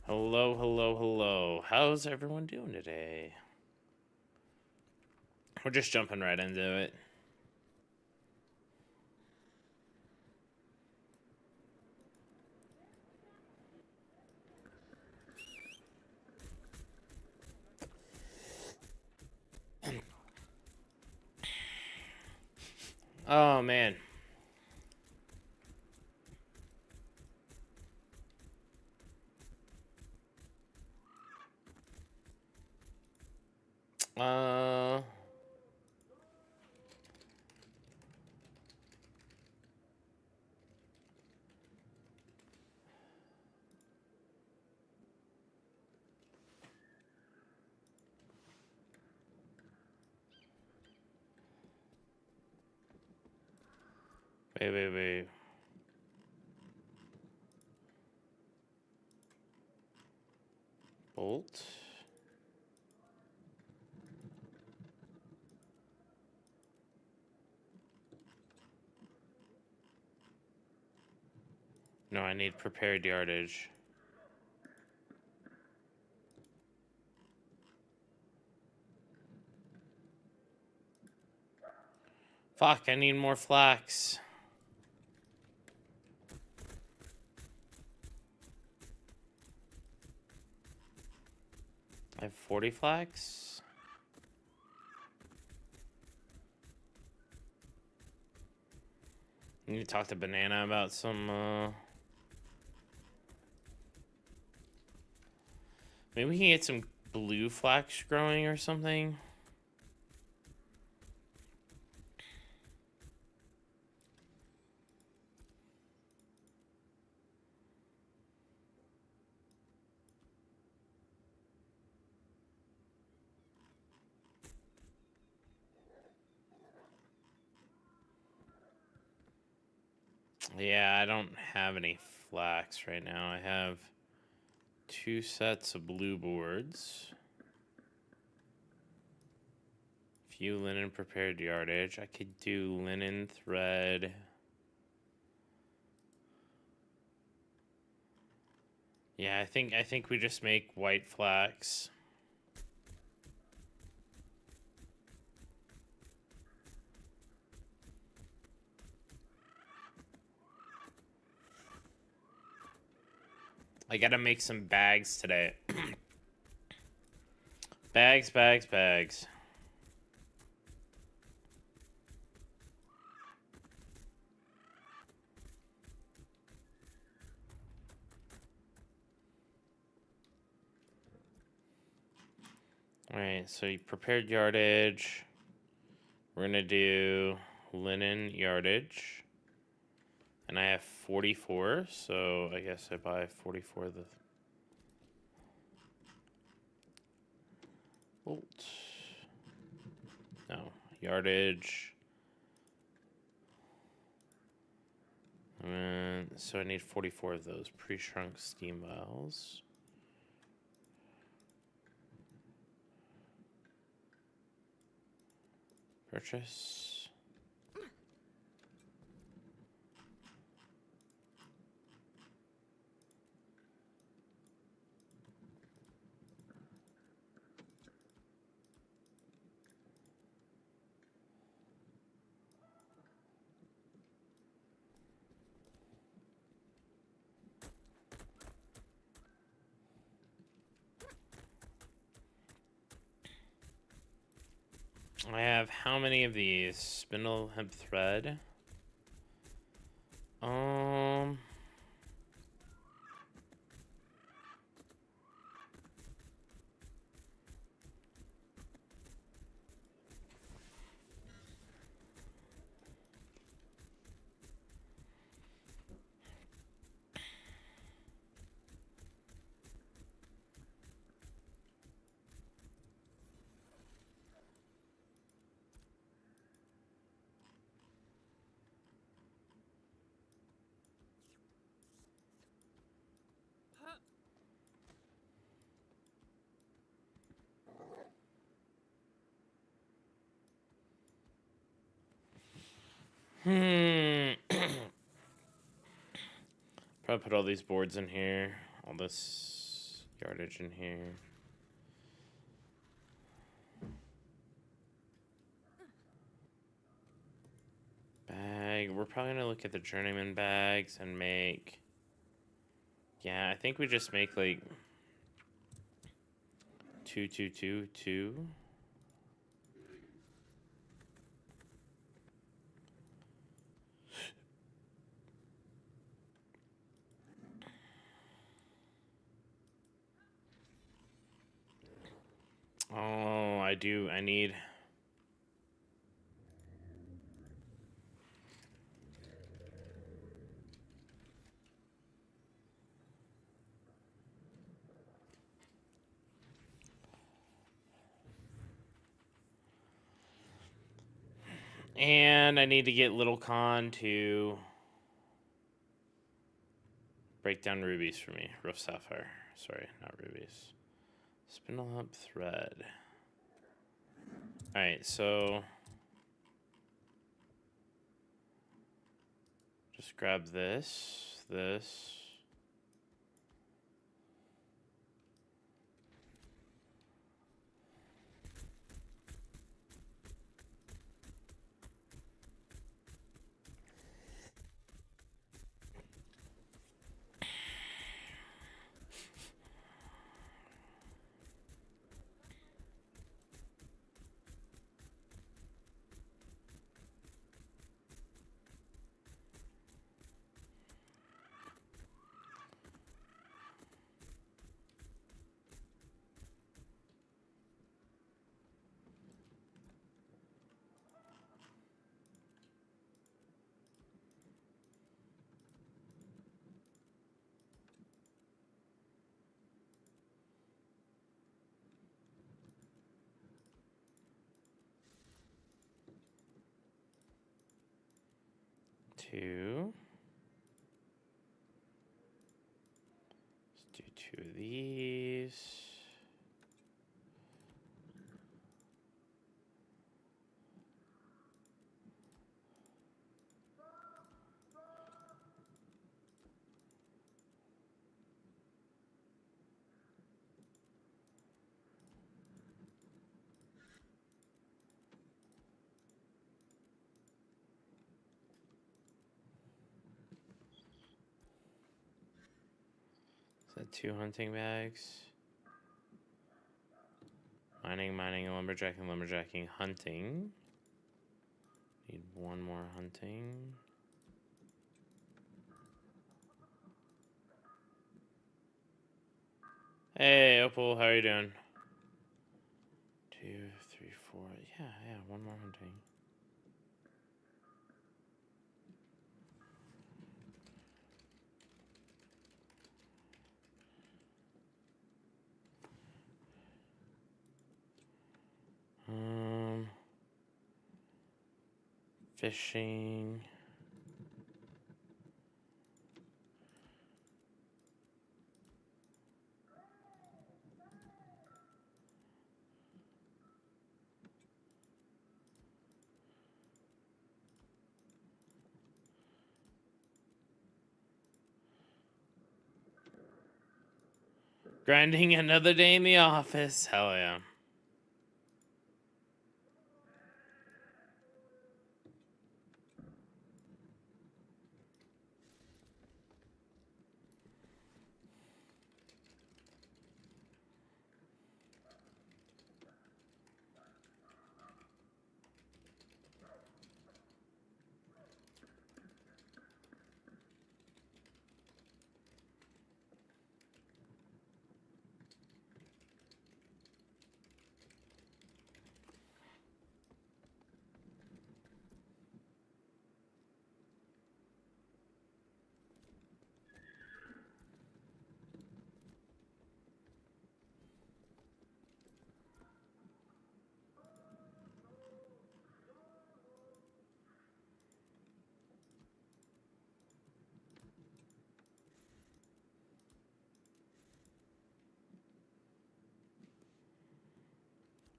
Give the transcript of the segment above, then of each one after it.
Hello, hello, hello. How's everyone doing today? We're just jumping right into it. Oh, man. Uh... Wait. Bolt? No, I need prepared yardage. Fuck, I need more flax. I have 40 flax? I need to talk to Banana about some, Maybe we can get some blue flax growing or something. Yeah, I don't have any flax right now. I have 2 sets of blue boards. Few linen prepared yardage. I could do linen thread. Yeah, I think we just make white flax. I gotta make some bags today. Bags. Alright, so you prepared yardage. We're gonna do linen yardage. And I have 44, so I guess I buy 44 of the bolt. No, yardage. And so I need 44 of those pre-shrunk steam vials. Purchase. I have how many of these? Spindle hemp thread. Probably put all these boards in here. All this. yardage in here. Bag. We're probably gonna look at the journeyman bags and make. Yeah, I think we just make like 2, 2, 2, 2. Oh, I do. I need. And I need to get Little Con to break down rubies for me. Rough sapphire. Sorry, not rubies. Spindle up thread. Alright, so just grab this. Two. Let's do 2 of these. Is that 2 hunting bags? Mining, lumberjacking, hunting. Need 1 more hunting. Hey, Opal, how are you doing? 2, 3, 4. Yeah, 1 more hunting. Fishing. Grinding another day in the office. Hell yeah.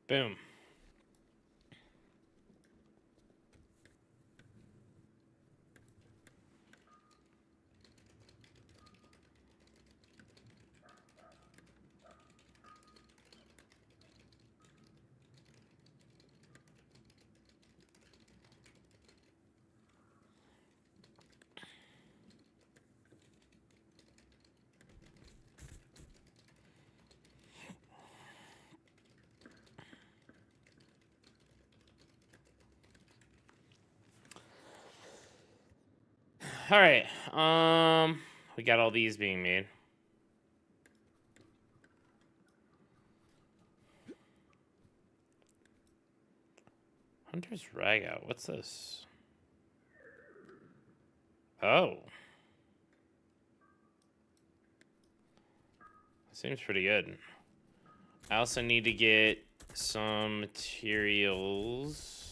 Boom. All right. We got all these being made. Hunter's Rag Out. What's this? Oh. Seems pretty good. I also need to get some materials.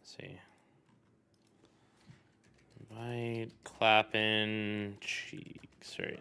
Let's see. Bite, clapping, cheeks, right.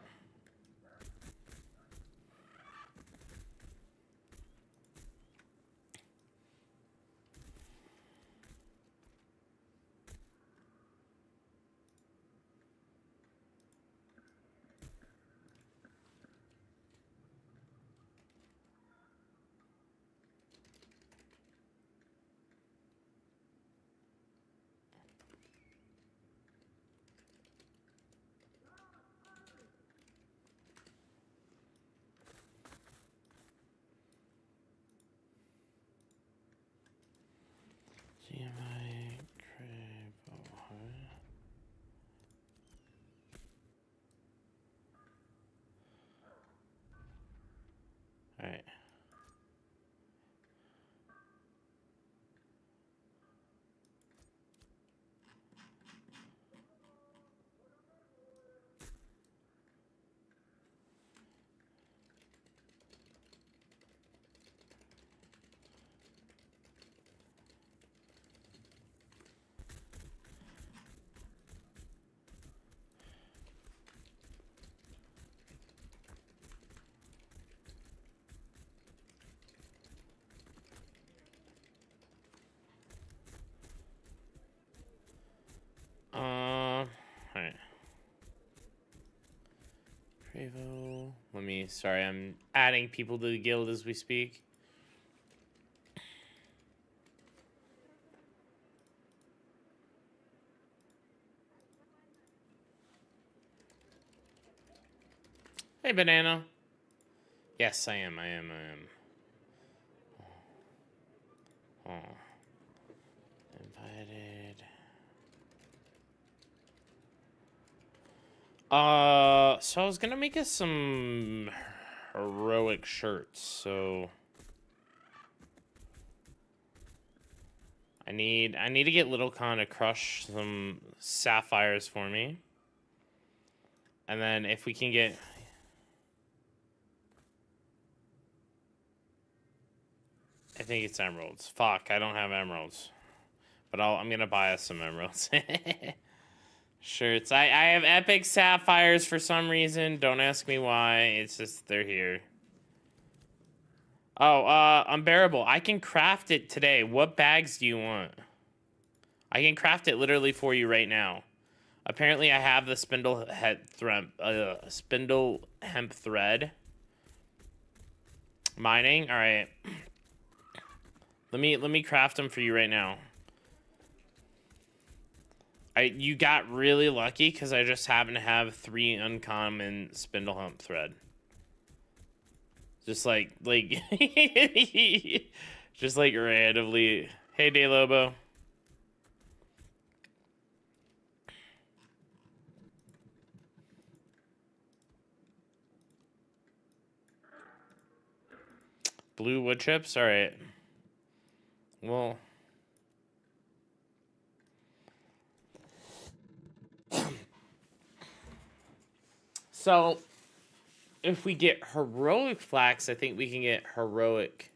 All right. All right. Prevo. Sorry, I'm adding people to the guild as we speak. Hey, Banana. Yes, I am. Oh. Invited. So I was gonna make us some heroic shirts, so I need to get Little Con to crush some sapphires for me. And then if we can get I think it's emeralds. Fuck, I don't have emeralds. But I'm gonna buy us some emeralds. Shirts. I have epic sapphires for some reason. Don't ask me why. It's just they're here. Oh, unbearable. I can craft it today. What bags do you want? I can craft it literally for you right now. Apparently, I have the spindle hemp thread. Mining. All right. Let me craft them for you right now. You got really lucky because I just happen to have 3 uncommon spindle hemp thread. Just like just like randomly. Hey, Day Lobo. Blue wood chips. All right. Well. So, if we get heroic flax, I think we can get heroic.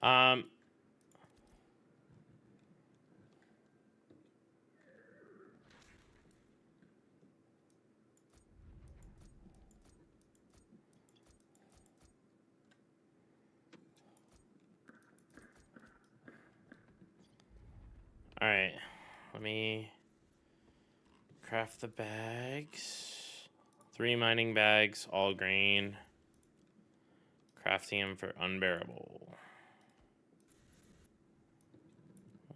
um. All right. Let me craft the bags. 3 mining bags, all grain. Crafting them for unbearable.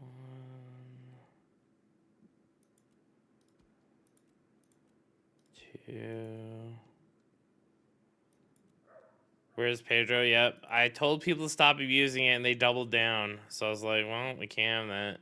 1, 2. Where's Pedro? Yep. I told people to stop abusing it and they doubled down. So I was like, well, we can't have that.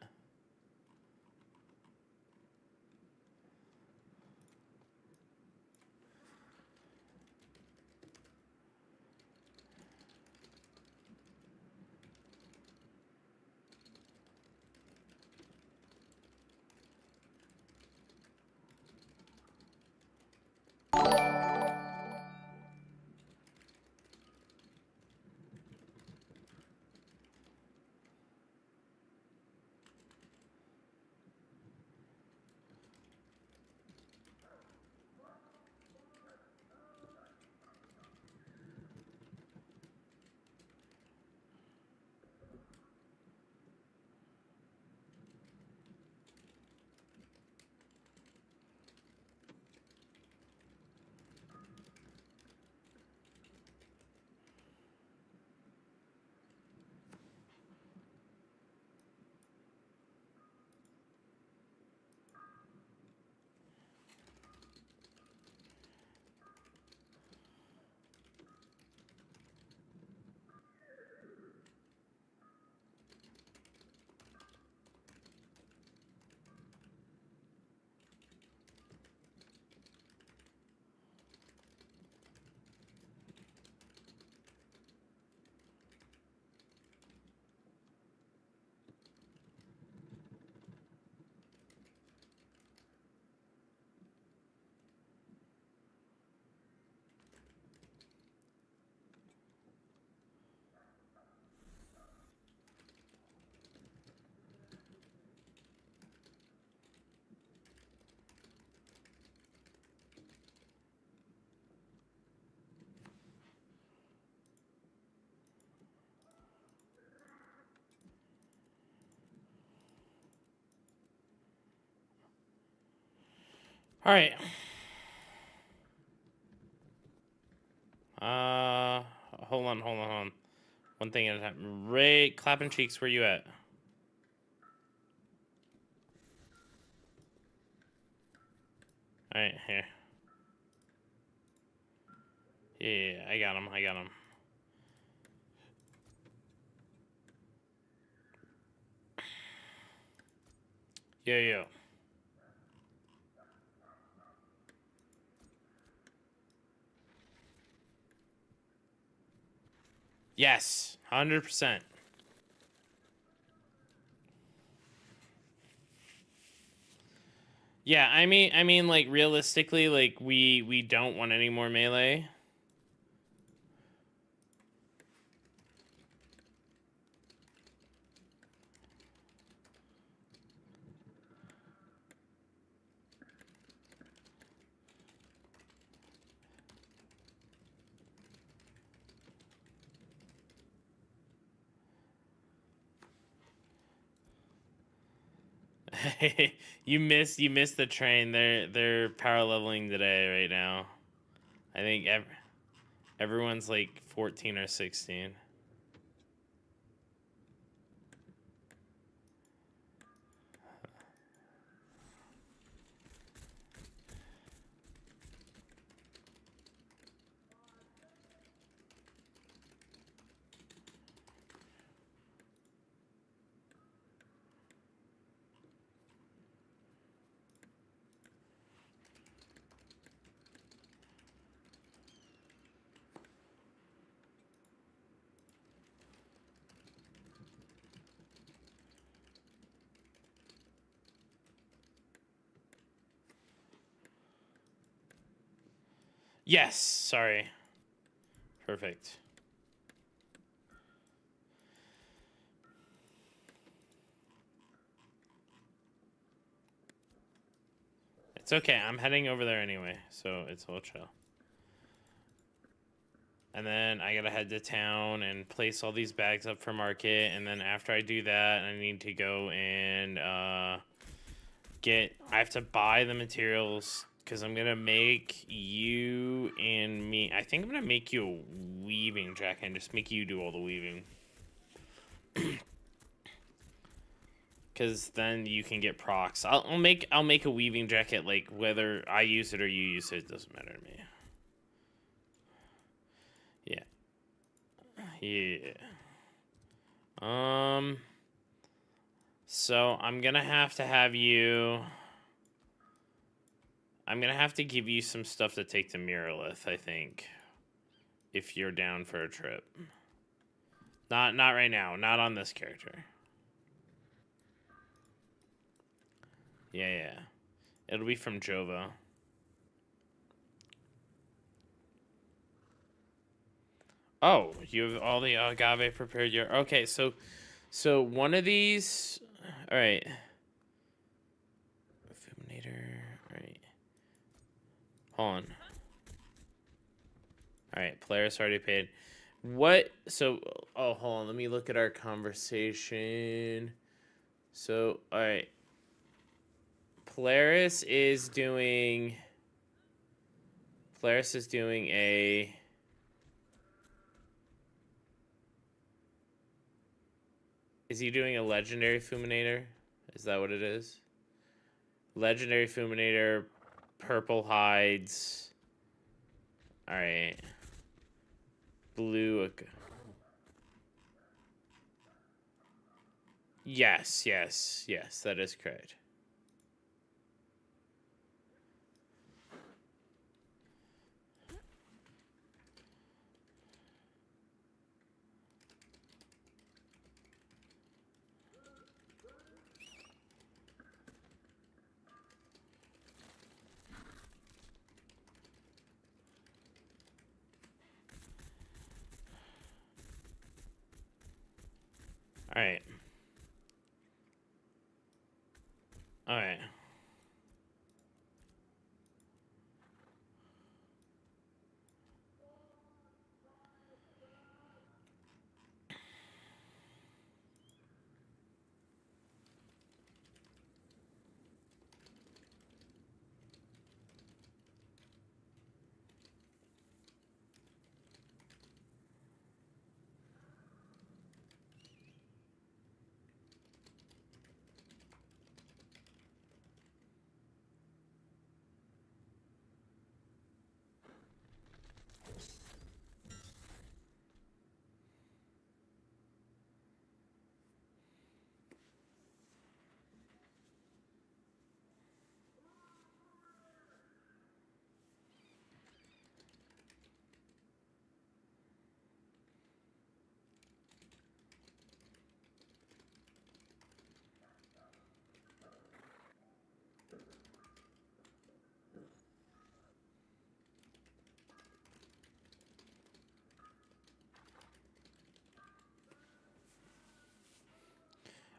All right. Hold on. One thing at a time. Ray, clapping cheeks, where you at? All right, here. Yeah, I got him. Yo. Yes, 100%. Yeah, I mean, like realistically, like we don't want any more melee. you missed the train. They're power leveling today right now. I think everyone's like 14 or 16. Yes, sorry. Perfect. It's okay. I'm heading over there anyway, so it's all chill. And then I gotta head to town and place all these bags up for market. And then after I do that, I need to go and I have to buy the materials Because I'm going to make you and me... I think I'm going to make you a weaving jacket and just make you do all the weaving. Because then you can get procs. I'll make a weaving jacket, like, whether I use it or you use it, doesn't matter to me. Yeah. Yeah. So I'm gonna have to give you some stuff to take to Miralith, I think. If you're down for a trip. Not right now, not on this character. Yeah. It'll be from Jova. Oh, you have all the agave prepared. Okay. So one of these. All right. Fulminator. All right. Hold on. All right. Polaris already paid. What? So, oh, hold on. Let me look at our conversation. So, all right. Polaris is doing a... Is he doing a legendary Fulminator? Is that what it is? Legendary Fulminator, purple hides. All right. Blue. Yes, that is correct. All right. All right.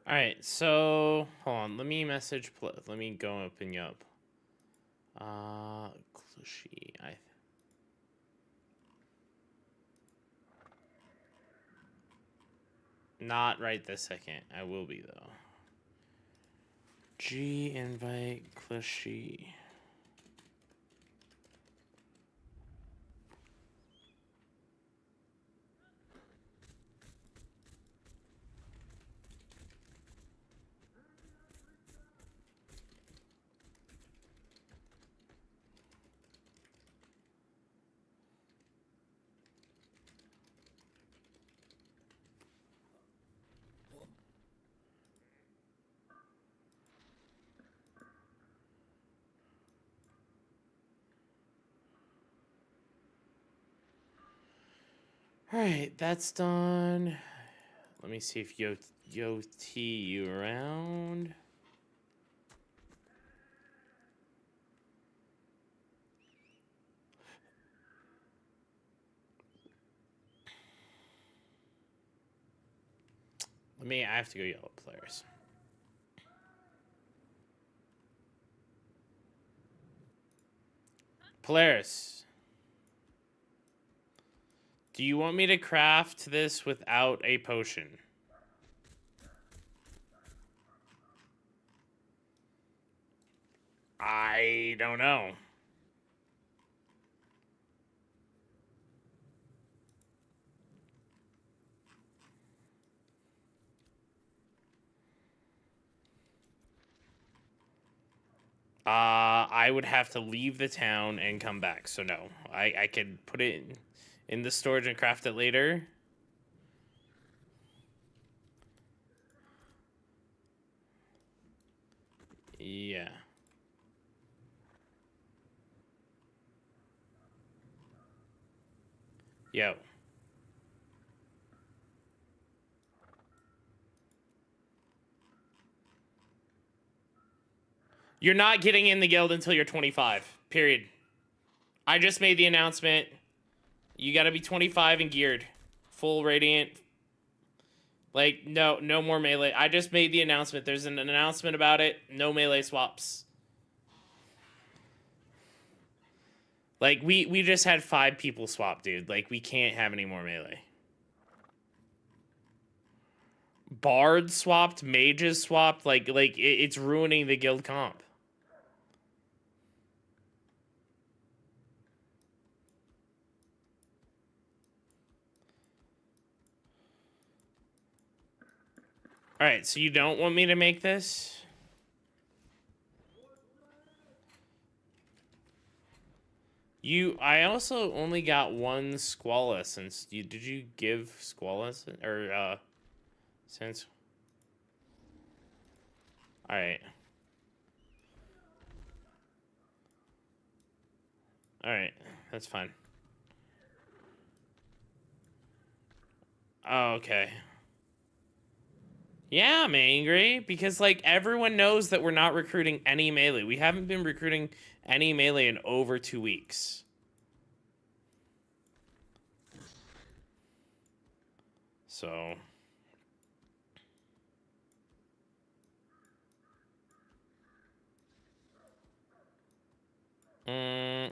All right, so hold on. Let me let me go open you up. Clushy. Not right this second. I will be though. G invite Clushy. All right, that's done. Let me see if Yo T you around. I have to go yell at players. Polaris. Do you want me to craft this without a potion? I don't know. I would have to leave the town and come back. So no, I could put it in the storage and craft it later. Yeah. Yo. You're not getting in the guild until you're 25. Period. I just made the announcement. You gotta be 25 and geared. Full radiant. Like, no more melee. I just made the announcement. There's an announcement about it. No melee swaps. Like, we just had 5 people swap, dude. Like, we can't have any more melee. Bard swapped, mages swapped. Like it's ruining the guild comp. All right, so you don't want me to make this? I also only got 1 Squall Essence. Did you give Squall Essence? Or, since... Alright. Alright, that's fine. Oh, okay. Yeah, I'm angry because, like, everyone knows that we're not recruiting any melee. We haven't been recruiting any melee in over 2 weeks. So...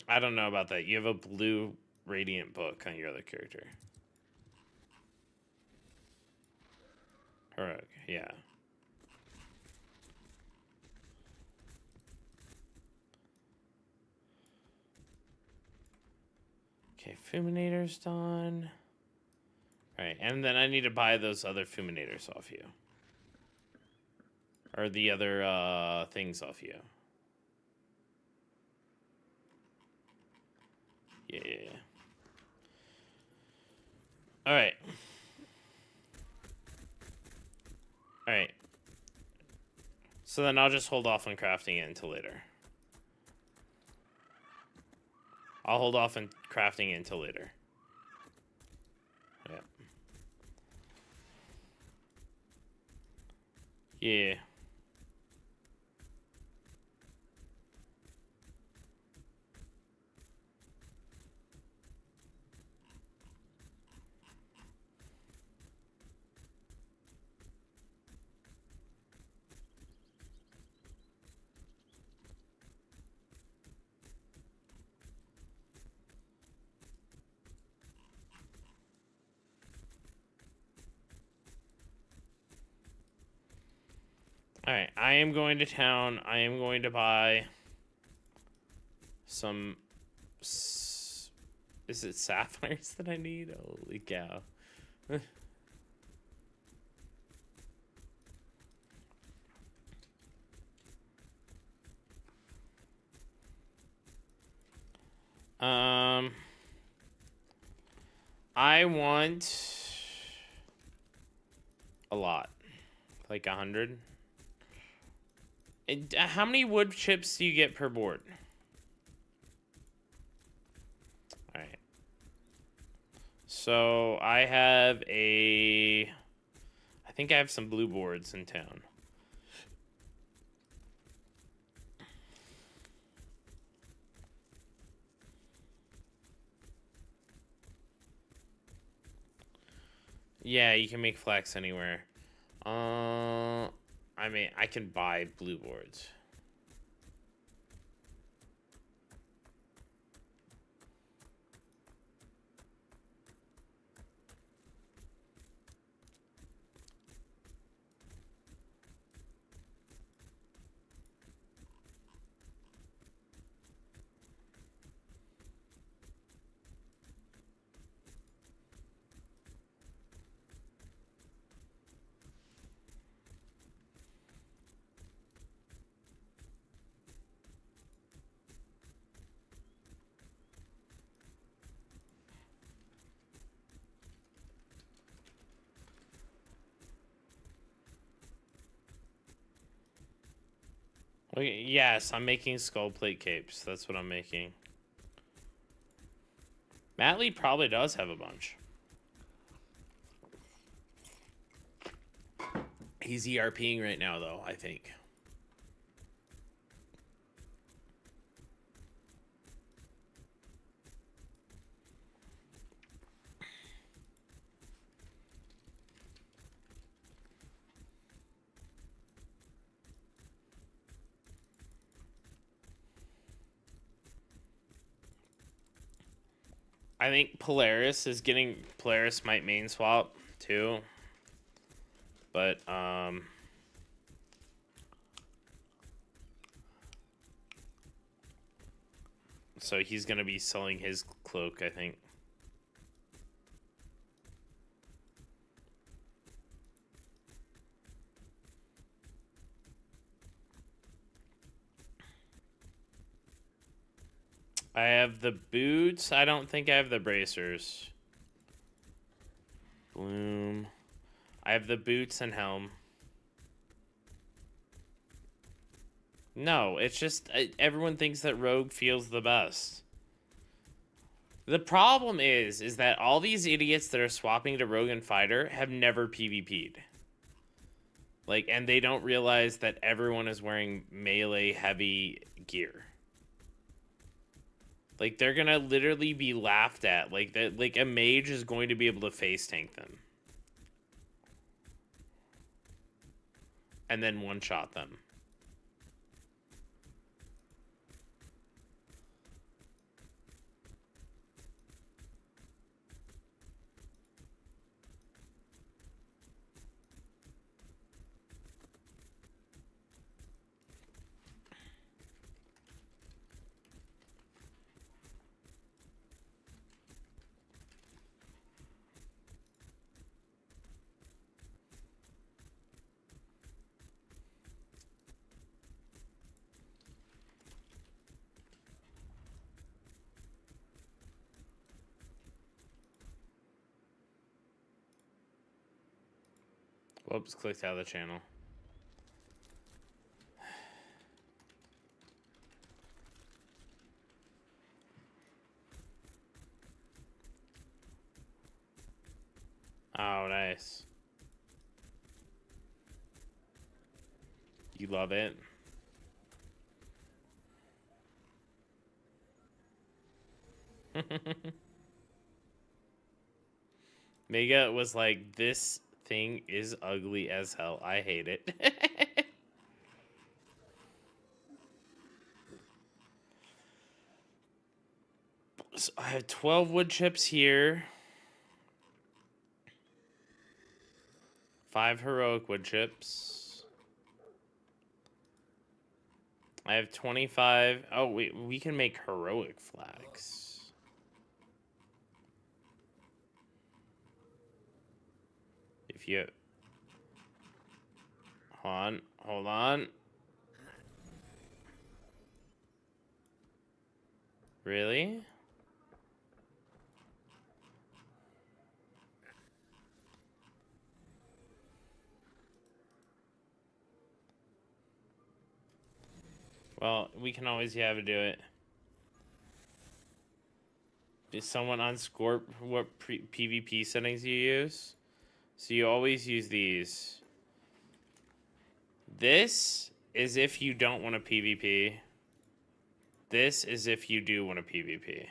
I don't know about that. You have a blue radiant book on your other character. Heroic, yeah. Okay, Fulminator's done. Alright, and then I need to buy those other Fulminators off you. Or the other things off you. Yeah. Alright. Alright. So then I'll just hold off on crafting it until later. I'll hold off on crafting it until later. Yeah. Yeah. Alright, I am going to town. I am going to buy some... Is it sapphires that I need? Holy cow. I want a lot. Like 100. How many wood chips do you get per board? Alright. So I have I think I have some blue boards in town. Yeah, you can make flax anywhere. I mean, I can buy blue boards. Okay, yes, I'm making skull plate capes. That's what I'm making. Matley probably does have a bunch. He's ERPing right now, though, I think. I think Polaris might main swap too. But so he's gonna be selling his cloak, I think. I have the boots. I don't think I have the bracers. Bloom. I have the boots and helm. No, it's just everyone thinks that Rogue feels the best. The problem is that all these idiots that are swapping to Rogue and Fighter have never PvP'd. Like, and they don't realize that everyone is wearing melee heavy gear. Like, they're gonna literally be laughed at. Like, that, like a mage is going to be able to face tank them. And then one-shot them. Whoops, clicked out of the channel. Oh, nice. You love it? Mega was like, this thing is ugly as hell. I hate it. So I have 12 wood chips here. 5 heroic wood chips. I have 25. Oh, we can make heroic flags. If you... Hold on. Really? Well, we can always have to do it. Did someone unscorp what PvP settings you use? So you always use these. This is if you don't want to PvP. This is if you do want to PvP.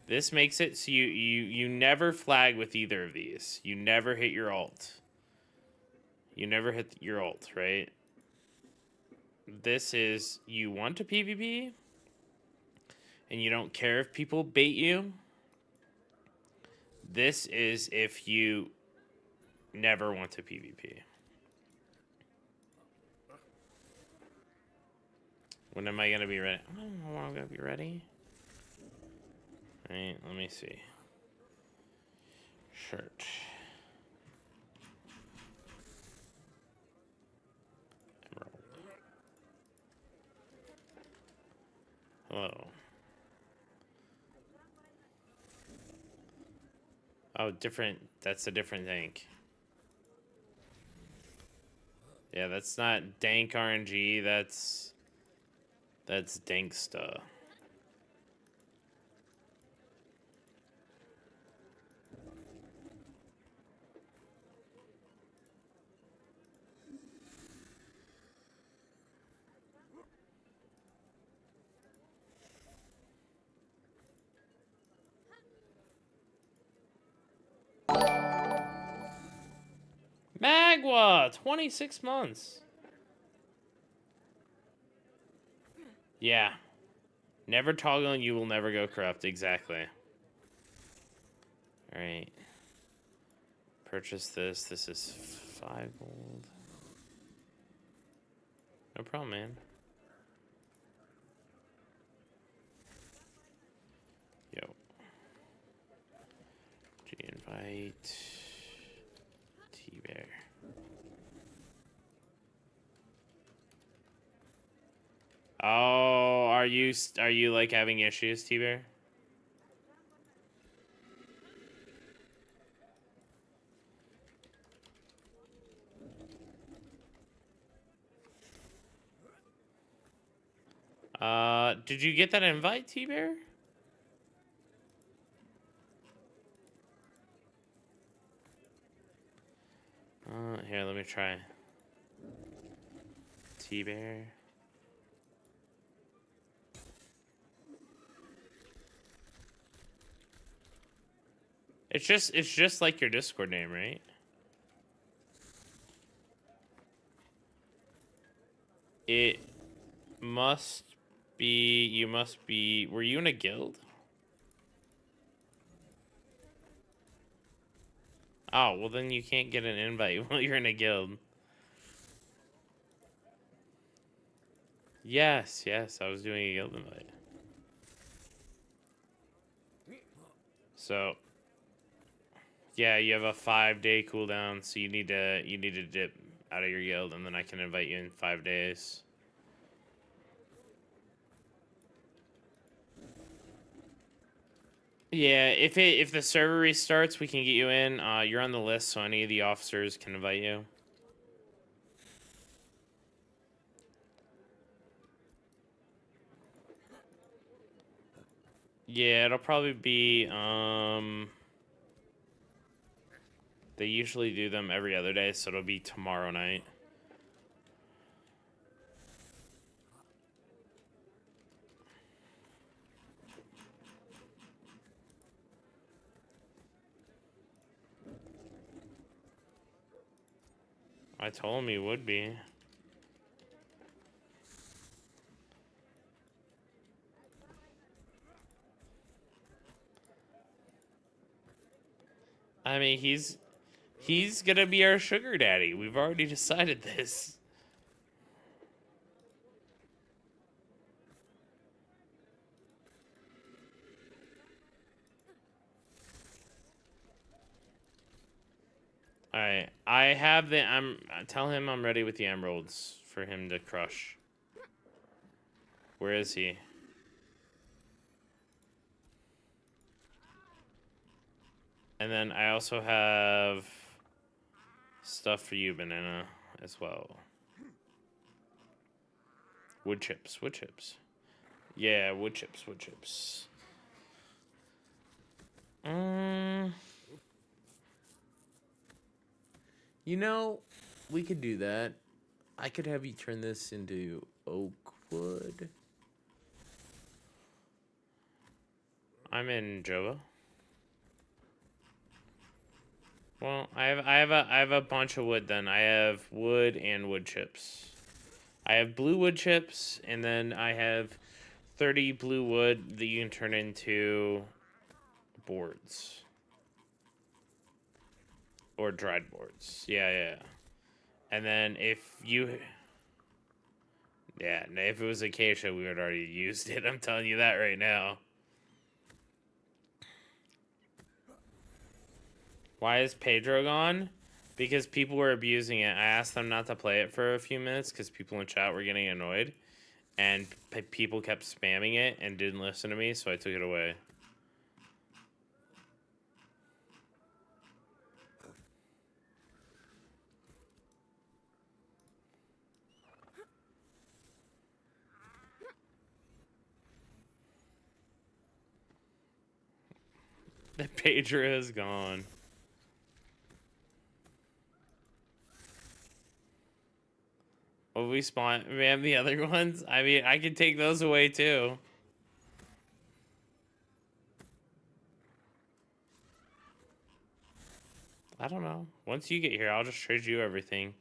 This makes it so you never flag with either of these. You never hit your ult. You never hit your ult, right? This is you want to PvP and you don't care if people bait you. This is if you never want to PvP. When am I going to be ready? I don't know when I'm going to be ready. All right, let me see. Shirt. Emerald. Hello. Oh, different. That's a different thing. Yeah, that's not dank RNG. That's danksta. Magua, 26 months. Yeah. Never toggle and you will never go corrupt. Exactly. Alright. Purchase this. This is 5 gold. No problem, man. Yo. G-invite. T-Bear. Oh, are you like having issues, T-Bear? Did you get that invite, T-Bear? Here, let me try. T-Bear. It's just like your Discord name, right? It must be, you must be, were you in a guild? Oh, well then you can't get an invite while you're in a guild. Yes, I was doing a guild invite. So, yeah, you have a 5-day cooldown, so you need to dip out of your guild, and then I can invite you in 5 days. Yeah, if the server restarts, we can get you in. You're on the list, so any of the officers can invite you. Yeah, it'll probably be they usually do them every other day, so it'll be tomorrow night. I told him he would be. I mean, he's gonna be our sugar daddy. We've already decided this. Alright, I have the, tell him I'm ready with the emeralds for him to crush. Where is he? And then I also have stuff for you, Banana, as well. Wood chips. Yeah, wood chips. You know, we could do that. I could have you turn this into oak wood. I'm in Jova. Well, I have a bunch of wood then. I have wood and wood chips. I have blue wood chips, and then I have 30 blue wood that you can turn into boards. Or dried boards. Yeah. And then if you... Yeah, if it was acacia, we would already used it. I'm telling you that right now. Why is Pedro gone? Because people were abusing it. I asked them not to play it for a few minutes because people in chat were getting annoyed. And people kept spamming it and didn't listen to me, so I took it away. The Pedro is gone. Will we spawn? We have the other ones? I mean, I can take those away too. I don't know. Once you get here, I'll just trade you everything.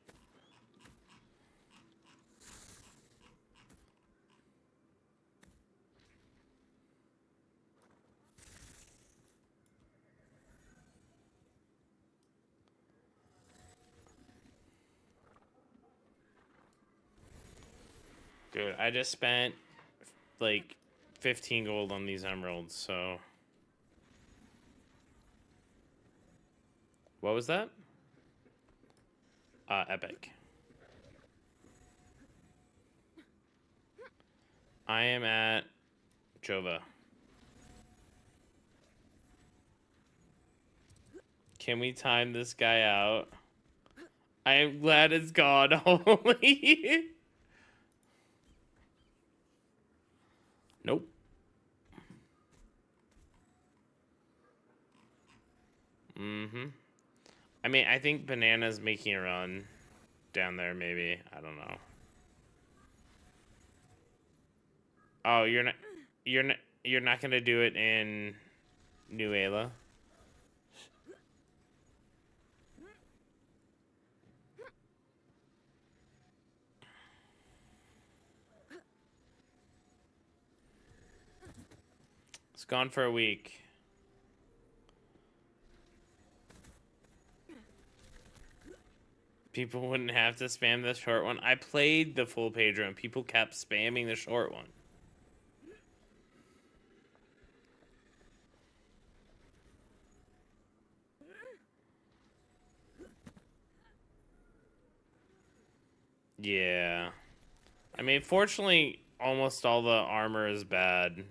Dude, I just spent like 15 gold on these emeralds, so. What was that? Epic. I am at Jova. Can we time this guy out? I am glad it's gone. Holy. Nope. Mm-hmm. I mean, I think Banana's making a run down there, maybe. I don't know. Oh, you're not gonna do it in New Ayla? It's gone for a week. People wouldn't have to spam the short one. I played the full Pedro and people kept spamming the short one. Yeah. I mean, fortunately, almost all the armor is bad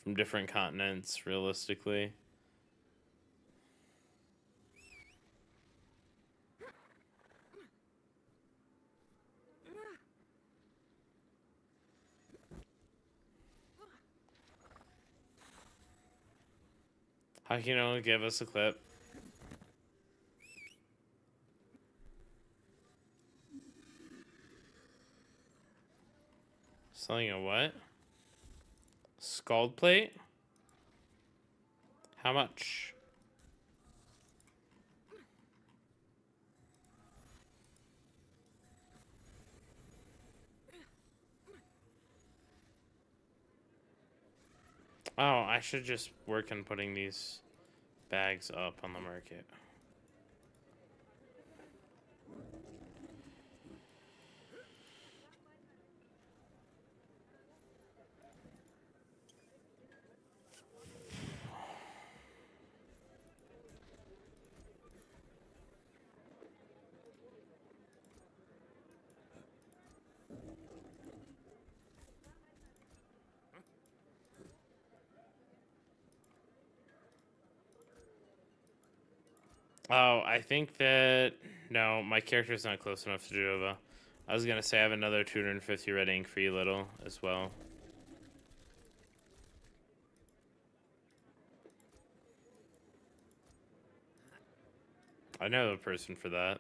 from different continents, realistically. How can you only give us a clip? Selling a what? Scald plate? How much? Oh, I should just work on putting these bags up on the market. Oh, I think that... No, my character's not close enough to Jova. I was gonna say I have another 250 red ink for you, little, as well. I know the person for that.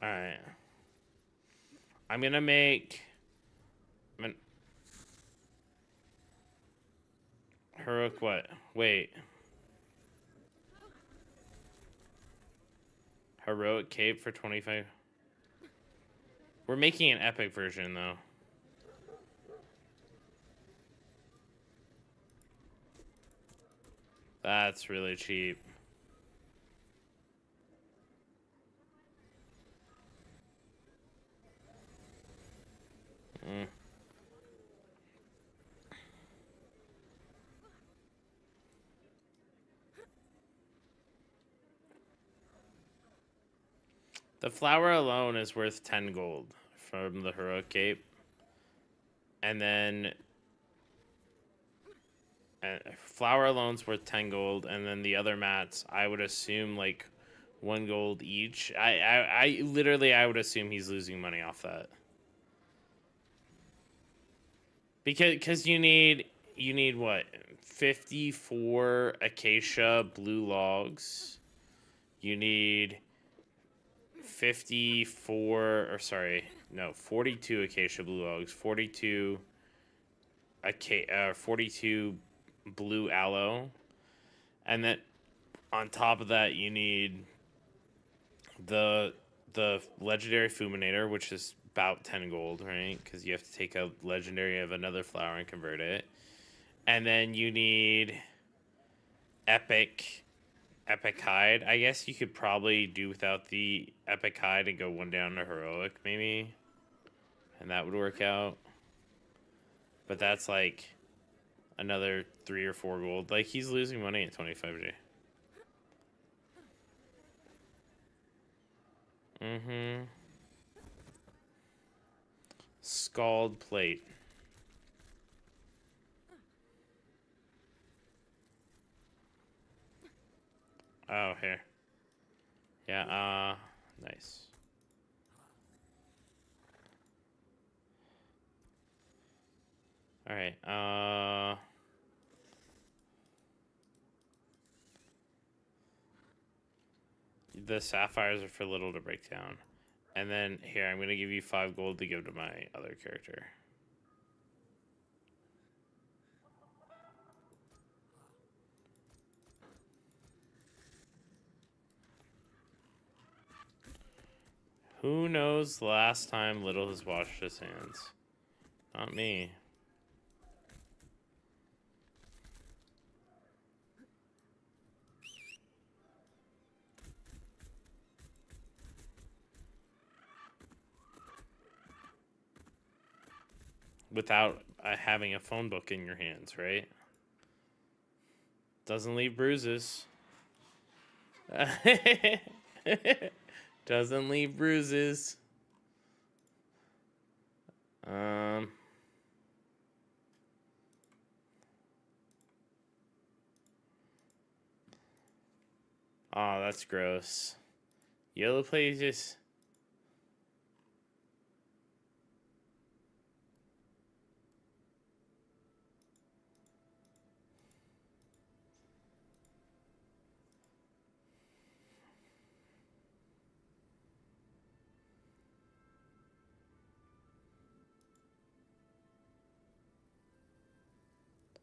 Alright. I'm gonna make... Heroic what? Wait. Heroic cape for 25. We're making an epic version, though. That's really cheap. Mm. The flower alone is worth 10 gold from the heroic cape. And then flour alone's worth 10 gold, and then the other mats, I would assume like 1 gold each. I literally, I would assume he's losing money off that. Because you need what? 54 acacia blue logs. You need 54, or sorry, no, 42 acacia blue logs, 42 42 blue aloe, and then on top of that you need the legendary fulminator, which is about 10 gold, right? Because you have to take a legendary of another flower and convert it. And then you need epic hide. I guess you could probably do without the epic hide and go one down to heroic, maybe, and that would work out. But that's like another 3 or 4 gold. Like, he's losing money at 25G. Scald plate. Oh, here. Yeah, nice. Alright, the sapphires are for little to break down. And then, here, I'm going to give you 5 gold to give to my other character. Who knows the last time Little has washed his hands? Not me. Without having a phone book in your hands, right? Doesn't leave bruises. Doesn't leave bruises. Oh, that's gross. Yellow plate just...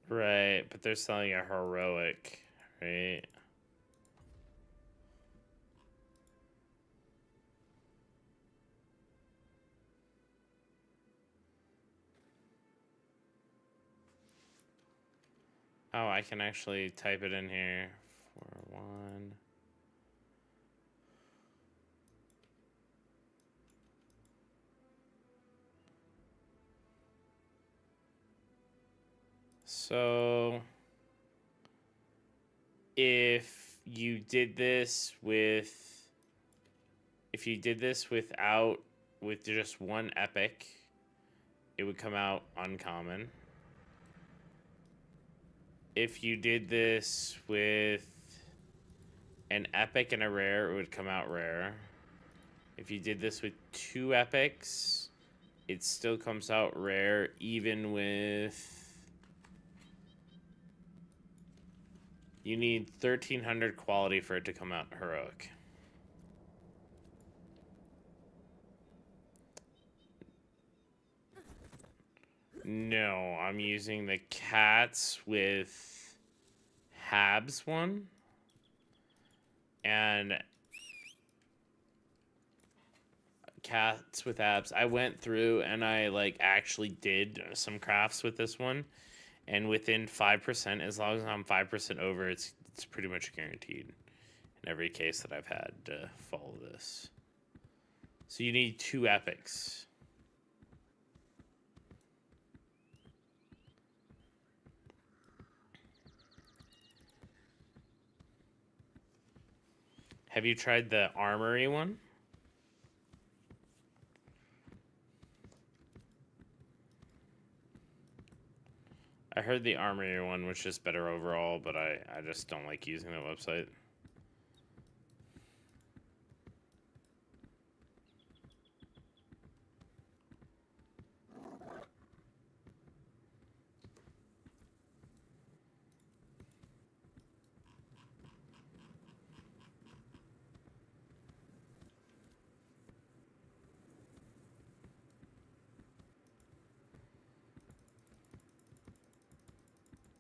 Right, but they're selling a heroic, right? Oh, I can actually type it in here. 4-1. So if you did this with with just one epic, it would come out uncommon. If you did this with an epic and a rare, it would come out rare. If you did this with 2 epics, it still comes out rare, even with... You need 1300 quality for it to come out heroic. No, I'm using the cats with Habs one. And cats with abs. I went through and I like actually did some crafts with this one. And within 5%, as long as I'm 5% over, it's pretty much guaranteed in every case that I've had to follow this. So you need 2 epics. Have you tried the armory one? I heard the Armory one was just better overall, but I just don't like using that website.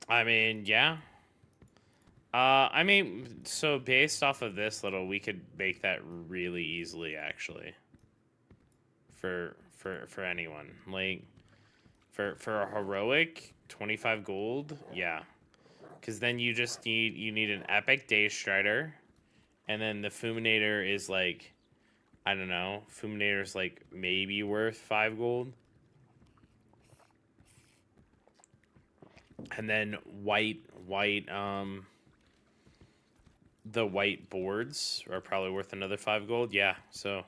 I mean, yeah. I mean, so based off of this little, we could make that really easily, actually. For anyone, like, for a heroic, 25 gold, yeah. Because then you just need an epic Day Strider, and then the Fulminator is like, I don't know, Fulminator's like maybe worth 5 gold. And then the white boards are probably worth another 5 gold. Yeah, so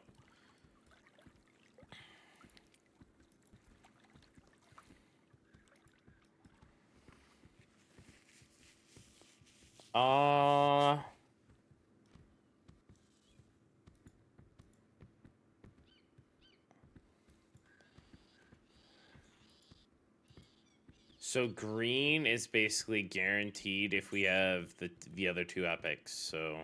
uh so green is basically guaranteed if we have the other two epics. So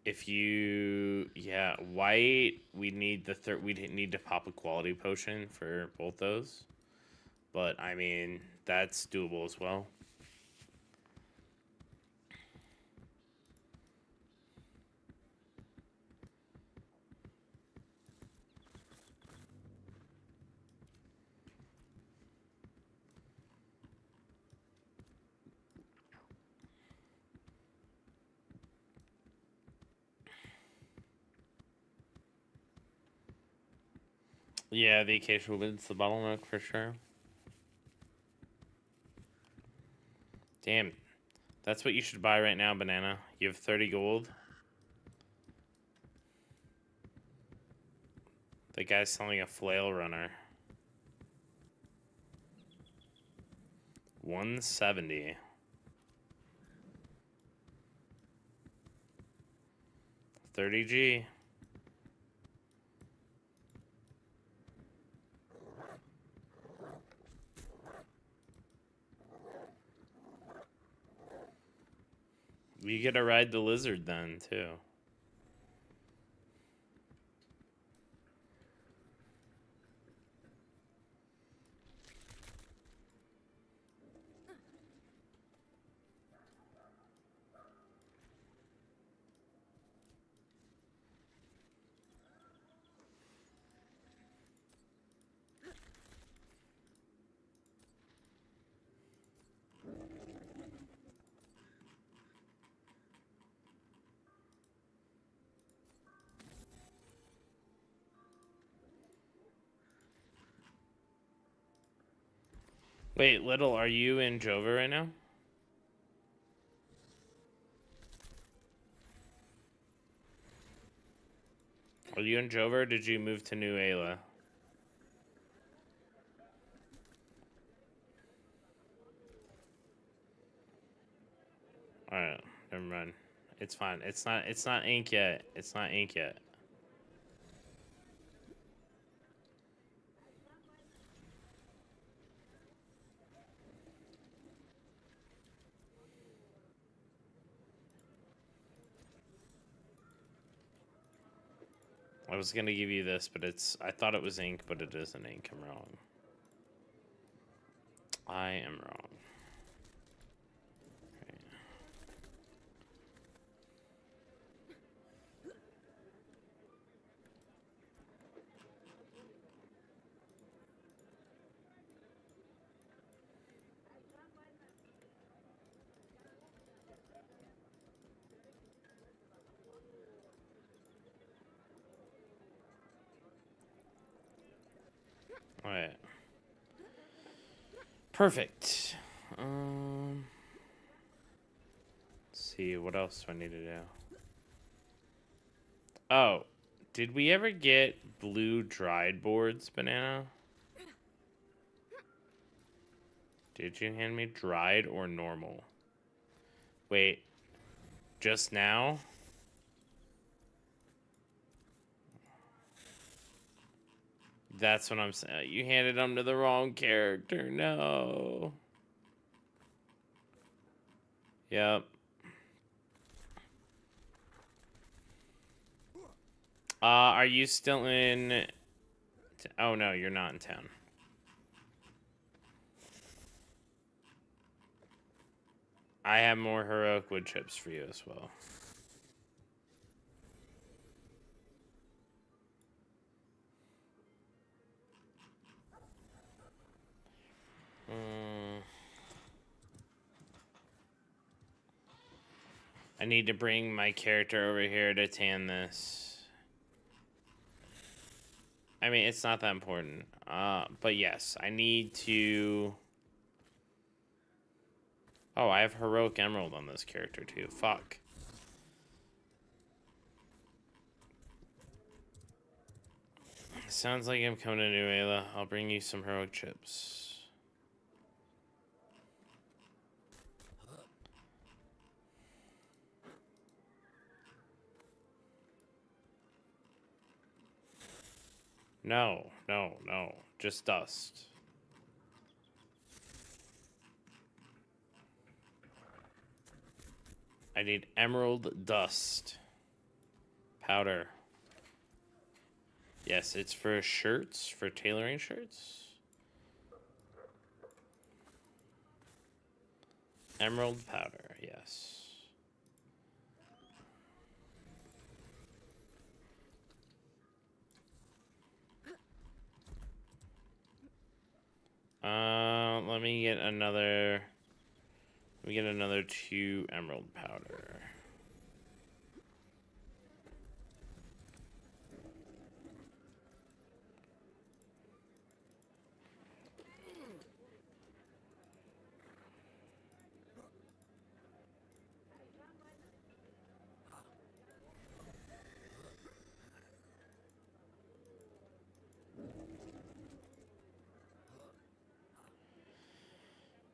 if you, yeah, white, we need we'd need to pop a quality potion for both those. But I mean, that's doable as well. Yeah, the occasional win's the bottleneck for sure. Damn. That's what you should buy right now, Banana. You have 30 gold. The guy's selling a flail runner. 170. 30G. You get to ride the lizard then, too. Wait, Little, are you in Jova right now? Are you in Jova or did you move to New Ayla? Alright, never mind. It's fine. It's not ink yet. It's not ink yet. I was gonna give you this, but I thought it was ink, but it isn't ink. I'm wrong. I am wrong. Alright. Perfect. Let's see, what else do I need to do? Oh, did we ever get blue dried boards, Banana? Did you hand me dried or normal? Wait, just now? That's what I'm saying. You handed them to the wrong character. No. Yep. Are you still in... Oh, no, you're not in town. I have more heroic wood chips for you as well. I need to bring my character over here to tan this. I mean, it's not that important. But yes, I need to... Oh, I have heroic emerald on this character too. Fuck. Sounds like I'm coming to New Ayla. I'll bring you some heroic chips. No, no, no. Just dust. I need emerald dust. Powder. Yes, it's for shirts, for tailoring shirts. Emerald powder, yes. Let me get another... Let me get another 2 emerald powder.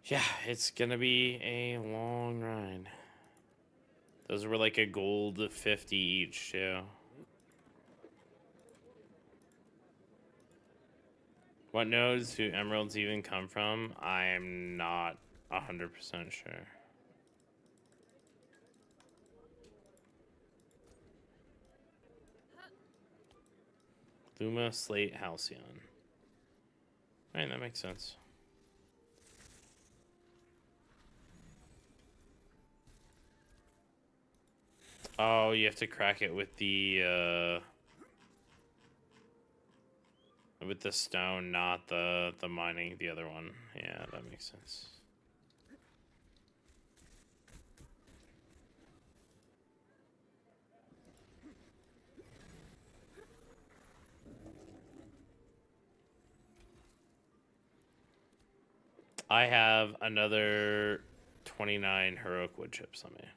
Yeah, it's gonna be a long ride. Those were like a gold 50 each, too. What nodes do emeralds even come from? I am not 100% sure. Luma, Slate, Halcyon. Alright, that makes sense. Oh, you have to crack it with the stone, not the mining, the other one. Yeah, that makes sense. I have another 29 heroic wood chips on me.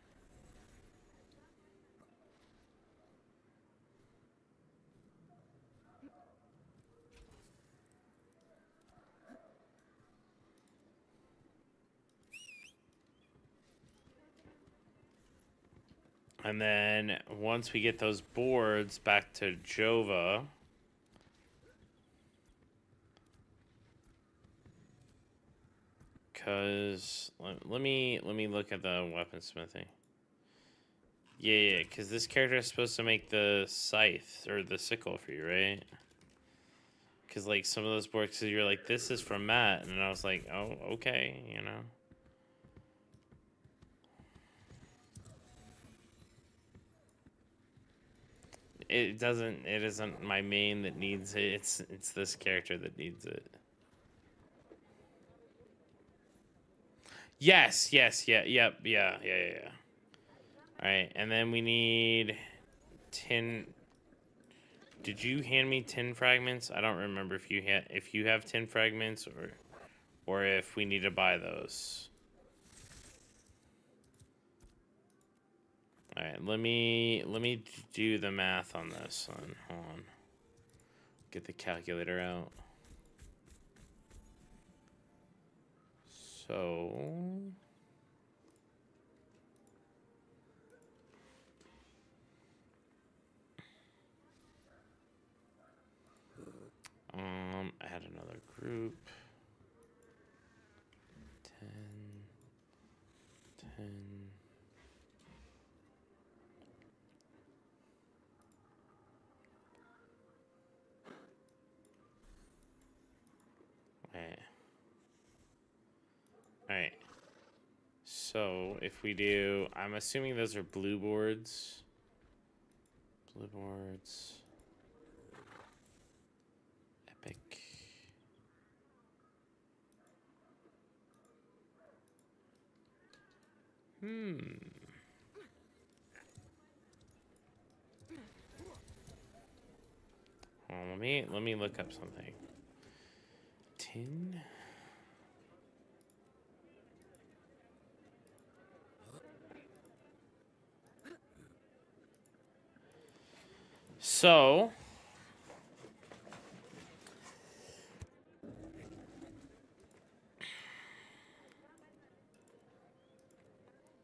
And then once we get those boards back to Jova, because let me look at the weaponsmithing. Yeah, because this character is supposed to make the scythe or the sickle for you, right? Because like some of those boards, cause you're like, this is from Matt, and I was like, oh, okay, you know. It isn't my main that needs it. It's this character that needs it. Yes, yeah. All right, and then we need 10. Did you hand me 10 fragments? I don't remember if you have 10 fragments or if we need to buy those. All right, let me do the math on this one. Hold on. Get the calculator out. So add another group. 10, 10. Wait. All right. So if we do, I'm assuming those are blue boards. Blue boards. Epic. Well, let me look up something. Tin. So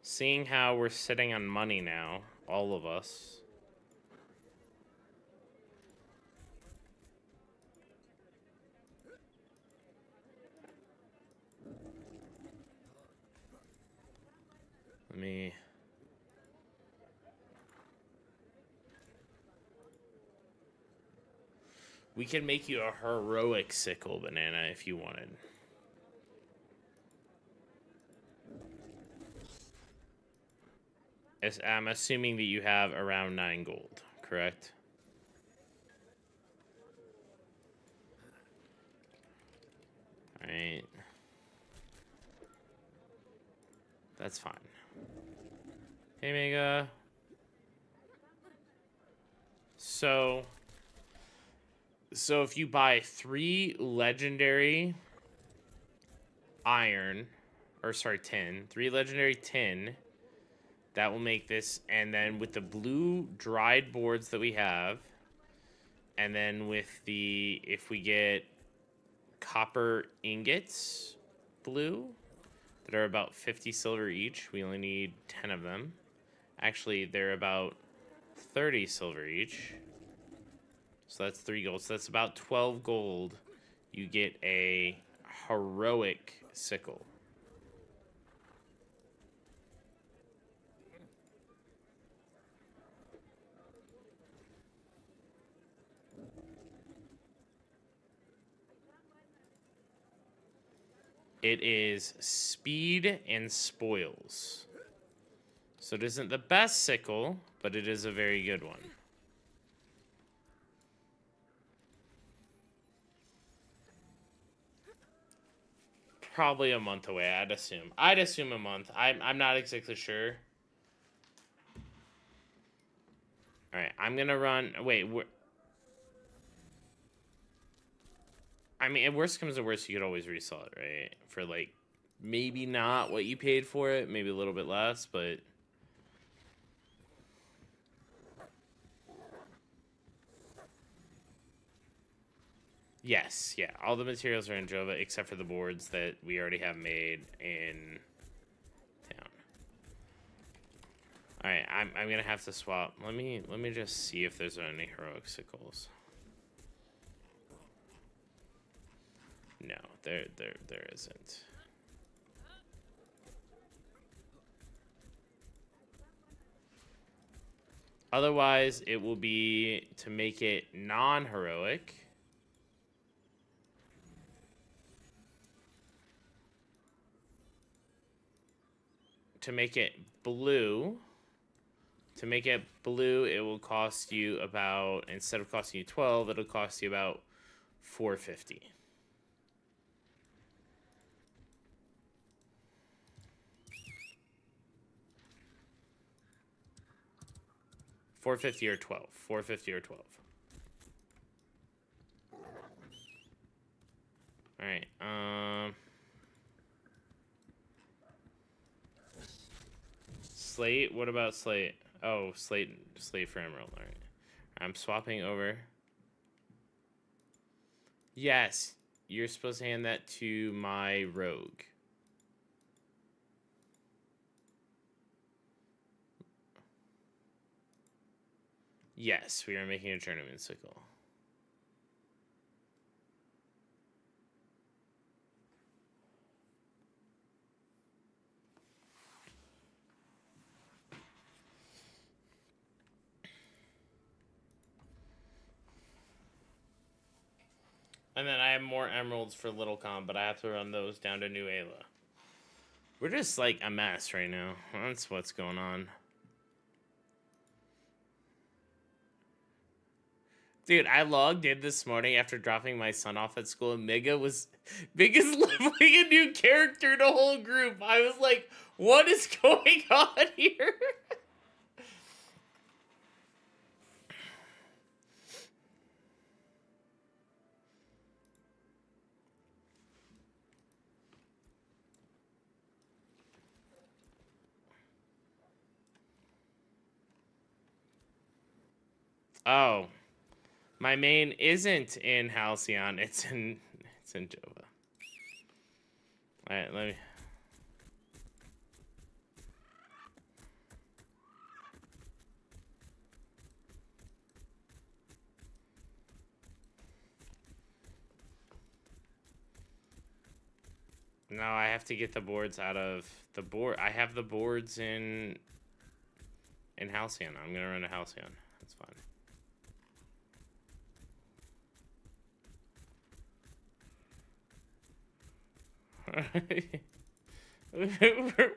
seeing how we're sitting on money now, all of us. Let me. We can make you a heroic sickle banana if you wanted. I'm assuming that you have around 9 gold, correct? All right. That's fine. Hey, Mega. So if you buy 3 legendary iron, or sorry, tin, 3 legendary tin, that will make this, and then with the blue dried boards that we have, and then with the, if we get copper ingots, blue, that are about 50 silver each, we only need 10 of them. Actually, they're about 30 silver each. So that's 3 gold. So that's about 12 gold. You get a heroic sickle. It is speed and spoils. So it isn't the best sickle, but it is a very good one. Probably a month away, I'd assume. I'd assume a month. I'm not exactly sure. All right, I'm gonna run. Wait, I mean, if worst comes to worst, you could always resell it, right? For like, maybe not what you paid for it, maybe a little bit less, but yes, yeah. All the materials are in Jova except for the boards that we already have made in town. All right, I'm gonna have to swap. Let me just see if there's any heroic sickles. No, there isn't. Otherwise, it will be to make it non-heroic. To make it blue. To make it blue, it will cost you about, instead of costing you 12, it'll cost you about 450. $450 or 12. $450 or 12. All right. Slate. What about slate? Oh, slate for emerald. All right. I'm swapping over. Yes, you're supposed to hand that to my rogue. Yes, we are making a tournament cycle. And then I have more emeralds for Little Com, but I have to run those down to New Ayla. We're just like a mess right now. That's what's going on. Dude, I logged in this morning after dropping my son off at school, and Miga's leveling a new character in a whole group. I was like, what is going on here? Oh. My main isn't in Halcyon, it's in Jova. Alright, let me... No, I have to get the boards out of the board. I have the boards in Halcyon. I'm gonna run a Halcyon. That's fine.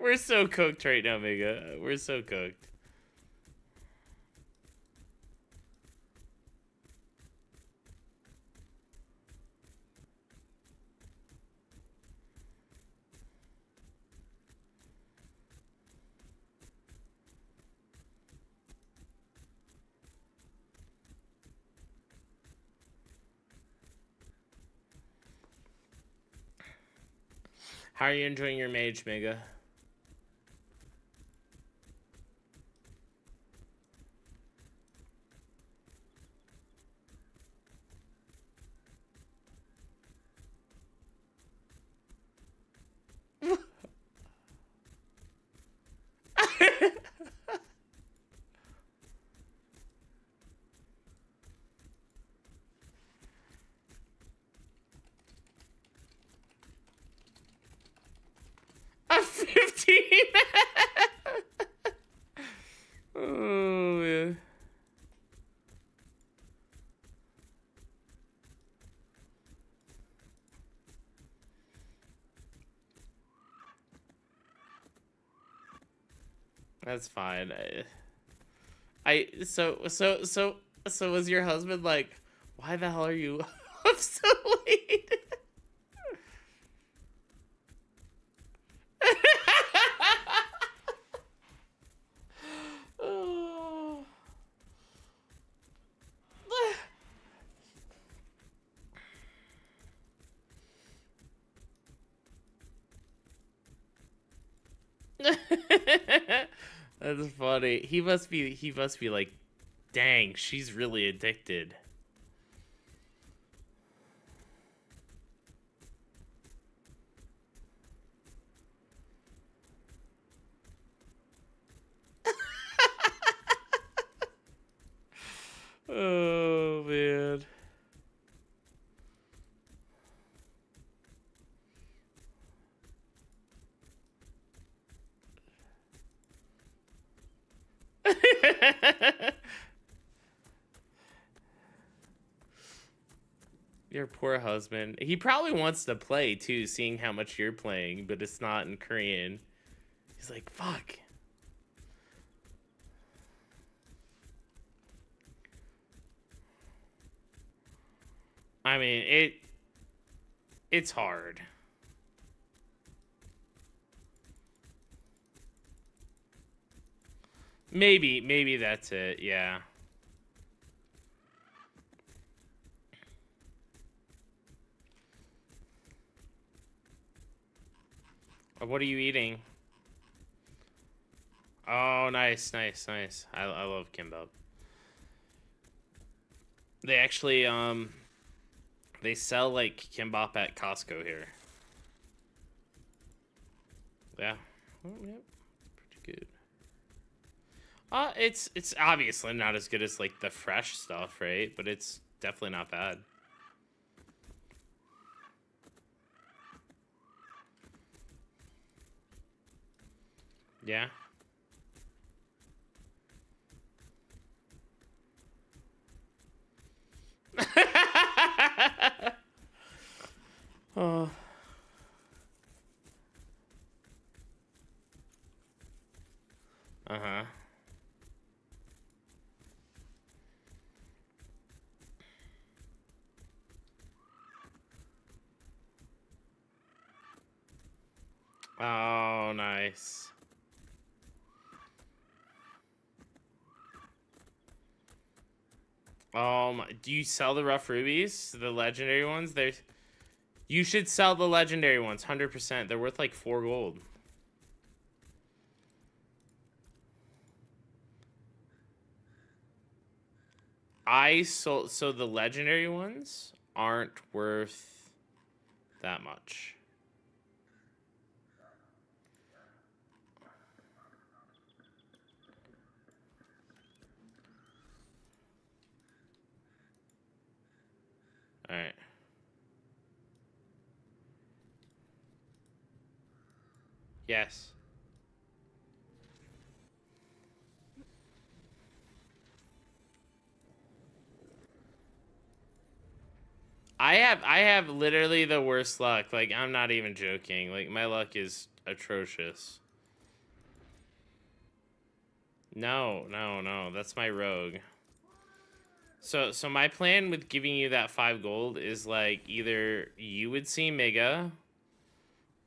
we're so cooked right now, Mega. We're so cooked. How are you enjoying your mage, Mega? A 15. Oh man. That's fine. So was your husband like, why the hell are you up so late? Oh. That's funny. He must be like, dang, she's really addicted. Oh man. Your poor husband. He probably wants to play too, seeing how much you're playing, but it's not in Korean. He's like, fuck. I mean, it's hard. Maybe that's it, yeah. What are you eating? Oh, nice. I love kimbap. They actually, they sell, like, kimbap at Costco here. Yeah. Oh, yeah. Pretty good. It's obviously not as good as like the fresh stuff, right? But it's definitely not bad. Yeah. Oh. Uh-huh. Oh, nice. Do you sell the rough rubies? The legendary ones? You should sell the legendary ones, 100%. They're worth like 4 gold. So the legendary ones aren't worth that much. All right. Yes. I have literally the worst luck. Like, I'm not even joking. Like, my luck is atrocious. No, no, no. That's my rogue. So my plan with giving you that 5 gold is like either you would see Mega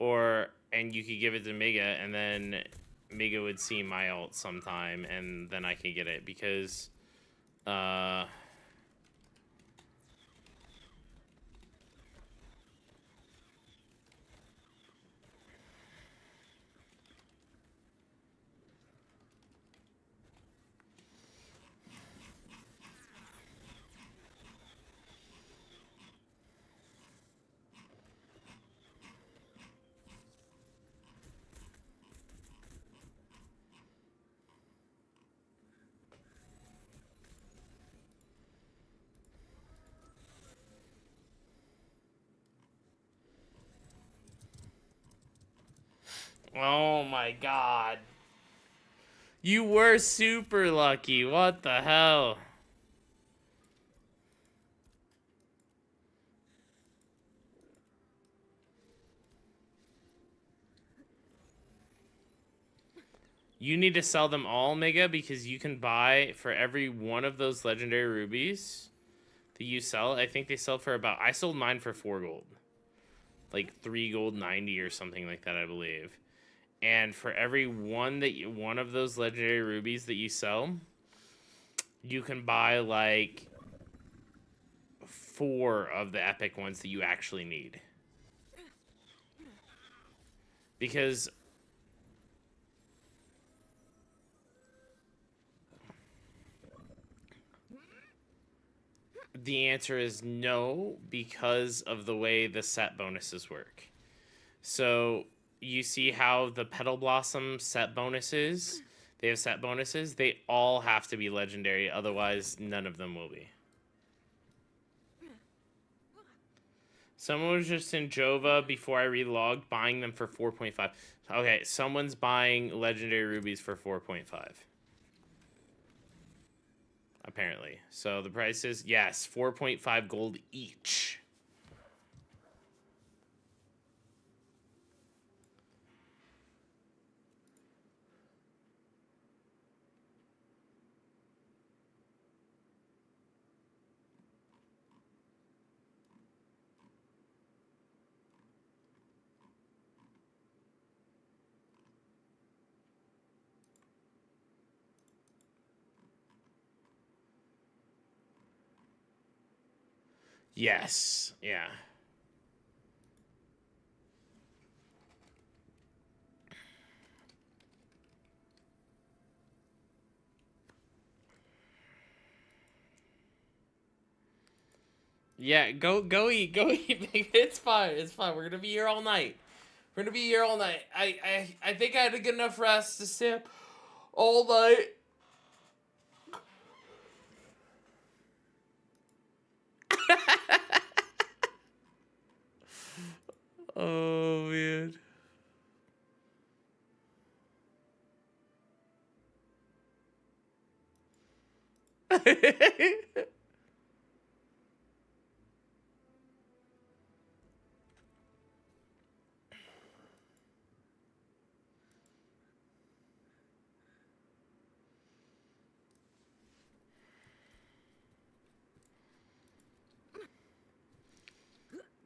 and you could give it to Mega and then Mega would see my ult sometime and then I can get it because oh my god. You were super lucky. What the hell? You need to sell them all, Mega, because you can buy for every one of those legendary rubies that you sell. I think they sell for about... I sold mine for 4 gold. Like 3 gold 90 or something like that, I believe. And for every one of those legendary rubies that you sell, you can buy like 4 of the epic ones that you actually need. Because the answer is no, because of the way the set bonuses work. So you see how the Petal Blossom set bonuses, they have set bonuses, they all have to be legendary, otherwise none of them will be. Someone was just in Jova before I relogged, buying them for 4.5. Okay, someone's buying legendary rubies for 4.5. Apparently. So the price is, yes, 4.5 gold each. Yes, yeah. Yeah, go eat, go eat. It's fine, it's fine. We're gonna be here all night. We're gonna be here all night. I think I had a good enough rest to stay up all night. Oh man.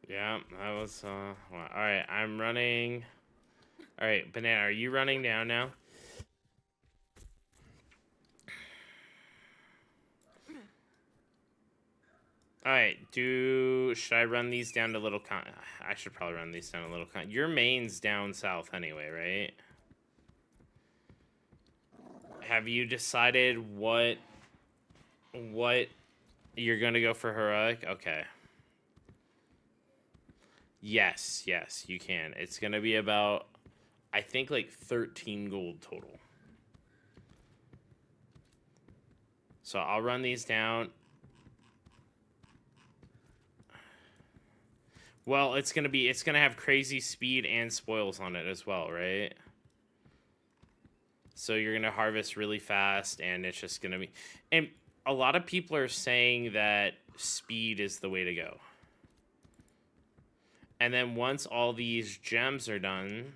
Yeah, that was well, all right, I'm running. All right, Banana, are you running down now? All right, should I run these down to Little Con? I should probably run these down to Little Con. Your main's down south anyway, right? Have you decided what you're gonna go for heroic? Okay. Yes, you can. It's gonna be about, I think, like 13 gold total. So I'll run these down. Well, it's gonna have crazy speed and spoils on it as well, right? So you're gonna harvest really fast, and it's just gonna be. And a lot of people are saying that speed is the way to go. And then once all these gems are done,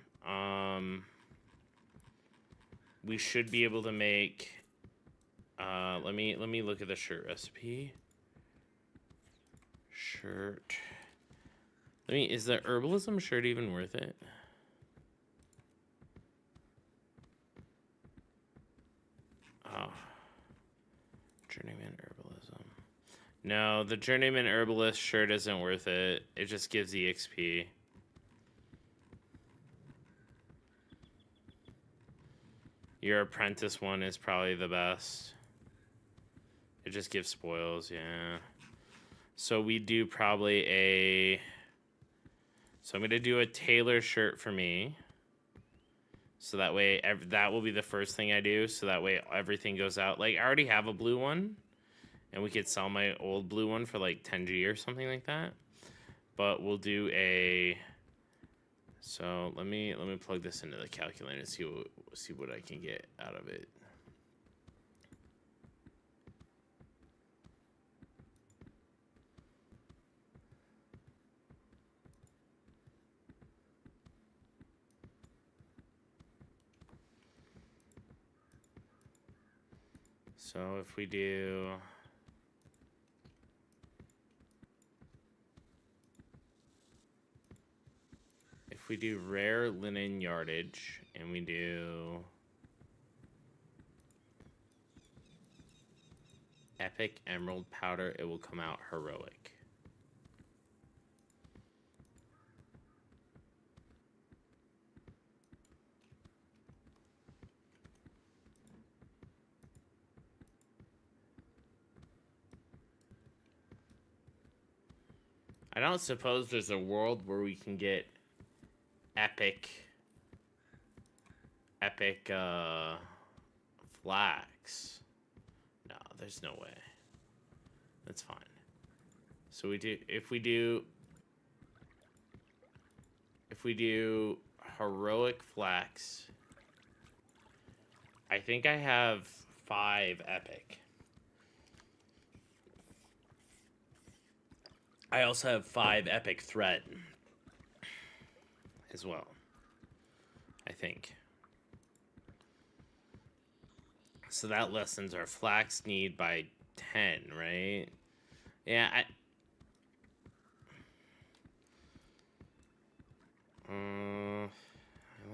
we should be able to make. Let me look at the shirt recipe. Shirt. Is the herbalism shirt even worth it? Oh. Journeyman herbalism. No, the journeyman herbalist shirt isn't worth it. It just gives EXP. Your apprentice one is probably the best. It just gives spoils, yeah. So we do probably a... So I'm going to do a tailor shirt for me. So that way, that will be the first thing I do. So that way everything goes out. Like, I already have a blue one. And we could sell my old blue one for like 10G or something like that. But we'll do a... So let me plug this into the calculator and see what I can get out of it. So if we do... If we do rare linen yardage and we do epic emerald powder, it will come out heroic. I don't suppose there's a world where we can get epic flax. No, there's no way. That's fine. So if we do heroic flax, I think I have 5 epic. I also have 5 epic thread as well, I think. So that lessens our flax need by 10, right? Yeah, I only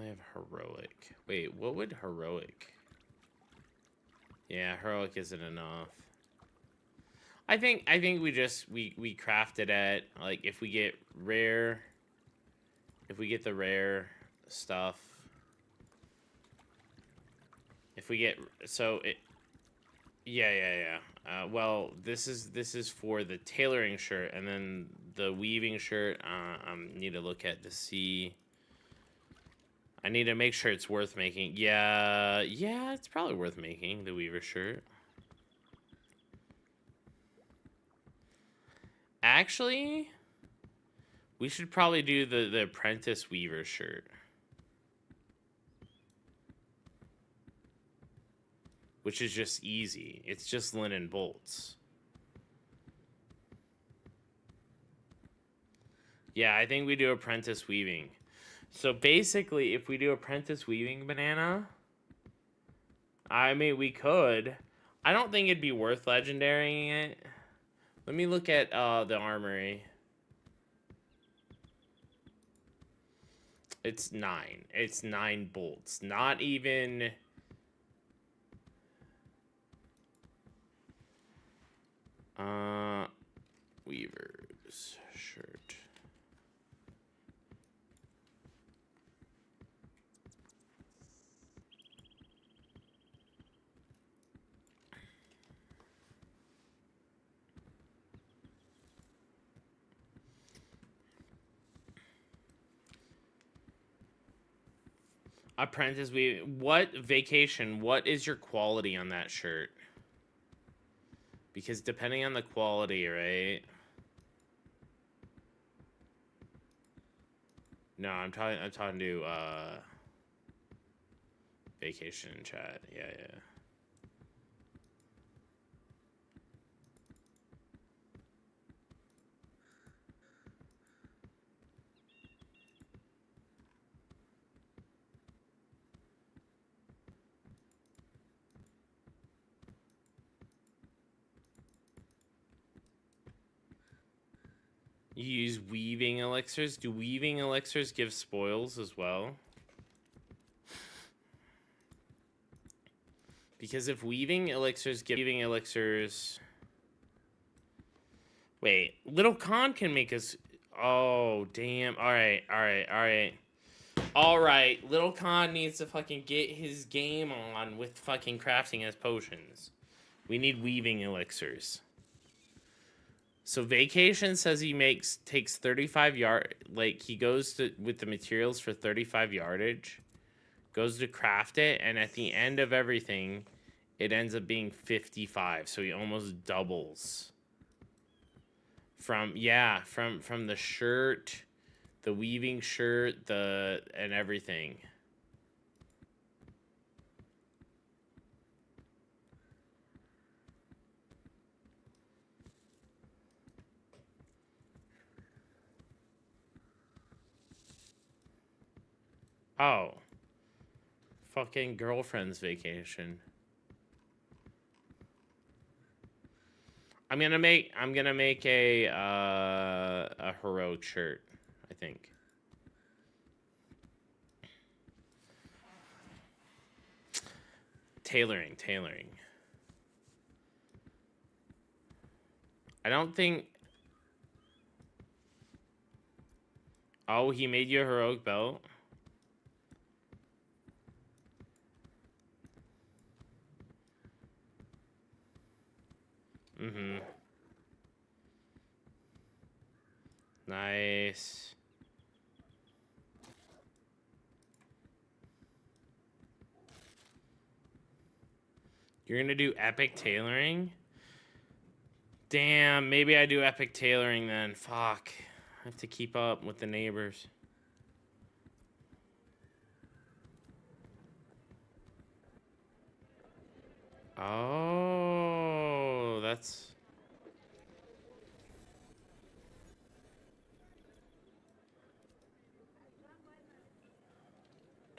have heroic. Wait, what would heroic? Yeah, heroic isn't enough. I think we craft it at, like, if we get the rare stuff. If we get yeah. Well, this is for the tailoring shirt, and then the weaving shirt. I need to look at to see. I need to make sure it's worth making. Yeah, it's probably worth making, the weaver shirt. Actually, we should probably do the apprentice weaver shirt. Which is just easy. It's just linen bolts. Yeah, I think we do apprentice weaving. So basically, if we do apprentice weaving, Banana, I mean, we could. I don't think it'd be worth legendarying it. Let me look at the armory. It's 9. It's 9 bolts. Not even... Weaver's shirt. Apprentice weaving. What vacation? What is your quality on that shirt? Because depending on the quality, right? No, I'm talking to vacation chat. Yeah. You use weaving elixirs. Do weaving elixirs give spoils as well? Because if weaving elixirs give weaving elixirs... Wait, Little Khan can make us... Oh, damn. Alright. Alright, Little Khan needs to fucking get his game on with fucking crafting his potions. We need weaving elixirs. So Vacation says he takes 35 yard, like he goes to with the materials for 35 yardage, goes to craft it, and at the end of everything, it ends up being 55. So he almost doubles. From the shirt, the weaving shirt, and everything. Oh. Fucking girlfriend's vacation. I'm gonna make a heroic shirt, I think. Tailoring. I don't think... Oh, he made you a heroic belt? Mm-hmm. Nice. You're gonna do epic tailoring? Damn, maybe I do epic tailoring then. Fuck. I have to keep up with the neighbors. Oh, that's...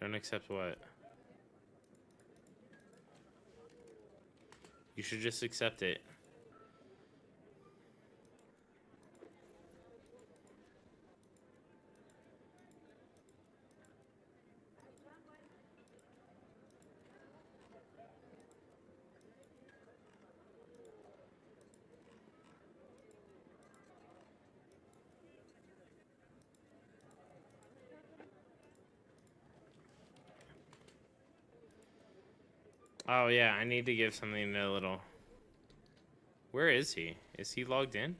Don't accept what? You should just accept it. Oh, yeah, I need to give something to little... Where is he? Is he logged in?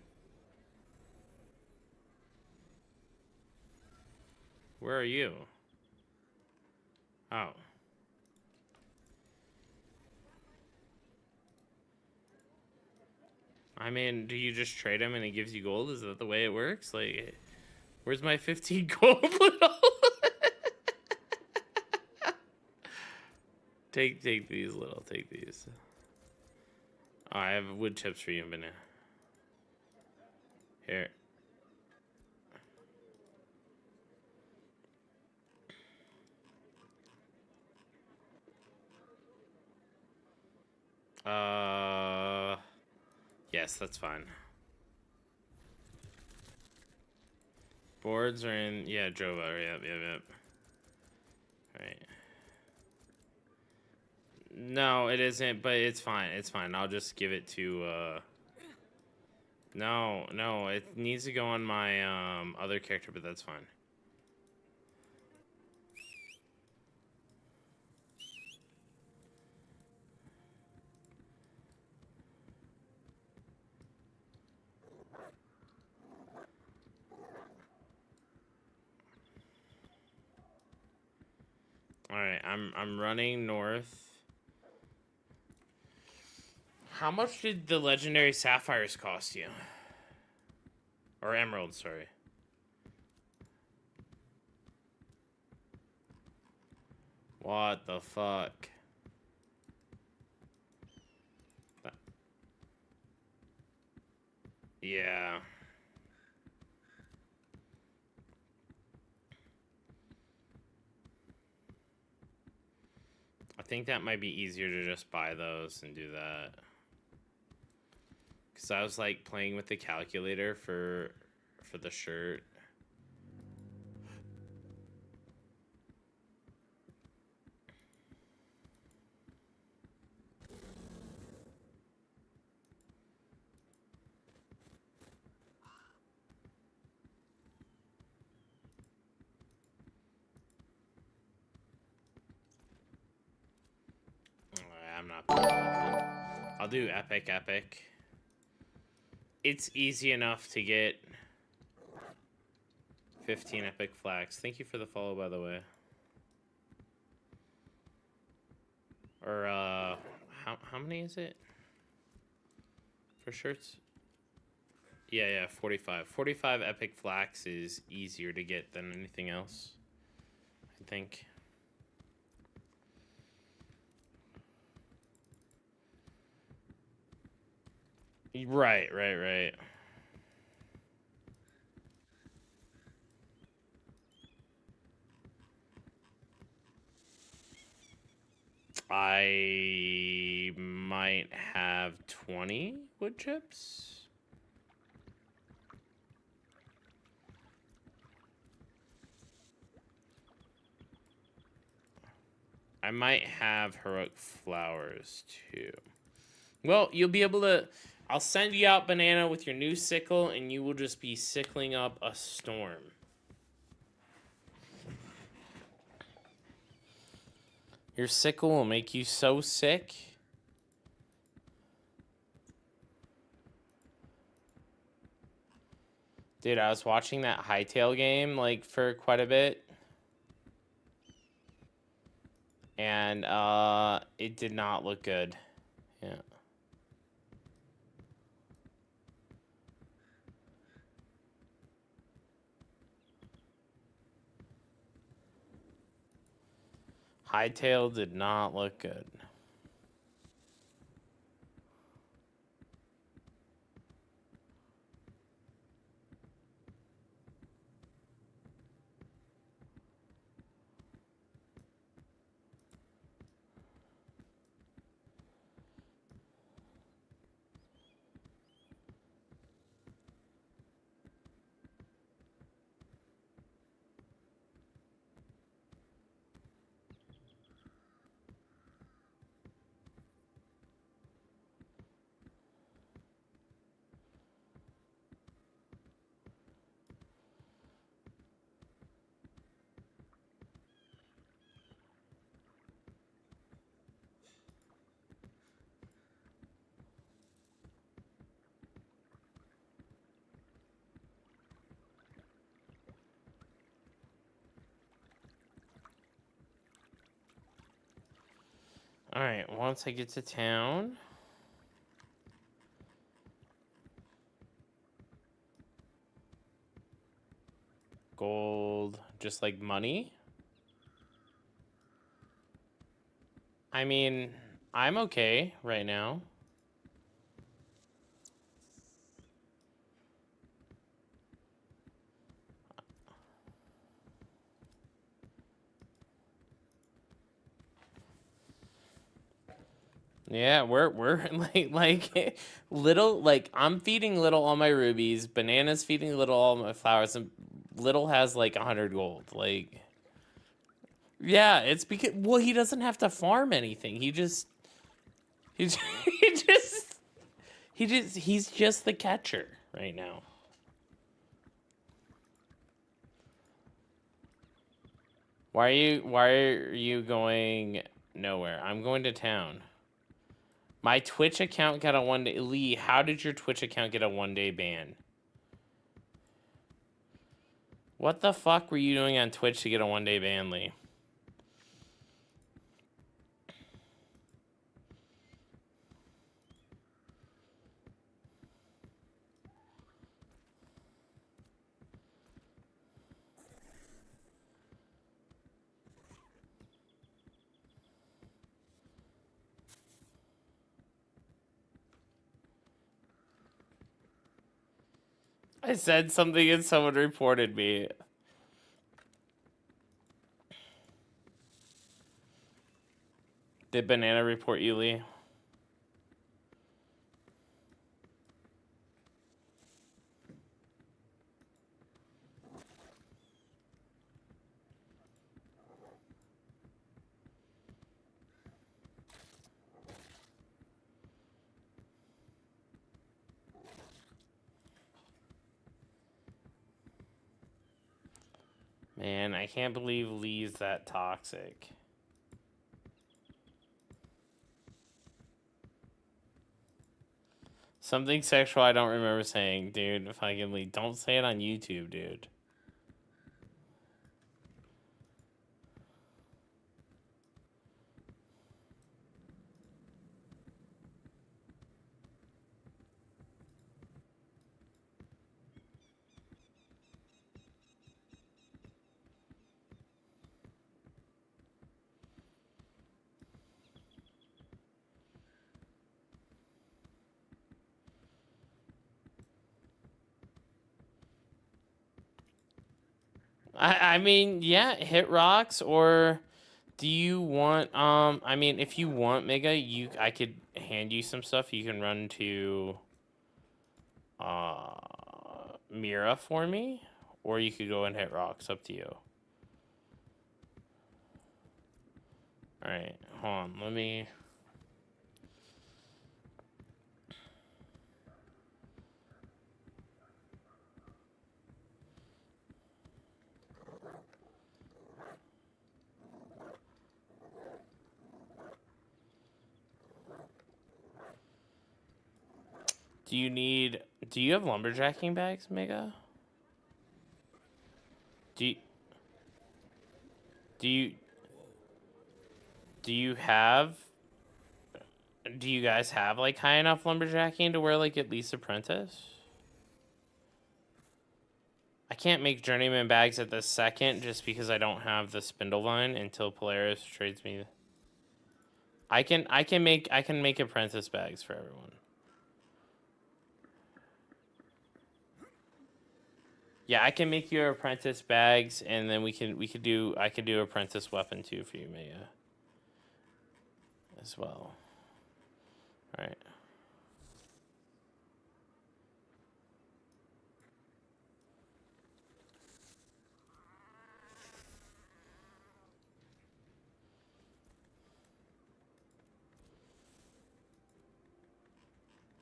Where are you? Oh. I mean, do you just trade him and he gives you gold? Is that the way it works? Like, where's my 15 gold? Take these, little. Take these. Oh, I have wood chips for you, banana. Here. Yes, that's fine. Boards are in, yeah, Jova. Yep. Right. No, it isn't, but it's fine. It's fine. I'll just give it to, No, it needs to go on my, other character, but that's fine. Alright, I'm running north. How much did the legendary sapphires cost you? Or emeralds, sorry. What the fuck? Yeah. I think that might be easier to just buy those and do that. Cause I was like playing with the calculator for the shirt. I'm not. I'll do epic. It's easy enough to get 15 epic flax. Thank you for the follow, by the way. Or how many is it for shirts? Yeah, 45. 45 epic flax is easier to get than anything else, I think. Right. I might have 20 wood chips. I might have heroic flowers too. Well, you'll be able to... I'll send you out, Banana, with your new sickle, and you will just be sickling up a storm. Your sickle will make you so sick. Dude, I was watching that Hightail game, like, for quite a bit. And, it did not look good. Yeah. Hightail did not look good. Alright, once I get to town... gold, just like money. I mean, I'm okay right now. Yeah, we're like little, like I'm feeding little all my rubies, Banana's feeding little all my flowers, and little has like 100 gold. Like, yeah, it's because, well, he doesn't have to farm anything. He just he he's just the catcher right now. Why are you going nowhere? I'm going to town. My Twitch account got a 1-day... Lee, how did your Twitch account get a 1-day ban? What the fuck were you doing on Twitch to get a 1-day ban, Lee? I said something and someone reported me. Did Banana report you, Lee? Man, I can't believe Lee's that toxic. Something sexual I don't remember saying, dude. Fucking Lee, don't say it on YouTube, dude. I mean, yeah, hit rocks, or do you want I mean, if you want Mega, I could hand you some stuff. You can run to Mira for me, or you could go and hit rocks, up to you. Alright, hold on, let me... Do you have lumberjacking bags, Mega? Do you have... Do you guys have, like, high enough lumberjacking to wear, like, at least apprentice? I can't make journeyman bags at this second just because I don't have the spindle vine until Polaris trades me. I can make apprentice bags for everyone. Yeah, I can make your apprentice bags, and then I could do apprentice weapon too for you, Maya. As well. All right.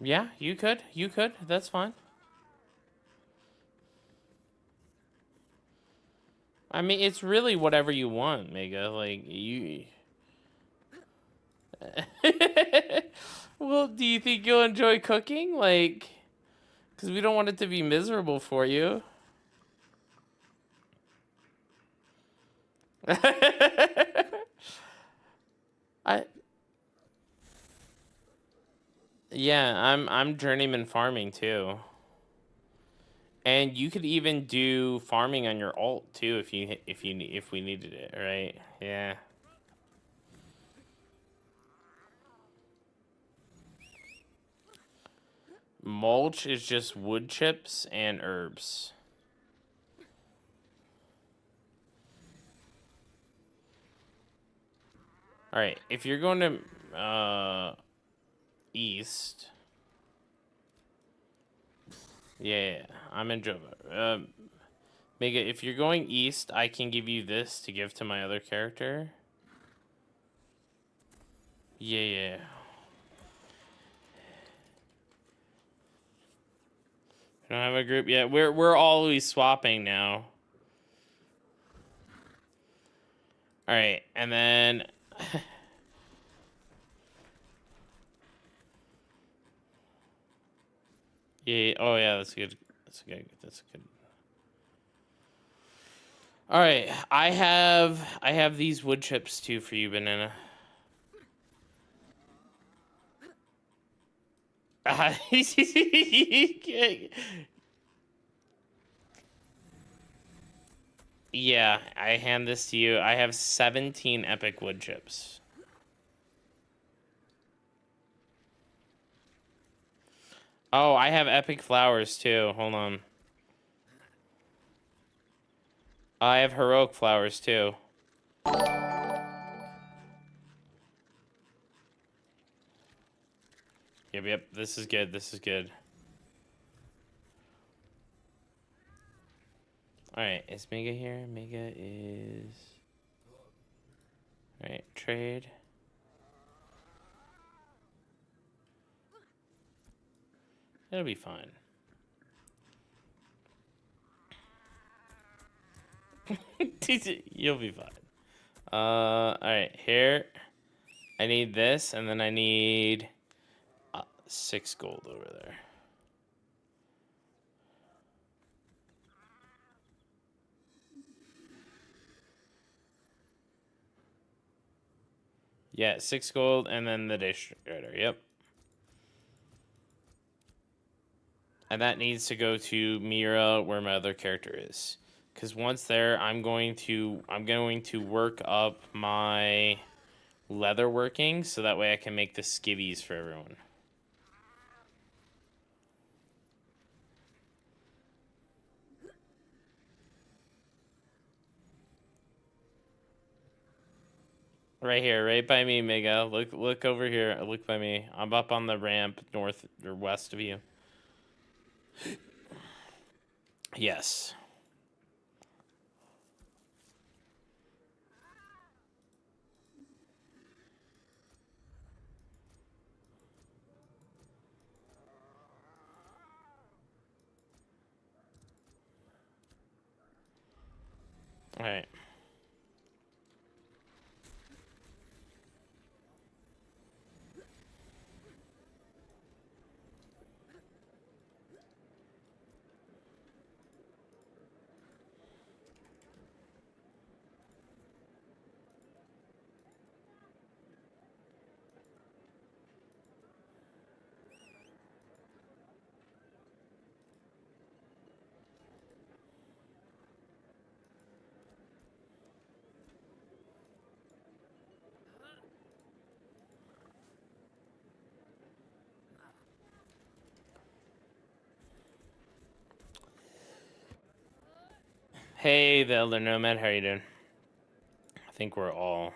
Yeah, you could. That's fine. I mean, it's really whatever you want, Mega. Like, you... Well, do you think you'll enjoy cooking? Like, because we don't want it to be miserable for you. Yeah, I'm journeyman farming too. And you could even do farming on your alt too if we needed it, right? Yeah. Mulch is just wood chips and herbs. All right, if you're going to east, yeah, I'm in Jova. Mega, if you're going east, I can give you this to give to my other character. Yeah. We don't have a group yet. We're always swapping now. All right, and then yeah. Oh yeah, that's good. That's good. All right, I have these wood chips too for you, Banana. Yeah, I hand this to you. I have 17 epic wood chips. Oh, I have epic flowers too. Hold on. I have heroic flowers too. Yep. This is good. Alright, is Mega here? Mega is... Alright, trade. It'll be fine. You'll be fine. Alright, here. I need this, and then I need 6 gold over there. Yeah, 6 gold, and then the distributor. Yep. And that needs to go to Mira, where my other character is. Because once there, I'm going to work up my leather working, so that way I can make the skivvies for everyone. Right here, right by me, Mega. Look over here. Look by me. I'm up on the ramp north or west of you. Yes. All right. Hey, the Elder Nomad. How you doing? I think we're all...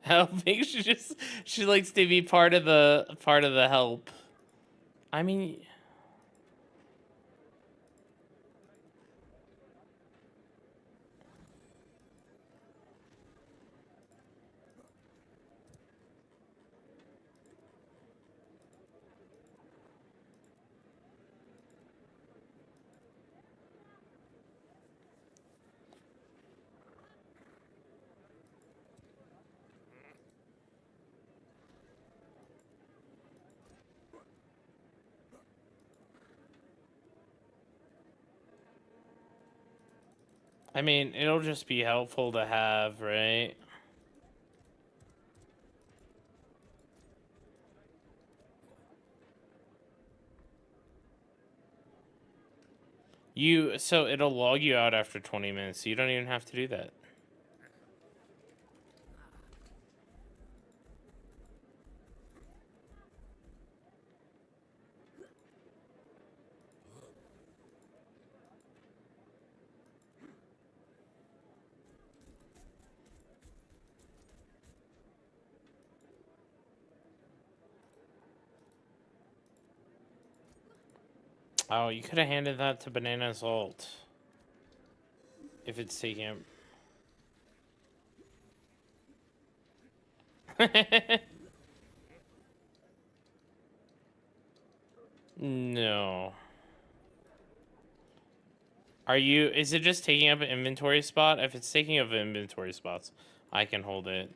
Helping? She likes to be part of the help. I mean, it'll just be helpful to have, right? So it'll log you out after 20 minutes. So you don't even have to do that. Oh, you could have handed that to Banana's ult. If it's taking him. No. Is it just taking up an inventory spot? If it's taking up inventory spots, I can hold it.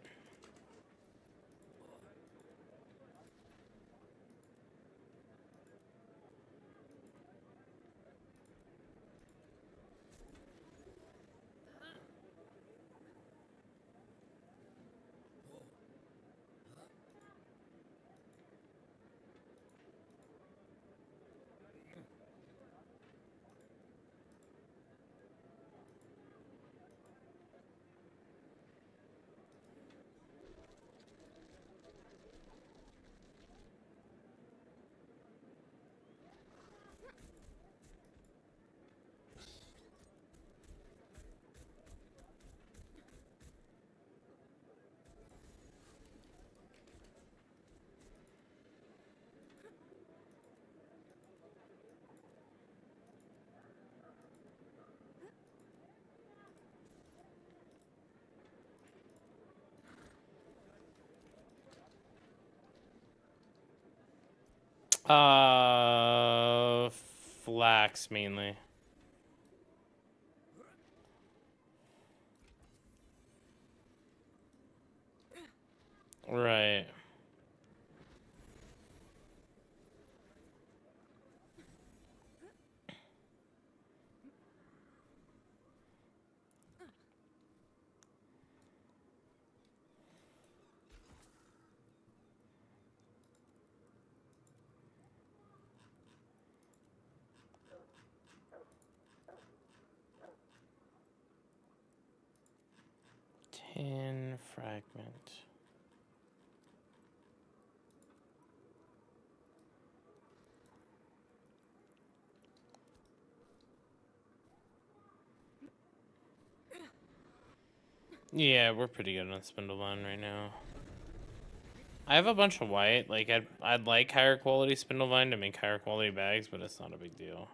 Flax mainly. Right. Tin fragment. Yeah, we're pretty good on Spindleline right now. I have a bunch of white. Like, I'd like higher quality Spindleline to make higher quality bags, but it's not a big deal.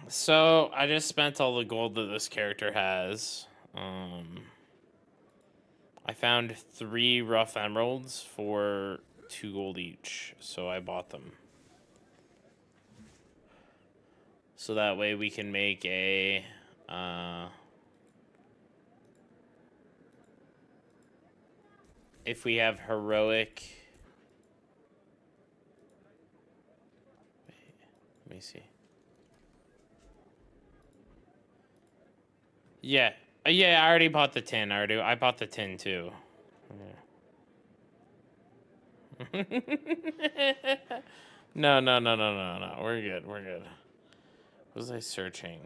So, I just spent all the gold that this character has. I found 3 rough emeralds for 2 gold each, so I bought them. So that way we can make a... if we have heroic... Wait, let me see. Yeah. Yeah, I already bought the tin. I bought the tin too. Yeah. No. We're good. What was I searching?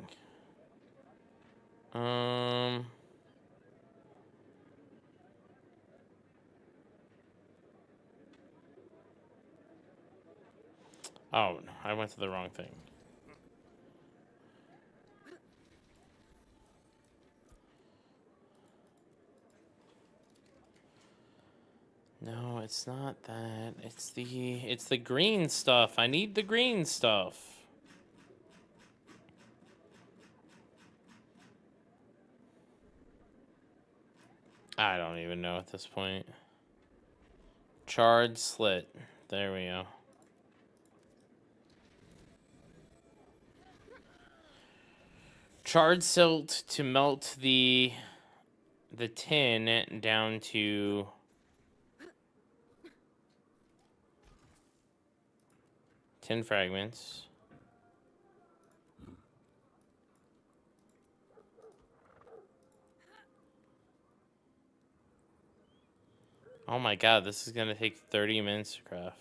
Oh, no, I went to the wrong thing. No, it's not that. It's the green stuff. I need the green stuff. I don't even know at this point. Charred slit. There we go. Charred silt to melt the tin down to tin fragments. Oh my god, this is gonna take 30 minutes to craft.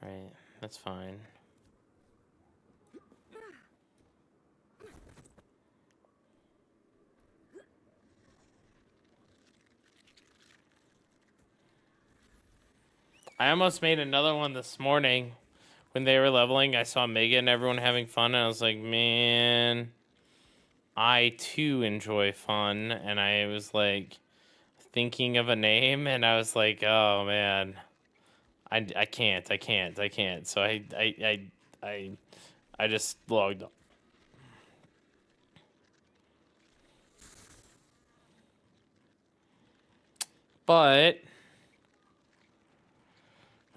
Right, that's fine. I almost made another one this morning. When they were leveling, I saw Mega and everyone having fun, and I was like, man, I too enjoy fun. And I was like thinking of a name, and I was like, oh man, I can't. So I just logged. But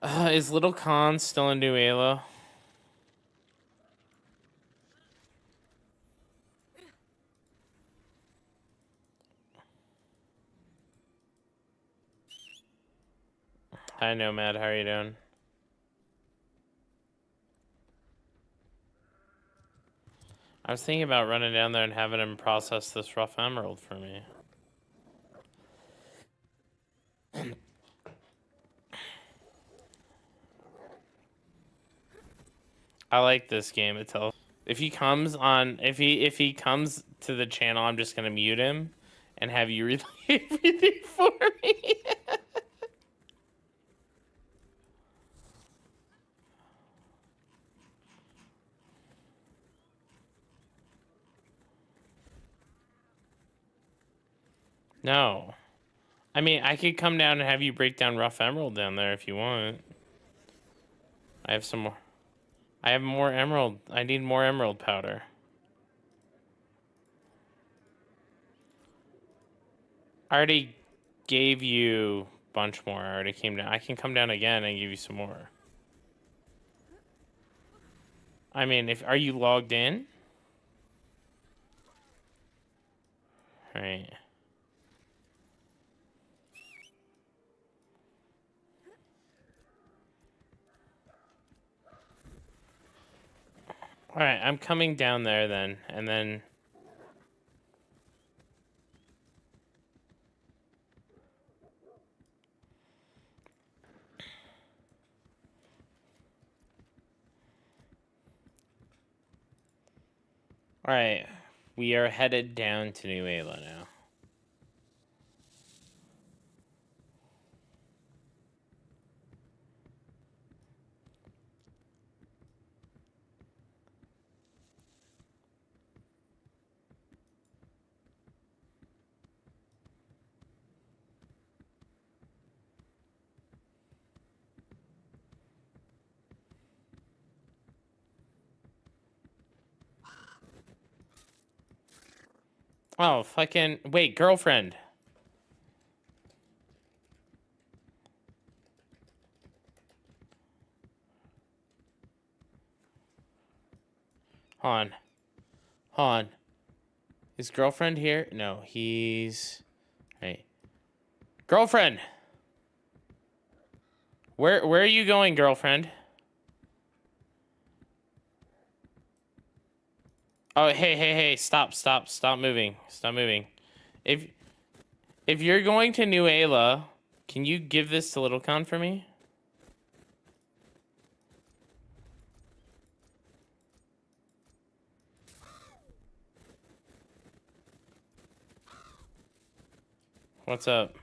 is Little Khan still in New Alo? Hi, Nomad. How are you doing? I was thinking about running down there and having him process this rough emerald for me. I like this game itself. If he comes on, if he comes to the channel, I'm just gonna mute him and have you relay everything for me. No. I mean, I could come down and have you break down rough emerald down there if you want. I have some more. I have more emerald. I need more emerald powder. I already gave you a bunch more. I already came down. I can come down again and give you some more. I mean, are you logged in? Right. All right, I'm coming down there then, and then. All right, we are headed down to New Alo now. Oh, fucking wait, girlfriend. Hold on. Is girlfriend here? No, he's. Hey, girlfriend. Where are you going, girlfriend? Oh, hey, stop moving. Stop moving. If you're going to New Ayla, can you give this to Little Con for me? What's up?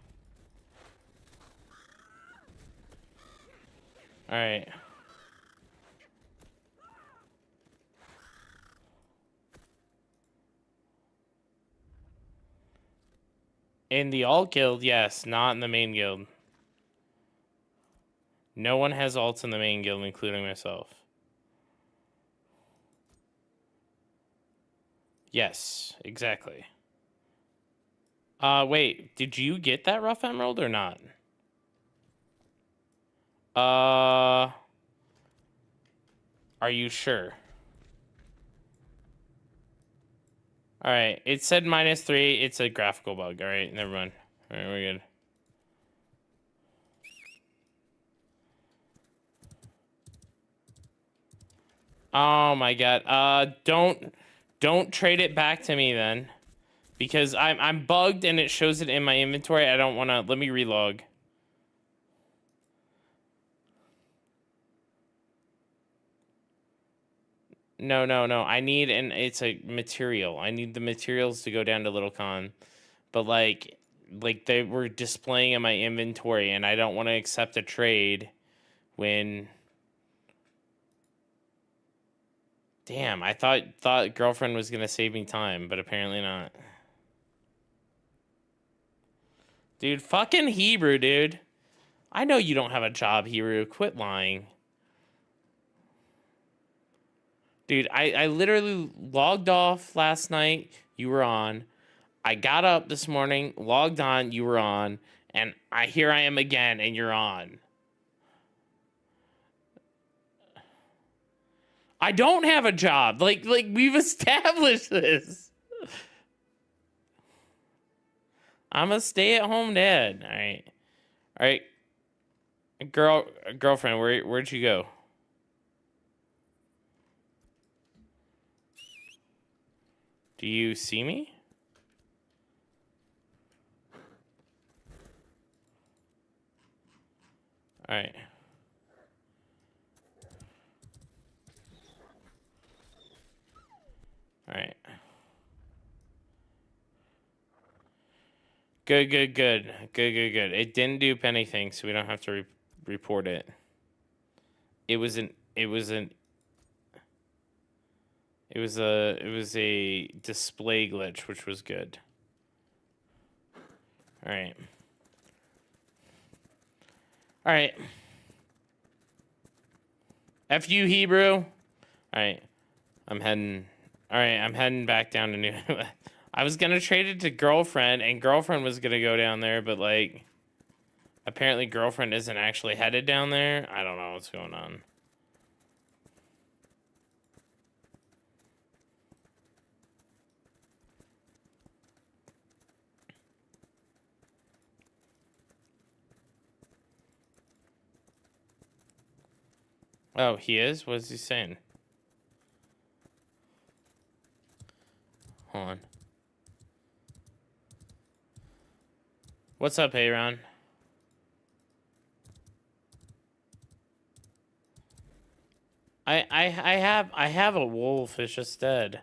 All right. In the alt guild, yes, not in the main guild. No one has alts in the main guild, including myself. Yes, exactly. Wait, did you get that rough emerald or not? Are you sure? All right, it said -3. It's a graphical bug. All right, never mind. All right, we're good. Oh my god. Don't trade it back to me then, because I'm bugged and it shows it in my inventory. I don't want to. Let me relog. No. I need it's a material. I need the materials to go down to Little Con. But like they were displaying in my inventory and I don't want to accept a trade when damn, I thought girlfriend was gonna save me time, but apparently not. Dude, fucking Hebrew, dude. I know you don't have a job, Hebrew. Quit lying. Dude, I literally logged off last night. You were on. I got up this morning, logged on, you were on, and here I am again, and you're on. I don't have a job. Like we've established this. I'm a stay-at-home dad. All right. Girlfriend, where'd you go? Do you see me? All right. All right. Good. It didn't dupe anything, so we don't have to report it. It was a display glitch, which was good. All right. F you, Hebrew. All right. I'm heading back down to New. I was gonna trade it to girlfriend, and girlfriend was gonna go down there, but like, apparently girlfriend isn't actually headed down there. I don't know what's going on. Oh, he is? What is he saying? Hold on. What's up, Aion? I have a wolf. It's just dead.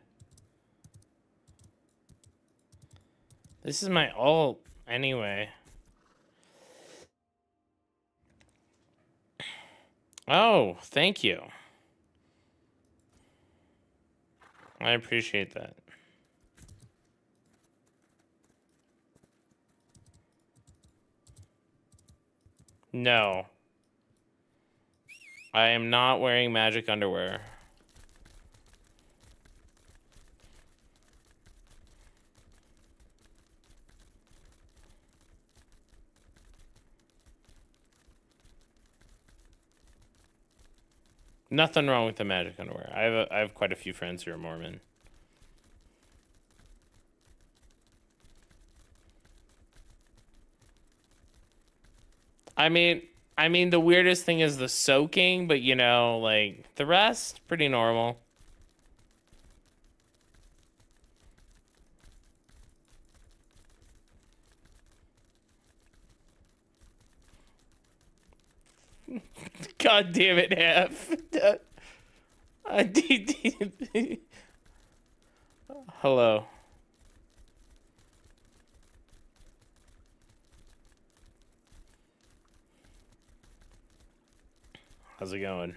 This is my ult anyway. Oh, thank you. I appreciate that. No. I am not wearing magic underwear. Nothing wrong with the magic underwear. I have quite a few friends who are Mormon. I mean the weirdest thing is the soaking, but you know, like the rest, pretty normal. God damn it, F. Hello. How's it going?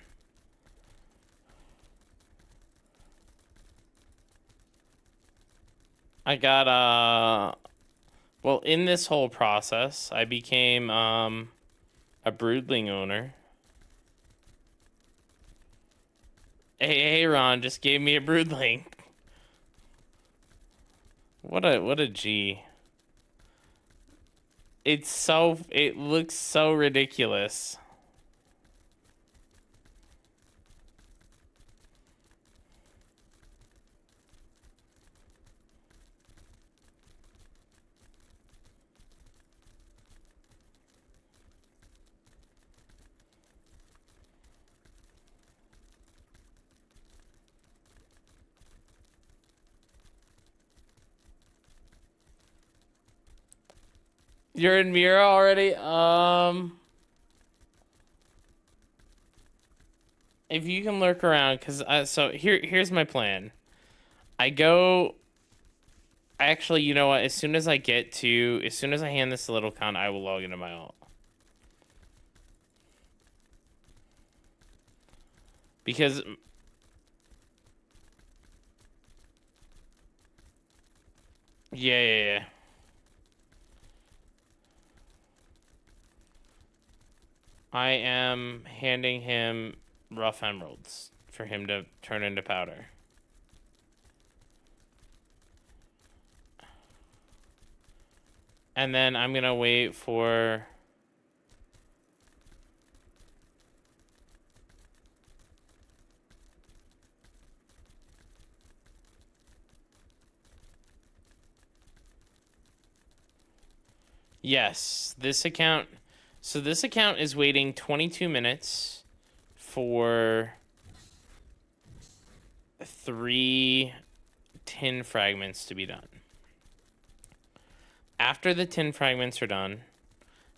I got well, in this whole process, I became a broodling owner. Hey, Ron just gave me a broodling. What a G. It looks so ridiculous. You're in Mira already? if you can lurk around, because so here's my plan. Actually, you know what? As soon as I hand this to Little Con, I will log into my alt. Because yeah. I am handing him rough emeralds for him to turn into powder. And then I'm gonna wait for... Yes, this account... So this account is waiting 22 minutes for 3 tin fragments to be done. After the tin fragments are done,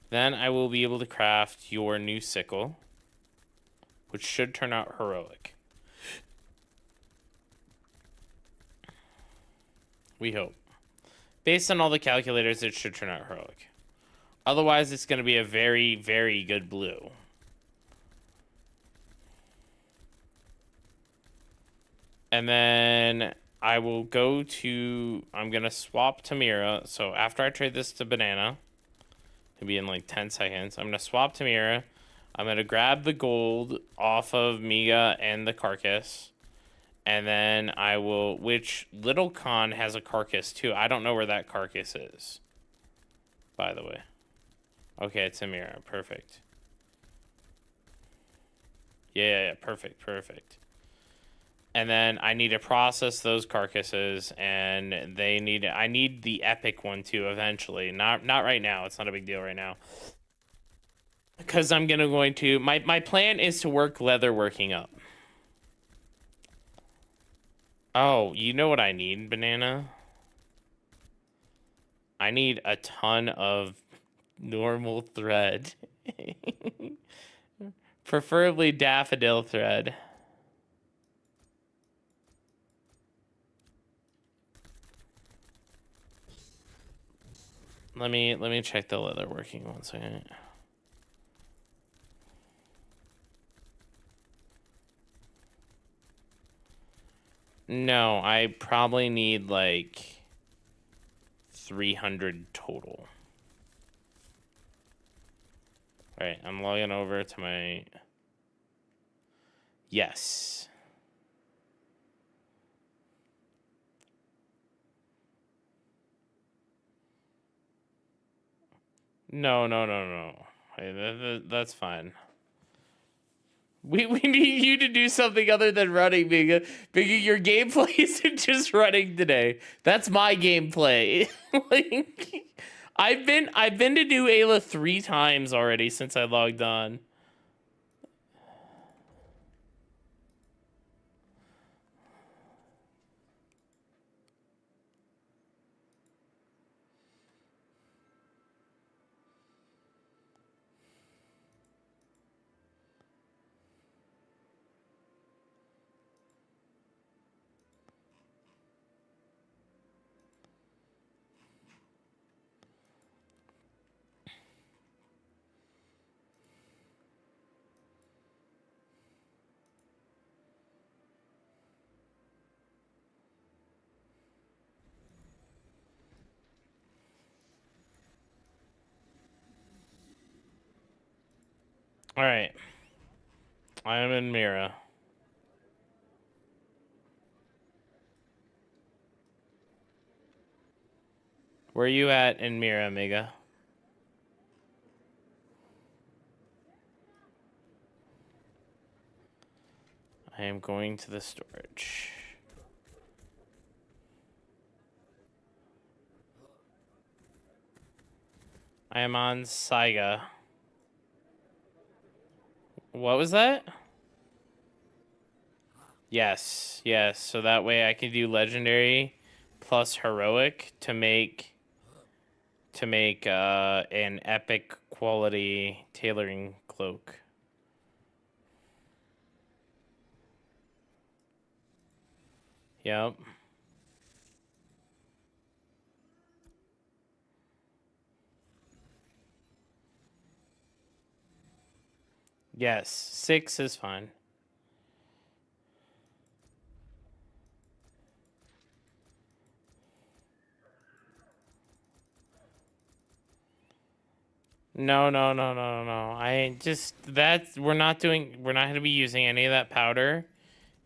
then I will be able to craft your new sickle, which should turn out heroic. We hope. Based on all the calculators, it should turn out heroic. Otherwise, it's going to be a very, very good blue. And then I will go to... I'm going to swap Tamira. So after I trade this to Banana, it'll be in like 10 seconds. I'm going to swap Tamira. I'm going to grab the gold off of Miga and the carcass. And then I will... Which Little Con has a carcass too. I don't know where that carcass is, by the way. Okay, it's Amira. Perfect. Yeah, perfect. And then I need to process those carcasses, and I need the epic one too eventually. Not right now. It's not a big deal right now. Because I'm going to my plan is to work leatherworking up. Oh, you know what I need, Banana? I need a ton of normal thread. Preferably daffodil thread. Let me check the leather working 1 second. No, I probably need like 300 total. All right, I'm logging over to my... Yes. No. Hey, that's fine. We need you to do something other than running, Biga. Biga, your gameplay isn't just running today. That's my gameplay. Like, I've been to do Ayla 3 times already since I logged on. All right. I am in Mira. Where are you at in Mira, Mega? I am going to the storage. I am on Saiga. What was that? Yes. So that way I can do legendary plus heroic to make an epic quality tailoring cloak. Yep. Yes, 6 is fine. No. I just we're not going to be using any of that powder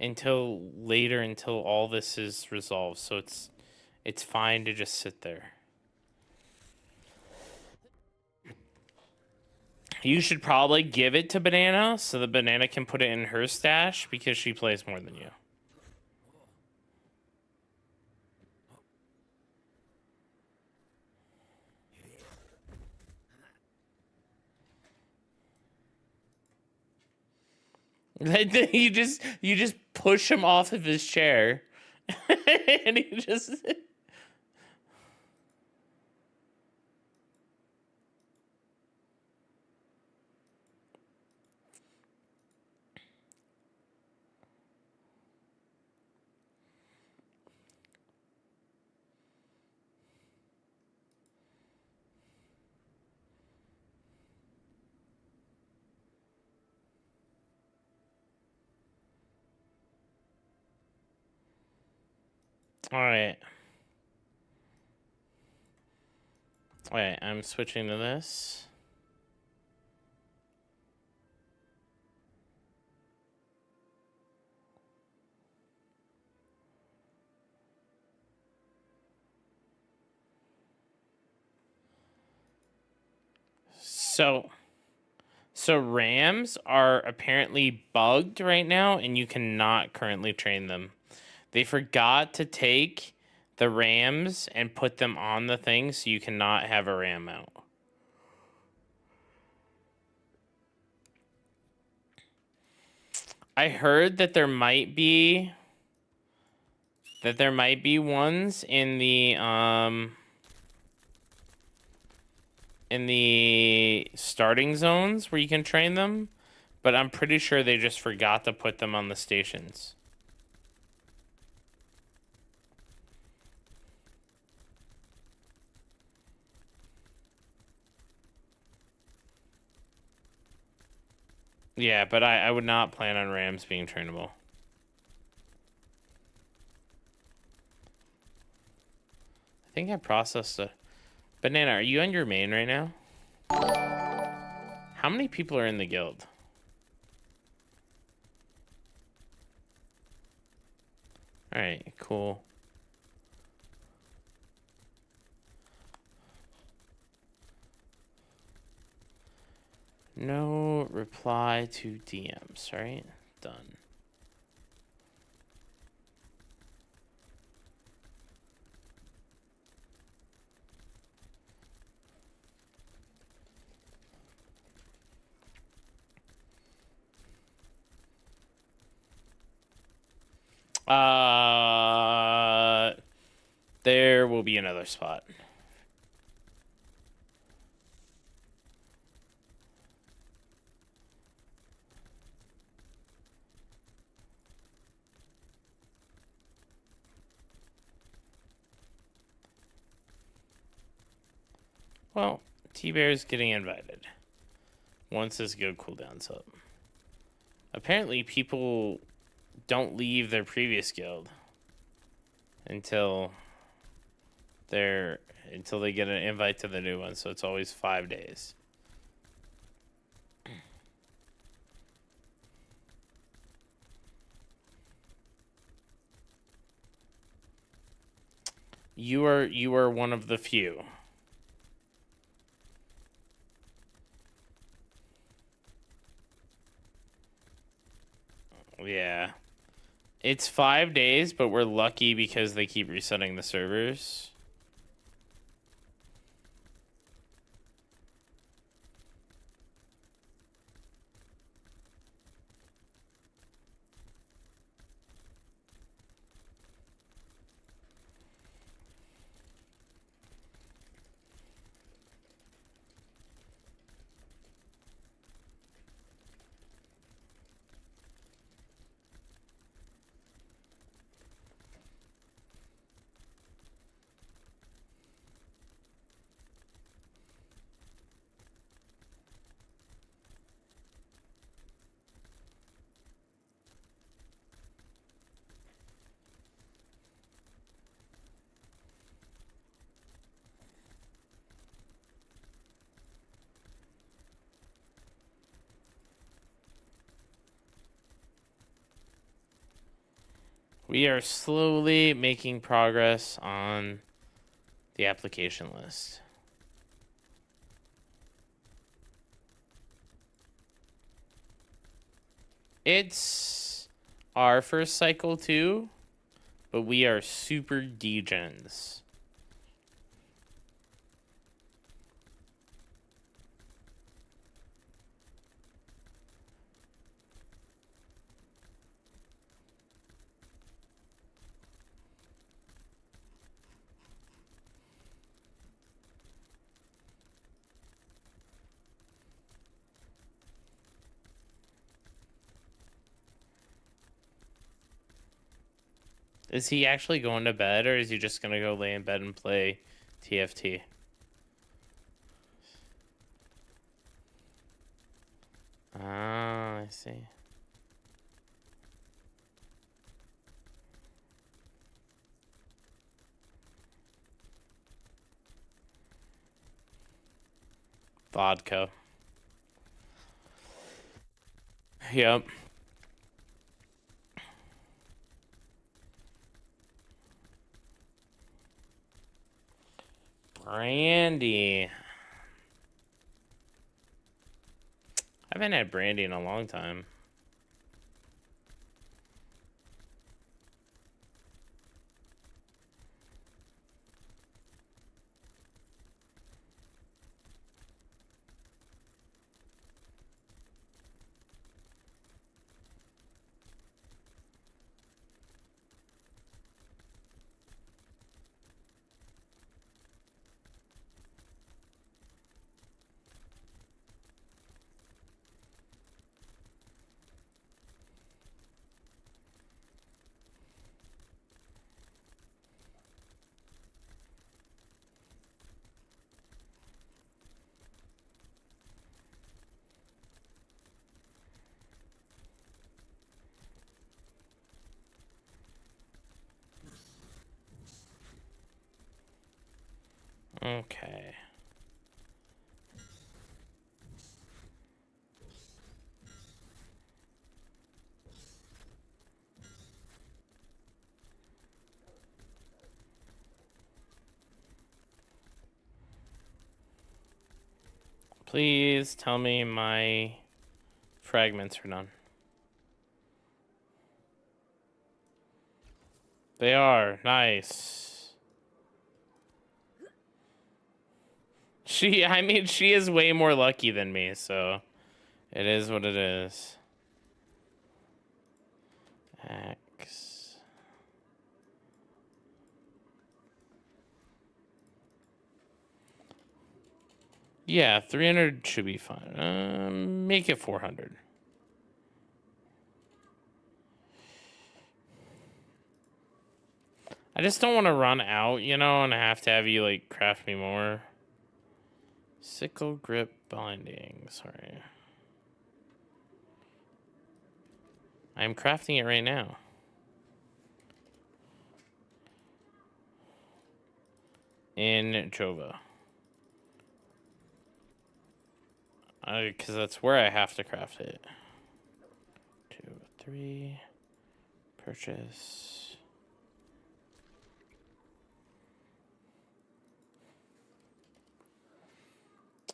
until later, until all this is resolved. So it's fine to just sit there. You should probably give it to Banana so the Banana can put it in her stash because she plays more than you. you just push him off of his chair and he just all right. Wait, I'm switching to this. So rams are apparently bugged right now, and you cannot currently train them. They forgot to take the rams and put them on the thing, so you cannot have a ram out. I heard that there might be ones in the starting zones where you can train them, but I'm pretty sure they just forgot to put them on the stations. Yeah, but I would not plan on rams being trainable. I think I processed a... Banana, are you on your main right now? How many people are in the guild? Alright, cool. No reply to DMs, right? Done. There will be another spot. Well, T-Bear's getting invited once his guild cooldown's up. Apparently, people don't leave their previous guild until they get an invite to the new one, so it's always 5 days. You are one of the few. Yeah. It's 5 days, but we're lucky because they keep resetting the servers. We are slowly making progress on the application list. It's our first cycle too, but we are super degens. Is he actually going to bed, or is he just going to go lay in bed and play TFT? Ah, I see. Vodka. Yep. Brandy. I haven't had brandy in a long time. Okay. Please tell me my fragments are done. They are. Nice. I mean, she is way more lucky than me, so it is what it is. X. Yeah, 300 should be fine. Make it 400. I just don't want to run out, you know, and I have to have you, like, craft me more. Sickle grip binding. Sorry. I'm crafting it right now. In Jova. Because that's where I have to craft it. 2, 3. Purchase.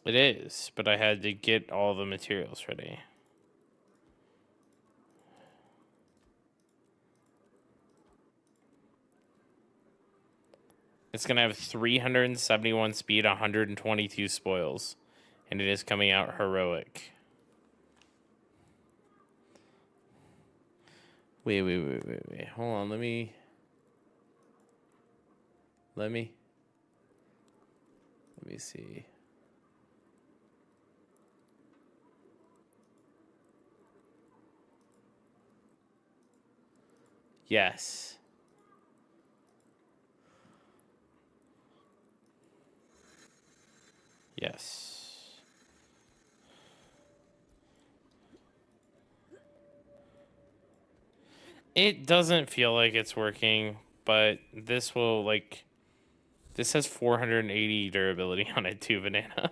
It is, but I had to get all the materials ready. It's going to have 371 speed, 122 spoils. And it is coming out heroic. Wait. Hold on, let me see. Yes. Yes. It doesn't feel like it's working, but this will, like... This has 480 durability on it too, Banana.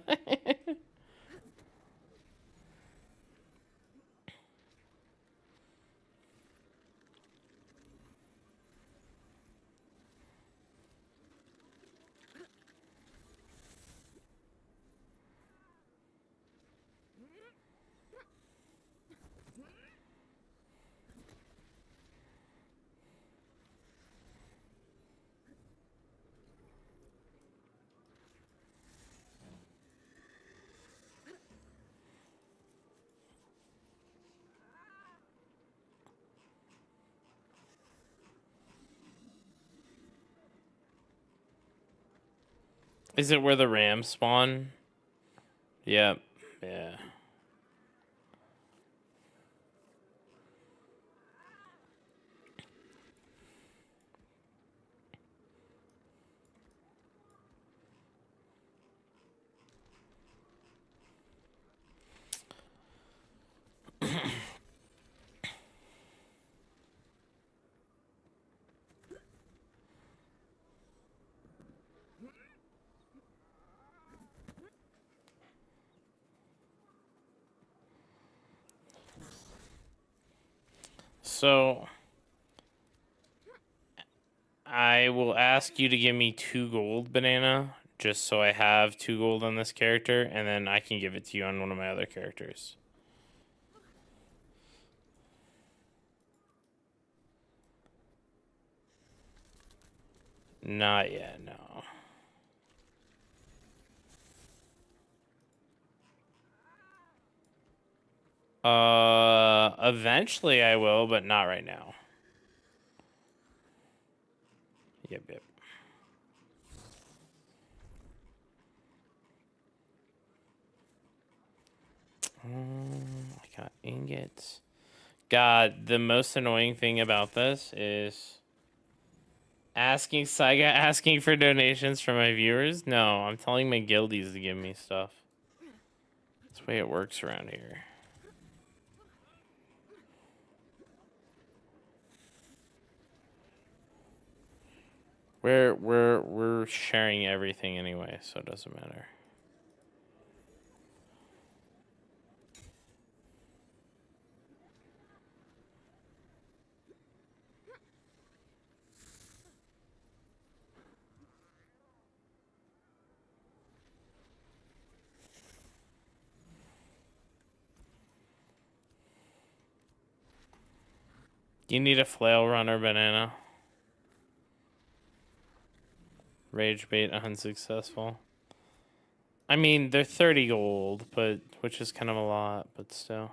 Is it where the rams spawn? Yep. Yeah. So I will ask you to give me 2 gold, Banana, just so I have 2 gold on this character, and then I can give it to you on one of my other characters. Not yet, no. Eventually I will, but not right now. Yep, yep. I got ingots. God, the most annoying thing about this is asking Saiga asking for donations from my viewers. No, I'm telling my guildies to give me stuff. That's the way it works around here. We're sharing everything anyway, so it doesn't matter. You need a flail runner, Banana. Rage bait unsuccessful. I mean, they're 30 gold, but which is kind of a lot, but still.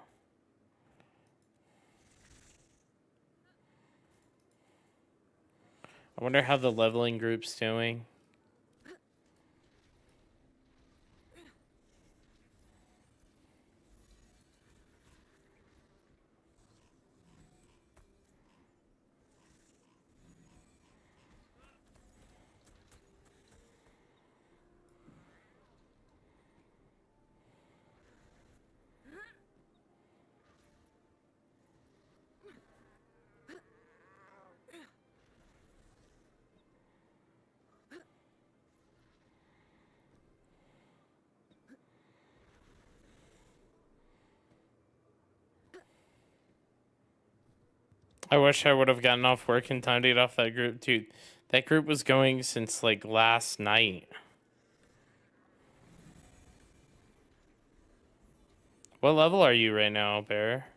I wonder how the leveling group's doing. I wish I would have gotten off work in time to get off that group, dude. That group was going since like last night. What level are you right now, Bear?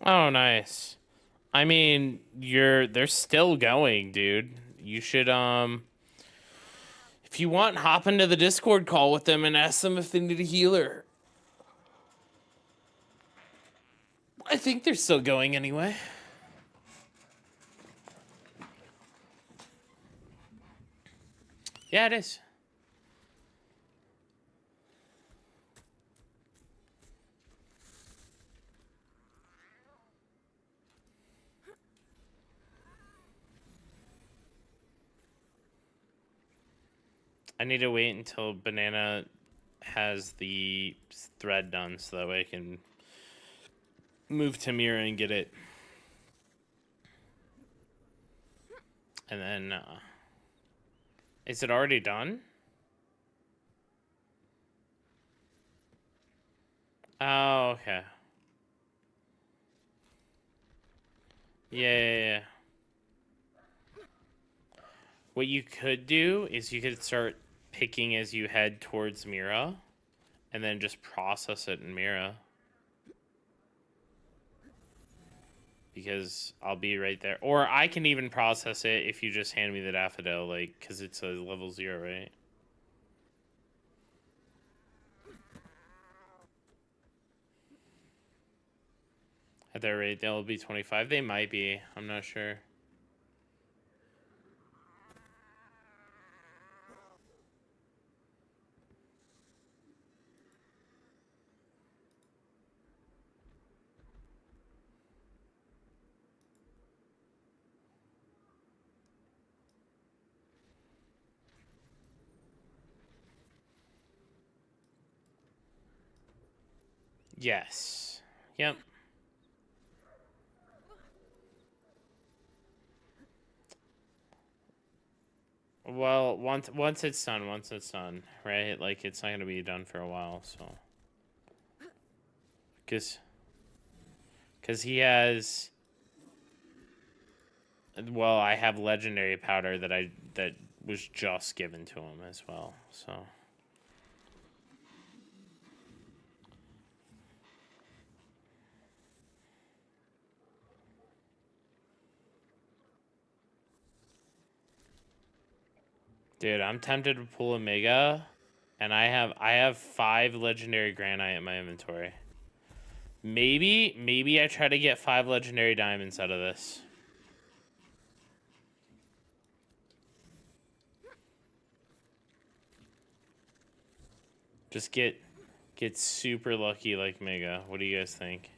Oh, nice. I mean, they're still going, dude. You should if you want, hop into the Discord call with them and ask them if they need a healer. I think they're still going anyway. Yeah, it is. I need to wait until Banana has the thread done so that way I can move to Mira and get it. And then, is it already done? Oh, okay. Yeah. What you could do is you could start picking as you head towards Mira, and then just process it in Mira. Because I'll be right there. Or I can even process it if you just hand me the daffodil, like, because it's a level 0, right? At their rate, they'll be 25. They might be. I'm not sure. Yes. Yep. Well, once it's done, right? Like, it's not going to be done for a while, so. Because he has... Well, I have legendary powder that was just given to him as well, so... Dude, I'm tempted to pull a Mega, and I have 5 legendary granite in my inventory. Maybe I try to get 5 legendary diamonds out of this. Just get super lucky like Mega. What do you guys think?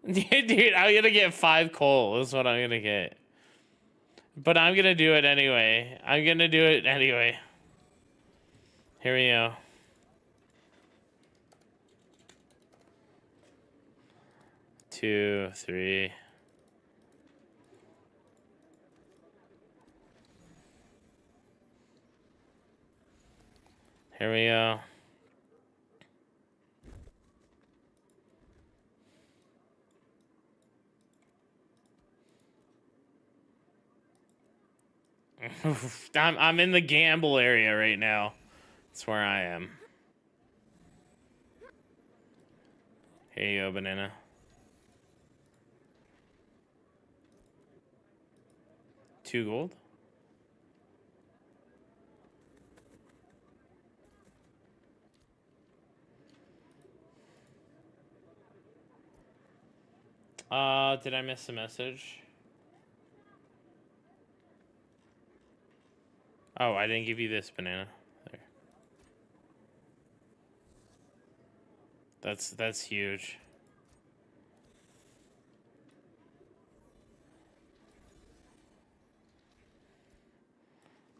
Dude, I'm gonna get 5 coal. Is what I'm gonna get. But I'm gonna do it anyway. Here we go. 2, 3. Here we go. I'm in the gamble area right now. That's where I am. Here you go, Banana. 2 gold? Did I miss a message? Oh, I didn't give you this, Banana. There. That's huge.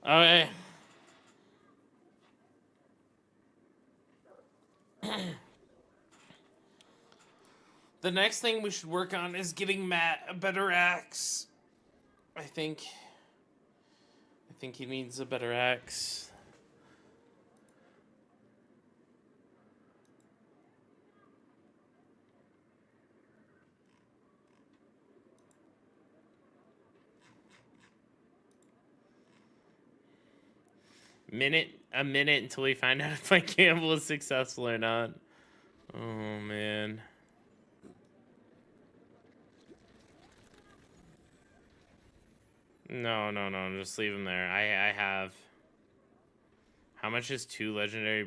Okay. The next thing we should work on is getting Matt a better axe. I think he needs a better axe. A minute until we find out if my gamble is successful or not. Oh man. No, just leave him there. I have... How much is 2 legendary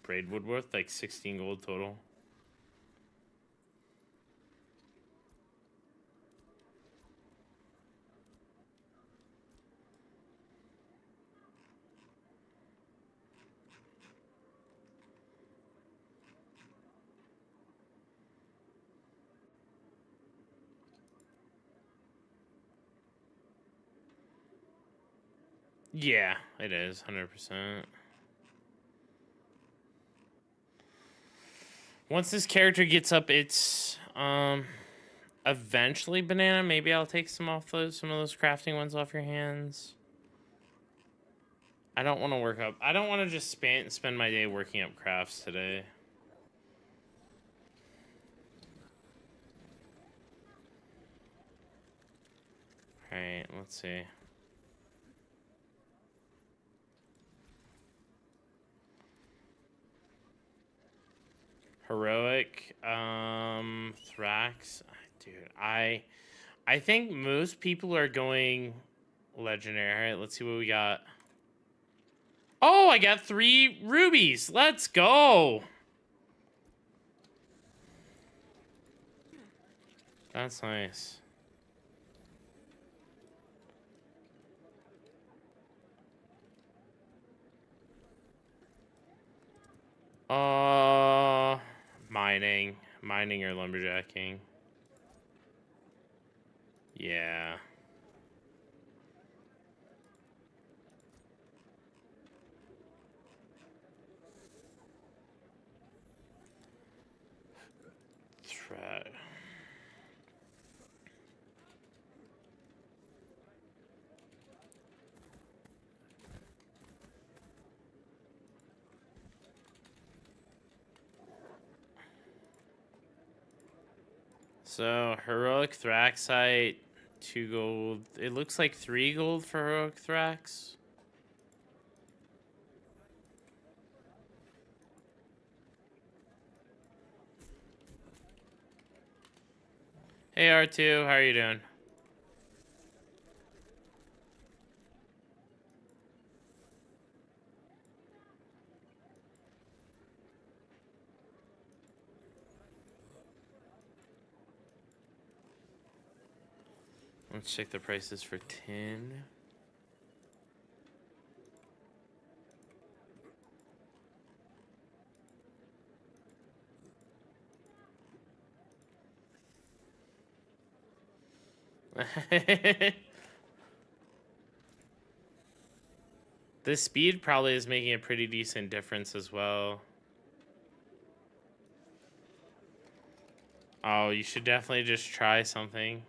braidwood worth? Like 16 gold total. Yeah, it is 100%. Once this character gets up, it's eventually banana. Maybe I'll take some of those crafting ones off your hands. I don't want to work up. I don't want to just spend my day working up crafts today. All right, let's see. Heroic, Thrax. Dude, I think most people are going legendary. All right, let's see what we got. Oh, I got 3 rubies. Let's go. That's nice. Mining or lumberjacking. Yeah. Try. So, heroic Thraxite, 2 gold. It looks like 3 gold for heroic Thrax. Hey R2, how are you doing? Let's check the prices for tin. The speed probably is making a pretty decent difference as well. Oh, you should definitely just try something.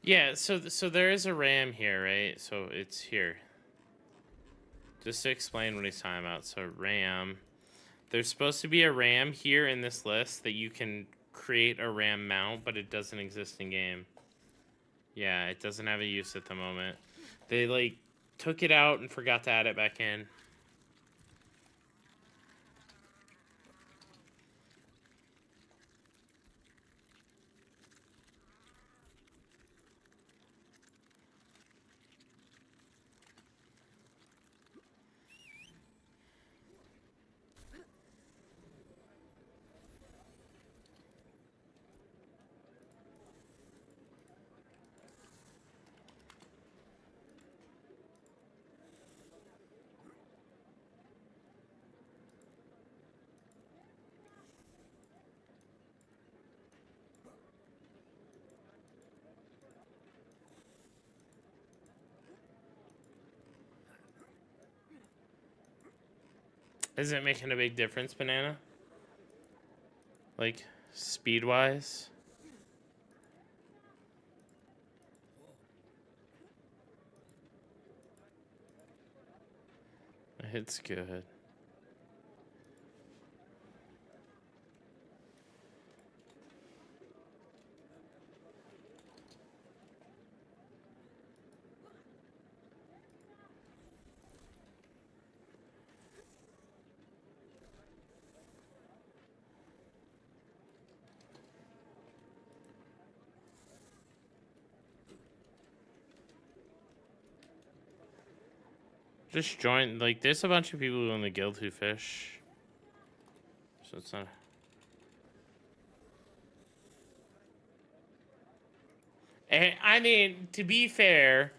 Yeah, so there is a RAM here, right? So it's here. Just to explain what he's talking about. So RAM, there's supposed to be a RAM here in this list that you can create a RAM mount, but it doesn't exist in game. Yeah, it doesn't have a use at the moment. They like took it out and forgot to add it back in. Is it making a big difference, Banana? Like, speed-wise? It's good. Just join. Like, there's a bunch of people in the guild who fish. So it's not. And, I mean, to be fair,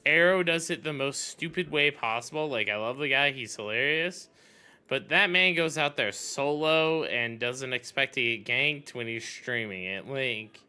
Arrow does it the most stupid way possible. Like, I love the guy, he's hilarious. But that man goes out there solo and doesn't expect to get ganked when he's streaming it. Like...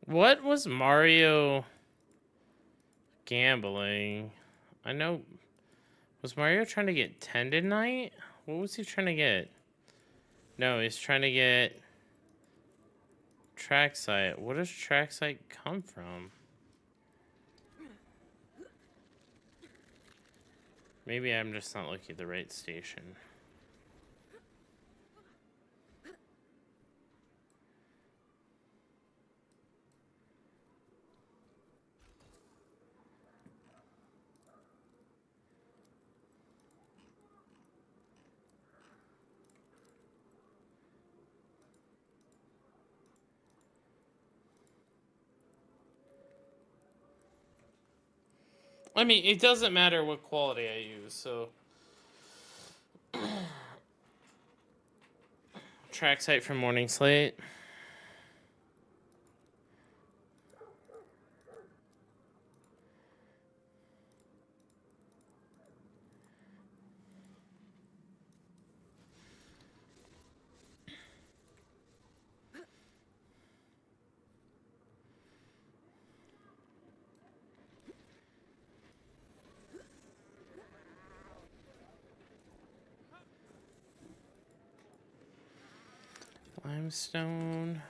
What was Mario gambling? I know... Was Mario trying to get Tendonite? What was he trying to get? No, he's trying to get... Tracksite. What does Tracksite come from? Maybe I'm just not looking at the right station. I mean, it doesn't matter what quality I use, so... Tracksite from Morning Slate. Limestone.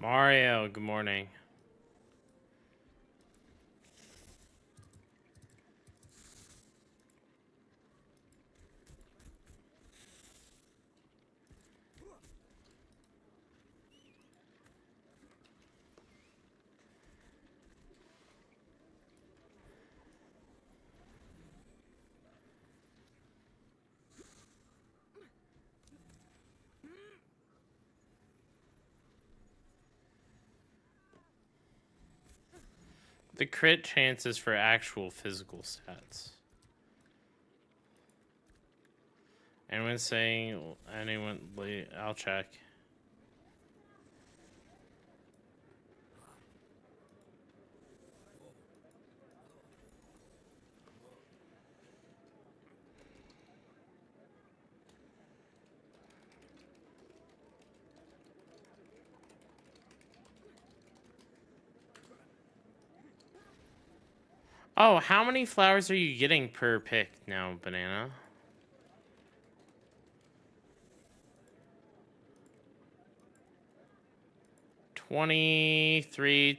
Mario, good morning. The crit chances for actual physical stats. Anyone saying anyone? I'll check. Oh, how many flowers are you getting per pick now, Banana? $23,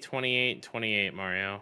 $28, $28, Mario.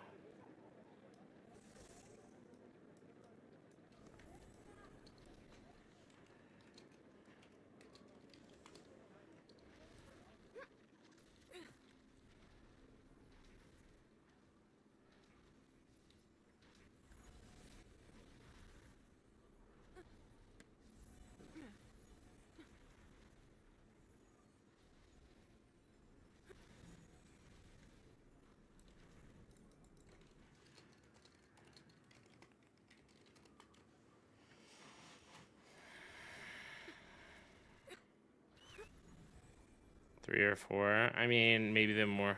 Three or four. I mean, maybe the more.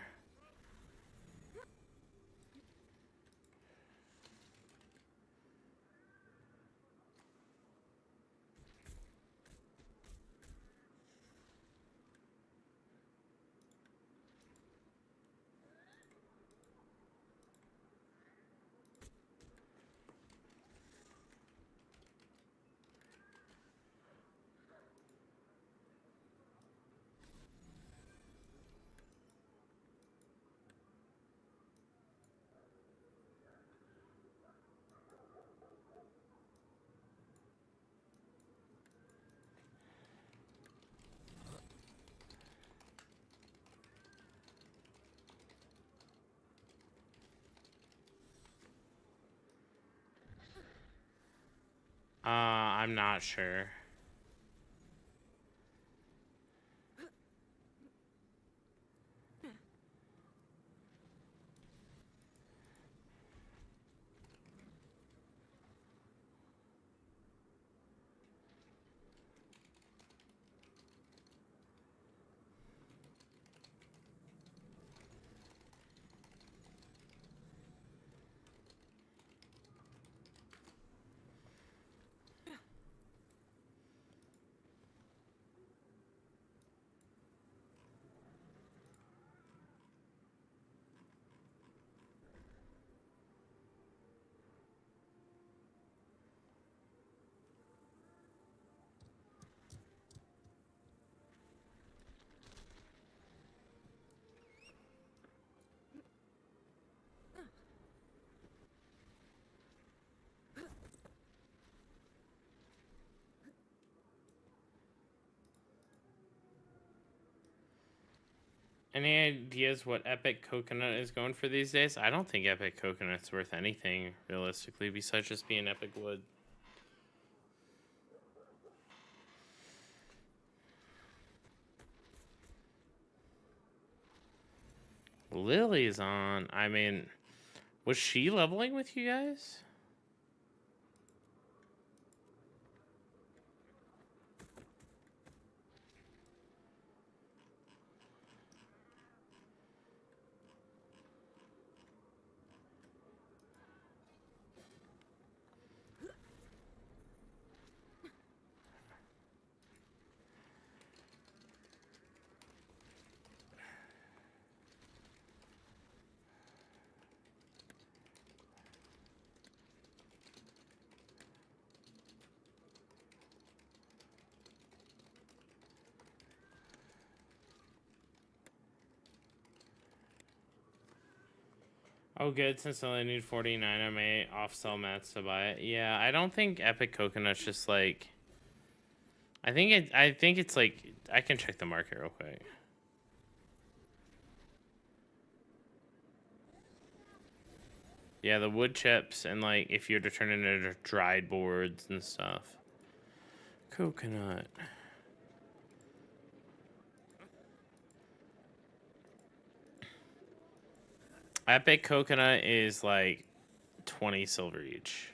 I'm not sure. Any ideas what Epic Coconut is going for these days? I don't think Epic Coconut's worth anything, realistically, besides just being Epic Wood. Lily's on. I mean, was she leveling with you guys? Oh, good. Since I only need 49, I may off-sell mats to buy it. Yeah, I don't think Epic Coconut's just like... I think it's like... I can check the market real quick. Yeah, the wood chips and like if you're to turn it into dried boards and stuff. Coconut. Epic Coconut is like 20 silver each.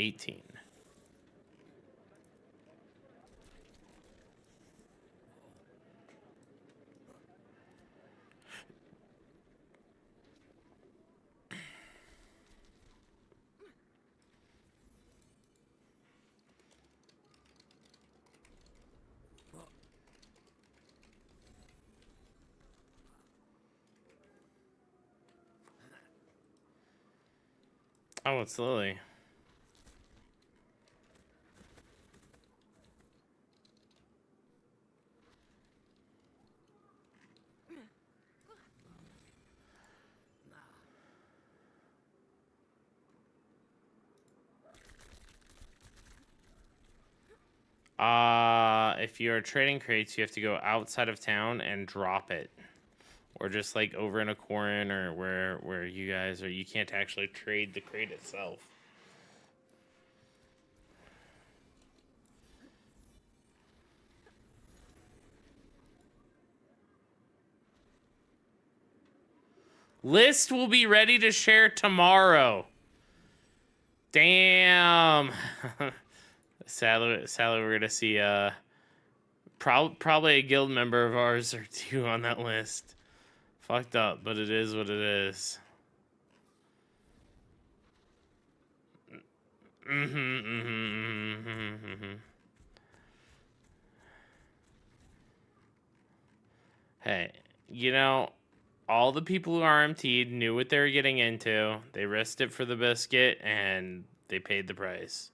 18. Oh, it's Lily. If you're trading crates, you have to go outside of town and drop it. Or just like over in a corner or where you guys are. You can't actually trade the crate itself. List will be ready to share tomorrow. Damn. Sadly, we're gonna see probably a guild member of ours or two on that list. Fucked up, but it is what it is. Hey, you know, all the people who RMT'd knew what they were getting into. They risked it for the biscuit, and they paid the price.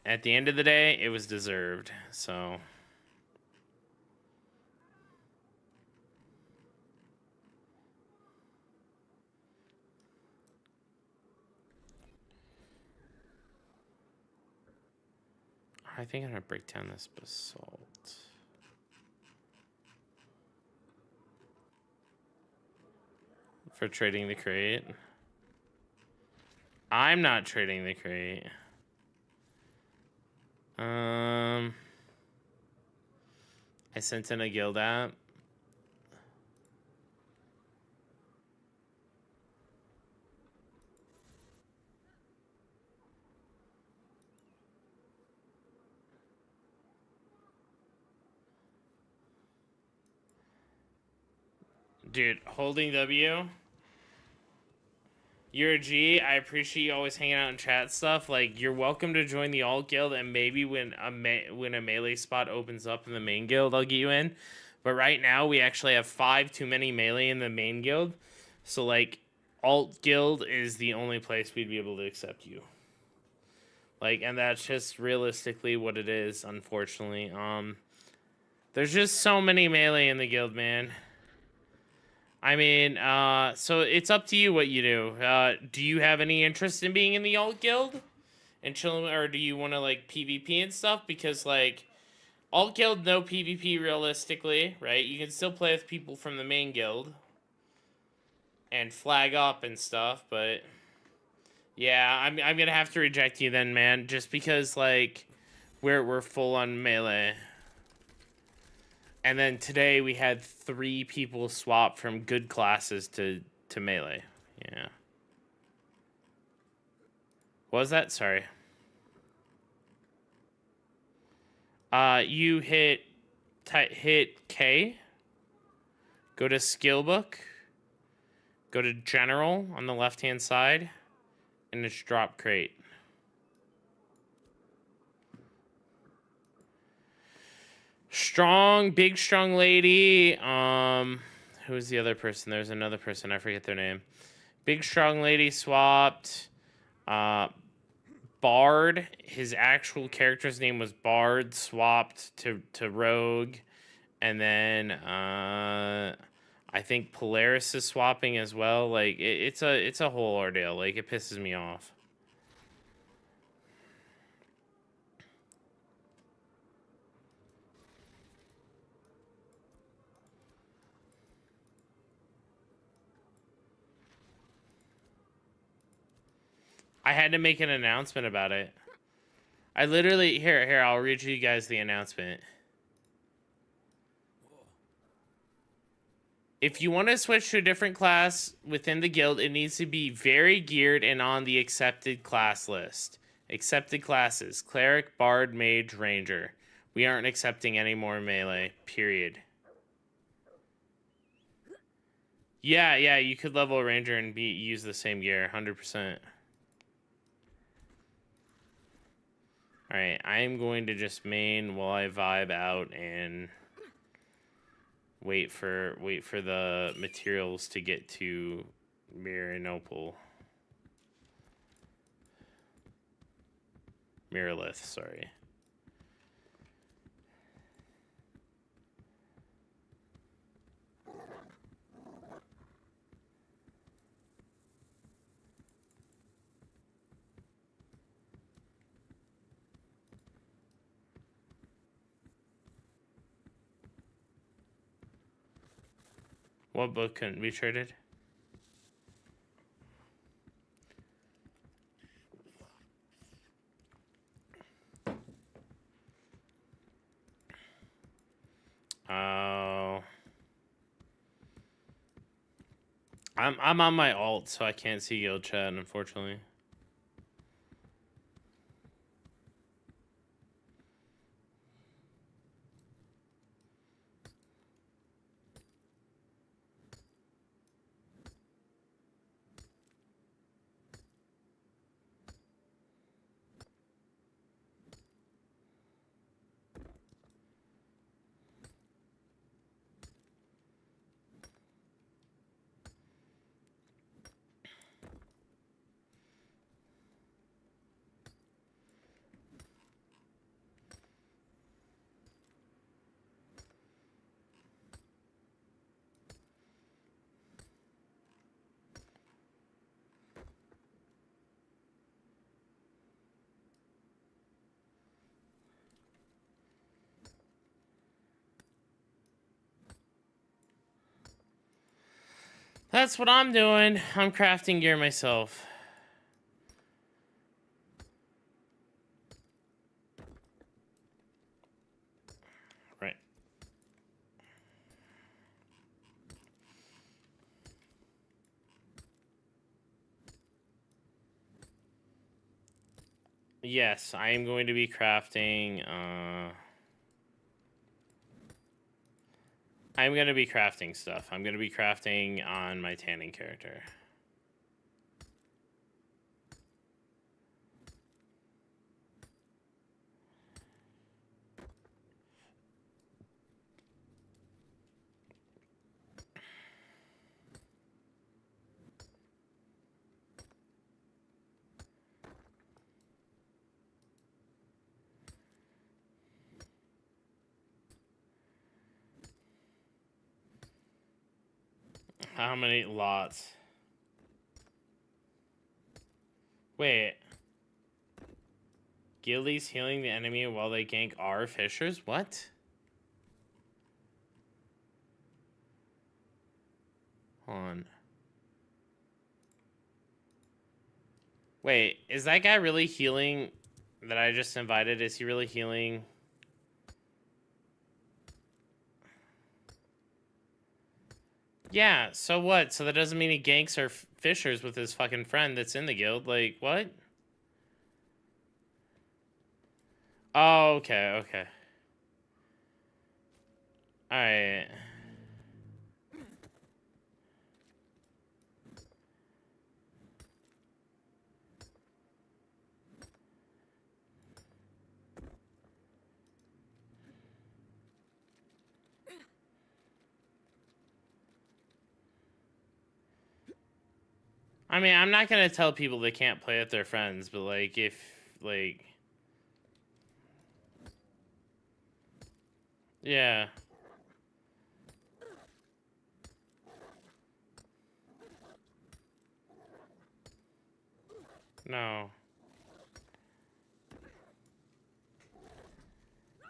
At the end of the day, it was deserved, so... I think I'm gonna break down this basalt. For trading the crate. I'm not trading the crate. I sent in a guild app. Dude, holding W. You're a G. I appreciate you always hanging out in chat stuff. Like, you're welcome to join the alt guild, and maybe when a melee spot opens up in the main guild, I'll get you in. But right now, we actually have 5 too many melee in the main guild. So, like, alt guild is the only place we'd be able to accept you. Like, and that's just realistically what it is, unfortunately. There's just so many melee in the guild, man. I mean, so it's up to you what you do. Do you have any interest in being in the alt guild and chilling, or do you want to like PvP and stuff? Because like alt guild, no PvP realistically, right? You can still play with people from the main guild and flag up and stuff, but yeah, I'm gonna have to reject you then, man, just because like we're full on melee. And then today we had 3 people swap from good classes to melee. Yeah. What was that? Sorry. You hit K. Go to skill book. Go to general on the left-hand side, and it's drop crate. Strong, big strong lady. Who's the other person? There's another person. I forget their name. Big strong lady swapped. Bard. His actual character's name was Bard. Swapped to Rogue, and then I think Polaris is swapping as well. Like it's a whole ordeal. Like it pisses me off. I had to make an announcement about it. I literally here I'll read you guys the announcement. If you want to switch to a different class within the guild, it needs to be very geared and on the accepted class list. Accepted classes: cleric, bard, mage, ranger. We aren't accepting any more melee. Period. Yeah, you could level a ranger and use the same gear, 100%. Alright, I'm going to just main while I vibe out and wait for the materials to get to Miranople. Mirrorlith, sorry. What book couldn't be traded? Oh. I'm on my alt, so I can't see guild chat, unfortunately. That's what I'm doing. I'm crafting gear myself. Right. Yes, I am going to be crafting, I'm going to be crafting stuff. I'm going to be crafting on my tanning character. How many lots? Wait. Guildies healing the enemy while they gank our fishers? What? Hold on. Wait, is that guy really healing that I just invited? Is he really healing? Yeah, so what? So that doesn't mean he ganks our fishers with his fucking friend that's in the guild? Like, what? Oh, okay, okay. Alright. I mean, I'm not gonna tell people they can't play with their friends, but, like, if, like... Yeah. No.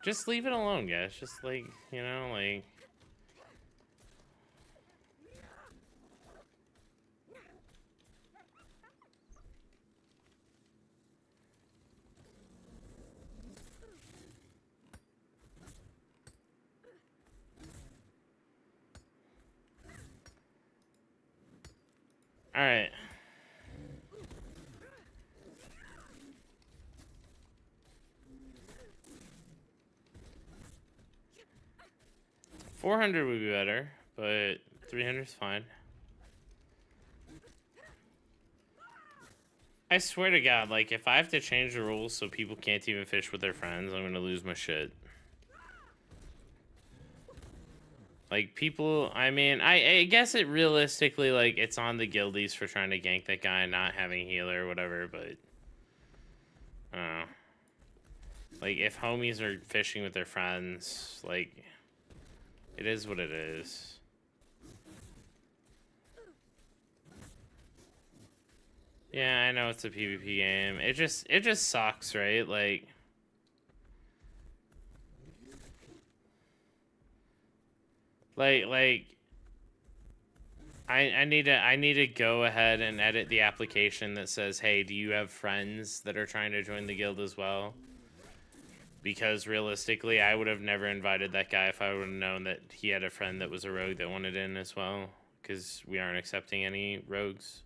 Just leave it alone, guys. Just, like, you know, like... Alright. $400 would be better, but 300 is fine. I swear to God, like, if I have to change the rules so people can't even fish with their friends, I'm gonna lose my shit. Like, people, I mean, I guess it realistically, like, it's on the guildies for trying to gank that guy and not having healer or whatever, but... I don't know. Like, if homies are fishing with their friends, like, it is what it is. Yeah, I know it's a PvP game. It just sucks, right? Like, I need to go ahead and edit the application that says, hey, do you have friends that are trying to join the guild as well? Because realistically, I would have never invited that guy if I would have known that he had a friend that was a rogue that wanted in as well. Because we aren't accepting any rogues.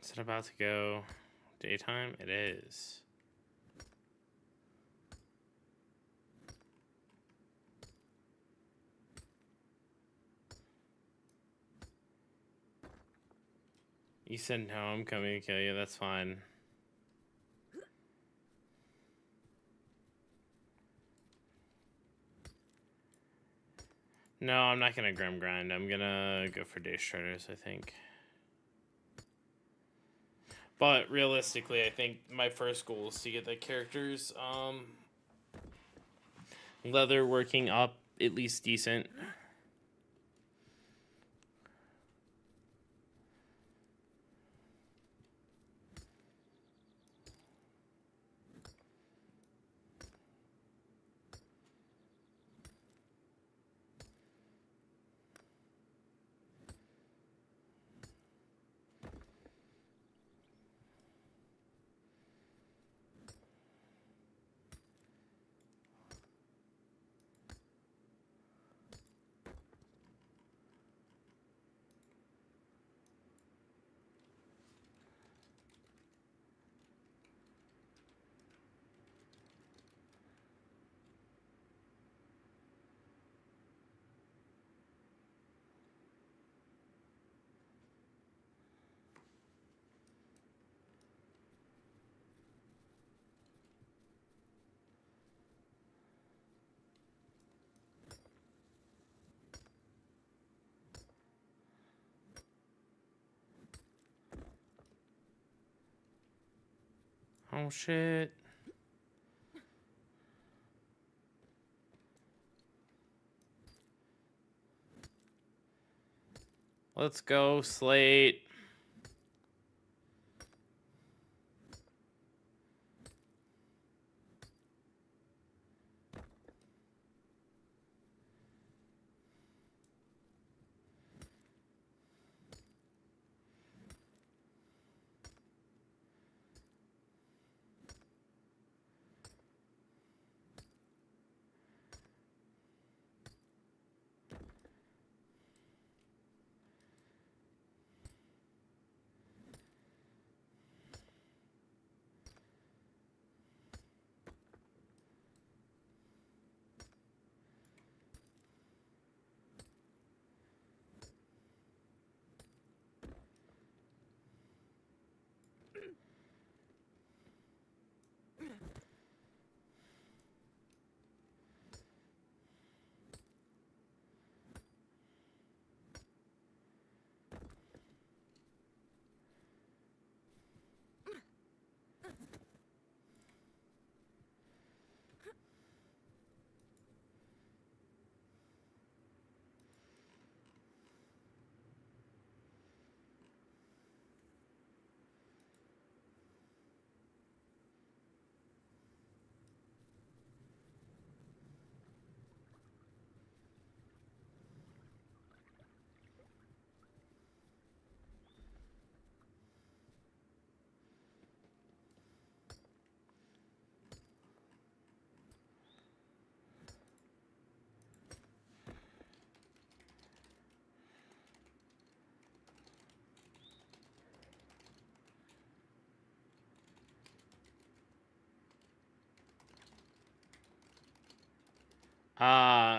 Is it about to go daytime? It is. You said no, I'm coming to kill you. That's fine. No, I'm not gonna grim grind. I'm gonna go for day starters, I think. But realistically, I think my first goal is to get the characters leather working up at least decent. Oh shit. Let's go, Slate.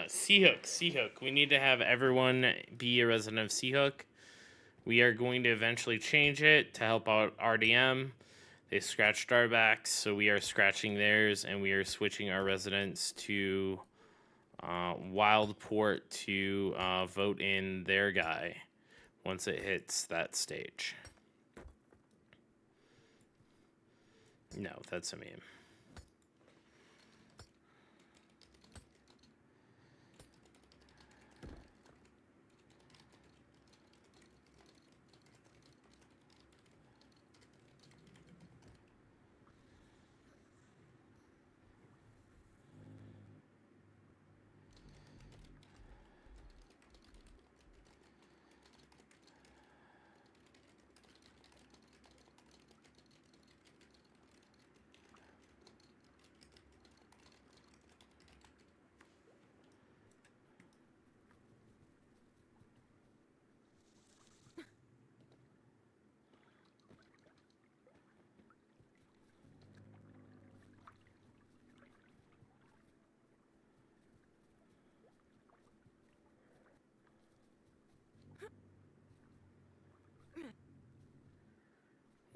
Seahook. We need to have everyone be a resident of Seahook. We are going to eventually change it to help out RDM. They scratched our backs, so we are scratching theirs, and we are switching our residents to Wildport to vote in their guy once it hits that stage. No, that's a meme.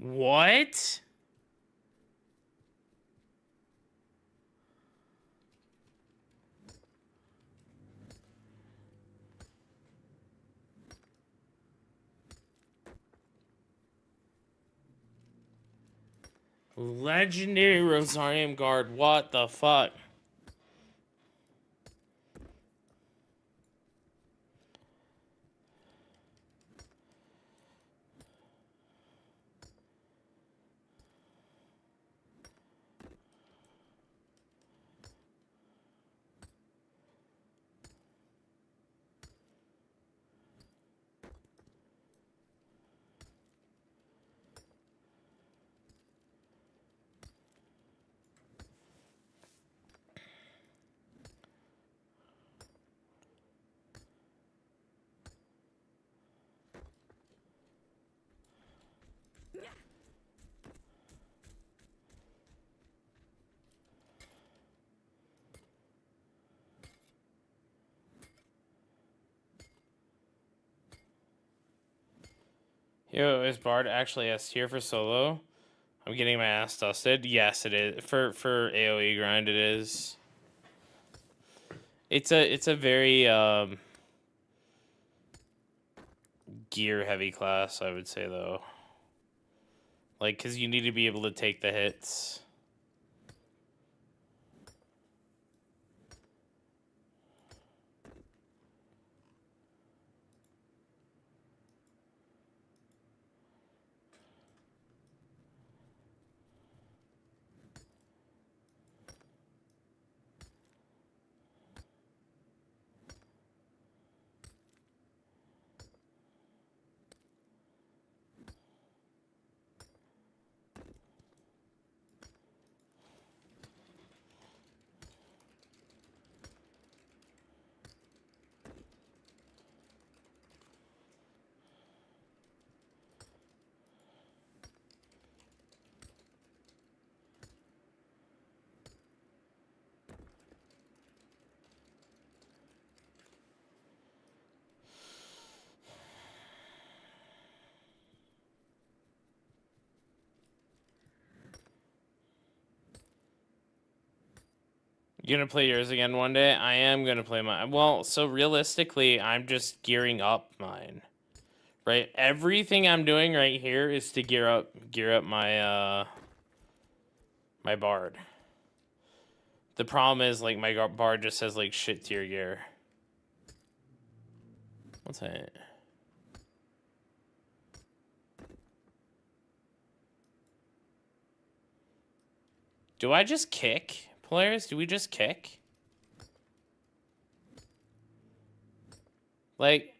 What? Legendary Rosarium Guard, what the fuck? Yo, is Bard actually S tier for solo? I'm getting my ass dusted. Yes, it is. For AoE grind, it is. It's a very gear heavy class, I would say, though. Like, because you need to be able to take the hits. You gonna play yours again one day? I am gonna play mine. Well, so realistically, I'm just gearing up mine. Right? Everything I'm doing right here is to gear up my my Bard. The problem is, like, my Bard just has, like, shit tier gear. What's that? Do I just kick players? Do we just kick? Like,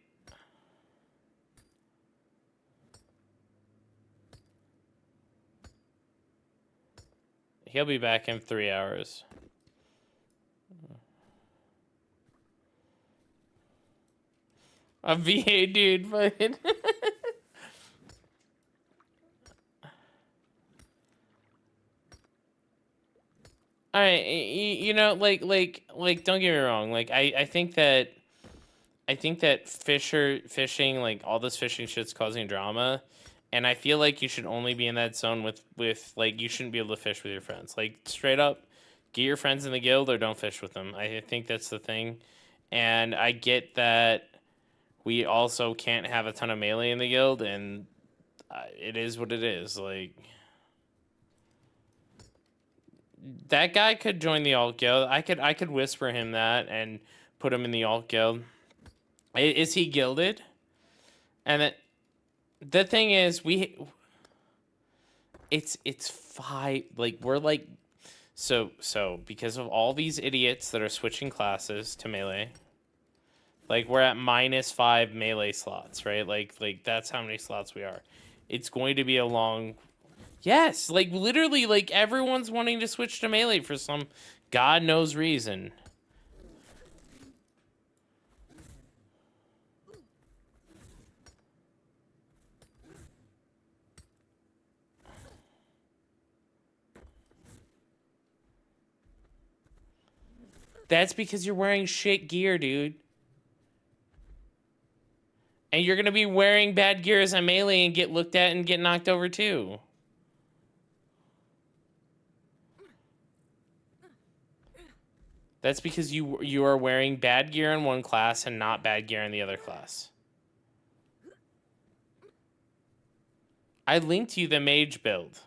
he'll be back in 3 hours. A VA dude, fucking. All right, you know, don't get me wrong. Like, I think that fishing, like all this fishing shit's causing drama, and I feel like you should only be in that zone with like you shouldn't be able to fish with your friends. Like straight up, get your friends in the guild or don't fish with them. I think that's the thing, and I get that we also can't have a ton of melee in the guild, and it is what it is. Like that guy could join the alt guild. I could whisper him that and put him in the alt guild. Is he gilded? And the thing is, it's five. Like we're like, so because of all these idiots that are switching classes to melee, like we're at -5 melee slots, right? Like that's how many slots we are. It's going to be a long. Yes, like literally, like everyone's wanting to switch to melee for some god knows reason. That's because you're wearing shit gear, dude. And you're gonna be wearing bad gear as a melee and get looked at and get knocked over too. That's because you are wearing bad gear in one class and not bad gear in the other class. I linked you the mage build.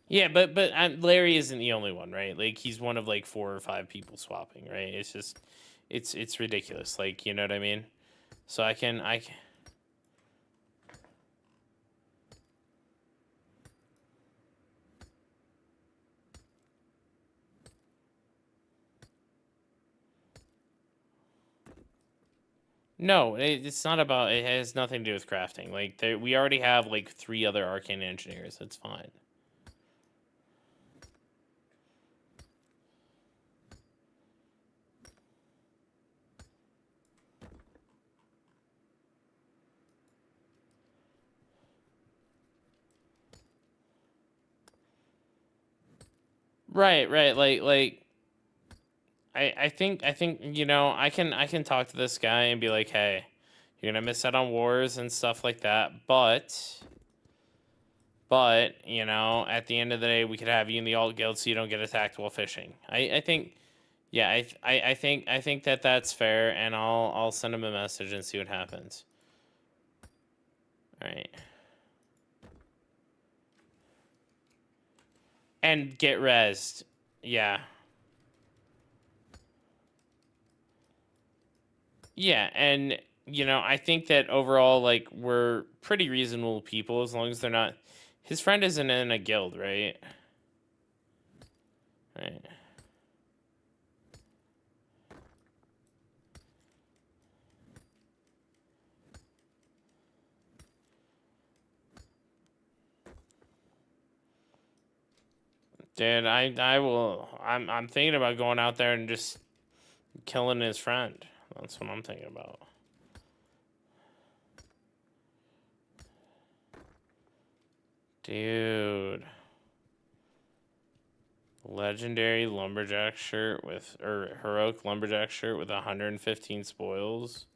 Yeah, but Larry isn't the only one, right? Like he's one of like 4 or 5 people swapping, right? It's just, it's ridiculous. Like you know what I mean? So I can. No, it's not about. It has nothing to do with crafting. Like we already have like 3 other arcane engineers. It's fine. Right, right. I think you know I can talk to this guy and be like, hey, you're gonna miss out on wars and stuff like that, but you know at the end of the day we could have you in the alt guild so you don't get attacked while fishing. I think yeah I think that that's fair, and I'll send him a message and see what happens. All right. And get rezzed. Yeah. Yeah, and you know, I think that overall, like, we're pretty reasonable people as long as they're not. His friend isn't in a guild, right? Right. Dude, I will. I'm thinking about going out there and just killing his friend. That's what I'm thinking about. Dude. Legendary lumberjack shirt with, or heroic lumberjack shirt with 115 spoils.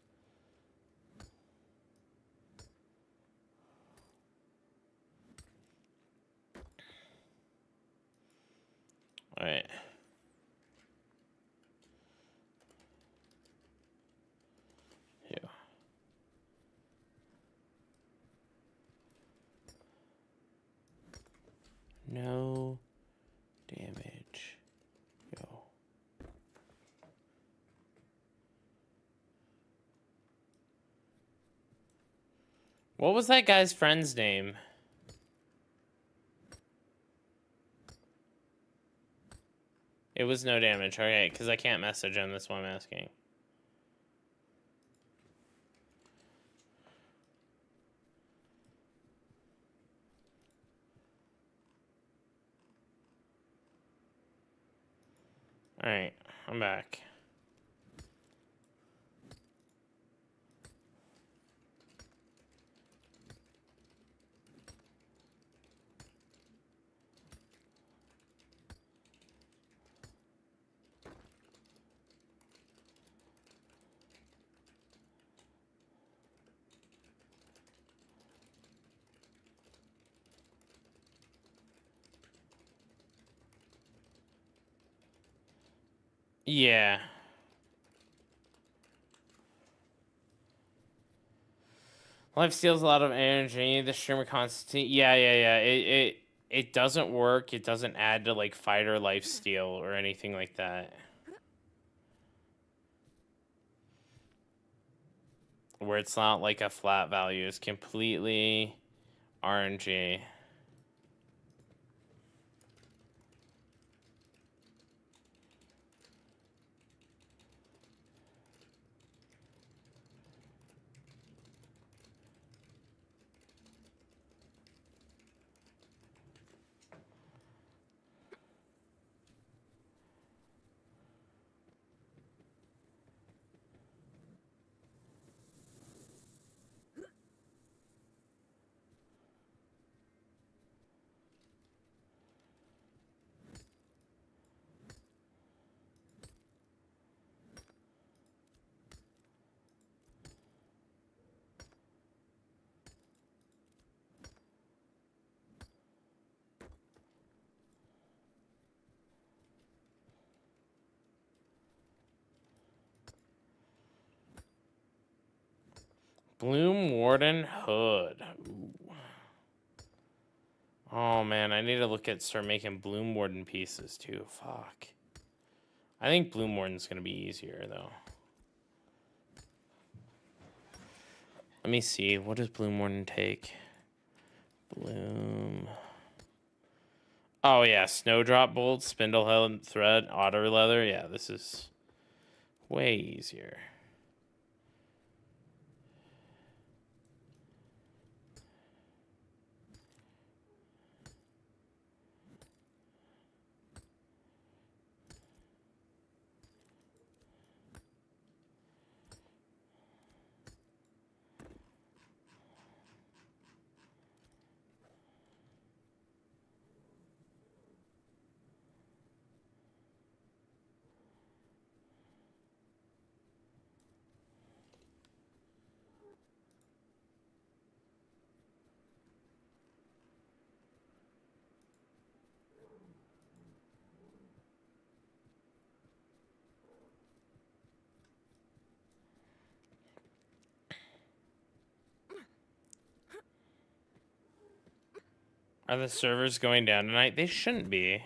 All right. Yeah. No damage. Yo. What was that guy's friend's name? It was no damage. Okay, because I can't message him. That's why I'm asking. Alright, I'm back. Yeah. Life steals a lot of energy. The streamer constantly. Yeah. It doesn't work. It doesn't add to like fighter life steal or anything like that. Where it's not like a flat value. It's completely RNG. Bloom Warden Hood. Ooh. Oh man, I need to start making Bloom Warden pieces too. Fuck. I think Bloom Warden's gonna be easier though. Let me see. What does Bloom Warden take? Bloom. Oh yeah, Snowdrop Bolt, Spindlehead Thread, Otter Leather. Yeah, this is way easier. Are the servers going down tonight? They shouldn't be.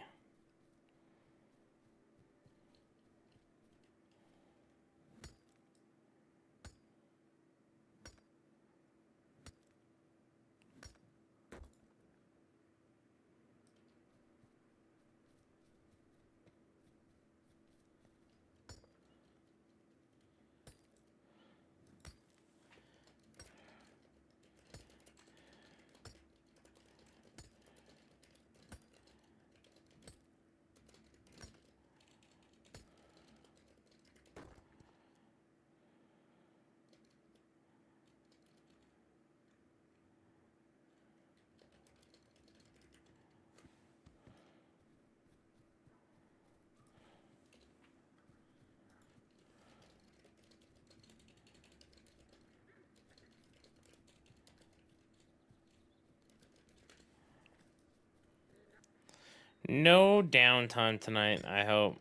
No downtime tonight, I hope.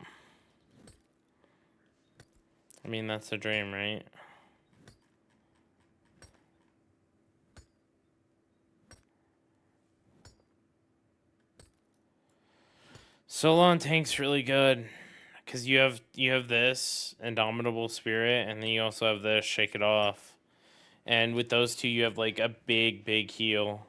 I mean, that's a dream, right? Solo on tank's really good because you have this Indomitable Spirit, and then you also have this Shake It Off, and with those two, you have like a big heal.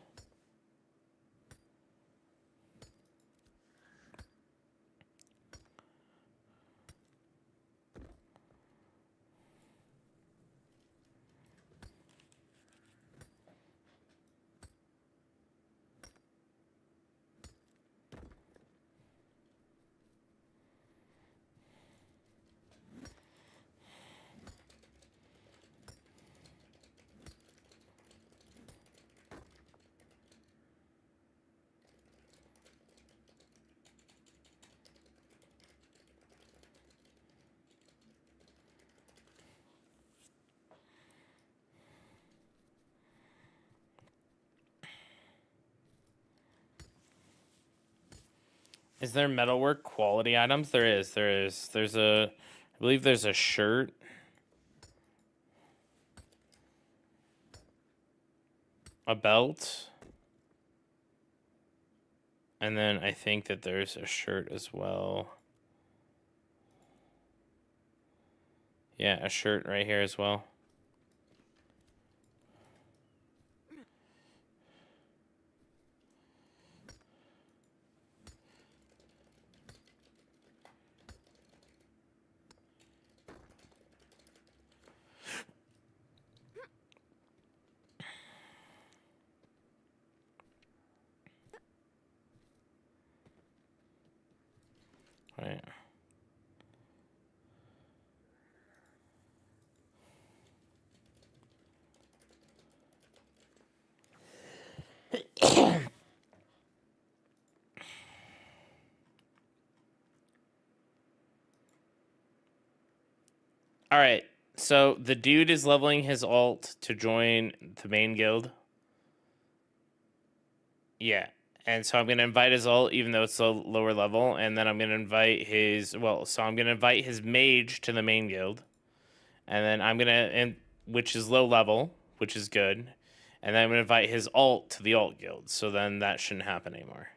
Is there metalwork quality items? There is. There is. There's a... I believe there's a shirt. A belt. And then I think that there's a shirt as well. Yeah, a shirt right here as well. Right. All right. So the dude is leveling his alt to join the main guild. Yeah. And so I'm going to invite his alt, even though it's a lower level. And then I'm going to invite his... Well, so I'm going to invite his mage to the main guild. And then I'm going to... Which is low level, which is good. And then I'm going to invite his alt to the alt guild. So then that shouldn't happen anymore.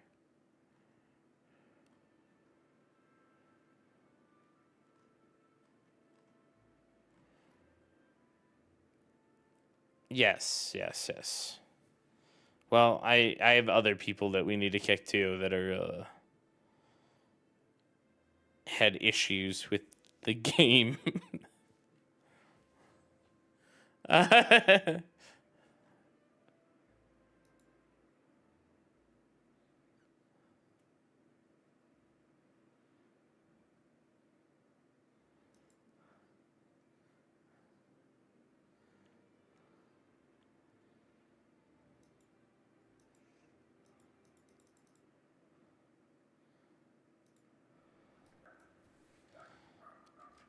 Yes, yes, yes. Well, I have other people that we need to kick too that are had issues with the game.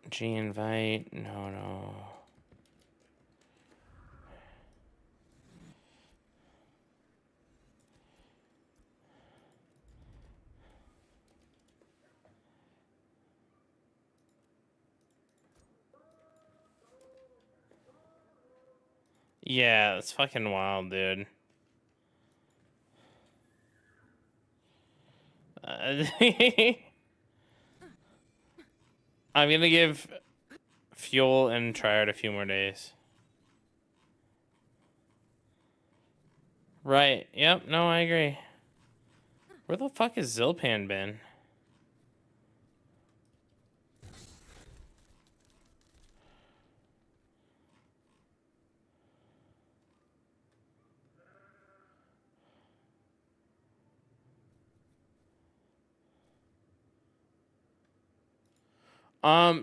G invite, no. Yeah, it's fucking wild, dude. I'm gonna give Fuel and Triad a few more days. Right. Yep. No, I agree. Where the fuck has Zilpan been?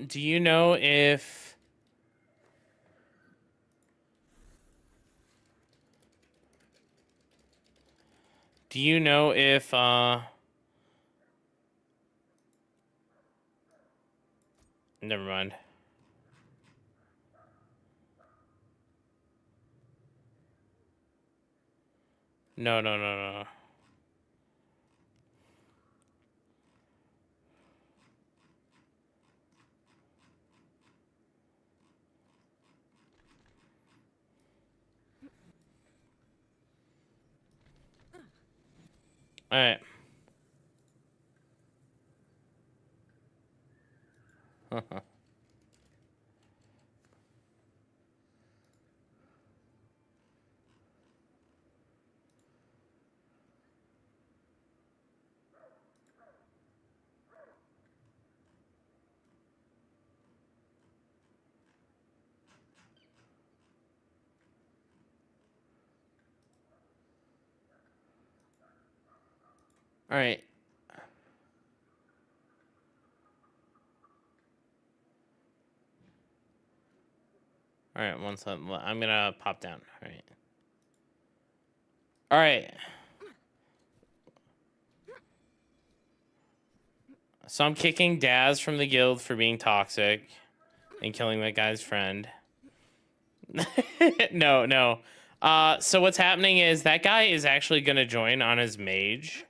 Do you know if... Do you know if, Never mind. No. Alright. Alright. Alright, one second. I'm gonna pop down. Alright. Alright. So I'm kicking Daz from the guild for being toxic and killing that guy's friend. No. So what's happening is that guy is actually gonna join on his mage.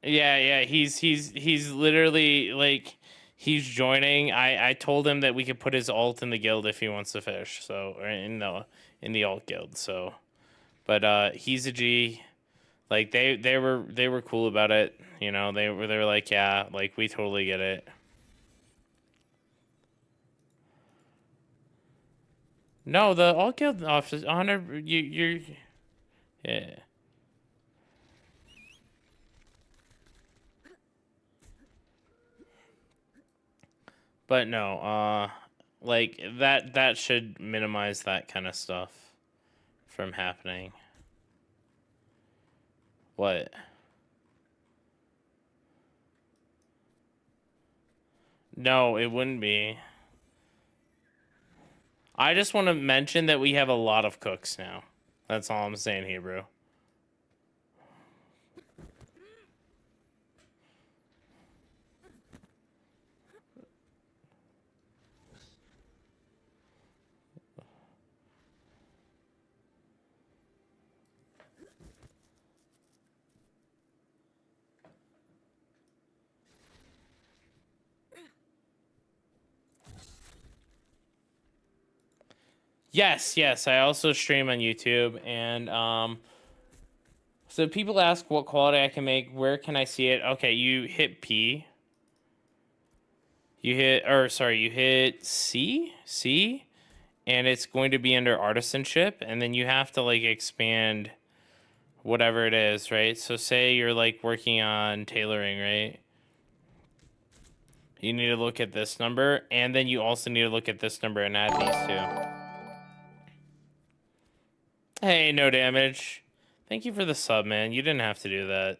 Yeah. He's literally like he's joining. I told him that we could put his alt in the guild if he wants to fish. So or in the alt guild. So, but he's a G. Like they were cool about it. You know they were like yeah like we totally get it. No, the alt guild office 100. You're yeah. But no, like that should minimize that kind of stuff from happening. What? No, it wouldn't be. I just want to mention that we have a lot of cooks now. That's all I'm saying here, bro. Yes. I also stream on YouTube, and so people ask what quality I can make. Where can I see it? Okay, you hit P. You hit C, and it's going to be under artisanship, and then you have to like expand whatever it is, right? So say you're like working on tailoring, right? You need to look at this number, and then you also need to look at this number and add these two. Hey, no damage. Thank you for the sub, man. You didn't have to do that.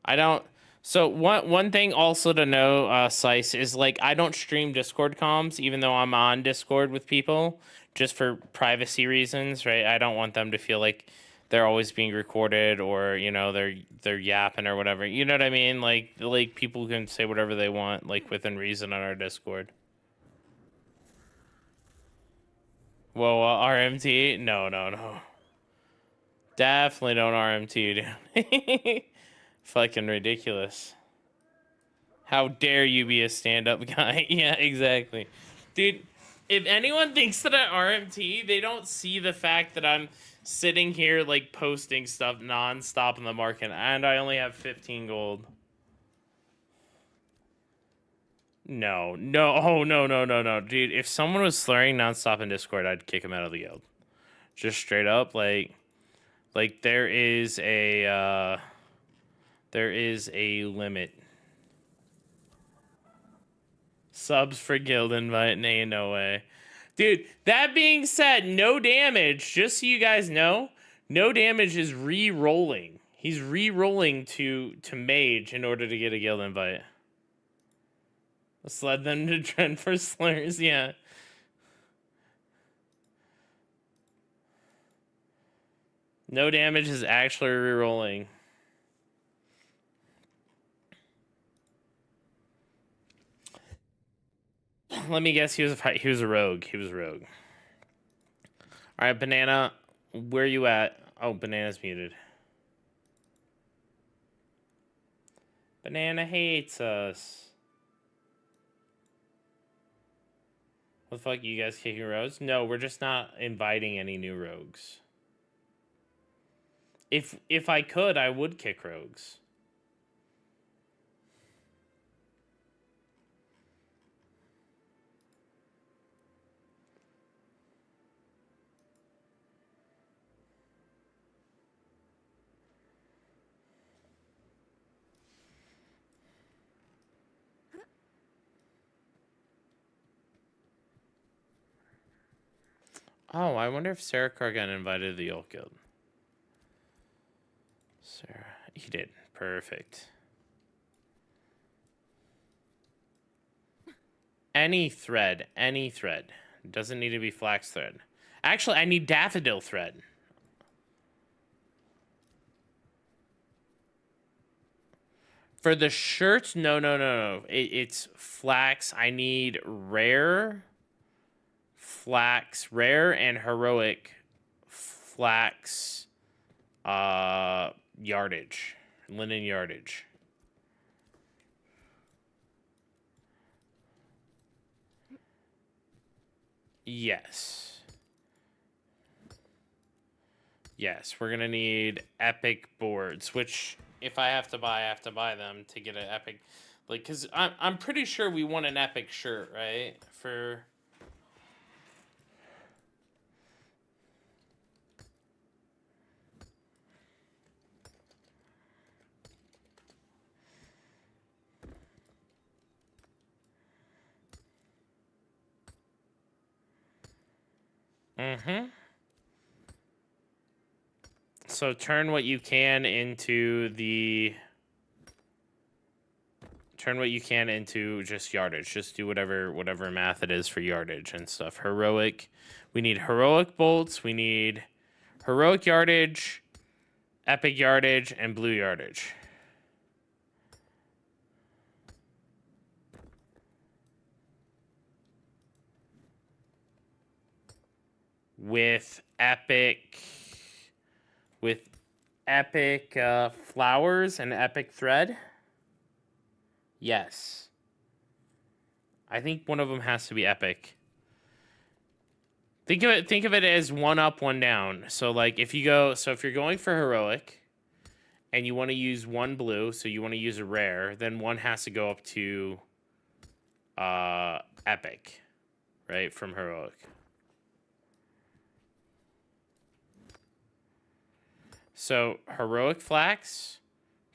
I don't. So one thing also to know, Slice, is like I don't stream Discord comms, even though I'm on Discord with people, just for privacy reasons, right? I don't want them to feel like they're always being recorded or you know they're yapping or whatever. You know what I mean? Like people can say whatever they want, like within reason on our Discord. Well, RMT? No. Definitely don't RMT, dude. Fucking ridiculous. How dare you be a stand-up guy? Yeah, exactly. Dude, if anyone thinks that I RMT, they don't see the fact that I'm sitting here, like, posting stuff non-stop in the market, and I only have 15 gold. No. Oh, no. Dude, if someone was slurring non-stop in Discord, I'd kick him out of the guild. Just straight up, like there is a limit. Subs for guild invite? Nah, no way. Dude, that being said, no damage, just so you guys know, no damage is re-rolling. He's re-rolling to mage in order to get a guild invite. Let's let them to trend for slurs, yeah. No damage is actually re-rolling. Let me guess, he was a rogue. He was a rogue. All right, Banana, where you at? Oh, Banana's muted. Banana hates us. What the fuck, you guys kicking rogues? No, we're just not inviting any new rogues. If I could, I would kick rogues. Oh, I wonder if Sarah Carr got invited to the Old Guild. Sarah, he did. Perfect. Any thread. Doesn't need to be flax thread. Actually, I need daffodil thread. For the shirts, no. It's flax. I need rare, flax, rare, and heroic flax yardage. Linen yardage. Yes. Yes, we're gonna need epic boards, which if I have to buy them to get an epic, like, cause I'm pretty sure we want an epic shirt, right? For So turn what you can into just yardage. Just do whatever math it is for yardage and stuff. Heroic. We need heroic bolts. We need heroic yardage, epic yardage, and blue yardage. With epic flowers and epic thread. Yes. I think one of them has to be epic. Think of it as one up, one down. So like if you're going for heroic and you want to use one blue, so you want to use a rare, then one has to go up to epic, right? From heroic. So heroic flax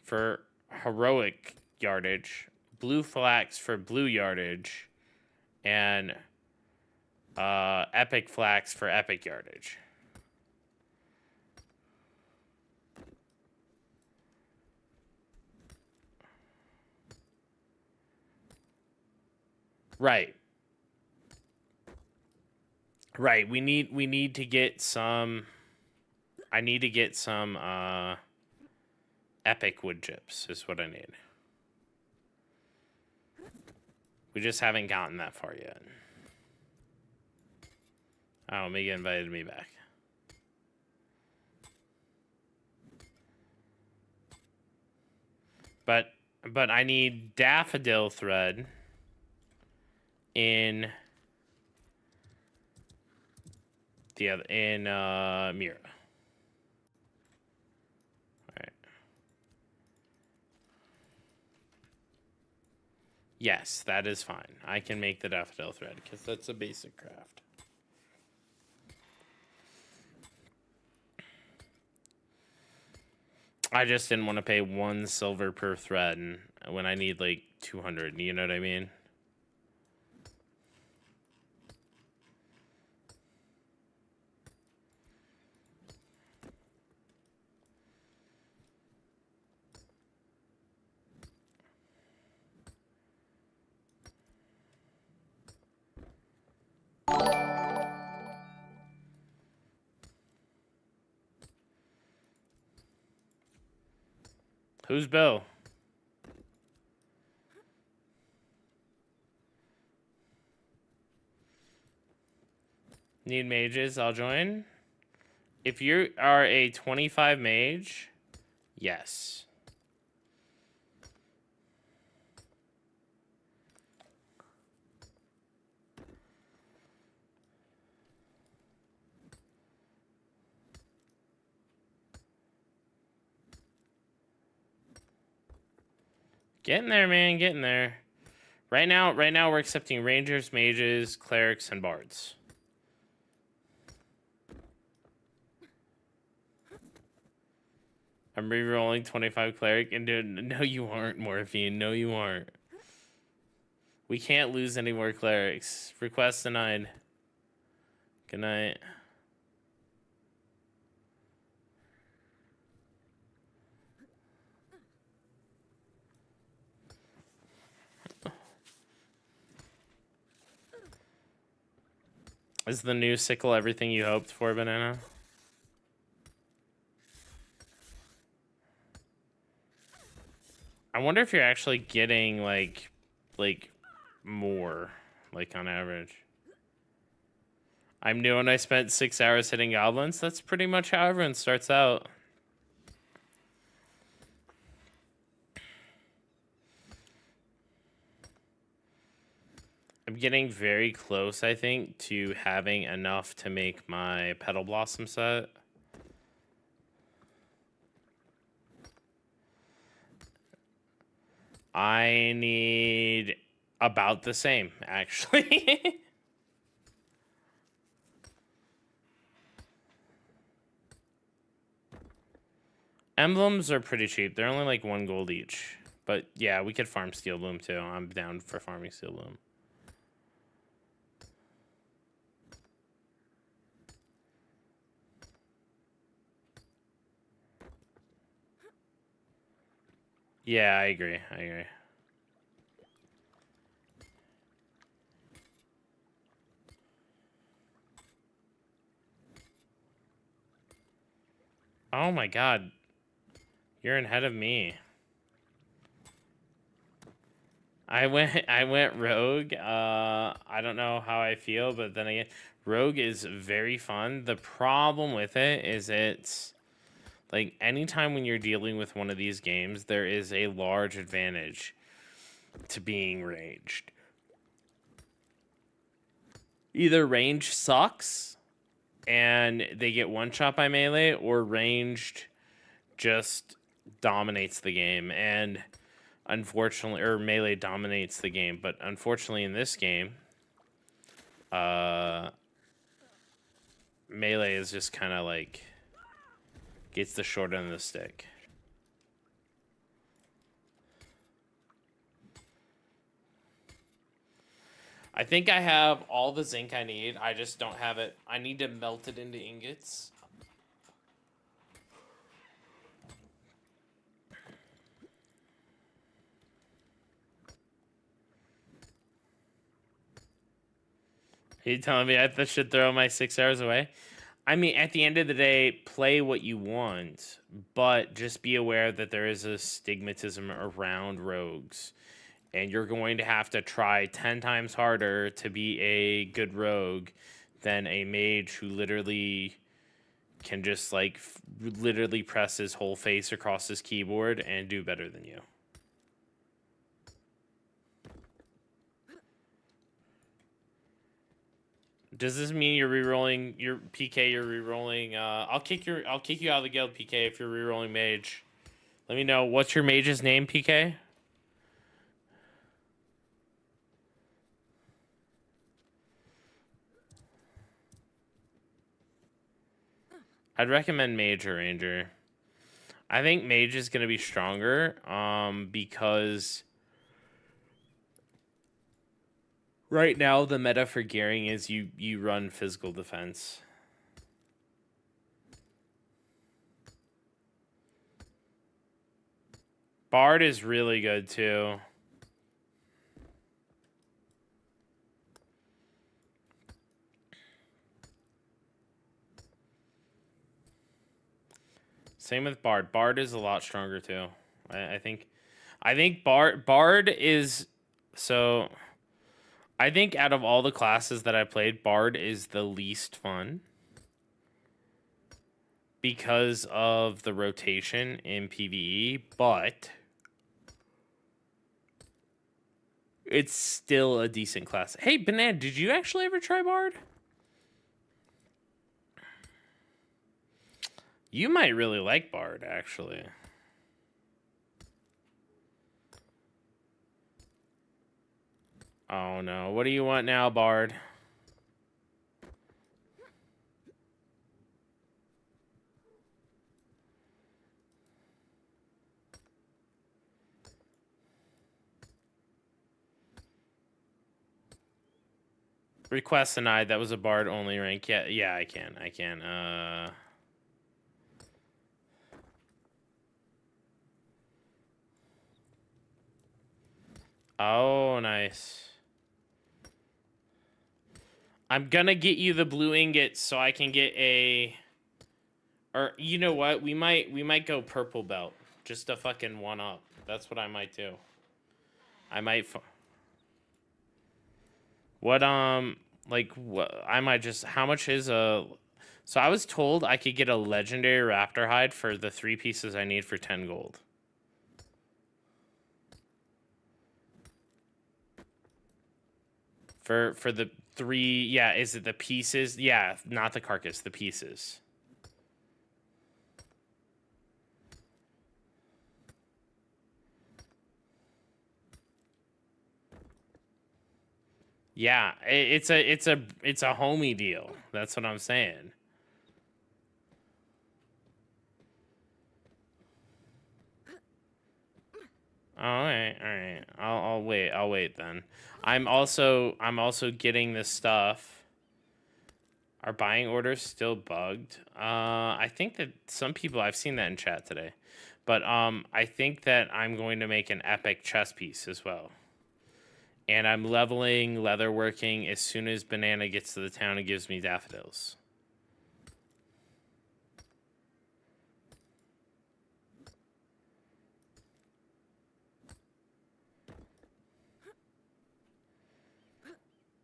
for heroic yardage, blue flax for blue yardage, and epic flax for epic yardage. Right. Right. We need to get some. I need to get some epic wood chips is what I need. We just haven't gotten that far yet. Oh, Mega invited me back. But I need daffodil thread in Mira. Yes, that is fine. I can make the daffodil thread because that's a basic craft. I just didn't want to pay 1 silver per thread when I need like 200. You know what I mean? Who's Bill? Need mages? I'll join. If you are a 25 mage, yes. Getting there, man. Getting there. Right now we're accepting rangers, mages, clerics, and bards. I'm re-rolling 25 cleric and dude, no you aren't, Morphine. No you aren't. We can't lose any more clerics. Request denied. Good night. Is the new sickle everything you hoped for, Banana? I wonder if you're actually getting like more, like on average. I'm new and I spent 6 hours hitting goblins. That's pretty much how everyone starts out. I'm getting very close, I think, to having enough to make my Petal Blossom set. I need about the same, actually. Emblems are pretty cheap. They're only like 1 gold each. But yeah, we could farm Steel Bloom too. I'm down for farming Steel Bloom. Yeah, I agree. I agree. Oh my god. You're ahead of me. I went rogue. I don't know how I feel, but then again, rogue is very fun. The problem with it is it's like anytime when you're dealing with one of these games, there is a large advantage to being ranged. Either range sucks and they get one shot by melee, or ranged just dominates the game. And unfortunately, or melee dominates the game, but unfortunately in this game, melee is just kind of like gets the short end of the stick. I think I have all the zinc I need. I just don't have it. I need to melt it into ingots. Are you telling me I should throw my 6 hours away? I mean, at the end of the day, play what you want, but just be aware that there is a stigmatism around rogues. And you're going to have to try 10 times harder to be a good rogue than a mage who literally can just like literally press his whole face across his keyboard and do better than you. Does this mean you're rerolling your PK? You're rerolling. I'll kick you out of the guild, PK, if you're rerolling mage. Let me know. What's your mage's name, PK? I'd recommend mage or ranger. I think mage is going to be stronger because right now the meta for gearing is you run physical defense. Bard is really good too. Same with Bard. Bard is a lot stronger too. I think Bard is so. I think out of all the classes that I played, Bard is the least fun because of the rotation in PvE, but it's still a decent class. Hey, Banana, did you actually ever try Bard? You might really like Bard, actually. Oh no, what do you want now, Bard? Request denied. That was a Bard only rank. Yeah, I can. Oh, nice. I'm gonna get you the blue ingot so I can get a. Or you know what? We might go purple belt just to fucking one up. That's what I might do. I might. What like what I might just. How much is a? So I was told I could get a legendary raptor hide for the 3 pieces I need for 10 gold. For the 3, yeah, is it the pieces? Yeah, not the carcass, the pieces. Yeah, it's a homey deal. That's what I'm saying. All right. I'll wait. I'll wait then. I'm also getting this stuff. Are buying orders still bugged? I think that some people, I've seen that in chat today, but I think that I'm going to make an epic chess piece as well. And I'm leveling leatherworking as soon as Banana gets to the town and gives me daffodils.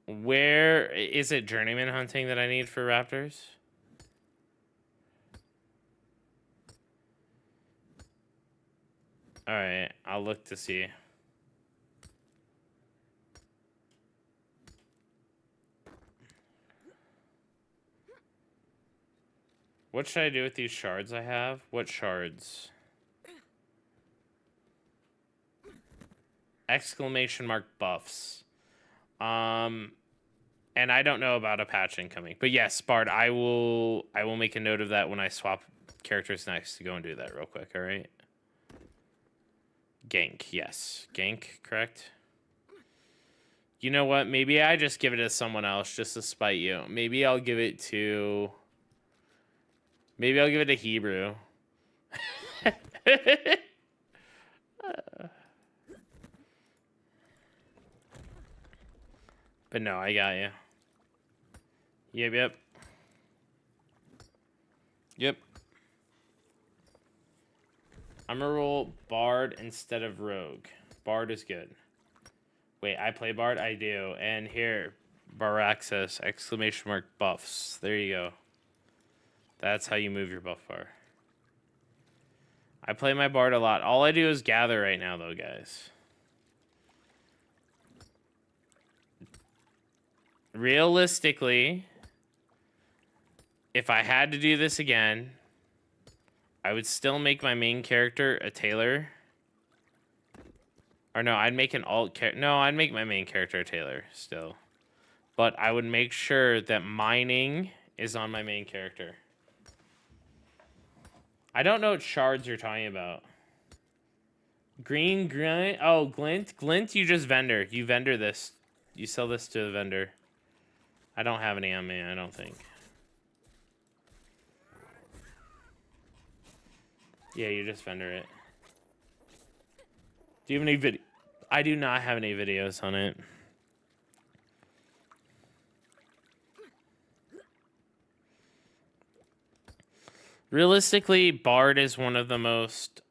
Where is it journeyman hunting that I need for raptors? All right, I'll look to see. What should I do with these shards I have? What shards? Exclamation mark buffs. And I don't know about a patch incoming. But yes, Bard, I will make a note of that when I swap characters next to go and do that real quick, all right? Gank, yes. Gank, correct? You know what? Maybe I just give it to someone else just to spite you. Maybe I'll give it to Hebrew. But no, I got you. Yep. I'm gonna roll Bard instead of Rogue. Bard is good. Wait, I play Bard? I do. And here, Baraxis, exclamation mark buffs. There you go. That's how you move your buff bar. I play my Bard a lot. All I do is gather right now, though, guys. Realistically, if I had to do this again, I would still make my main character a tailor. Or no, I'd make an alt character. No, I'd make my main character a tailor still. But I would make sure that mining is on my main character. I don't know what shards you're talking about. Green, glint. Oh, glint. Glint, you just vendor. You vendor this. You sell this to the vendor. I don't have any on me, I don't think. Yeah, you just vendor it. Do you have any video? I do not have any videos on it. Realistically, Bard is one of the most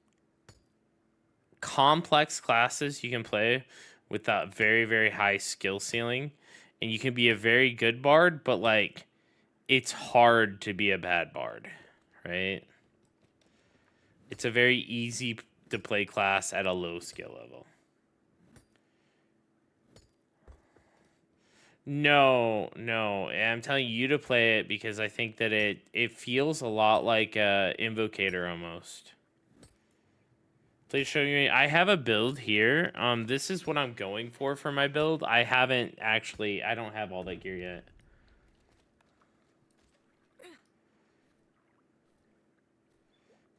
complex classes you can play with that very, very high skill ceiling. And you can be a very good Bard, but like, it's hard to be a bad Bard, right? It's a very easy to play class at a low skill level. No, I'm telling you to play it because I think that it feels a lot like Invocator almost. Please show me. I have a build here. This is what I'm going for my build. I don't have all that gear yet.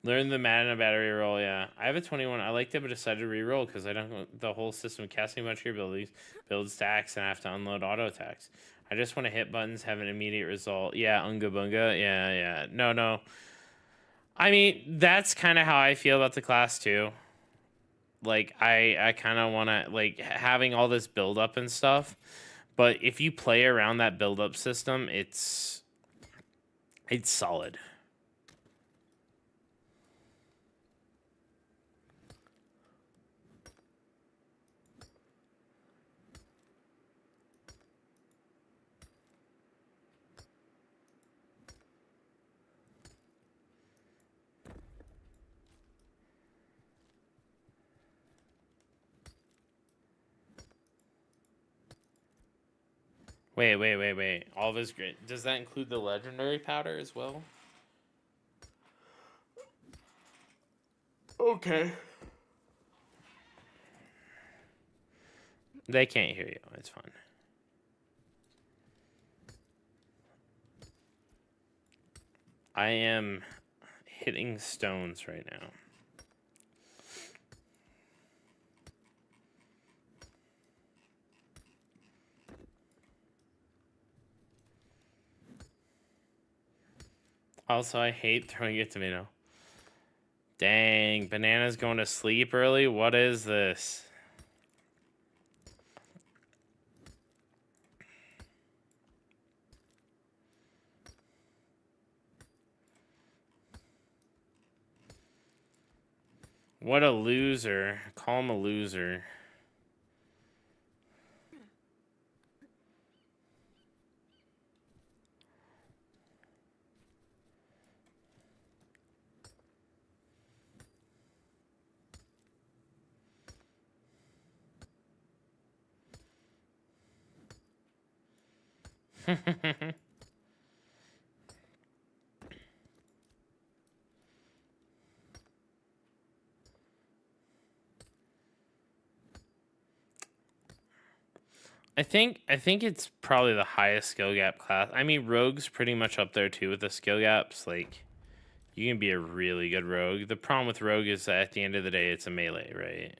Learn the mana battery roll, yeah. I have a 21. I liked it, but decided to re-roll because I don't the whole system casting a bunch of your abilities, build stacks, and I have to unload auto attacks. I just want to hit buttons, have an immediate result. Yeah, Unga Bunga. Yeah. No. I mean, that's kind of how I feel about the class too. Like, I kind of want to, like, having all this build-up and stuff. But if you play around that build-up system, it's solid. Wait. All of his great. Does that include the legendary powder as well? Okay. They can't hear you. It's fine. I am hitting stones right now. Also, I hate throwing a tomato. Dang, Banana's going to sleep early? What is this? What a loser. Call him a loser. I think it's probably the highest skill gap class. I mean, Rogue's pretty much up there too with the skill gaps. Like, you can be a really good Rogue. The problem with Rogue is that at the end of the day, it's a melee, right?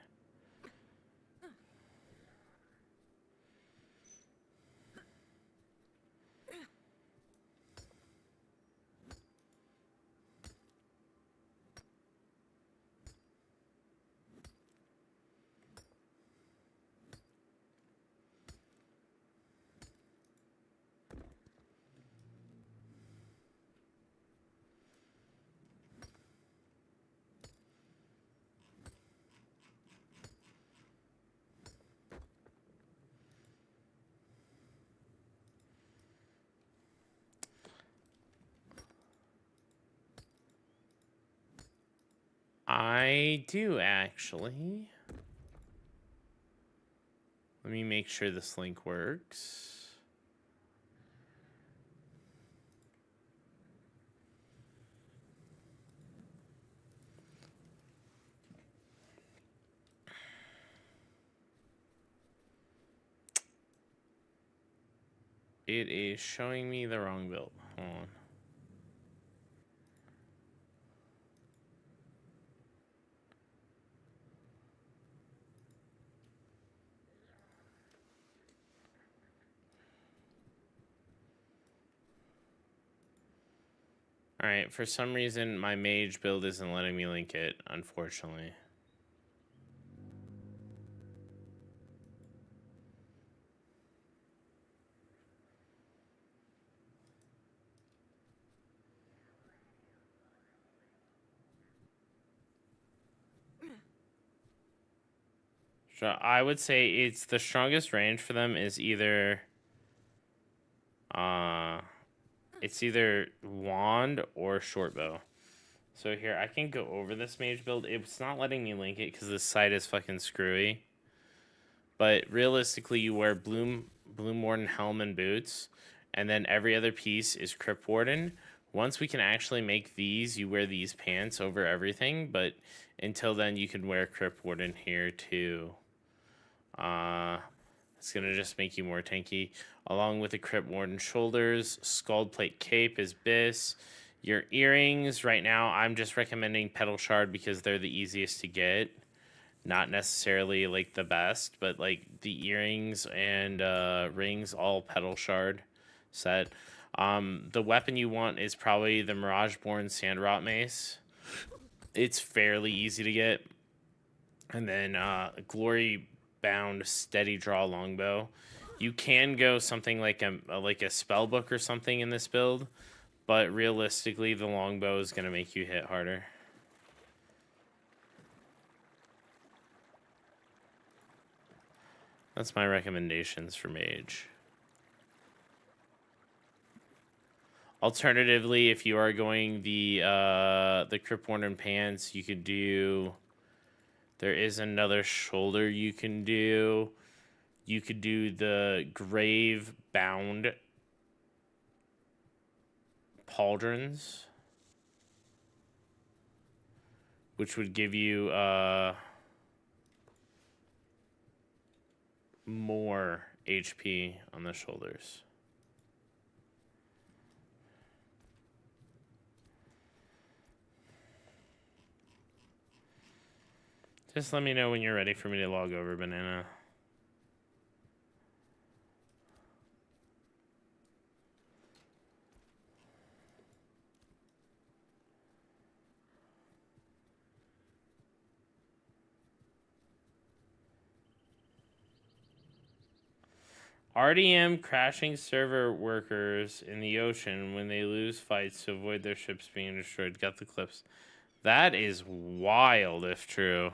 I do actually. Let me make sure this link works. It is showing me the wrong build. Hold on. Alright, for some reason, my mage build isn't letting me link it, unfortunately. So I would say it's the strongest range for them is either it's either wand or short bow. So here I can go over this mage build. It's not letting me link it because this site is fucking screwy. But realistically, you wear Bloom Warden helm and boots, and then every other piece is Crypt Warden. Once we can actually make these, you wear these pants over everything. But until then, you can wear Crypt Warden here too. It's gonna just make you more tanky. Along with the Crypt Warden shoulders, Scald Plate Cape is Biss. Your earrings, right now, I'm just recommending Petal Shard because they're the easiest to get. Not necessarily like the best, but like the earrings and rings, all Petal Shard set. The weapon you want is probably the Mirageborn Sandrot Mace. It's fairly easy to get. And then Glory Bound Steady Draw Longbow. You can go something like a spell book or something in this build, but realistically, the longbow is going to make you hit harder. That's my recommendations for mage. Alternatively, if you are going the Crypt Warden pants, you could do. There is another shoulder you can do. You could do the grave bound pauldrons, which would give you more HP on the shoulders. Just let me know when you're ready for me to log over, Banana. RDM crashing server workers in the ocean when they lose fights to avoid their ships being destroyed. Got the clips. That is wild if true.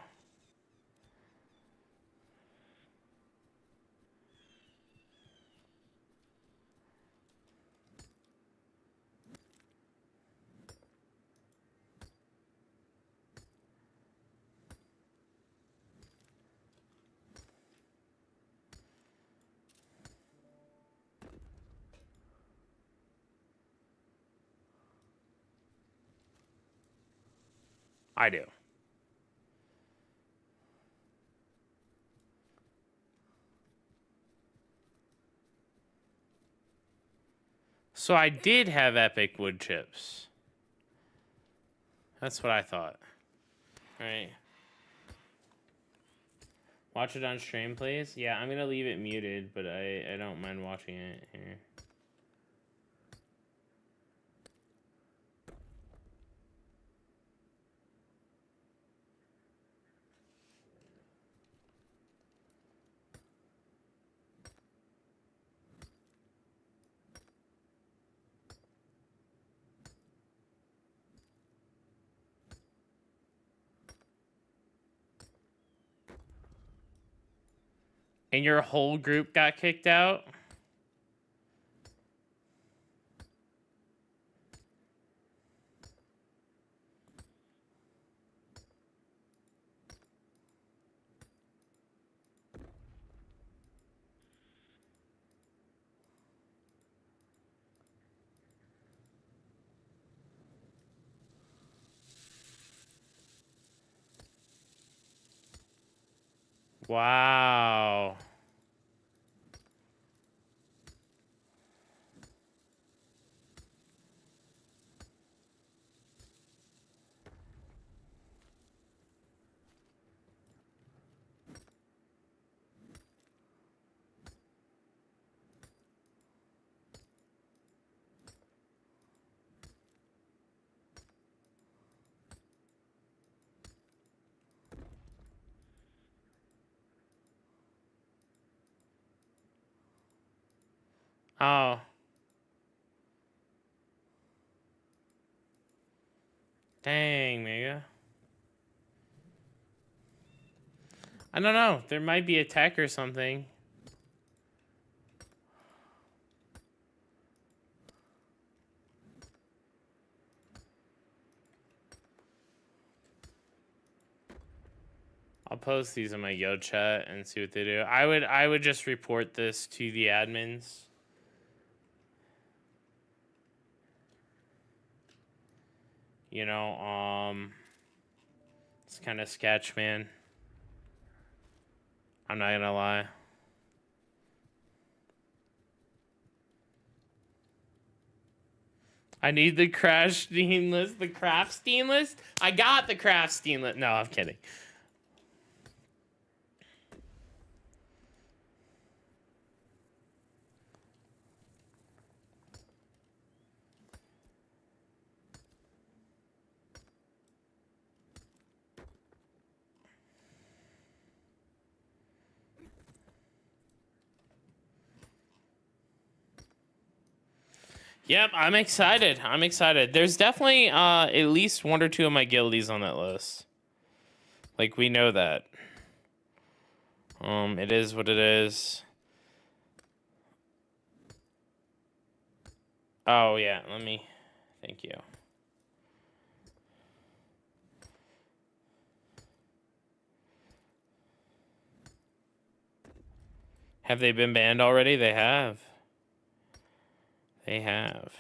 I do. So I did have epic wood chips. That's what I thought. All right. Watch it on stream, please. Yeah, I'm gonna leave it muted, but I don't mind watching it here. And your whole group got kicked out? Wow. Oh. Dang, Mega. I don't know. There might be a tech or something. I'll post these in my Yo chat and see what they do. I would just report this to the admins. You know, it's kind of sketch, man. I'm not gonna lie. I need the crash Steam list, the craft Steam list. I got the craft Steam list. No, I'm kidding. Yep, I'm excited. I'm excited. There's definitely at least one or two of my guildies on that list. Like, we know that. It is what it is. Oh, yeah, let me... Thank you. Have they been banned already? They have. They have.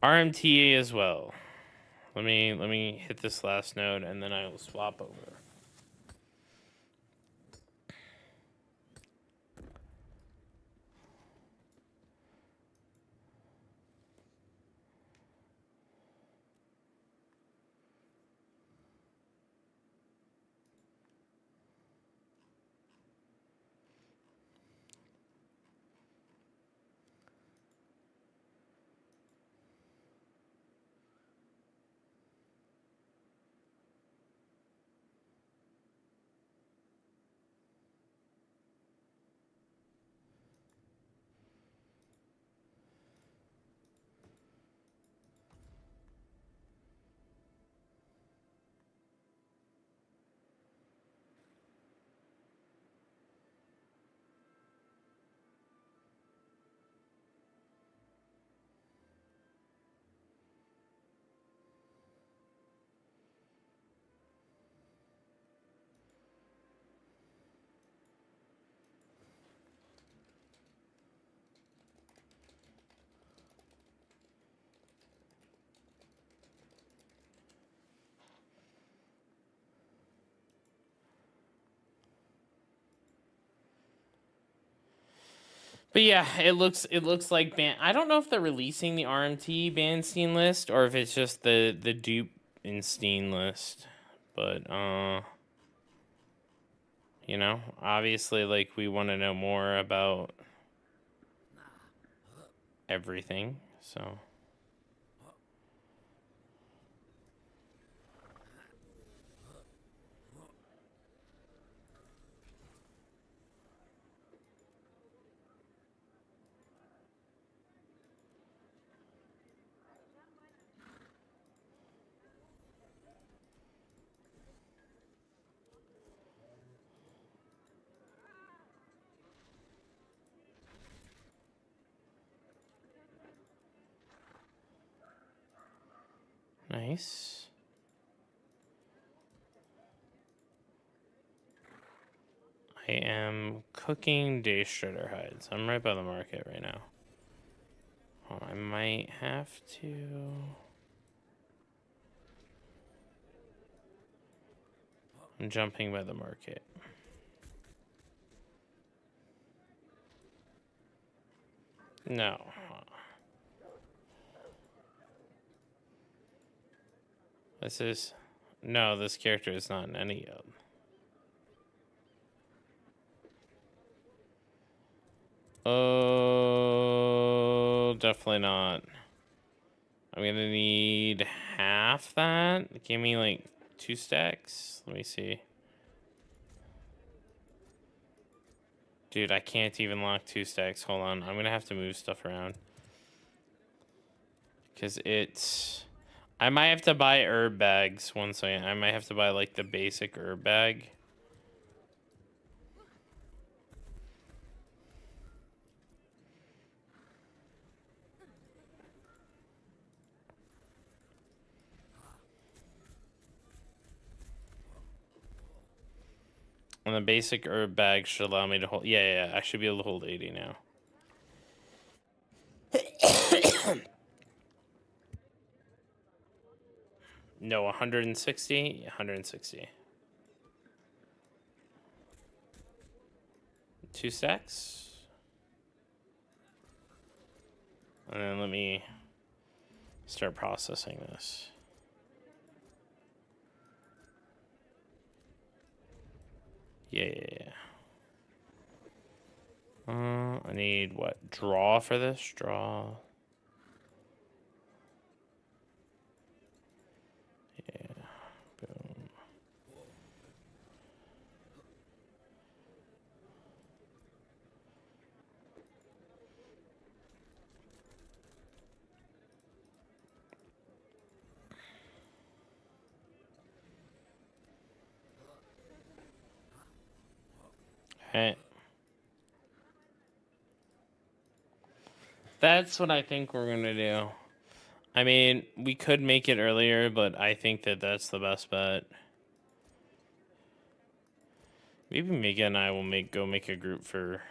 RMTA as well. Let me hit this last node and then I will swap over. But yeah, it looks like ban. I don't know if they're releasing the RMT ban scene list or if it's just the dupe in Steam list. But you know, obviously like we want to know more about everything. So nice. I am cooking day shredder hides. I'm right by the market right now. Oh, I might have to. I'm jumping by the market. No. This is... No, this character is not in any of them. Oh, definitely not. I'm gonna need half that. Give me like 2 stacks. Let me see. Dude, I can't even lock 2 stacks. Hold on. I'm gonna have to move stuff around. Because it's... I might have to buy herb bags. 1 second. I might have to buy like the basic herb bag. And the basic herb bag should allow me to hold... Yeah, I should be able to hold 80 now. No, 160? 160. 2 stacks? And then let me start processing this. Yeah. I need what? Draw for this? Draw. Yeah. Boom. Okay. That's what I think we're gonna do. I mean, we could make it earlier, but I think that that's the best bet. Maybe Mega and I will go make a group for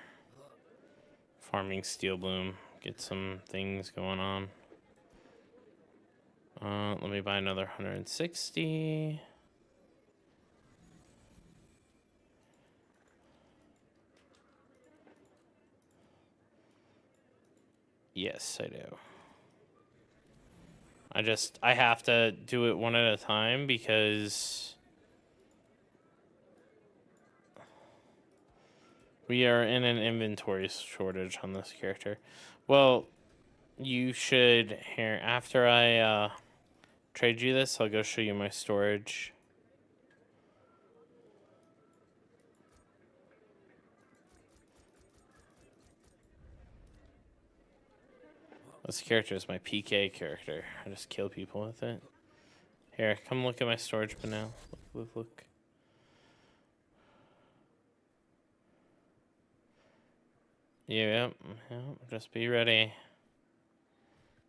farming steel bloom. Get some things going on. Let me buy another 160. Yes, I do. I have to do it one at a time because we are in an inventory shortage on this character. Well, you should, here, after I trade you this, I'll go show you my storage. This character is my PK character. I just kill people with it. Here, come look at my storage bin now. Look. Yep. Just be ready.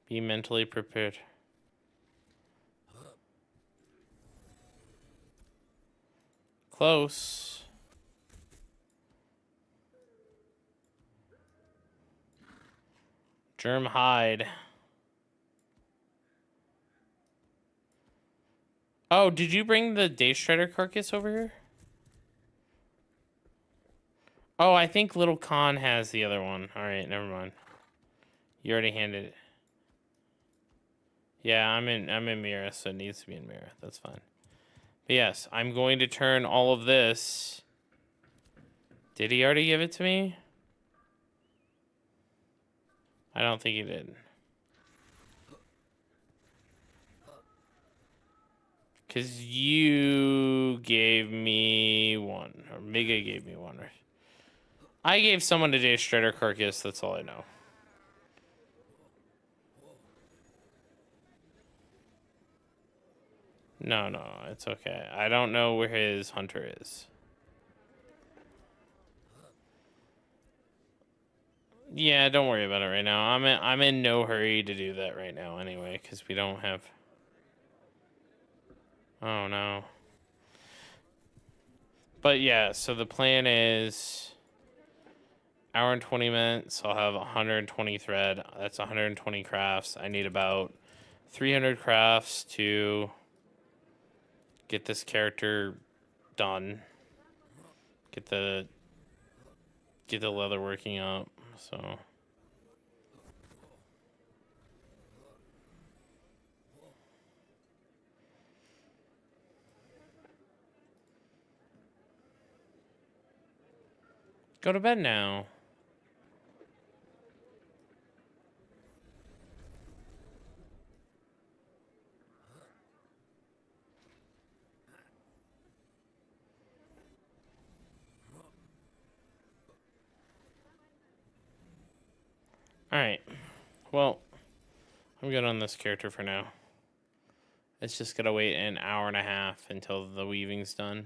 Be mentally prepared. Close. Germ hide. Oh, did you bring the Day Strider carcass over here? Oh, I think Little Khan has the other one. Alright, never mind. You already handed it. Yeah, I'm in Mira, so it needs to be in Mira. That's fine. But yes, I'm going to turn all of this. Did he already give it to me? I don't think he did. Because you gave me one. Or Mega gave me one. I gave someone a Day Strider carcass. That's all I know. No, it's okay. I don't know where his hunter is. Yeah, don't worry about it right now. I'm in no hurry to do that right now anyway, because we don't have... Oh, no. But yeah, so the plan is... Hour and 20 minutes, I'll have 120 thread. That's 120 crafts. I need about 300 crafts to get this character done. Get the leather working up, so... Go to bed now. Alright. Well, I'm good on this character for now. It's just gotta wait an hour and a half until the weaving's done.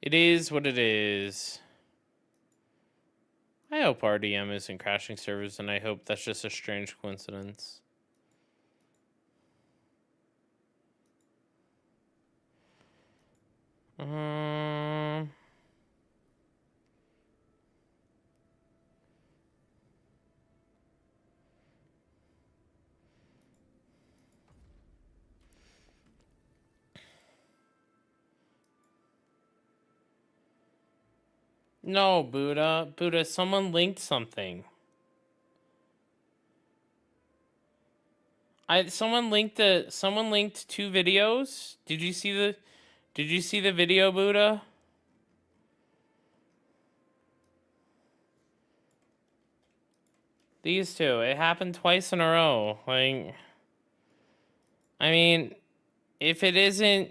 It is what it is. I hope RDM isn't crashing servers, and I hope that's just a strange coincidence. No, Buddha. Buddha, someone linked something. Someone linked two videos. Did you see the video, Buddha? These two. It happened twice in a row. Like, I mean, if it isn't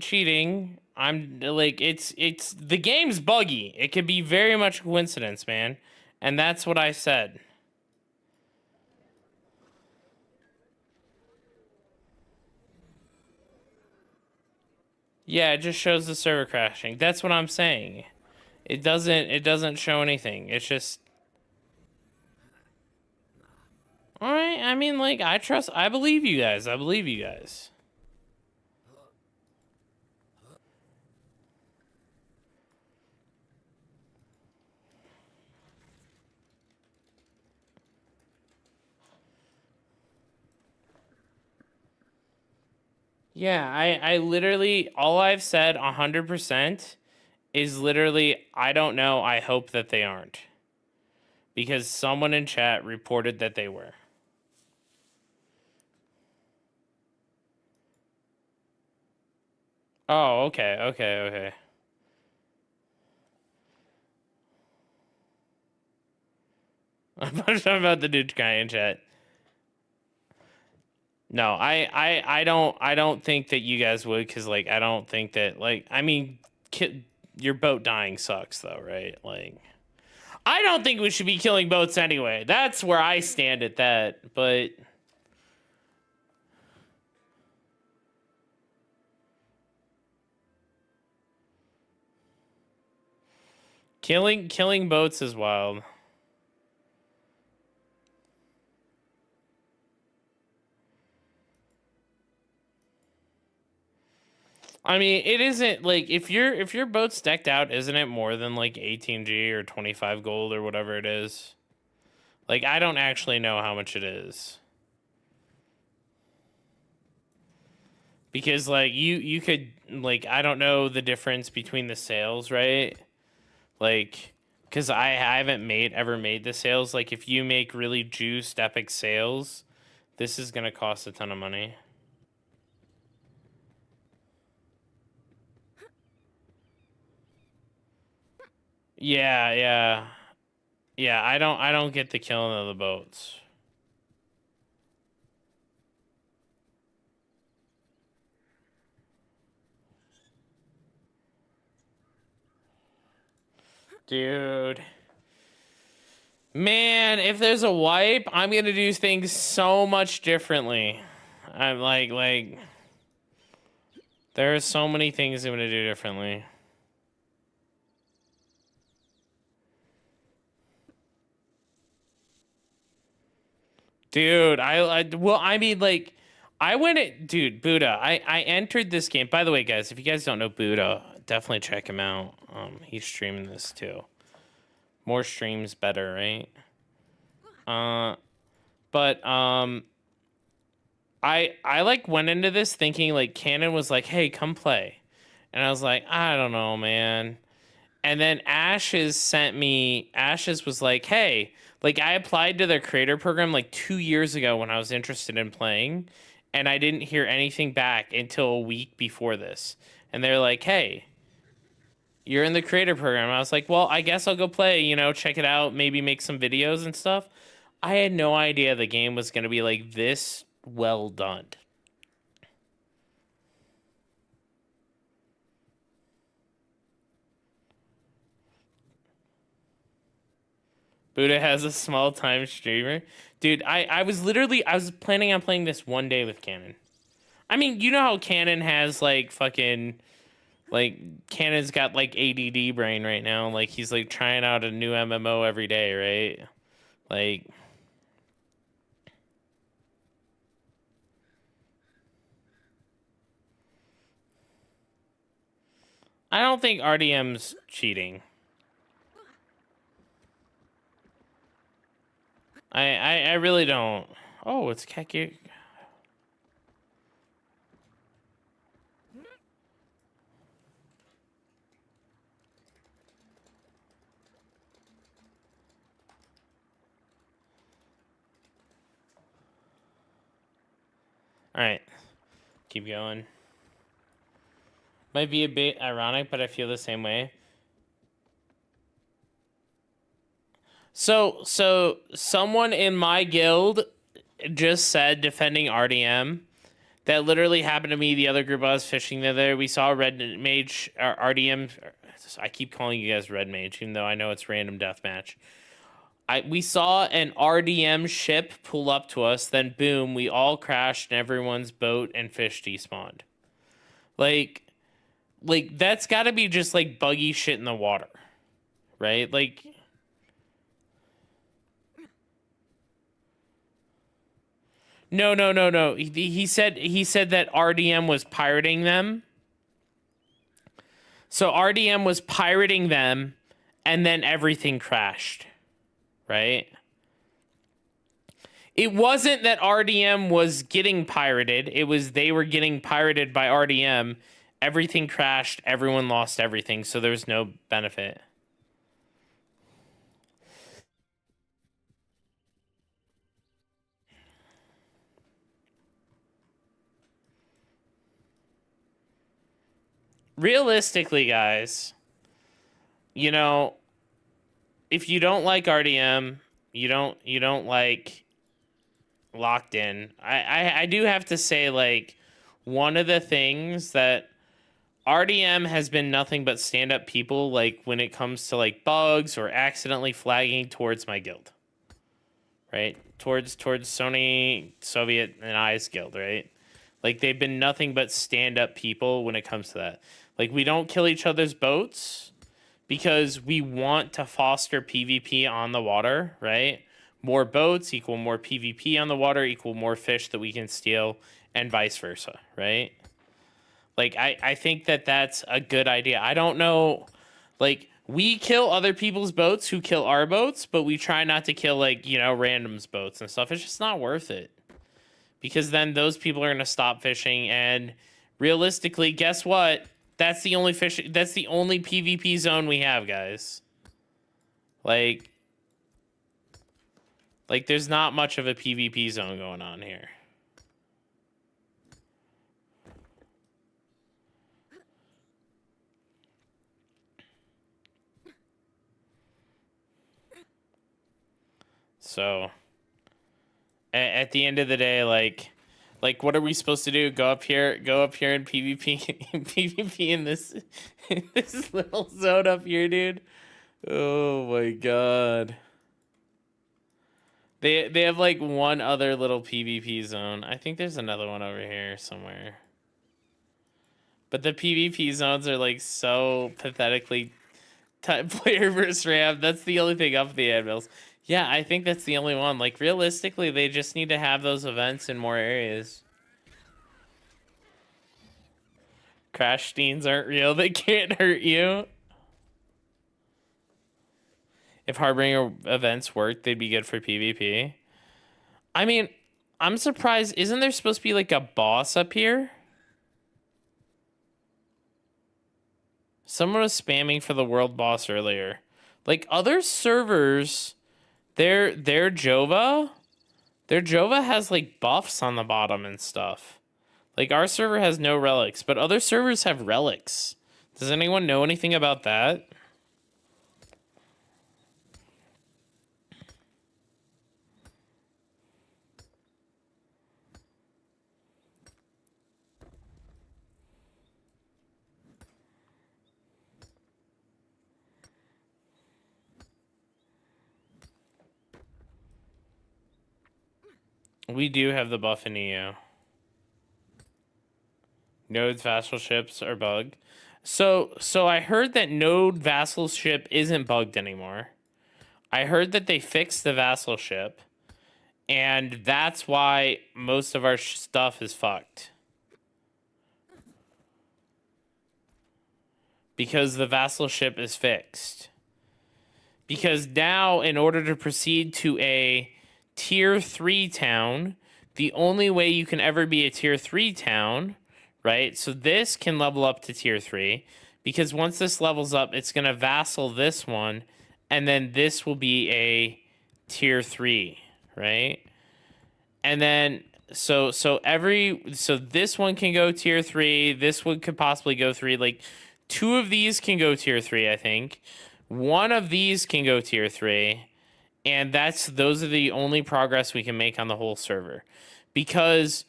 cheating, I'm like, it's the game's buggy. It could be very much a coincidence, man. And that's what I said. Yeah, it just shows the server crashing. That's what I'm saying. It doesn't show anything. It's just all right. I mean, like, I believe you guys. I believe you guys. Yeah, I literally, all I've said 100% is literally, I don't know, I hope that they aren't. Because someone in chat reported that they were. Oh, okay, okay. I'm talking about the dude guy in chat. No, I don't think that you guys would, because, like, I don't think that, like, I mean, your boat dying sucks, though, right? Like, I don't think we should be killing boats anyway. That's where I stand at that, but killing boats is wild. I mean, it isn't like, if your boat's decked out, isn't it more than like 18G or 25 gold or whatever it is? Like, I don't actually know how much it is. Because, like, you could, like, I don't know the difference between the sales, right? Like, because I haven't ever made the sales. Like, if you make really juiced epic sales, this is gonna cost a ton of money. Yeah. I don't get the killing of the boats. Dude. Man, if there's a wipe, I'm gonna do things so much differently. I'm like there are so many things I'm gonna do differently. Dude, well, I mean, like, I went it, dude, Buddha. I entered this game. By the way, guys, if you guys don't know Buddha, definitely check him out. He's streaming this too. More streams, better, right? But I like went into this thinking, like, Canon was like, "Hey, come play," and I was like, "I don't know, man." And then Ashes was like, "Hey," like, I applied to their creator program like 2 years ago when I was interested in playing, and I didn't hear anything back until a week before this. And they're like, "Hey, you're in the creator program." I was like, "Well, I guess I'll go play, check it out, maybe make some videos and stuff." I had no idea the game was going to be like this well done. Buddha has a small time streamer. Dude, I was planning on playing this one day with Canon. I mean, you know how Canon has, like, fucking, like, Canon's got, like, ADD brain right now. Like, he's, like, trying out a new MMO every day, right? Like, I don't think RDM's cheating. I really don't. Oh, it's Keki. All right, keep going. Might be a bit ironic, but I feel the same way. So someone in my guild just said, defending RDM, that literally happened to me. The other group I was fishing there, we saw Red Mage, RDM. I keep calling you guys Red Mage, even though I know it's random deathmatch. We saw an RDM ship pull up to us, then boom, we all crashed and everyone's boat and fish despawned. Like, like, that's got to be just, like, buggy shit in the water, right? Like, no. He said that RDM was pirating them. So RDM was pirating them, and then everything crashed, right? It wasn't that RDM was getting pirated. It was they were getting pirated by RDM. Everything crashed. Everyone lost everything. So there was no benefit. Realistically, guys, you know, if you don't like RDM, you don't like Locked In. I do have to say, like, one of the things that RDM has been nothing but stand-up people, like, when it comes to, like, bugs or accidentally flagging towards my guild, right? Towards Sony, Soviet, and I's guild, right? Like, they've been nothing but stand-up people when it comes to that. Like, we don't kill each other's boats because we want to foster PvP on the water, right? More boats equal more PvP on the water equal more fish that we can steal, and vice versa, right? Like, I think that that's a good idea. I don't know, like, we kill other people's boats who kill our boats, but we try not to kill, like, you know, randoms boats and stuff. It's just not worth it. Because then those people are going to stop fishing, and realistically, guess what? That's the only PvP zone we have, guys. Like there's not much of a PvP zone going on here. So, at the end of the day, like, what are we supposed to do? Go up here and PvP in this little zone up here, dude. Oh my god. They have, like, one other little PvP zone. I think there's another one over here somewhere. But the PvP zones are, like, so pathetically player versus RAM. That's the only thing up the anvils. Yeah, I think that's the only one. Like, realistically, they just need to have those events in more areas. Crash steens aren't real. They can't hurt you. If Harbinger events worked, they'd be good for PvP. I mean, I'm surprised. Isn't there supposed to be, like, a boss up here? Someone was spamming for the world boss earlier. Like, other servers, their Jova has, like, buffs on the bottom and stuff. Like, our server has no relics, but other servers have relics. Does anyone know anything about that? We do have the buff in EU. Node's vassal ships are bugged. So I heard that Node vassal ship isn't bugged anymore. I heard that they fixed the vassal ship, and that's why most of our stuff is fucked. Because the vassal ship is fixed. Because now, in order to proceed to a tier 3 town, the only way you can ever be a tier 3 town, right? So this can level up to tier 3, because once this levels up, it's going to vassal this one, and then this will be a tier 3, right? And then so this one can go tier 3, this one could possibly go 3, like 2 of these can go tier 3, I think. One of these can go tier 3. And those are the only progress we can make on the whole server. Because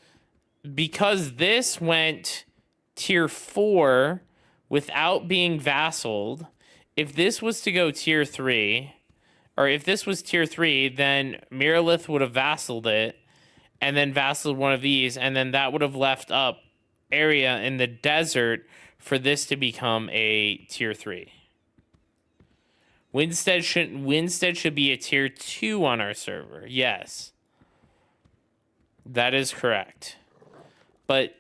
this went tier 4 without being vassaled, if this was to go tier 3, or if this was tier 3, then Miralith would have vassaled it, and then vassaled one of these, and then that would have left up area in the desert for this to become a tier 3. Winstead should be a tier 2 on our server. Yes. That is correct. But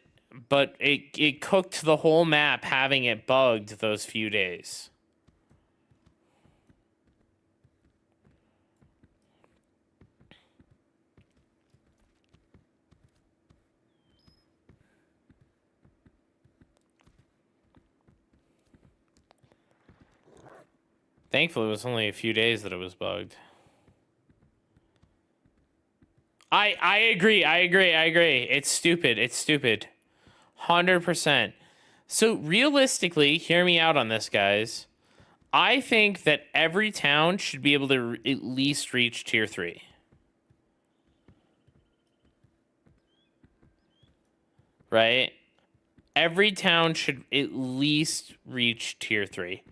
it cooked the whole map having it bugged those few days. Thankfully, it was only a few days that it was bugged. I agree. It's stupid. 100%. So realistically, hear me out on this, guys. I think that every town should be able to at least reach tier 3. Right? Every town should at least reach tier 3.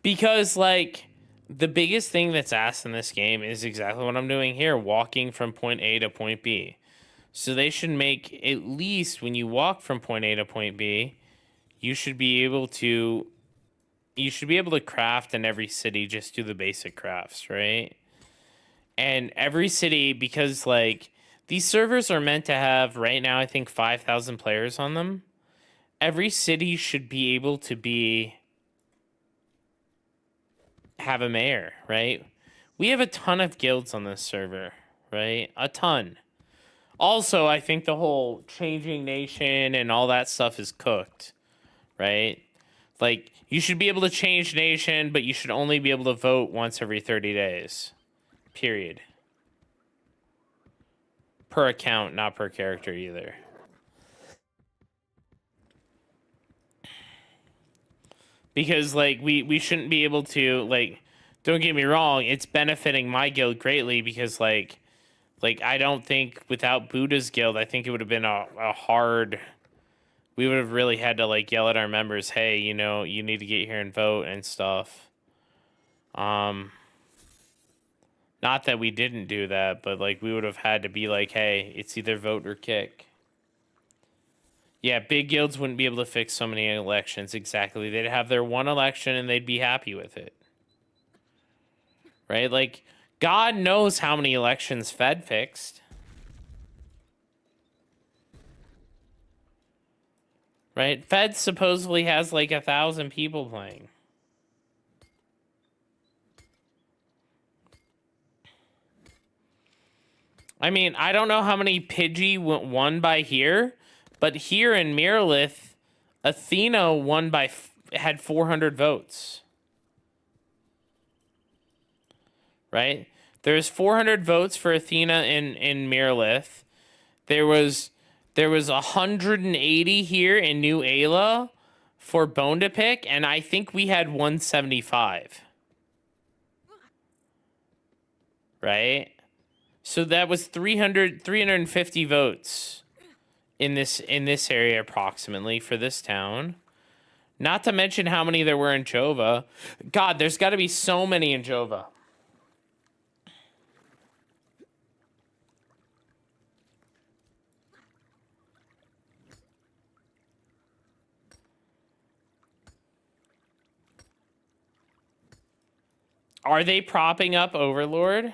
Because, like, the biggest thing that's asked in this game is exactly what I'm doing here, walking from point A to point B. So they should make, at least when you walk from point A to point B, you should be able to craft in every city, just do the basic crafts, right? And every city, because, like, these servers are meant to have, right now, I think 5,000 players on them. Every city should be able to have a mayor, right? We have a ton of guilds on this server, right? A ton. Also, I think the whole changing nation and all that stuff is cooked, right? Like, you should be able to change nation, but you should only be able to vote once every 30 days. Period. Per account, not per character either. Because, like, we shouldn't be able to, like, don't get me wrong, it's benefiting my guild greatly because, like I don't think without Buddha's guild, I think it would have been a hard, we would have really had to, like, yell at our members, hey, you know, you need to get here and vote and stuff. Not that we didn't do that, but, like, we would have had to be like, hey, it's either vote or kick. Yeah, big guilds wouldn't be able to fix so many elections. Exactly. They'd have their one election and they'd be happy with it. Right? Like, God knows how many elections Fed fixed. Right? Fed supposedly has like 1,000 people playing. I mean, I don't know how many Pidgey won by here, but here in Miralith, Athena won by had 400 votes. Right? There's 400 votes for Athena in Miralith. There was 180 here in New Ayla for Bone to Pick, and I think we had 175. Right? So that was 350 votes in this area approximately for this town. Not to mention how many there were in Jova. God, there's got to be so many in Jova. Are they propping up Overlord?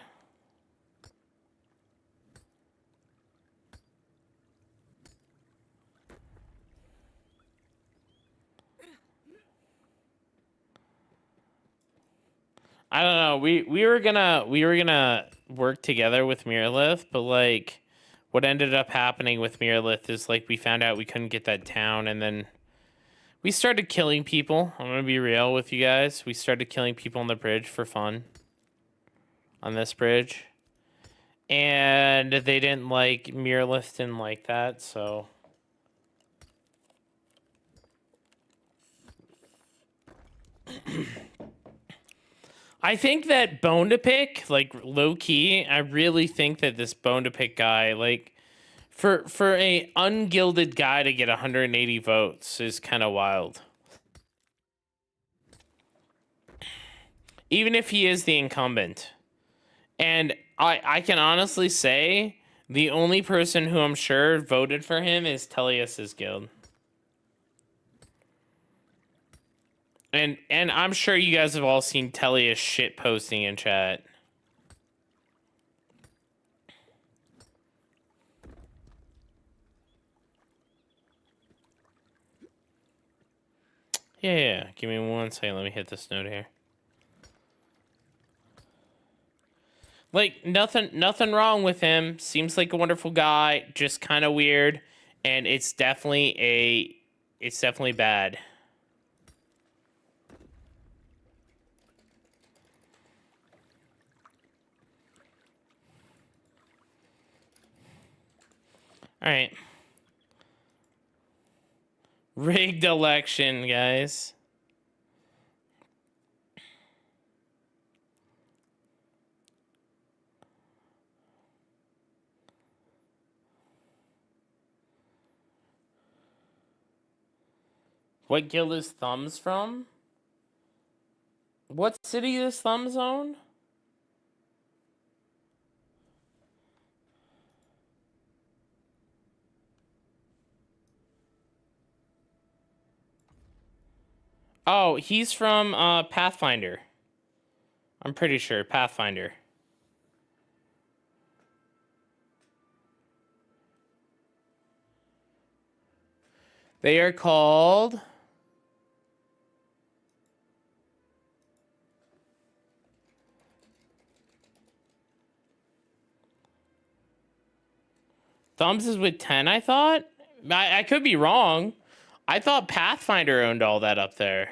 I don't know. We were gonna work together with Miralith, but like what ended up happening with Miralith is like we found out we couldn't get that town, and then we started killing people. I'm gonna be real with you guys. We started killing people on the bridge for fun. On this bridge. And they didn't like, Miralith didn't like that, so. I think that Bone to Pick, like, low key, I really think that this Bone to Pick guy, like, for a ungilded guy to get 180 votes is kind of wild. Even if he is the incumbent. And I can honestly say The only person who I'm sure voted for him is Tellius's guild. And I'm sure you guys have all seen Tellius shit posting in chat. Yeah. Give me 1 second. Let me hit this note here. Like, nothing wrong with him. Seems like a wonderful guy. Just kind of weird. And it's definitely bad. All right. Rigged election, guys. What guild is Thumbs from? What city is Thumbs own? Oh, he's from Pathfinder. I'm pretty sure Pathfinder. They are called... Thumbs is with 10, I thought? I could be wrong. I thought Pathfinder owned all that up there.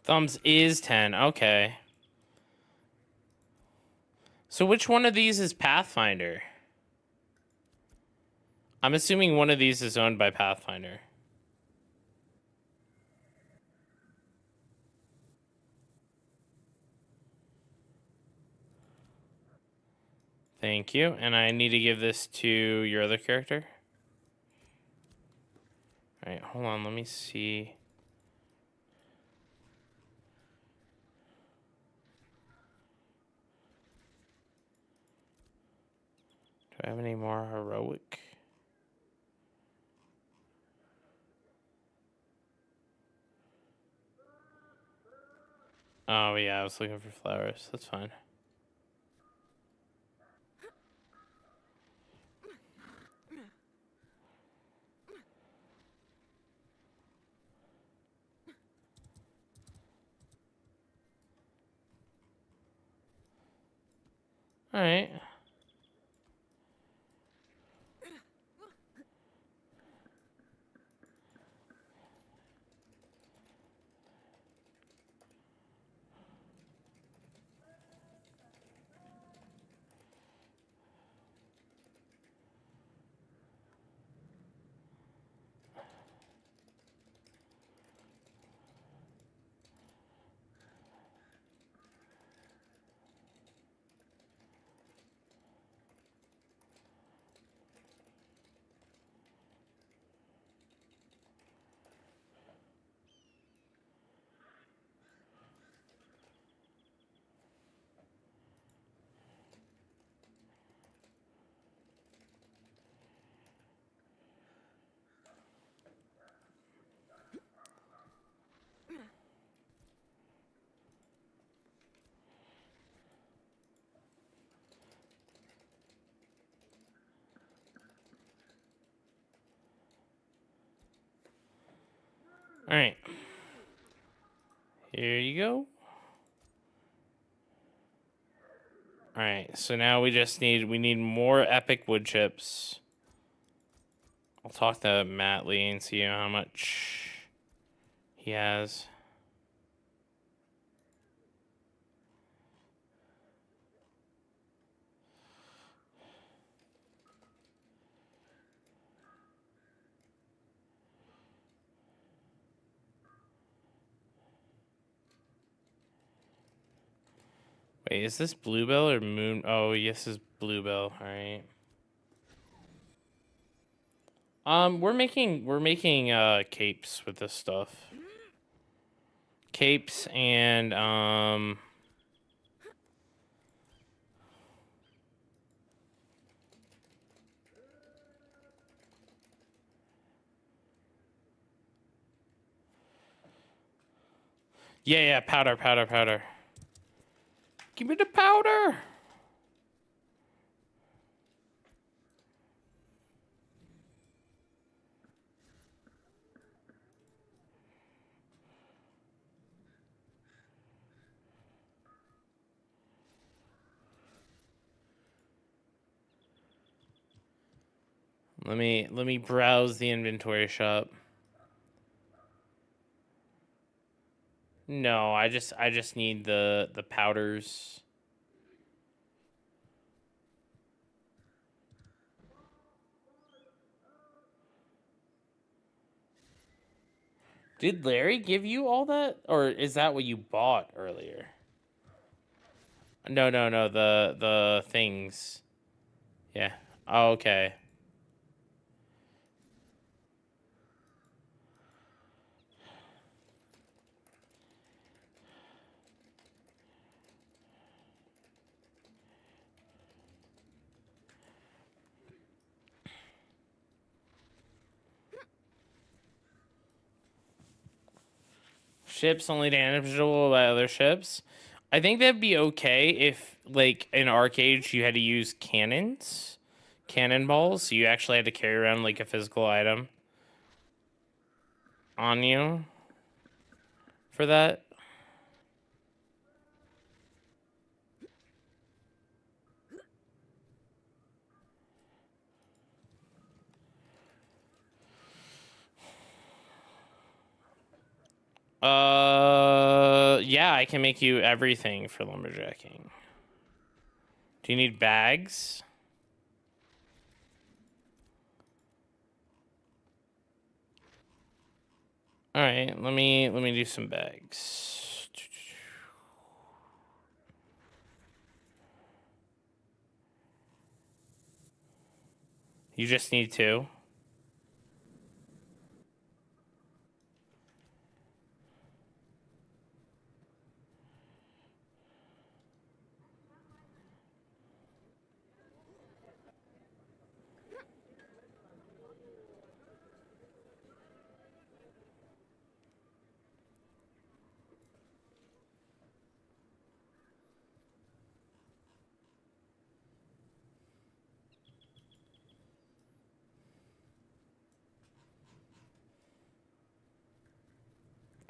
Thumbs is 10. Okay. So which one of these is Pathfinder? I'm assuming one of these is owned by Pathfinder. Thank you. And I need to give this to your other character. All right, hold on. Let me see. Do I have any more heroic? Oh, yeah, I was looking for flowers. That's fine. All right. All right. Here you go. All right, so now we need more epic wood chips. I'll talk to Matt Lee and see how much he has. Wait, is this Bluebell or Moon? Oh, yes, this is Bluebell. All right. We're making capes with this stuff. Capes and yeah, powder. Give me the powder. Let me browse the inventory shop. No, I just need the powders. Did Larry give you all that, or is that what you bought earlier? No, the things. Yeah. Oh, okay. Ships only damageable by other ships. I think that'd be okay if, like, in Arcade, you had to use cannonballs, so you actually had to carry around, like, a physical item on you for that. Yeah, I can make you everything for lumberjacking. Do you need bags? All right, let me do some bags. You just need two.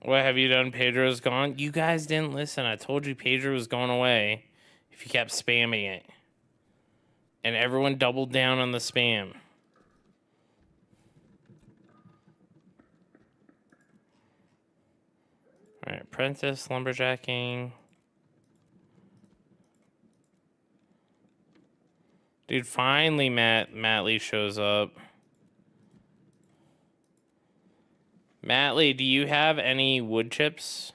What have you done? Pedro's gone. You guys didn't listen. I told you Pedro was going away if you kept spamming it. And everyone doubled down on the spam. All right, apprentice, lumberjacking. Dude, finally Matt Lee shows up. Matt Lee, do you have any wood chips?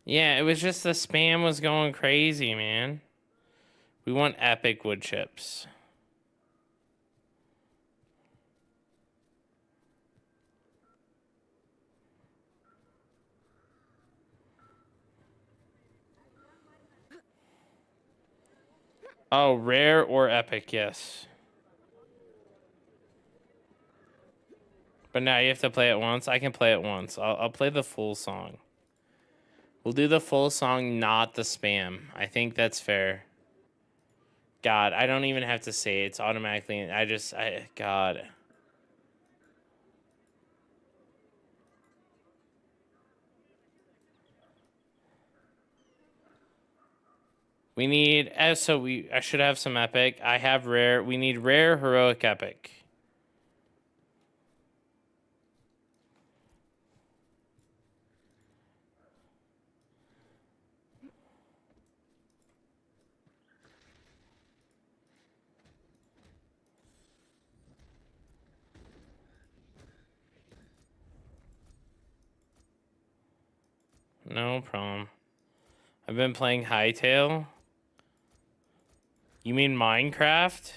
Yeah, it was just the spam was going crazy, man. We want epic wood chips. Oh, rare or epic, yes. But now you have to play it once. I can play it once. I'll play the full song. We'll do the full song, not the spam. I think that's fair. God, I don't even have to say it. It's automatically. God. We need, I should have some epic. I have rare. We need rare, heroic, epic. No problem. I've been playing Hytale. You mean Minecraft?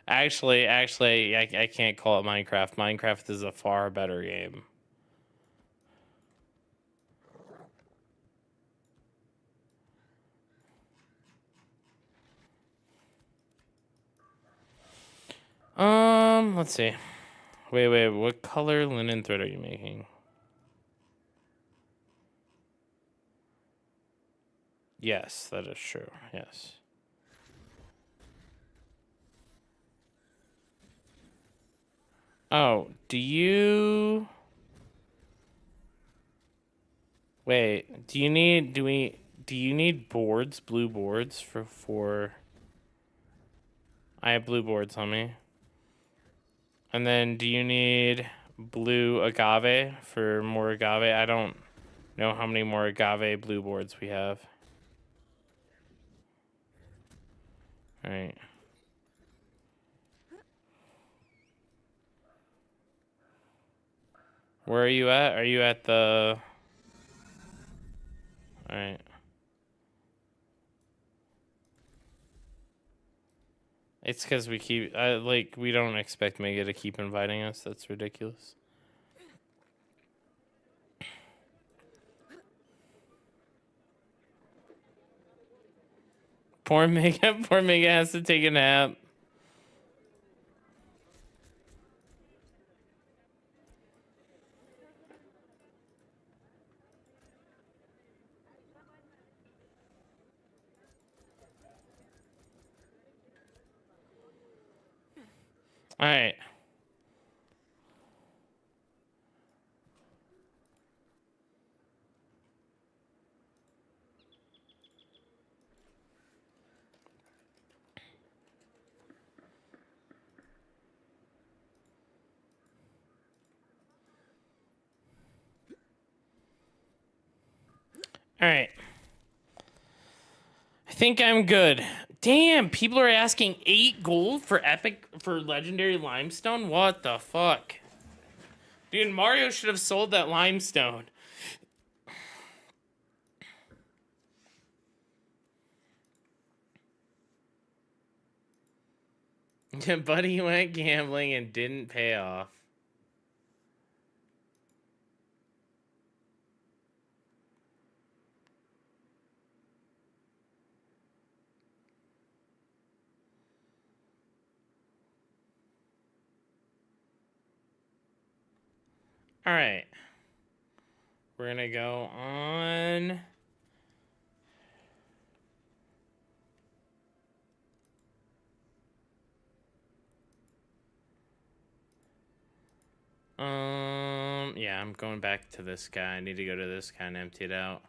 actually, I can't call it Minecraft. Minecraft is a far better game. Let's see. Wait, what color linen thread are you making? Yes, that is true. Yes. Oh, do you... Wait, do you need boards, blue boards for... I have blue boards on me. And then do you need blue agave for more agave? I don't know how many more agave blue boards we have. All right. Where are you at? Are you at the... All right. It's because we keep... we don't expect Mega to keep inviting us. That's ridiculous. Poor Mega has to take a nap. All right. All right. I think I'm good. Damn, people are asking 8 gold for legendary limestone? What the fuck? Dude, Mario should have sold that limestone. Buddy went gambling and didn't pay off. All right. We're going to go on. Yeah, I'm going back to this guy. I need to go to this guy and empty it out.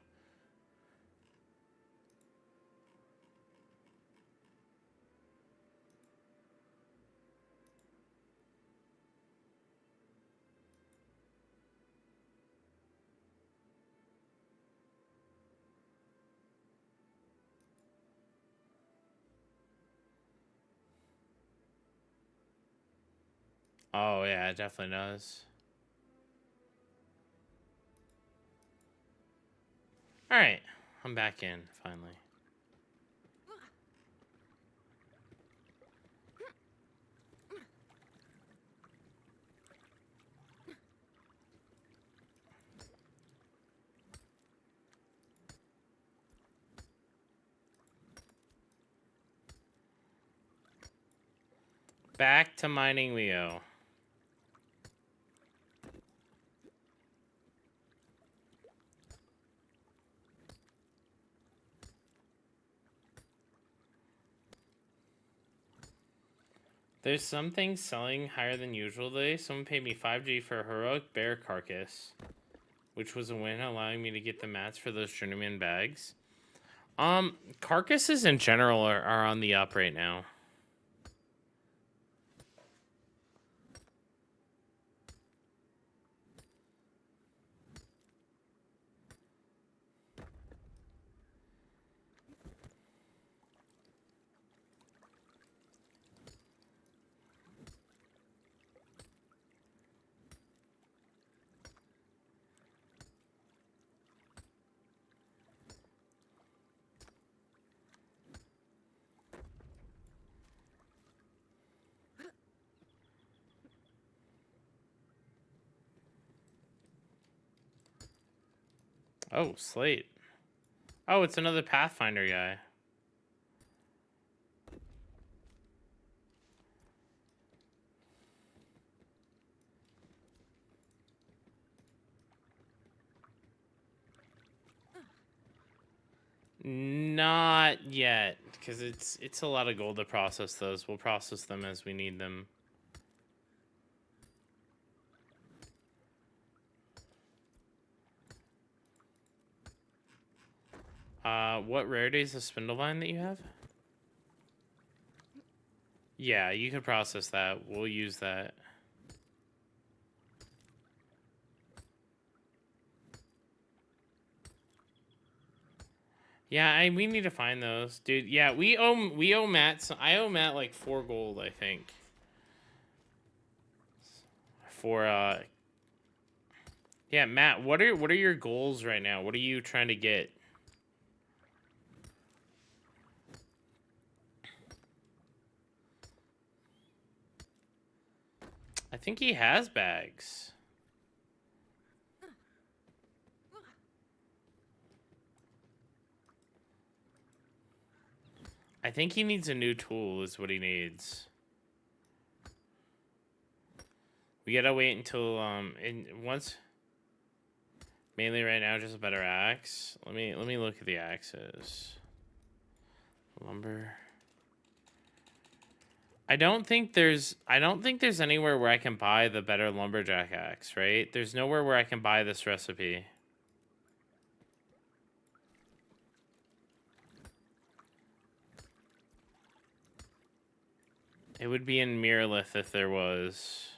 Oh, yeah, it definitely does. All right, I'm back in, finally. Back to mining Leo. There's some things selling higher than usual today. Someone paid me 5G for a heroic bear carcass, which was a win, allowing me to get the mats for those journeyman bags. Carcasses in general are on the up right now. Oh, Slate. Oh, it's another Pathfinder guy. Not yet, because it's a lot of gold to process those. We'll process them as we need them. What rarity is the Spindlevine that you have? Yeah, you can process that. We'll use that. Yeah, we need to find those, dude. Yeah, we owe Matt. I owe Matt like 4 gold, I think. For yeah, Matt. What are your goals right now? What are you trying to get? I think he has bags. I think he needs a new tool is what he needs. We gotta wait until mainly right now just a better axe. Let me look at the axes. Lumber. I don't think there's anywhere where I can buy the better lumberjack axe, right? There's nowhere where I can buy this recipe. It would be in Miralith if there was.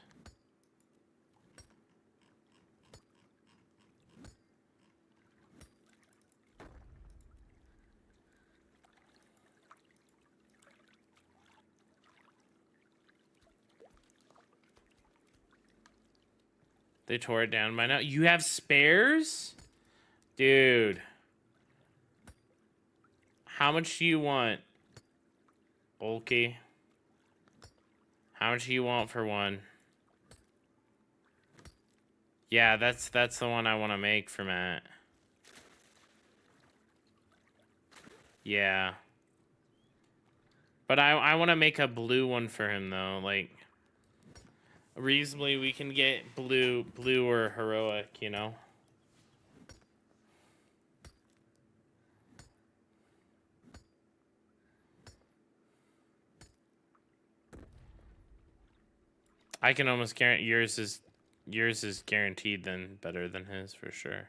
They tore it down by now. You have spares? Dude. How much do you want? Olkey. How much do you want for one? Yeah, that's the one I want to make for Matt. Yeah. But I want to make a blue one for him though, like reasonably we can get blue or heroic, you know. I can almost guarantee yours is guaranteed then better than his for sure.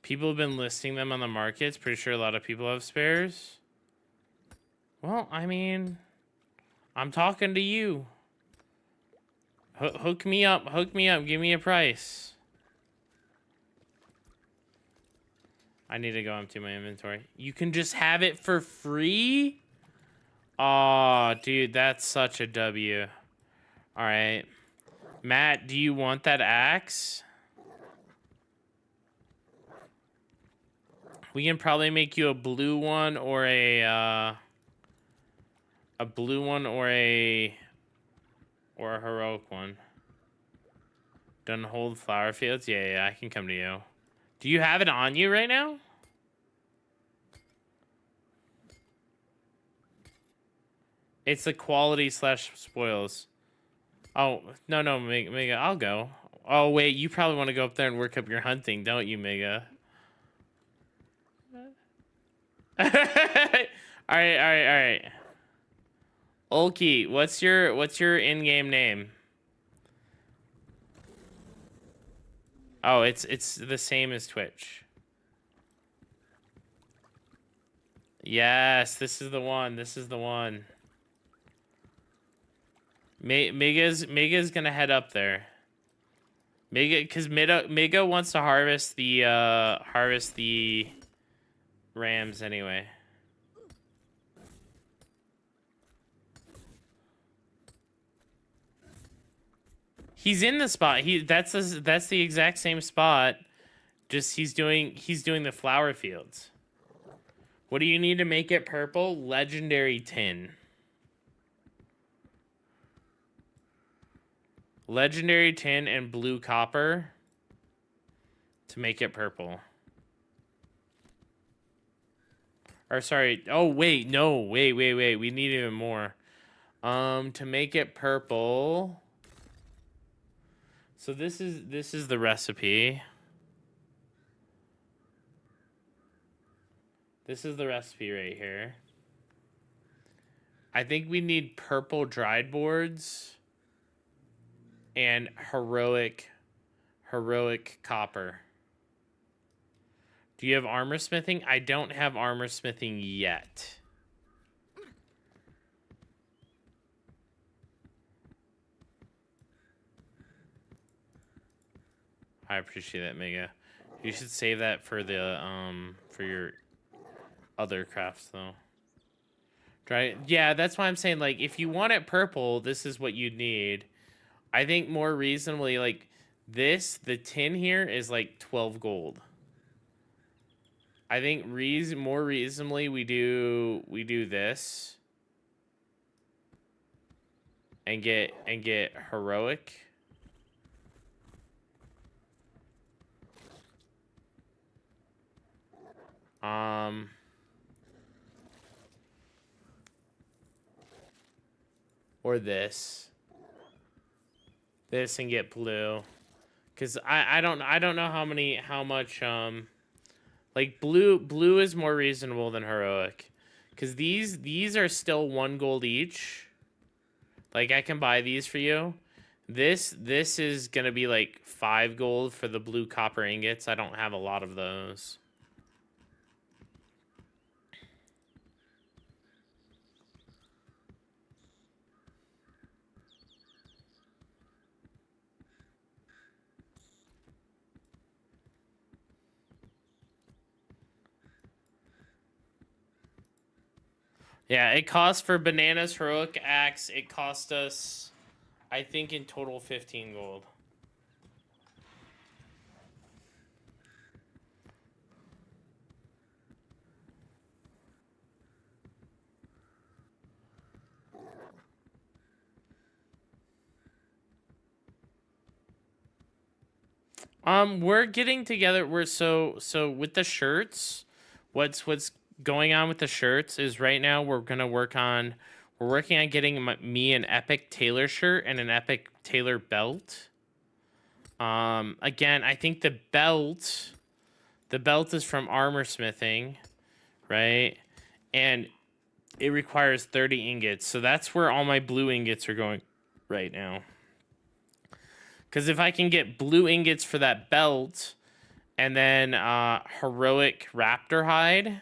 People have been listing them on the markets. Pretty sure a lot of people have spares. Well, I mean, I'm talking to you. Hook me up. Hook me up. Give me a price. I need to go empty my inventory. You can just have it for free? Oh, dude, that's such a W. All right. Matt, do you want that axe? We can probably make you a blue one or a blue one or a heroic one. Done hold flower fields? Yeah, I can come to you. Do you have it on you right now? It's the quality / spoils. Oh, no, Mega, I'll go. Oh, wait, you probably want to go up there and work up your hunting, don't you, Mega? All right. Ulki, what's your in-game name? Oh, it's the same as Twitch. Yes, this is the one. This is the one. Mega's gonna head up there. Because Mega wants to harvest the rams anyway. He's in the spot. That's the exact same spot. Just he's doing the flower fields. What do you need to make it purple? Legendary tin. Legendary tin and blue copper to make it purple. Or sorry. Oh wait, no. Wait. We need even more. To make it purple. So this is the recipe. This is the recipe right here. I think we need purple dried boards and heroic copper. Do you have armor smithing? I don't have armor smithing yet. I appreciate that, Mega. You should save that for the for your other crafts though. Right? Yeah, that's why I'm saying, like, if you want it purple, this is what you'd need. I think more reasonably, like, the tin here is like 12 gold. I think more reasonably we do this and get heroic. Or this and get blue, because I don't know how much like blue is more reasonable than heroic, because these are still 1 gold each. Like, I can buy these for you. This is gonna be like 5 gold for the blue copper ingots. I don't have a lot of those. Yeah, it cost for Bananas Heroic Axe, it cost us, I think, in total 15 gold. We're getting together. So with the shirts, what's going on with the shirts is right now we're working on getting me an epic tailor shirt and an epic tailor belt. Again, I think the belt is from armor smithing, right? And it requires 30 ingots. So that's where all my blue ingots are going right now. Because if I can get blue ingots for that belt and then heroic raptor hide,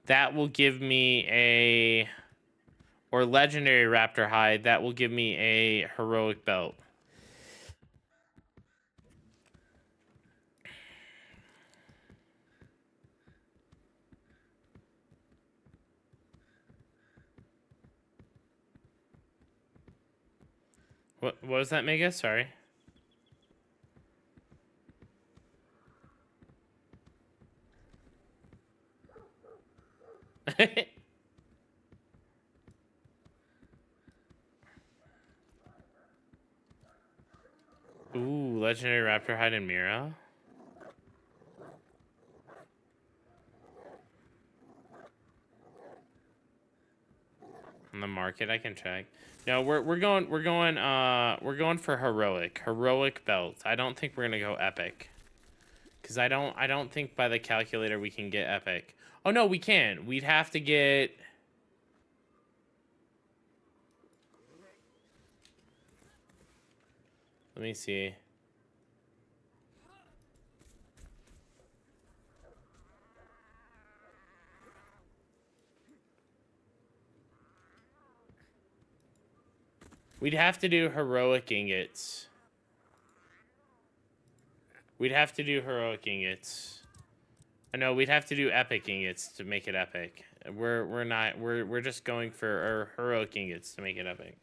that will give me or legendary raptor hide, that will give me a heroic belt. What was that, Mega? Sorry. Ooh, legendary raptor hide and Mira. On the market, I can check. No, we're going for heroic belt. I don't think we're gonna go epic, because I don't think by the calculator we can get epic. Oh no, we can. We'd have to get. Let me see. We'd have to do heroic ingots. We'd have to do heroic ingots. No, we'd have to do epic ingots to make it epic. We're just going for our heroic ingots to make it epic.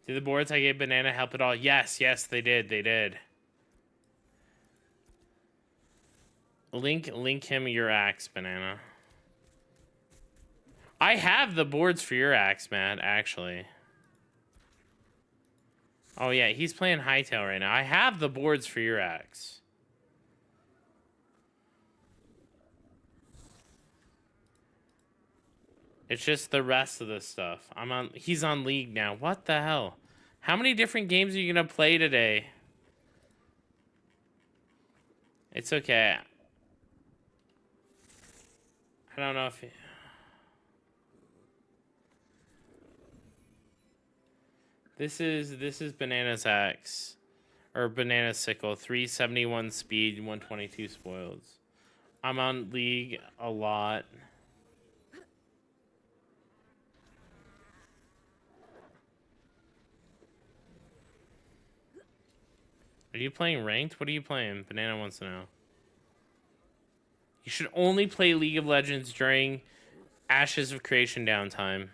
Did the boards I gave Banana help at all? Yes, they did. Link him your axe, Banana. I have the boards for your axe, Matt, actually. Oh yeah, he's playing Hightail right now. I have the boards for your axe. It's just the rest of this stuff. He's on League now. What the hell? How many different games are you gonna play today? It's okay. I don't know if This is Banana's axe. Or Banana's sickle. 371 speed, 122 spoils. I'm on League a lot. Are you playing ranked? What are you playing? Banana wants to know. You should only play League of Legends during Ashes of Creation downtime.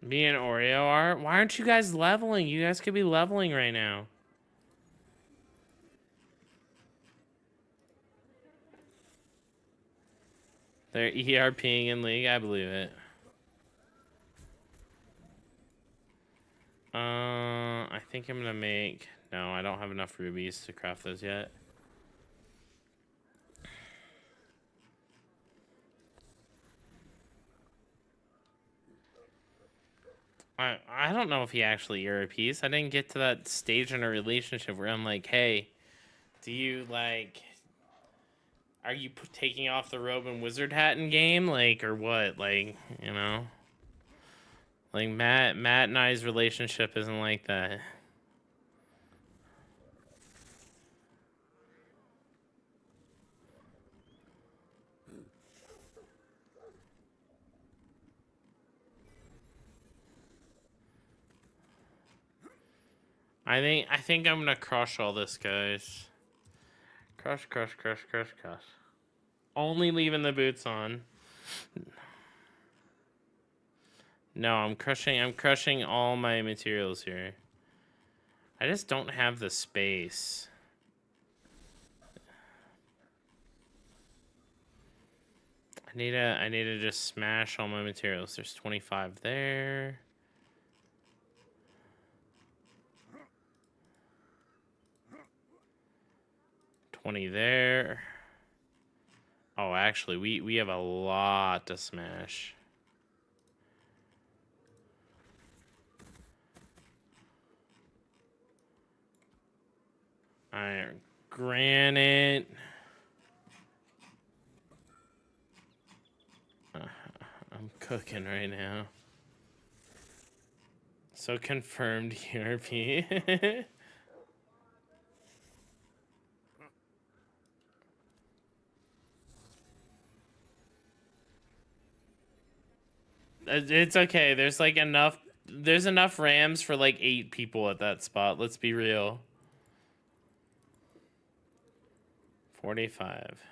Me and Oreo are? Why aren't you guys leveling? You guys could be leveling right now. They're ERPing in League? I believe it. I think I'm gonna make... No, I don't have enough rubies to craft those yet. I don't know if he actually ERPs. I didn't get to that stage in a relationship where I'm like, hey, do you, like... Are you taking off the robe and wizard hat in game? Like, or what? Like, you know? Like, Matt and I's relationship isn't like that. I think I'm gonna crush all this, guys. Crush. Only leaving the boots on. No, I'm crushing all my materials here. I just don't have the space. I need to just smash all my materials. There's 25 there. $20 there. Oh, actually, we have a lot to smash. Iron granite. I'm cooking right now. So confirmed ERP. It's okay. There's like enough. There's enough Rams for like 8 people at that spot. Let's be real. 45.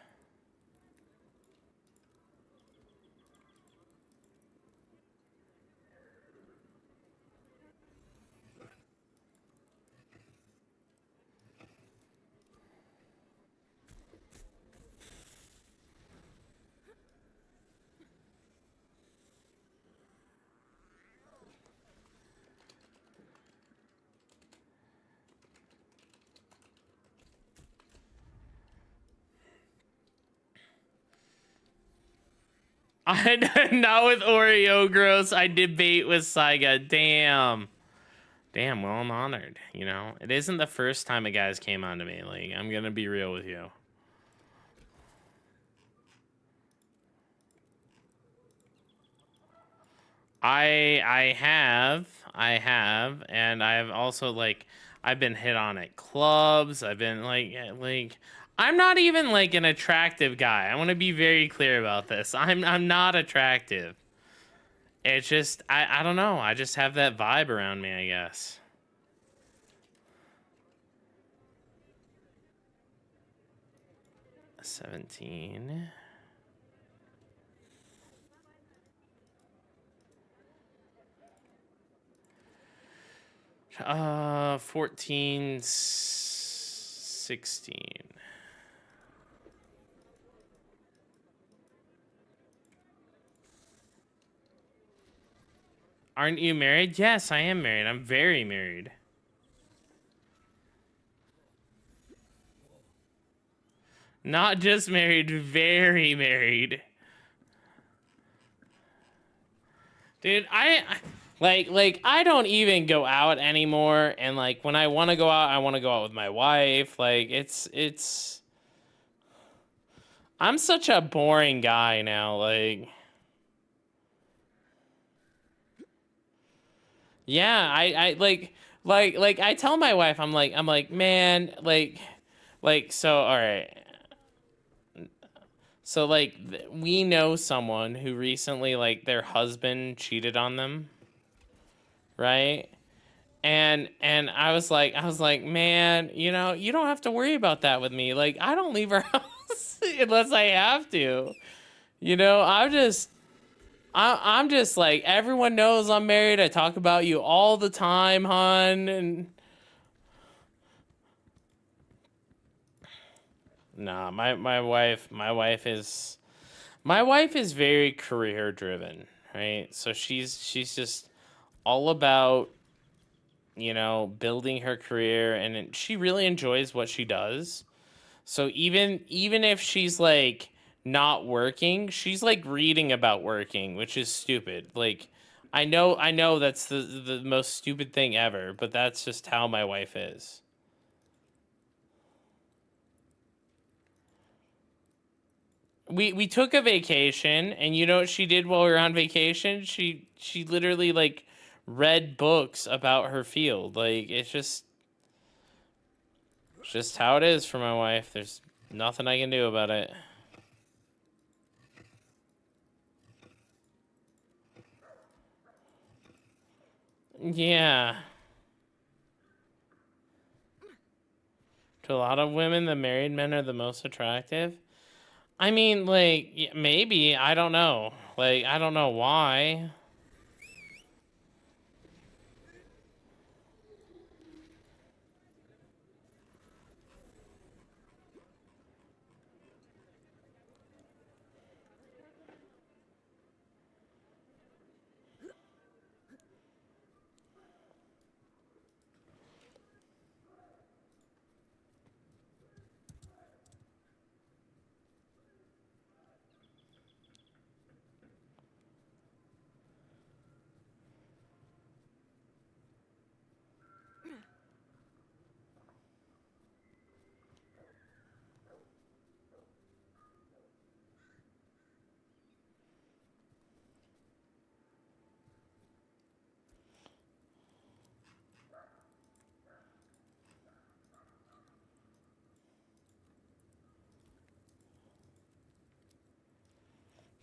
Not with Oreo Gross. I debate with Saiga. Damn. Damn, well, I'm honored, you know? It isn't the first time a guy's came on to me. Like, I'm gonna be real with you. I have, and I've also, like, I've been hit on at clubs. I've been, like, I'm not even, like, an attractive guy. I want to be very clear about this. I'm not attractive. It's just, I don't know. I just have that vibe around me, I guess. $17. 14, 16. Aren't you married? Yes, I am married. I'm very married. Not just married, very married. Dude, like I don't even go out anymore, and like when I want to go out, I want to go out with my wife. Like it's I'm such a boring guy now, like yeah, I like I tell my wife, I'm like, man, like so all right. So like we know someone who recently like their husband cheated on them, right? And I was like, man, you know, you don't have to worry about that with me. Like I don't leave our house unless I have to. You know, I'm just like everyone knows I'm married. I talk about you all the time, hon, and nah, my wife is very career driven, right? So she's just all about, you know, building her career, and she really enjoys what she does. So even if she's like not working, she's like reading about working, which is stupid. Like I know that's the most stupid thing ever, but that's just how my wife is. We took a vacation, and you know what she did while we were on vacation? She literally like read books about her field. Like it's just how it is for my wife. There's nothing I can do about it. Yeah. To a lot of women, the married men are the most attractive. I mean, like, maybe. I don't know. Like, I don't know why.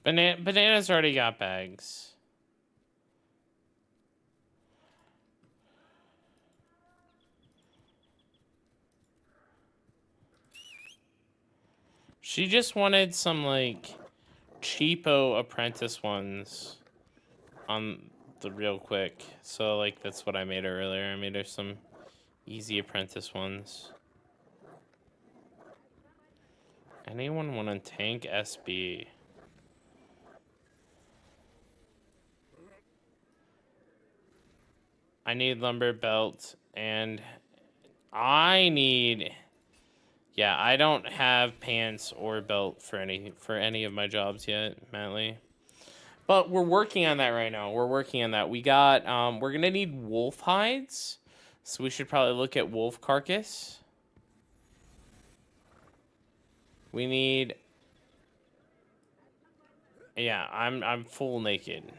Banana's already got bags. She just wanted some, like, cheapo apprentice ones on the real quick. So, like, that's what I made her earlier. I made her some easy apprentice ones. Anyone want to tank SB? I need lumber belt, and I need... Yeah, I don't have pants or belt for any of my jobs yet, Matley. But we're working on that right now. We're working on that. We got, we're gonna need wolf hides. So we should probably look at wolf carcass. We need... Yeah, I'm full naked.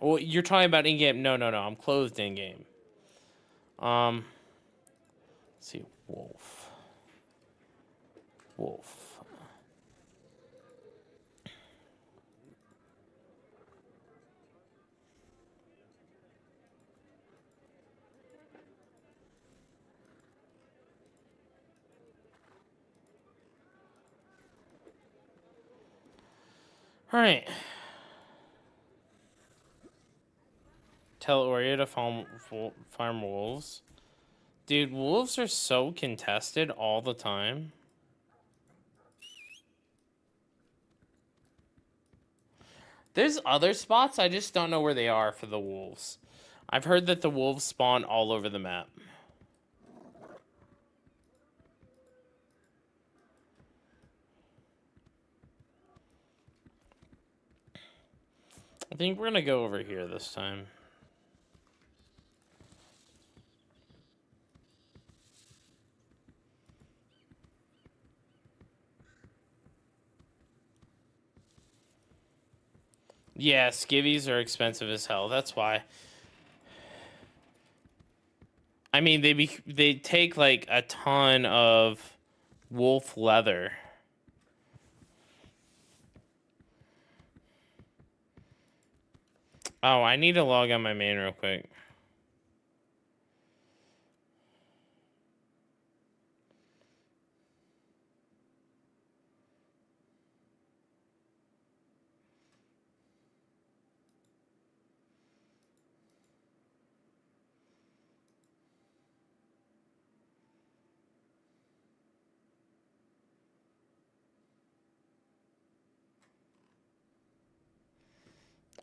Well, you're talking about in-game. No, I'm clothed in-game. Let's see, wolf. Wolf. All right. Tell Oreo to farm wolves. Dude, wolves are so contested all the time. There's other spots, I just don't know where they are for the wolves. I've heard that the wolves spawn all over the map. I think we're gonna go over here this time. Yeah, skivvies are expensive as hell. That's why. I mean, they take like a ton of wolf leather. Oh, I need to log on my main real quick.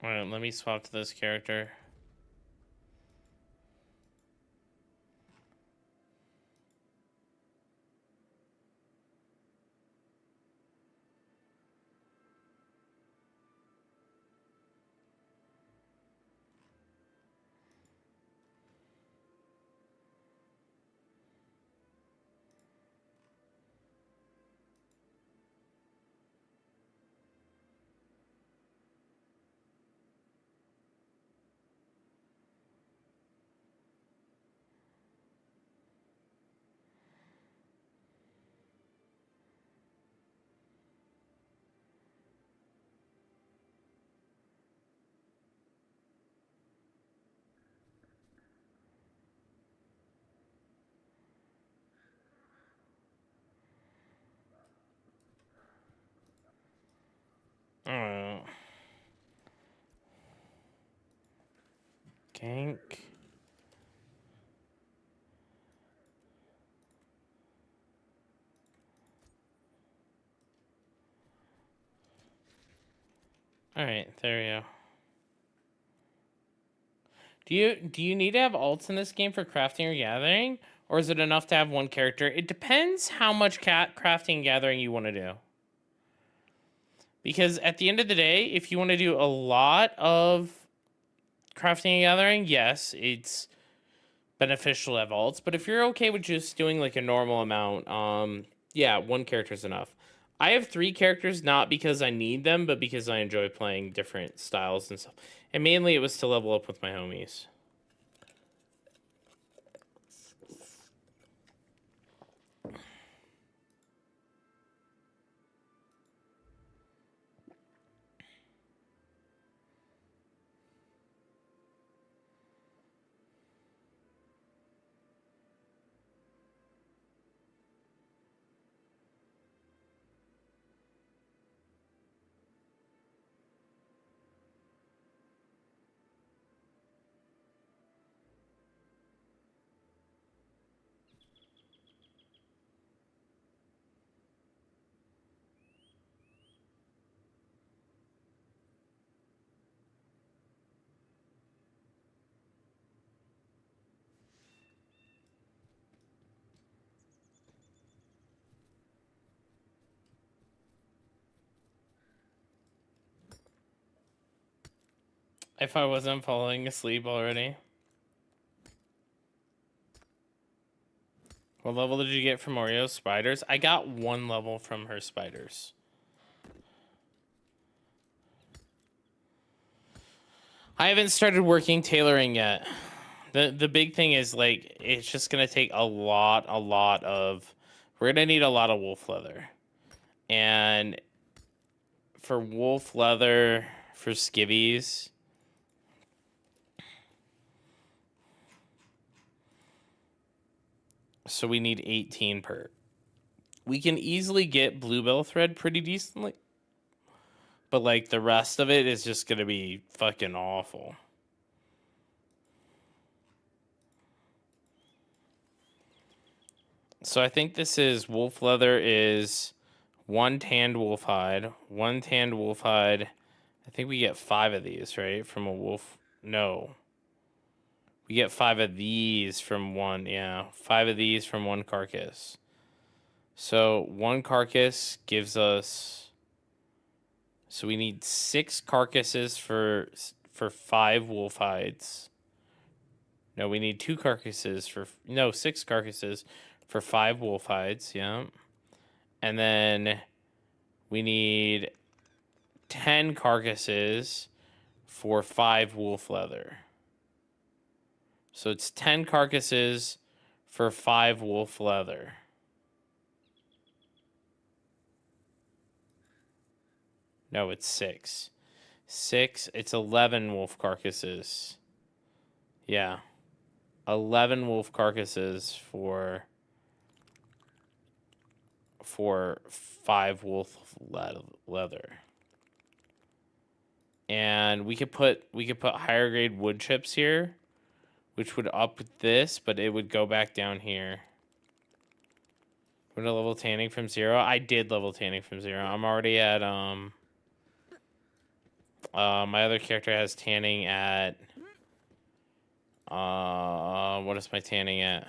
Alright, let me swap to this character. Alright. Gank. Alright, there we go. Do you need to have alts in this game for crafting or gathering? Or is it enough to have one character? It depends how much crafting and gathering you want to do. Because at the end of the day, if you want to do a lot of crafting and gathering, yes, it's beneficial to have alts. But if you're okay with just doing like a normal amount, yeah, one character is enough. I have 3 characters, not because I need them, but because I enjoy playing different styles and stuff. And mainly it was to level up with my homies. if I wasn't falling asleep already. What level did you get from Oreo's spiders? I got 1 level from her spiders. I haven't started working tailoring yet. The big thing is, like, it's just gonna take a lot of... We're gonna need a lot of wolf leather. And for wolf leather, for skivvies... So we need 18 per. We can easily get bluebell thread pretty decently. But, like, the rest of it is just gonna be fucking awful. So I think this is wolf leather is 1 tanned wolf hide. 1 tanned wolf hide. I think we get 5 of these, right? From a wolf. No. We get 5 of these from 1. Yeah. 5 of these from 1 carcass. So 1 carcass gives us... So we need 6 carcasses for 5 wolf hides. No, we need 2 carcasses for... No, 6 carcasses for 5 wolf hides, yeah. And then we need 10 carcasses for 5 wolf leather. So it's 10 carcasses for 5 wolf leather. No, it's 6. 6, it's 11 wolf carcasses. Yeah. 11 wolf carcasses for 5 wolf leather. And we could put higher grade wood chips here, which would up this, but it would go back down here. Would I level tanning from 0? I did level tanning from 0. I'm already at my other character has tanning at what is my tanning at?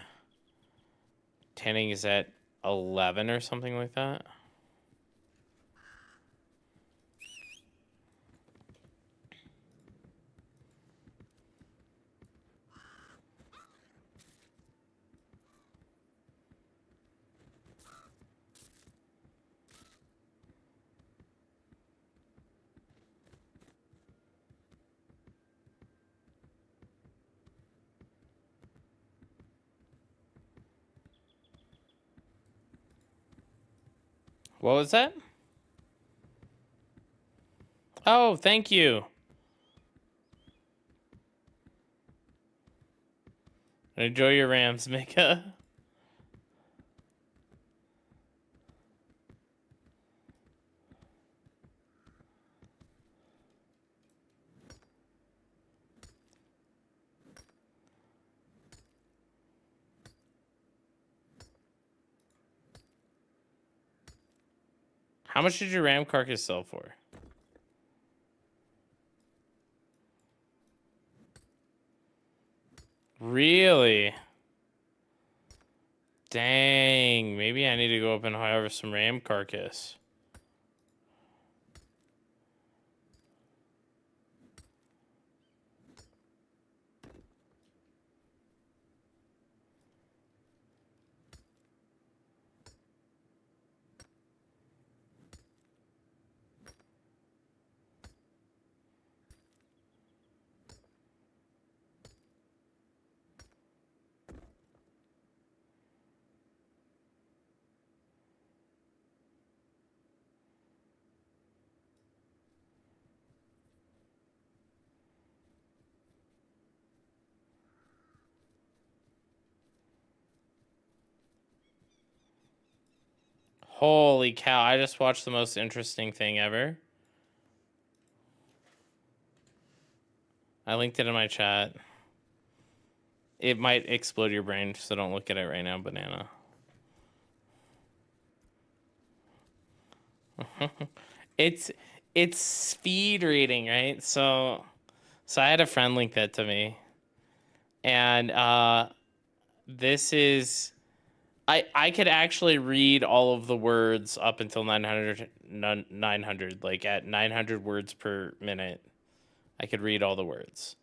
Tanning is at 11 or something like that. What was that? Oh, thank you. Enjoy your Rams, Mika. How much did your ram carcass sell for? Really? Dang, maybe I need to go up and harvest some ram carcass. Holy cow, I just watched the most interesting thing ever. I linked it in my chat. It might explode your brain, so don't look at it right now, banana. it's speed reading, right? So I had a friend link that to me. And this is... I could actually read all of the words up until 900, like at 900 words per minute. I could read all the words.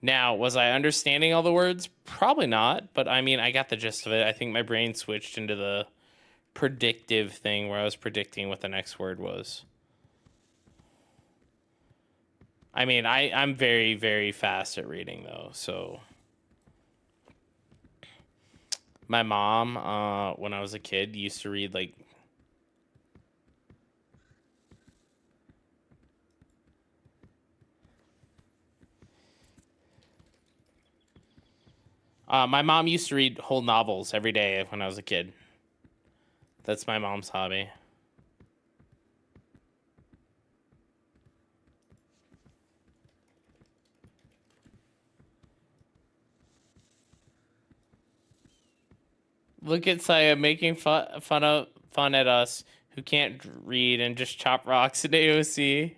Now, was I understanding all the words? Probably not, but I mean, I got the gist of it. I think my brain switched into the predictive thing where I was predicting what the next word was. I mean, I'm very, very fast at reading, though, so... My mom, when I was a kid, used to read, like... my mom used to read whole novels every day when I was a kid. That's my mom's hobby. Look at Saya making fun at us who can't read and just chop rocks at AOC.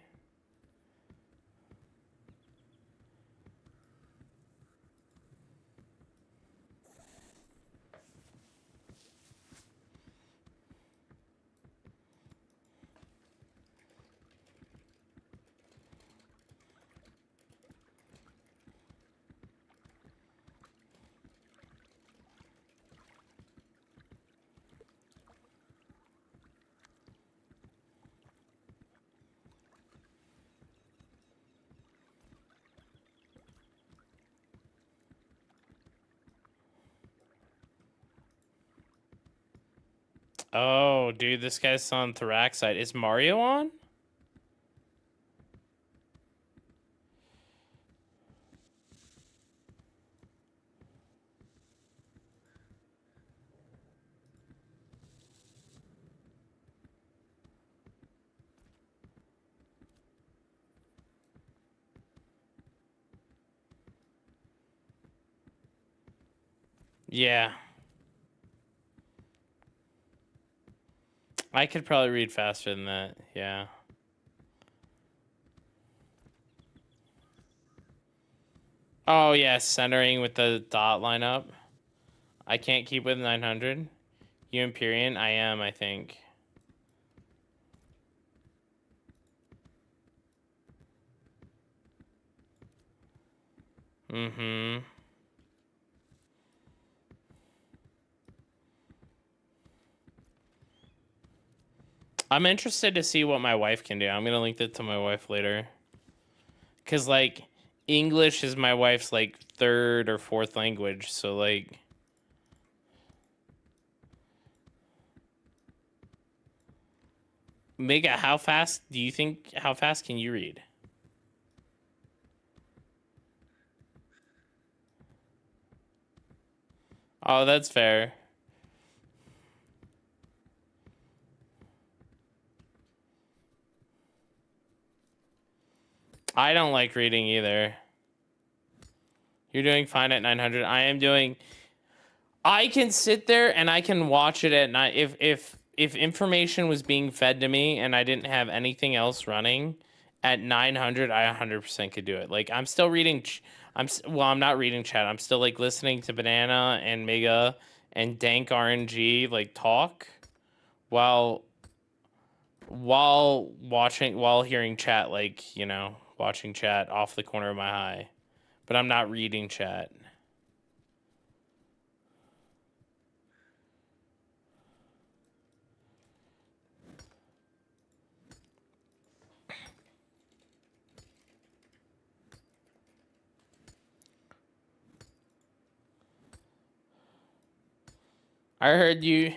Oh, dude, this guy's on Thoraxide. Is Mario on? Yeah. I could probably read faster than that, yeah. Oh, yeah, centering with the dot lineup. I can't keep with 900. You Empyrean? I am, I think. Mm-hmm. I'm interested to see what my wife can do. I'm gonna link that to my wife later. Cause like English is my wife's like third or fourth language, so like Mega, how fast can you read? Oh, that's fair. I don't like reading either. You're doing fine at 900. I can sit there and I can watch it at night. If information was being fed to me and I didn't have anything else running at 900, I 100% could do it. Like I'm still reading. I'm not reading chat. I'm still like listening to Banana and Mega and Dank RNG like talk while while hearing chat, like, you know, watching chat off the corner of my eye. But I'm not reading chat. I heard you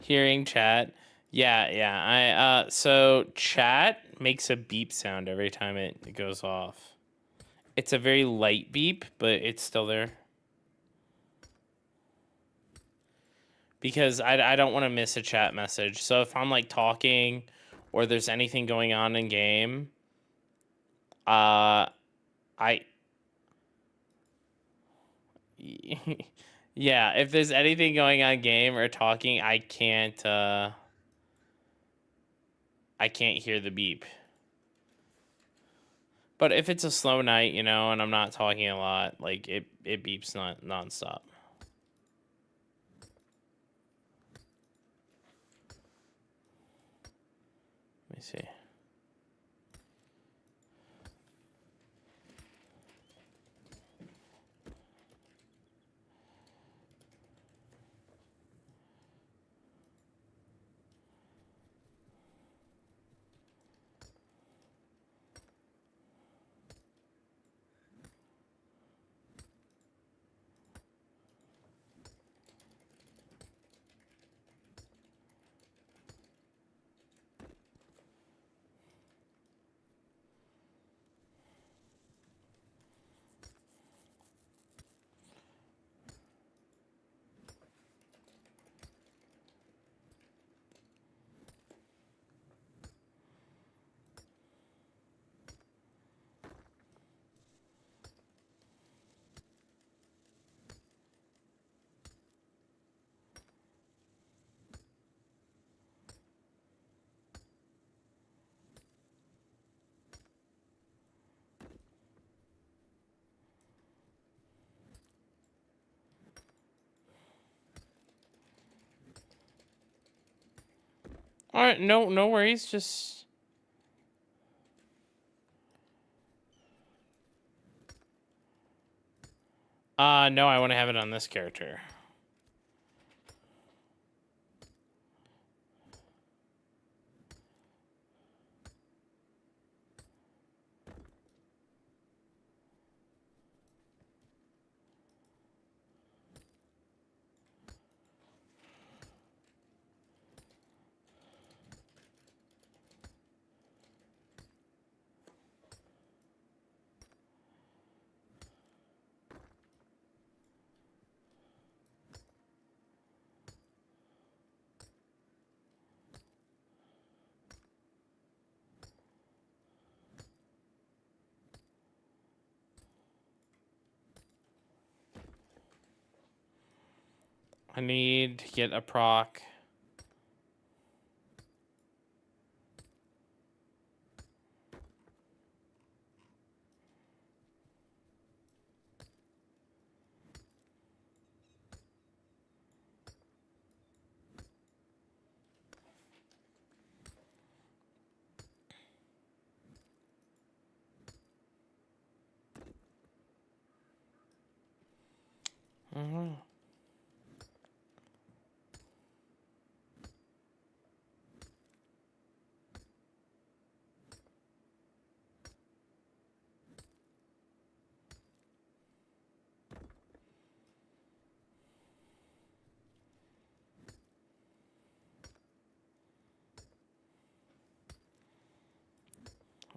hearing chat. Yeah. So chat makes a beep sound every time it goes off. It's a very light beep, but it's still there. Because I don't want to miss a chat message. So if I'm like talking or there's anything going on in game, I yeah, if there's anything going on game or talking, I can't hear the beep. But if it's a slow night, you know, and I'm not talking a lot, like it beeps nonstop. Let me see. All right, no worries. Just no, I want to have it on this character. I need to get a proc.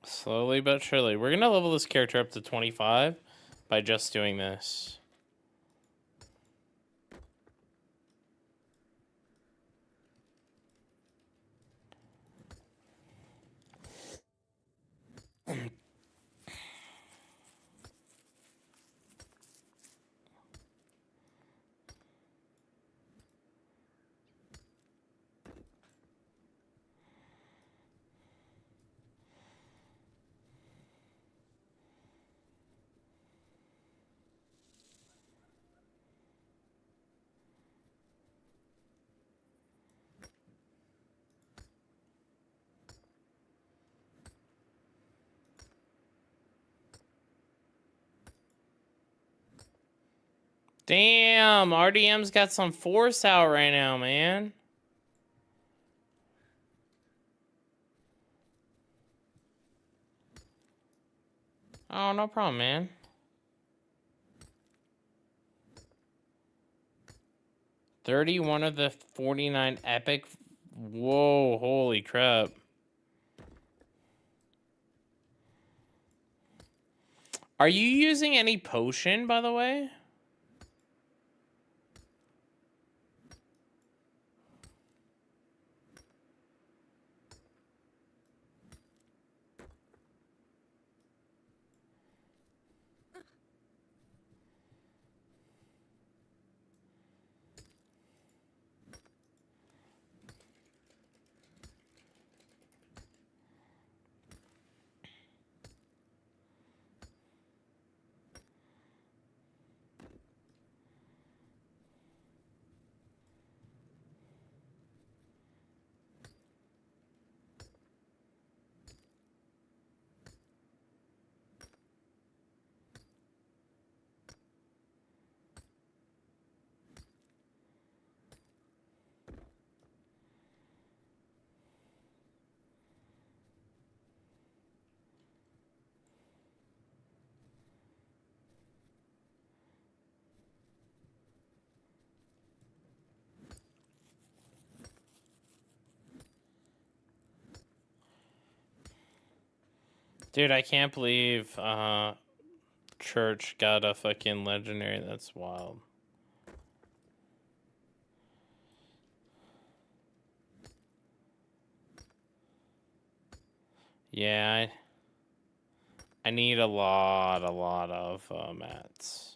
Slowly but surely. We're going to level this character up to 25 by just doing this. Damn, RDM's got some force out right now, man. Oh, no problem, man. 31 of the 49 epic. Whoa, holy crap. Are you using any potion, by the way? Dude, I can't believe Church got a fucking legendary. That's wild. Yeah, I need a lot of mats.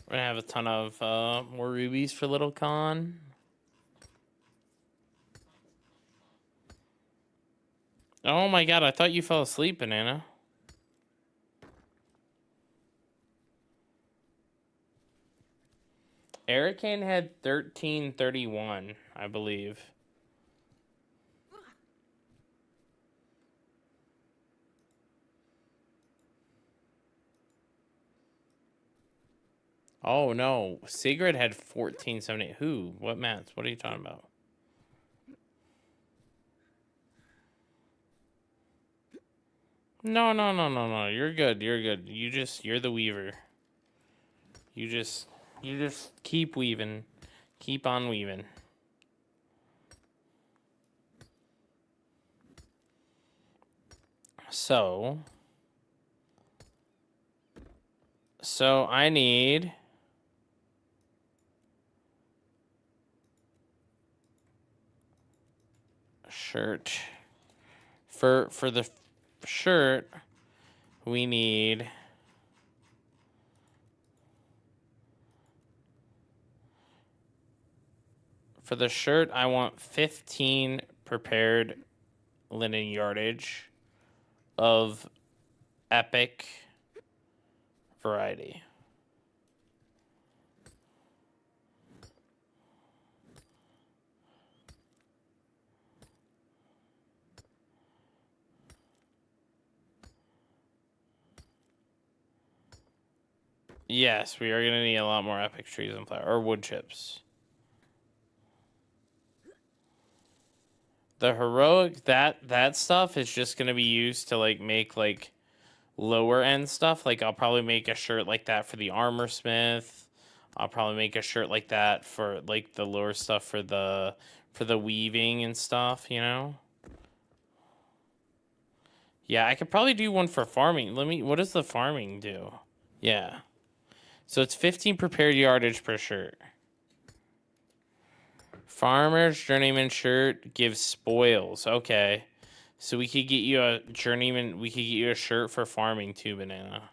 We're gonna have a ton of more rubies for Little Con. Oh my god, I thought you fell asleep, Banana. Aricane had 1331, I believe. Oh no, Sigrid had 1478. Who? What mats? What are you talking about? No. You're good. You're good. You're the weaver. You just keep weaving. Keep on weaving. So I need a shirt. For the shirt, we need for the shirt I want 15 prepared linen yardage of epic variety. Yes, we are gonna need a lot more epic trees and flower or wood chips. The heroic that stuff is just gonna be used to like make like lower end stuff. Like I'll probably make a shirt like that for the armor smith. I'll probably make a shirt like that for like the lower stuff for the weaving and stuff, you know? Yeah, I could probably do one for farming. What does the farming do? Yeah. So it's 15 prepared yardage per shirt. Farmer's journeyman shirt gives spoils. Okay. So we could get you a journeyman, we could get you a shirt for farming too, Banana.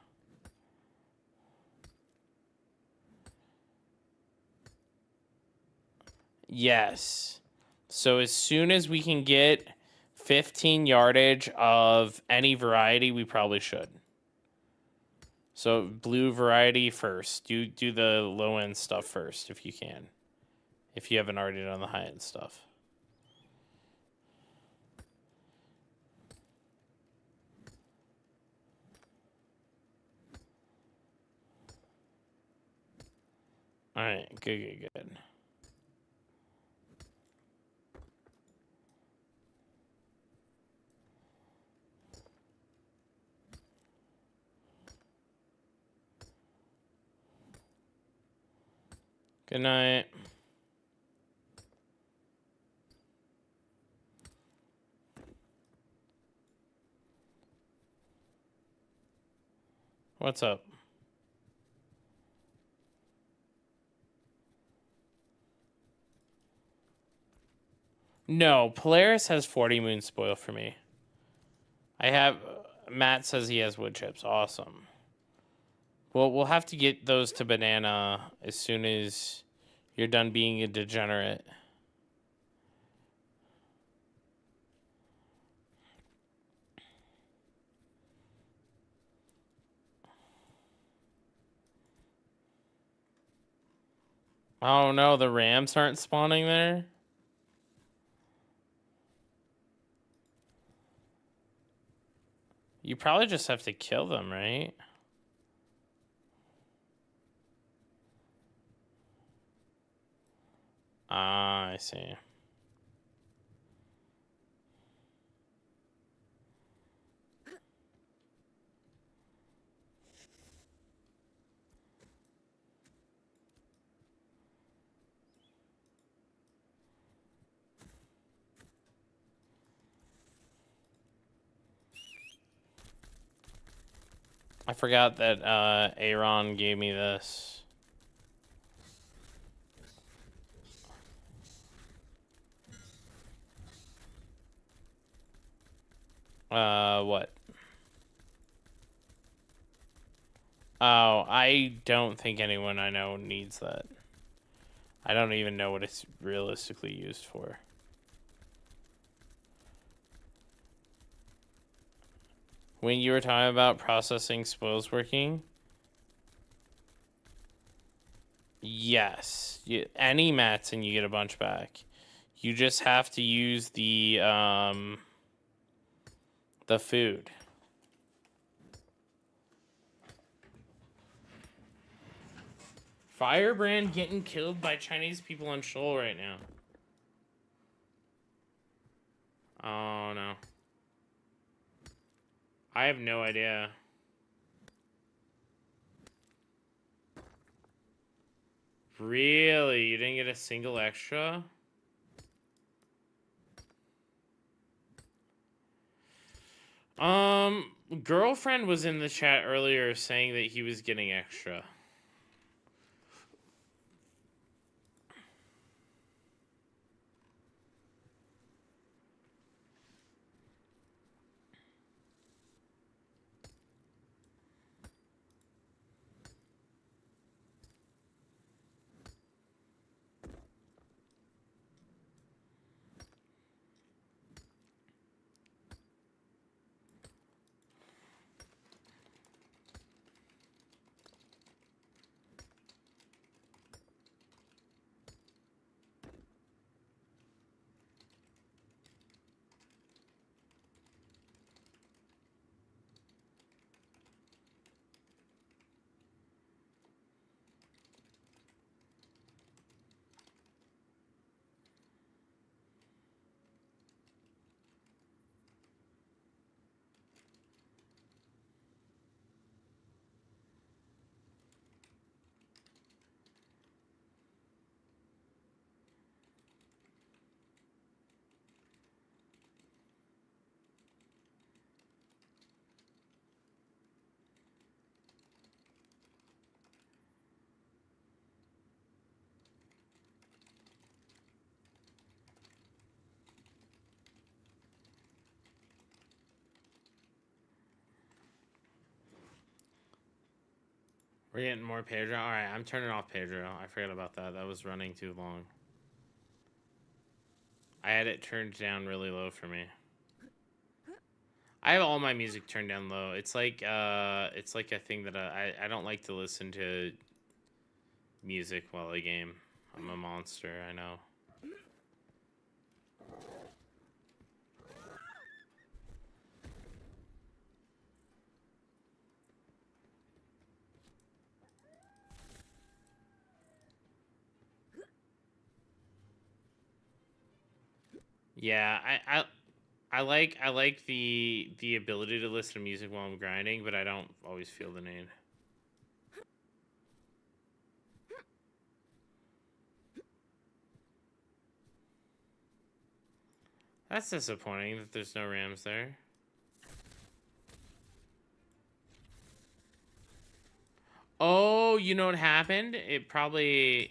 Yes. So as soon as we can get 15 yardage of any variety, we probably should. So blue variety first. Do the low end stuff first if you can. If you haven't already done the high end stuff. All right, good. Good night. What's up? No, Polaris has 40 moon spoil for me. I have Matt says he has wood chips. Awesome. Well, we'll have to get those to Banana as soon as you're done being a degenerate. Oh no, the rams aren't spawning there? You probably just have to kill them, right? Ah, I see. I forgot that Aion gave me this. What? Oh, I don't think anyone I know needs that. I don't even know what it's realistically used for. When you were talking about processing spoils working, yes, any mats and you get a bunch back. You just have to use the food. Firebrand getting killed by Chinese people on Shoal right now. Oh no. I have no idea. Really? You didn't get a single extra? Girlfriend was in the chat earlier saying that he was getting extra. We're getting more Pedro. All right, I'm turning off Pedro. I forgot about that. That was running too long. I had it turned down really low for me. I have all my music turned down low. It's like a thing that I don't like to listen to music while I game. I'm a monster, I know. Yeah, I like the ability to listen to music while I'm grinding, but I don't always feel the need. That's disappointing that there's no rams there. Oh, you know what happened? It probably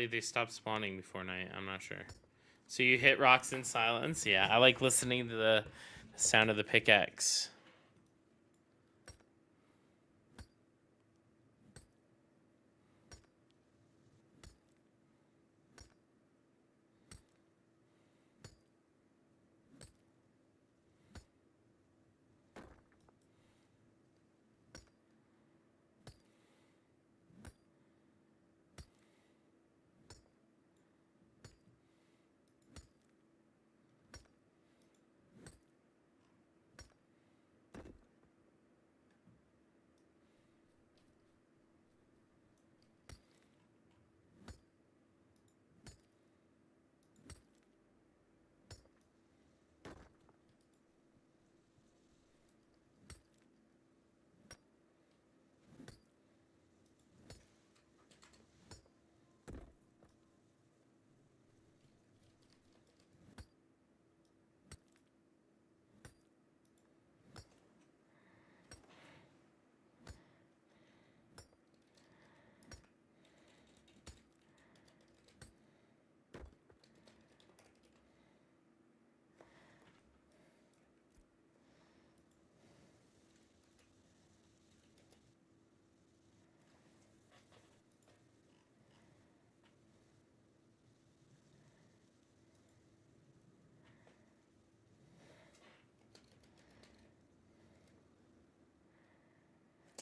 they stopped spawning before night. I'm not sure. So you hit rocks in silence? Yeah, I like listening to the sound of the pickaxe.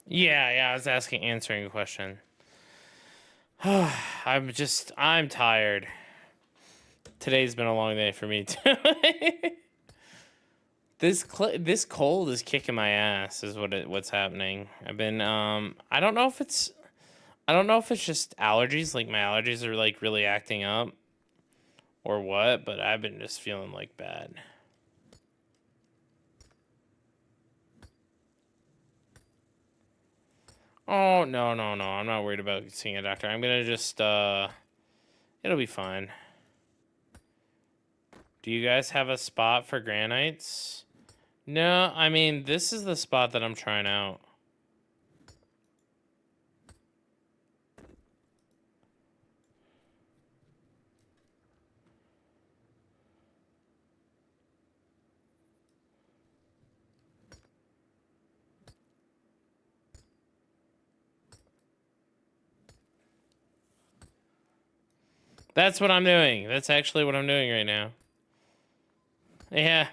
Yeah, I was answering a question. I'm tired. Today's been a long day for me too. This cold is kicking my ass is what's happening. I've been I don't know if it's just allergies, like my allergies are like really acting up or what, but I've been just feeling like bad. Oh, no. I'm not worried about seeing a doctor. I'm going to just it'll be fine. Do you guys have a spot for granites? No, I mean, this is the spot that I'm trying out. That's what I'm doing. That's actually what I'm doing right now. Yeah.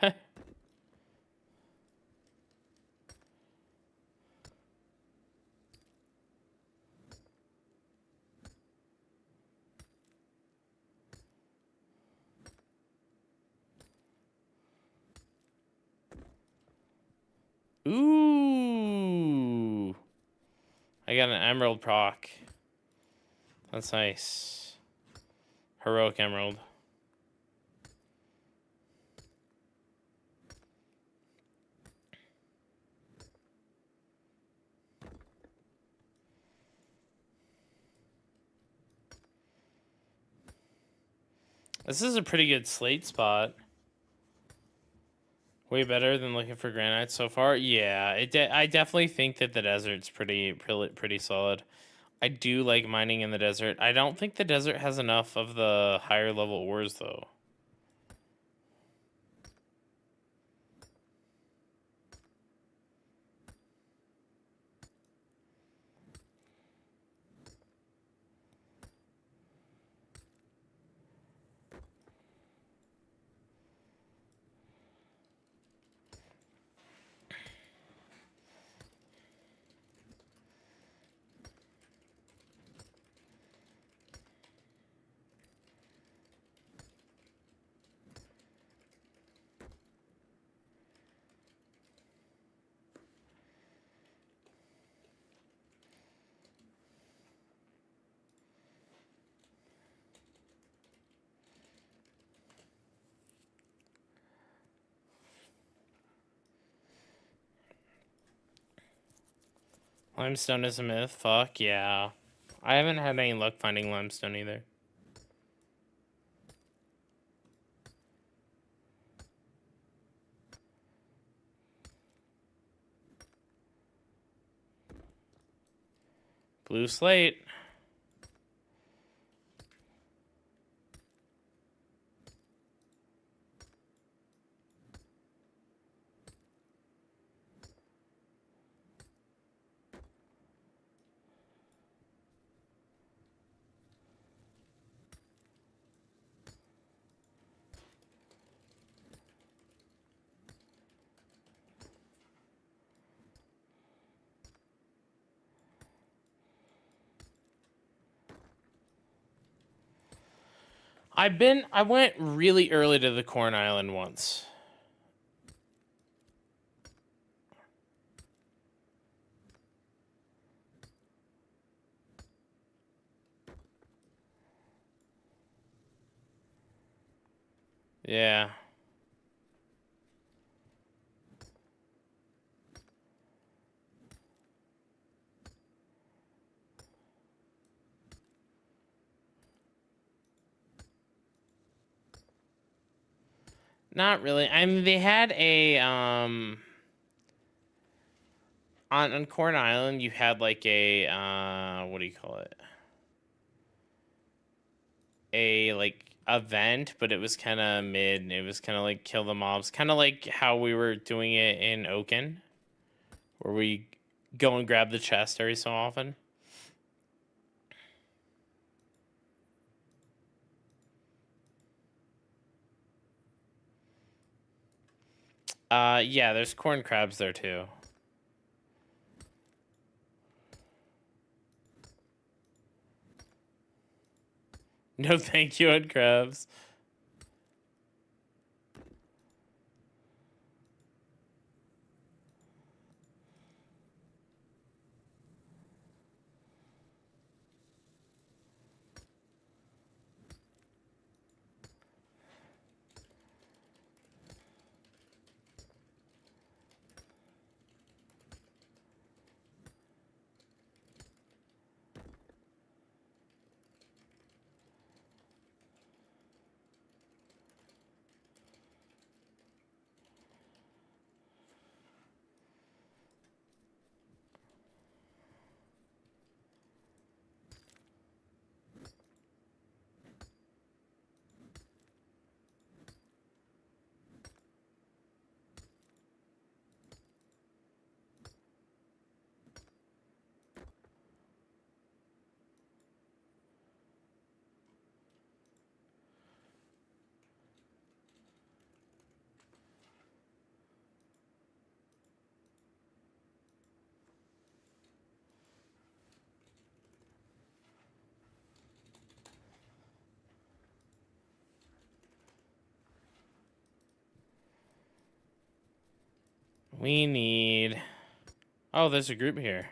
Ooh. I got an emerald proc. That's nice. Heroic emerald. This is a pretty good slate spot. Way better than looking for granite so far. Yeah, I definitely think that the desert's pretty solid. I do like mining in the desert. I don't think the desert has enough of the higher level ores though. Limestone is a myth. Fuck yeah. I haven't had any luck finding limestone either. Blue slate. I went really early to the Corn Island once. Yeah. Not really. I mean, they had a on Corn Island. You had like a what do you call it? A like event, but it was kind of mid. It was kind of like kill the mobs, kind of like how we were doing it in Oaken, where we go and grab the chest every so often. Yeah, there's corn crabs there too. No, thank you, Ed Krabs. We need... Oh, there's a group here.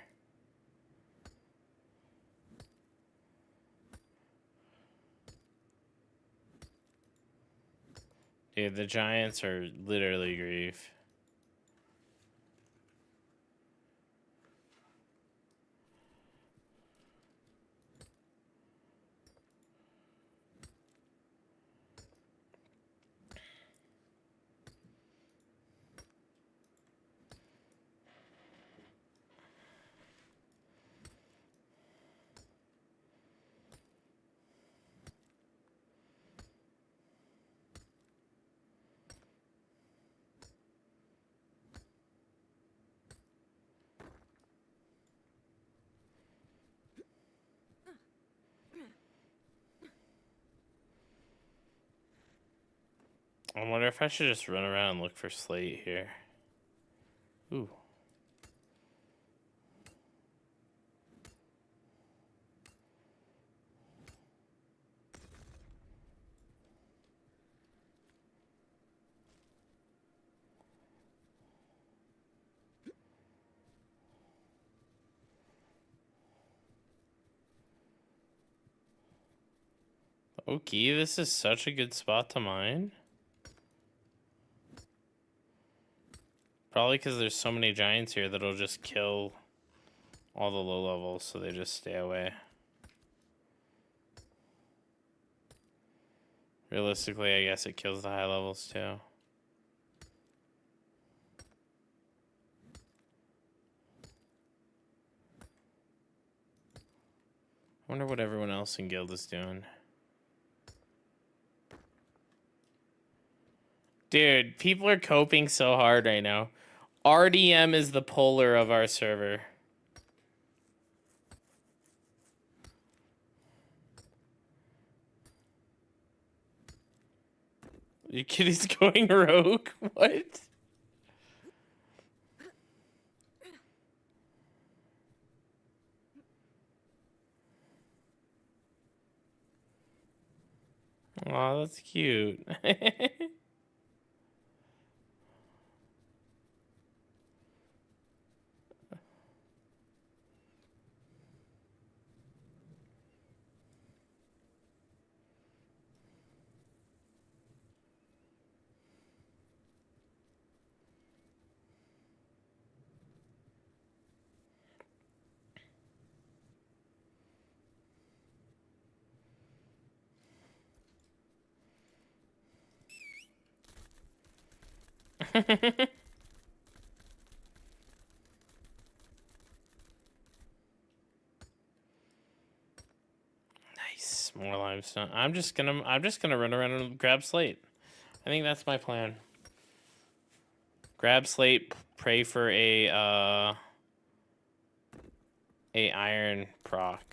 Dude, the Giants are literally grief. I wonder if I should just run around and look for Slate here. Ooh. Okay, this is such a good spot to mine. Probably because there's so many Giants here that'll just kill all the low levels, so they just stay away. Realistically, I guess it kills the high levels too. I wonder what everyone else in Guild is doing. Dude, people are coping so hard right now. RDM is the polar of our server. Your kid is going rogue? What? Aw, that's cute. Nice, more limestone. I'm just gonna run around and grab Slate. I think that's my plan. Grab Slate, pray for a iron proc.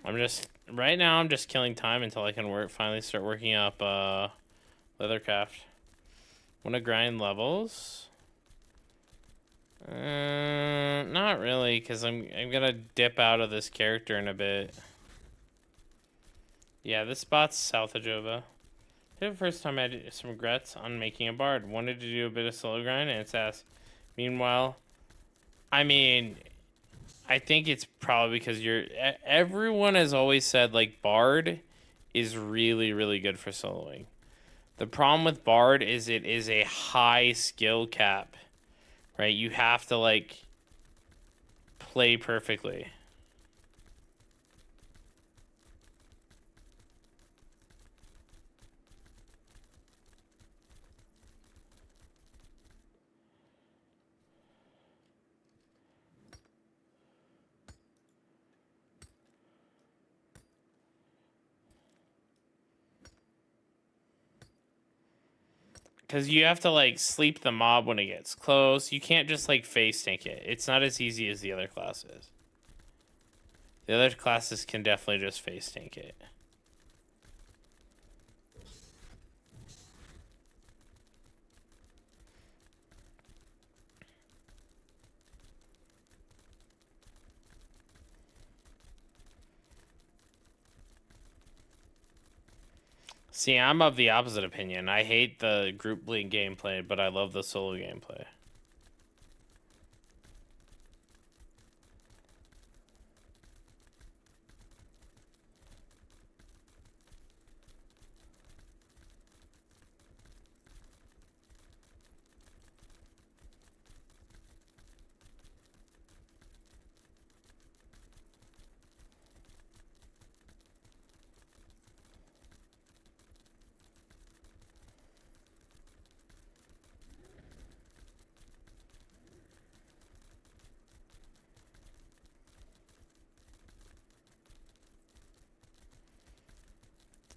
Right now I'm just killing time until I can finally start working up leathercraft. Wanna grind levels? Not really, because I'm gonna dip out of this character in a bit. Yeah, this spot's south of Jova. The first time I had some regrets on making a bard. Wanted to do a bit of solo grind, and it's ass. Meanwhile, I mean, I think it's probably because everyone has always said, like, bard is really, really good for soloing. The problem with bard is it is a high skill cap, right? You have to, like, play perfectly. Because you have to, like, sleep the mob when it gets close. You can't just, like, face tank it. It's not as easy as the other classes. The other classes can definitely just face tank it. See, I'm of the opposite opinion. I hate the group link gameplay, but I love the solo gameplay.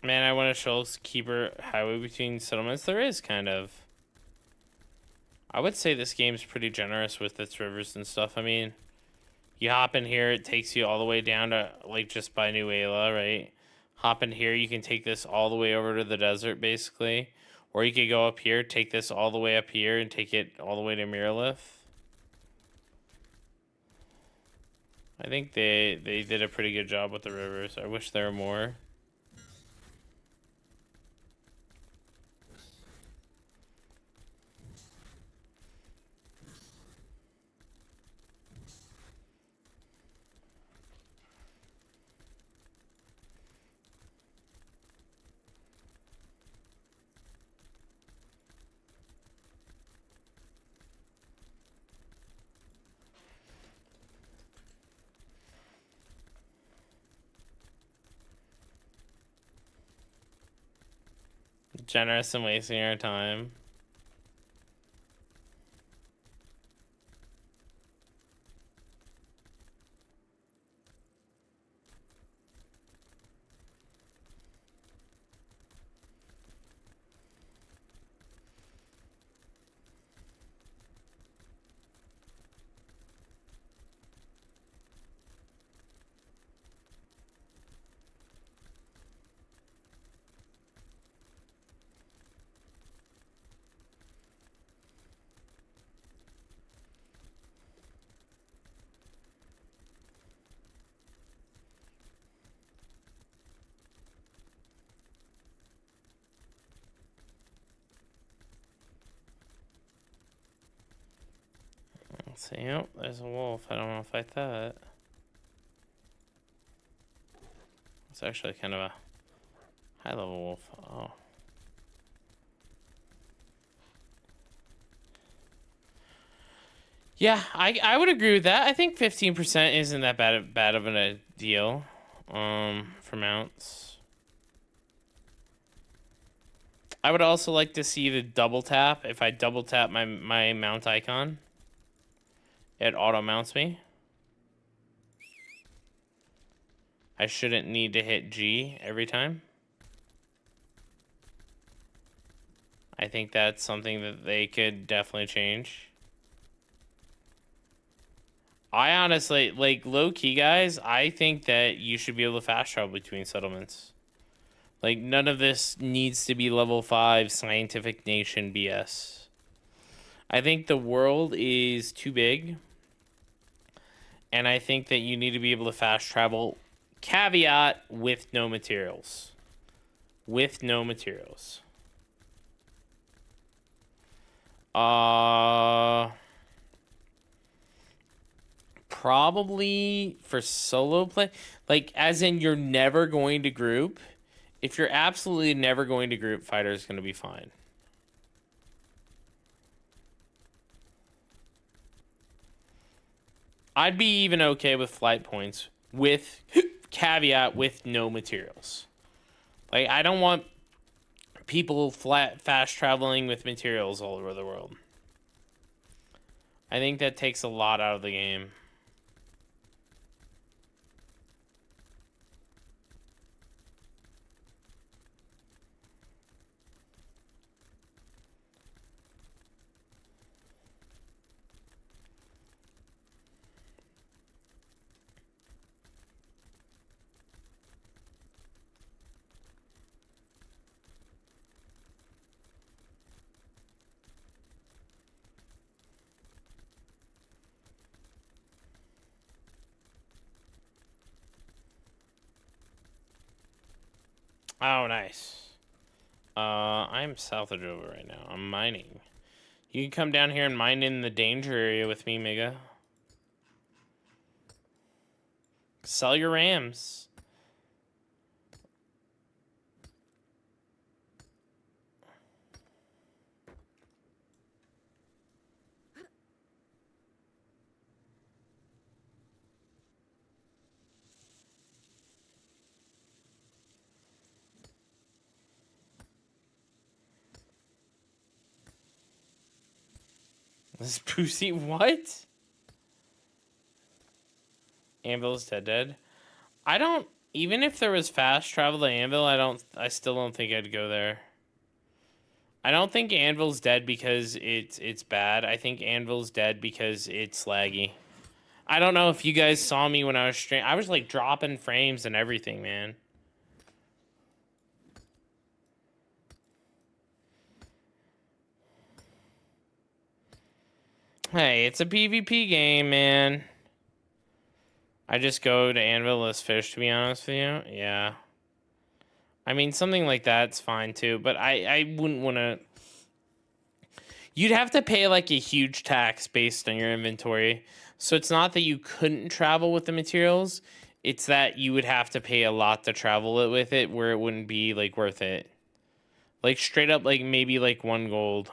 Man, I want to show keeper highway between settlements. There is kind of. I would say this game's pretty generous with its rivers and stuff. I mean, you hop in here, it takes you all the way down to, like, just by New Ayla, right? Hop in here, you can take this all the way over to the desert, basically. Or you could go up here, take this all the way up here, and take it all the way to Miralith. I think they did a pretty good job with the rivers. I wish there were more. Generous and wasting our time. Let's see. Oh, there's a wolf. I don't want to fight that. It's actually kind of a high level wolf. Oh. Yeah, I would agree with that. I think 15% isn't that bad of a deal for mounts. I would also like to see the double tap. If I double tap my mount icon, it auto mounts me. I shouldn't need to hit G every time. I think that's something that they could definitely change. I honestly, like, low-key, guys, I think that you should be able to fast travel between settlements. Like, none of this needs to be level 5 scientific nation BS. I think the world is too big, and I think that you need to be able to fast travel. Caveat, with no materials. With no materials. Probably for solo play. Like, as in you're never going to group. If you're absolutely never going to group, fighter is going to be fine. I'd be even okay with flight points with caveat with no materials. Like, I don't want people fast traveling with materials all over the world. I think that takes a lot out of the game. Oh, nice. I'm south of Jova right now. I'm mining. You can come down here and mine in the danger area with me, Mega. Sell your rams. This pussy, what? Anvil's dead. I don't, even if there was fast travel to Anvil, I still don't think I'd go there. I don't think Anvil's dead because it's bad. I think Anvil's dead because it's laggy. I don't know if you guys saw me when I was streaming. I was like dropping frames and everything, man. Hey, it's a PvP game, man. I just go to Anvil as fish, to be honest with you. Yeah. I mean, something like that's fine too, but I wouldn't want to. You'd have to pay like a huge tax based on your inventory. So it's not that you couldn't travel with the materials, it's that you would have to pay a lot to travel it with it, where it wouldn't be like worth it. Like straight up, like maybe like 1 gold.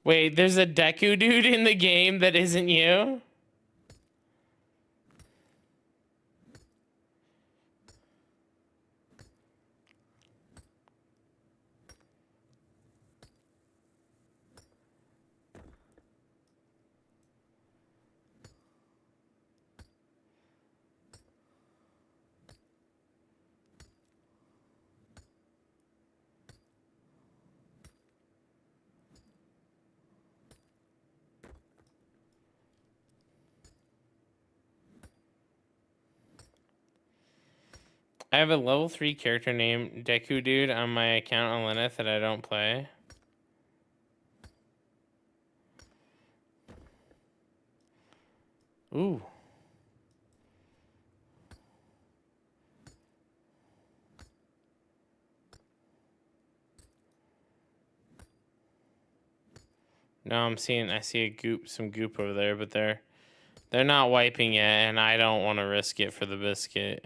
Wait, there's a Deku dude in the game that isn't you? I have a level 3 character named Deku Dude on my account on Lenneth that I don't play. Ooh. No, I see a goop, some goop over there, but they're not wiping yet, and I don't want to risk it for the biscuit.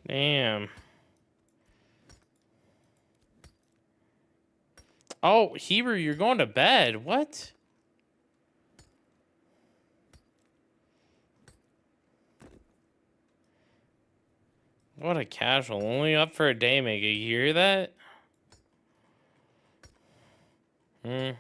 Damn. Oh, Hebrew, you're going to bed. What? What a casual. Only up for a day, Mega. You hear that? Hmm.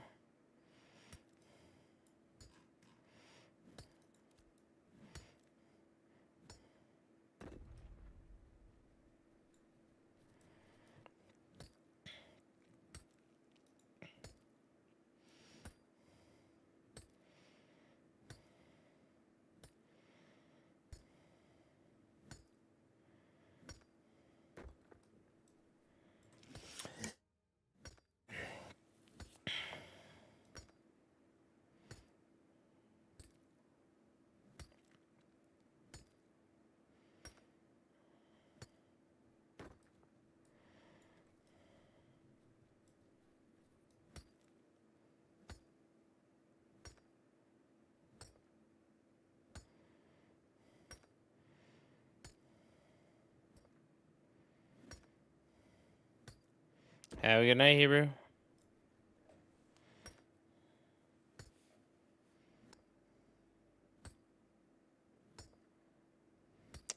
Have a good night, Hebrew.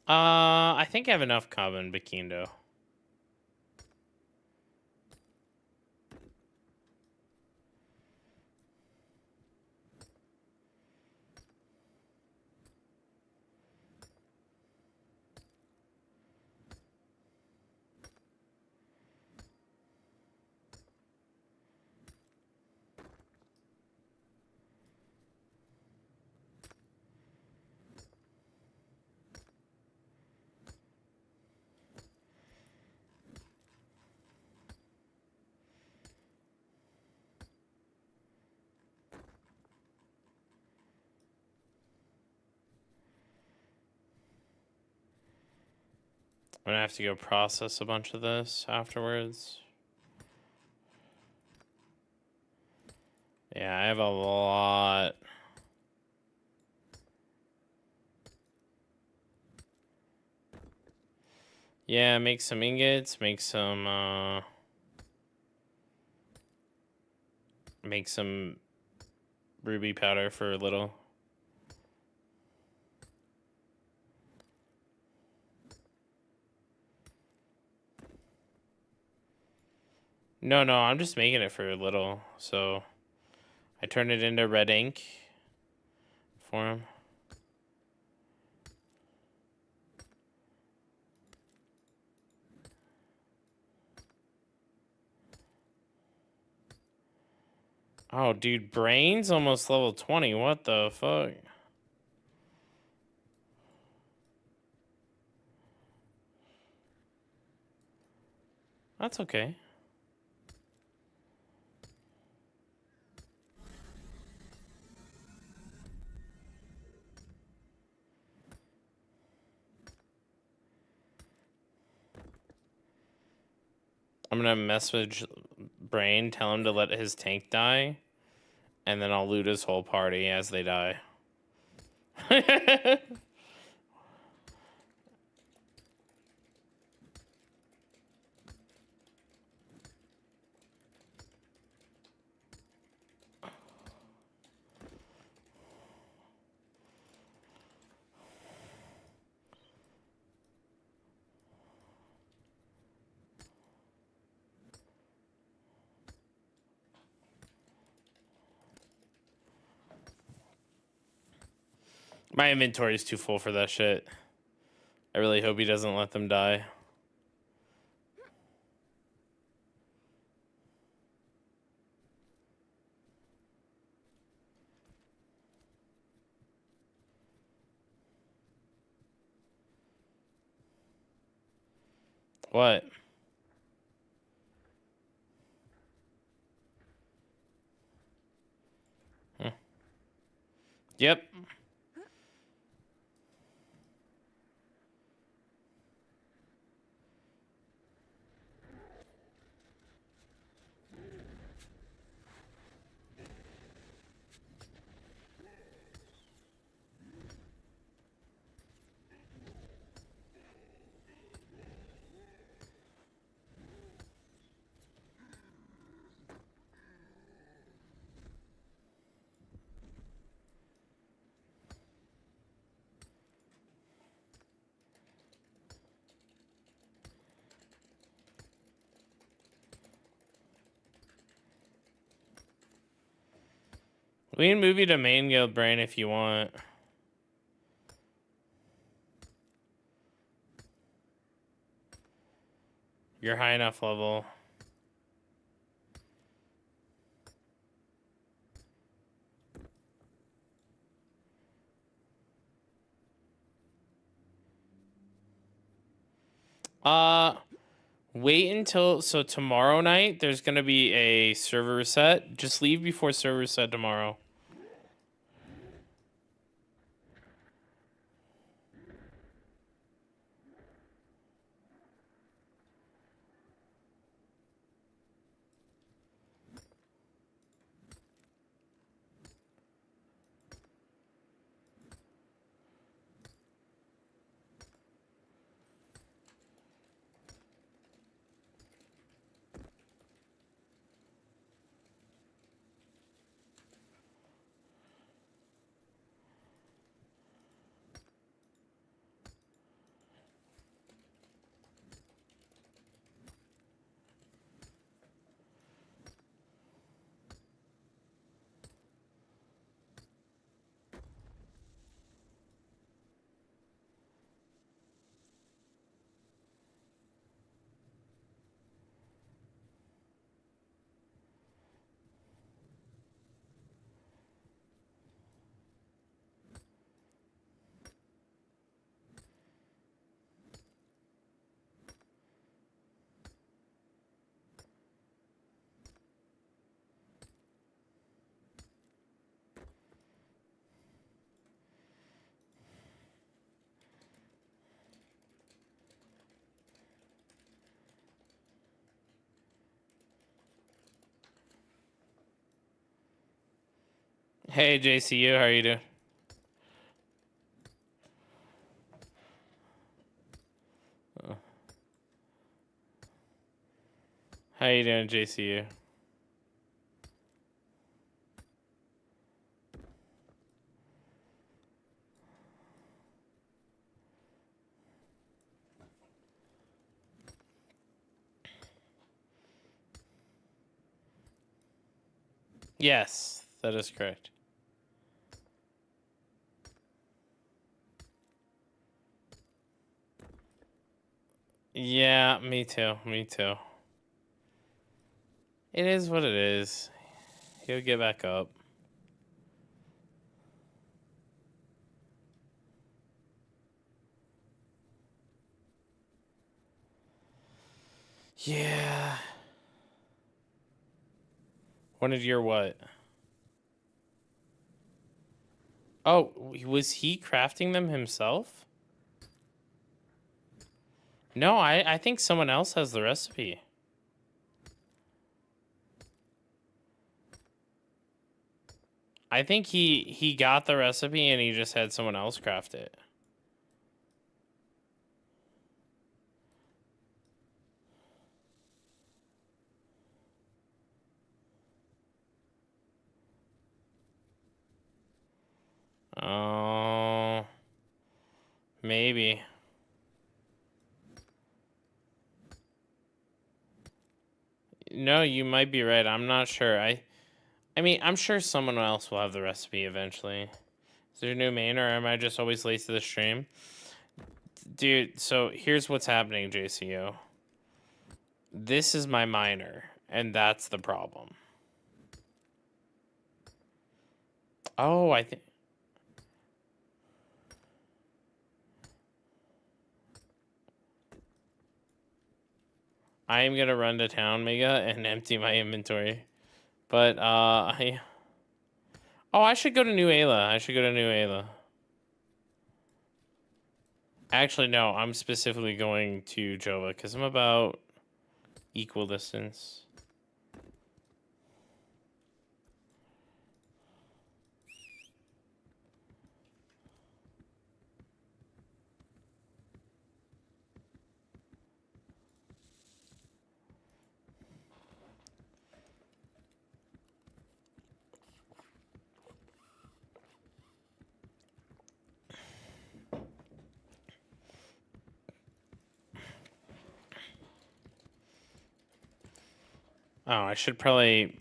I think I have enough common Bakindo. I'm gonna have to go process a bunch of this afterwards. Yeah, I have a lot. Yeah, make some ingots, make some ruby powder for a little. No, I'm just making it for a little. So I turned it into red ink for him. Oh, dude, brain's almost level 20. What the fuck? That's okay. I'm gonna message Brain, tell him to let his tank die, and then I'll loot his whole party as they die. My inventory is too full for that shit. I really hope he doesn't let them die. What? Yep. We can move you to main guild, Brain, if you want. You're high enough level. Wait until, so tomorrow night, there's going to be a server reset. Just leave before server reset tomorrow. Hey, JCU, how are you doing? How you doing, JCU? Yes, that is correct. Yeah, me too. Me too. It is what it is. He'll get back up. Yeah. Wanted your what? Oh, was he crafting them himself? No, I think someone else has the recipe. I think he got the recipe and he just had someone else craft it. Oh, maybe. No, you might be right. I'm not sure. I mean, I'm sure someone else will have the recipe eventually. Is there a new main, or am I just always late to the stream? Dude, so here's what's happening, JCO. This is my miner, and that's the problem. Oh, I think... I am going to run to town, Mega, and empty my inventory. But, Oh, I should go to New Ayla. I should go to New Ayla. Actually, no. I'm specifically going to Jova, because I'm about equal distance. Oh, I should probably...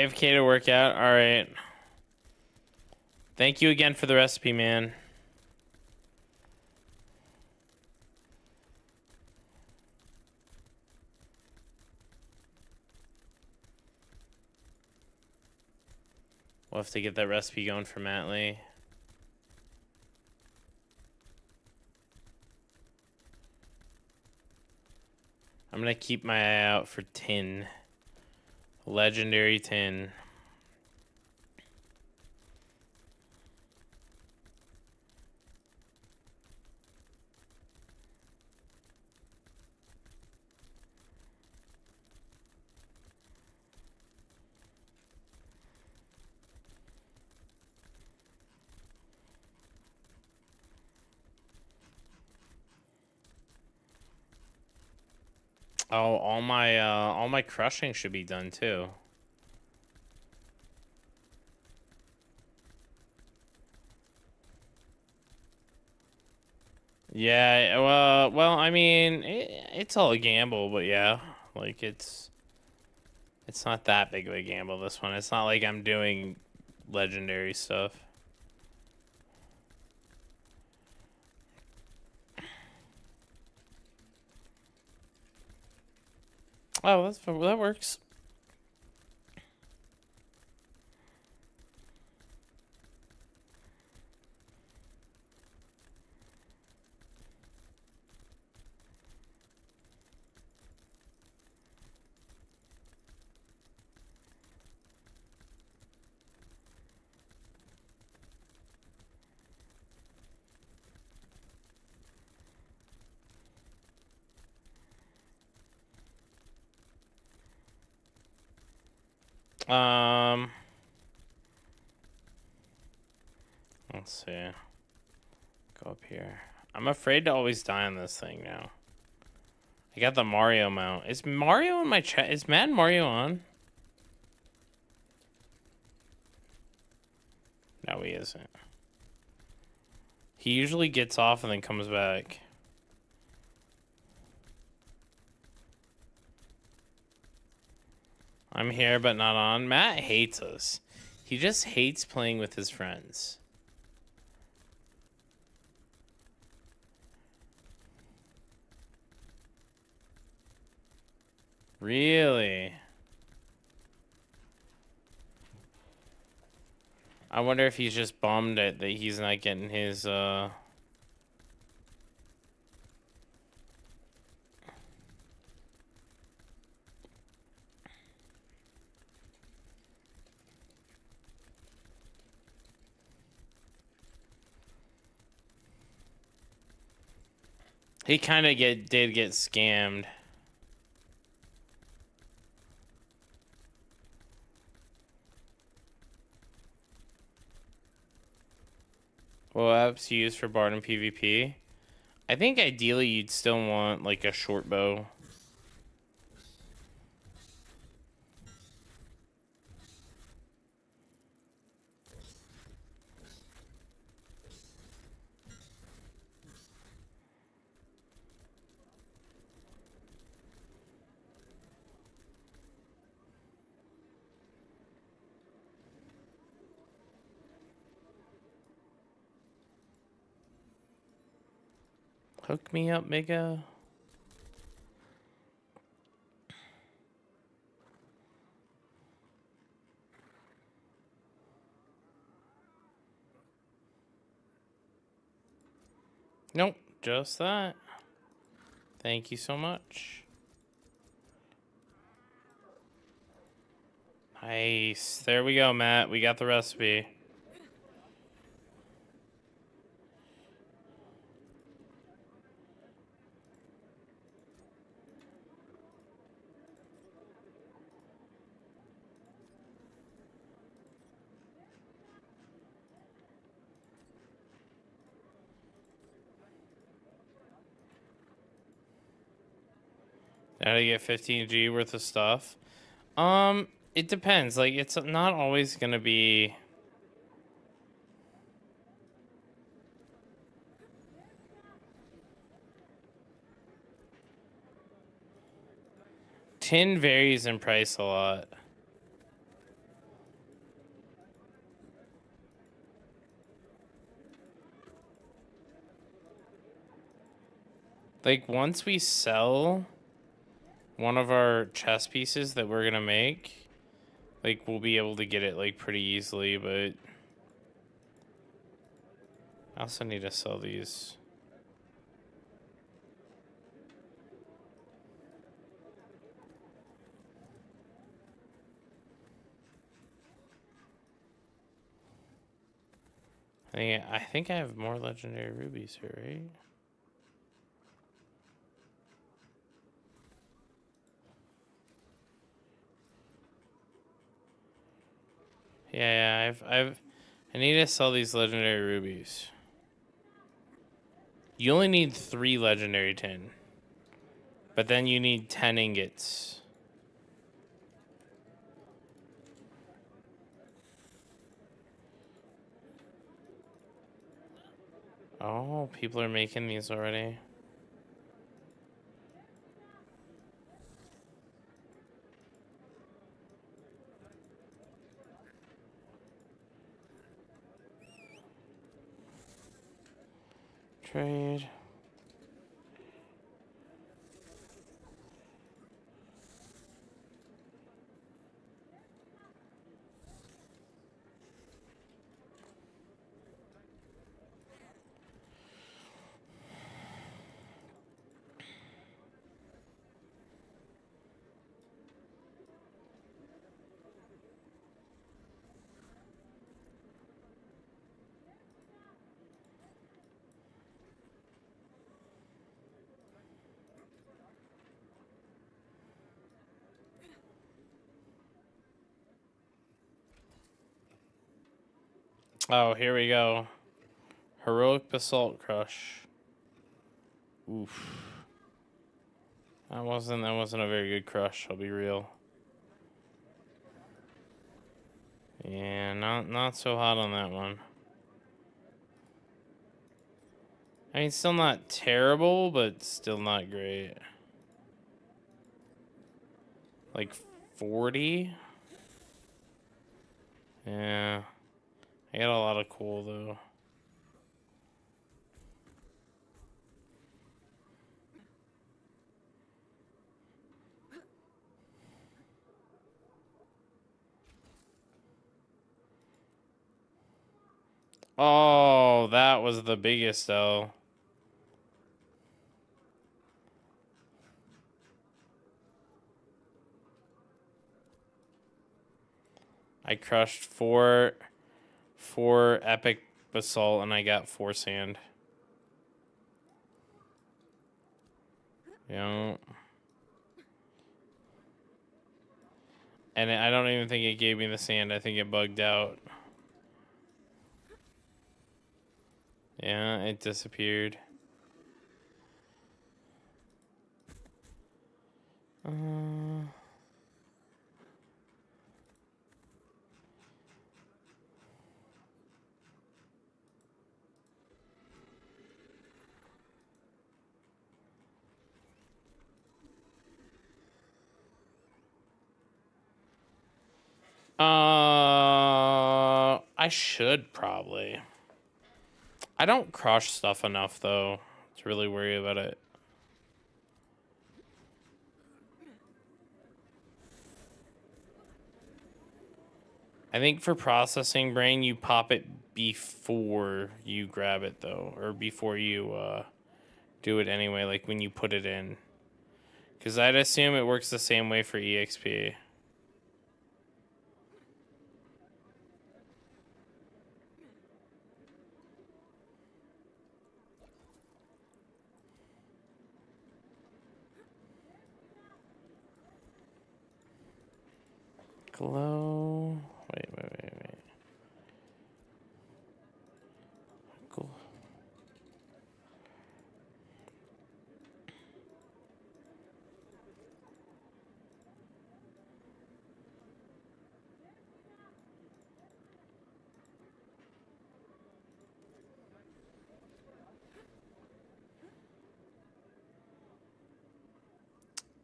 AFK to work out. All right. Thank you again for the recipe, man. We'll have to get that recipe going for Matley. I'm gonna keep my eye out for tin. Legendary tin. Oh, all my crushing should be done too. Yeah, well, I mean, it's all a gamble, but yeah, like it's not that big of a gamble, this one. It's not like I'm doing legendary stuff. Oh, that works. Let's see. Go up here. I'm afraid to always die on this thing now. I got the Mario mount. Is Mario in my chat? Is Mad Mario on? No, he isn't. He usually gets off and then comes back. I'm here but not on. Matt hates us. He just hates playing with his friends. Really? I wonder if he's just bummed that he's not getting his, He kind of did get scammed. What apps you use for Bard and PvP? I think ideally you'd still want like a short bow. Hook me up, Mega. Nope, just that. Thank you so much. Nice. There we go, Matt. We got the recipe. Now to get 15G worth of stuff. It depends. Like, it's not always gonna be. Tin varies in price a lot. Like, once we sell one of our chess pieces that we're gonna make, like, we'll be able to get it, like, pretty easily, but I also need to sell these. I think I have more legendary rubies here, right? Yeah, I need to sell these legendary rubies. You only need 3 legendary tin. But then you need 10 ingots. Oh, people are making these already. Trade. Oh, here we go. Heroic Basalt Crush. Oof. That wasn't a very good crush, I'll be real. Yeah, not so hot on that one. I mean, still not terrible, but still not great. Like 40? Yeah. I got a lot of coal, though. Oh, that was the biggest L. I crushed four epic basalt and I got 4 sand. Yeah. And I don't even think it gave me the sand. I think it bugged out. Yeah, it disappeared. I should probably. I don't crush stuff enough though to really worry about it. I think for processing brain, you pop it before you grab it though, or before you do it anyway, like when you put it in. Because I'd assume it works the same way for EXP. Glow. Wait. Cool.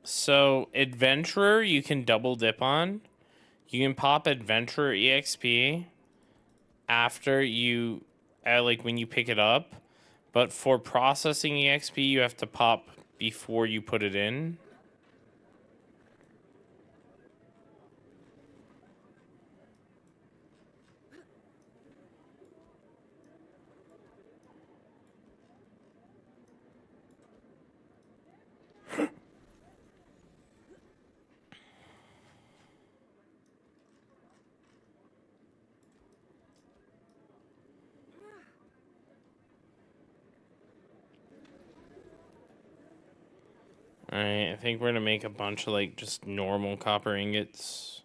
So, Adventurer, you can double dip on. You can pop Adventurer EXP after you, like when you pick it up. But for processing EXP, you have to pop before you put it in. Alright, I think we're gonna make a bunch of like just normal copper ingots.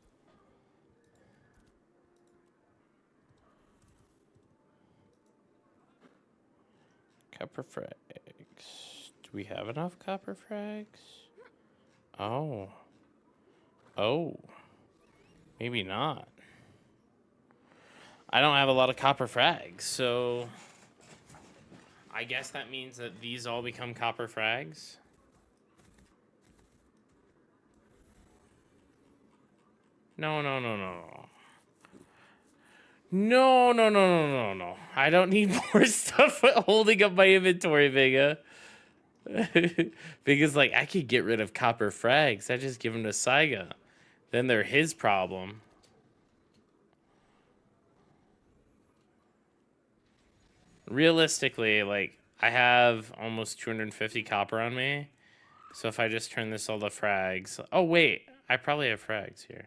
Copper frags. Do we have enough copper frags? Oh. Oh. Maybe not. I don't have a lot of copper frags, so I guess that means that these all become copper frags. No. No. I don't need more stuff holding up my inventory, Vega. Vega's like, I could get rid of copper frags. I just give them to Saiga. Then they're his problem. Realistically, like, I have almost 250 copper on me. So if I just turn this all to frags... Oh, wait. I probably have frags here.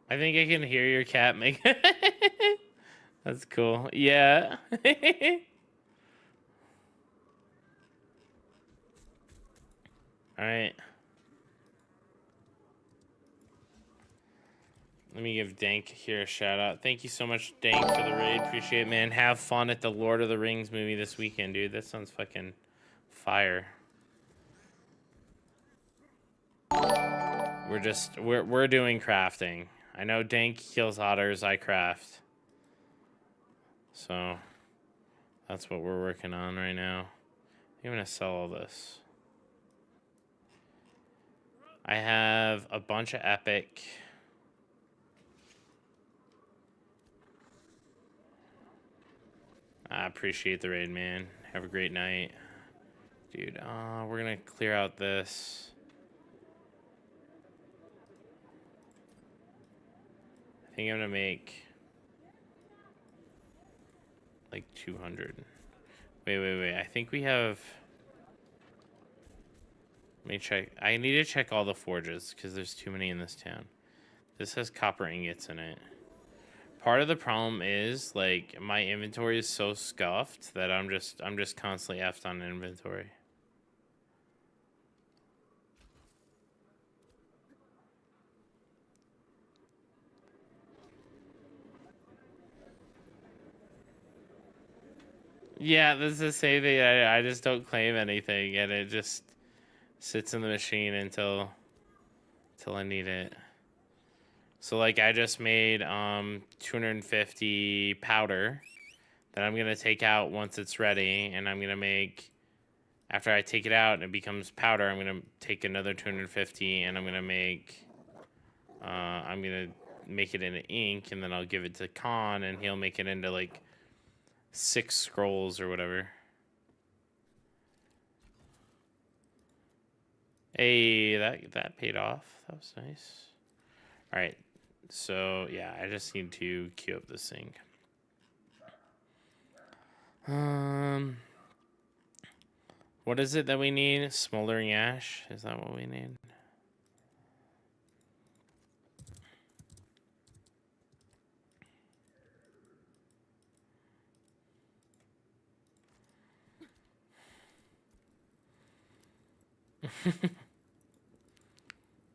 I think I can hear your cat make... That's cool. Yeah. Alright. Let me give Dank here a shout out. Thank you so much, Dank, for the raid. Appreciate it, man. Have fun at the Lord of the Rings movie this weekend, dude. That sounds fucking fire. We're doing crafting. I know Dank kills otters, I craft. So that's what we're working on right now. I'm gonna sell all this. I have a bunch of epic. I appreciate the raid, man. Have a great night. Dude, we're gonna clear out this. I think I'm gonna make like 200. Wait. I think we have... Let me check. I need to check all the forges because there's too many in this town. This has copper ingots in it. Part of the problem is like my inventory is so scuffed that I'm just constantly effed on inventory. Yeah, this is the same thing. I just don't claim anything, and it just sits in the machine until I need it. So like I just made 250 powder that I'm gonna take out once it's ready, and I'm gonna make, after I take it out and it becomes powder, I'm gonna take another 250 and I'm gonna make it into ink, and then I'll give it to Khan and he'll make it into like 6 scrolls or whatever. Hey, that paid off. That was nice. All right. So, yeah, I just need to queue up this thing. What is it that we need? Smoldering ash? Is that what we need?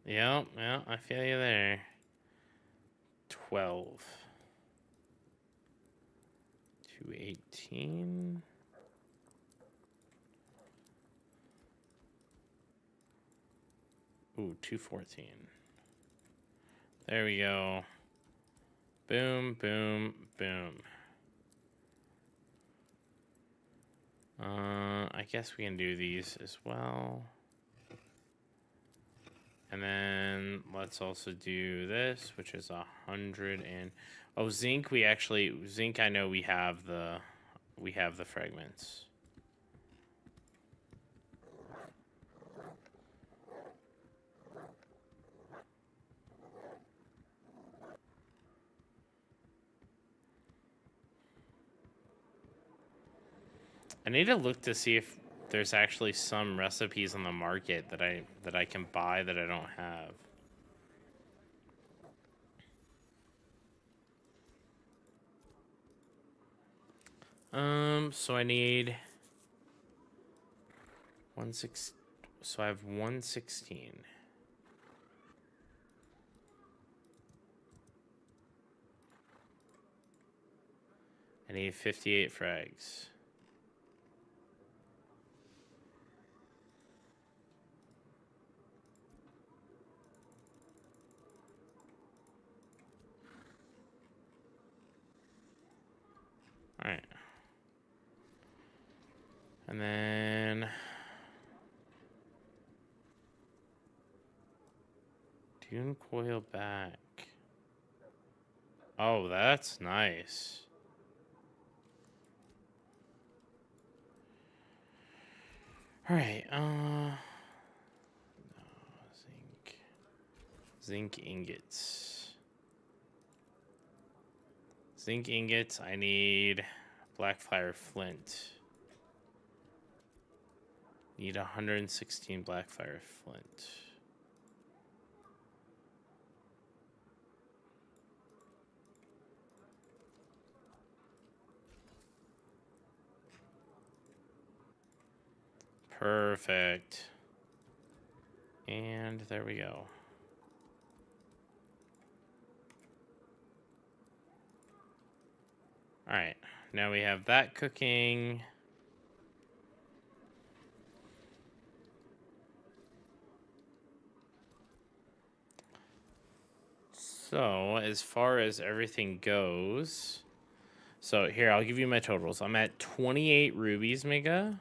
Yep, yeah, I feel you there. 12. 218. Ooh, 214. There we go. Boom, boom, boom. I guess we can do these as well. And then let's also do this, which is 100 and zinc. Zinc. I know we have the fragments. I need to look to see if there's actually some recipes on the market that I can buy that I don't have. So I need 1/6. So I have 116. I need 58 frags. All right. And then Dune coil back. Oh, that's nice. All right. No, zinc ingots. Zinc ingots. I need blackfire flint. Need 116 blackfire flint. Perfect. And there we go. All right. Now we have that cooking. So, as far as everything goes, so here, I'll give you my totals. I'm at 28 rubies, Mega.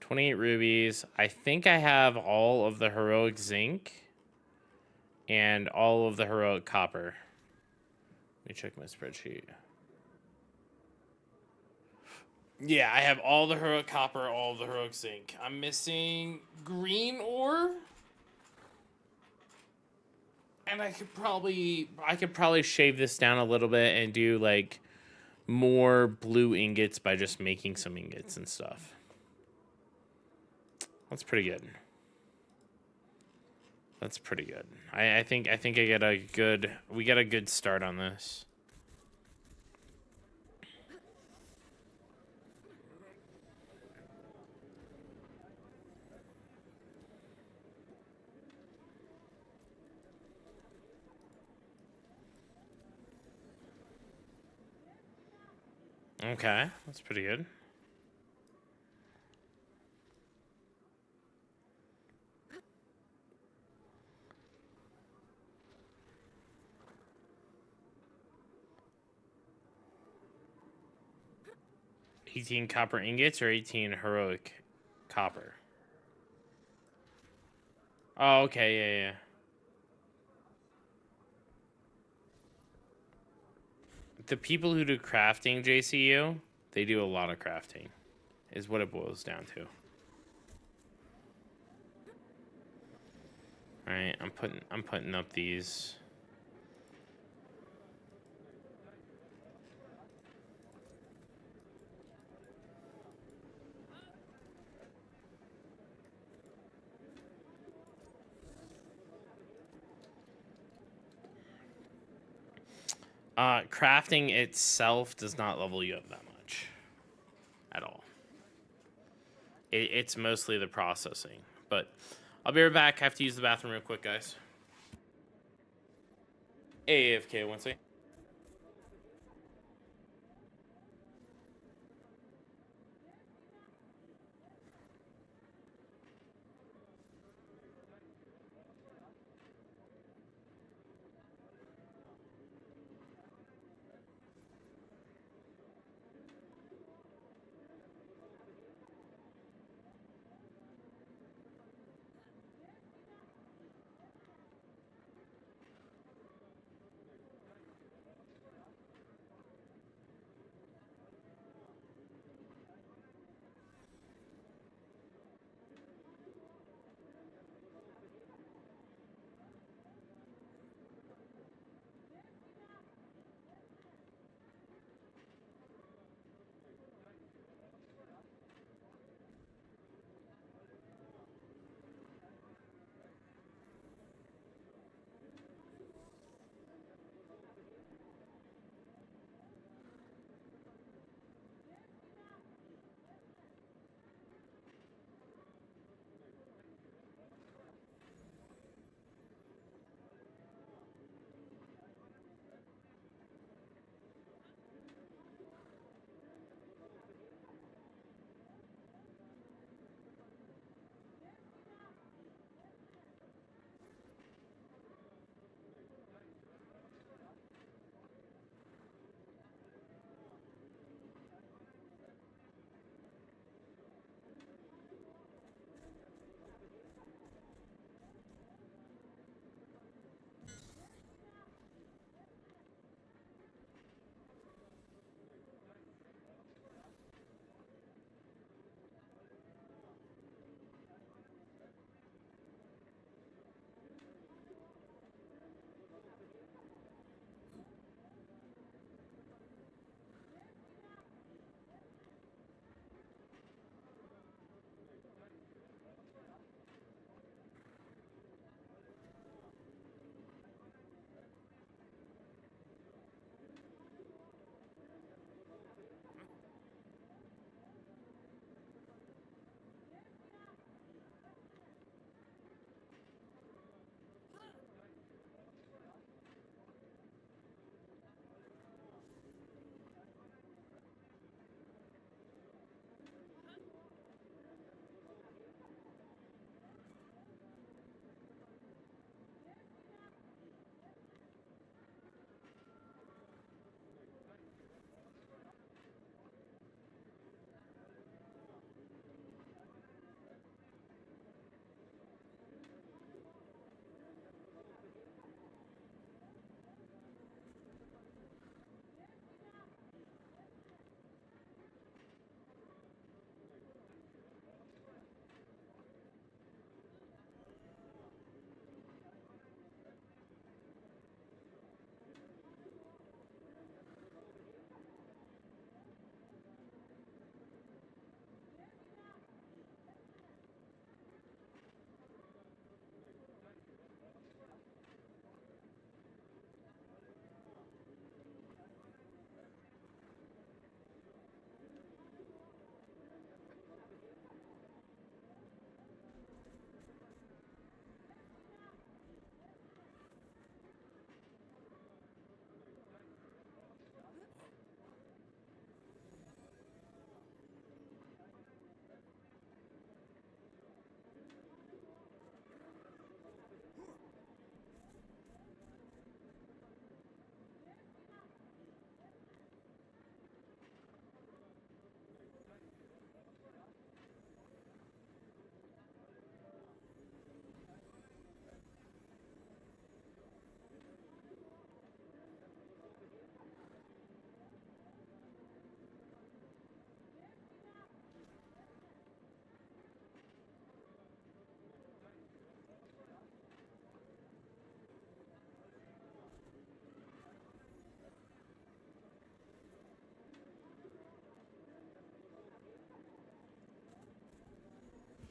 28 rubies. I think I have all of the heroic zinc and all of the heroic copper. Let me check my spreadsheet. Yeah, I have all the heroic copper, all of the heroic zinc. I'm missing green ore. And I could probably shave this down a little bit and do like more blue ingots by just making some ingots and stuff. That's pretty good. That's pretty good. I think we get a good start on this. Okay, that's pretty good. $18 copper ingots or 18 heroic copper? Oh, okay, yeah. The people who do crafting, JCU, they do a lot of crafting, is what it boils down to. All right, I'm putting up these. Crafting itself does not level you up that much at all. It's mostly the processing. But I'll be right back. I have to use the bathroom real quick, guys. AFK, one second.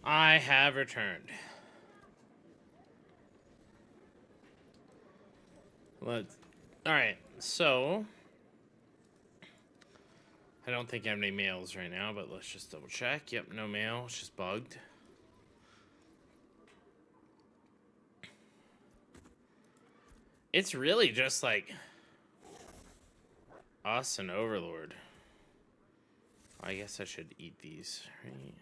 I have returned. Let's. All right. So I don't think I have any mails right now, but let's just double check. Yep, no mail. It's just bugged. It's really just like us and Overlord. I guess I should eat these, right?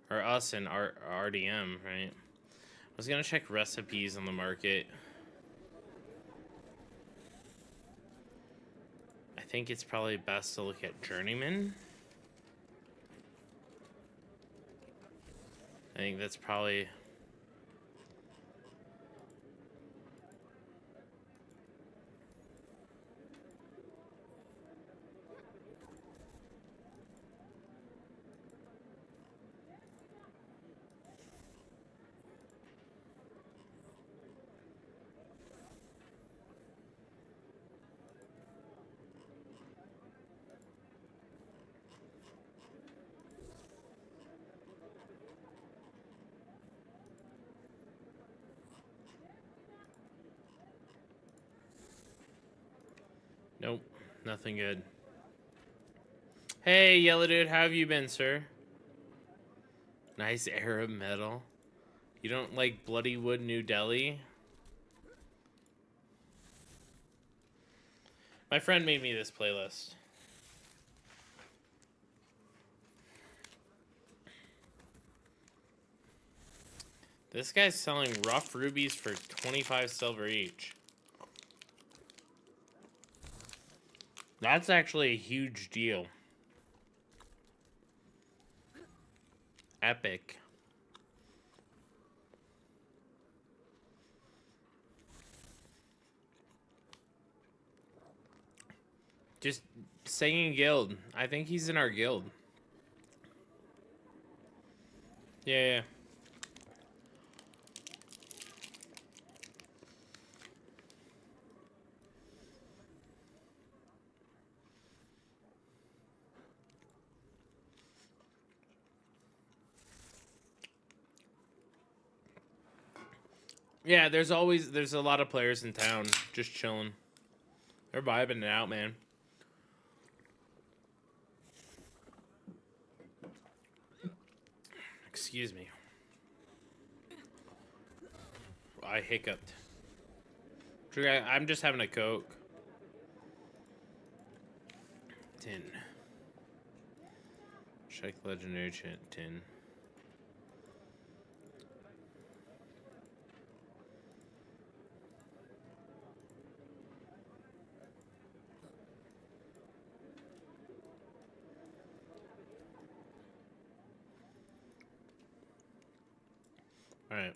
Or us and RDM, right? I was gonna check recipes on the market. I think it's probably best to look at Journeyman. I think that's probably... Nope, nothing good. Hey, Yellow Dude, how have you been, sir? Nice Arab metal. You don't like Bloody Wood New Delhi? My friend made me this playlist. This guy's selling rough rubies for 25 silver each. That's actually a huge deal. Epic. Just singing guild. I think he's in our guild. Yeah. Yeah, there's a lot of players in town just chilling. They're vibing it out, man. Excuse me. I hiccuped. I'm just having a Coke. 10. Check legendary chant 10. Alright.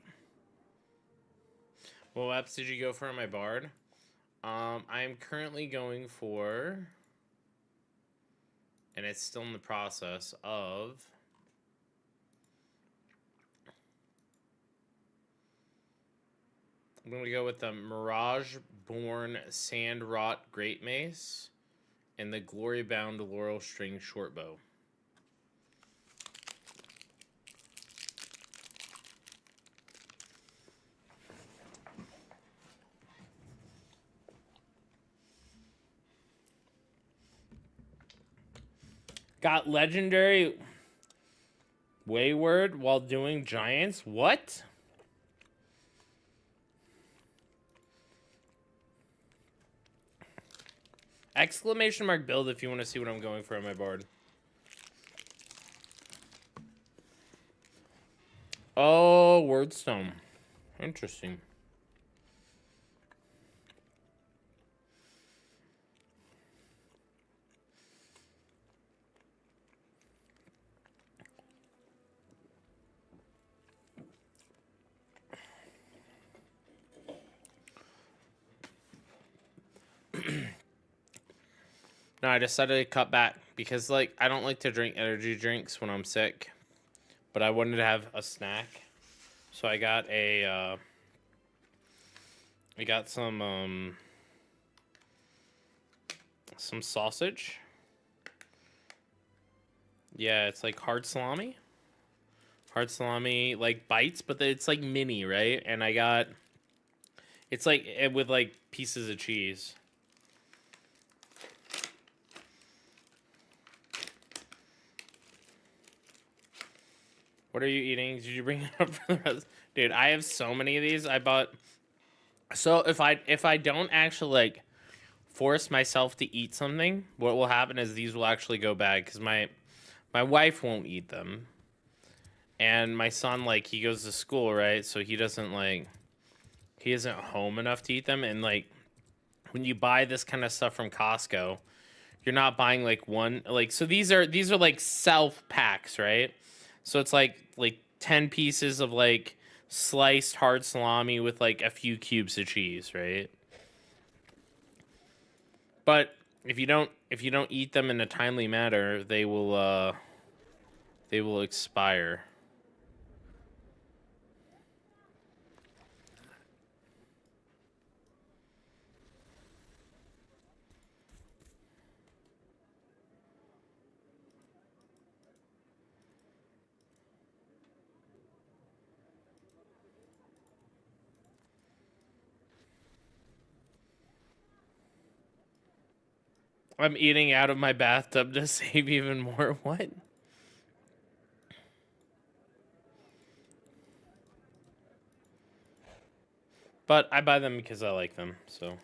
What apps did you go for on my Bard? I'm currently going for, and it's still in the process of, I'm going to go with the Mirage Born Sandwrought Great Mace and the Glory Bound Laurel String Shortbow. Got legendary Wayward while doing Giants? What? Exclamation mark build if you want to see what I'm going for on my Bard. Oh, Wordstone. Interesting. No, I decided to cut back because, like, I don't like to drink energy drinks when I'm sick, but I wanted to have a snack, so I got some sausage. Yeah, it's like hard salami, like bites, but it's like mini, right? And I got, it's like with like pieces of cheese. What are you eating? Did you bring it up for the rest? Dude, I have so many of these. I bought. So if I don't actually like force myself to eat something, what will happen is these will actually go bad because my wife won't eat them, and my son, like, he goes to school, right? So he doesn't like he isn't home enough to eat them, and like when you buy this kind of stuff from Costco, you're not buying like one, like, so these are like self packs, right? So it's like 10 pieces of like sliced hard salami with like a few cubes of cheese, right? But if you don't eat them in a timely manner, they will expire. I'm eating out of my bathtub to save even more. What? But I buy them because I like them. So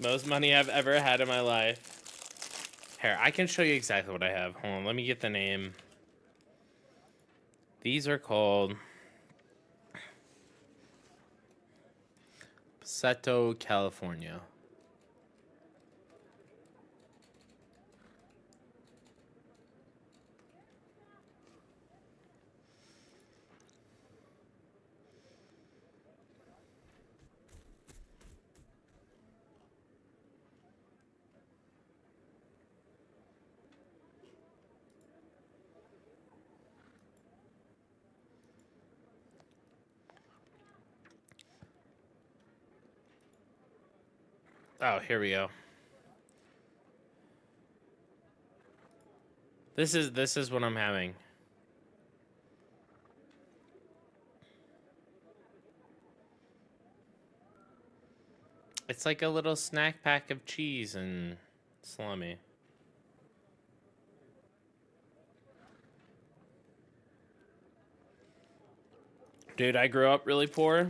most money I've ever had in my life. Here, I can show you exactly what I have. Hold on, let me get the name. These are called Seto, California. Oh, here we go. This is what I'm having. It's like a little snack pack of cheese and salami. Dude, I grew up really poor,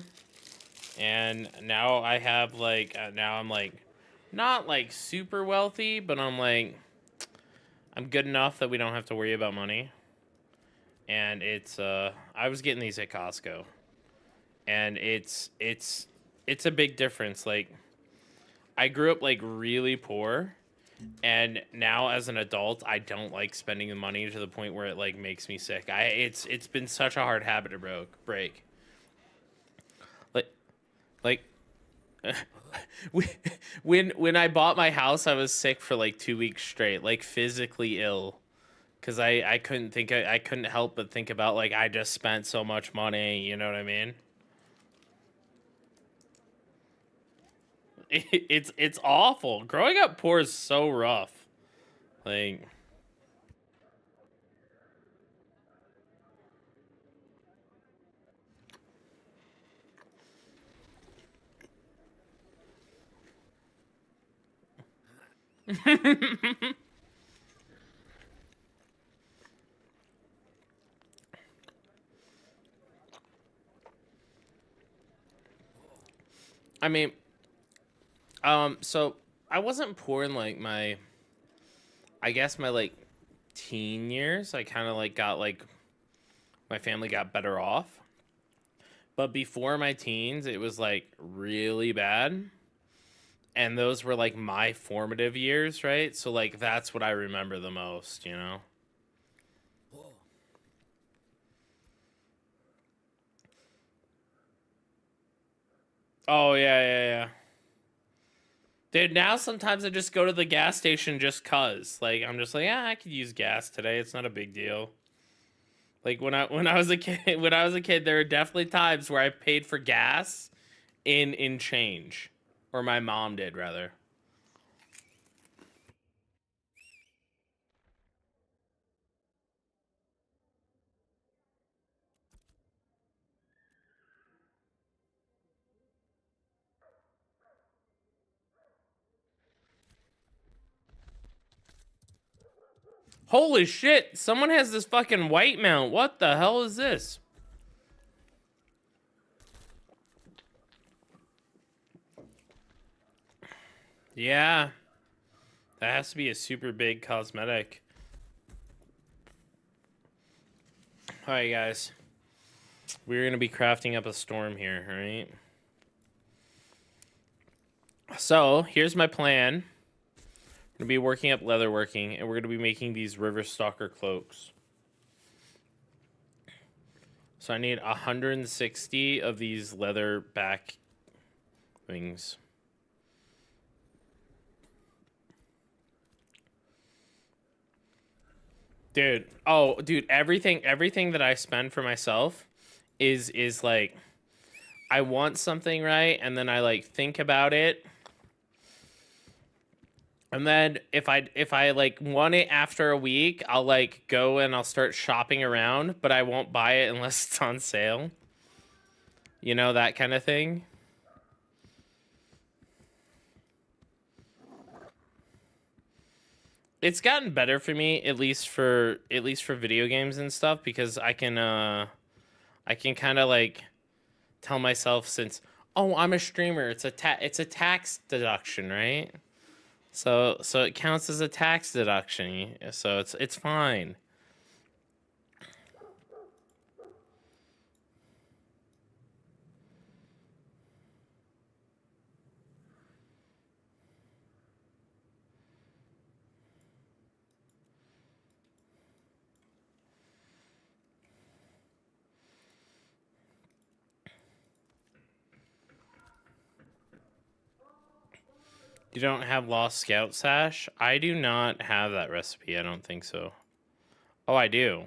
and now I have like now I'm like not like super wealthy, but I'm good enough that we don't have to worry about money. And it's I was getting these at Costco, and it's a big difference. Like, I grew up like really poor, and now as an adult I don't like spending the money to the point where it like makes me sick. It's been such a hard habit to break. Like like we- when I bought my house, I was sick for like 2 weeks straight, like physically ill, because I couldn't think, I couldn't help but think about like I just spent so much money, you know what I mean? It's awful. Growing up poor is so rough. Like, I mean, so I wasn't poor in like I guess my like teen years. I kind of like got like my family got better off. But before my teens, it was like really bad. And those were like my formative years, right? So like that's what I remember the most, you know? Oh yeah, yeah, yeah. Dude, now sometimes I just go to the gas station just cuz. Like, I'm just like, yeah, I could use gas today. It's not a big deal. Like when I was a kid, when I was a kid, there were definitely times where I paid for gas in change, or my mom did rather. Holy shit, someone has this fucking white mount. What the hell is this? Yeah. That has to be a super big cosmetic. Alright, guys. We're going to be crafting up a storm here, right? So, here's my plan. We're going to be working up leatherworking, and we're going to be making these river stalker cloaks. So I need 160 of these leather back wings. Dude, everything that I spend for myself is like, I want something, right? And then I like think about it. And then if I like want it after a week, I'll like go and I'll start shopping around, but I won't buy it unless it's on sale. You know, that kind of thing. It's gotten better for me, at least for video games and stuff, because I can kind of like tell myself, since, oh, I'm a streamer, it's a tax deduction, right? So it counts as a tax deduction. So it's fine. You don't have Lost Scout Sash? I do not have that recipe. I don't think so. Oh, I do.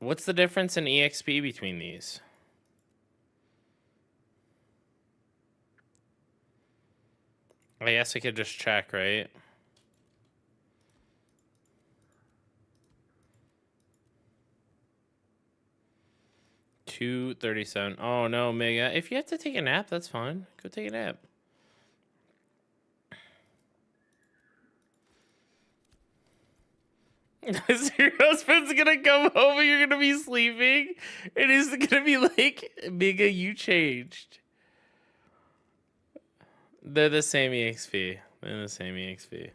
What's the difference in EXP between these? I guess I could just check, right? 237. Oh no, Mega. If you have to take a nap, that's fine. Go take a nap. Your husband's gonna come home and you're gonna be sleeping, and he's gonna be like, Mega, you changed. They're the same EXP. They're the same EXP.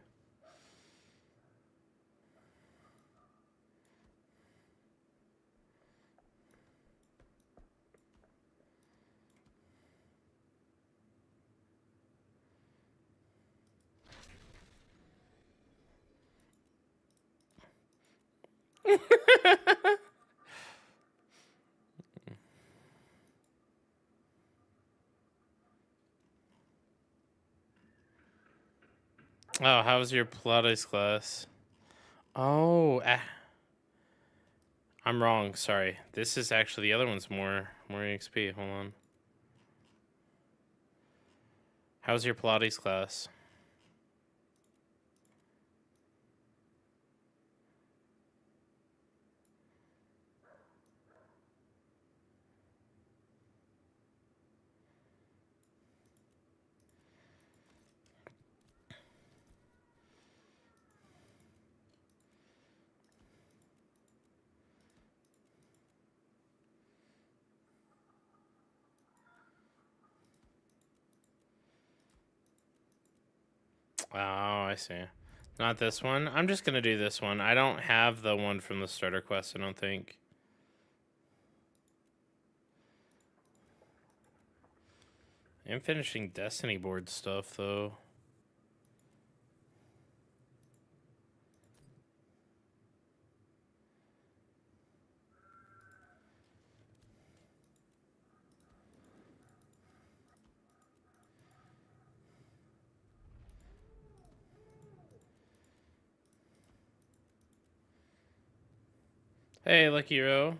Oh, how was your Pilates class? Oh, I'm wrong. Sorry. This is actually, the other one's more EXP. Hold on. How's your Pilates class? Oh, I see. Not this one. I'm just gonna do this one. I don't have the one from the starter quest, I don't think. I'm finishing Destiny board stuff, though. Hey, Lucky Hero.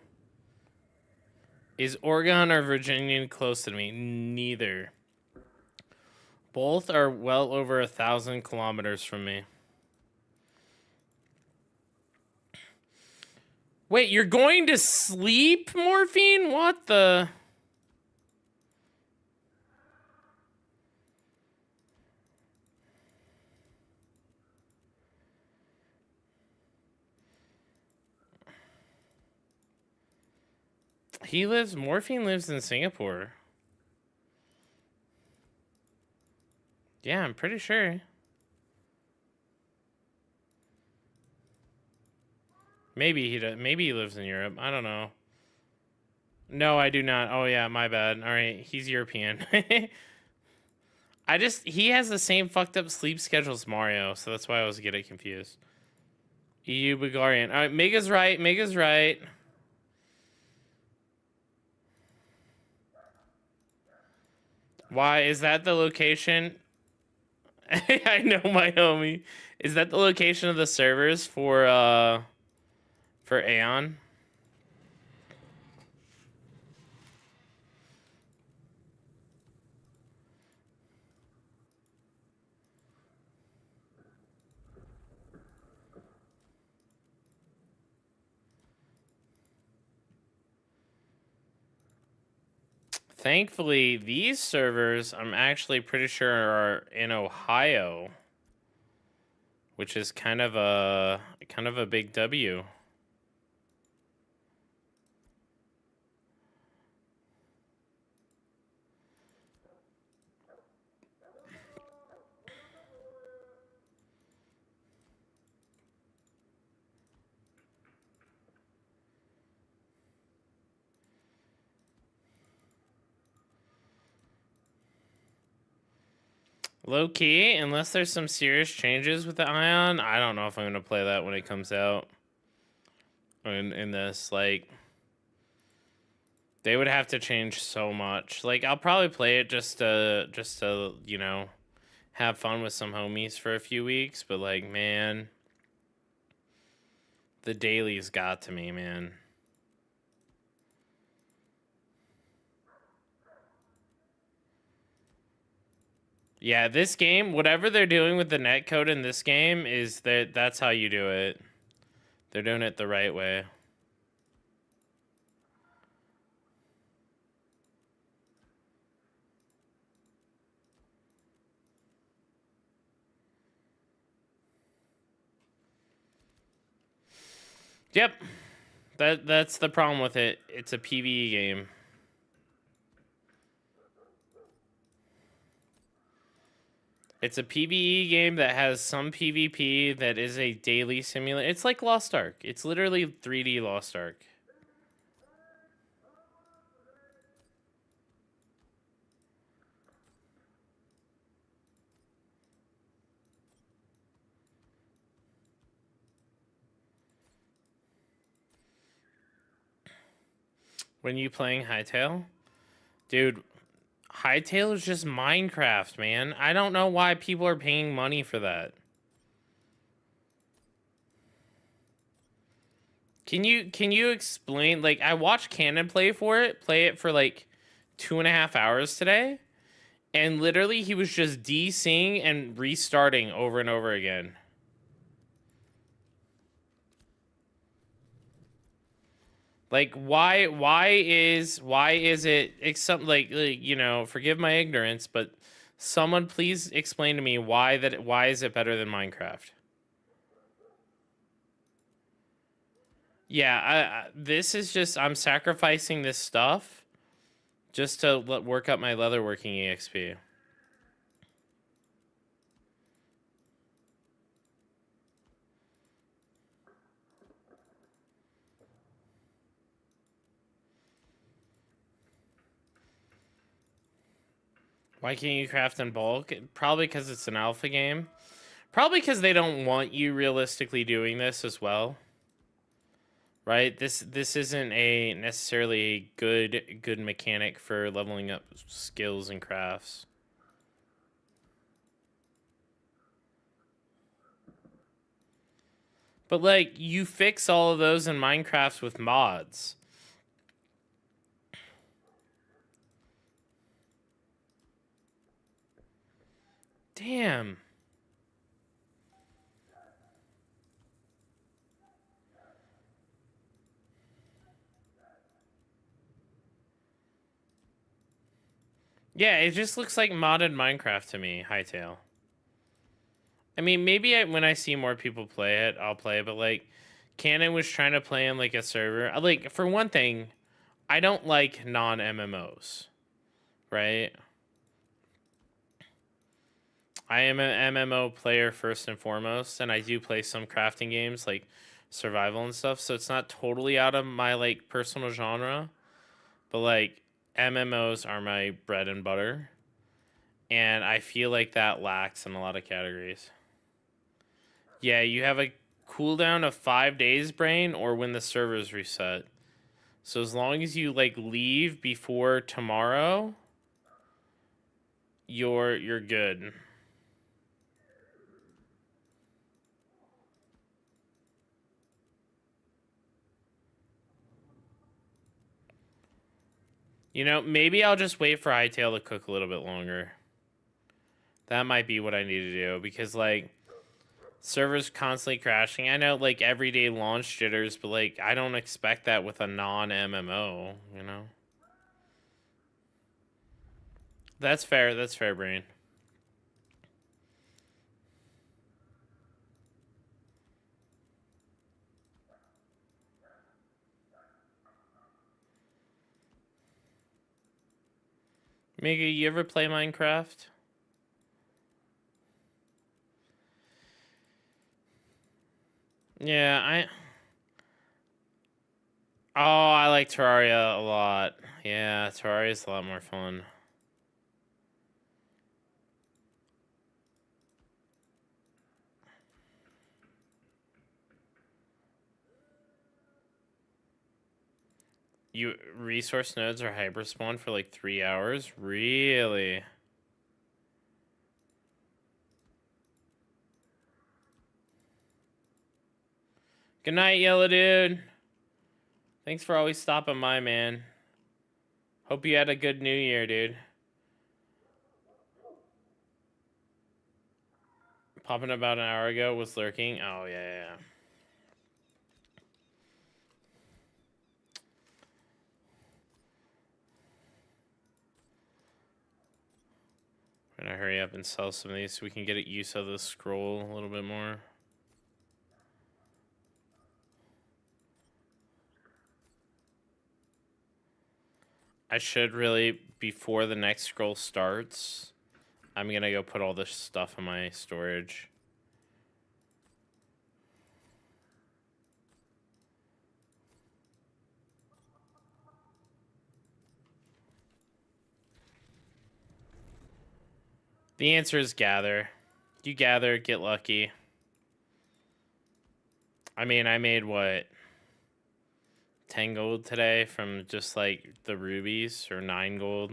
Is Oregon or Virginian close to me? Neither. Both are well over 1,000 kilometers from me. Wait, you're going to sleep, Morphine? What the... Morphine lives in Singapore. Yeah, I'm pretty sure. Maybe he does. Maybe he lives in Europe. I don't know. No, I do not. Oh yeah, my bad. All right, he's European. He has the same fucked up sleep schedule as Mario, so that's why I was getting confused. EU Bulgarian. All right, Mega's right. Mega's right. Why is that the location? I know my homie. Is that the location of the servers for Aion? Thankfully, these servers I'm actually pretty sure are in Ohio, which is kind of a big W. Low key, unless there's some serious changes with the Ion, I don't know if I'm gonna play that when it comes out. In this, like, they would have to change so much. Like, I'll probably play it just to you know, have fun with some homies for a few weeks. But like, man, the dailies got to me, man. Yeah, this game, whatever they're doing with the netcode in this game is that's how you do it. They're doing it the right way. Yep. That's the problem with it. It's a PvE game. It's a PvE game that has some PvP that is a daily simulator. It's like Lost Ark. It's literally 3D Lost Ark. When you playing Hytale? Dude, Hytale is just Minecraft, man. I don't know why people are paying money for that. Can you explain? Like, I watched Cannon play it for like 2.5 hours today, and literally he was just DCing and restarting over and over again. Like, why is it something like, you know, forgive my ignorance, but someone please explain to me why is it better than Minecraft? Yeah, this is just, I'm sacrificing this stuff just to work up my leatherworking EXP. Why can't you craft in bulk? Probably because it's an alpha game. Probably because they don't want you realistically doing this as well. Right? This isn't a necessarily good mechanic for leveling up skills and crafts. But like, you fix all of those in Minecraft with mods. Damn. Yeah, it just looks like modded Minecraft to me, Hytale. I mean, maybe when I see more people play it, I'll play it, but like, Cannon was trying to play in like a server. Like, for one thing, I don't like non-MMOs, right? I am an MMO player first and foremost, and I do play some crafting games like survival and stuff, so it's not totally out of my like personal genre, but like MMOs are my bread and butter, and I feel like that lacks in a lot of categories. Yeah, you have a cooldown of 5 days, brain, or when the servers reset. So as long as you like leave before tomorrow, you're good. You know, maybe I'll just wait for Hightail to cook a little bit longer. That might be what I need to do, because like servers constantly crashing. I know like everyday launch jitters, but like I don't expect that with a non-MMO, you know? That's fair. That's fair, brain. Mega, you ever play Minecraft? Yeah, Oh, I like Terraria a lot. Yeah, Terraria's a lot more fun. You resource nodes are hyperspawn for like 3 hours? Really? Good night, Yellow Dude. Thanks for always stopping by, man. Hope you had a good New Year, dude. Popping about an hour ago was lurking. Oh, yeah. I'm gonna hurry up and sell some of these so we can get use of the scroll a little bit more. I should really, before the next scroll starts, I'm gonna go put all this stuff in my storage. The answer is gather. You gather, get lucky. I mean, I made what? 10 gold today from just like the rubies, or 9 gold.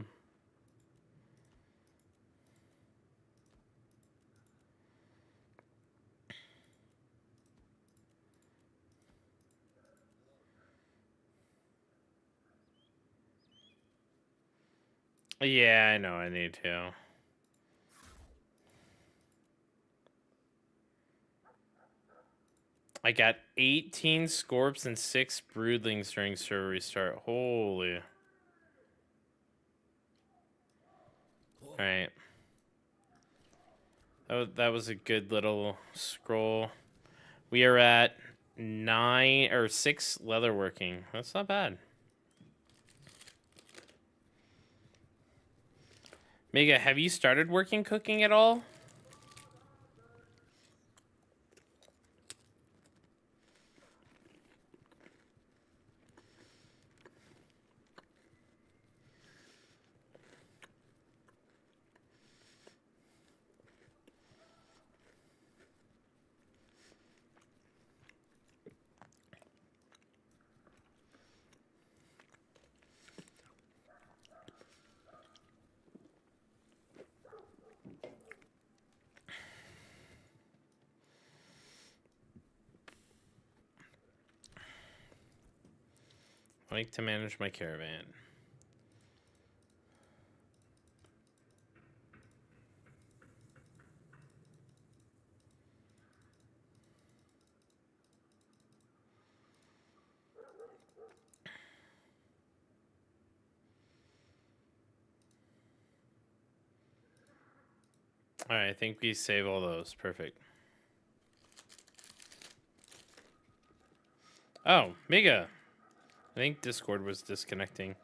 Yeah, I know I need to. I got 18 Scorps and 6 Broodlings during server restart. Holy. Alright. That was a good little scroll. We are at 9 or 6 leatherworking. That's not bad. Mega, have you started working cooking at all? I like to manage my caravan. Alright, I think we save all those. Perfect. Oh, Mega. think Discord was disconnecting.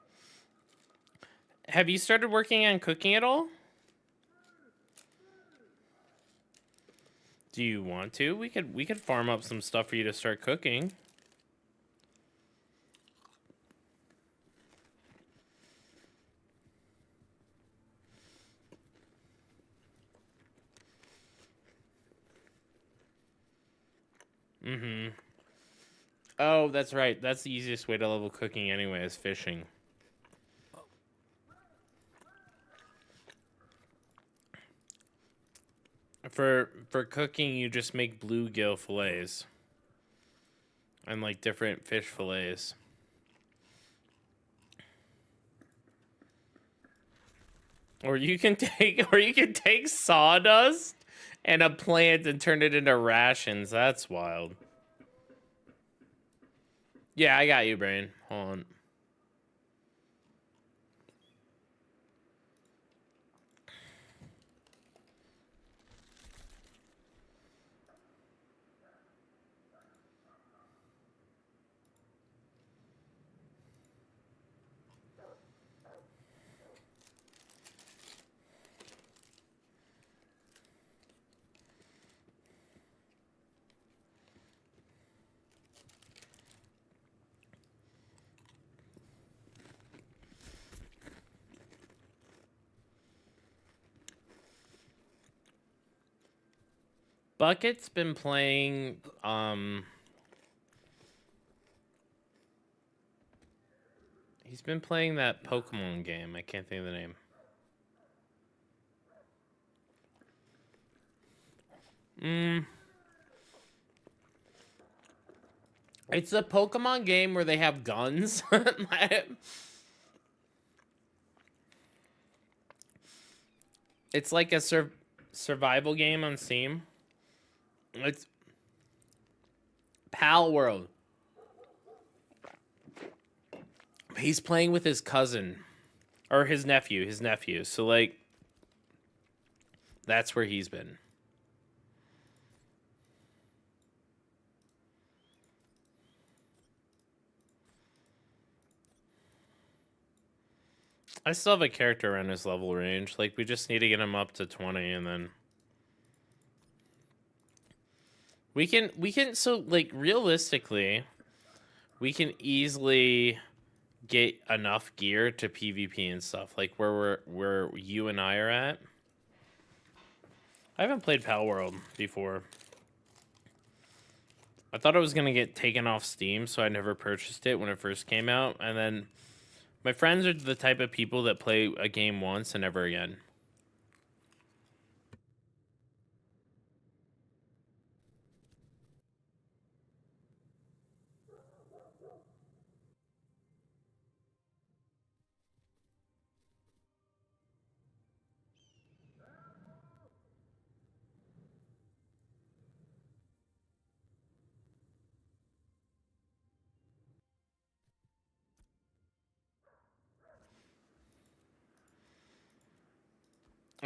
Have you started working on cooking at all? Do you want to? We could farm up some stuff for you to start cooking. Mm-hmm. Oh, that's right. That's the easiest way to level cooking anyway, is fishing. For cooking, you just make bluegill fillets. And like different fish fillets. Or you can take sawdust and a plant and turn it into rations. That's wild. Yeah, I got you, Brain. Hold on. Bucket's been playing he's been playing that Pokemon game. I can't think of the name. It's a Pokemon game where they have guns. It's like a survival game on Steam. It's Pal World. He's playing with his cousin. Or his nephew. So, like, that's where he's been. I still have a character around his level range. Like, we just need to get him up to 20 and then... We can, so, like, realistically, we can easily get enough gear to PvP and stuff. Like, where you and I are at. I haven't played Pal World before. I thought it was going to get taken off Steam, so I never purchased it when it first came out. And then my friends are the type of people that play a game once and never again.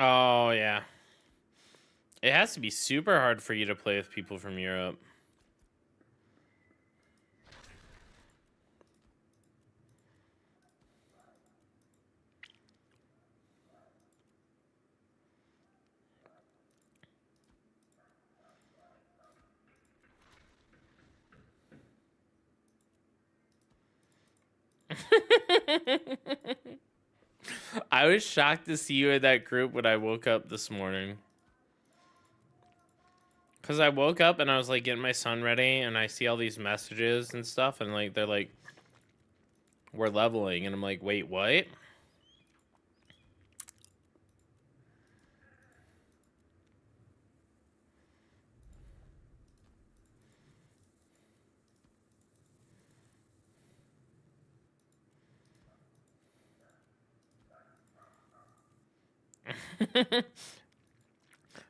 Oh, yeah. It has to be super hard for you to play with people from Europe. I was shocked to see you in that group when I woke up this morning. Because I woke up and I was like getting my son ready and I see all these messages and stuff and like they're like, we're leveling. And I'm like, wait, what?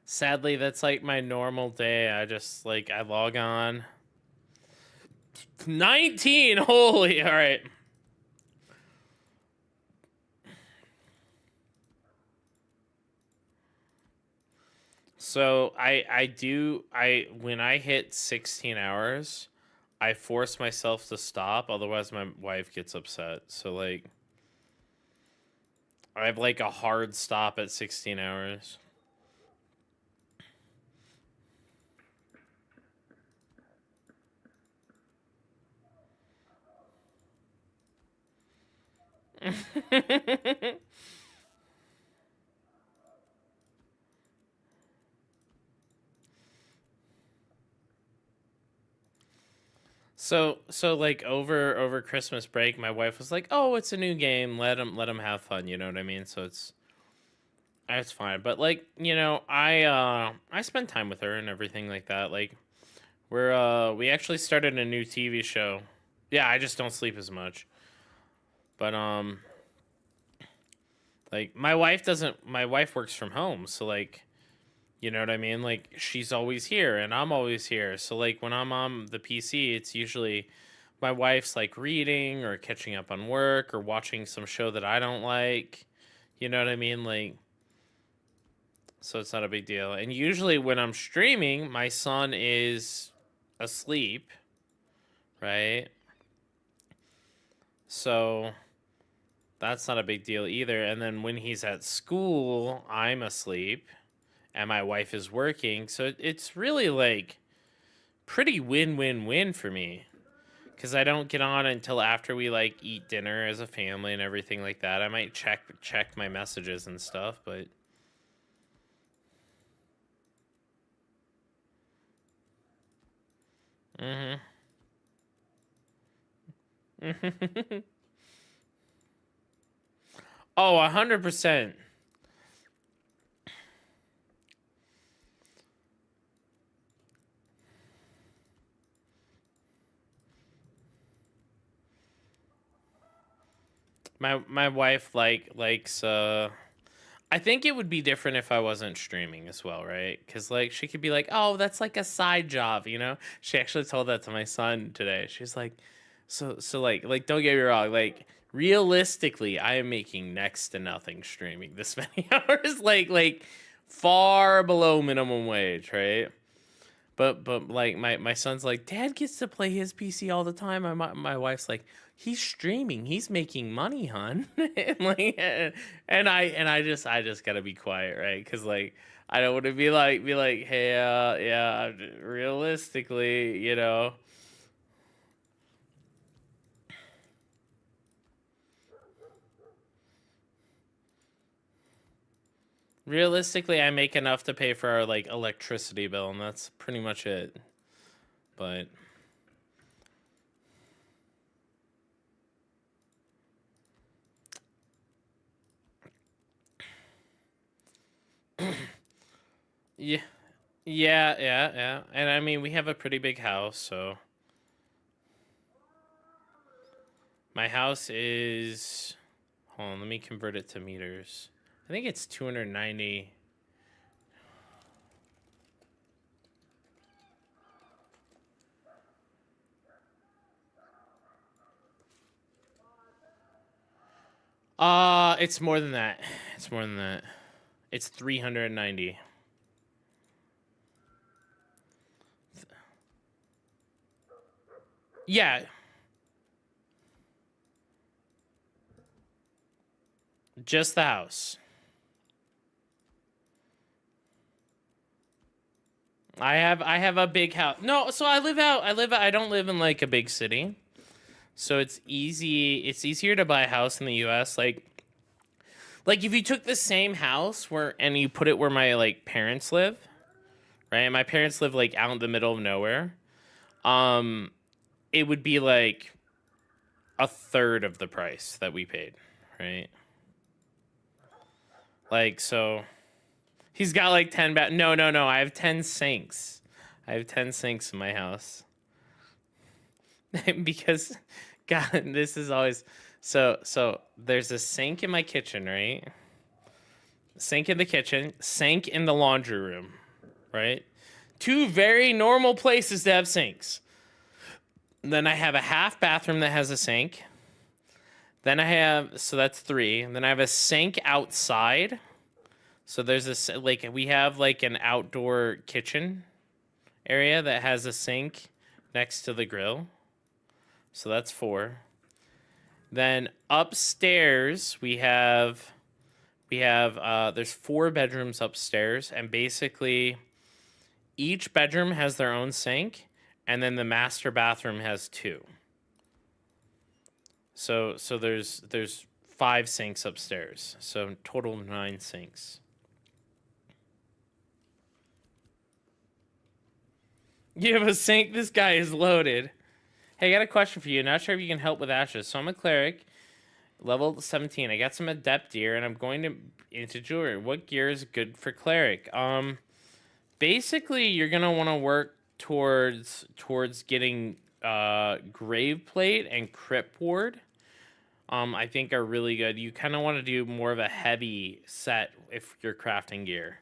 Sadly, that's like my normal day. I just like, I log on. 19, holy, all right. So when I hit 16 hours, I force myself to stop, otherwise my wife gets upset. So like I have like a hard stop at 16 hours. So like over Christmas break, my wife was like, "Oh, it's a new game. Let him have fun." You know what I mean? So it's fine. But like I spend time with her and everything like that. Like we actually started a new TV show. Yeah, I just don't sleep as much. But like my wife works from home, so like you know what I mean? Like she's always here and I'm always here. So like when I'm on the PC, it's usually my wife's like reading or catching up on work or watching some show that I don't like. You know what I mean? Like so it's not a big deal. And usually when I'm streaming, my son is asleep, right? So that's not a big deal either. And then when he's at school, I'm asleep and my wife is working. So it's really like pretty win-win-win for me because I don't get on until after we like eat dinner as a family and everything like that. I might check my messages and stuff, but mm-hmm. Oh, 100%. My wife likes I think it would be different if I wasn't streaming as well, right? Because like she could be like, "Oh, that's like a side job," you know. She actually told that to my son today. She's like, "So like don't get me wrong, like realistically, I am making next to nothing streaming this many hours, like far below minimum wage, right?" But like my son's like, Dad gets to play his PC all the time. My wife's like, he's streaming, he's making money, hon. and like and I just gotta be quiet, right? Because like I don't want to be like, hey, yeah, realistically, realistically, I make enough to pay for our like electricity bill, and that's pretty much it. But yeah. Yeah. And I mean, we have a pretty big house, so my house is. Hold on, let me convert it to meters. I think it's 290. It's more than that. It's more than that. It's 390. Yeah, just the house. I have a big house. No, so I don't live in like a big city. So it's easier to buy a house in the US like if you took the same house where and you put it where my like parents live, right? And my parents live like out in the middle of nowhere. Um it would be like a third of the price that we paid, right? Like so he's got like 10 no, I have 10 sinks. I have 10 sinks in my house. Because God, this is always so there's a sink in my kitchen, right? Sink in the kitchen, sink in the laundry room, right? Two very normal places to have sinks. Then I have a half bathroom that has a sink. Then I have so that's three. And then I have a sink outside. So there's like we have like an outdoor kitchen area that has a sink next to the grill. So that's 4. Then upstairs there's 4 bedrooms upstairs, and basically each bedroom has their own sink, and then the master bathroom has 2. So there's 5 sinks upstairs. So total of 9 sinks. You have a sink? This guy is loaded. Hey, I got a question for you. Not sure if you can help with ashes. So I'm a cleric, level 17. I got some adept gear, and I'm going into jewelry. What gear is good for cleric? Basically, you're gonna want to work towards getting grave plate and crypt ward. I think are really good. You kind of want to do more of a heavy set if you're crafting gear.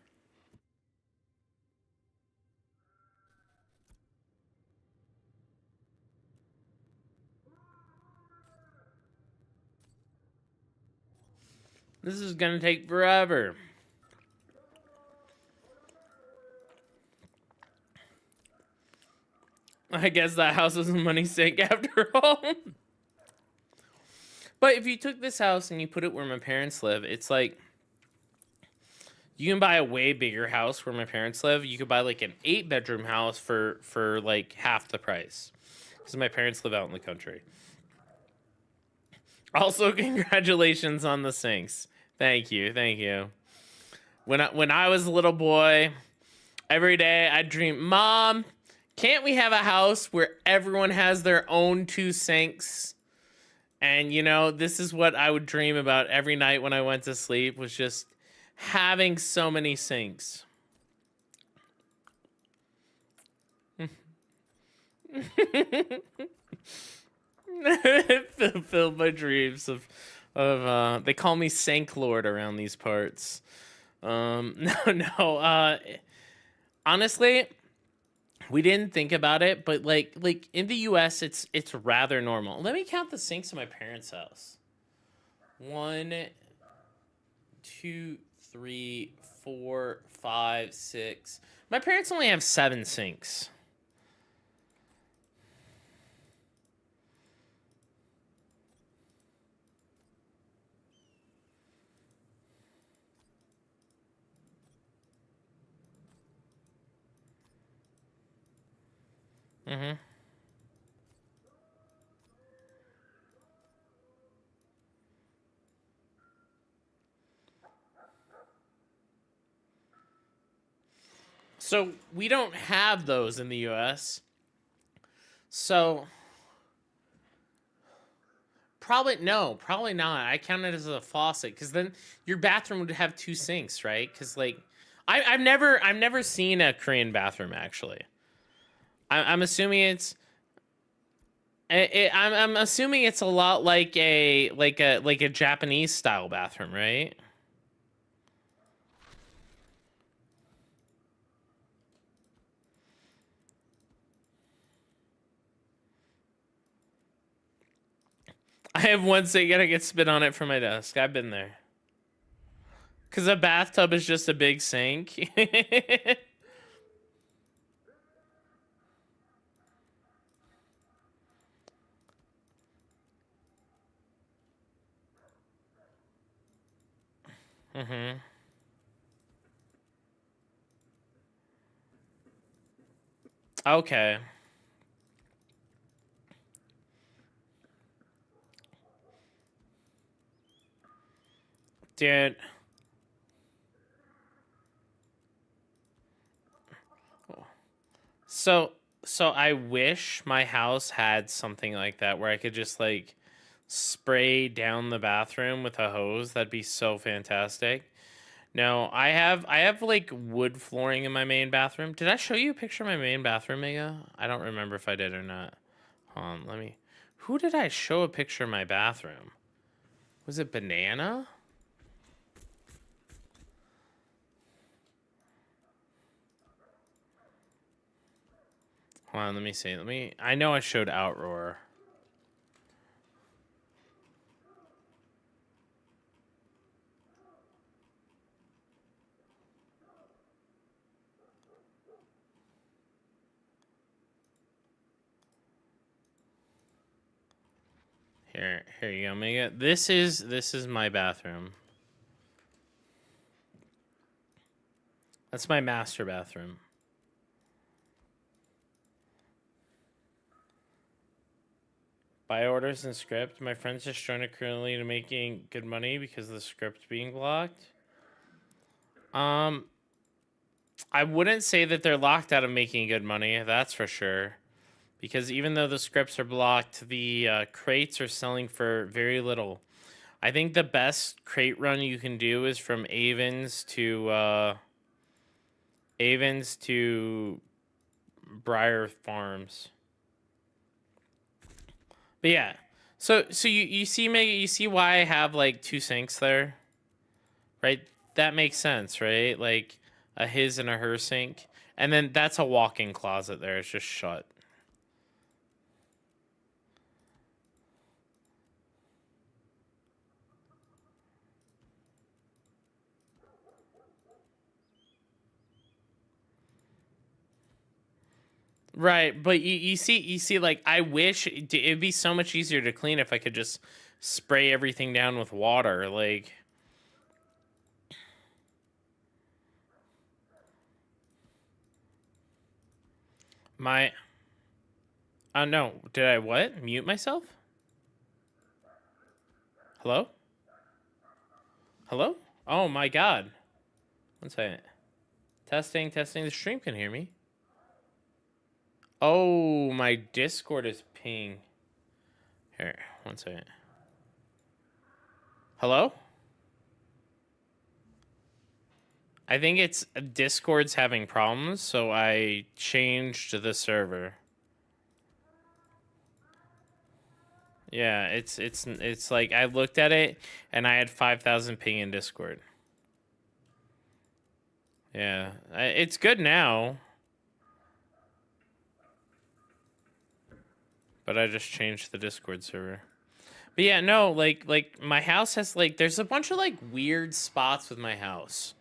This is gonna take forever. I guess that house is a money sink after all. But if you took this house and you put it where my parents live, it's like you can buy a way bigger house where my parents live. You could buy like an 8-bedroom house for like half the price, because my parents live out in the country. Also, congratulations on the sinks. Thank you. When I was a little boy, every day I'd dream, Mom, can't we have a house where everyone has their own 2 sinks? And, you know, this is what I would dream about every night when I went to sleep, was just having so many sinks. Fulfilled my dreams of they call me Sank Lord around these parts. Honestly, we didn't think about it, but like in the US it's rather normal. Let me count the sinks in my parents' house. 1, 2, 3, 4, 5, 6. My parents only have 7 sinks. Mm-hmm. So we don't have those in the US. So probably not. I count it as a faucet, because then your bathroom would have 2 sinks, right? Because like I've never seen a Korean bathroom actually. I'm assuming I'm assuming it's a lot like a Japanese style bathroom, right? I have one sink and I get spit on it from my desk. I've been there. Because a bathtub is just a big sink. Mm-hmm. Okay. Dude. So I wish my house had something like that where I could just like spray down the bathroom with a hose. That'd be so fantastic. No, I have like wood flooring in my main bathroom. Did I show you a picture of my main bathroom, Mega? I don't remember if I did or not. Hold on, let me. Who did I show a picture of my bathroom? Was it Banana? Hold on, let me see. I know I showed Outroar. Here you go, Mega. This is my bathroom. That's my master bathroom. Buy orders and script. My friends just joined it currently to making good money because of the script being blocked. I wouldn't say that they're locked out of making good money. That's for sure. Because even though the scripts are blocked, the crates are selling for very little. I think the best crate run you can do is from Avon's to Briar Farms. But yeah, so you see, Meg, you see why I have like 2 sinks there, right? That makes sense, right? Like a his and a her sink, and then that's a walk-in closet there. It's just shut. Right, but you see, like, I wish it'd be so much easier to clean if I could just spray everything down with water, like. My, no, did I what? Mute myself? Hello? Hello? Oh my god. One second. Testing, the stream can hear me. Oh, my Discord is ping. Here, one second. Hello? I think it's Discord's having problems, so I changed the server. Yeah, it's like I looked at it and I had 5,000 ping in Discord. Yeah, it's good now. But I just changed the Discord server. But yeah, no, like my house has like there's a bunch of like weird spots with my house.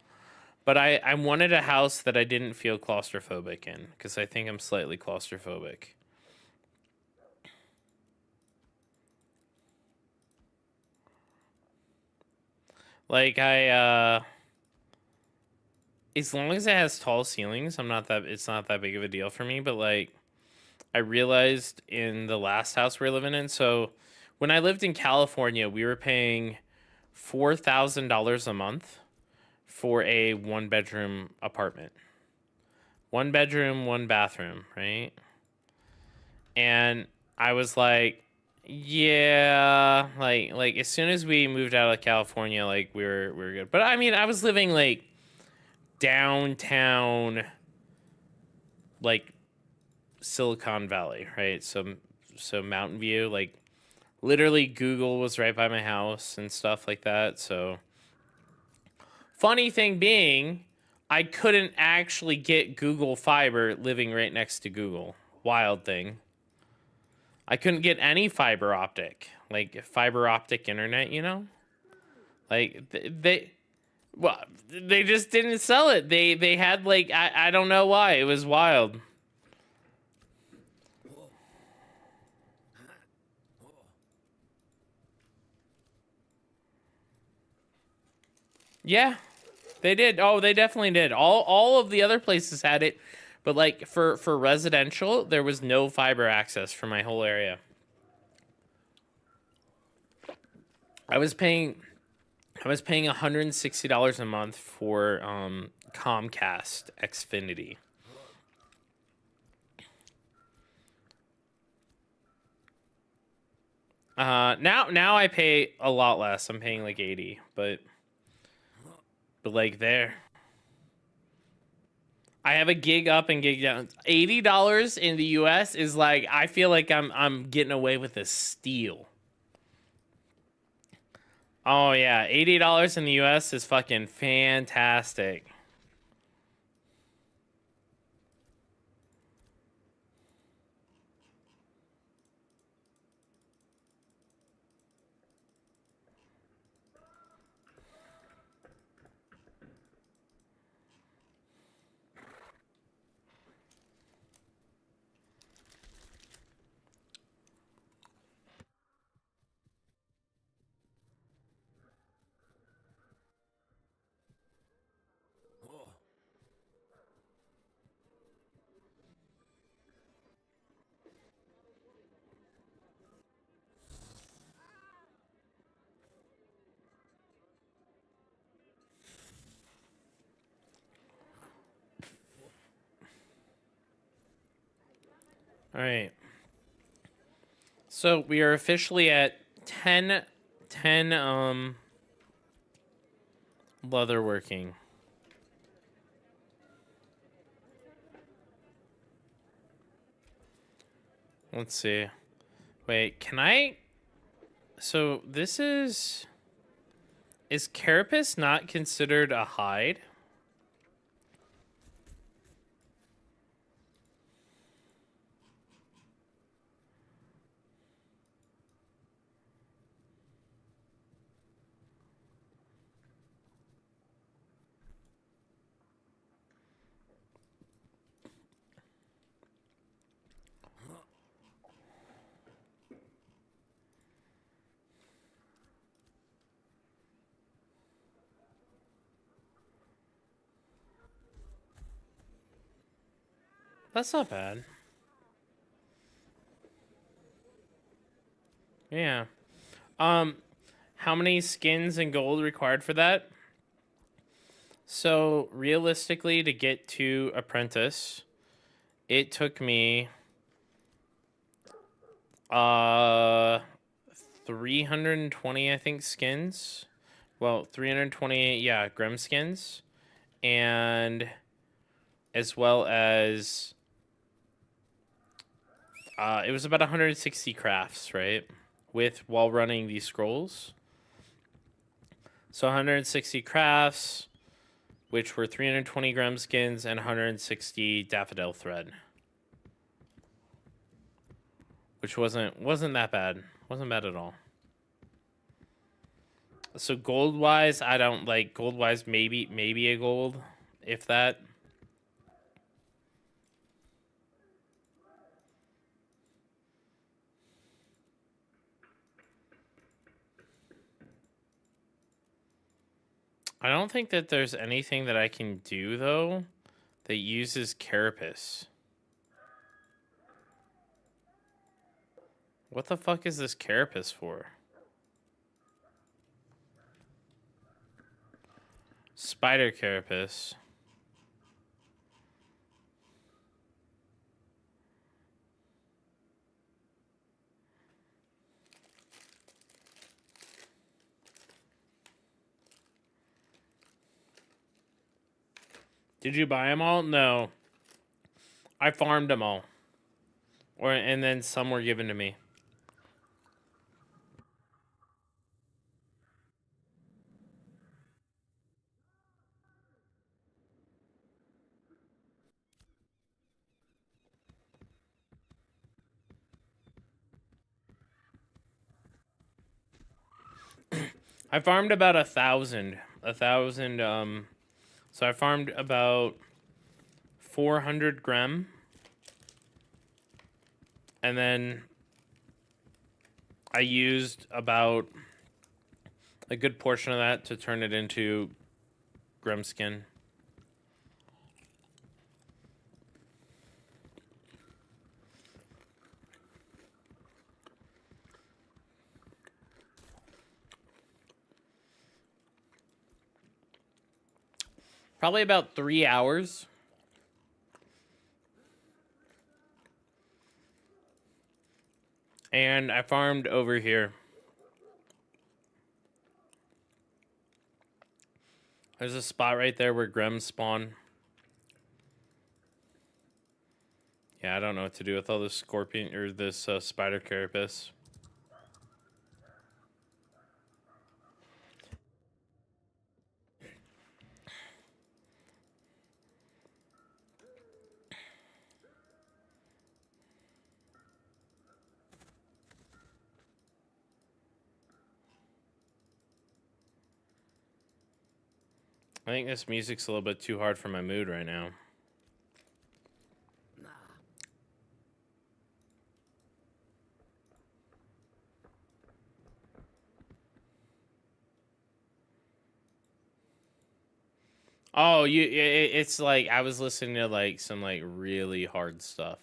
But I wanted a house that I didn't feel claustrophobic in because I think I'm slightly claustrophobic. Like as long as it has tall ceilings, it's not that big of a deal for me, but like I realized in the last house we were living in, so when I lived in California, we were paying $4,000 a month for a 1-bedroom apartment. 1 bedroom, 1 bathroom, right? And I was like, yeah, like as soon as we moved out of California, like we were good. But I mean, I was living like downtown, like Silicon Valley, right? So Mountain View, like literally Google was right by my house and stuff like that. So funny thing being, I couldn't actually get Google Fiber living right next to Google. Wild thing. I couldn't get any fiber optic, like fiber optic internet, you know? Like they just didn't sell it. They had like I don't know why. It was wild. Yeah. They did. Oh, they definitely did. All of the other places had it, but like for residential, there was no fiber access for my whole area. I was paying $160 a month for Comcast Xfinity. Now I pay a lot less. I'm paying like 80, but like there. I have a gig up and gig down. $80 in the US is like I feel like I'm getting away with a steal. Oh yeah, $80 in the US is fucking fantastic. All right. So we are officially at 10 leatherworking. Let's see. Wait, can I? So this is carapace not considered a hide? That's not bad. Yeah. How many skins and gold required for that? So realistically, to get to apprentice, it took me 320, I think, skins. Well, 320, yeah, Grim skins, and as well as it was about 160 crafts, right? While running these scrolls. So 160 crafts, which were 320 Grim skins and 160 daffodil thread. Which wasn't that bad. Wasn't bad at all. So gold wise, I don't like gold wise, maybe a gold, if that. I don't think that there's anything that I can do though that uses carapace. What the fuck is this carapace for? Spider carapace. Did you buy them all? No. I farmed them all. And then some were given to me. I farmed about 1,000. So I farmed about 400 Grem. And then I used about a good portion of that to turn it into Grem skin. Probably about 3 hours. And I farmed over here. There's a spot right there where Grems spawn. Yeah, I don't know what to do with all this scorpion or this spider carapace. I think this music's a little bit too hard for my mood right now. Oh, it's like I was listening to like some like really hard stuff.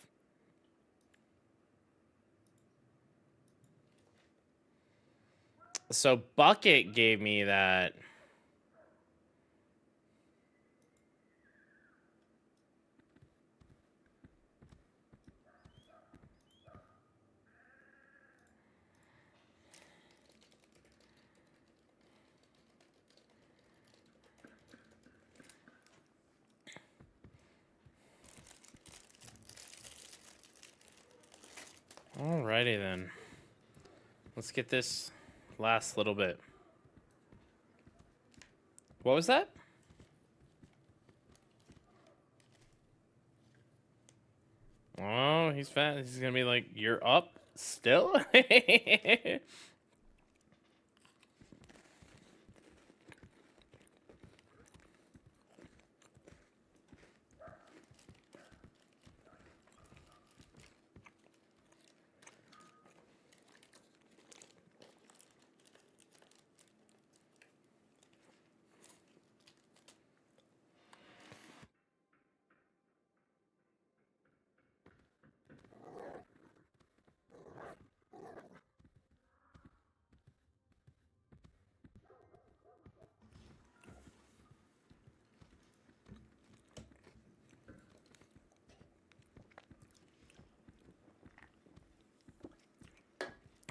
So Bucket gave me that. Alrighty then. Let's get this last little bit. What was that? Oh, he's fat. He's gonna be like, you're up still?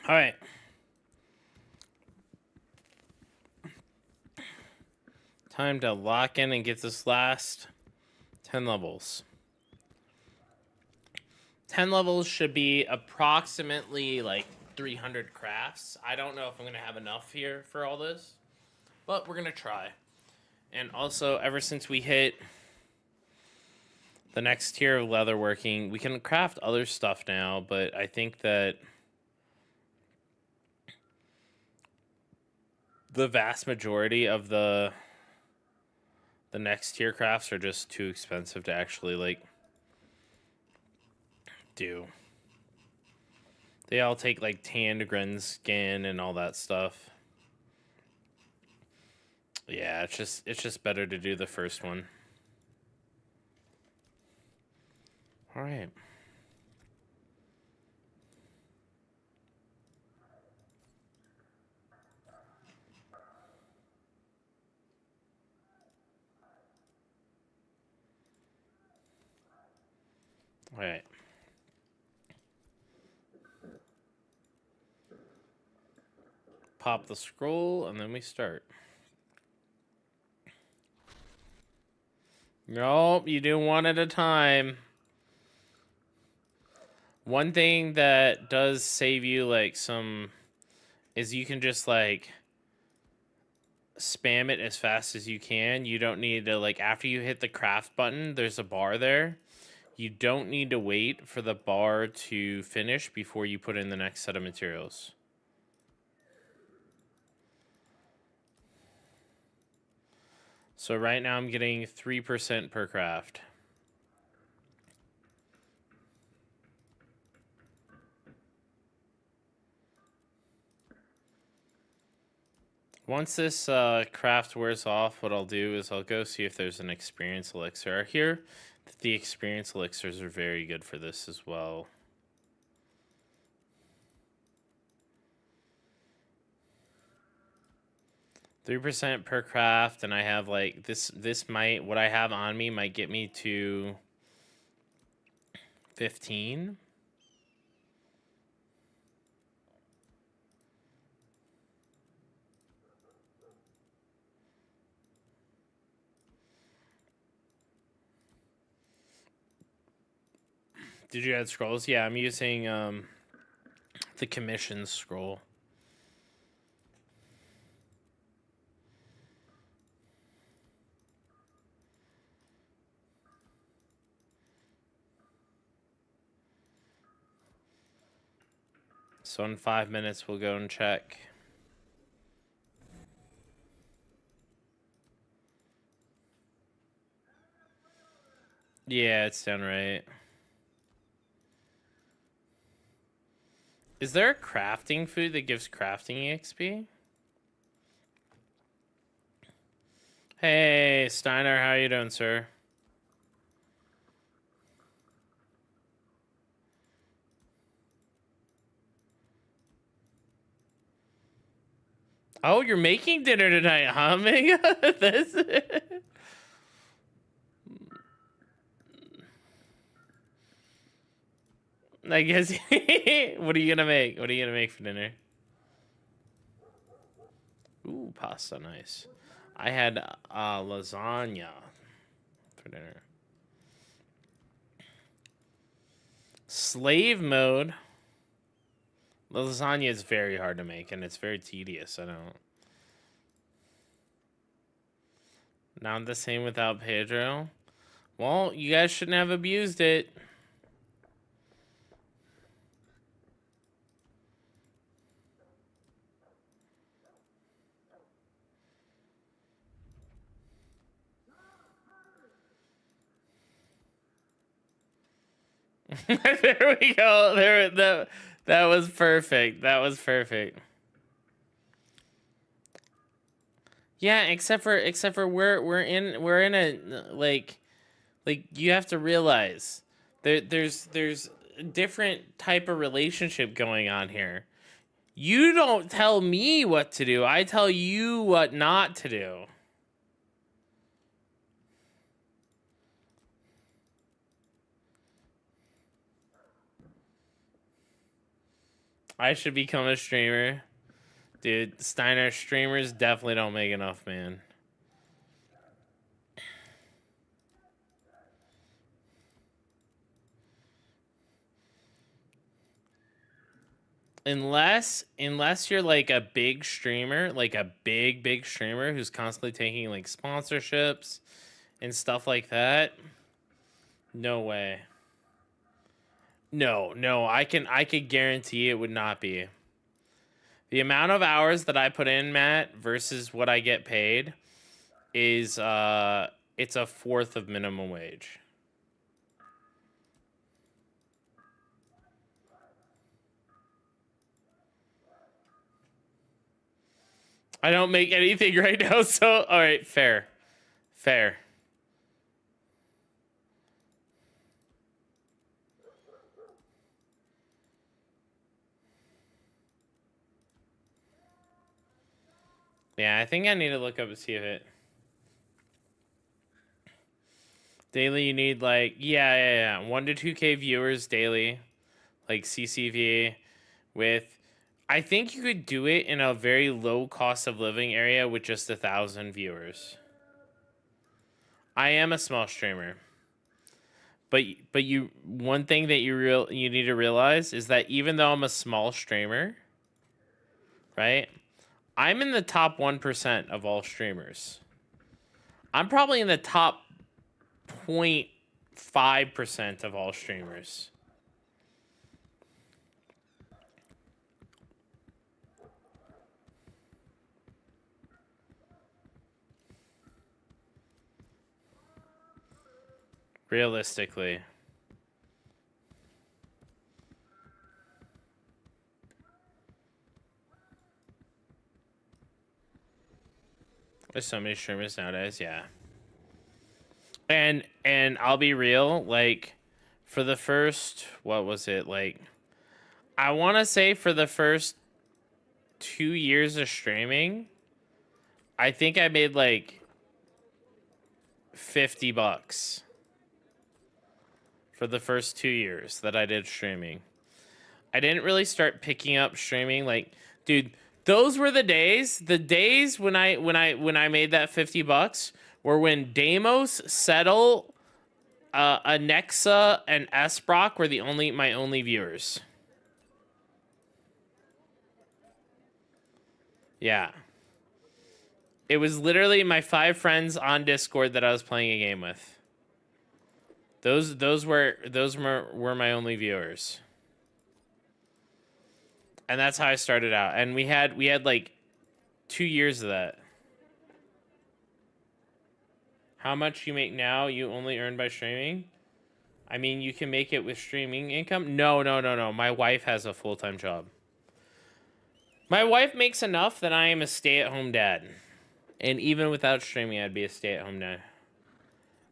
All right. Time to lock in and get this last 10 levels. 10 levels should be approximately like 300 crafts. I don't know if I'm going to have enough here for all this, but we're going to try. And also, ever since we hit the next tier of leatherworking, we can craft other stuff now, but I think that the vast majority of the next tier crafts are just too expensive to actually like do. They all take like tanned gren skin and all that stuff. Yeah, it's just better to do the first one. All right. All right. Pop the scroll and then we start. Nope, you do one at a time. One thing that does save you like some is you can just like spam it as fast as you can. You don't need to like after you hit the craft button, there's a bar there. You don't need to wait for the bar to finish before you put in the next set of materials. So right now I'm getting 3% per craft. Once this craft wears off, what I'll do is I'll go see if there's an experience elixir. I hear that the experience elixirs are very good for this as well. %3 per craft, and I have like this might what I have on me might get me to 15. Did you add scrolls? Yeah, I'm using the commission scroll. So in 5 minutes, we'll go and check. Yeah, it's done right. Is there a crafting food that gives crafting EXP? Hey, Steiner, how you doing, sir? Oh, you're making dinner tonight, huh, Mega? This. I guess. What are you gonna make? What are you gonna make for dinner? Ooh, pasta, nice. I had lasagna for dinner. Slave mode. Lasagna is very hard to make, and it's very tedious. I don't. Not the same without Pedro. Well, you guys shouldn't have abused it. There we go. That was perfect. That was perfect. Yeah, except for we're in a like you have to realize there's a different type of relationship going on here. You don't tell me what to do. I tell you what not to do. I should become a streamer. Dude, Steiner streamers definitely don't make enough, man. Unless you're like a big streamer, like a big streamer who's constantly taking like sponsorships and stuff like that. No way. No, I could guarantee it would not be. The amount of hours that I put in, Matt, versus what I get paid is it's a fourth of minimum wage. I don't make anything right now, so all right, fair. Yeah, I think I need to look up and see if it daily. You need like yeah 1 to 2K viewers daily, like CCV with. I think you could do it in a very low cost of living area with just 1,000 viewers. I am a small streamer. But you one thing that you need to realize is that even though I'm a small streamer, right? I'm in the top 1% of all streamers. I'm probably in the top 0.5% of all streamers. Realistically. There's so many streamers nowadays, yeah. And I'll be real, like for the first what was it, like I wanna say for the first 2 years of streaming, I think I made like $50 for the first 2 years that I did streaming. I didn't really start picking up streaming like, dude, those were the days. The days when I made that $50 were when Deimos, Settle, Anexa, and Esbrock were my only viewers. Yeah. It was literally my 5 friends on Discord that I was playing a game with. Those were my only viewers. And that's how I started out. And we had like 2 years of that. How much you make now, you only earn by streaming? I mean, you can make it with streaming income. No. My wife has a full-time job. My wife makes enough that I am a stay-at-home dad. And even without streaming, I'd be a stay-at-home dad.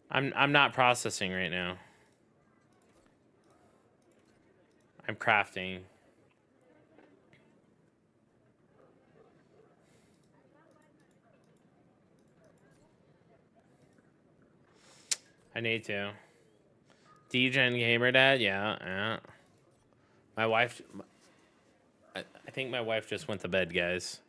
I'm not processing right now. I'm crafting. I need to. D-Gen Gamer Dad? Yeah. My wife... I think my wife just went to bed, guys.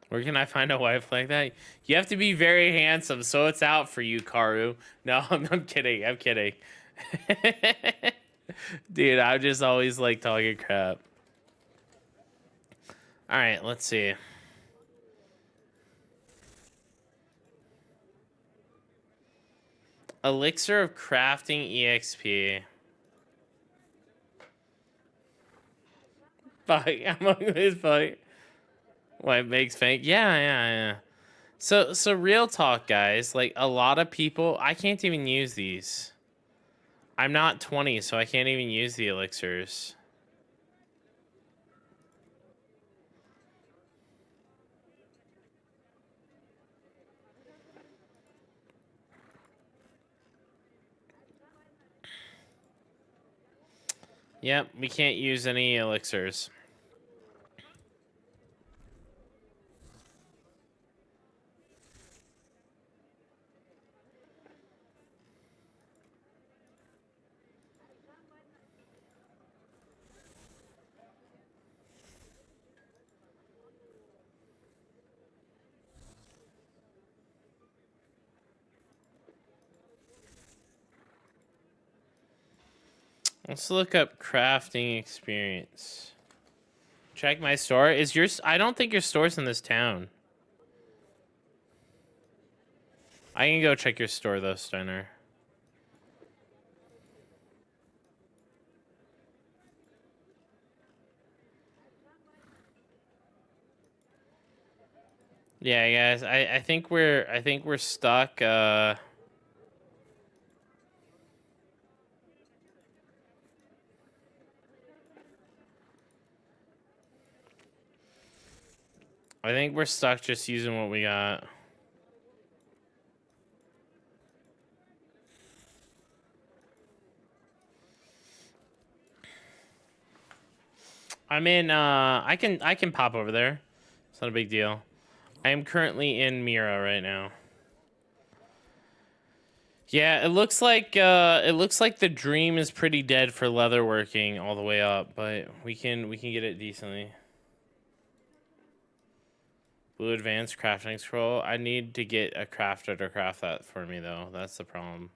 Where can I find a wife like that? You have to be very handsome, so it's out for you, Karu. No, I'm kidding. I'm kidding. Dude, I just always like talking crap. All right, let's see. Elixir of crafting EXP. Fuck, among this fuck. What makes fake? Yeah. So real talk, guys. Like a lot of people, I can't even use these. I'm not 20, so I can't even use the elixirs. Yep, we can't use any elixirs. Let's look up crafting experience. Check my store. Is yours? I don't think your store's in this town. I can go check your store though, Steiner. Yeah, guys. I think we're stuck. I think we're stuck just using what we got. I'm in. I can pop over there. It's not a big deal. I am currently in Mira right now. Yeah, it looks like the dream is pretty dead for leatherworking all the way up, but we can get it decently. Blue advanced crafting scroll. I need to get a crafter to craft that for me though. That's the problem.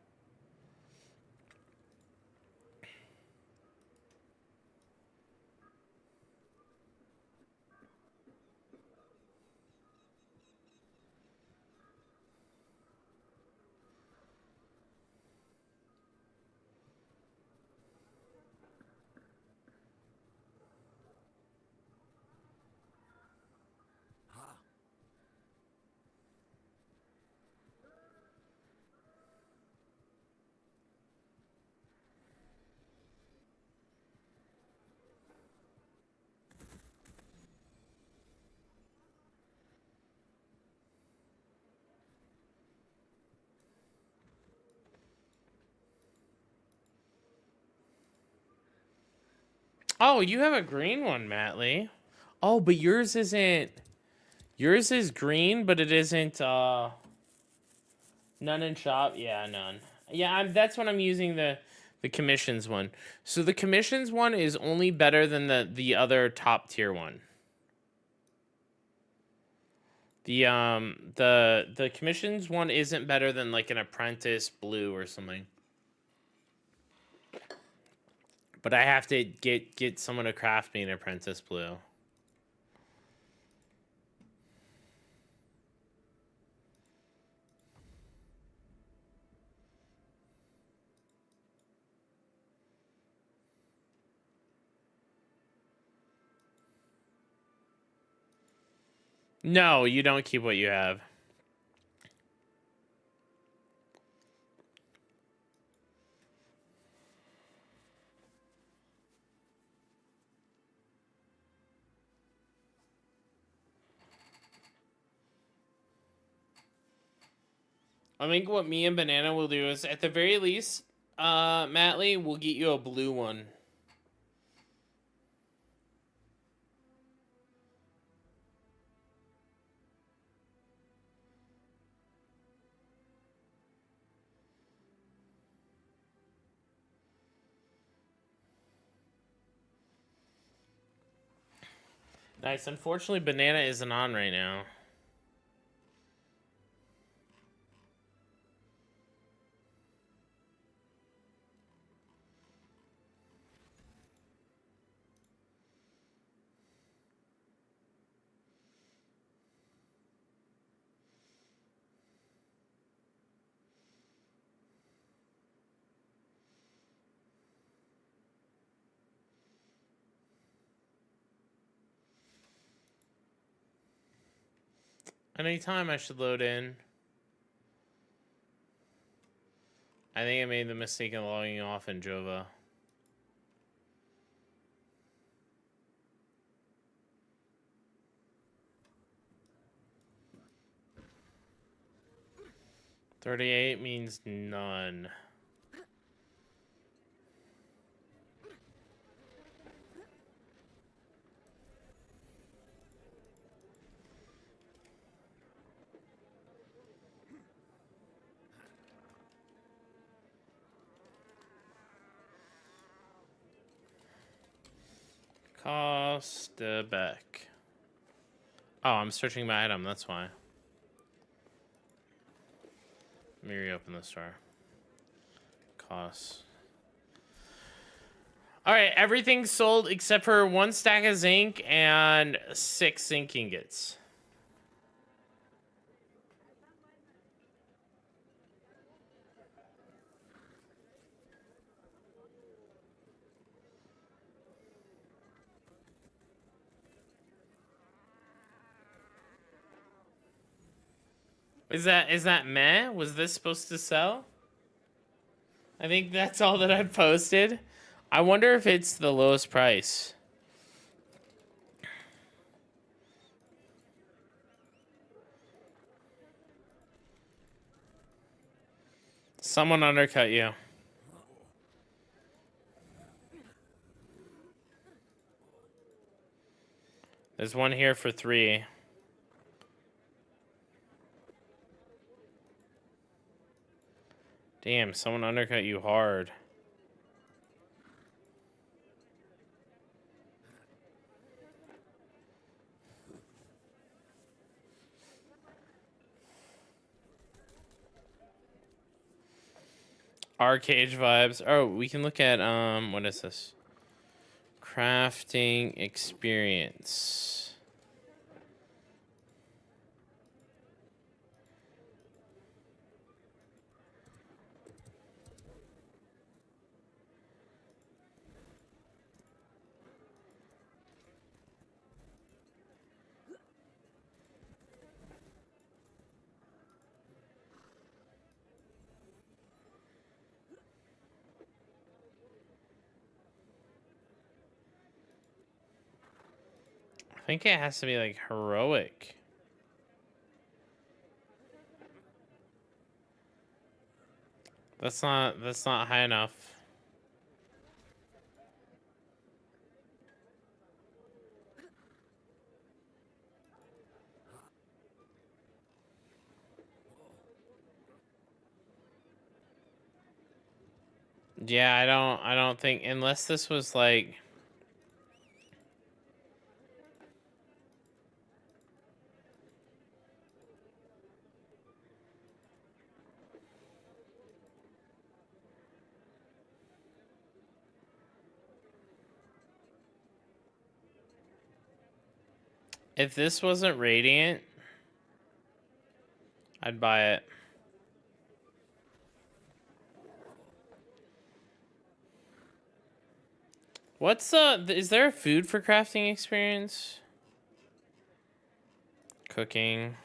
Oh, you have a green one, Matt Lee. Oh, but yours isn't. Yours is green, but it isn't. None in shop. Yeah, none. Yeah, that's what I'm using the commissions one. So the commissions one is only better than the other top tier one. The commissions one isn't better than like an apprentice blue or something. But I have to get someone to craft me an apprentice blue. No, you don't keep what you have. I think what me and Banana will do is, at the very least, Matley, we'll get you a blue one. Nice. Unfortunately, Banana isn't on right now. Anytime I should load in. I think I made the mistake of logging off in Jova. $38 means none. Costabeck. Oh, I'm searching my item, that's why. Let me reopen the store. Cost. Alright, everything's sold except for 1 stack of zinc and 6 zinc ingots. Is that meh? Was this supposed to sell? I think that's all that I've posted. I wonder if it's the lowest price. Someone undercut you. There's one here for 3. Damn, someone undercut you hard. Arcade vibes. Oh, we can look at what is this? Crafting experience. I think it has to be like heroic. That's not high enough. Yeah, I don't think, unless this was like if this wasn't radiant, I'd buy it. What's is there a food for crafting experience? Cooking.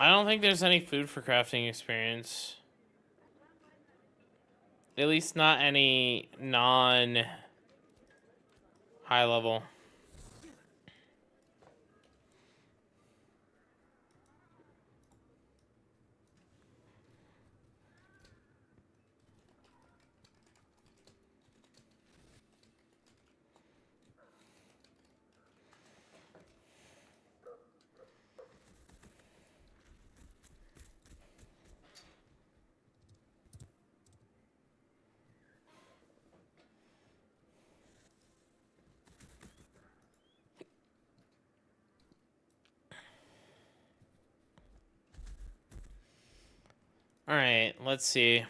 I don't think there's any food for crafting experience. At least not any non high level. All right, let's see.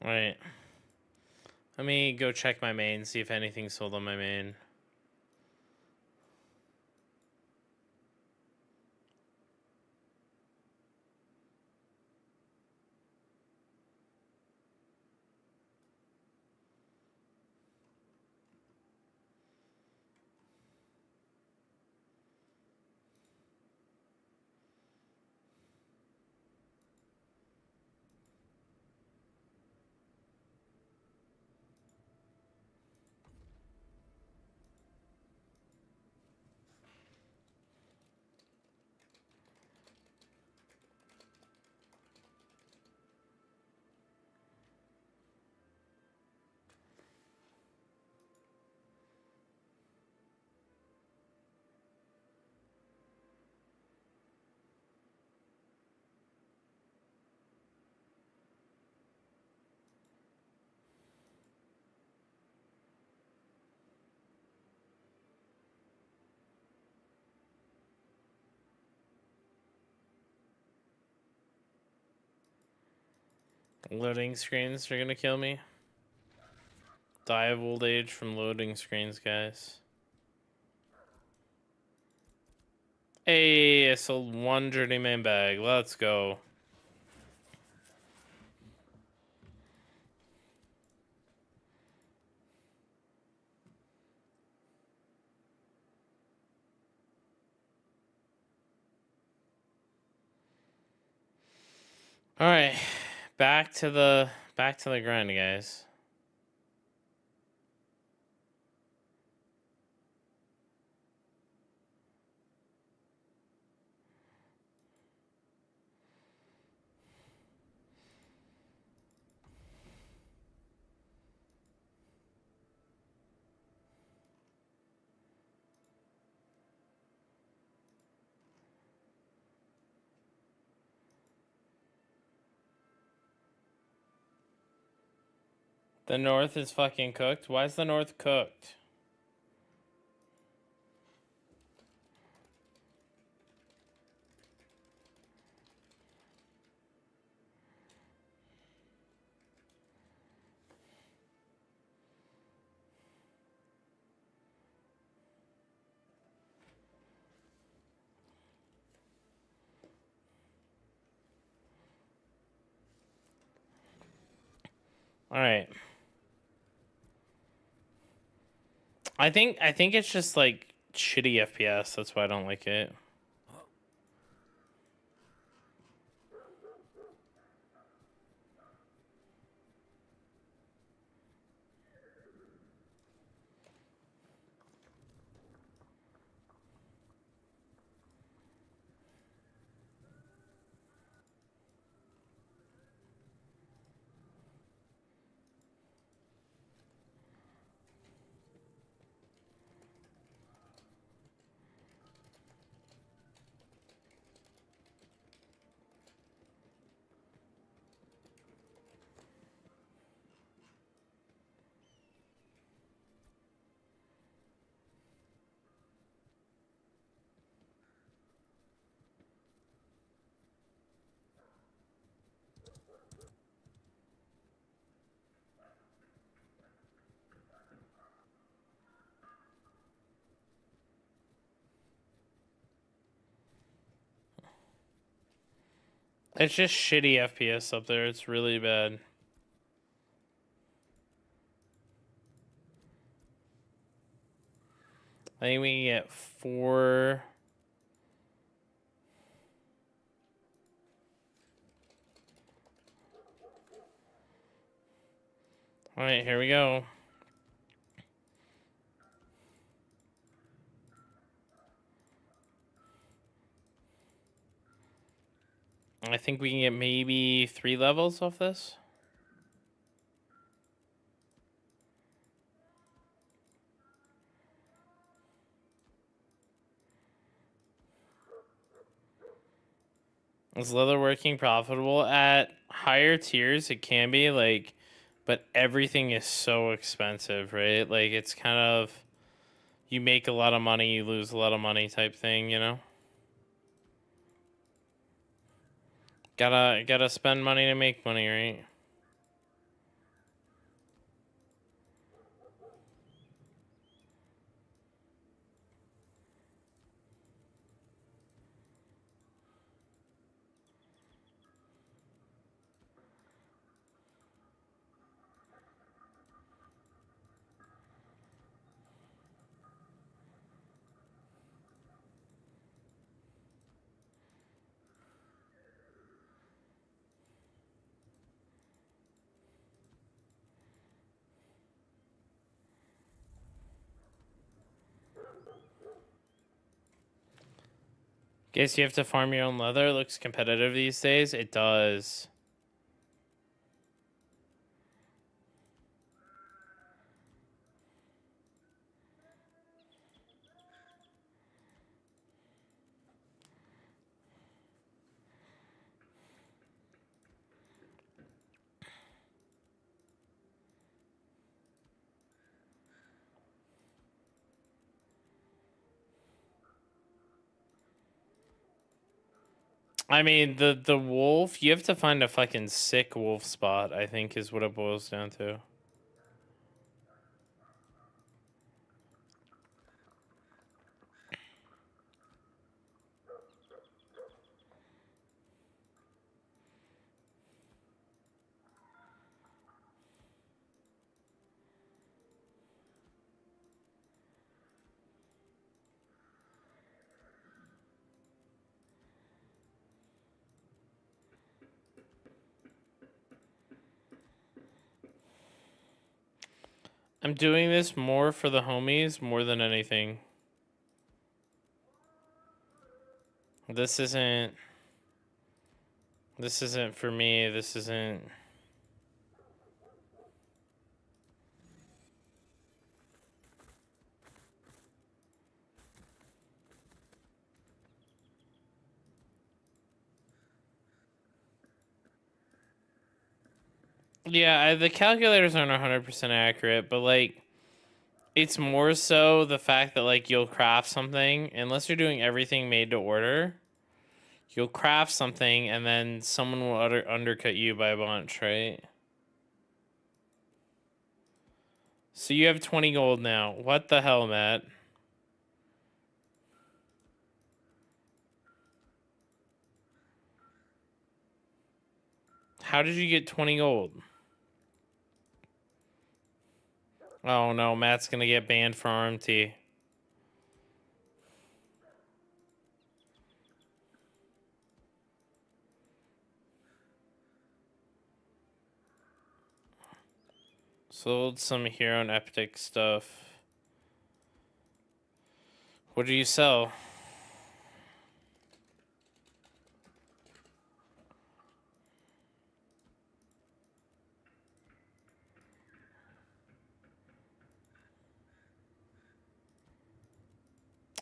All right. Let me go check my main, see if anything's sold on my main. Loading screens are gonna kill me. Die of old age from loading screens, guys. Hey, I sold one journeyman bag. Let's go. All right, back to the grind, guys. The north is fucking cooked. Why is the north cooked? All right. I think it's just like shitty FPS. That's why I don't like it. It's just shitty FPS up there. It's really bad. I think we can get 4. All right, here we go. I think we can get maybe 3 levels off this. Is leatherworking profitable? At higher tiers, it can be, like, but everything is so expensive, right? Like, it's kind of, you make a lot of money, you lose a lot of money type thing, you know? Gotta spend money to make money, right? Guess you have to farm your own leather. It looks competitive these days. It does. I mean, the wolf, you have to find a fucking sick wolf spot, I think, is what it boils down to. I'm doing this more for the homies more than anything. This isn't for me. This isn't. Yeah, the calculators aren't 100% accurate, but like it's more so the fact that like you'll craft something unless you're doing everything made to order. You'll craft something and then someone will undercut you by a bunch, right? So you have 20 gold now. What the hell, Matt? How did you get 20 gold? Oh no, Matt's gonna get banned for RMT. Sold some hero and epic stuff. What do you sell?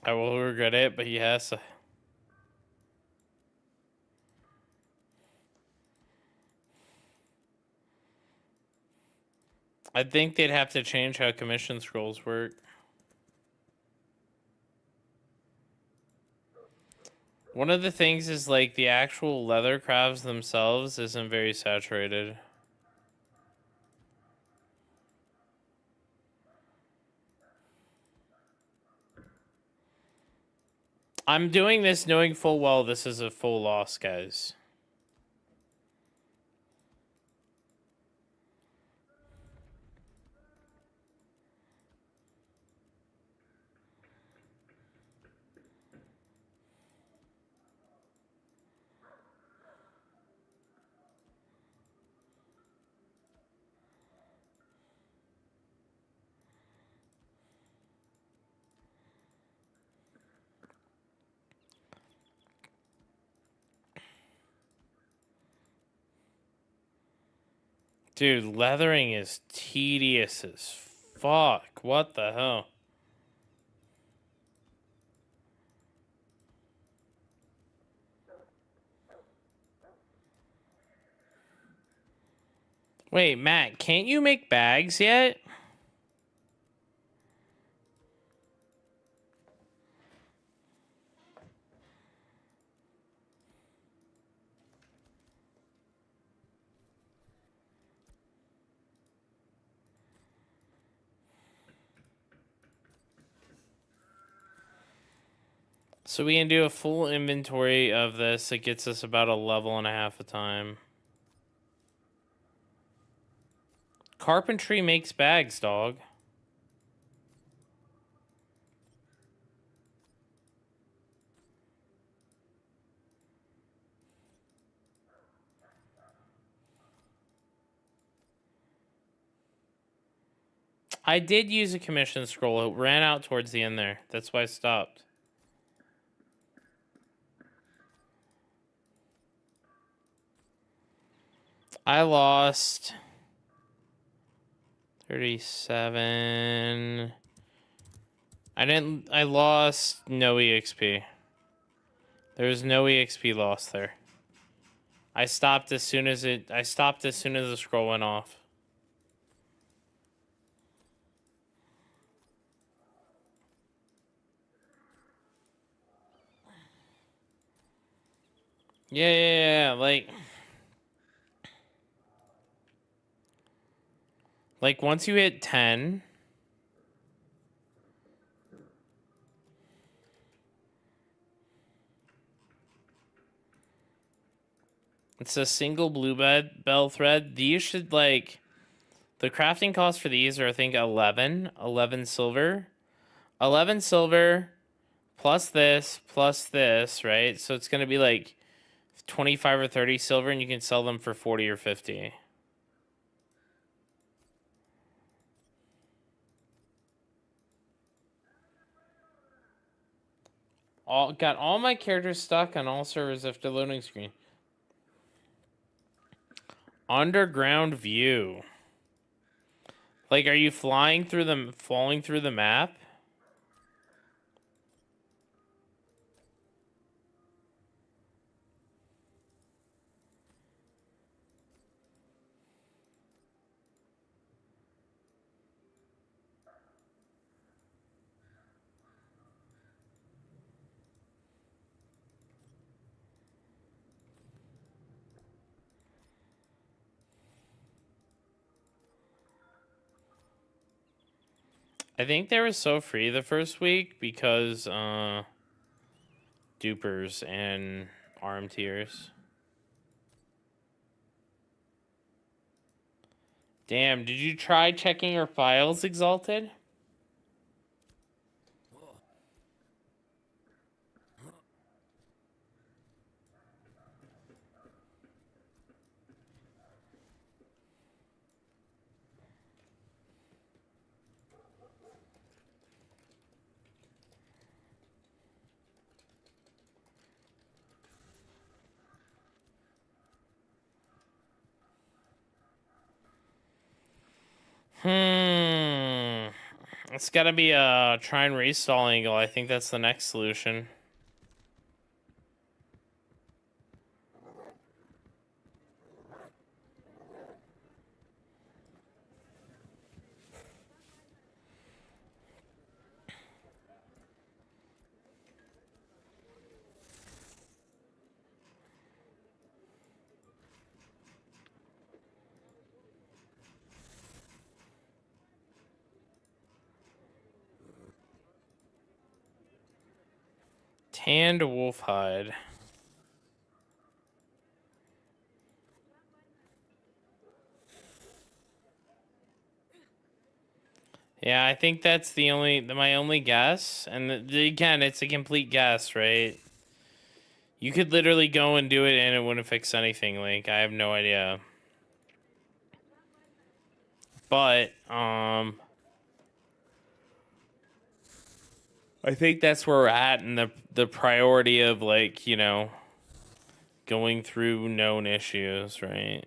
I will regret it, but he has to. I think they'd have to change how commission scrolls work. One of the things is like the actual leather crafts themselves isn't very saturated. I'm doing this knowing full well this is a full loss, guys. Dude, leathering is tedious as fuck. What the hell? Wait, Matt, can't you make bags yet? So we can do a full inventory of this. It gets us about a level and a half a time. Carpentry makes bags, dog. I did use a commission scroll. It ran out towards the end there. That's why I stopped. I lost 37. I lost no EXP. There was no EXP lost there. I stopped as soon as the scroll went off. Yeah, like once you hit 10, it's a single blue bell thread. These should like, the crafting cost for these are I think 11 silver. 11 silver plus this, right? So it's going to be like 25 or 30 silver and you can sell them for 40 or 50. Got all my characters stuck on all servers after loading screen. Underground view. Like, are you falling through the map? I think they were so free the first week because dupers and arm tiers. Damn, did you try checking your files, Exalted? It's gotta be a try and restall angle. I think that's the next solution. Tanned wolf hide. Yeah, I think that's my only guess. And again, it's a complete guess, right? You could literally go and do it and it wouldn't fix anything. Like, I have no idea. But, I think that's where we're at in the priority of, like, you know, going through known issues, right?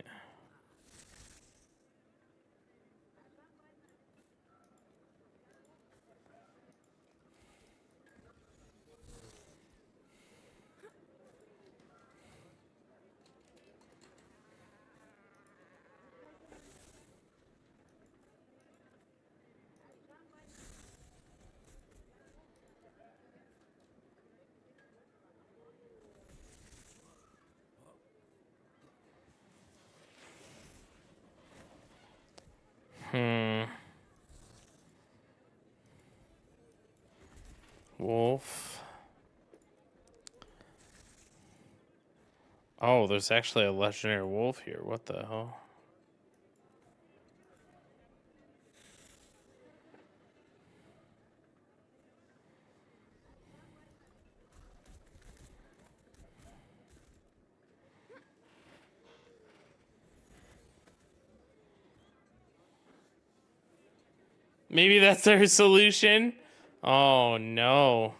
wolf. Oh, there's actually a legendary wolf here. What the hell? Maybe that's their solution? Oh, no.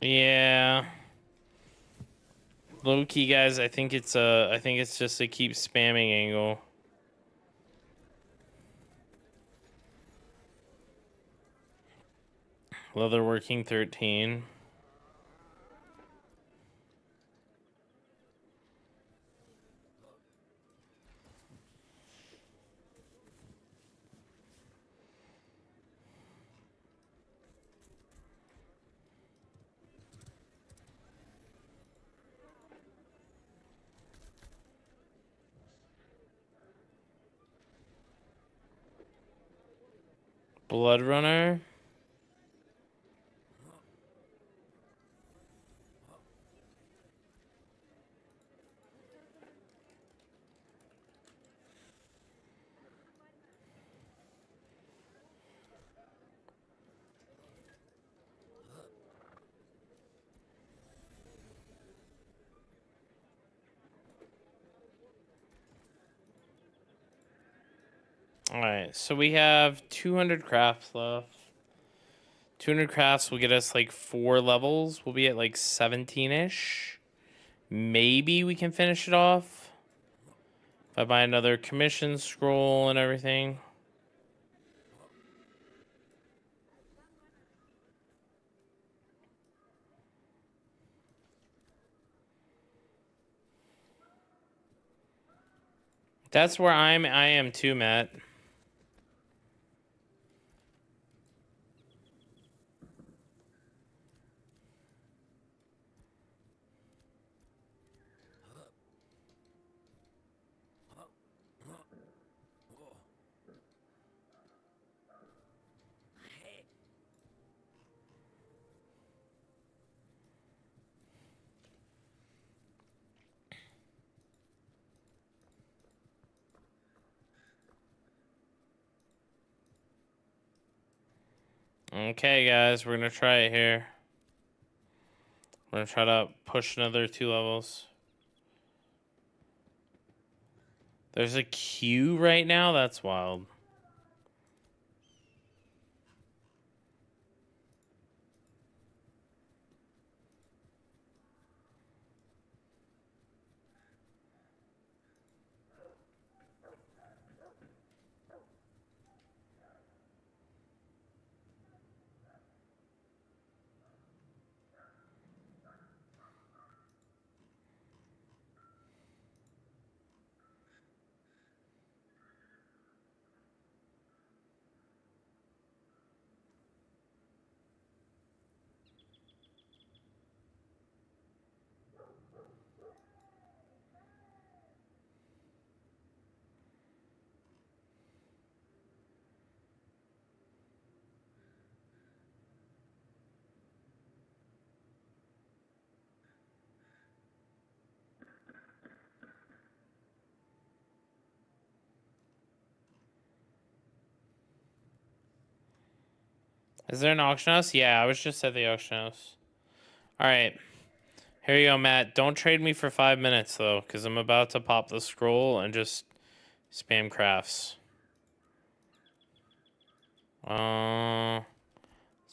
Yeah. Low key, guys, I think it's just a keep spamming angle. Leatherworking 13. Blood Runner. Alright, so we have 200 crafts left. 200 crafts will get us like 4 levels. We'll be at like 17-ish. Maybe we can finish it off. If I buy another commission scroll and everything. That's where I am too, Matt. Okay, guys, we're gonna try it here. We're gonna try to push another 2 levels. There's a queue right now? That's wild. Is there an auction house? Yeah, I was just at the auction house. Alright. Here you go, Matt. Don't trade me for 5 minutes, though, because I'm about to pop the scroll and just spam crafts. Let's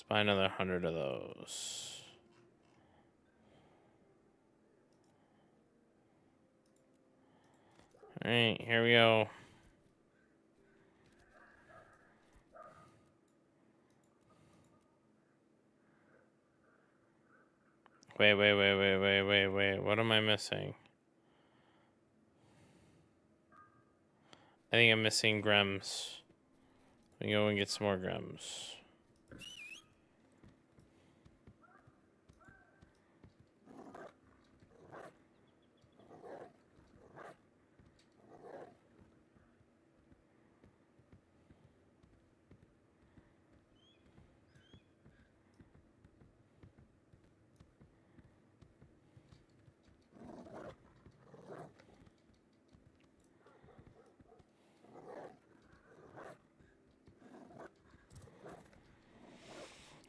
buy another 100 of those. Alright, here we go. Wait. What am I missing? I think I'm missing Grems. Let me go and get some more Grems.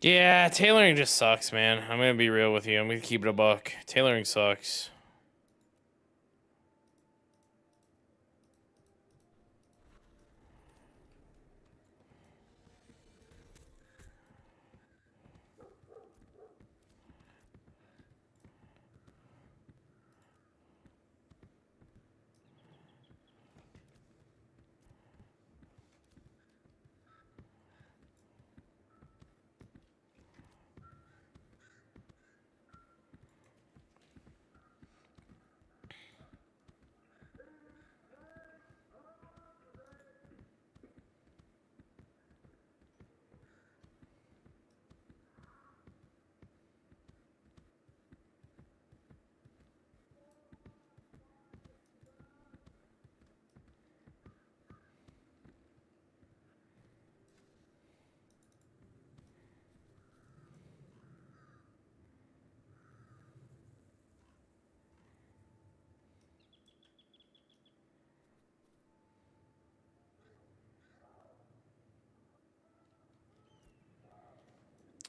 Yeah, tailoring just sucks, man. I'm gonna be real with you. I'm gonna keep it a buck. Tailoring sucks.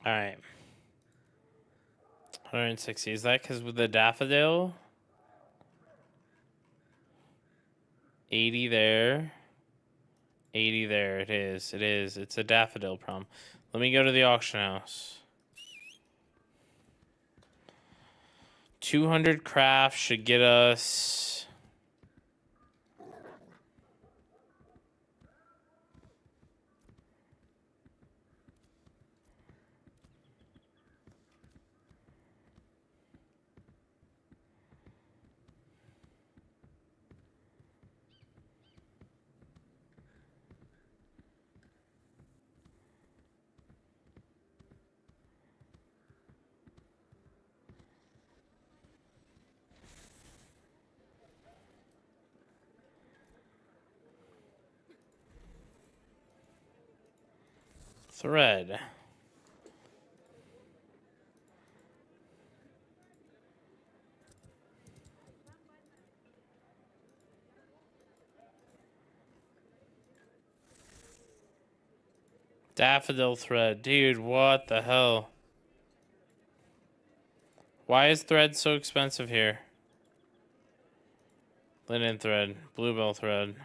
All right. 160. Is that because with the daffodil? 80 there. 80 there. It is. It is. It's a daffodil problem. Let me go to the auction house. 200 crafts should get us... Thread. Daffodil thread. Dude, what the hell? Why is thread so expensive here? Linen thread. Bluebell thread.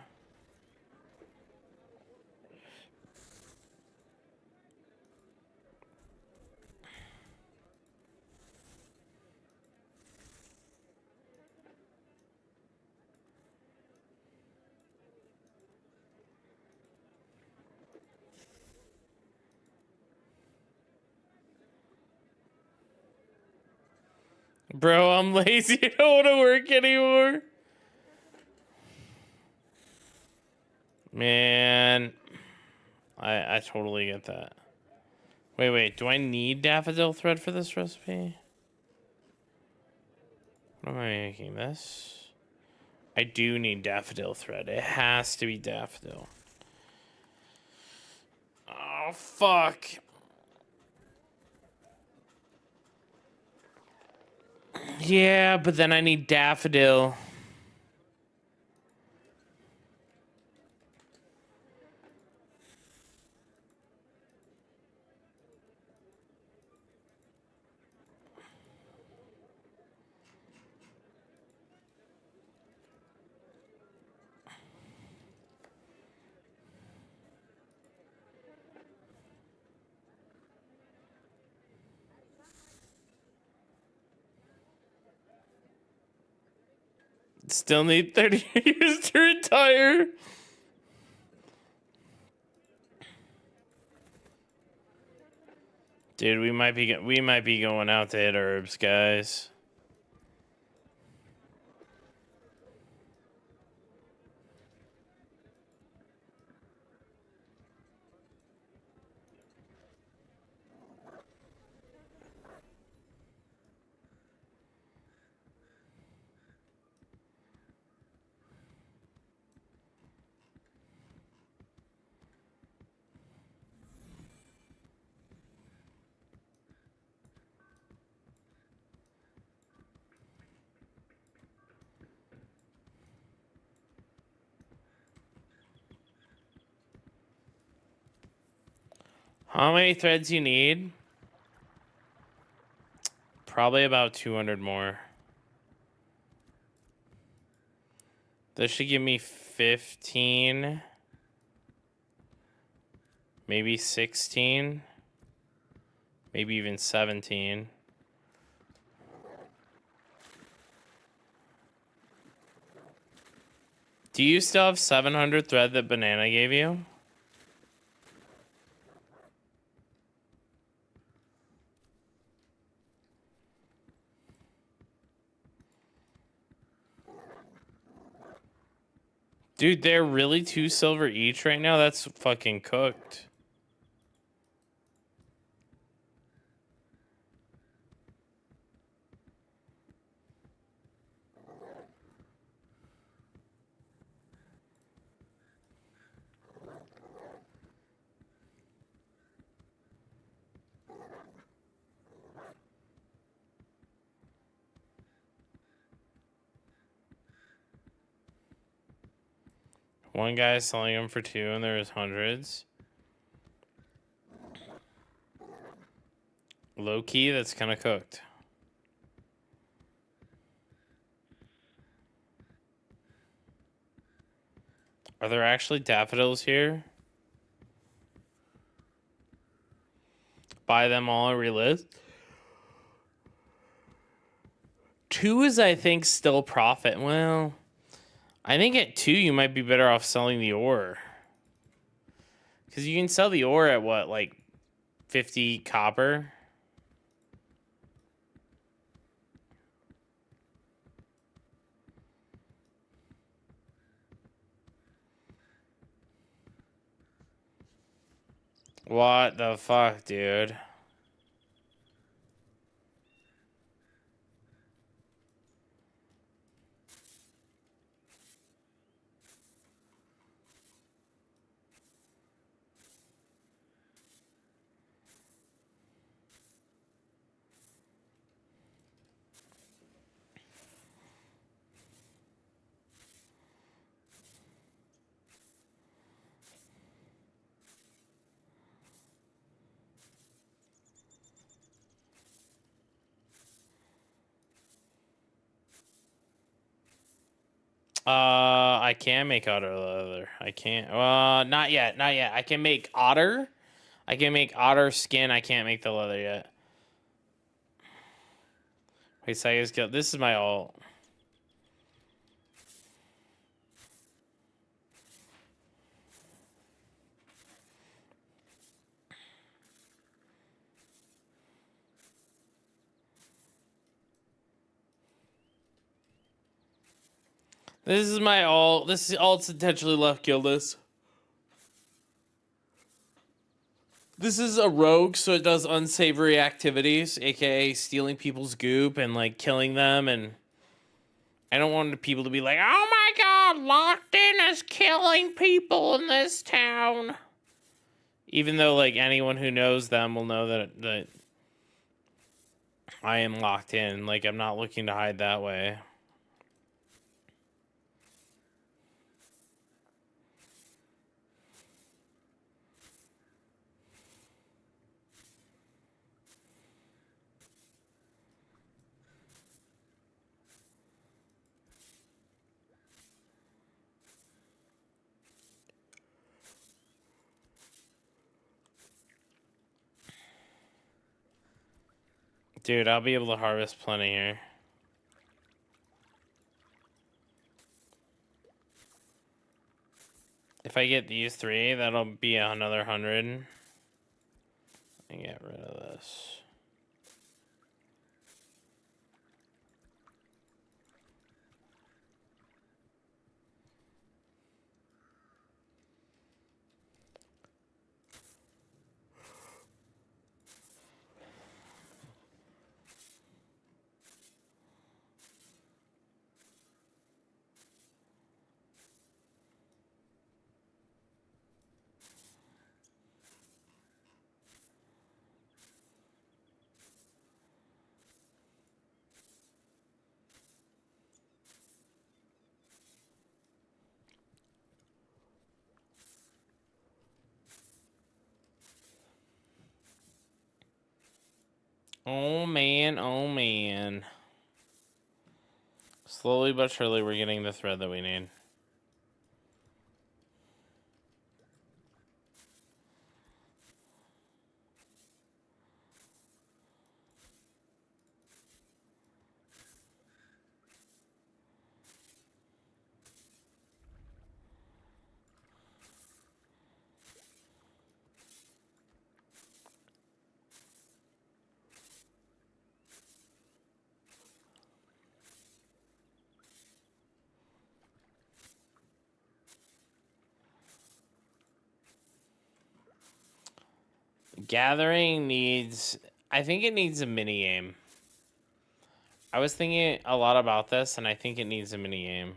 Bro, I'm lazy. I don't want to work anymore. Man. I totally get that. Wait. Do I need daffodil thread for this recipe? What am I making this? I do need daffodil thread. It has to be daffodil. Oh, fuck. Yeah, but then I need daffodil. Still need 30 years to retire. Dude, we might be going out to hit herbs, guys. How many threads you need? Probably about 200 more. This should give me 15. Maybe 16. Maybe even 17. Do you still have 700 thread that Banana gave you? Dude, they're really 2 silver each right now? That's fucking cooked. One guy is selling them for 2 and there's hundreds. Low key, that's kind of cooked. Are there actually daffodils here? Buy them all and relist. 2 is, I think, still profit. Well, I think at 2 you might be better off selling the ore. Because you can sell the ore at what, like 50 copper? What the fuck, dude? I can make otter leather. I can't. Not yet. Not yet. I can make otter. I can make otter skin. I can't make the leather yet. Wait, Saya's guild. This is my alt. This is my alt. This is alt's intentionally left guildless. This is a rogue, so it does unsavory activities, aka stealing people's goop and like killing them. And I don't want people to be like, "Oh my god, Locked In is killing people in this town." Even though like anyone who knows them will know that I am locked in. Like I'm not looking to hide that way. Dude, I'll be able to harvest plenty here. If I get these 3, that'll be another 100. And get rid of this. Oh man, oh man. Slowly but surely we're getting the thread that we need. Gathering needs... I think it needs a mini game. I was thinking a lot about this, and I think it needs a mini game.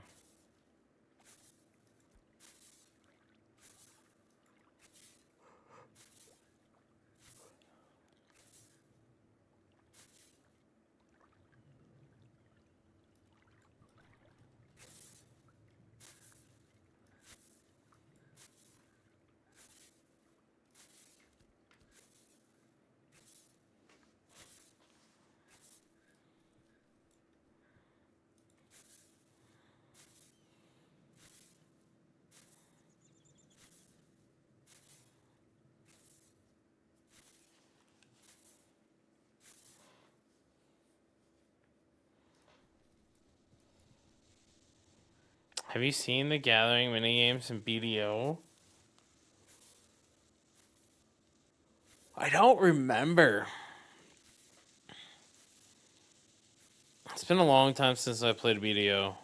Have you seen the Gathering minigames in BDO? I don't remember. It's been a long time since I played BDO.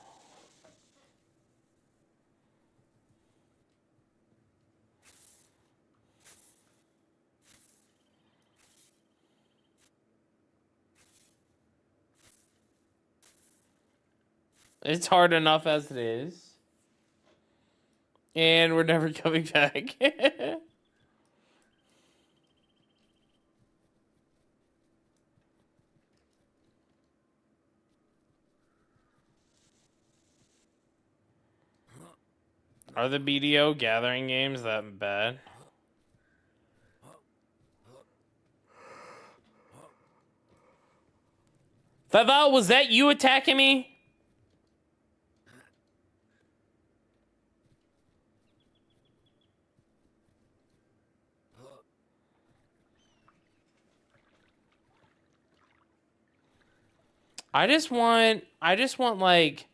It's hard enough as it is. And we're never coming back. Are the BDO Gathering games that bad? Faval, was that you attacking me? I just want like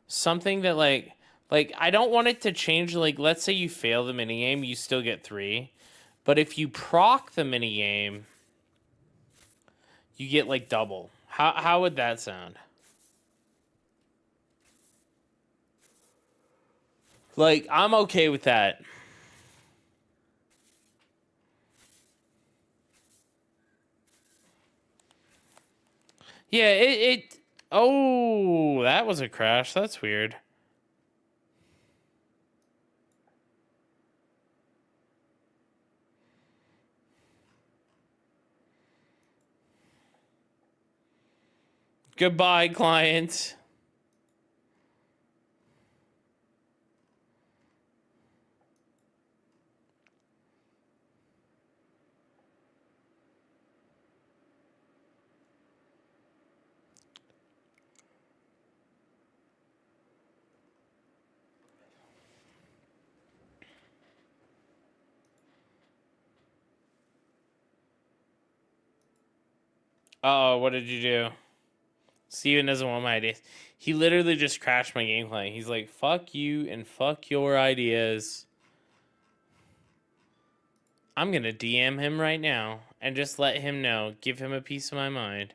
something that like I don't want it to change. Like, let's say you fail the minigame, you still get 3. But if you proc the minigame, you get like double. How would that sound? Like, I'm okay with that. Yeah, it oh, that was a crash. That's weird. Goodbye, client. Uh-oh, what did you do? Steven doesn't want my ideas. He literally just crashed my gameplay. He's like, fuck you and fuck your ideas. I'm gonna DM him right now and just let him know. Give him a piece of my mind.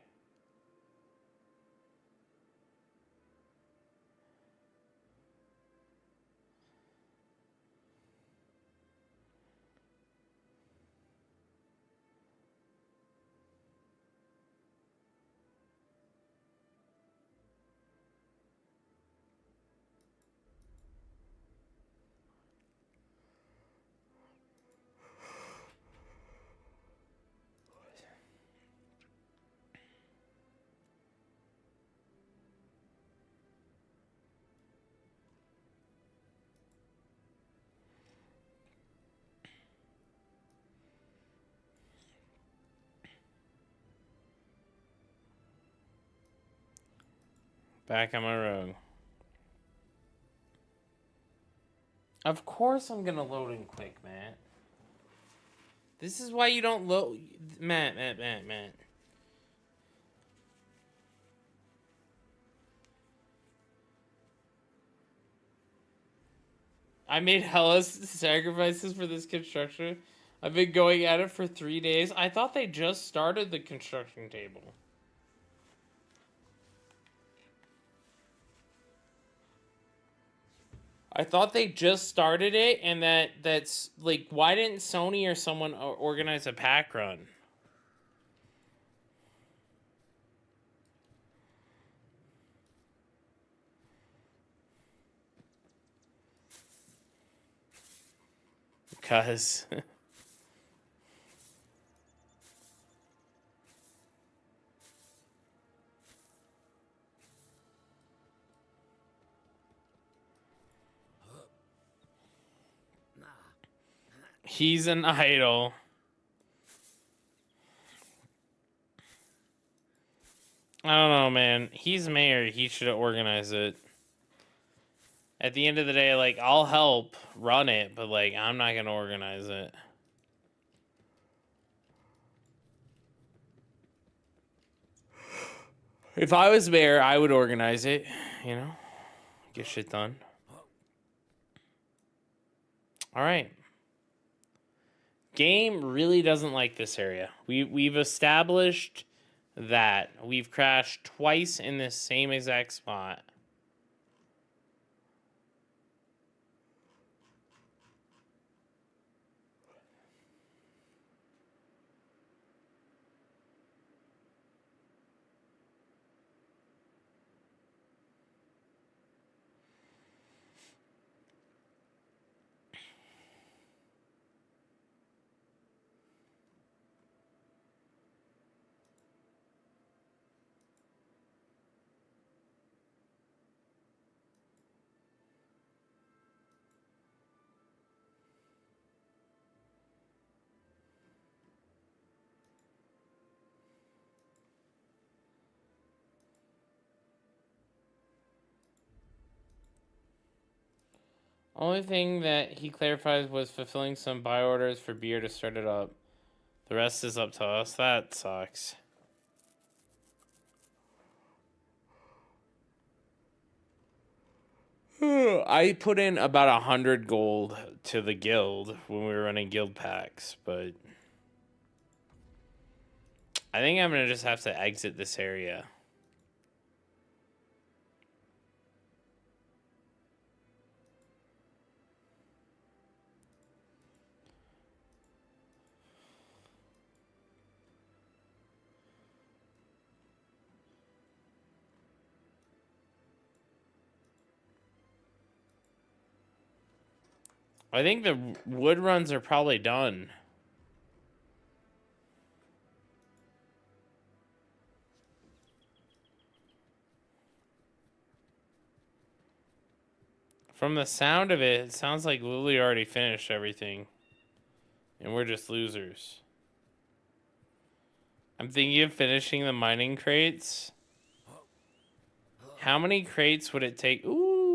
Back on my rogue. Of course I'm gonna load in quick, Matt. This is why you don't load... Matt. I made hella sacrifices for this construction. I've been going at it for 3 days. I thought they just started the construction table. I thought they just started it, and that's like, why didn't Sony or someone organize a pack run? Because he's an idol. I don't know, man. He's mayor. He should organize it. At the end of the day, like, I'll help run it, but, like, I'm not going to organize it. If I was mayor, I would organize it, you know? Get shit done. All right. Game really doesn't like this area. We've established that. We've crashed twice in this same exact spot. Only thing that he clarified was fulfilling some buy orders for beer to start it up. The rest is up to us. That sucks. I put in about 100 gold to the guild when we were running guild packs, but I think I'm going to just have to exit this area. I think the wood runs are probably done. From the sound of it, it sounds like Lily already finished everything. And we're just losers. I'm thinking of finishing the mining crates. How many crates would it take? Ooh.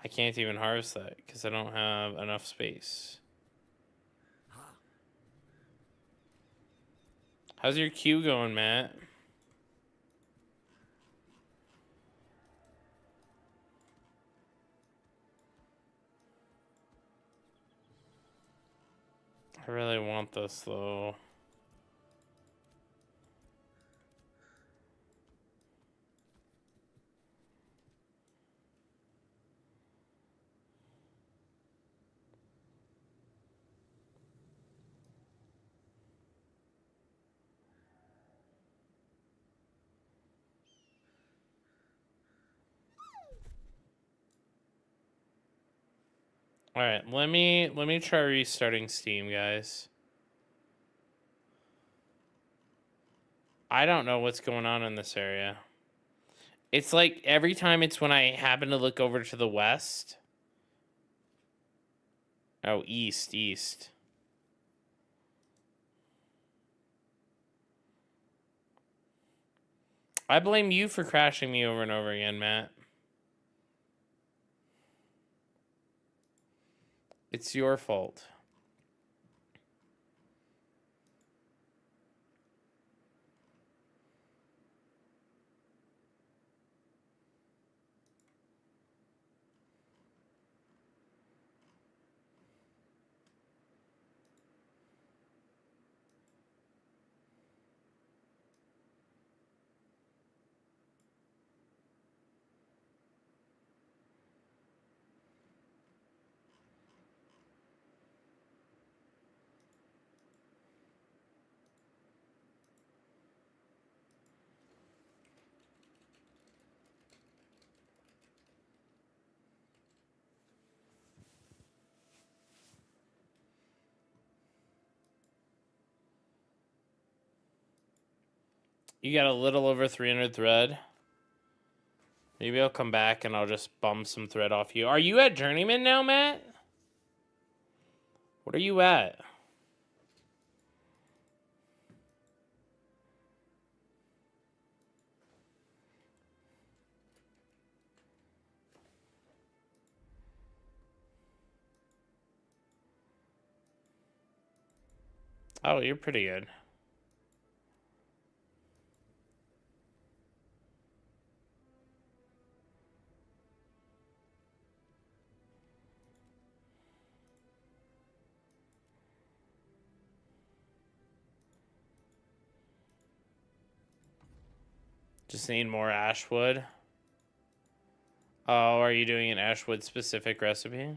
I can't even harvest that because I don't have enough space. How's your queue going, Matt? I really want this, though. All right, let me try restarting Steam, guys. I don't know what's going on in this area. It's like every time it's when I happen to look over to the west. Oh, east. I blame you for crashing me over and over again, Matt. It's your fault. You got a little over 300 thread. Maybe I'll come back and I'll just bum some thread off you. Are you at Journeyman now, Matt? What are you at? Oh, you're pretty good. Just need more ashwood. Oh, are you doing an ashwood specific recipe?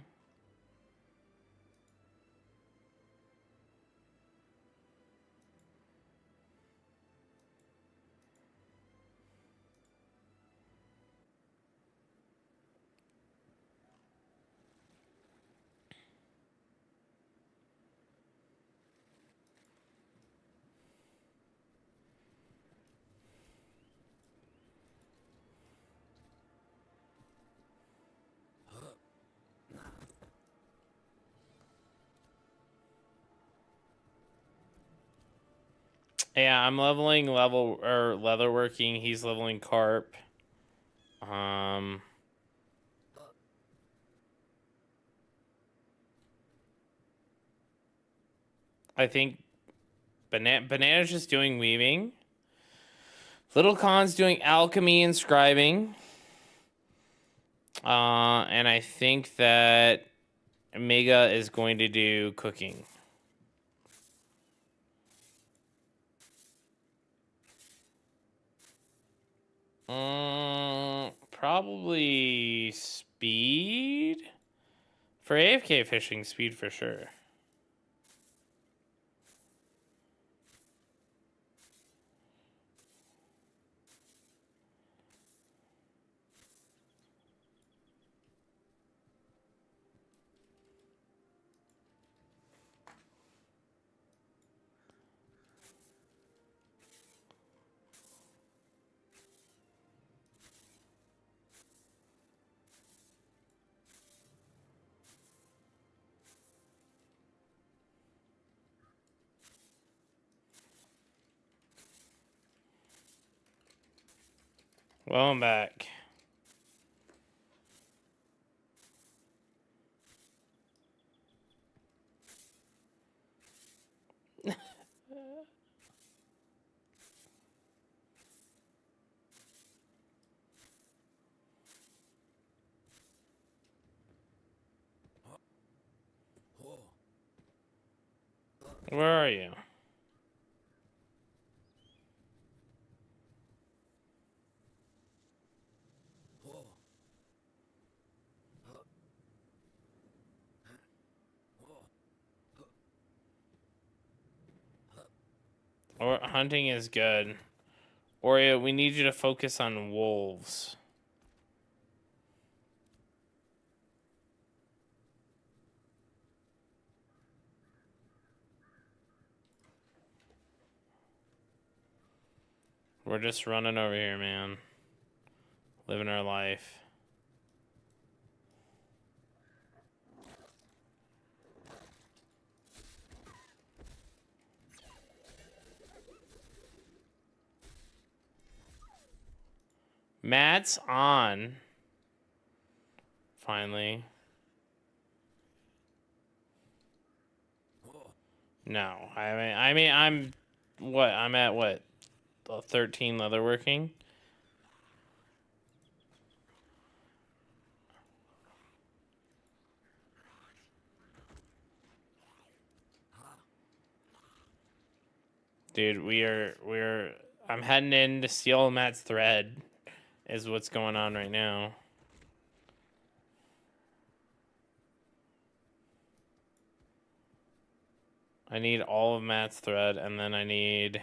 Yeah, I'm leveling leatherworking. He's leveling carp. I think Banana's just doing weaving. Little Con's doing alchemy and scribing. And I think that Mega is going to do cooking. Probably speed. For AFK fishing, speed for sure. Well, I'm back. Where are you? Or hunting is good. Oreo, we need you to focus on wolves. We're just running over here, man. Living our life. Matt's on. Finally. No. I mean, I'm at what? 13 leatherworking? Dude, I'm heading in to steal Matt's thread, is what's going on right now. I need all of Matt's thread, and then I need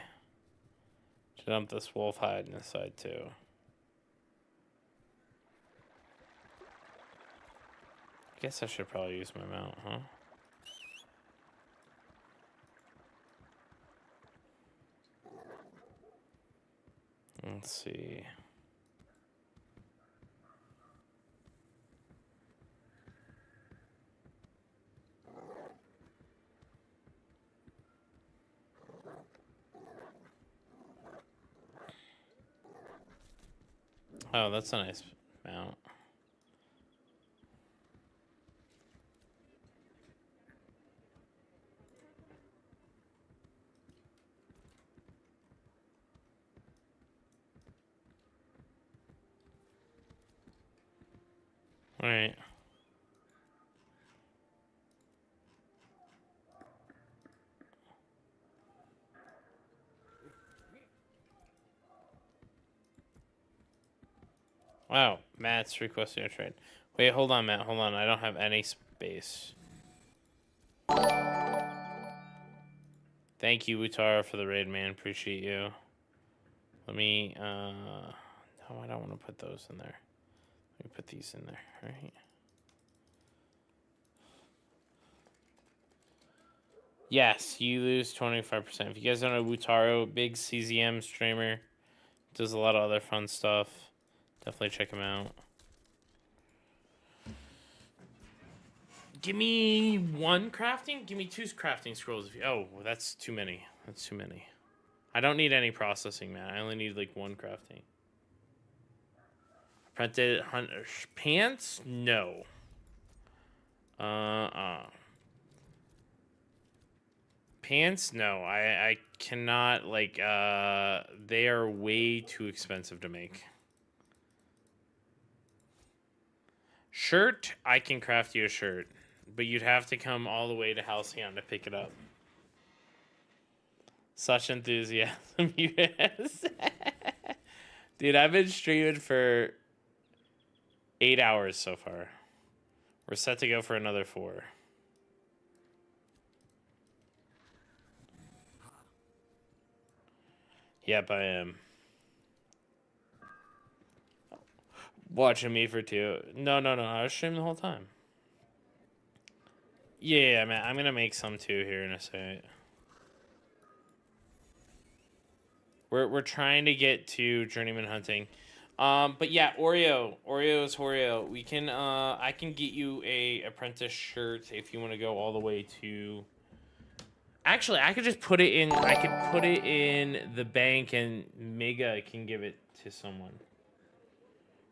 to dump this wolf hide in this side too. I guess I should probably use my mount, huh? Let's see. Oh, that's a nice mount. All right. Wow, Matt's requesting a trade. Wait, hold on, Matt. Hold on. I don't have any space. Thank you, Utara, for the raid, man. Appreciate you. Let me, no, I don't want to put those in there. Let me put these in there, all right? Yes, you lose 25%. If you guys don't know Wutaro, big CZM streamer, does a lot of other fun stuff. Definitely check him out. Give me one crafting? Give me 2 crafting scrolls. If you, oh, that's too many. That's too many. I don't need any processing, man. I only need like 1 crafting. Printed pants? No. Pants? No. I cannot, like, they are way too expensive to make. Shirt? I can craft you a shirt. But you'd have to come all the way to Halcyon to pick it up. Such enthusiasm, yes. Dude, I've been streaming for 8 hours so far. We're set to go for another 4. Yep, I am. Watching me for 2. No. I was streaming the whole time. Yeah, man. I'm gonna make some too here in a second. We're trying to get to journeyman hunting. But yeah, Oreo's Oreo. We can I can get you a apprentice shirt if you want to go all the way to. Actually, I could just put it in. I could put it in the bank, and Mega can give it to someone.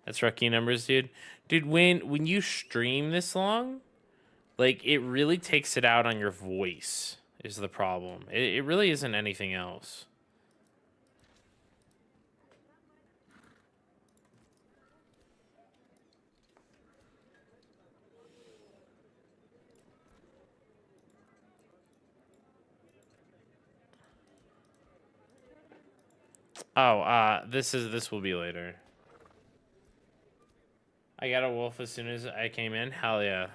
That's rookie numbers, dude. Dude, when you stream this long, like it really takes it out on your voice. Is the problem? It really isn't anything else. Oh, this will be later. I got a wolf as soon as I came in. Hell yeah.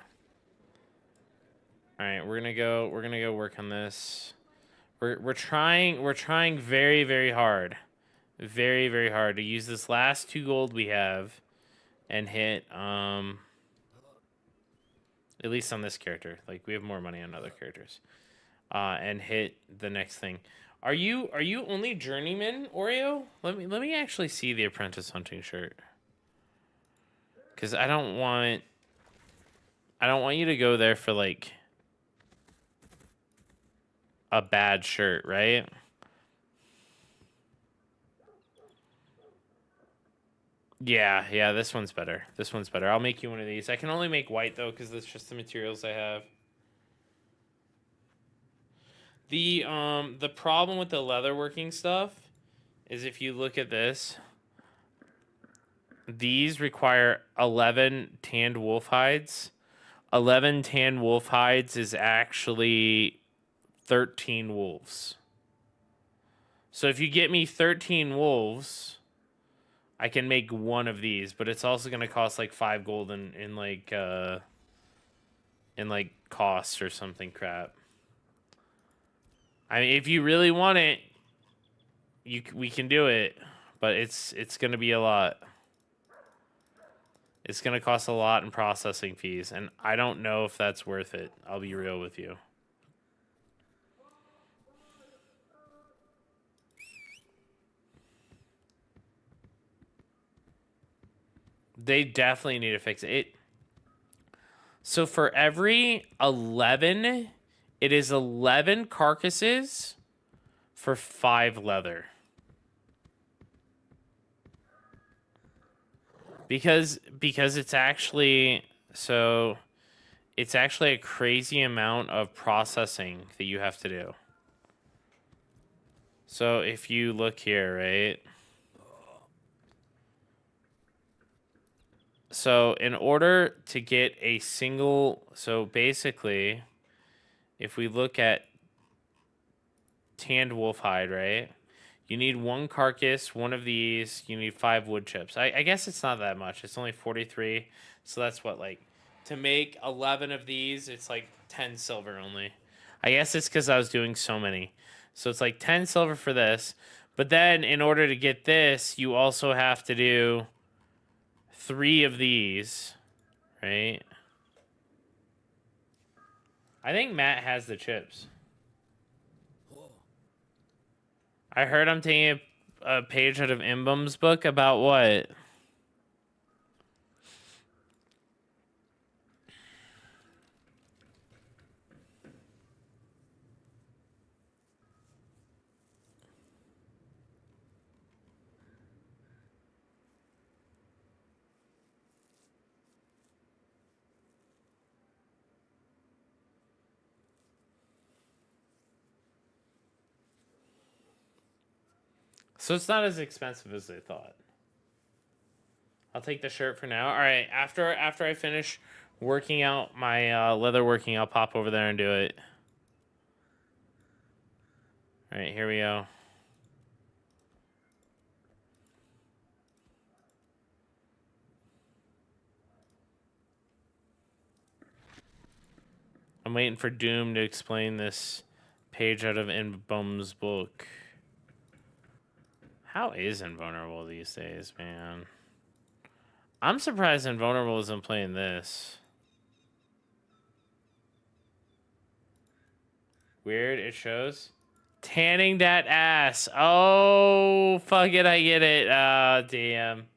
All right, we're gonna go work on this. We're trying very, very hard. Very, very hard to use this last 2 gold we have and hit at least on this character. Like we have more money on other characters. And hit the next thing. Are you only journeyman, Oreo? Let me actually see the apprentice hunting shirt. Cuz I don't want you to go there for like a bad shirt, right? Yeah, this one's better. This one's better. I'll make you one of these. I can only make white, though, because that's just the materials I have. The problem with the leatherworking stuff is if you look at this, these require 11 tanned wolf hides. 11 tanned wolf hides is actually 13 wolves. So if you get me 13 wolves, I can make one of these, but it's also going to cost like 5 gold in like cost or something crap. I mean, if you really want it, we can do it, but it's going to be a lot. It's going to cost a lot in processing fees, and I don't know if that's worth it. I'll be real with you. They definitely need to fix it. So for every 11, it is 11 carcasses for 5 leather. Because it's actually it's actually a crazy amount of processing that you have to do. So if you look here, right? So in order to get a single, so basically, if we look at tanned wolf hide, right? You need 1 carcass, 1 of these. You need 5 wood chips. I guess it's not that much. It's only 43. So that's what, like, to make 11 of these, it's like 10 silver only. I guess it's because I was doing so many. So it's like 10 silver for this. But then in order to get this, you also have to do 3 of these, right? I think Matt has the chips. I heard I'm taking a page out of Imbum's book about what? So it's not as expensive as they thought. I'll take the shirt for now. All right, after I finish working out my leather working, I'll pop over there and do it. All right, here we go. I'm waiting for Doom to explain this page out of Inbum's book. How is Invulnerable these days, man? I'm surprised Invulnerable isn't playing this. Weird, it shows. Tanning that ass. Oh, fuck it, I get it. Damn.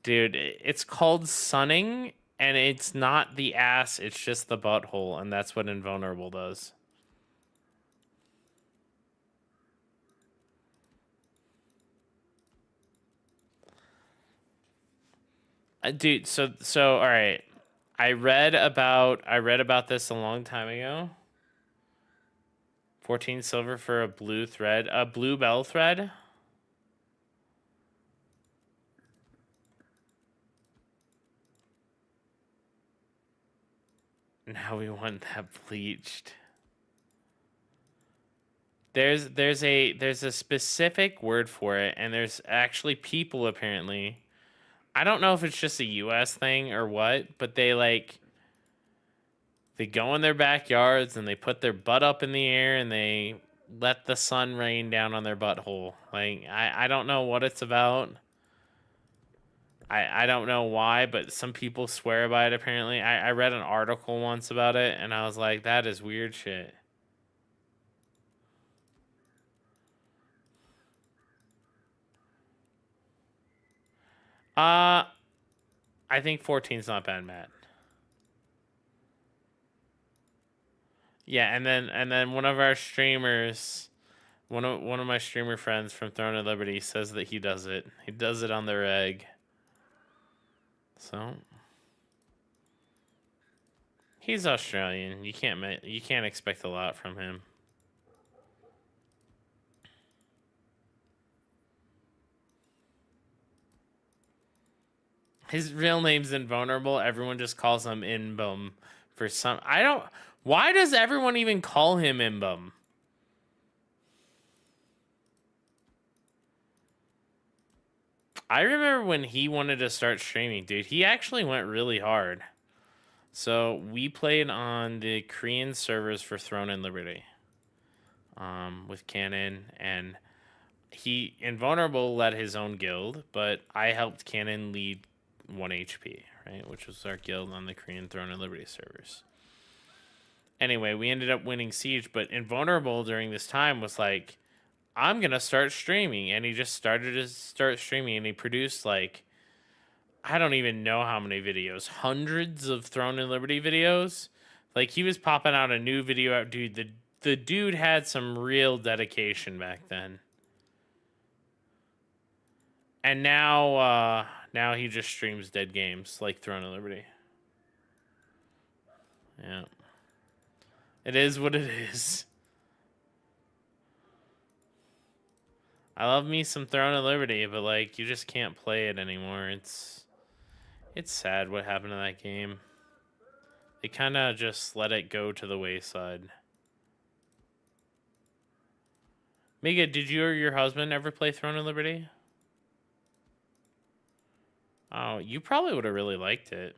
Dude, it's called sunning, and it's not the ass, it's just the butthole, and that's what Invulnerable does. Dude, so all right. I read about this a long time ago. 14 silver for a blue thread, a blue bell thread. Now we want that bleached. There's a specific word for it, and there's actually people apparently. I don't know if it's just a US thing or what, but they go in their backyards and they put their butt up in the air and they let the sun rain down on their butthole. Like I don't know what it's about. I don't know why, but some people swear by it apparently. I read an article once about it and I was like, that is weird shit. I think 14 is not bad, Matt. Yeah, and then one of our streamers One of my streamer friends from Throne of Liberty says that he does it. He does it on the reg. So he's Australian. You can't expect a lot from him. His real name's Invulnerable. Everyone just calls him Inbum for some. I don't. Why does everyone even call him Imbum? I remember when he wanted to start streaming, dude. He actually went really hard. So we played on the Korean servers for Throne and Liberty, with Cannon, and he Invulnerable led his own guild, but I helped Cannon lead 1HP, right, which was our guild on the Korean Throne and Liberty servers. Anyway, we ended up winning Siege, but Invulnerable during this time was like, I'm gonna start streaming, and he just started to start streaming, and he produced like, I don't even know how many videos, hundreds of Throne and Liberty videos. Like, he was popping out a new video out, dude. The dude had some real dedication back then. And now he just streams dead games like Throne of Liberty. Yeah. It is what it is. I love me some Throne of Liberty, but like, you just can't play it anymore. It's sad what happened to that game. They kind of just let it go to the wayside. Mega, did you or your husband ever play Throne of Liberty? Oh, you probably would have really liked it.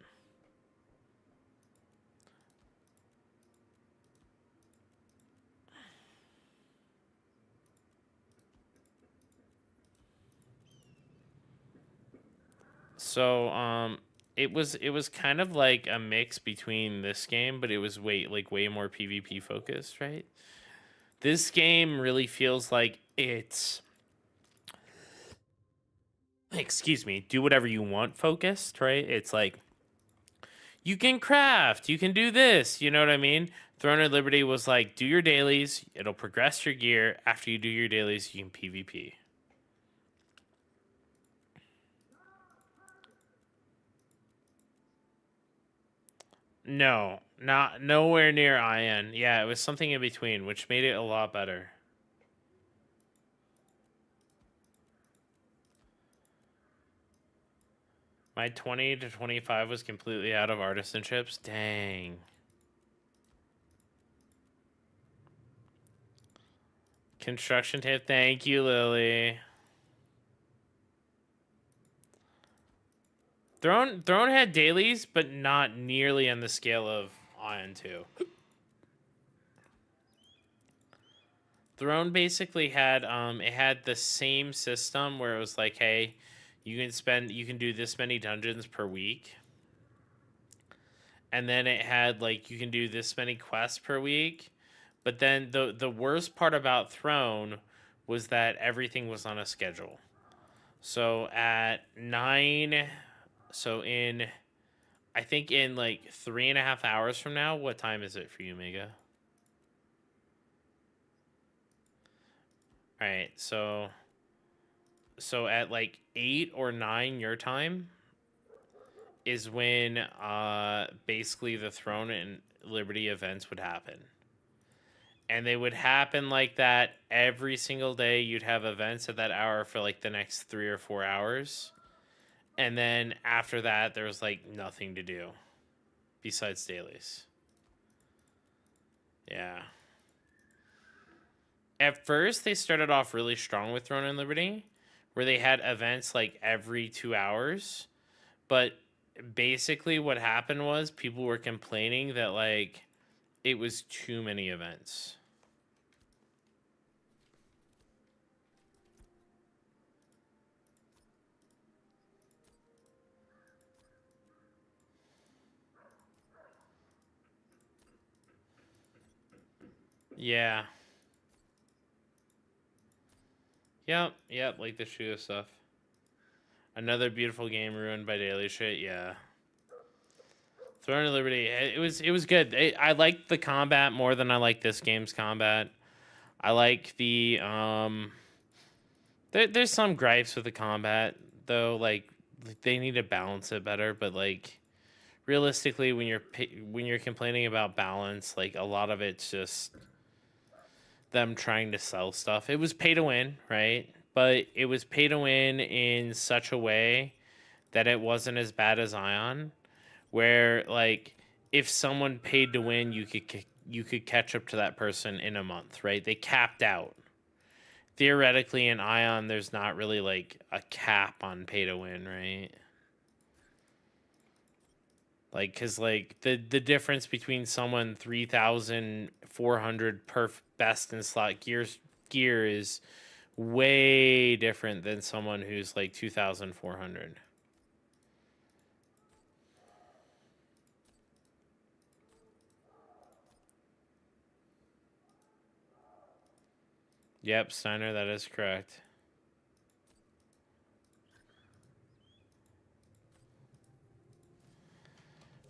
So, it was kind of like a mix between this game, but it was way more PvP focused, right? This game really feels like it's, excuse me, do whatever you want focused, right? It's like, you can craft, you can do this, you know what I mean? Throne of Liberty was like, do your dailies, it'll progress your gear. After you do your dailies, you can PvP. No, not nowhere near Aion. Yeah, it was something in between, which made it a lot better. My 20 to 25 was completely out of artisanships. Dang. Construction tip. Thank you, Lily. Throne had dailies, but not nearly on the scale of Ion 2. Throne basically had it had the same system where it was like, hey, you can do this many dungeons per week. And then it had like, you can do this many quests per week. But then the worst part about Throne was that everything was on a schedule. So at 9, so I think in like 3.5 hours from now, what time is it for you, Mega? All right, so at like 8 or 9 your time is when basically the Throne and Liberty events would happen. And they would happen like that every single day. You'd have events at that hour for like the next 3 or 4 hours. And then after that, there was like nothing to do besides dailies. Yeah. At first, they started off really strong with Throne and Liberty, where they had events like every 2 hours. But basically what happened was people were complaining that like it was too many events. Yeah. Yep, like the shoe stuff. Another beautiful game ruined by daily shit, yeah. Throne of Liberty, it was good. I liked the combat more than I liked this game's combat. I like the there's some gripes with the combat though, like they need to balance it better, but like realistically when you're complaining about balance, like a lot of it's just them trying to sell stuff. It was pay to win, right? But it was pay to win in such a way that it wasn't as bad as Ion, where like if someone paid to win, you could catch up to that person in a month, right? They capped out. Theoretically, in Ion, there's not really like a cap on pay to win, right? Like, cause like the difference between someone 3,400 best in slot gear is way different than someone who's like 2,400. Yep, Steiner, that is correct.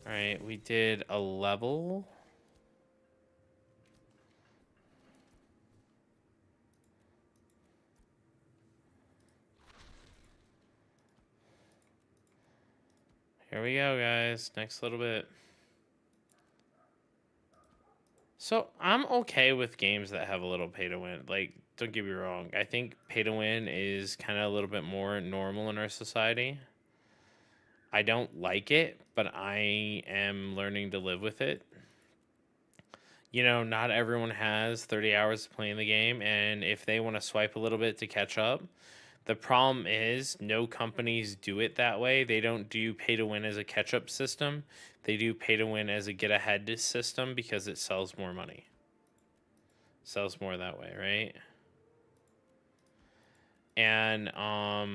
All right, we did a level. Here we go, guys. Next little bit. So I'm okay with games that have a little pay to win. Like, don't get me wrong. I think pay to win is kind of a little bit more normal in our society. I don't like it, but I am learning to live with it. You know, not everyone has 30 hours playing the game, and if they want to swipe a little bit to catch up, the problem is no companies do it that way. They don't do pay to win as a catch up system. They do pay to win as a get ahead system because it sells more money. Sells more that way, right? And I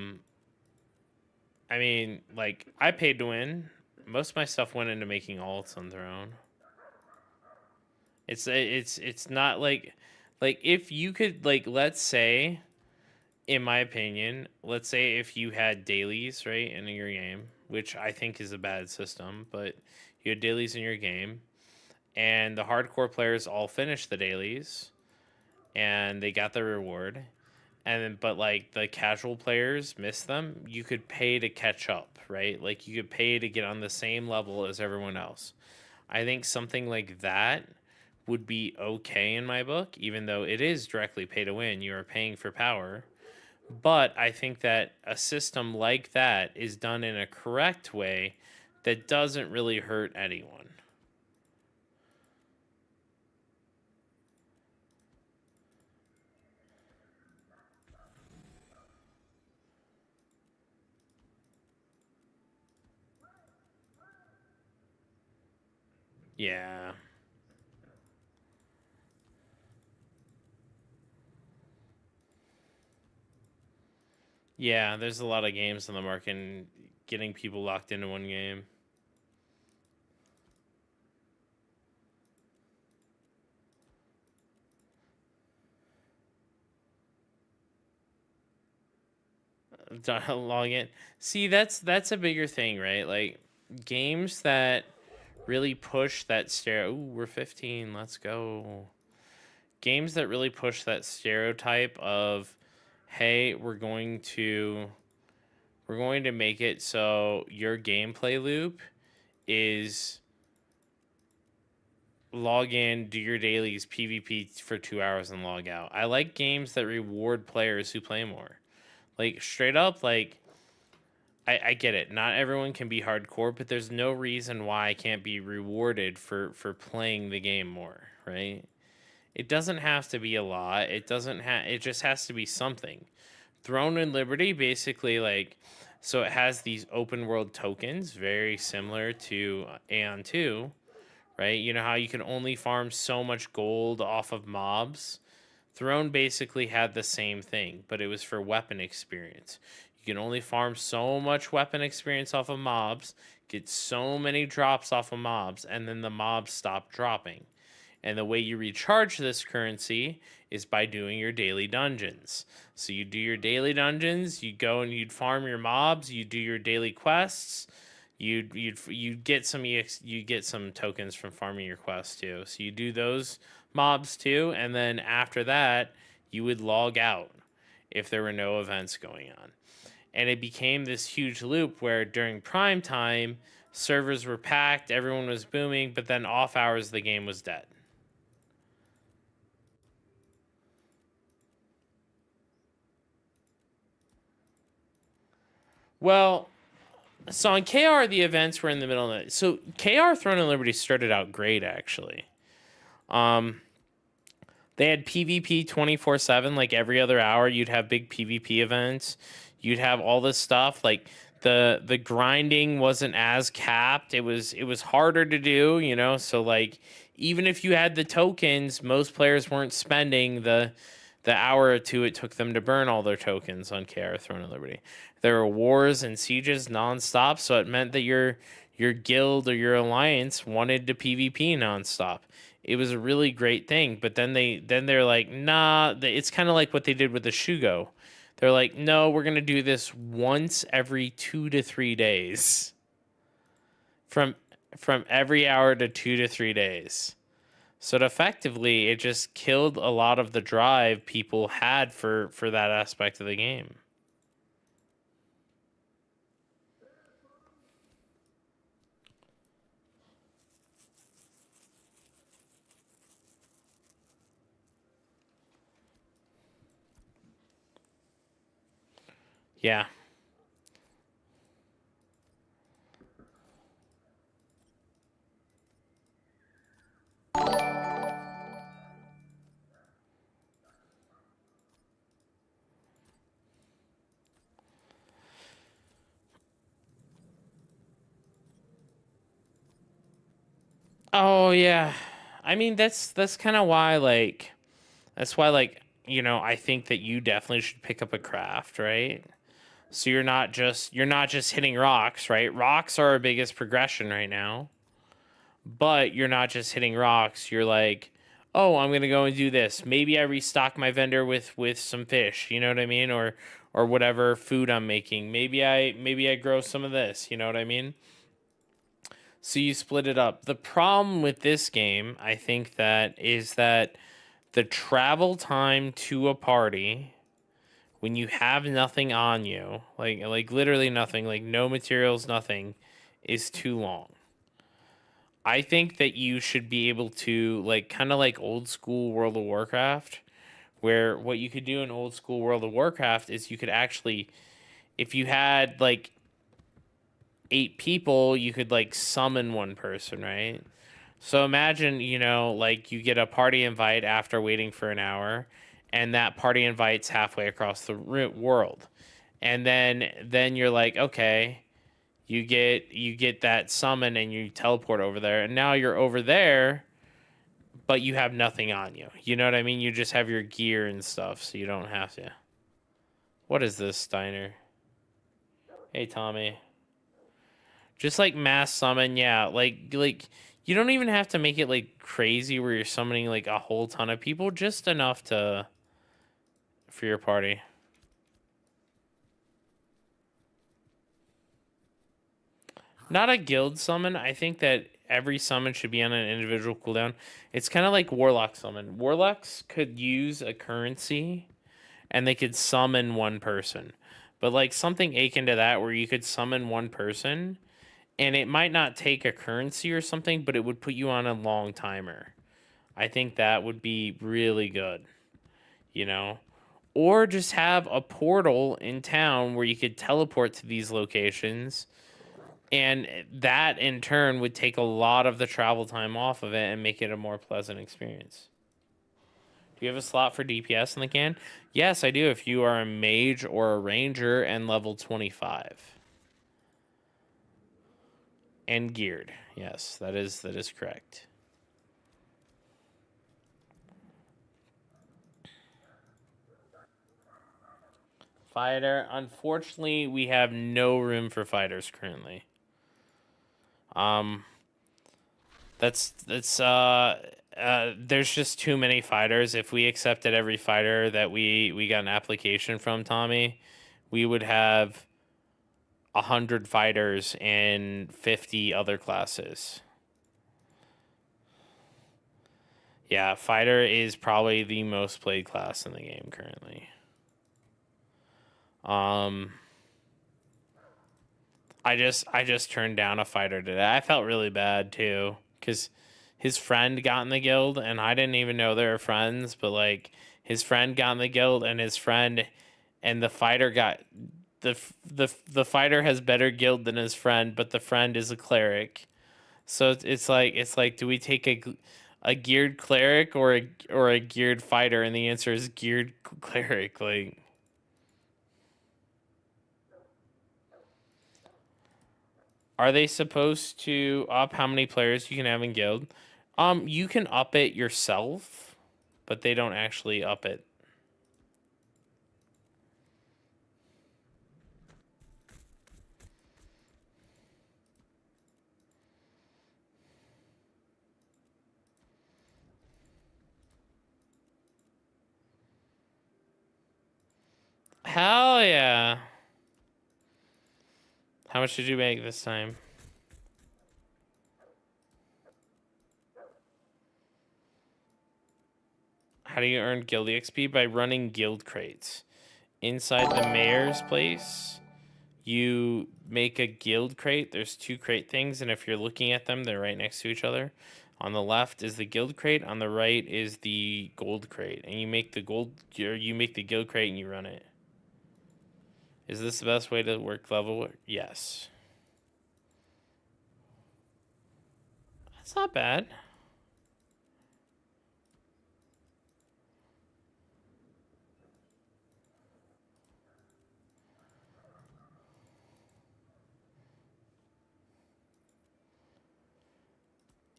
mean, like I paid to win. Most of my stuff went into making alts on Throne. It's not like if you could like let's say in my opinion, let's say if you had dailies, right, in your game, which I think is a bad system, but you had dailies in your game, and the hardcore players all finished the dailies, and they got the reward, and then, but like the casual players missed them, you could pay to catch up, right? Like you could pay to get on the same level as everyone else. I think something like that would be okay in my book, even though it is directly pay to win. You are paying for power. But I think that a system like that is done in a correct way that doesn't really hurt anyone. Yeah. Yeah, there's a lot of games on the market and getting people locked into one game. Log in. See, that's a bigger thing, right? Like games that really push that stereo. Ooh, we're 15. Let's go. Games that really push that stereotype of, hey, we're going to make it so your gameplay loop is log in, do your dailies, PvP for 2 hours, and log out. I like games that reward players who play more. Like straight up, like I get it. Not everyone can be hardcore, but there's no reason why I can't be rewarded for playing the game more, right? It doesn't have to be a lot. It just has to be something. Throne and Liberty basically like so it has these open world tokens very similar to Aeon 2, right? You know how you can only farm so much gold off of mobs? Throne basically had the same thing, but it was for weapon experience. You can only farm so much weapon experience off of mobs, get so many drops off of mobs, and then the mobs stop dropping. And the way you recharge this currency is by doing your daily dungeons. So you do your daily dungeons, you go and you'd farm your mobs, you do your daily quests, you get some tokens from farming your quests too. So you do those mobs too, and then after that, you would log out if there were no events going on. And it became this huge loop where during prime time, servers were packed, everyone was booming, but then off hours, the game was dead. Well, so on KR, the events were in the middle of it. So KR Throne and Liberty started out great, actually. They had PvP 24/7, like every other hour. You'd have big PvP events. You'd have all this stuff. Like the grinding wasn't as capped. It was harder to do, you know. So like even if you had the tokens, most players weren't spending the hour or two it took them to burn all their tokens on KR Throne of Liberty. There were wars and sieges nonstop, so it meant that your guild or your alliance wanted to PvP nonstop. It was a really great thing, but then they're like, nah. It's kind of like what they did with the Shugo. They're like, no, we're gonna do this once every 2 to 3 days, from every hour to 2 to 3 days. So effectively, it just killed a lot of the drive people had for that aspect of the game. Yeah. Oh yeah. I mean that's kind of why like you know, I think that you definitely should pick up a craft, right? So you're not just hitting rocks, right? Rocks are our biggest progression right now. But you're not just hitting rocks. You're like, "Oh, I'm going to go and do this. Maybe I restock my vendor with some fish, you know what I mean? Or whatever food I'm making. Maybe I grow some of this, you know what I mean?" So you split it up. The problem with this game, I think that is that the travel time to a party when you have nothing on you, like literally nothing, like no materials, nothing, is too long. I think that you should be able to like kind of like old school World of Warcraft, where what you could do in old school World of Warcraft is you could actually, if you had like 8 people, you could like summon one person, right? So imagine, you know, like you get a party invite after waiting for an hour, and that party invite's halfway across the world. And then you're like, okay, you get that summon and you teleport over there, and now you're over there, but you have nothing on you. You know what I mean? You just have your gear and stuff, so you don't have to. What is this, Steiner? Hey, Tommy. Just like mass summon, yeah. Like you don't even have to make it like crazy where you're summoning like a whole ton of people, just enough to for your party. Not a guild summon. I think that every summon should be on an individual cooldown. It's kind of like Warlock summon. Warlocks could use a currency and they could summon one person. But like something akin to that where you could summon one person and it might not take a currency or something, but it would put you on a long timer. I think that would be really good, you know? Or just have a portal in town where you could teleport to these locations, and that in turn would take a lot of the travel time off of it and make it a more pleasant experience. Do you have a slot for DPS in the can? Yes, I do. If you are a mage or a ranger and level 25. And geared. Yes, that is correct. Fighter. Unfortunately, we have no room for fighters currently. Um that's there's just too many fighters. If we accepted every fighter that we got an application from, Tommy, we would have 100 fighters and 50 other classes. Yeah, fighter is probably the most played class in the game currently. I just turned down a fighter today. I felt really bad too because his friend got in the guild and I didn't even know they were friends. But like his friend got in the guild and his friend and the fighter got the fighter has better guild than his friend, but the friend is a cleric. So it's like do we take a geared cleric or a geared fighter? And the answer is geared cleric. Like. Are they supposed to up how many players you can have in guild? You can up it yourself, but they don't actually up it. Hell yeah. How much did you make this time? How do you earn guild XP? By running guild crates. Inside the mayor's place, you make a guild crate. There's 2 crate things, and if you're looking at them, they're right next to each other. On the left is the guild crate. On the right is the gold crate, and you make the guild crate and you run it. Is this the best way to work level? Yes. That's not bad.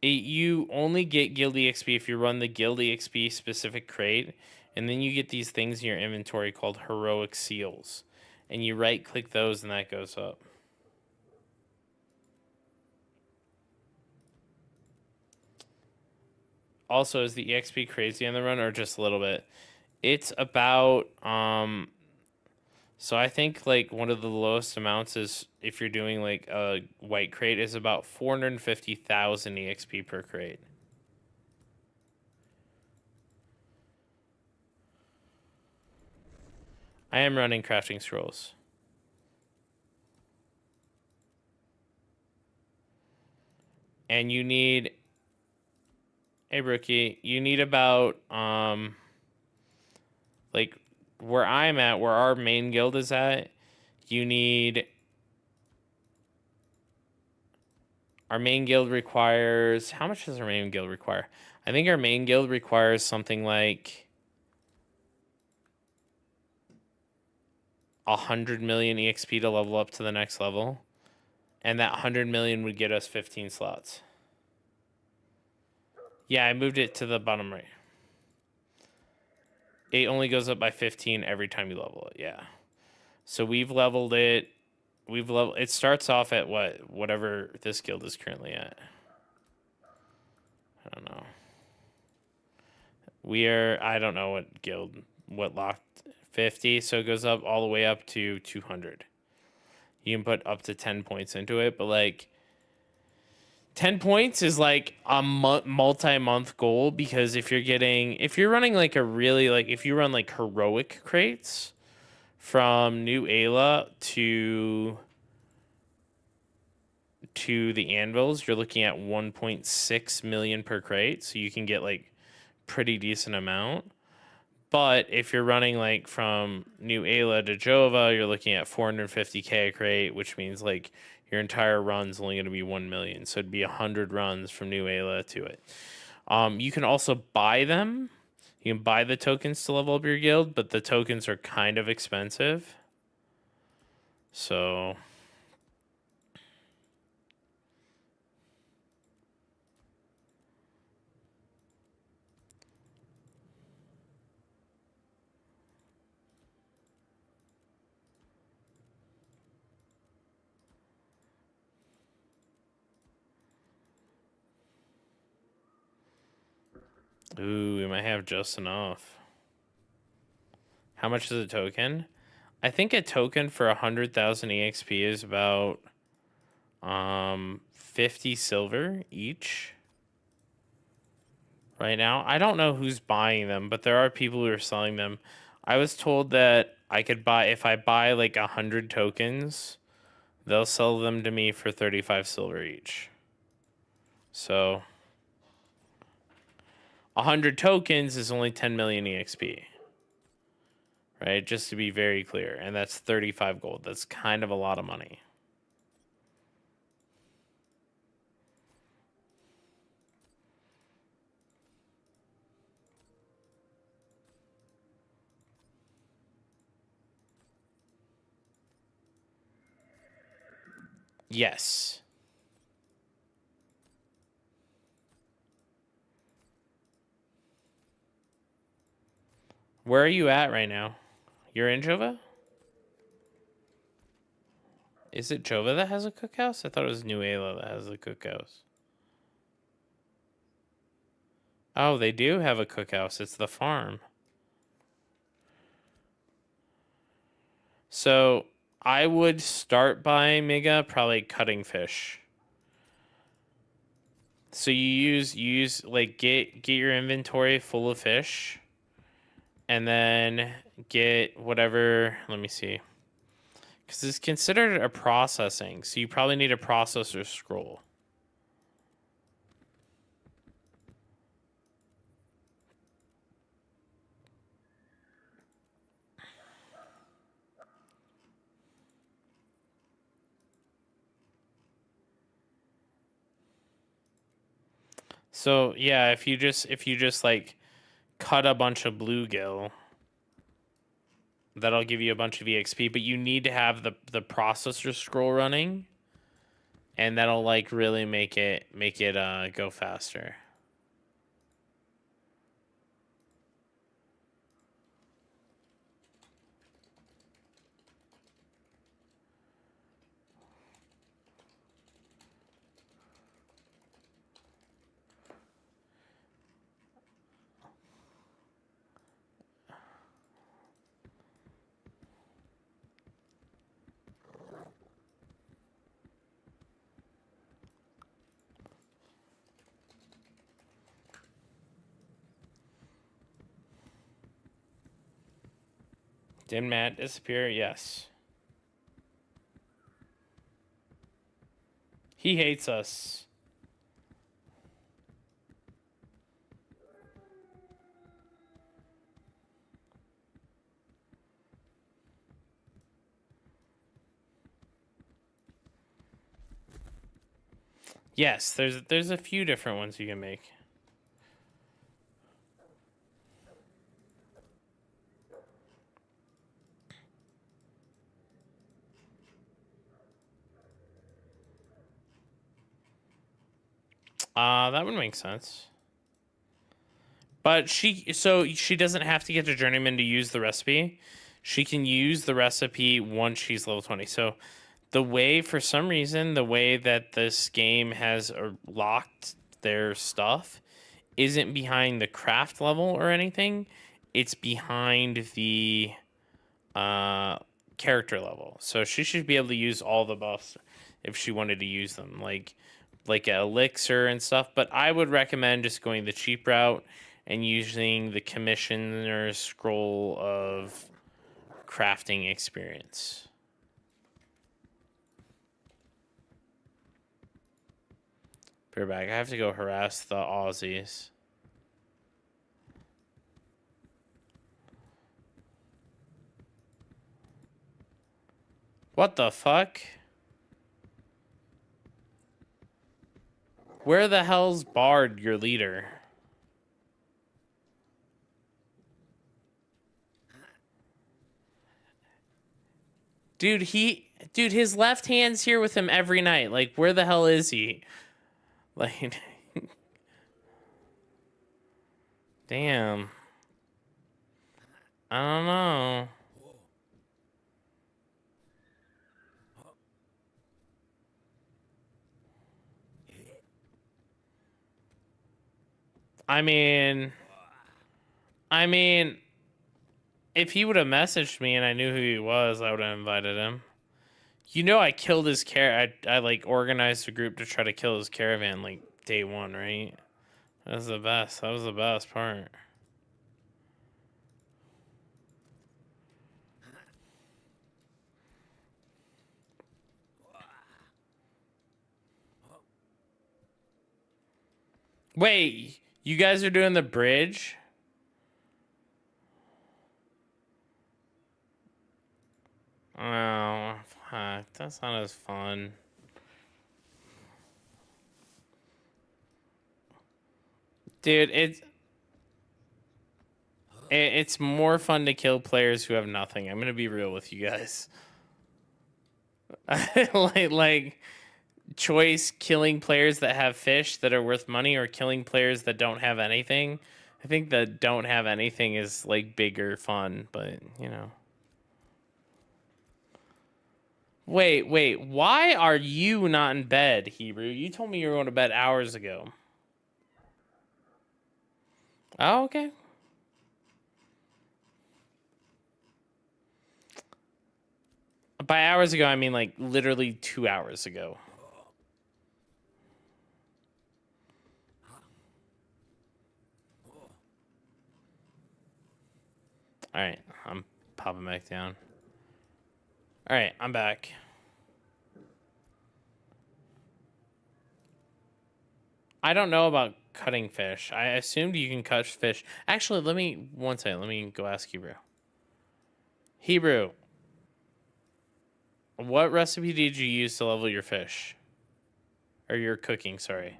You only get guild EXP if you run the guild EXP specific crate, and then you get these things in your inventory called heroic seals, and you right click those and that goes up. Also, is the EXP crazy on the run or just a little bit? It's about so I think like one of the lowest amounts is if you're doing like a white crate is about 450,000 EXP per crate. I am running crafting scrolls. And you need a rookie. You need about like where I'm at, where our main guild is at, you need our main guild requires how much does our main guild require? I think our main guild requires something like 100 million EXP to level up to the next level. And that 100 million would get us 15 slots. Yeah, I moved it to the bottom right. It only goes up by 15 every time you level it. Yeah. So we've leveled it. It starts off at whatever this guild is currently at. I don't know. I don't know what guild, what locked 50. So it goes up all the way up to 200. You can put up to 10 points into it, but like 10 points is like a multi-month goal because if you're running like a really like if you run like heroic crates from New Ayla to the anvils, you're looking at 1.6 million per crate, so you can get like pretty decent amount. But if you're running like from New Ayla to Jova, you're looking at 450k a crate, which means like your entire run's only going to be 1 million. So it'd be 100 runs from New Ayla to it. You can also buy them. You can buy the tokens to level up your guild, but the tokens are kind of expensive. So ooh, we might have just enough. How much is a token? I think a token for 100,000 EXP is about 50 silver each. right now. I don't know who's buying them, but there are people who are selling them. I was told that I could buy, if I buy like 100 tokens, they'll sell them to me for 35 silver each. So 100 tokens is only 10 million EXP. Right? Just to be very clear. And that's 35 gold. That's kind of a lot of money. Yes. Where are you at right now? You're in Jova? Is it Jova that has a cookhouse? I thought it was New Ayla that has a cookhouse. Oh, they do have a cookhouse. It's the farm. So I would start by Mega probably cutting fish. So you use like get your inventory full of fish, and then get whatever. Let me see. Because it's considered a processing, so you probably need a processor scroll. So yeah, if you just like cut a bunch of bluegill, that'll give you a bunch of EXP, but you need to have the processor scroll running, and that'll like really make it go faster. Did Matt disappear? Yes. He hates us. Yes, there's a few different ones you can make. That would make sense. But she doesn't have to get to Journeyman to use the recipe. She can use the recipe once she's level 20. So for some reason, the way that this game has locked their stuff isn't behind the craft level or anything. It's behind the character level. So she should be able to use all the buffs if she wanted to use them, like elixir and stuff. But I would recommend just going the cheap route and using the commissioner's scroll of crafting experience. Bear back. I have to go harass the Aussies. What the fuck? Where the hell's Bard, your leader? Dude, his left hand's here with him every night. Like, where the hell is he? Like, damn. I don't know. I mean, if he would have messaged me and I knew who he was, I would have invited him. You know, I killed his I like organized a group to try to kill his caravan like day one, right? That was the best. That was the best part. Wait, you guys are doing the bridge? Oh, fuck. That's not as fun. Dude, it's more fun to kill players who have nothing. I'm gonna be real with you guys. like choice killing players that have fish that are worth money or killing players that don't have anything. I think that don't have anything is like bigger fun, but you know. Wait, why are you not in bed, Hebrew? You told me you were going to bed hours ago. Oh, okay. By hours ago, I mean like literally 2 hours ago. All right, I'm popping back down. All right, I'm back. I don't know about cutting fish. I assumed you can cut fish. Actually, let me one second. Let me go ask Hebrew. Hebrew, what recipe did you use to level your fish? Or your cooking, sorry.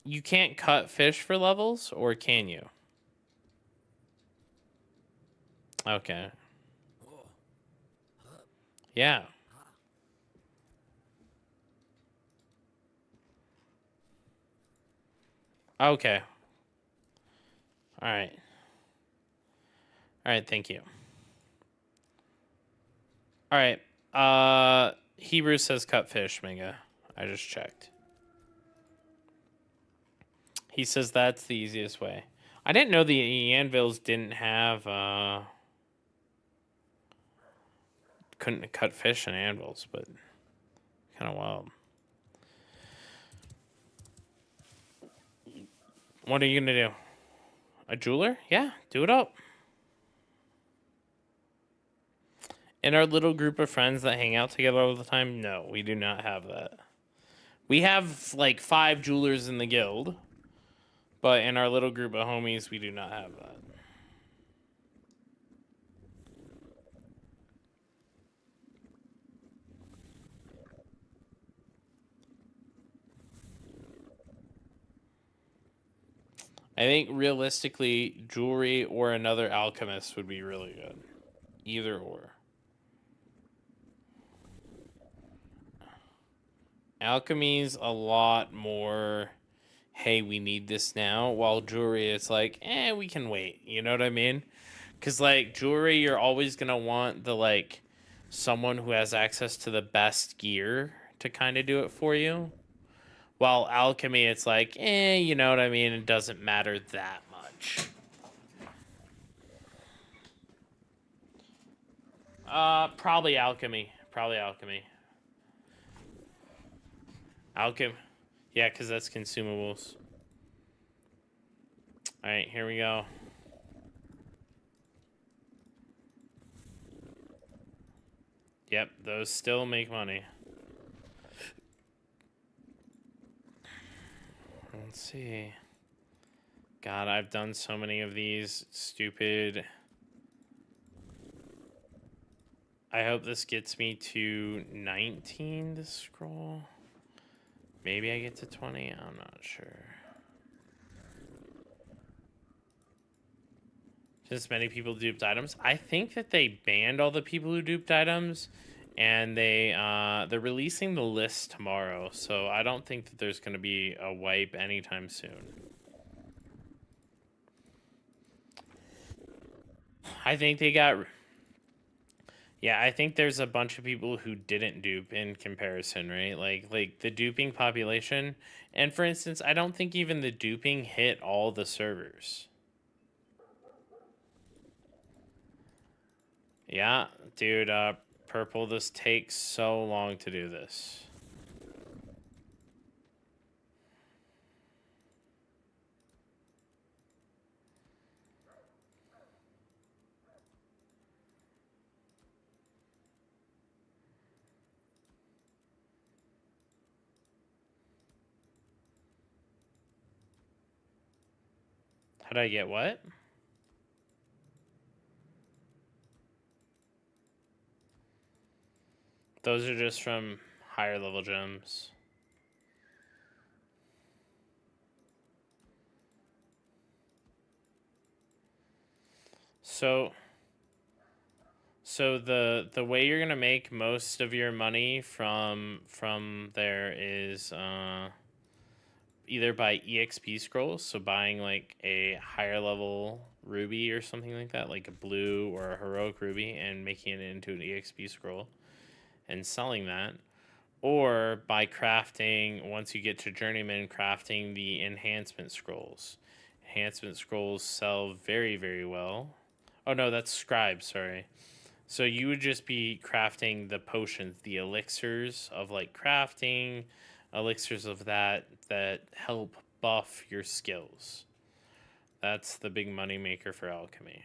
You can't cut fish for levels, or can you? Okay. Yeah. Okay. All right. All right, thank you. All right. Hebrew says cut fish, Mega. I just checked. He says that's the easiest way. I didn't know the anvils didn't have couldn't cut fish and anvils, but kind of wild. What are you gonna do? A jeweler? Yeah, do it up. In our little group of friends that hang out together all the time, no, we do not have that. We have like 5 jewelers in the guild, but in our little group of homies, we do not have that. I think realistically, jewelry or another alchemist would be really good. Either or. Alchemy's a lot more, hey, we need this now, while jewelry, it's like, we can wait. You know what I mean? Because, like, jewelry, you're always going to want the, like, someone who has access to the best gear to kind of do it for you. While alchemy, it's like, you know what I mean? It doesn't matter that much. Probably alchemy. Probably alchemy. Alchemy. Yeah, because that's consumables. All right, here we go. Yep, those still make money. Let's see. God, I've done so many of these stupid. I hope this gets me to 19 to scroll. Maybe I get to 20. I'm not sure. Just many people duped items. I think that they banned all the people who duped items, and they're releasing the list tomorrow. So I don't think that there's going to be a wipe anytime soon. I think they got. Yeah, I think there's a bunch of people who didn't dupe in comparison, right? Like the duping population. And for instance, I don't think even the duping hit all the servers. Yeah, dude, Purple, this takes so long to do this. How do I get what? Those are just from higher level gems. So the way you're gonna make most of your money from there is either by EXP scrolls, so buying like a higher level ruby or something like that, like a blue or a heroic ruby, and making it into an EXP scroll and selling that, or by crafting, once you get to journeyman, crafting the enhancement scrolls. Enhancement scrolls sell very, very well. Oh no, that's scribe, sorry. So you would just be crafting the potions, the elixirs of like crafting, elixirs of that help buff your skills. That's the big money maker for alchemy.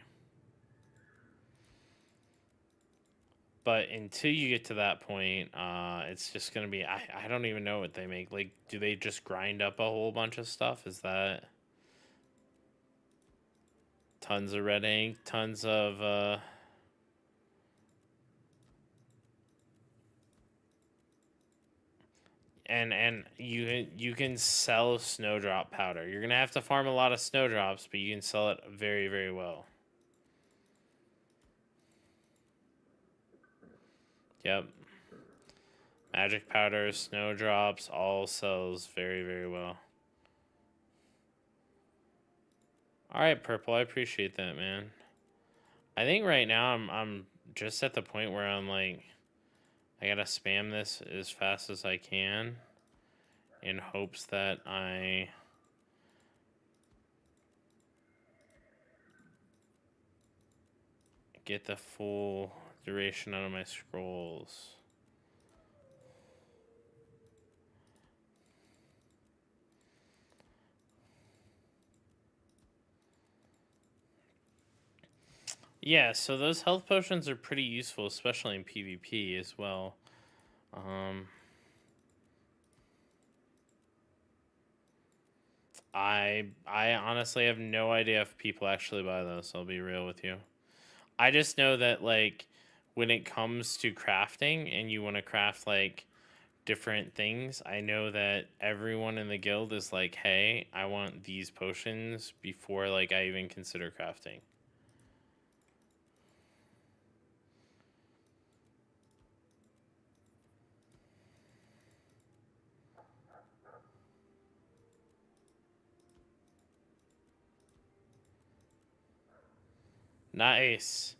But until you get to that point, it's just gonna be I don't even know what they make. Like, do they just grind up a whole bunch of stuff? Is that tons of red ink, tons of and you can sell snowdrop powder. You're gonna have to farm a lot of snowdrops, but you can sell it very, very well. Yep. Magic powder, snowdrops, all sells very, very well. Alright, Purple, I appreciate that, man. I think right now I'm just at the point where I'm like, I gotta spam this as fast as I can in hopes that I get the full duration out of my scrolls. Yeah, so those health potions are pretty useful, especially in PvP as well. I honestly have no idea if people actually buy those. I'll be real with you. I just know that like when it comes to crafting and you want to craft like different things, I know that everyone in the guild is like, "Hey, I want these potions before like I even consider crafting." Nice.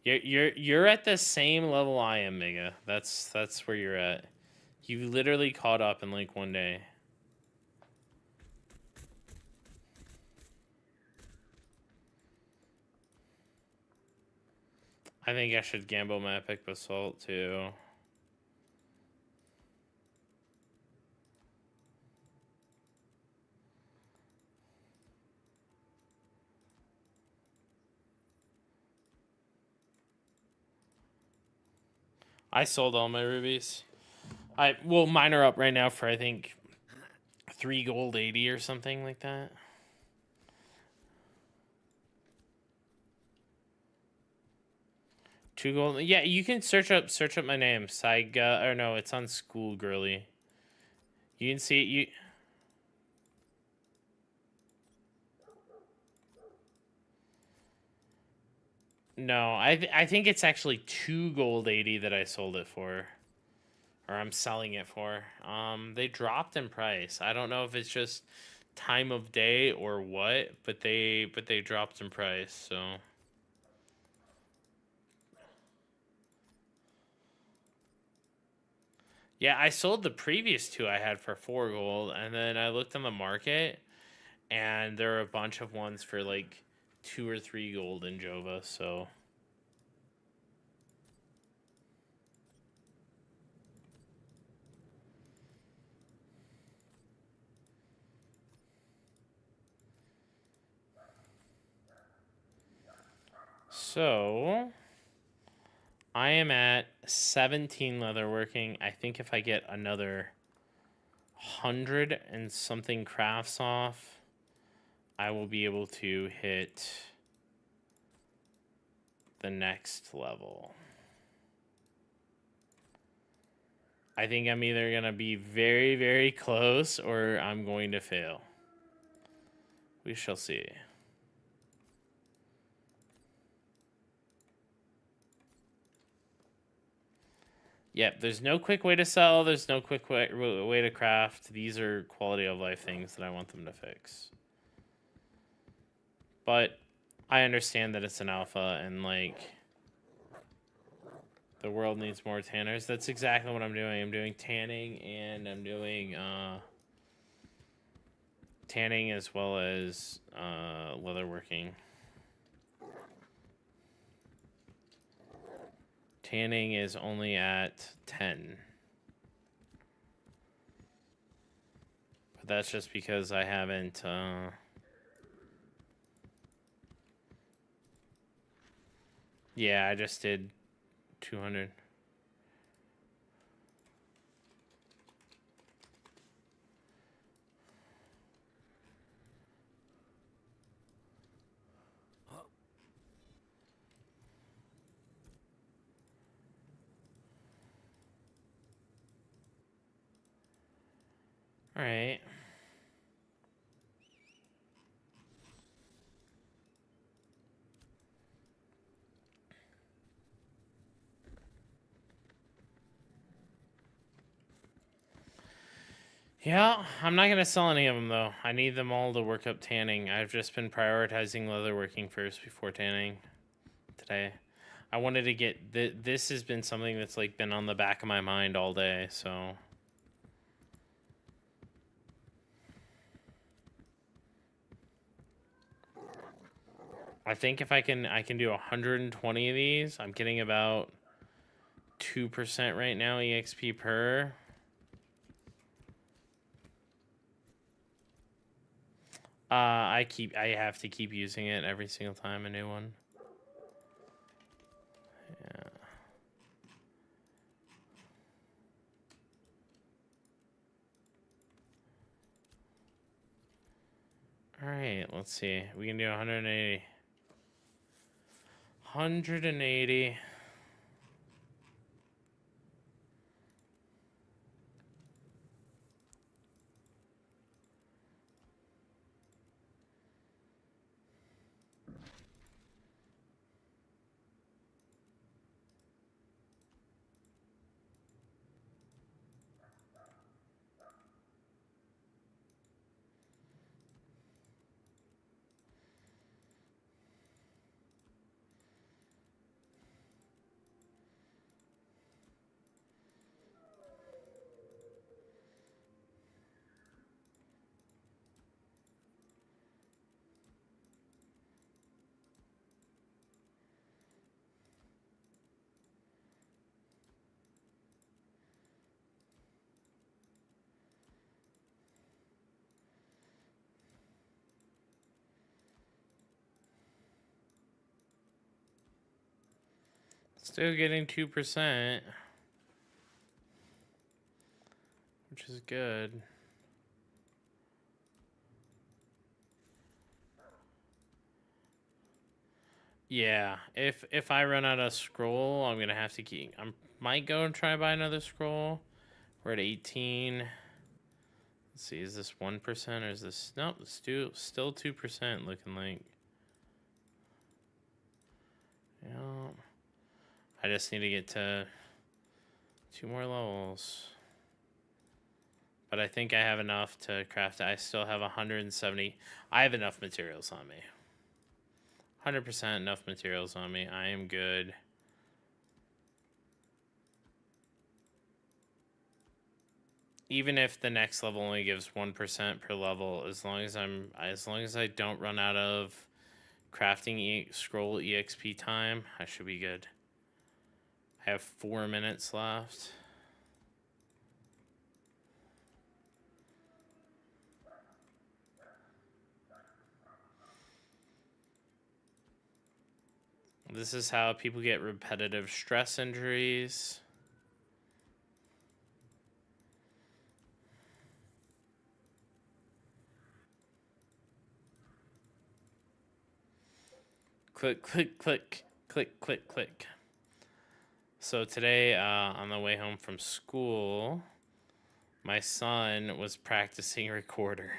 You're at the same level I am, Mega. That's where you're at. You literally caught up in like one day. I think I should gamble my epic basalt too. I sold all my rubies. Mine are up right now for I think 3 gold 80 or something like that. Two gold. Yeah, you can search up my name. Saiga, or no, it's on School Girly. You can see it. You. No, I think it's actually 2 gold 80 that I sold it for, or I'm selling it for. They dropped in price. I don't know if it's just time of day or what, but they dropped in price. So. Yeah, I sold the previous 2 I had for 4 gold, and then I looked on the market, and there are a bunch of ones for like 2 or 3 gold in Jova, so. So, I am at 17 leatherworking. I think if I get another 100 and something crafts off, I will be able to hit the next level. I think I'm either going to be very, very close or I'm going to fail. We shall see. Yep, there's no quick way to sell. There's no quick way to craft. These are quality of life things that I want them to fix. But I understand that it's an alpha and, like, the world needs more tanners. That's exactly what I'm doing. I'm doing tanning and I'm doing tanning as well as leatherworking. Tanning is only at 10. But that's just because I haven't... yeah, I just did 200. All right. Yeah, I'm not going to sell any of them, though. I need them all to work up tanning. I've just been prioritizing leatherworking first before tanning today. I wanted to get... this has been something that's, like, been on the back of my mind all day, so... I think if I can do 120 of these. I'm getting about 2% right now EXP per. I have to keep using it every single time a new one. Yeah. All right, let's see. We can do 180. 180. Still getting 2%, which is good. Yeah, if I run out of scroll, I'm gonna have to keep. I might go and try buy another scroll. We're at 18. Let's see, is this 1% or is this... nope, it's still 2% looking like. Yeah. I just need to get to 2 more levels. But I think I have enough to craft. I still have 170. I have enough materials on me. 100% enough materials on me. I am good. Even if the next level only gives 1% per level, as long as I don't run out of crafting scroll EXP time, I should be good. I have 4 minutes left. This is how people get repetitive stress injuries. click, click, click, click, click, click. So today, on the way home from school, my son was practicing recorder.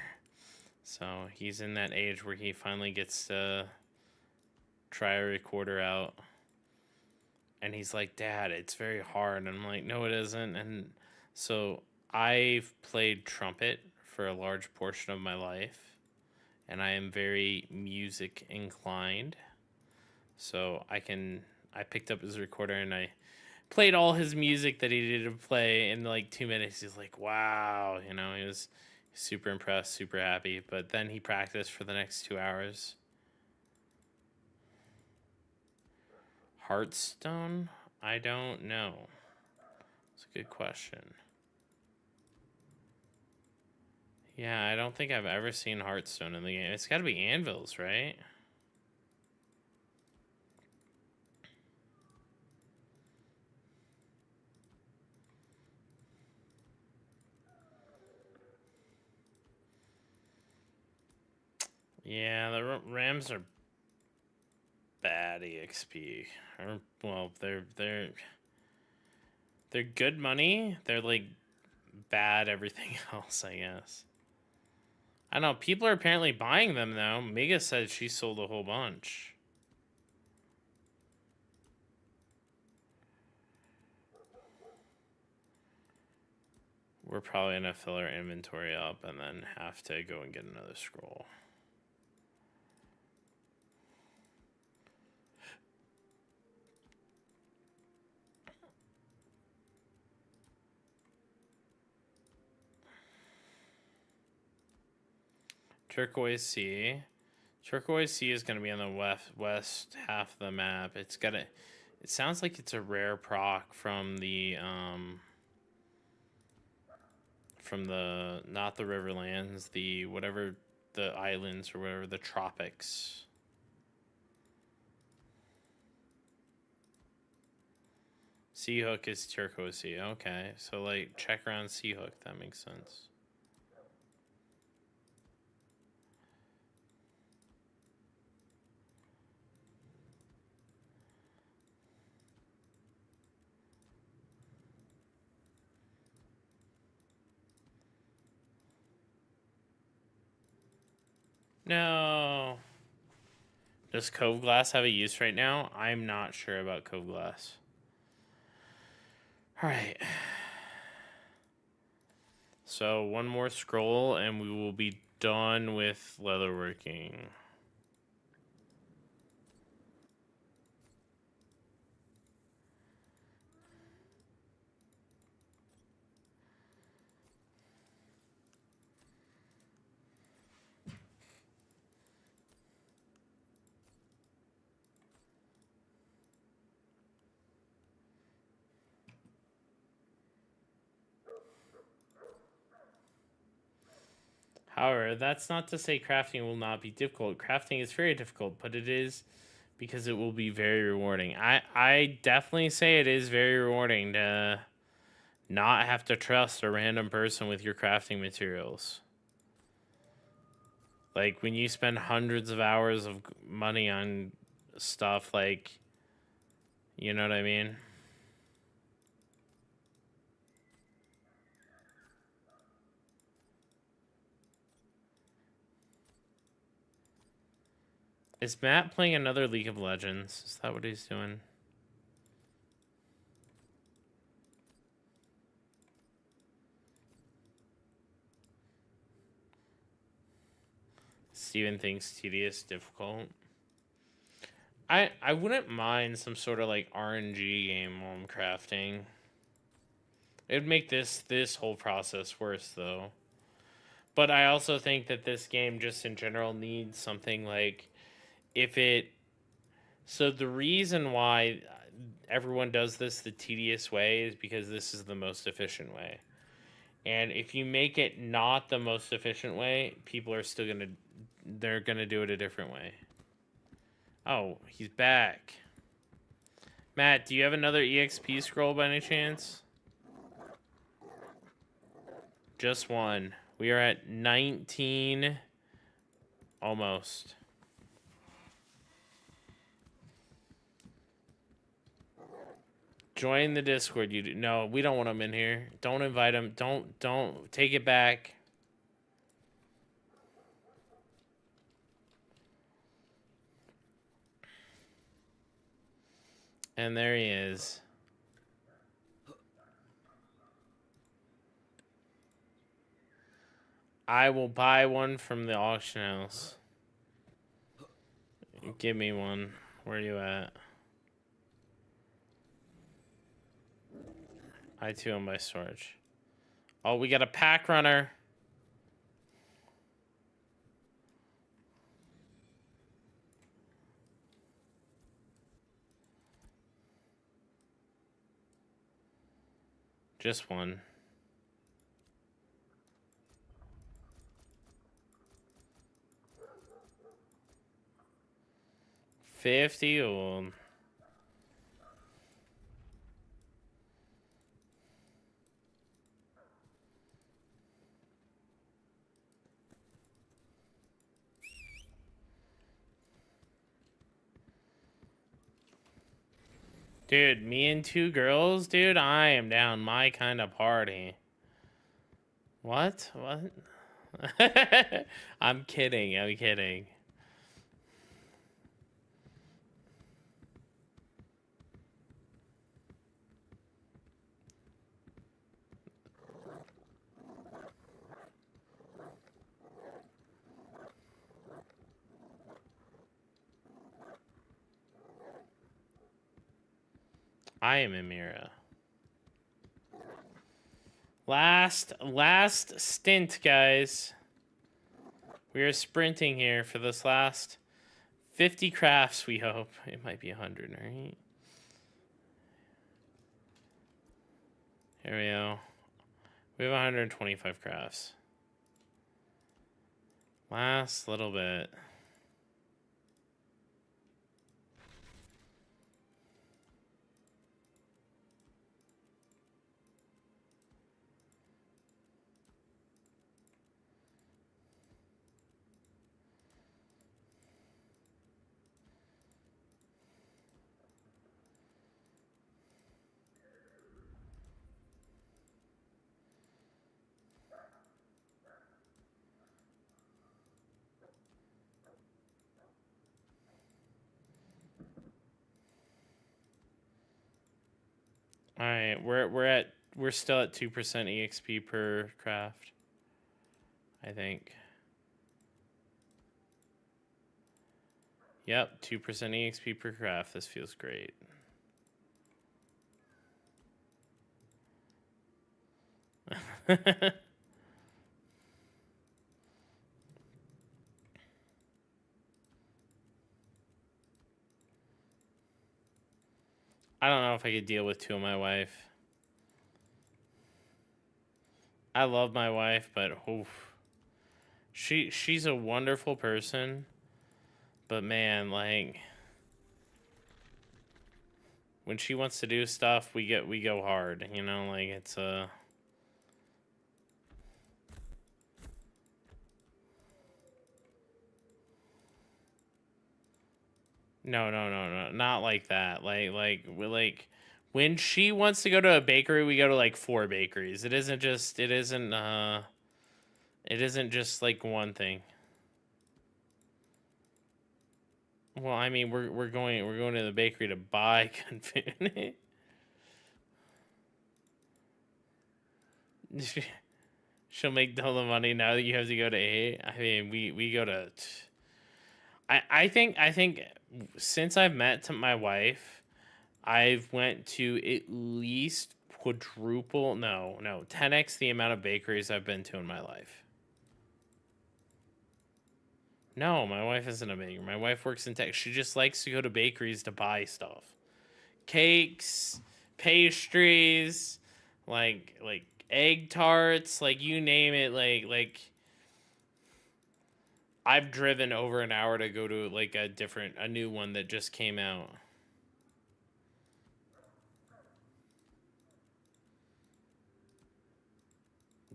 So he's in that age where he finally gets to try a recorder out. And he's like, Dad, it's very hard. And I'm like, no, it isn't. And so I've played trumpet for a large portion of my life. And I am very music inclined. So I picked up his recorder and I played all his music that he needed to play in like 2 minutes. He's like, wow. You know, he was super impressed, super happy. But then he practiced for the next 2 hours. Hearthstone? I don't know. It's a good question. Yeah, I don't think I've ever seen Hearthstone in the game. It's got to be anvils, right? Yeah, the Rams are bad EXP. Or, well, they're good money. They're like bad everything else, I guess. I don't know. People are apparently buying them though. Mega said she sold a whole bunch. We're probably gonna fill our inventory up and then have to go and get another scroll. Turquoise Sea. Turquoise Sea is going to be on the west half of the map. It sounds like it's a rare proc from the not the Riverlands, the whatever, the islands or whatever, the tropics. Seahook is Turquoise Sea. Okay, so like check around Seahook. That makes sense. No. Does Cove Glass have a use right now? I'm not sure about Cove Glass. All right. So one more scroll and we will be done with leatherworking. However, that's not to say crafting will not be difficult. Crafting is very difficult, but it is because it will be very rewarding. I definitely say it is very rewarding to not have to trust a random person with your crafting materials. Like when you spend hundreds of hours of money on stuff, like, you know what I mean? Is Matt playing another League of Legends? Is that what he's doing? Steven thinks tedious, difficult. I wouldn't mind some sort of like RNG game while I'm crafting. It'd make this whole process worse though. But I also think that this game just in general needs something like so the reason why everyone does this the tedious way is because this is the most efficient way. And if you make it not the most efficient way, people are still they're gonna do it a different way. Oh, he's back. Matt, do you have another EXP scroll by any chance? Just one. We are at 19. Almost. Join the Discord. No, we don't want him in here. Don't invite him. Don't take it back. And there he is. I will buy one from the auction house. Give me one. Where are you at? I too own my storage. Oh, we got a pack runner. Just one. $50 old. Dude, me and 2 girls, dude, I am down my kind of party. What? What? I'm kidding. I'm kidding. I am Amira. Last stint, guys. We are sprinting here for this last 50 crafts, we hope. It might be 100, right? Here we go. We have 125 crafts. Last little bit. All right, we're still at 2% EXP per craft. I think. Yep, 2% EXP per craft. This feels great. I don't know if I could deal with 2 of my wife. I love my wife, but oof. She's a wonderful person. But man, like when she wants to do stuff, we go hard, you know, like it's No, not like that. Like when she wants to go to a bakery, we go to like 4 bakeries. It isn't just like one thing. Well, I mean, we're going to the bakery to buy good food. She'll make all the money now that you have to go to 8. I mean, we go to. I think since I've met my wife, I've went to at least quadruple, no, 10x the amount of bakeries I've been to in my life. No, my wife isn't a baker. My wife works in tech. She just likes to go to bakeries to buy stuff. Cakes, pastries, like egg tarts, like you name it, like I've driven over an hour to go to like a new one that just came out.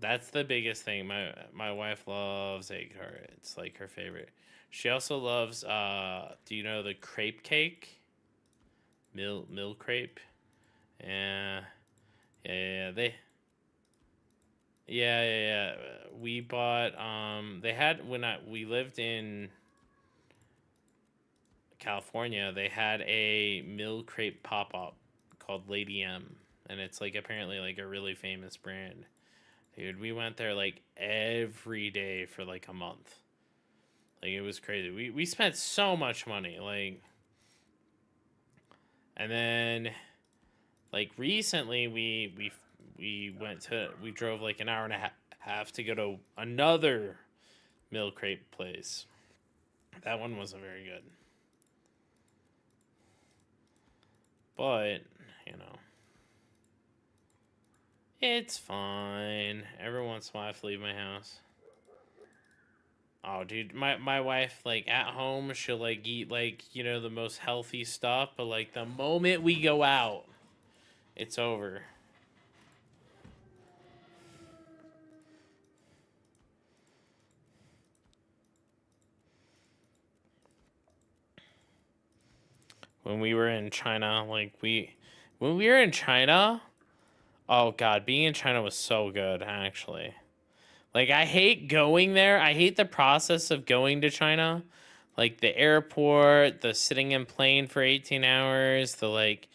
That's the biggest thing. My wife loves egg tart. It's like her favorite. She also loves do you know the crepe cake? Mill crepe. Yeah. Yeah. Yeah. We bought. They had we lived in California. They had a milk crate pop up called Lady M, and it's like apparently like a really famous brand. Dude, we went there like every day for like a month. Like it was crazy. We spent so much money. Like, and then like recently we drove like an hour and a half to go to another milk crate place. That one wasn't very good. But, you know, it's fine. Every once in a while I have to leave my house. Oh, dude, my wife, like, at home, she'll, like, eat, like, you know, the most healthy stuff, but, like, the moment we go out, it's over. When we were in China, when we were in China, oh, God, being in China was so good, actually. Like, I hate going there. I hate the process of going to China. Like, the airport, the sitting in plane for 18 hours, the, like,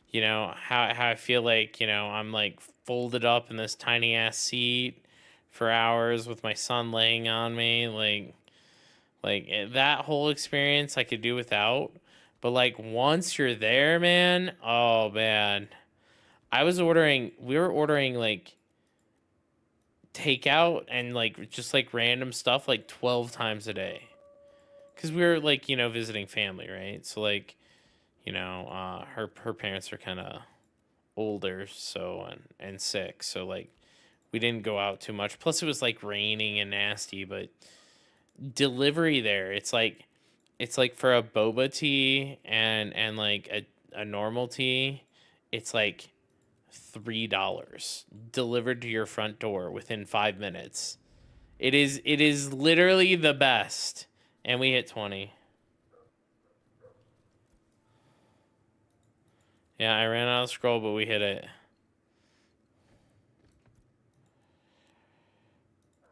you know, how I feel like, you know, I'm, like, folded up in this tiny-ass seat for hours with my son laying on me. That whole experience I could do without. But, like, once you're there, man, oh, man. We were ordering, like, takeout and like just like random stuff like 12 times a day because we were like, you know, visiting family, right? So like, you know, her parents are kind of older, so and sick, so like we didn't go out too much, plus it was like raining and nasty. But delivery there, it's like for a boba tea and like a normal tea, it's like $3 delivered to your front door within 5 minutes. It is literally the best. And we hit 20. Yeah, I ran out of scroll, but we hit it.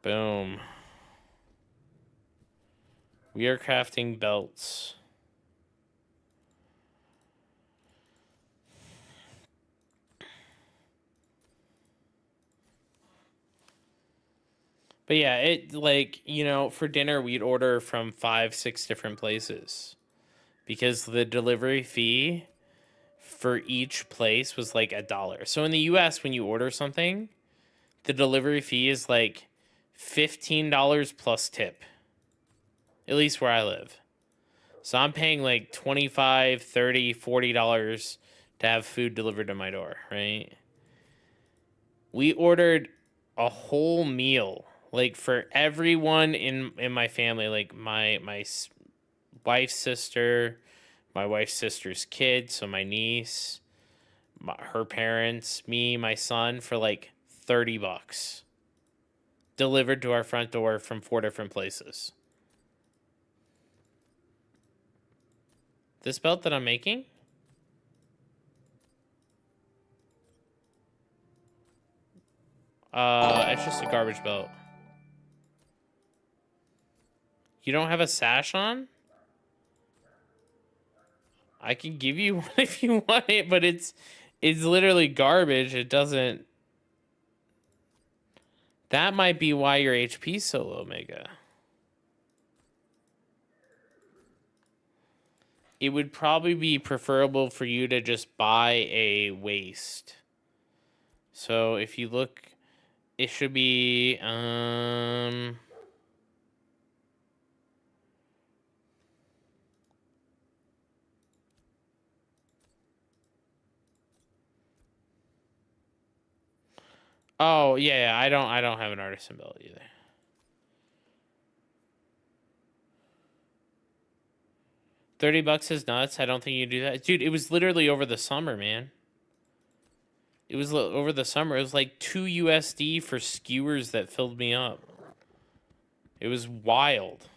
Boom. We are crafting belts. But yeah, it like, you know, for dinner we'd order from 5, 6 different places because the delivery fee for each place was like $1. So in the US, when you order something, the delivery fee is like $15 plus tip. At least where I live. So I'm paying like 25, 30, $40 to have food delivered to my door, right? We ordered a whole meal like for everyone in my family, like my wife's sister, my wife's sister's kid, so my niece, her parents, me, my son, for like $30 delivered to our front door from 4 different places. This belt that I'm making? It's just a garbage belt. You don't have a sash on? I can give you one if you want it, but it's literally garbage. It doesn't. That might be why your HP's so low, Mega. It would probably be preferable for you to just buy a waist. So if you look, it should be oh yeah, I don't have an artisan belt either. $30 is nuts. I don't think you do that. Dude, it was literally over the summer, man. It was over the summer. It was like $2 for skewers that filled me up. It was wild.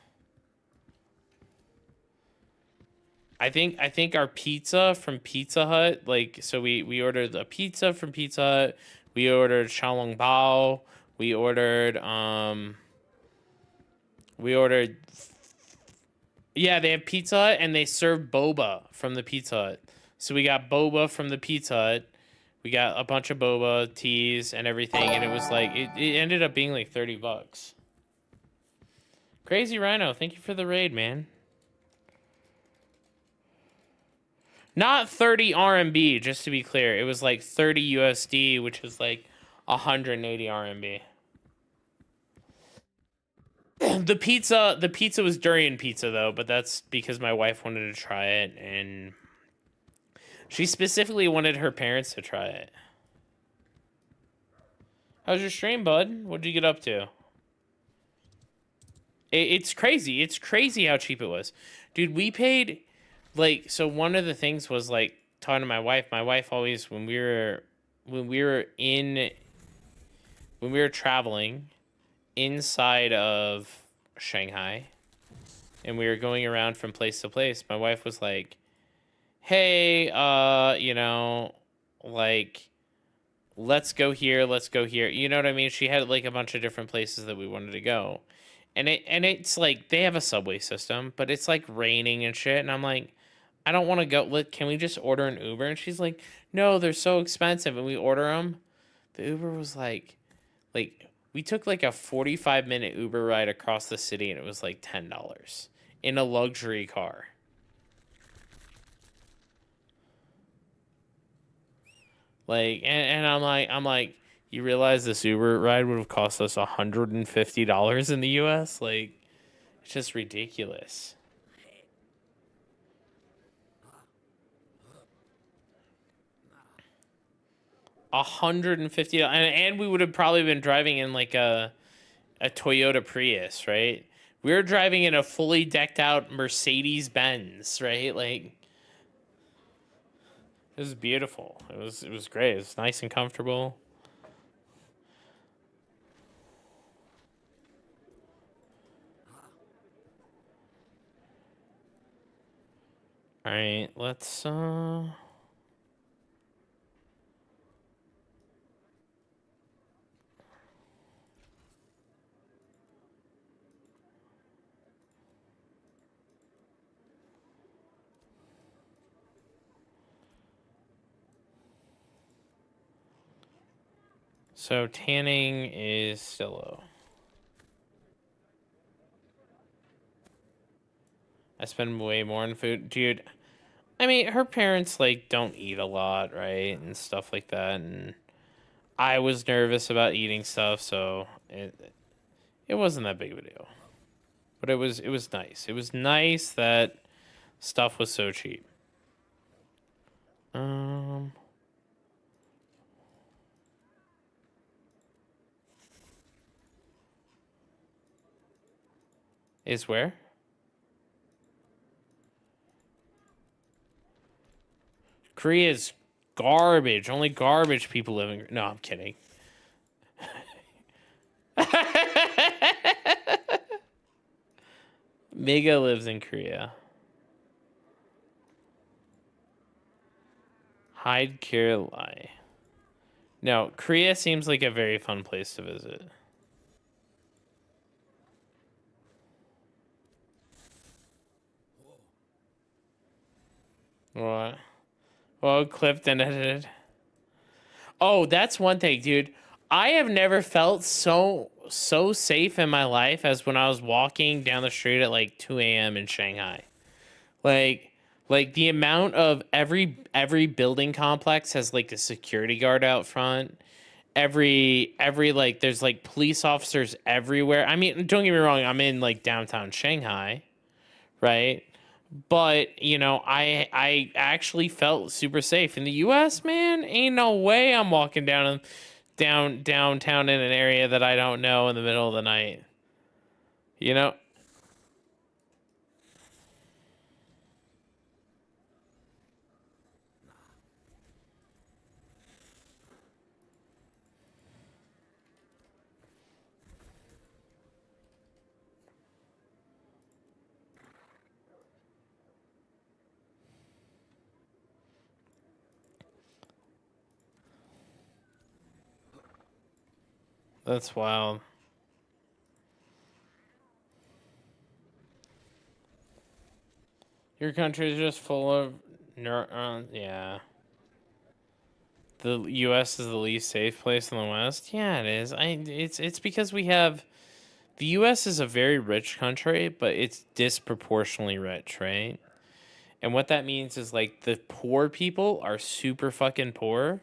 I think our pizza from Pizza Hut, like, so we ordered a pizza from Pizza Hut. We ordered xiaolong bao. We ordered we ordered yeah, they have Pizza Hut and they serve boba from the Pizza Hut. So we got boba from the Pizza Hut. We got a bunch of boba teas and everything, and it was like it ended up being like $30. Crazy Rhino, thank you for the raid, man. Not 30 RMB, just to be clear. It was like 30 USD, which is like 180 RMB. The pizza was durian pizza though, but that's because my wife wanted to try it and she specifically wanted her parents to try it. How's your stream, bud? What'd you get up to? It's crazy. It's crazy how cheap it was. Dude, we paid like, so one of the things was like talking to my wife always when we were traveling inside of Shanghai and we were going around from place to place, my wife was like, "Hey, like let's go here, let's go here." You know what I mean? She had like a bunch of different places that we wanted to go. And it's like they have a subway system, but it's like raining and shit and I'm like, I don't want to go. Can we just order an Uber? And she's like, "No, they're so expensive." And we order them. The Uber was like we took like a 45-minute Uber ride across the city and it was like $10 in a luxury car. Like, and I'm like, you realize this Uber ride would have cost us $150 in the US? Like, it's just ridiculous. $150, and we would have probably been driving in like a Toyota Prius, right? We were driving in a fully decked out Mercedes Benz, right? Like, it was beautiful. It was great. It was nice and comfortable. All right, let's so tanning is still low. I spend way more on food, dude. I mean, her parents like don't eat a lot, right, and stuff like that. And I was nervous about eating stuff, so it wasn't that big of a deal. But it was nice. It was nice that stuff was so cheap. Is where? Korea's garbage. Only garbage people live in. No, I'm kidding. Mega lives in Korea. Hyde Kirlai. No, Korea seems like a very fun place to visit. What? Well, clipped and edited. Oh, that's one thing, dude. I have never felt so safe in my life as when I was walking down the street at like 2 a.m. in Shanghai. Like like the amount of every building complex has like a security guard out front. Every like there's like police officers everywhere. I mean, don't get me wrong, I'm in like downtown Shanghai, right? But I actually felt super safe in the U.S. Man, ain't no way I'm walking downtown in an area that I don't know in the middle of the night. You know, That's wild. Your country is just full of neurons. Yeah. The U.S. is the least safe place in the West. Yeah, it is. It's because we have the U.S. is a very rich country, but it's disproportionately rich, right? And what that means is like the poor people are super fucking poor,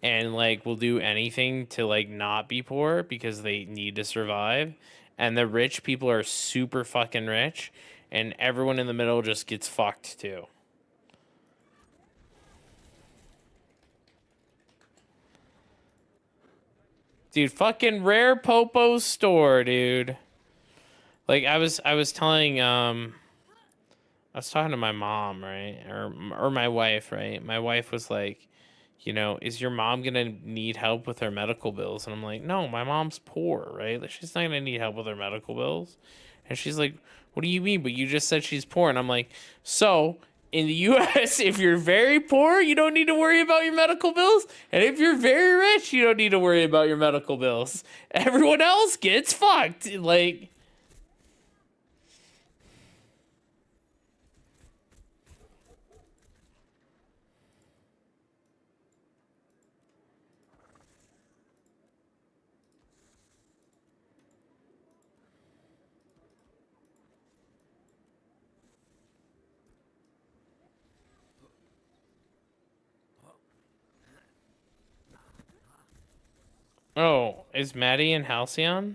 and like will do anything to like not be poor because they need to survive, and the rich people are super fucking rich, and everyone in the middle just gets fucked too. Dude, fucking Rare Popo's store, dude. Like I was telling I was talking to my mom, right? Or my wife, right? My wife was like, you know, is your mom going to need help with her medical bills? And I'm like, "No, my mom's poor, right? Like she's not going to need help with her medical bills." And she's like, "What do you mean? But you just said she's poor." And I'm like, "So, in the US, if you're very poor, you don't need to worry about your medical bills. And if you're very rich, you don't need to worry about your medical bills. Everyone else gets fucked." Like, oh, is Maddie and Halcyon?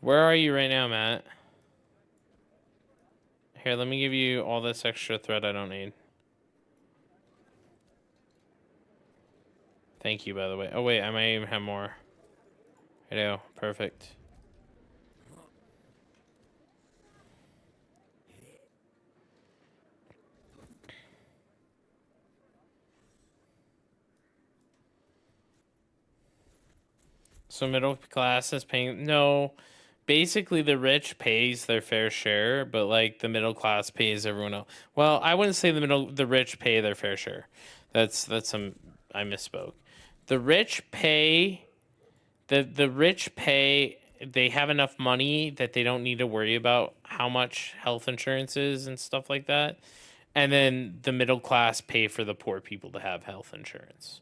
Where are you right now, Matt? Here, let me give you all this extra thread I don't need. Thank you, by the way. Oh, wait, I might even have more. I do. Perfect. So middle class is paying... No, basically the rich pays their fair share, but like the middle class pays everyone else. Well, I wouldn't say the rich pay their fair share. That's some... I misspoke. The rich pay... The rich pay... They have enough money that they don't need to worry about how much health insurance is and stuff like that. And then the middle class pay for the poor people to have health insurance.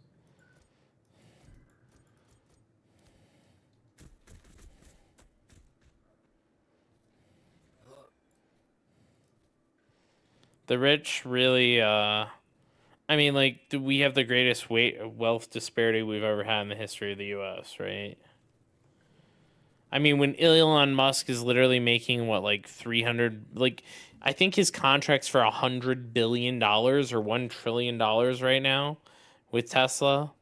The rich really, I mean, like, we have the greatest wealth disparity we've ever had in the history of the U.S., right? I mean, when Elon Musk is literally making, what, like 300, like, I think his contract's for $100 billion or $1 trillion right now with Tesla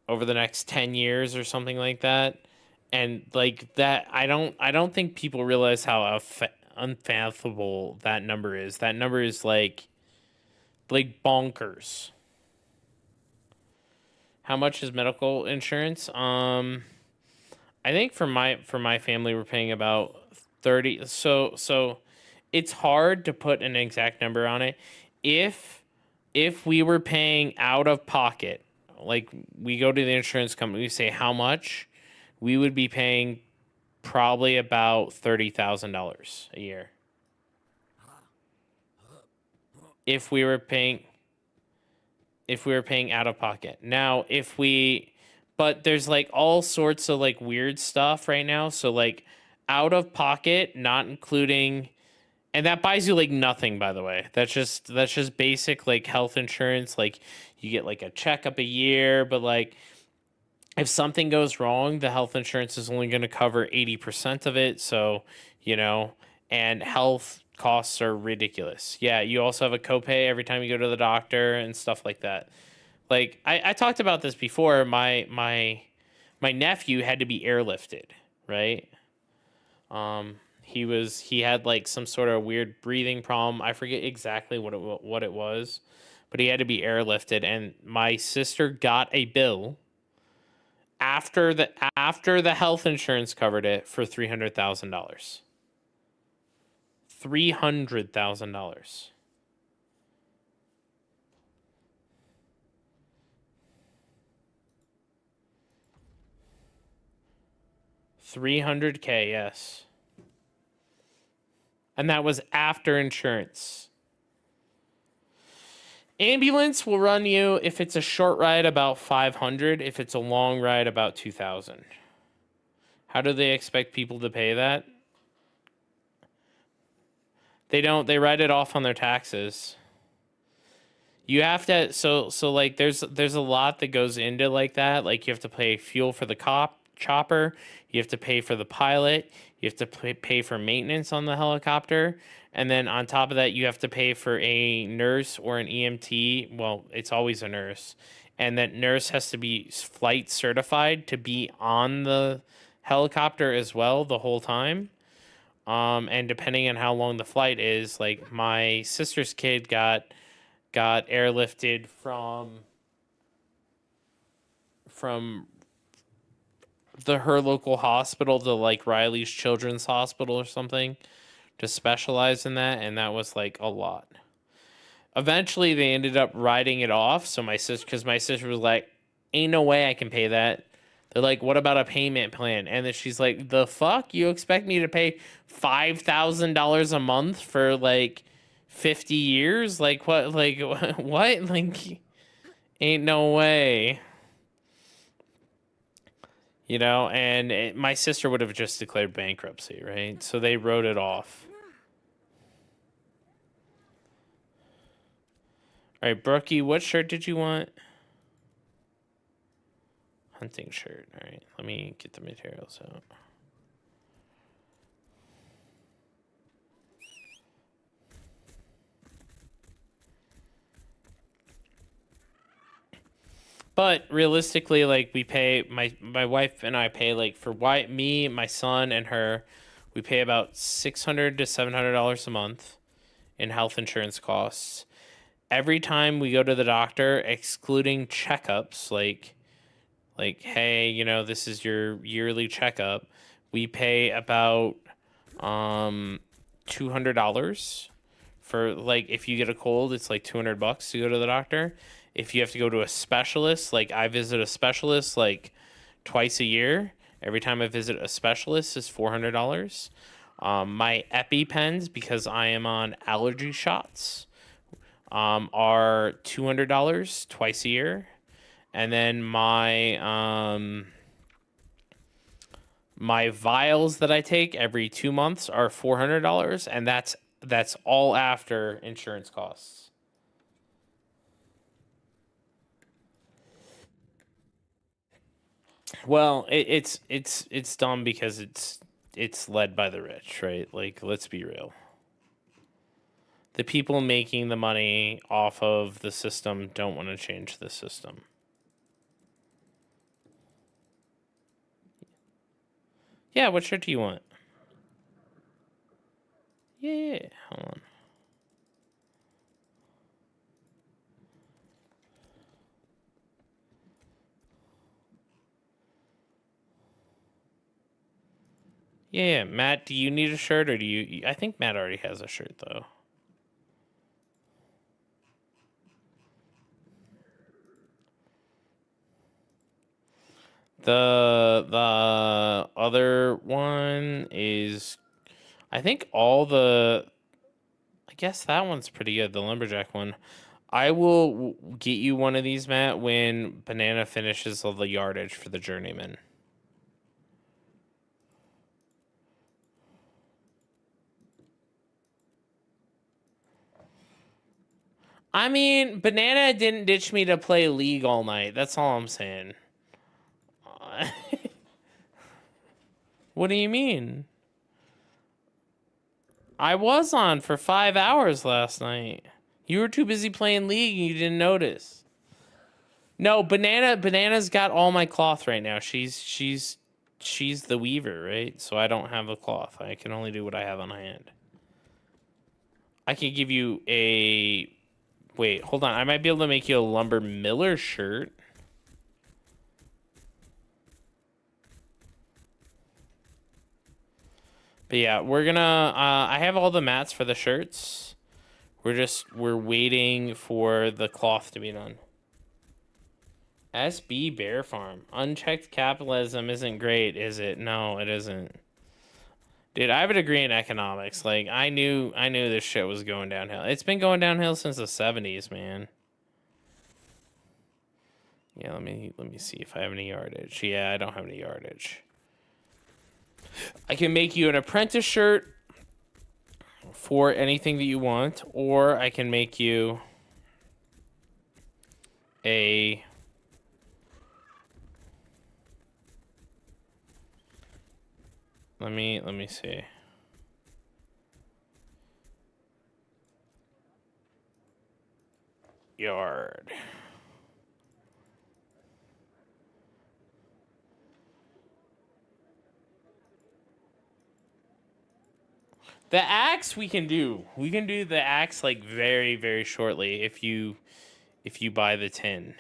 over the next 10 years or something like that. And like that, I don't think people realize how unfathomable that number is. That number is like bonkers. How much is medical insurance? I think for my family we're paying about 30. So it's hard to put an exact number on it. If we were paying out of pocket, like we go to the insurance company, we say how much, we would be paying probably about $30,000 a year. If we were paying out of pocket. Now, but there's like all sorts of like weird stuff right now. So like out of pocket, not including, and that buys you like nothing, by the way. That's just basic like health insurance. Like you get like a checkup a year, but like if something goes wrong, the health insurance is only going to cover 80% of it. So, you know, and health costs are ridiculous. Yeah, you also have a copay every time you go to the doctor and stuff like that. Like I talked about this before. My nephew had to be airlifted, right? He had like some sort of weird breathing problem. I forget exactly what it was, but he had to be airlifted, and my sister got a bill after the health insurance covered it for $300,000. $300,000. $300K, yes. And that was after insurance. Ambulance will run you, if it's a short ride, about $500. If it's a long ride, about $2,000. How do they expect people to pay that? They don't. They write it off on their taxes. You have to. So like, there's a lot that goes into like that. Like, you have to pay fuel for the chopper. You have to pay for the pilot. You have to pay for maintenance on the helicopter. And then on top of that, you have to pay for a nurse or an EMT. Well, it's always a nurse. And that nurse has to be flight certified to be on the helicopter as well the whole time. And depending on how long the flight is, like my sister's kid got airlifted from her local hospital to like Riley's Children's Hospital or something to specialize in that, and that was like a lot. Eventually they ended up writing it off, so my sister was like, ain't no way I can pay that. They're like, what about a payment plan? And then she's like, the fuck? You expect me to pay $5,000 a month for like 50 years? Like what? Like what? Like, ain't no way. You know, and my sister would have just declared bankruptcy, right? So they wrote it off. All right, Brookie, what shirt did you want? Hunting shirt. All right, let me get the materials out. But realistically, like, we pay, my wife and I pay, like, for me, my son, and her, we pay about $600 to $700 a month in health insurance costs. Every time we go to the doctor, excluding checkups, like hey, you know, this is your yearly checkup, we pay about $200 for, like, if you get a cold, it's like $200 to go to the doctor. If you have to go to a specialist, like I visit a specialist like twice a year. Every time I visit a specialist is $400. My EpiPens, because I am on allergy shots, are $200 twice a year. And then my vials that I take every 2 months are $400, and that's all after insurance costs. Well, it's dumb because it's led by the rich, right? Like, let's be real. The people making the money off of the system don't want to change the system. Yeah, what shirt do you want? Yeah, hold on. Yeah, Matt, do you need a shirt, or do you... I think Matt already has a shirt, though. The other one is... I think all the... I guess that one's pretty good, the lumberjack one. I will get you one of these, Matt, when Banana finishes all the yardage for the journeyman. I mean, Banana didn't ditch me to play League all night. That's all I'm saying. What do you mean? I was on for 5 hours last night. You were too busy playing League and you didn't notice. No, Banana's got all my cloth right now. She's the weaver, right? So I don't have a cloth. I can only do what I have on hand. I could give you a... Wait, hold on. I might be able to make you a Lumber Miller shirt. But yeah, we're gonna. I have all the mats for the shirts. We're waiting for the cloth to be done. SB Bear Farm. Unchecked capitalism isn't great, is it? No, it isn't. Dude, I have a degree in economics. Like, I knew this shit was going downhill. It's been going downhill since the 70s, man. Yeah, let me see if I have any yardage. Yeah, I don't have any yardage. I can make you an apprentice shirt for anything that you want, or I can make you a let me see. Yard. The axe we can do. We can do the axe like very, very shortly if you buy the tin.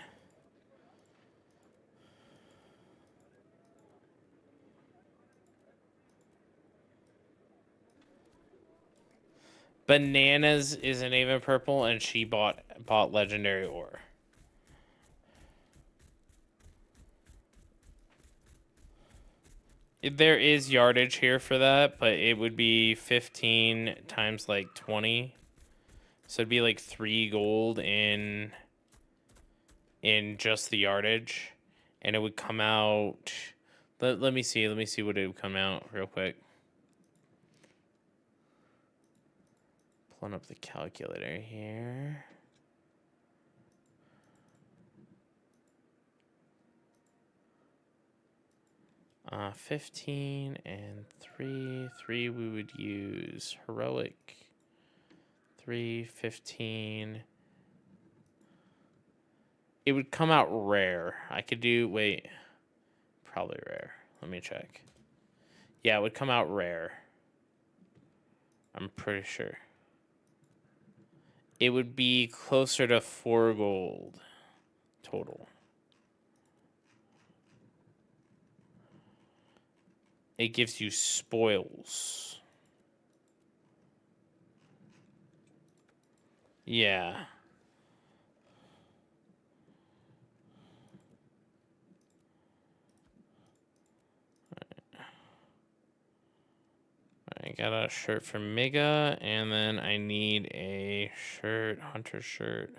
Bananas isn't even purple, and she bought legendary ore. There is yardage here for that, but it would be 15 times like 20. So it'd be like 3 gold in just the yardage. And it would come out. Let me see what it would come out real quick. Pulling up the calculator here. Uh, 15 and 3. 3 we would use heroic. 3, 15. It would come out rare. I could do, wait, probably rare. Let me check. Yeah, it would come out rare. I'm pretty sure. It would be closer to 4 gold total. It gives you spoils. Yeah. I got a shirt from Mega, and then I need a shirt, hunter shirt.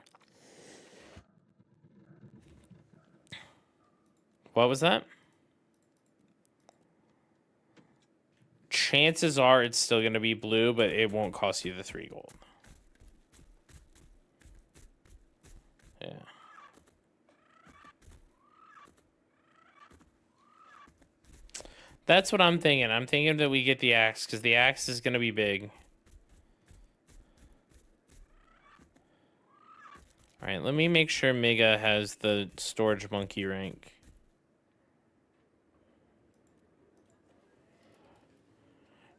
What was that? Chances are it's still going to be blue, but it won't cost you the 3 gold. Yeah. That's what I'm thinking. I'm thinking that we get the axe, because the axe is going to be big. Alright, let me make sure Mega has the storage monkey rank.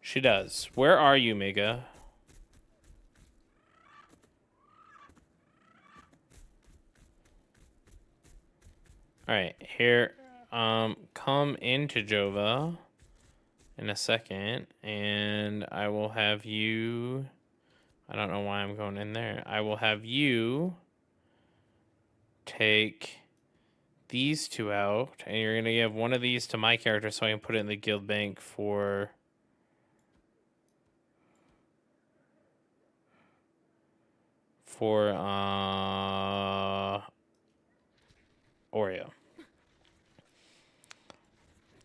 She does. Where are you, Mega? Alright, here. Come into Jova in a second, and I will have you... I don't know why I'm going in there. I will have you take these 2 out, and you're going to give one of these to my character so I can put it in the guild bank for... Oreo.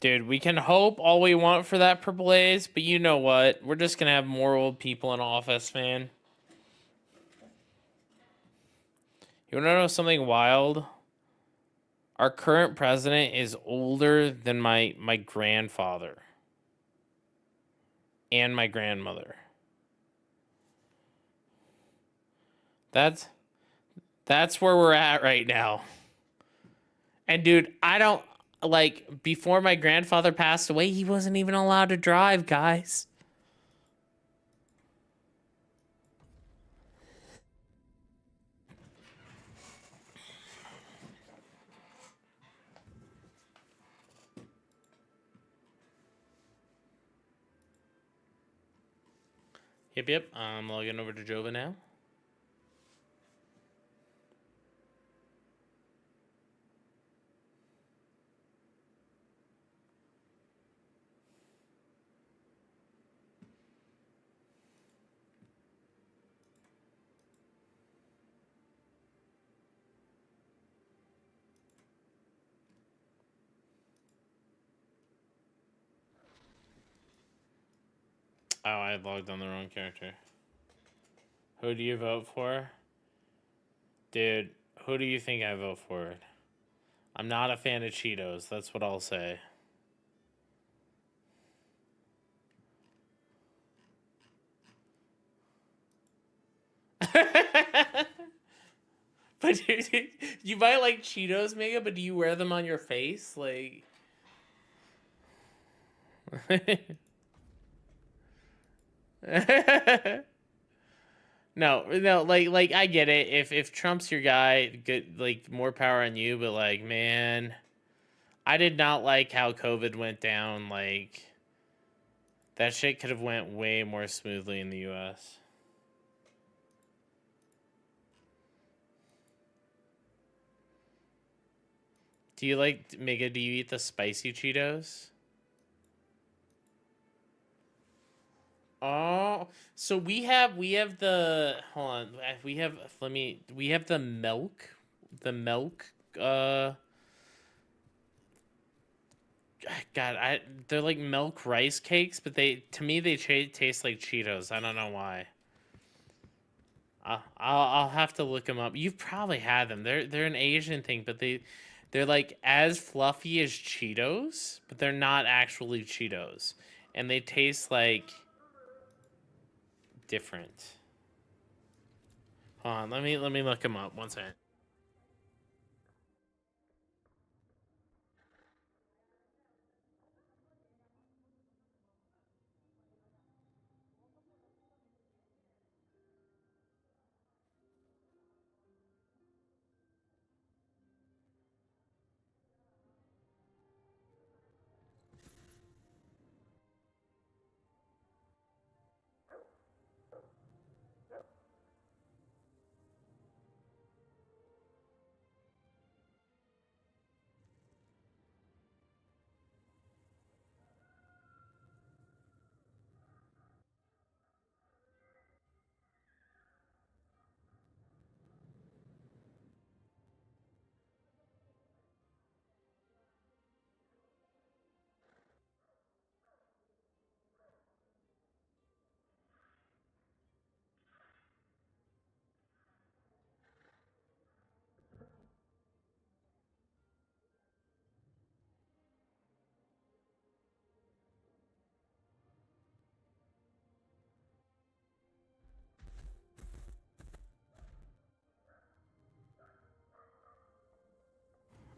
Dude, we can hope all we want for that purple A's, but you know what? We're just gonna have more old people in office, man. You wanna know something wild? Our current president is older than my grandfather. And my grandmother. That's where we're at right now. And dude, I don't... Like, before my grandfather passed away, he wasn't even allowed to drive, guys. Yep. I'm logging over to Jova now. Oh, I logged on the wrong character. Who do you vote for? Dude, who do you think I vote for? I'm not a fan of Cheetos, that's what I'll say. But you might like Cheetos, Mega, but do you wear them on your face? Like... No, like I get it. If Trump's your guy, good, like more power on you. But like, man, I did not like how COVID went down. Like, that shit could have went way more smoothly in the U.S. Do you like Mega? Do you eat the spicy Cheetos? Oh, so we have the hold on. We have the milk. Uh, God, they're like milk rice cakes, but to me they taste like Cheetos. I don't know why. I'll have to look them up. You've probably had them. They're an Asian thing, but they're like as fluffy as Cheetos, but they're not actually Cheetos, and they taste like different. Hold on, let me look them up. One second.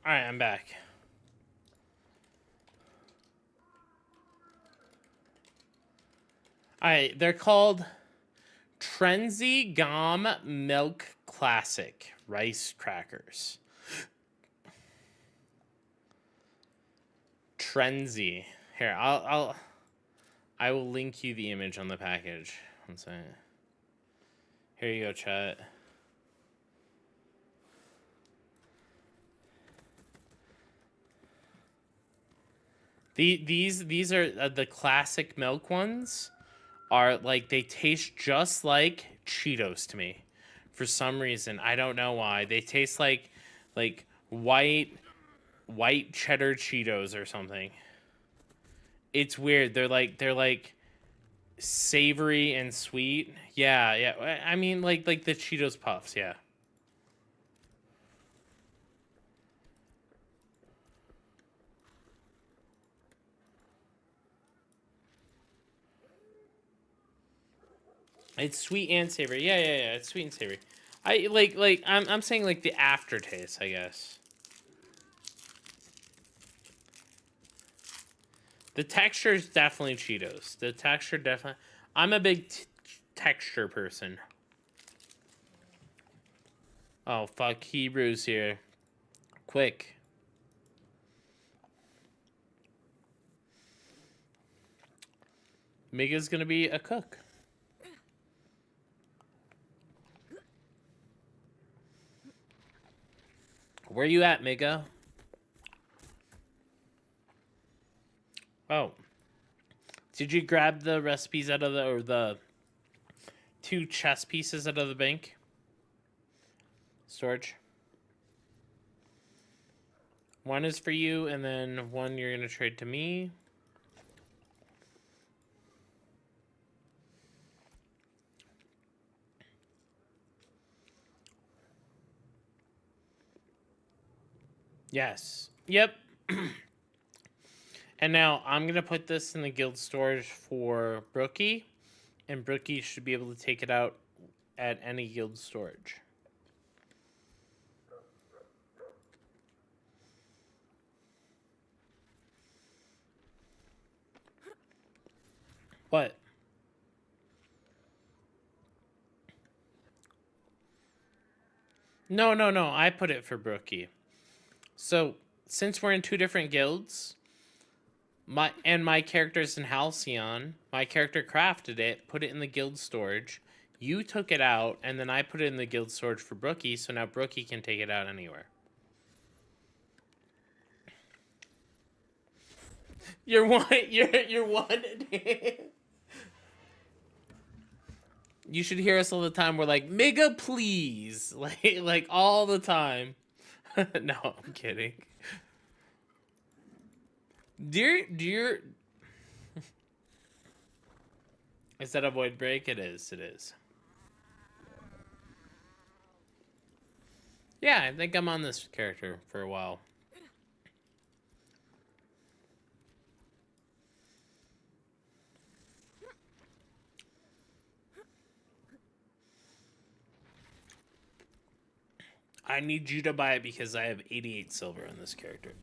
All right, I'm back. All right, they're called Trenzy Gom Milk Classic Rice Crackers. Trenzy. Here, I will link you the image on the package. One second. Here you go, chat. These are the classic milk ones. Are like they taste just like Cheetos to me. For some reason, I don't know why. They taste like white cheddar Cheetos or something. It's weird. They're like savory and sweet. Yeah. I mean like the Cheetos Puffs, yeah. It's sweet and savory. Yeah. It's sweet and savory. I like I'm saying like the aftertaste, I guess. The texture is definitely Cheetos. The texture definitely. I'm a big texture person. Oh fuck, Hebrews here. Quick. Mega's gonna be a cook. Where you at, Miga? Oh. Did you grab the recipes out of the 2 chess pieces out of the bank? Storage. One is for you, and then one you're going to trade to me. Yes. Yep. And now I'm going to put this in the guild storage for Brookie, and Brookie should be able to take it out at any guild storage. What? No, no, no. I put it for Brookie. So, since we're in 2 different guilds, my character's in Halcyon, my character crafted it, put it in the guild storage. You took it out, and then I put it in the guild storage for Brookie, so now Brookie can take it out anywhere. You're one. You're one. You should hear us all the time. We're like, Mega, please, like all the time. No, I'm kidding. Dear. Is that a void break? It is. It is. Yeah, I think I'm on this character for a while. I need you to buy it because I have 88 silver on this character.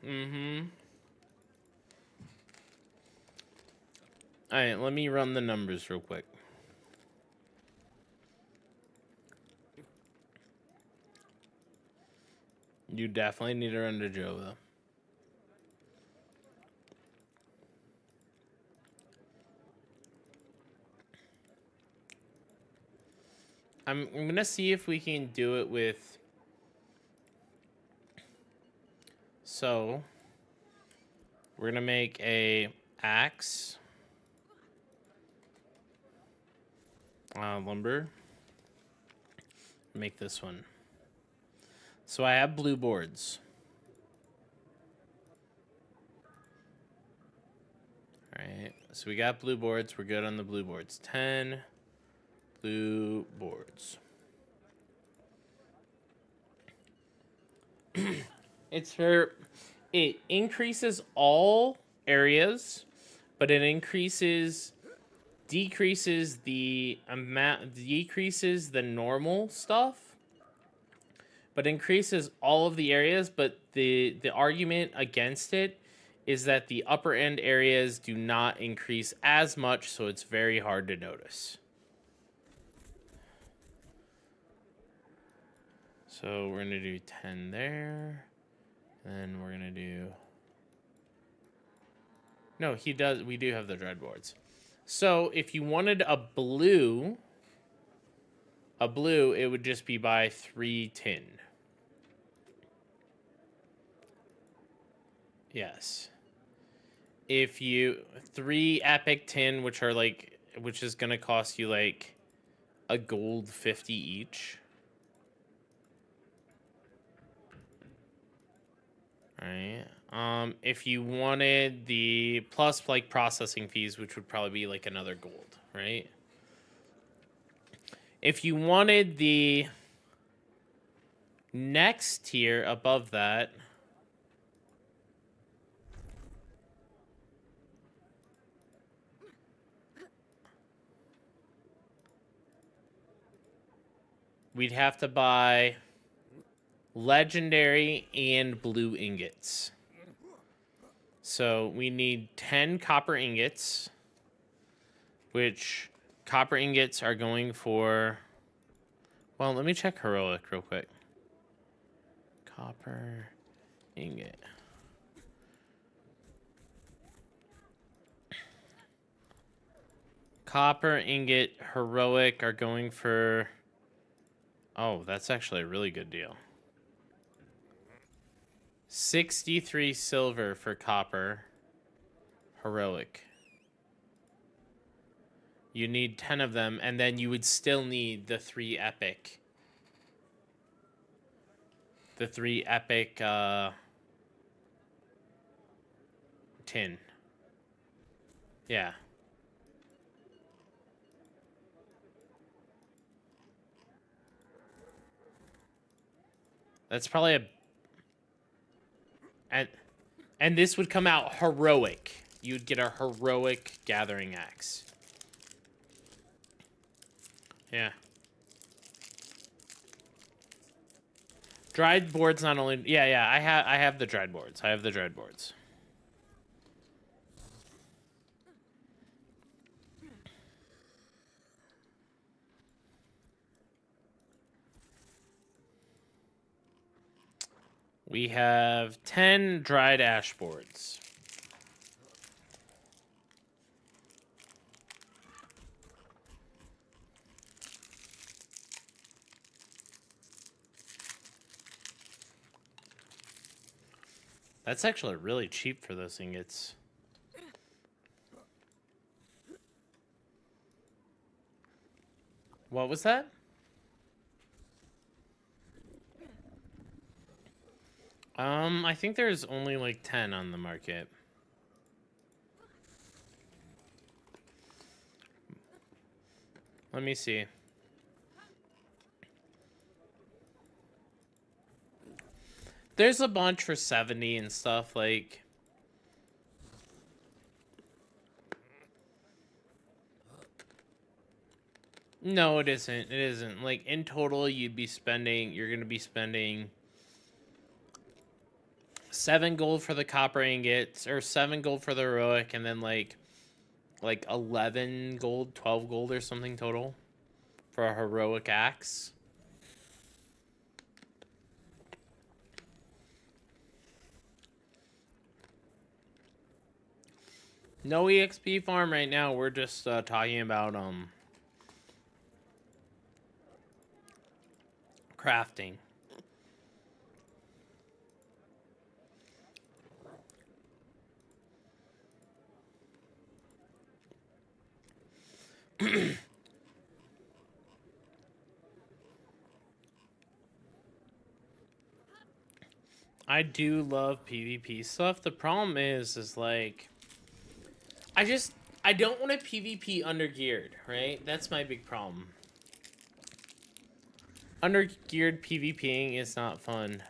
Mm-hmm. Alright, let me run the numbers real quick. You definitely need to run to Joe, though. I'm gonna see if we can do it with... So, we're gonna make a axe. Lumber. Make this one. So I have blue boards. Alright, so we got blue boards. We're good on the blue boards. 10 blue boards. It's for... It increases all areas, but it decreases the normal stuff, but increases all of the areas. But the argument against it is that the upper end areas do not increase as much, so it's very hard to notice. So we're gonna do 10 there, and we're gonna do... No, he does. We do have the dread boards. So if you wanted a blue, it would just be by 3 tin. Yes. If you 3 epic tin, which is gonna cost you like a gold 50 each. All right. If you wanted the plus like processing fees, which would probably be like another gold, right? If you wanted the next tier above that, we'd have to buy legendary and blue ingots. So we need 10 copper ingots, which copper ingots are going for... Well, let me check heroic real quick. Copper ingot. Copper, ingot, heroic are going for... Oh, that's actually a really good deal. 63 silver for copper. Heroic. You need 10 of them, and then you would still need the 3 epic. The 3 epic, tin. Yeah. That's probably a... And this would come out heroic. You'd get a heroic gathering axe. Yeah. Dried boards not only... Yeah, I have the dried boards. I have the dried boards. We have 10 dried ash boards. That's actually really cheap for those ingots. What was that? I think there's only like 10 on the market. Let me see. There's a bunch for 70 and stuff, like... No, it isn't. It isn't. Like, in total, you're going to be spending 7 gold for the copper ingots, or 7 gold for the heroic, and then like 11 gold, 12 gold or something total for a heroic axe. No EXP farm right now. We're just talking about crafting. I do love PvP stuff. The problem is like, I don't want to PvP undergeared, right? That's my big problem. Undergeared PvPing is not fun.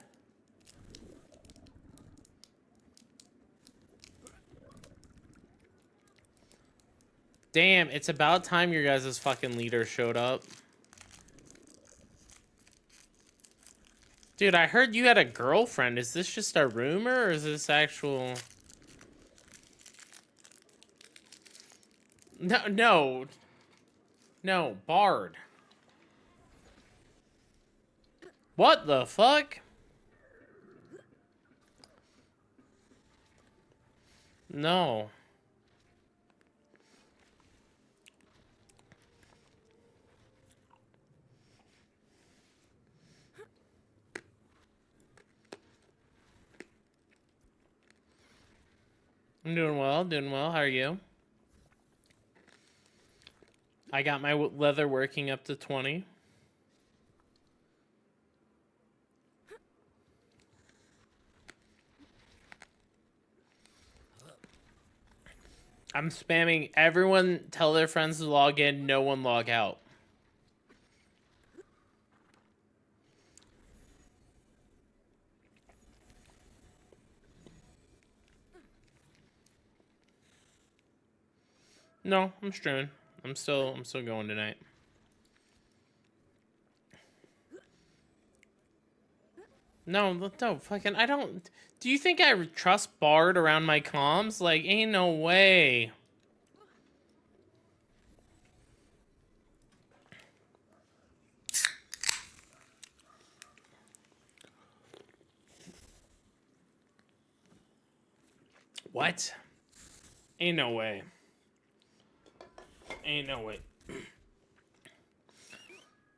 Damn, it's about time your guys' fucking leader showed up. Dude, I heard you had a girlfriend. Is this just a rumor, or is this actual... No. No, Bard. What the fuck? No. I'm doing well, doing well. How are you? I got my leather working up to 20. I'm spamming everyone, tell their friends to log in, no one log out. No, I'm streaming. I'm still going tonight. No, fucking, I don't... Do you think I trust Bard around my comms? Like, ain't no way. What? Ain't no way. Ain't no way.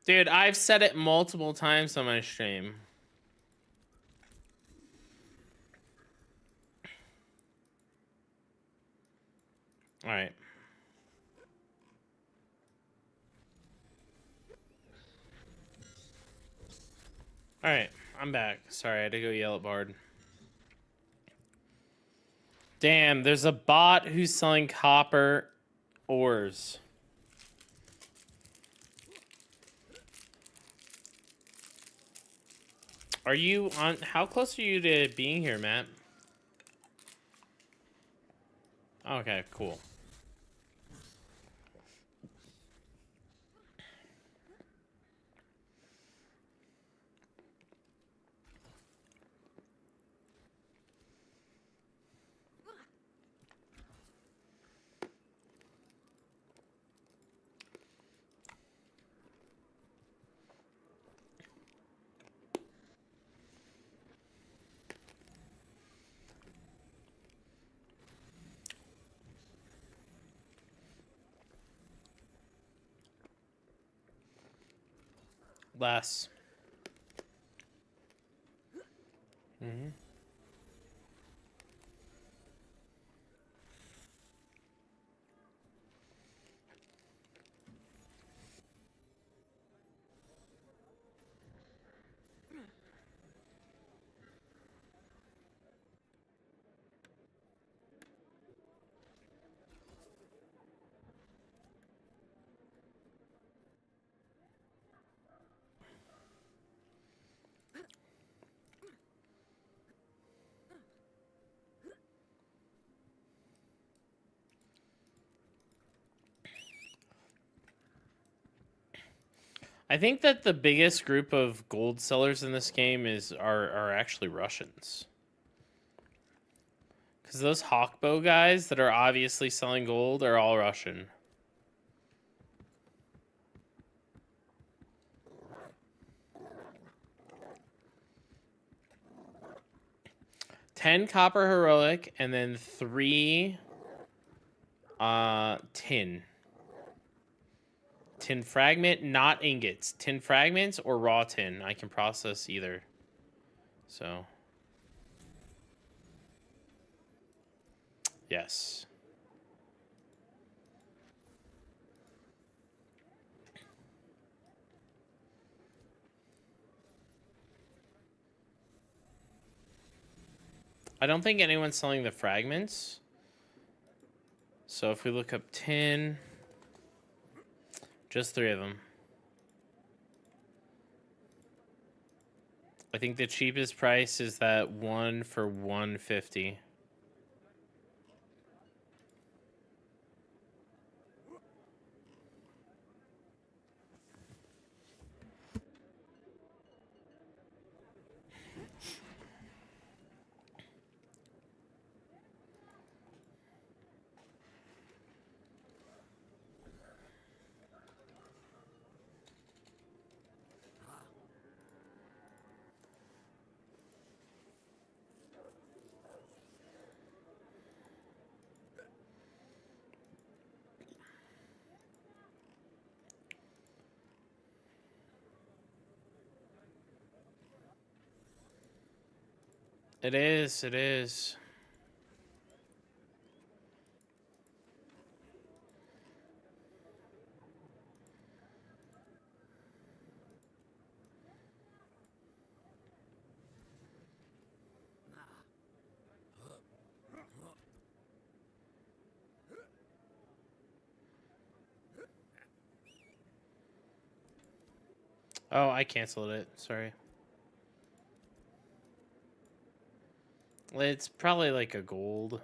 Dude, I've said it multiple times on my stream. All right. All right, I'm back. Sorry, I had to go yell at Bard. Damn, there's a bot who's selling copper ores. Are you on? How close are you to being here, Matt? Okay, cool. Less. Mm-hmm. I think that the biggest group of gold sellers in this game are actually Russians. Because those Hawkbow guys that are obviously selling gold are all Russian. $10 copper heroic and then 3 tin. Tin fragment, not ingots. Tin fragments or raw tin. I can process either. So. Yes. I don't think anyone's selling the fragments. So if we look up tin, just 3 of them. I think the cheapest price is that one for 150. It is, it is. Oh, I canceled it. Sorry. It's probably like a gold.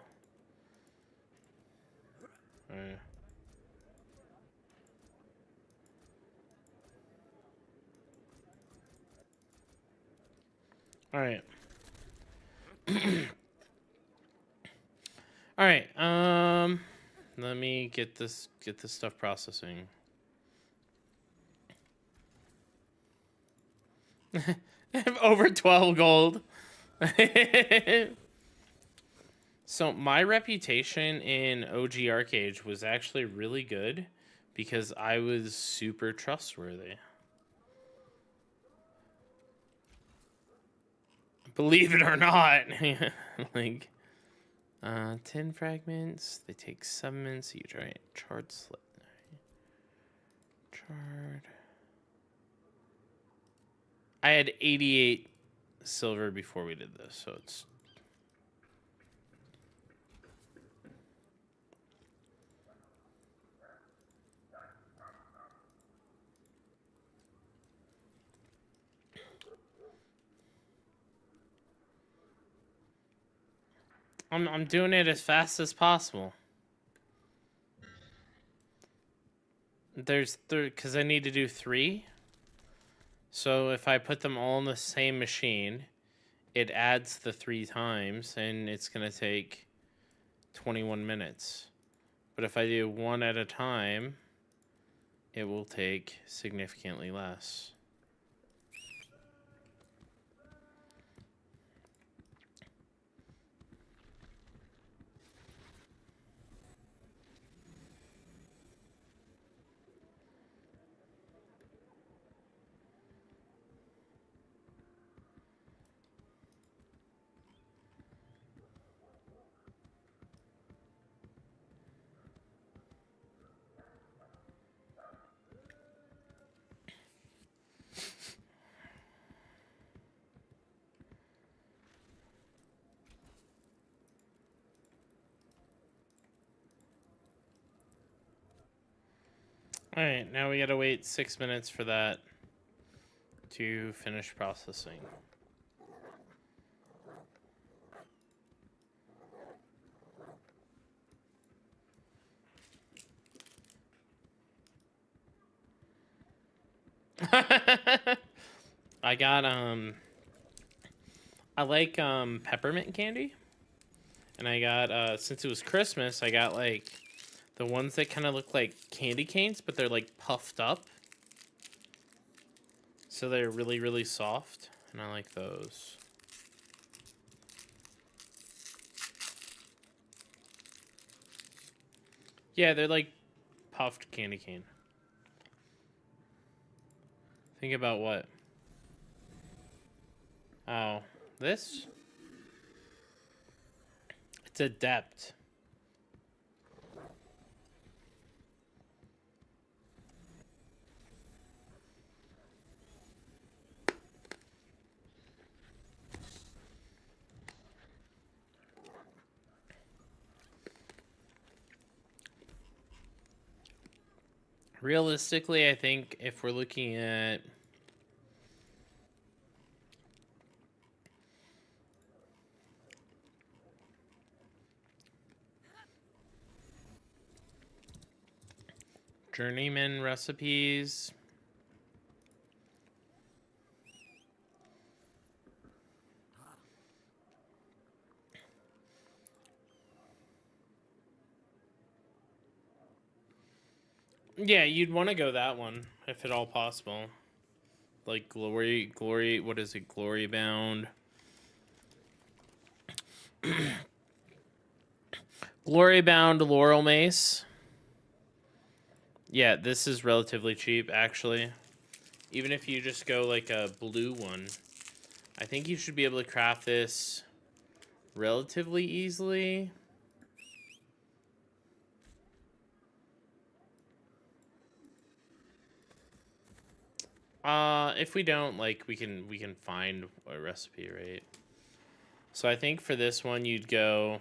All right. All right. Let me get this stuff processing. Over 12 gold. So my reputation in OG Arcade was actually really good because I was super trustworthy. Believe it or not. Like, 10 fragments. They take 7 minutes. You try it. Charred slip. Charred. I had 88 silver before we did this, so it's... I'm doing it as fast as possible. There's because I need to do 3. So if I put them all in the same machine, it adds the 3 times, and it's gonna take 21 minutes. But if I do 1 at a time, it will take significantly less. Alright, now we gotta wait 6 minutes for that to finish processing. I got I like peppermint candy. And I got since it was Christmas, I got like the ones that kind of look like candy canes, but they're like puffed up. So they're really, really soft, and I like those. Yeah, they're like puffed candy cane. Think about what? Oh, this? It's adept. Realistically, I think if we're looking at journeyman recipes, yeah, you'd want to go that one if at all possible. Like glory, what is it? Glory bound. Glory bound laurel mace. Yeah, this is relatively cheap actually. Even if you just go like a blue one, I think you should be able to craft this relatively easily. If we don't, like, we can find a recipe, right? So I think for this one, you'd go...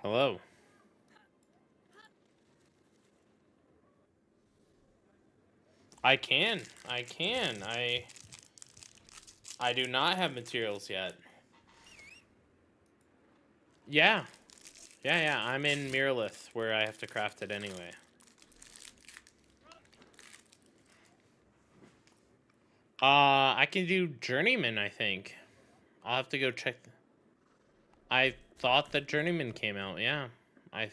Hello. I can. I do not have materials yet. Yeah. Yeah, I'm in Miralith, where I have to craft it anyway. I can do Journeyman, I think. I'll have to go check. I thought that Journeyman came out, yeah. I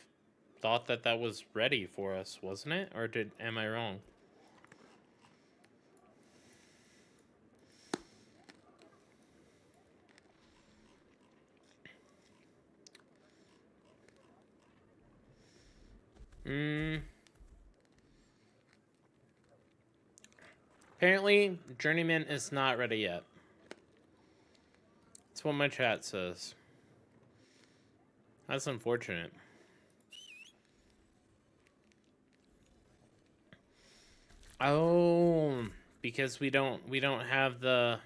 thought that that was ready for us, wasn't it? Or am I wrong? Apparently, Journeyman is not ready yet. That's what my chat says. That's unfortunate. Oh, because we don't have the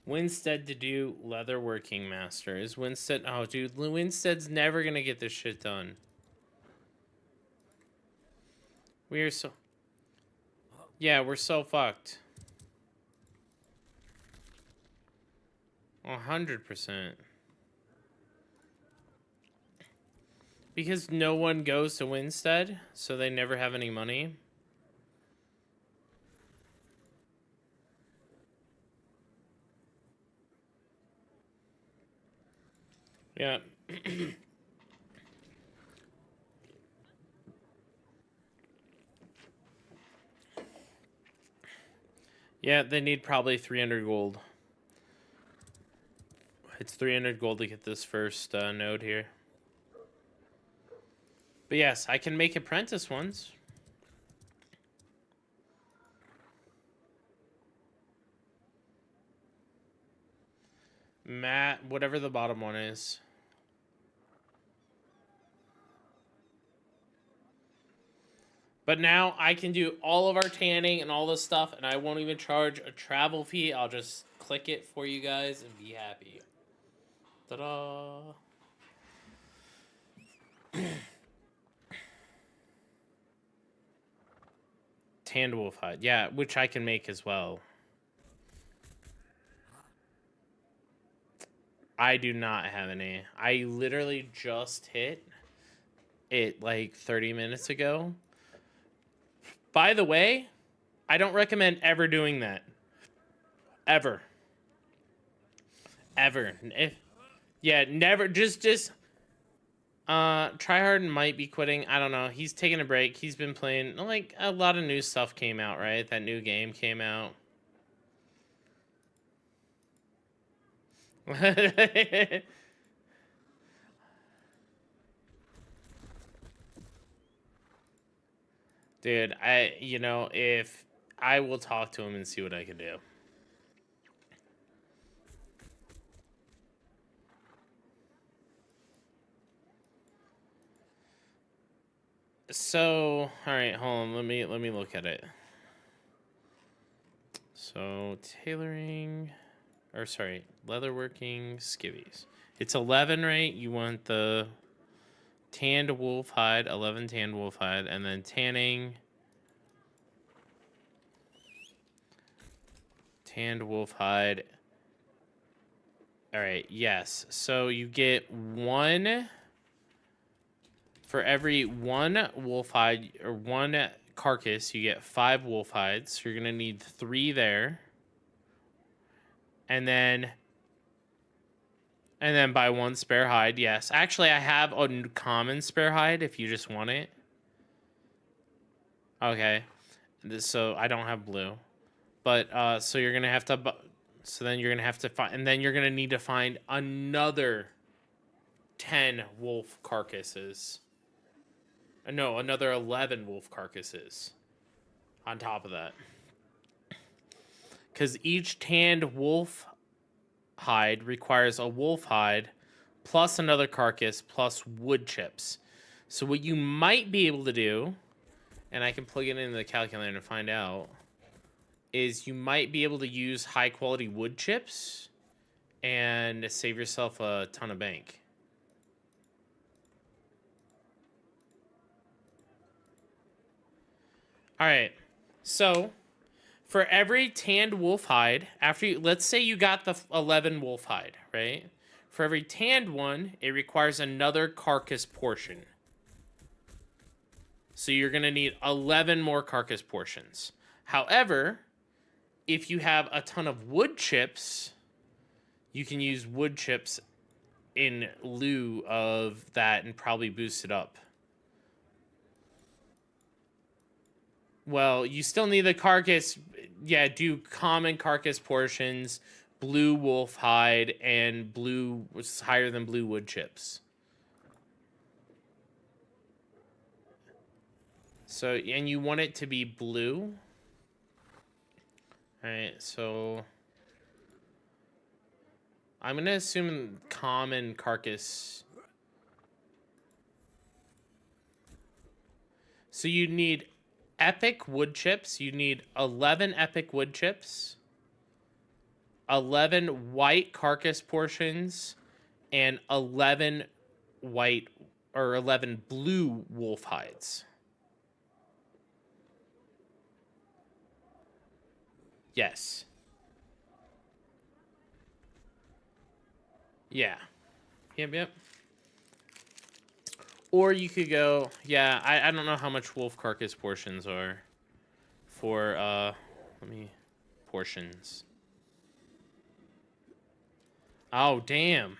Winstead to do leatherworking master. Is Winstead? Oh, dude, Winstead's never gonna get this shit done. We are so. Yeah, we're so fucked. 100%. Because no one goes to Winstead, so they never have any money. Yeah. Yeah, they need probably 300 gold. It's 300 gold to get this first node here. But yes, I can make apprentice ones. Matt, whatever the bottom one is. But now I can do all of our tanning and all this stuff, and I won't even charge a travel fee. I'll just click it for you guys and be happy. Ta-da! Tanned wolf hide. Yeah, which I can make as well. I do not have any. I literally just hit it like 30 minutes ago. By the way, I don't recommend ever doing that. Ever. Ever. Yeah, never. Just Tryhard might be quitting. I don't know. He's taking a break. He's been playing, like, a lot of new stuff came out, right? That new game came out. Dude, if I will talk to him and see what I can do. So, all right, hold on. Let me look at it. So, tailoring, or sorry, leatherworking skivvies. It's 11, right? You want the tanned wolf hide, 11 tanned wolf hide, and then tanning, tanned wolf hide. All right, yes. So you get one for every one wolf hide or one carcass. You get 5 wolf hides. So you're gonna need 3 there, and then buy 1 spare hide. Yes, actually, I have a common spare hide if you just want it. Okay, so I don't have blue, but so you're gonna have to. So then you're gonna have to find, and then you're gonna need to find another 10 wolf carcasses. No, another 11 wolf carcasses on top of that. Because each tanned wolf hide requires a wolf hide plus another carcass plus wood chips. So what you might be able to do, and I can plug it into the calculator to find out, is you might be able to use high quality wood chips and save yourself a ton of bank. All right, so for every tanned wolf hide, after you, let's say you got the 11 wolf hide, right? For every tanned one, it requires another carcass portion. So you're gonna need 11 more carcass portions. However, if you have a ton of wood chips, you can use wood chips in lieu of that and probably boost it up. Well, you still need the carcass. Yeah, do common carcass portions. blue wolf hide, and blue was higher than blue wood chips. So, and you want it to be blue. All right, so I'm gonna assume common carcass. So you need epic wood chips. You need 11 epic wood chips, 11 white carcass portions, and 11 white or 11 blue wolf hides. Yes. Yeah. Yep. Or you could go, yeah, I don't know how much wolf carcass portions are for, let me, portions. Oh, damn.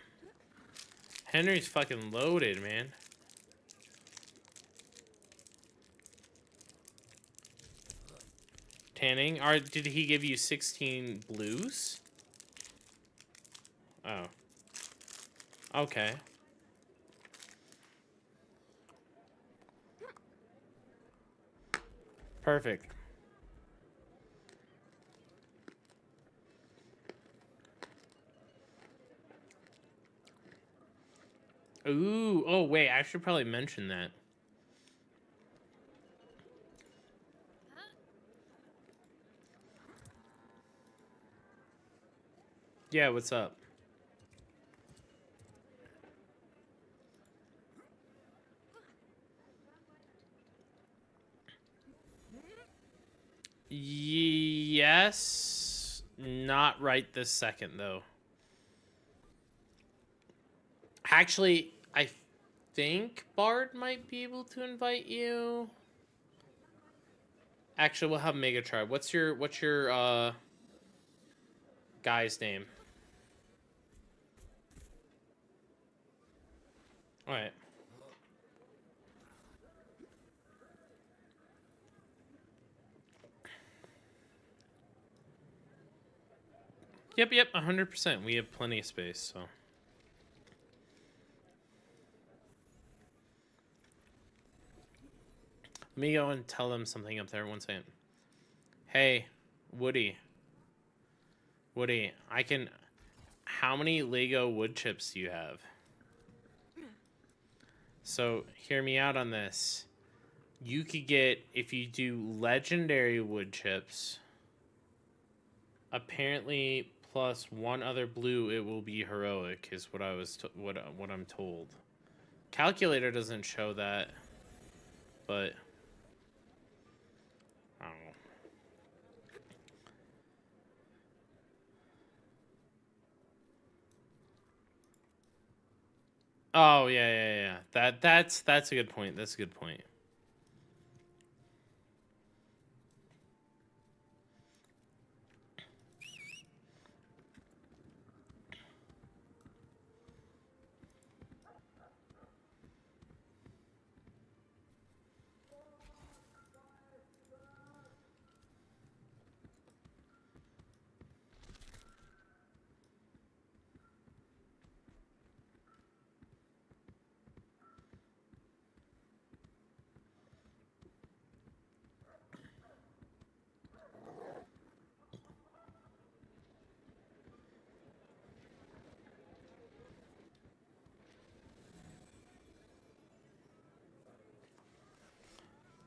Henry's fucking loaded, man. Tanning? Did he give you 16 blues? Oh. Okay. Perfect. Ooh. Oh, wait. I should probably mention that. Yeah, what's up? Yes. Not right this second, though. Actually, I think Bard might be able to invite you. Actually, we'll have Mega try. What's your guy's name? All right. Yep, 100%. We have plenty of space, so. Let me go and tell them something up there. 1 second. Hey, Woody. Woody, I can... How many Lego wood chips do you have? So, hear me out on this. You could get, if you do legendary wood chips, apparently plus one other blue, it will be heroic, is what I was what I'm told. Calculator doesn't show that, but I don't know. Oh yeah. That's a good point. That's a good point.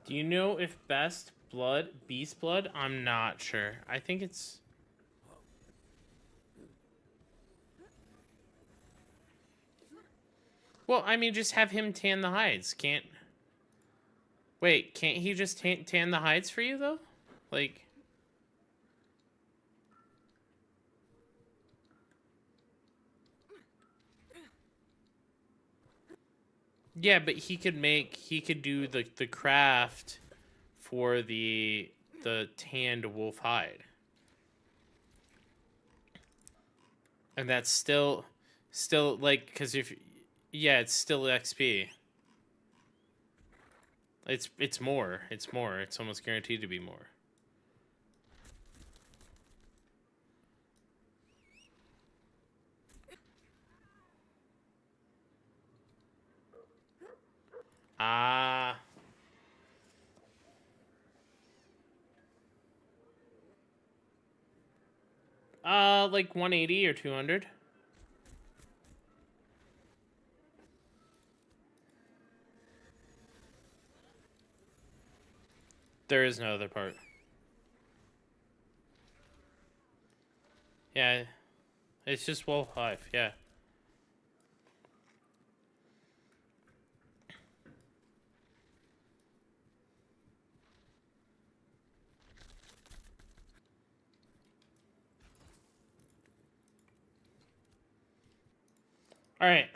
Do you know if beast blood? I'm not sure. I think it's... Well, I mean, just have him tan the hides. Wait, can't he just tan the hides for you, though? Like... Yeah, but he could do the craft for the tanned wolf hide. And that's still like, cuz yeah, it's still XP. It's more. It's more. It's almost guaranteed to be more. Like 180 or 200. There is no other part. Yeah, it's just Wolf Hive, yeah. Alright.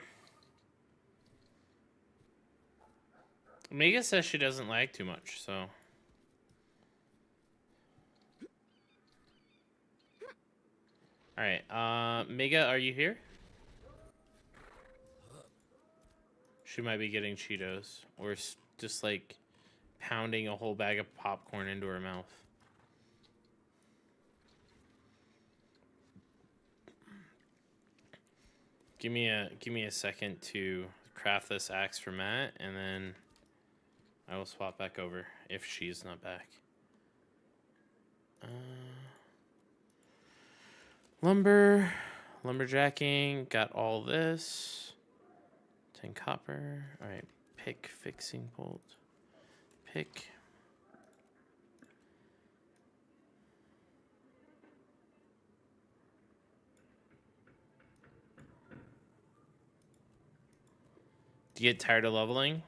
Mega says she doesn't lag too much, so... Alright, Mega, are you here? She might be getting Cheetos. Or just, like, pounding a whole bag of popcorn into her mouth. Give me a second to craft this axe for Matt, and then I will swap back over if she's not back. Lumberjacking, got all this. 10 copper. All right, pick fixing bolt. Pick. Do you get tired of leveling?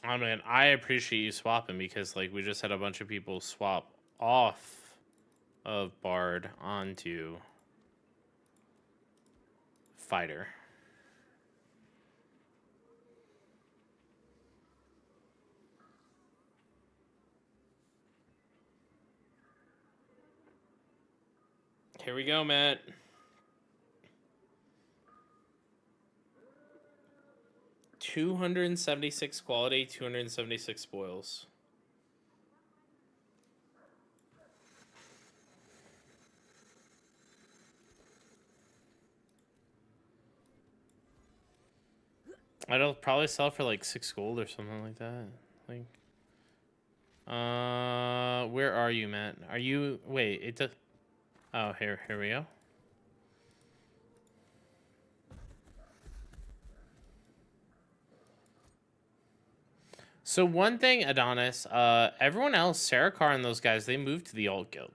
I mean, I appreciate you swapping because, like, we just had a bunch of people swap off of Bard onto Fighter. Here we go, Matt. 276 quality, 276 spoils. I'll probably sell for like 6 gold or something like that. Like, where are you, Matt? Are you? Wait, it does. Oh, here we go. So one thing, Adonis, everyone else, Sarakar and those guys, they moved to the alt guild.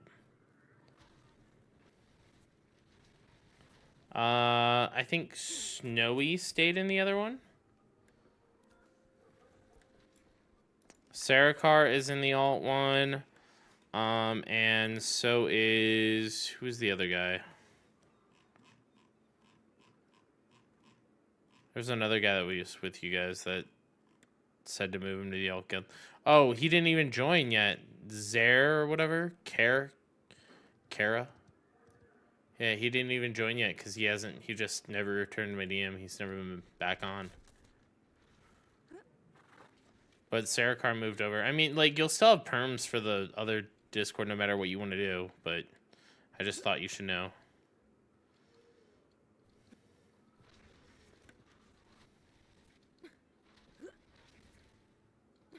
I think Snowy stayed in the other one. Sarakar is in the alt one. And so is... Who's the other guy? There's another guy that was with you guys that said to move him to the alt guild. Oh, he didn't even join yet. Zare or whatever? Kara? Yeah, he didn't even join yet because he just never returned my DM. He's never been back on. But Sarakar moved over. I mean, like, you'll still have perms for the other Discord no matter what you want to do, but I just thought you should know.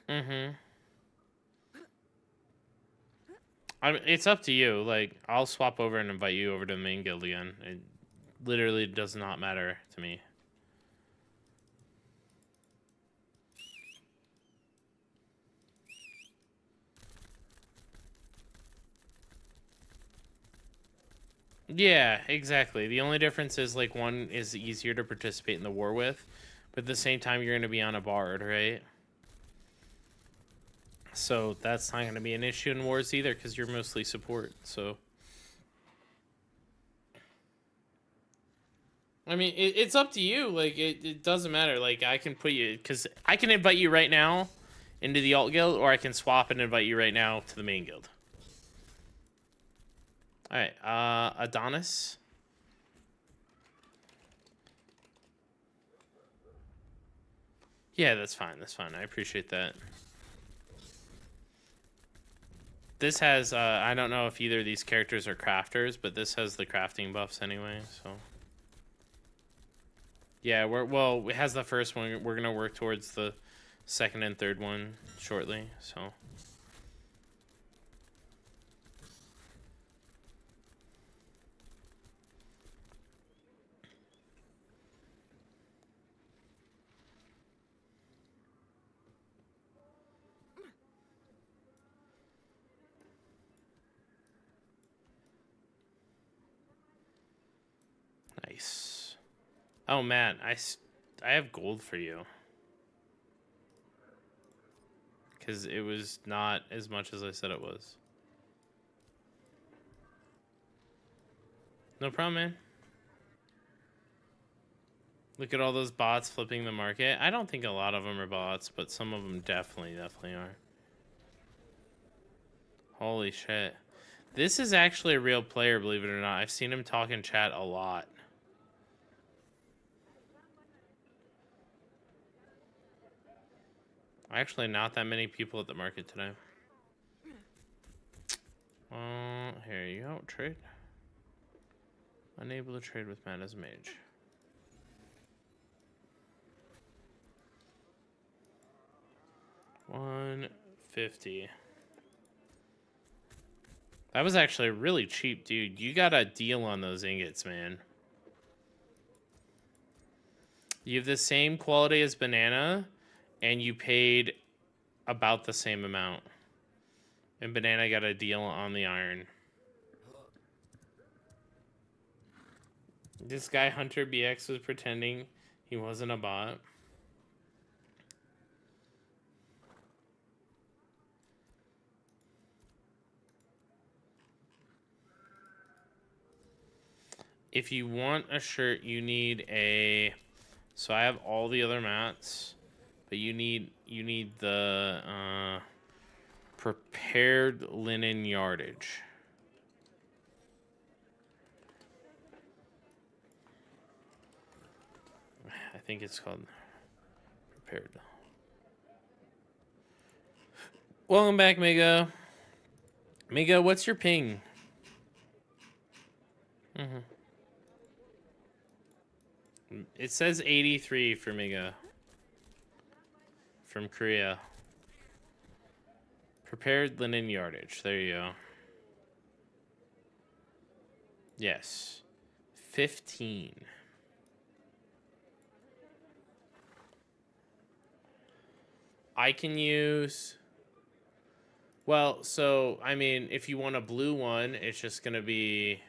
Mm-hmm. It's up to you. Like, I'll swap over and invite you over to the main guild again. It literally does not matter to me. Yeah, exactly. The only difference is, like, one is easier to participate in the war with, but at the same time, you're going to be on a bard, right? So that's not going to be an issue in wars either because you're mostly support, so... I mean, it's up to you. Like, it doesn't matter. Like, I can put you... Because I can invite you right now into the alt guild, or I can swap and invite you right now to the main guild. Alright, Adonis. Yeah, that's fine. That's fine. I appreciate that. This has, I don't know if either of these characters are crafters, but this has the crafting buffs anyway, so... Yeah, well, it has the first one. We're gonna work towards the second and third one shortly. So. Nice. Oh man, I have gold for you. Because it was not as much as I said it was. No problem, man. Look at all those bots flipping the market. I don't think a lot of them are bots, but some of them definitely are. Holy shit. This is actually a real player, believe it or not. I've seen him talk in chat a lot. Actually, not that many people at the market today. Here you go. Trade. Unable to trade with Matt as a mage. $150. That was actually really cheap, dude. You got a deal on those ingots, man. You have the same quality as banana, and you paid about the same amount. And banana got a deal on the iron. This guy, Hunter BX, was pretending he wasn't a bot. If you want a shirt, you need a... So I have all the other mats, but you need the prepared linen yardage. I think it's called prepared. Welcome back, Mega. Mega, what's your ping? It says 83 for Mega. From Korea. Prepared linen yardage. There you go. Yes. 15. I can use... Well, so, I mean, if you want a blue one, it's just going to be...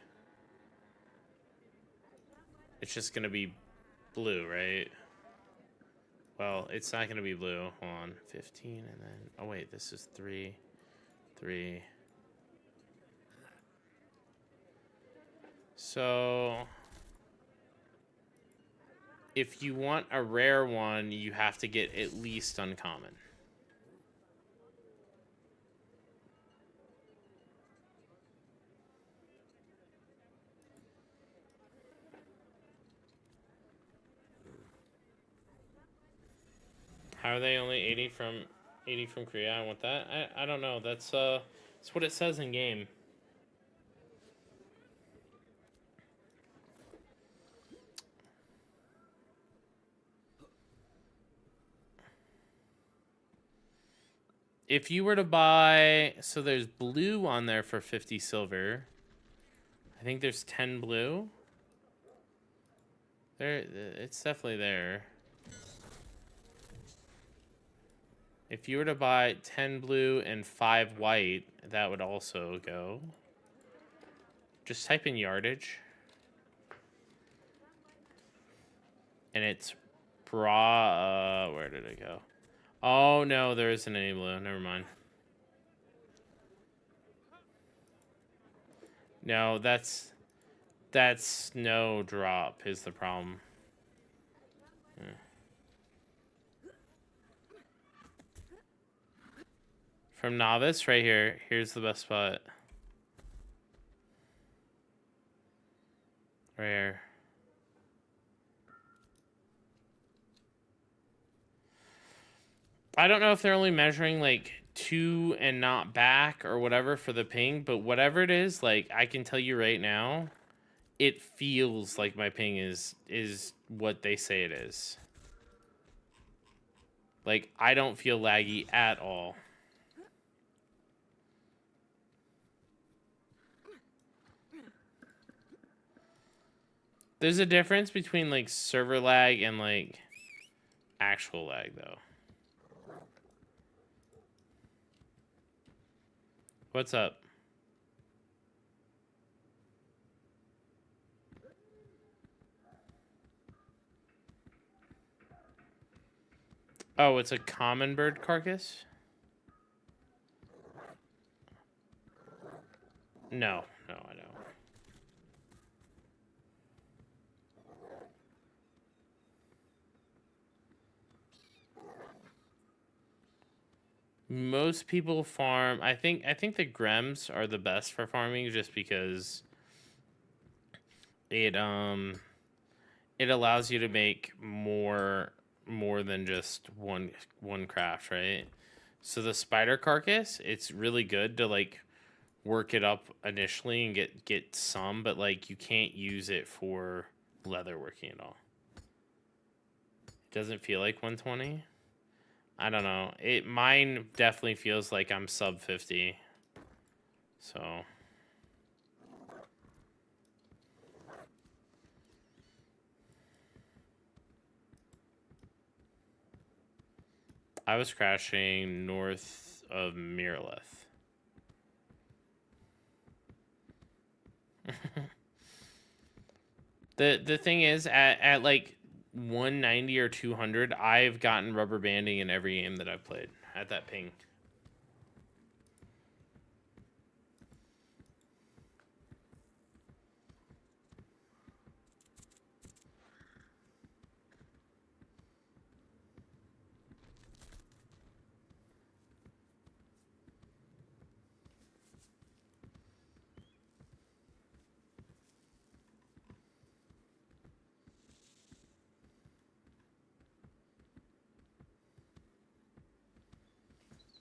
It's just going to be blue, right? Well, it's not going to be blue. Hold on. 15 and then... Oh, wait. This is 3. 3. So... If you want a rare one, you have to get at least uncommon. How are they only 80 from Korea? I want that. I don't know. That's what it says in game. If you were to buy, so there's blue on there for 50 silver. I think there's 10 blue. There, it's definitely there. If you were to buy 10 blue and 5 white, that would also go. Just type in yardage. And it's bra, where did it go? Oh, no, there isn't any blue. Never mind. No, that's no drop is the problem. Yeah. From novice, right here. Here's the best spot. Right here. I don't know if they're only measuring like 2 and not back or whatever for the ping, but whatever it is, like I can tell you right now, it feels like my ping is what they say it is. Like, I don't feel laggy at all. There's a difference between, like, server lag and, like, actual lag, though. What's up? Oh, it's a common bird carcass? No, I don't. Most people farm. I think the Grems are the best for farming, just because it allows you to make more than just one craft, right? So the spider carcass, it's really good to like work it up initially and get some, but like you can't use it for leather working at all. It doesn't feel like 120. I don't know. Mine definitely feels like I'm sub 50. So I was crashing north of Miralith. The thing is, at like 190 or 200, I've gotten rubber banding in every game that I've played at that ping.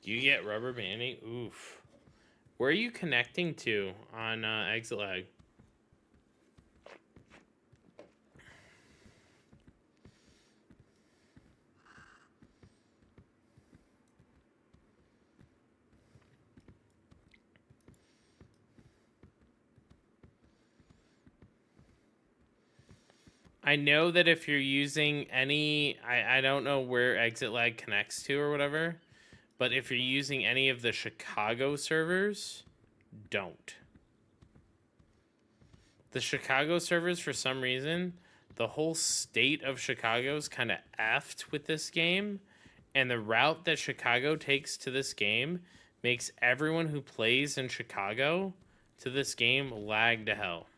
You get rubber banding? Oof. Where are you connecting to on Exile? I know that if you're using any, I don't know where Exit Lag connects to or whatever, but if you're using any of the Chicago servers, don't. The Chicago servers, for some reason, the whole state of Chicago's kind of effed with this game, and the route that Chicago takes to this game makes everyone who plays in Chicago to this game lag to hell.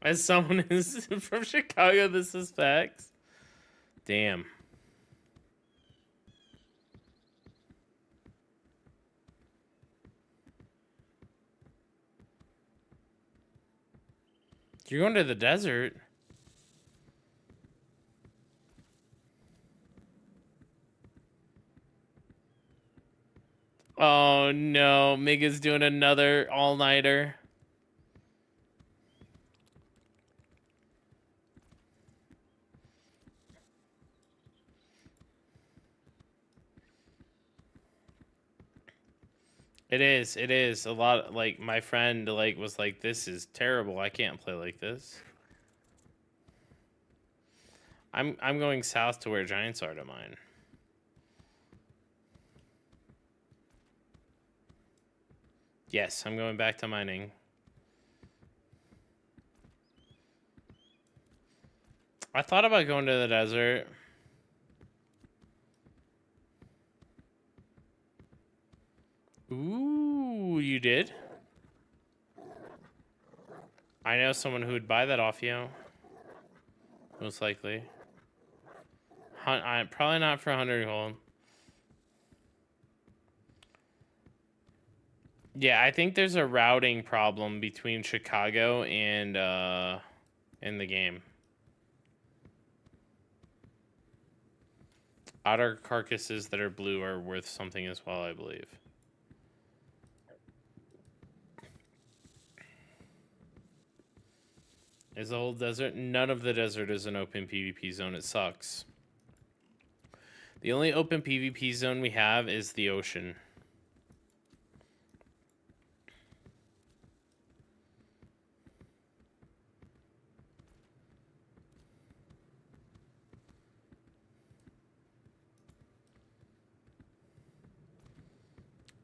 As someone who's from Chicago, this is facts. Damn. You're going to the desert. Oh no, Miga's doing another all-nighter. It is a lot. Like, my friend like was like, this is terrible, I can't play like this. I'm going south to where giants are to mine. Yes, I'm going back to mining. I thought about going to the desert. Ooh, you did? I know someone who would buy that off you. Most likely. Probably not for 100 gold. Yeah, I think there's a routing problem between Chicago and in the game. Otter carcasses that are blue are worth something as well, I believe. Is the whole desert? None of the desert is an open PvP zone. It sucks. The only open PvP zone we have is the ocean.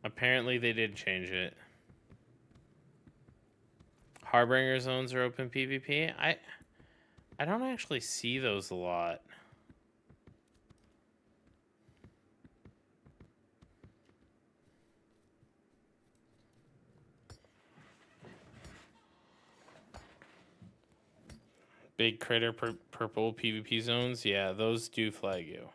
Apparently they did change it. Harbinger zones are open PvP. I don't actually see those a lot. Big crater purple PvP zones. Yeah, those do flag you.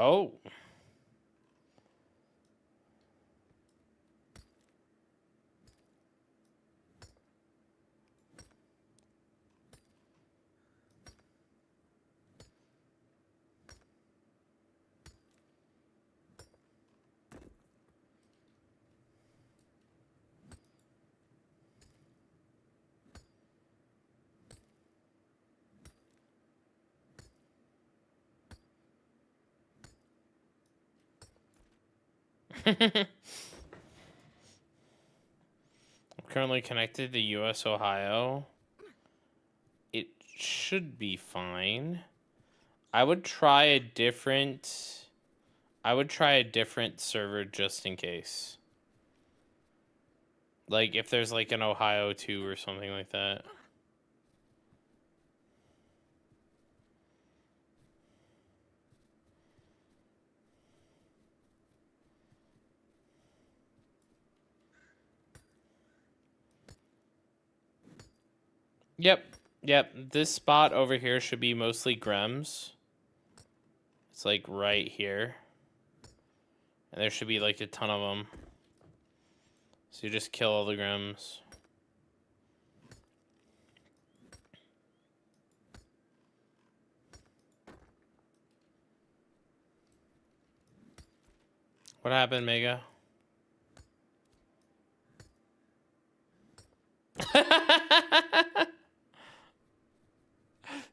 Oh. I'm currently connected to US Ohio. It should be fine. I would try a different server just in case. Like if there's like an Ohio 2 or something like that. Yep. Yep. This spot over here should be mostly Grems. It's like right here. And there should be like a ton of them. So you just kill all the Grems. What happened, Mega?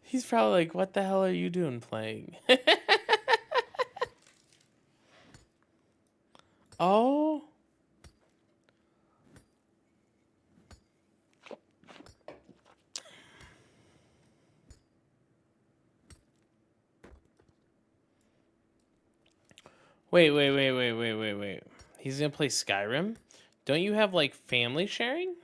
He's probably like, what the hell are you doing playing? Oh. Wait. He's gonna play Skyrim? Don't you have like family sharing?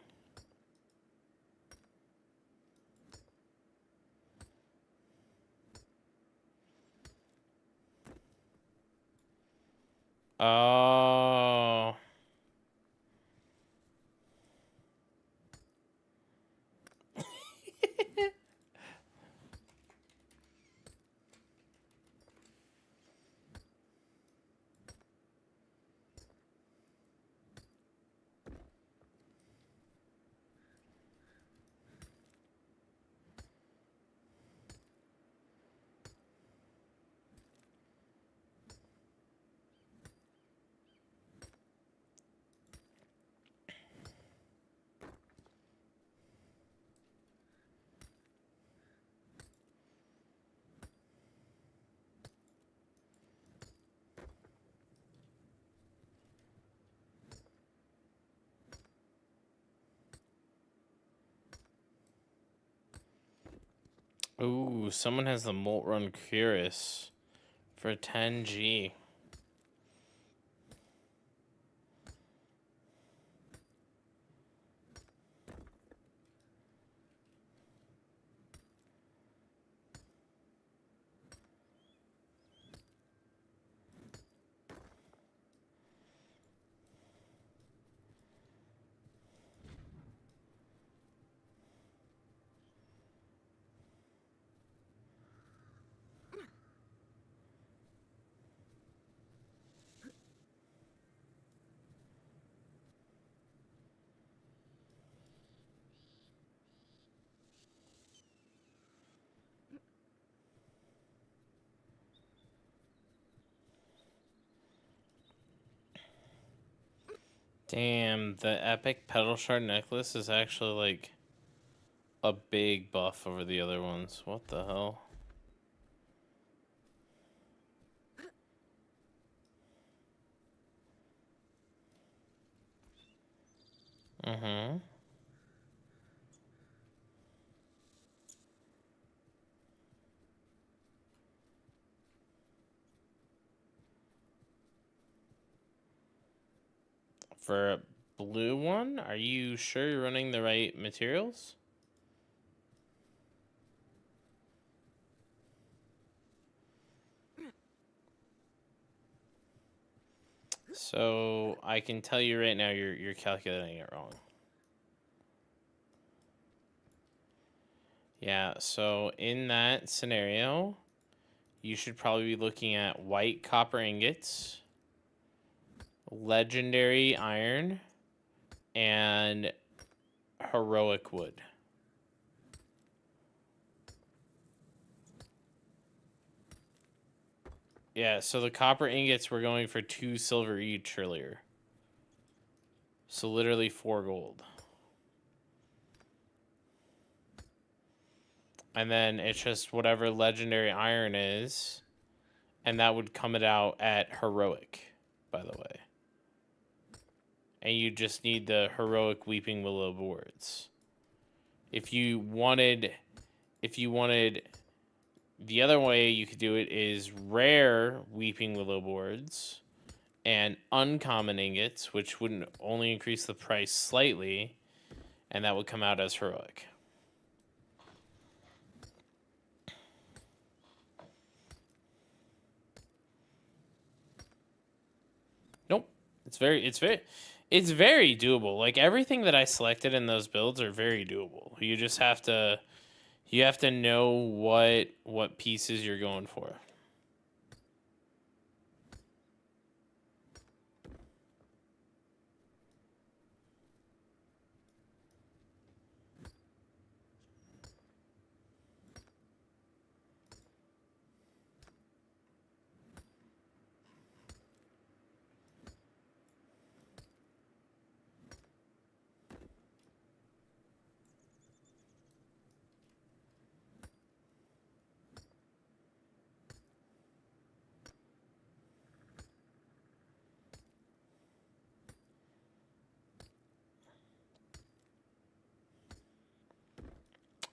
Oh. Ooh, someone has the Molt Run Cuirass for 10G. Damn, the epic pedal shard necklace is actually like a big buff over the other ones. What the hell? Mm-hmm. For a blue one, are you sure you're running the right materials? So I can tell you right now, you're calculating it wrong. Yeah, so in that scenario, you should probably be looking at white copper ingots, legendary iron, and heroic wood. Yeah, so the copper ingots were going for 2 silver each earlier. So literally 4 gold. And then it's just whatever legendary iron is, and that would come it out at heroic, by the way. And you just need the heroic weeping willow boards. If you wanted the other way you could do it is rare weeping willow boards and uncommon ingots, which would only increase the price slightly, and that would come out as heroic. Nope. It's very doable. Like everything that I selected in those builds are very doable. You just have to know what pieces you're going for.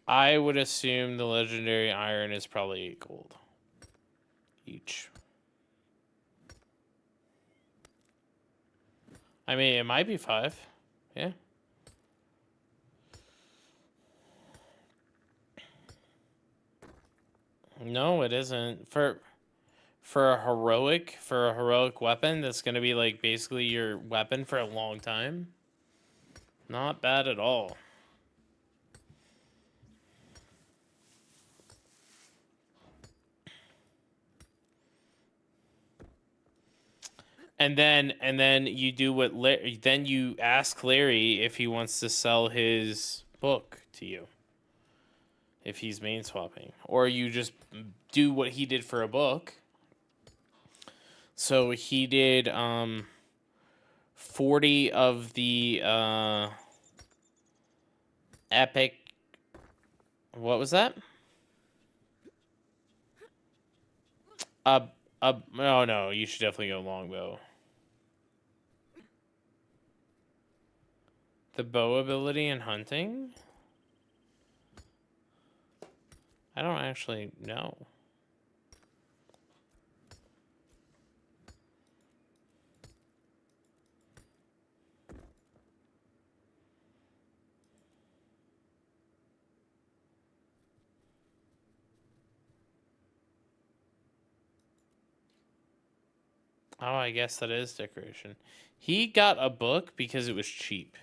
I would assume the legendary iron is probably 8 gold each. I mean, it might be 5. Yeah. No, it isn't. For a heroic weapon that's going to be like basically your weapon for a long time. Not bad at all. And then you do what then you ask Larry if he wants to sell his book to you. If he's main swapping, or you just do what he did for a book. So he did 40 of the epic. What was that? Oh no, you should definitely go longbow. The bow ability in hunting? I don't actually know. Oh, I guess that is decoration. He got a book because it was cheap.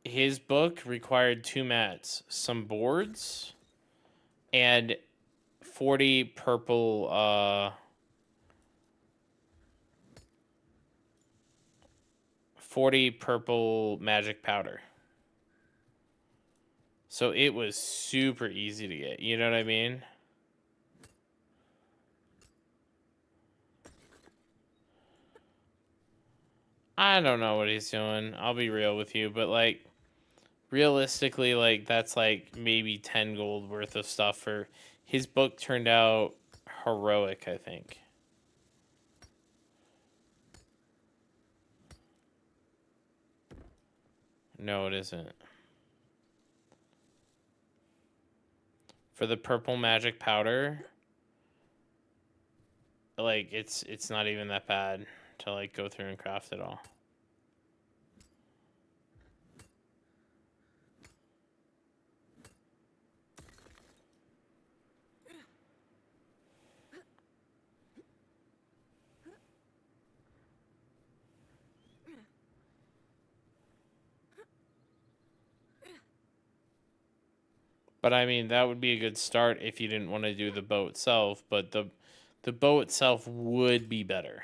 His book required 2 mats, some boards, and 40 purple 40 purple magic powder. So it was super easy to get. You know what I mean? I don't know what he's doing. I'll be real with you, but like realistically, like that's like maybe 10 gold worth of stuff for his book turned out heroic, I think. No, it isn't. For the purple magic powder, like it's not even that bad to like go through and craft it all. But I mean, that would be a good start if you didn't want to do the bow itself, but the bow itself would be better.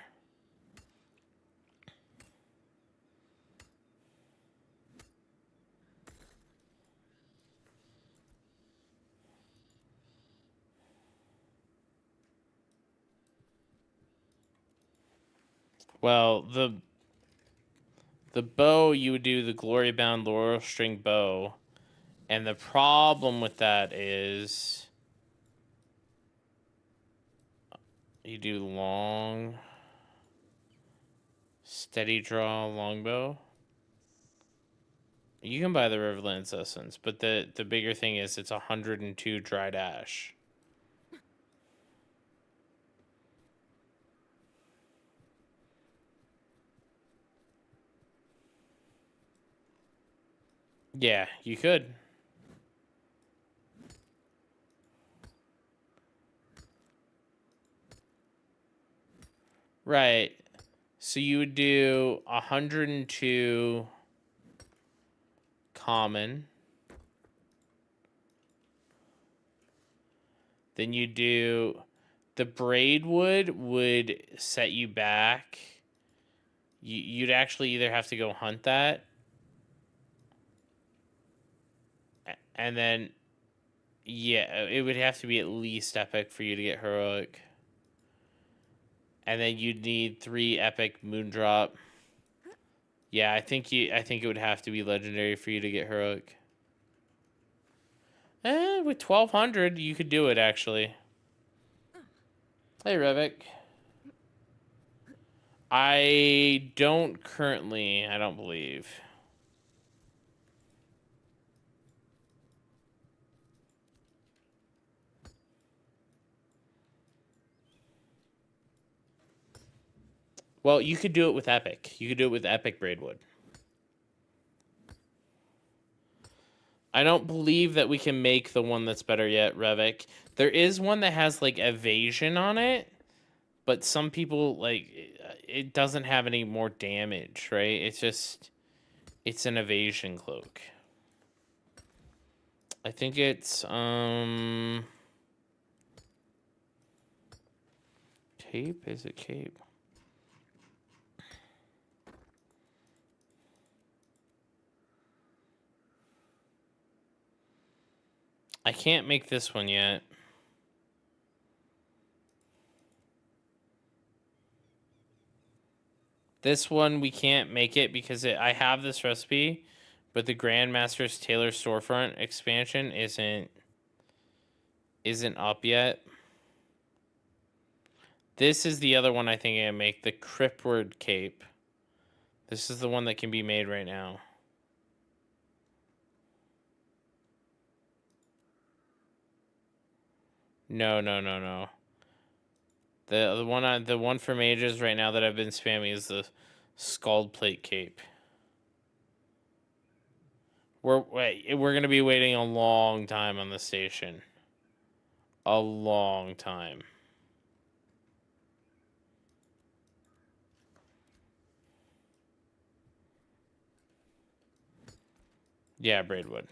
Well, the bow, you would do the glory bound laurel string bow, and the problem with that is you do long, steady draw longbow. You can buy the Riverlands Essence, but the bigger thing is it's 102 dried ash. Yeah, you could. Right. So you would do 102 common. Then you do the braidwood would set you back. You'd actually either have to go hunt that, and then yeah, it would have to be at least epic for you to get heroic. And then you'd need 3 epic moondrop. Yeah, I think it would have to be legendary for you to get heroic. With 1200, you could do it actually. Hey, Revik. I don't currently, I don't believe. Well, you could do it with Epic. You could do it with Epic Braidwood. I don't believe that we can make the one that's better yet, Revik. There is one that has, like, evasion on it, but some people, like, it doesn't have any more damage, right? It's just, it's an evasion cloak. I think it's, cape? Is it cape? I can't make this one yet. This one, we can't make it because I have this recipe, but the Grandmaster's Tailor Storefront expansion isn't up yet. This is the other one I think I can make, the Cryptward Cape. This is the one that can be made right now. No. The one for mages right now that I've been spamming is the Scald Plate Cape. We're gonna be waiting a long time on the station. A long time. Yeah, Braidwood.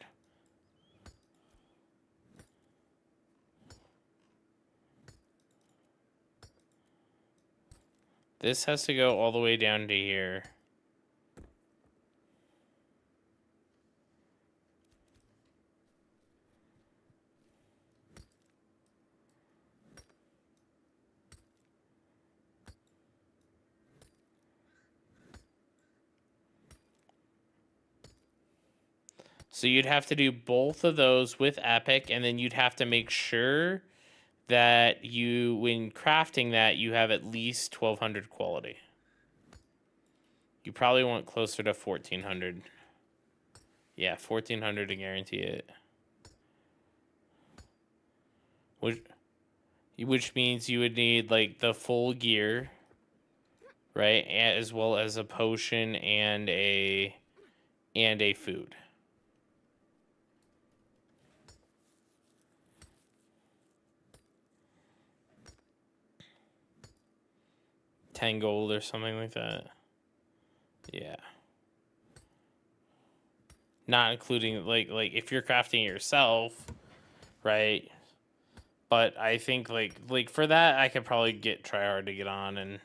This has to go all the way down to here. So you'd have to do both of those with epic, and then you'd have to make sure that you, when crafting that, you have at least 1200 quality. You probably want closer to 1400. Yeah, 1400 to guarantee it. Which means you would need like the full gear, right? As well as a potion and a food. $10 gold or something like that. Yeah. Not including like if you're crafting it yourself, right? But I think like for that I could probably try hard to get on and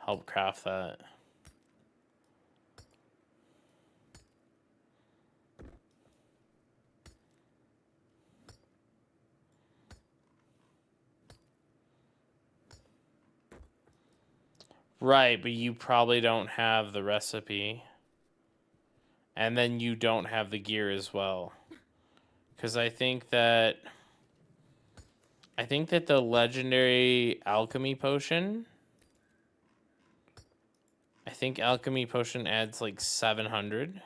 help craft that. Right, but you probably don't have the recipe. And then you don't have the gear as well. Because I think that the legendary alchemy potion, I think alchemy potion adds like 700.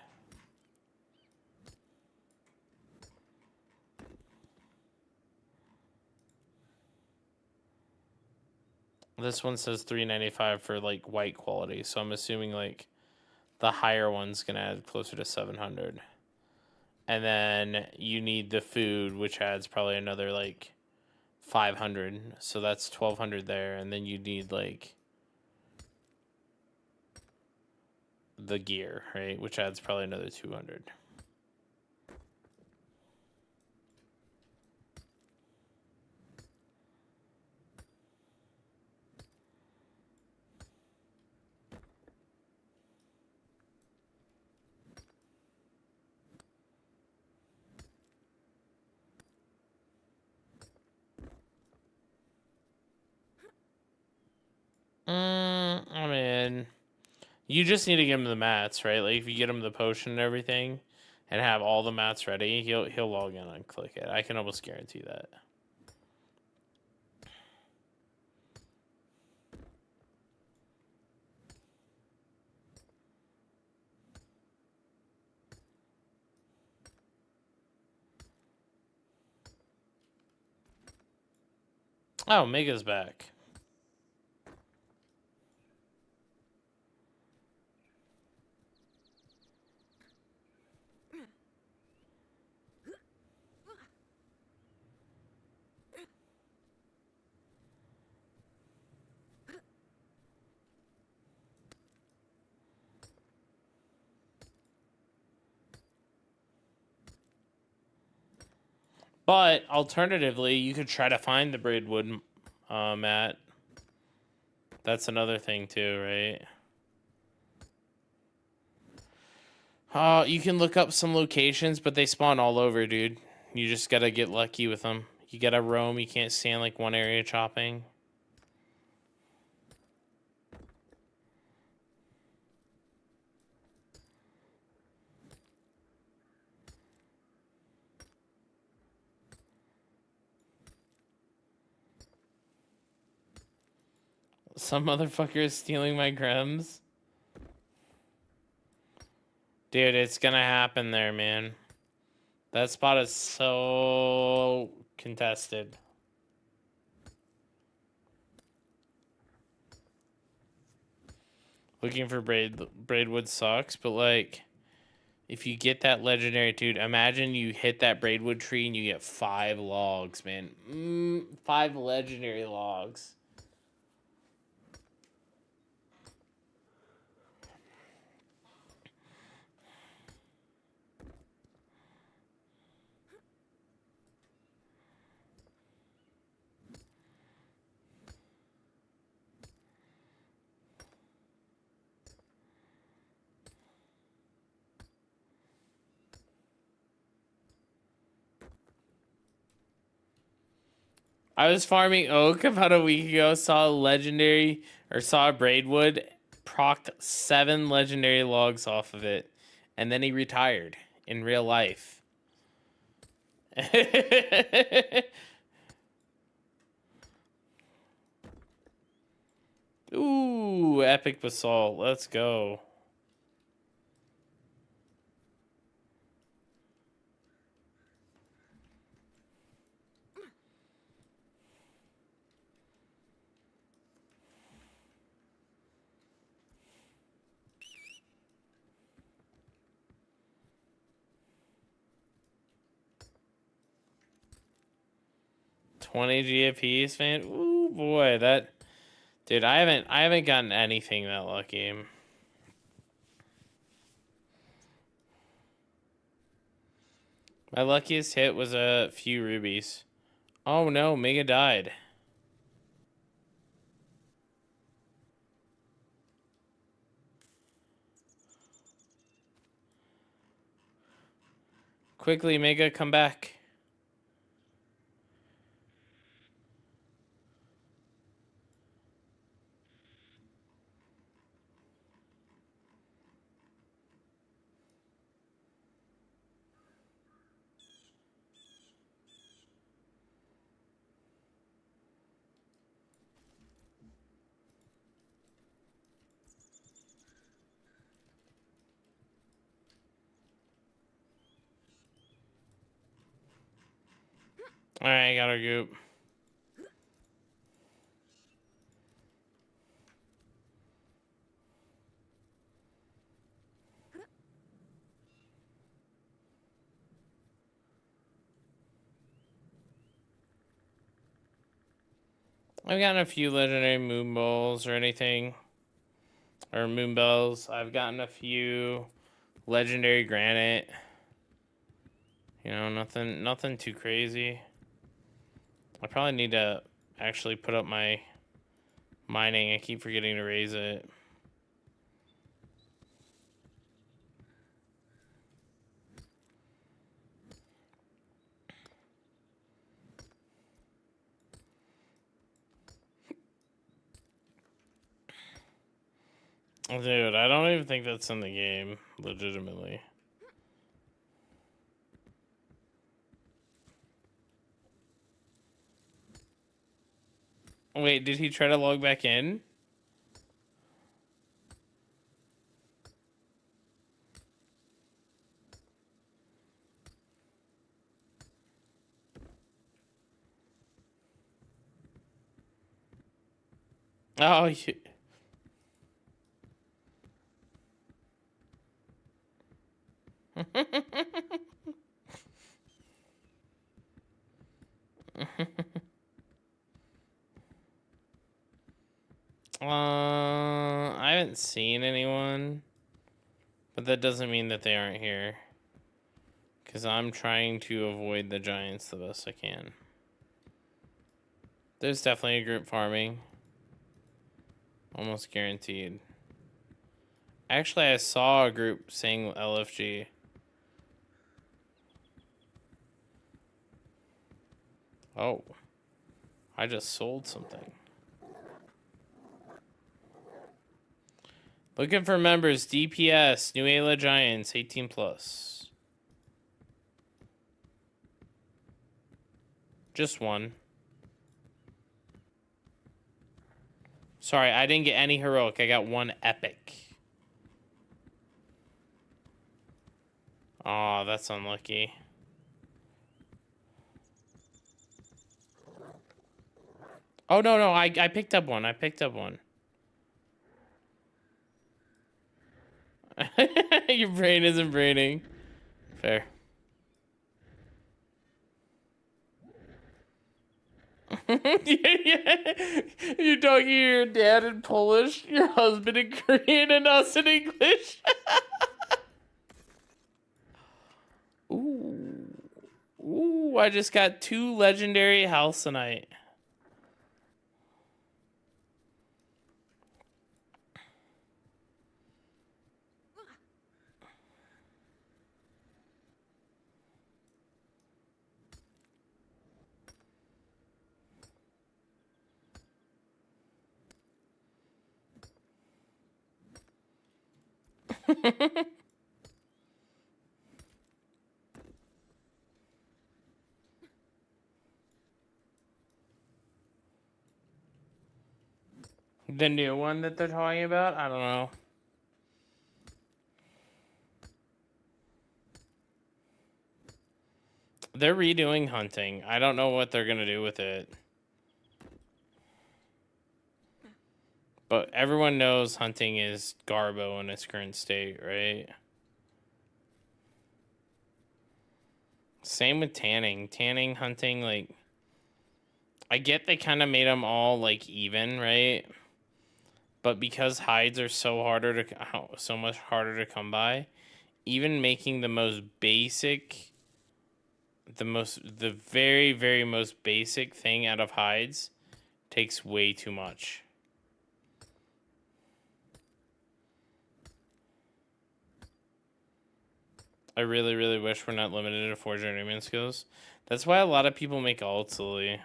This one says 395 for like white quality, so I'm assuming like the higher one's gonna add closer to 700. And then you need the food, which adds probably another like 500. So that's 1200 there, and then you need like the gear, right? Which adds probably another 200. I mean, you just need to give him the mats, right? Like if you get him the potion and everything, and have all the mats ready, he'll log in and click it. I can almost guarantee that. Oh, Mega's back. But alternatively, you could try to find the braidwood mat. That's another thing too, right? You can look up some locations, but they spawn all over, dude. You just gotta get lucky with them. You gotta roam. You can't stay in like one area chopping. Some motherfucker is stealing my Grems. Dude, it's gonna happen there, man. That spot is so contested. Looking for braidwood sucks, but like, if you get that legendary, dude, imagine you hit that braidwood tree and you get 5 logs, man. 5 legendary logs. I was farming oak about a week ago, saw a braidwood, procced 7 legendary logs off of it, and then he retired in real life. Ooh, epic basalt. Let's go. $20 apiece, man. Ooh boy, that dude, I haven't gotten anything that lucky. My luckiest hit was a few rubies. Oh no, Mega died. Quickly, Mega, come back. Alright, I got our goop. I've gotten a few legendary moon balls or anything. Or moon bells. I've gotten a few legendary granite. You know, nothing too crazy. I probably need to actually put up my mining. I keep forgetting to raise it. Dude, I don't even think that's in the game, legitimately. Wait, did he try to log back in? Oh, you... I haven't seen anyone, but that doesn't mean that they aren't here. Because I'm trying to avoid the giants the best I can. There's definitely a group farming. Almost guaranteed. Actually, I saw a group saying LFG. Oh. I just sold something. Looking for members, DPS, New Ayla Giants, 18 plus. Just one. Sorry, I didn't get any heroic. I got one epic. Oh, that's unlucky. Oh, no, I picked up one. I picked up one. Your brain isn't braining. Fair. Yeah. You're talking to your dad in Polish, your husband in Korean, and us in English. Ooh. Ooh, I just got 2 legendary halcynite. The new one that they're talking about? I don't know. They're redoing hunting. I don't know what they're going to do with it. But everyone knows hunting is Garbo in its current state, right? Same with tanning. Tanning, hunting, like... I get they kind of made them all, like, even, right? But because hides are so much harder to come by, even making the most basic... The very, very most basic thing out of hides takes way too much. I really, really wish we're not limited to 4 journeyman skills. That's why a lot of people make alts, Lily.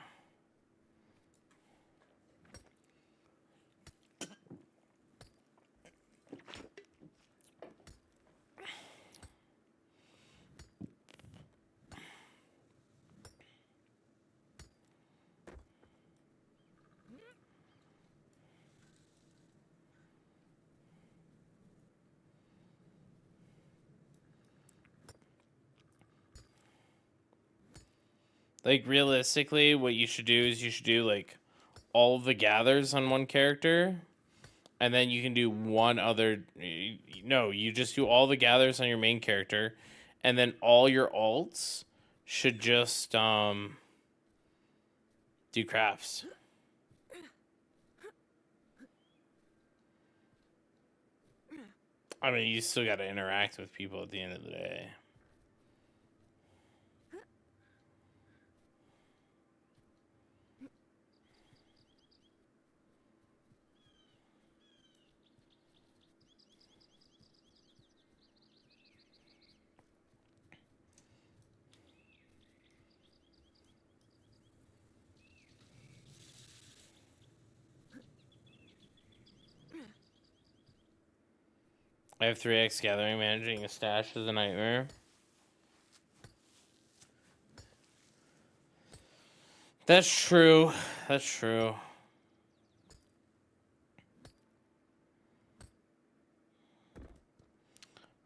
Like, realistically, what you should do is you should do, like, all of the gathers on one character. And then you can do one other... No, you just do all the gathers on your main character. And then all your alts should just, do crafts. I mean, you still got to interact with people at the end of the day. I have 3x gathering. Managing a stash is a nightmare. That's true. That's true.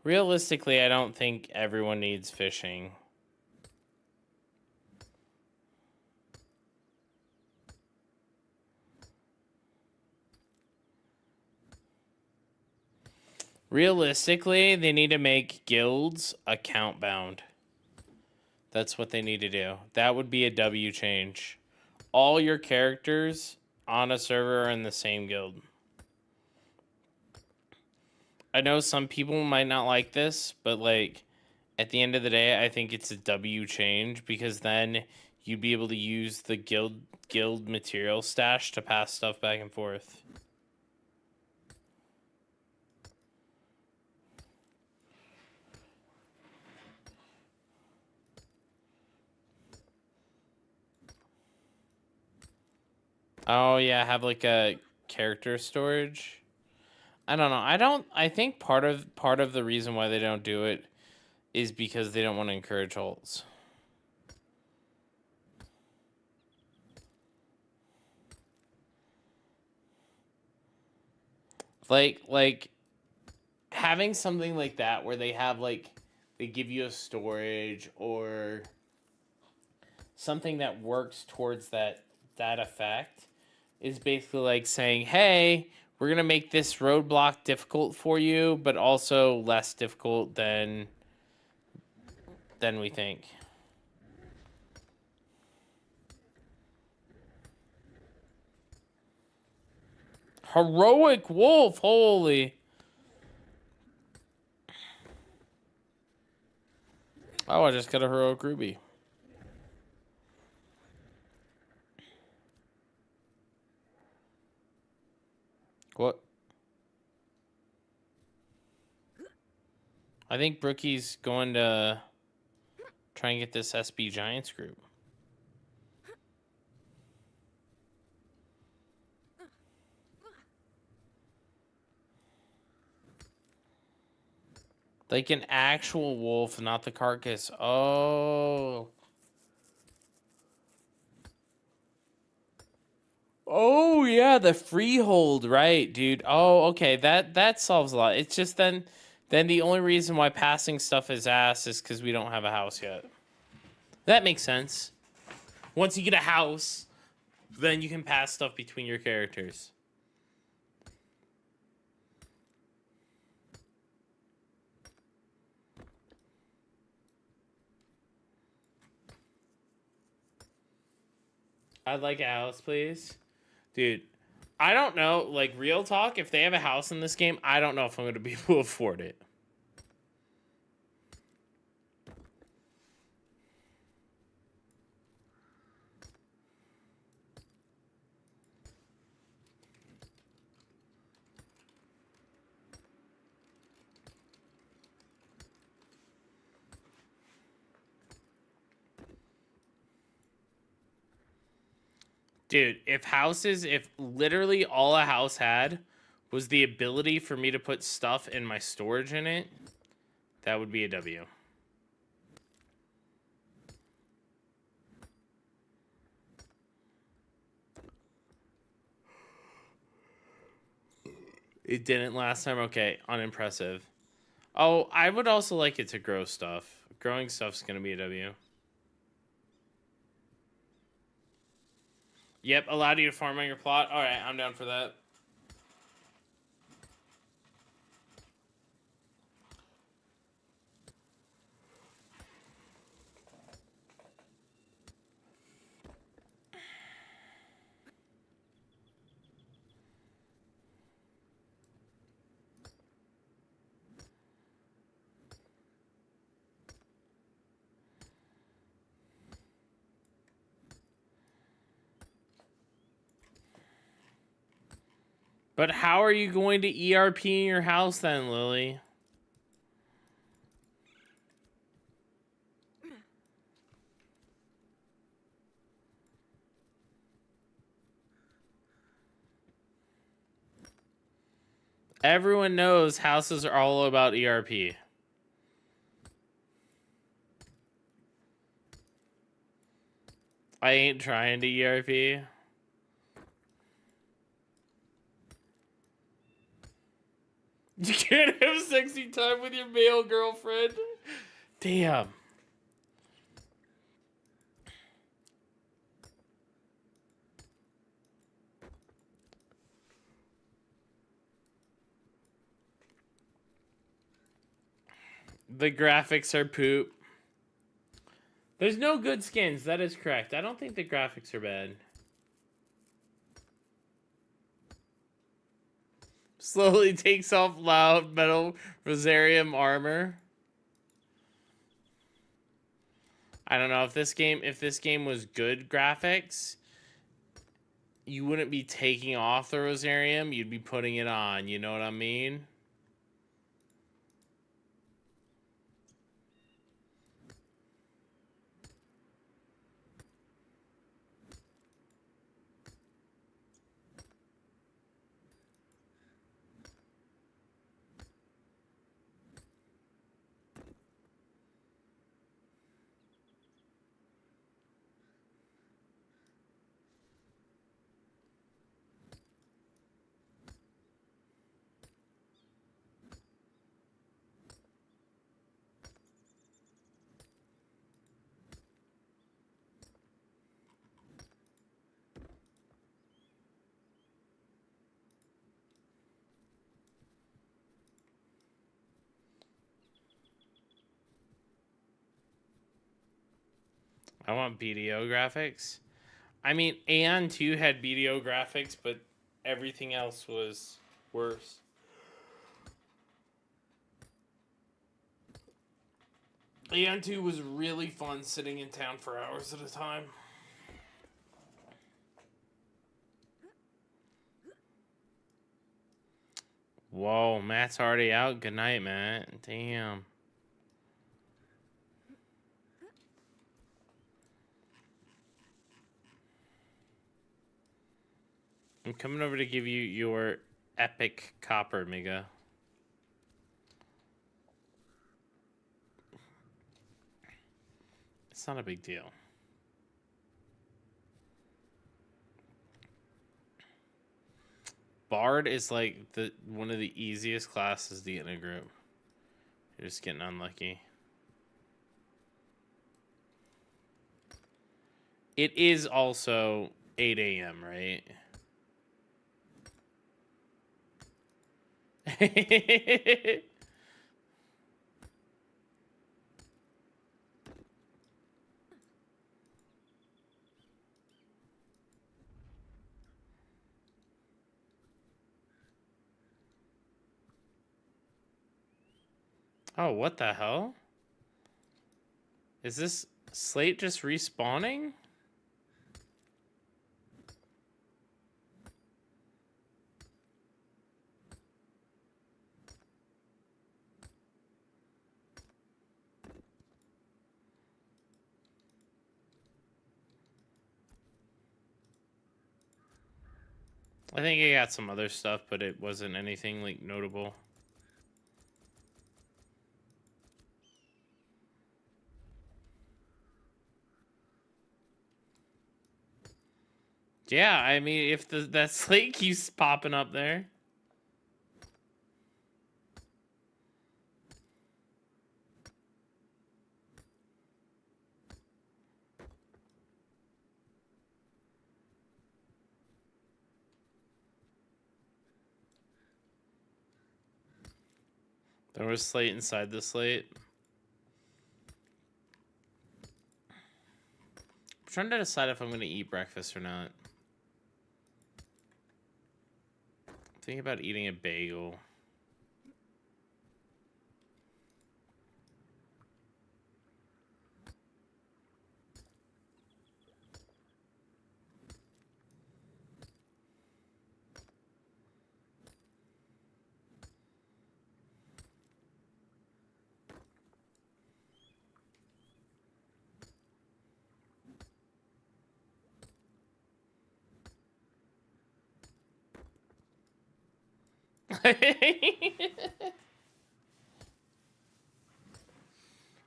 Realistically, I don't think everyone needs fishing. Realistically, they need to make guilds account bound. That's what they need to do. That would be a W change. All your characters on a server are in the same guild. I know some people might not like this, but like at the end of the day, I think it's a W change because then you'd be able to use the guild material stash to pass stuff back and forth. Oh yeah, have like a character storage. I don't know. I think part of the reason why they don't do it is because they don't want to encourage ults. Like having something like that where they have like they give you a storage or something that works towards that effect is basically like saying, hey, we're gonna make this roadblock difficult for you, but also less difficult than we think. Heroic wolf, holy. Oh, I just got a heroic ruby. What? I think Brookie's going to try and get this SB Giants group. Like an actual wolf, not the carcass. Oh. Oh yeah, the freehold, right, dude. Oh, okay, that solves a lot. It's just then the only reason why passing stuff is ass is because we don't have a house yet. That makes sense. Once you get a house, then you can pass stuff between your characters. I'd like a house, please. Dude, I don't know, like, real talk, if they have a house in this game, I don't know if I'm going to be able to afford it. Dude, if literally all a house had was the ability for me to put stuff in my storage in it, that would be a W. It didn't last time? Okay, unimpressive. Oh, I would also like it to grow stuff. Growing stuff's gonna be a W. Yep, allowed you to farm on your plot. Alright, I'm down for that. But how are you going to ERP in your house then, Lily? Everyone knows houses are all about ERP. I ain't trying to ERP. You can't have sexy time with your male girlfriend. Damn. The graphics are poop. There's no good skins. That is correct. I don't think the graphics are bad. Slowly takes off loud metal rosarium armor. I don't know if this game was good graphics, you wouldn't be taking off the rosarium, you'd be putting it on, you know what I mean? I want BDO graphics. I mean, Aion 2 had BDO graphics, but everything else was worse. Aion 2 was really fun sitting in town for hours at a time. Whoa, Matt's already out. Good night, Matt. Damn. I'm coming over to give you your epic copper, Miga. It's not a big deal. Bard is like one of the easiest classes to get in a group. You're just getting unlucky. It is also 8 a.m., right? Oh, what the hell? Is this slate just respawning? I think I got some other stuff, but it wasn't anything like notable. Yeah, I mean, if that slate keeps popping up there. There was slate inside the slate. I'm trying to decide if I'm going to eat breakfast or not. I'm thinking about eating a bagel.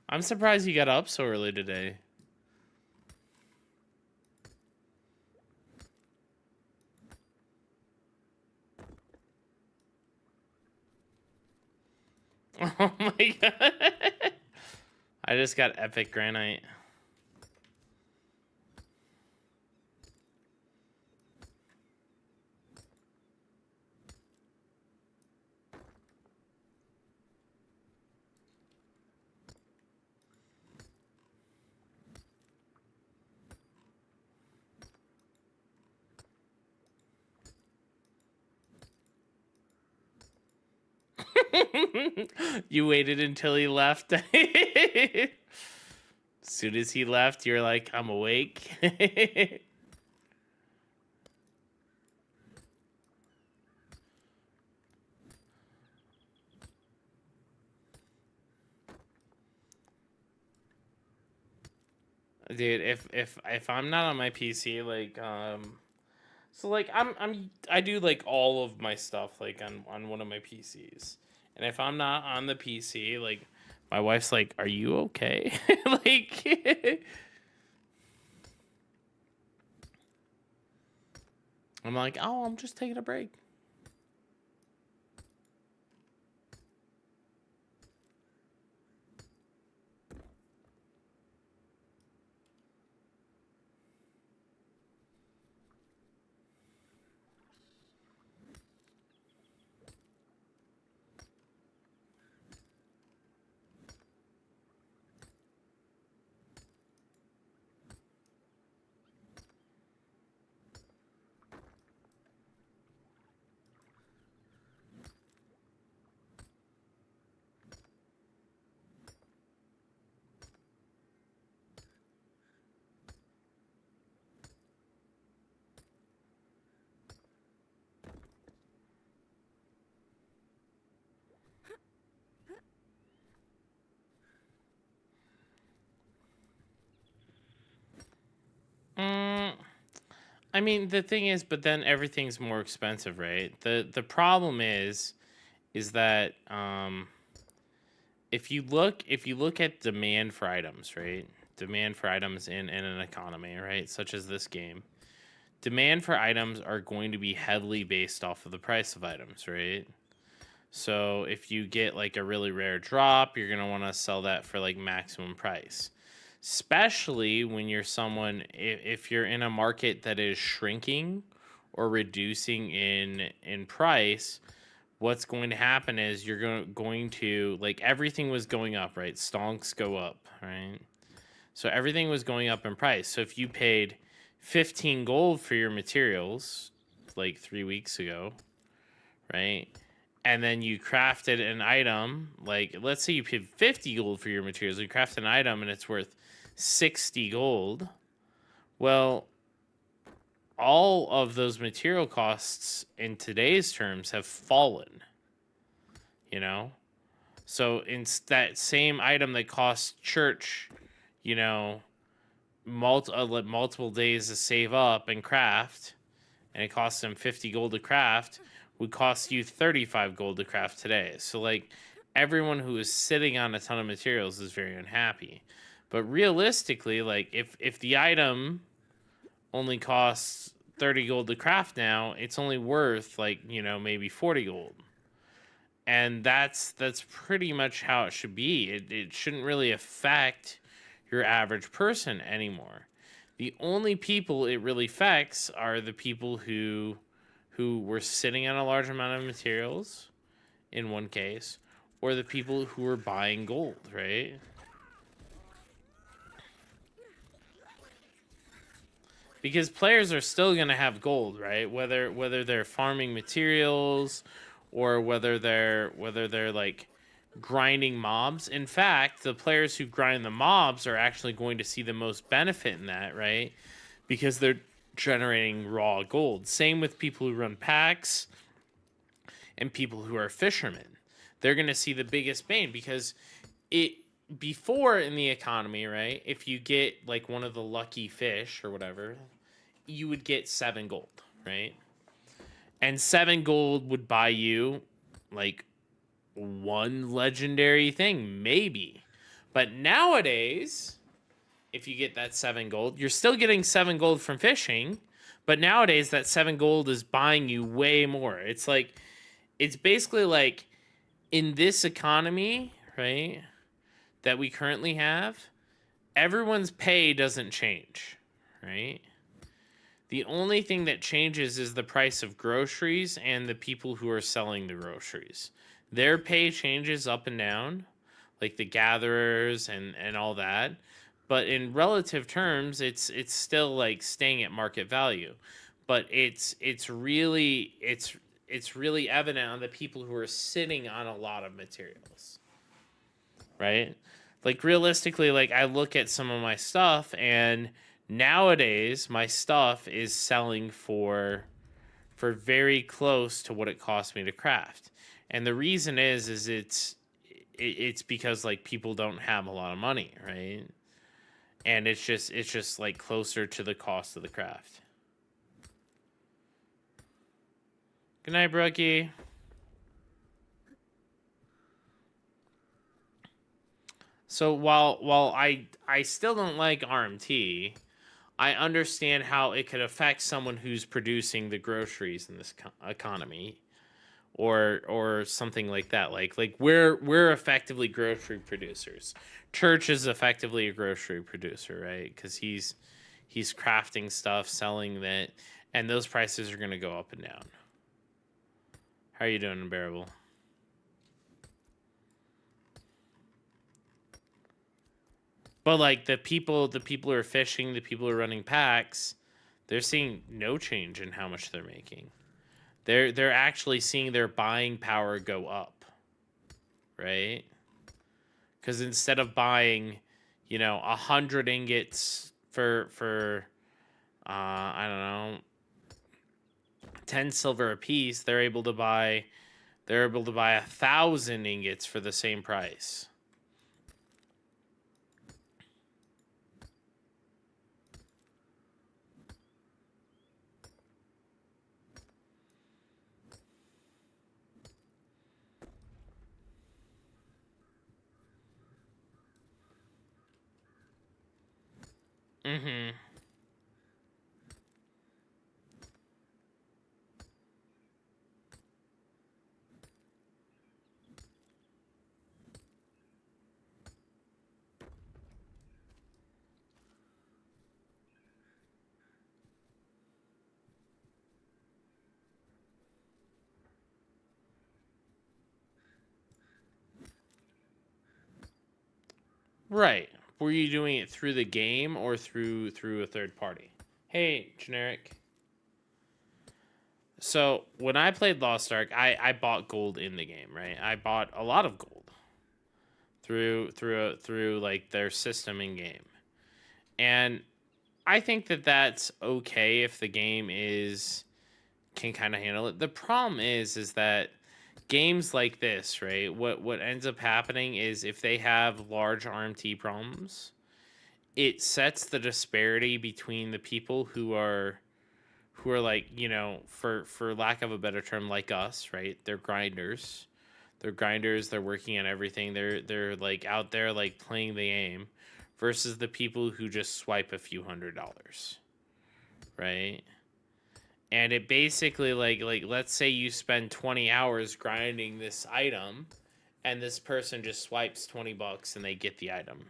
I'm surprised you got up so early today. Oh my god. I just got epic granite. You waited until he left. As soon as he left, you're like, I'm awake. Dude, if I'm not on my PC, like so like I do like all of my stuff like on one of my PCs. And if I'm not on the PC, like my wife's like, "Are you okay?" Like I'm like, "Oh, I'm just taking a break." Mm, I mean, the thing is, but then everything's more expensive, right? The problem is that if you look at demand for items, right? Demand for items in an economy, right? Such as this game. demand for items are going to be heavily based off of the price of items, right? So if you get like a really rare drop, you're going to want to sell that for like maximum price. Especially when you're someone, if you're in a market that is shrinking or reducing in price, what's going to happen is you're going to like everything was going up, right? Stonks go up, right? So everything was going up in price. So if you paid 15 gold for your materials like 3 weeks ago, right? And then you crafted an item, like let's say you paid 50 gold for your materials, you crafted an item and it's worth 60 gold. Well, all of those material costs in today's terms have fallen, you know? So in that same item that costs church, you know, multiple days to save up and craft, and it costs them 50 gold to craft, would cost you 35 gold to craft today. So like everyone who is sitting on a ton of materials is very unhappy. But realistically, like if the item only costs 30 gold to craft now, it's only worth like, you know, maybe 40 gold. And that's pretty much how it should be. It shouldn't really affect your average person anymore. The only people it really affects are the people who were sitting on a large amount of materials in one case, or the people who were buying gold, right? Because players are still going to have gold, right? Whether they're farming materials or whether they're like grinding mobs. In fact, the players who grind the mobs are actually going to see the most benefit in that, right? Because they're generating raw gold. Same with people who run packs and people who are fishermen. They're going to see the biggest bane because it before in the economy, right? If you get like one of the lucky fish or whatever, you would get 7 gold, right? And 7 gold would buy you like one legendary thing, maybe. But nowadays, if you get that 7 gold, you're still getting 7 gold from fishing, but nowadays that 7 gold is buying you way more. It's like, it's basically like in this economy, right, that we currently have, everyone's pay doesn't change, right? The only thing that changes is the price of groceries and the people who are selling the groceries. Their pay changes up and down, like the gatherers and all that. But in relative terms, it's still like staying at market value. But it's really evident on the people who are sitting on a lot of materials. Right? Like realistically, like I look at some of my stuff and nowadays my stuff is selling for very close to what it cost me to craft. And the reason is it's because like people don't have a lot of money, right? And it's just like closer to the cost of the craft. Good night, Brookie. So while I still don't like RMT, I understand how it could affect someone who's producing the groceries in this economy, or something like that. Like we're effectively grocery producers. Church is effectively a grocery producer, right? Because he's crafting stuff, selling that, and those prices are going to go up and down. How are you doing, Unbearable? But like the people who are fishing, the people who are running packs, they're seeing no change in how much they're making. They're actually seeing their buying power go up, right? Because instead of buying, 100 ingots for I don't know, 10 silver a piece, they're able to buy 1,000 ingots for the same price. Mm-hmm. Right. Were you doing it through the game or through a third party? Hey, generic. So when I played Lost Ark, I bought gold in the game, right? I bought a lot of gold through like their system in game, and I think that that's okay if the game can kind of handle it. The problem is that games like this, right? What ends up happening is if they have large RMT problems, it sets the disparity between the people who are like, you know, for lack of a better term, like us, right? They're grinders. They're working on everything. They're like out there like playing the game versus the people who just swipe a few $100s, right? And it basically like let's say you spend 20 hours grinding this item and this person just swipes $20 and they get the item,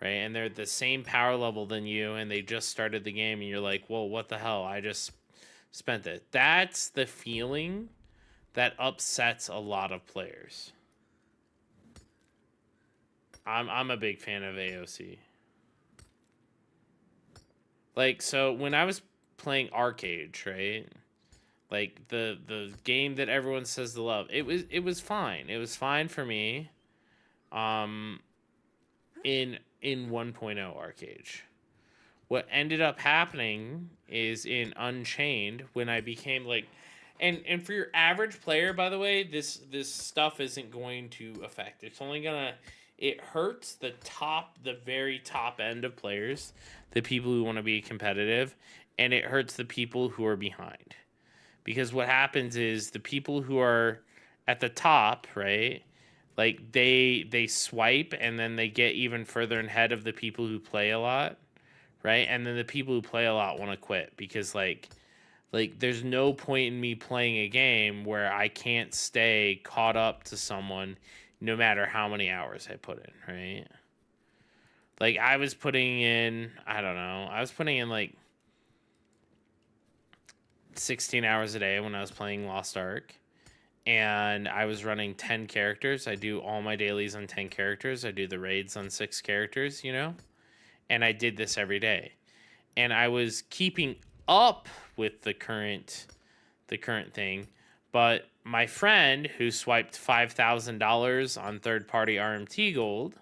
right? And they're the same power level than you and they just started the game and you're like, "Well, what the hell? I just spent it." That's the feeling that upsets a lot of players. I'm a big fan of AOC. Like, so when I was playing Arcade, right? Like the game that everyone says to love, it was fine. It was fine for me. In 1.0 Arcade. What ended up happening is in Unchained when I became like, and for your average player, by the way, this stuff isn't going to affect. It's only gonna, it hurts the very top end of players, the people who want to be competitive, and it hurts the people who are behind. Because what happens is the people who are at the top, right? Like they swipe and then they get even further ahead of the people who play a lot, right? And then the people who play a lot want to quit because like there's no point in me playing a game where I can't stay caught up to someone no matter how many hours I put in, right? Like I was putting in, I don't know, I was putting in like 16 hours a day when I was playing Lost Ark. And I was running 10 characters. I do all my dailies on 10 characters. I do the raids on 6 characters, you know? And I did this every day. And I was keeping up with the current thing. But my friend who swiped $5,000 on third-party RMT gold,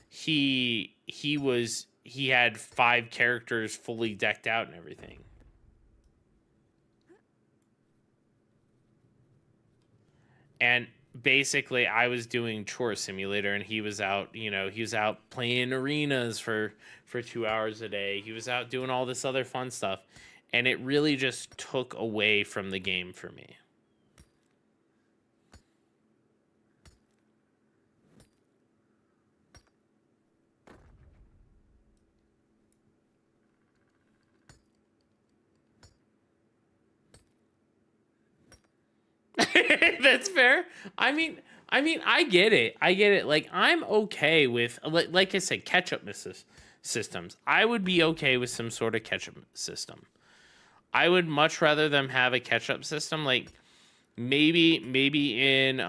he had 5 characters fully decked out and everything. And basically I was doing Chore Simulator and he was out, you know, he was out playing arenas for 2 hours a day. He was out doing all this other fun stuff. And it really just took away from the game for me. That's fair. I mean, I get it. I get it. Like, I'm okay with, like I said, catch-up systems. I would be okay with some sort of catch-up system. I would much rather them have a catch-up system. Like, maybe in,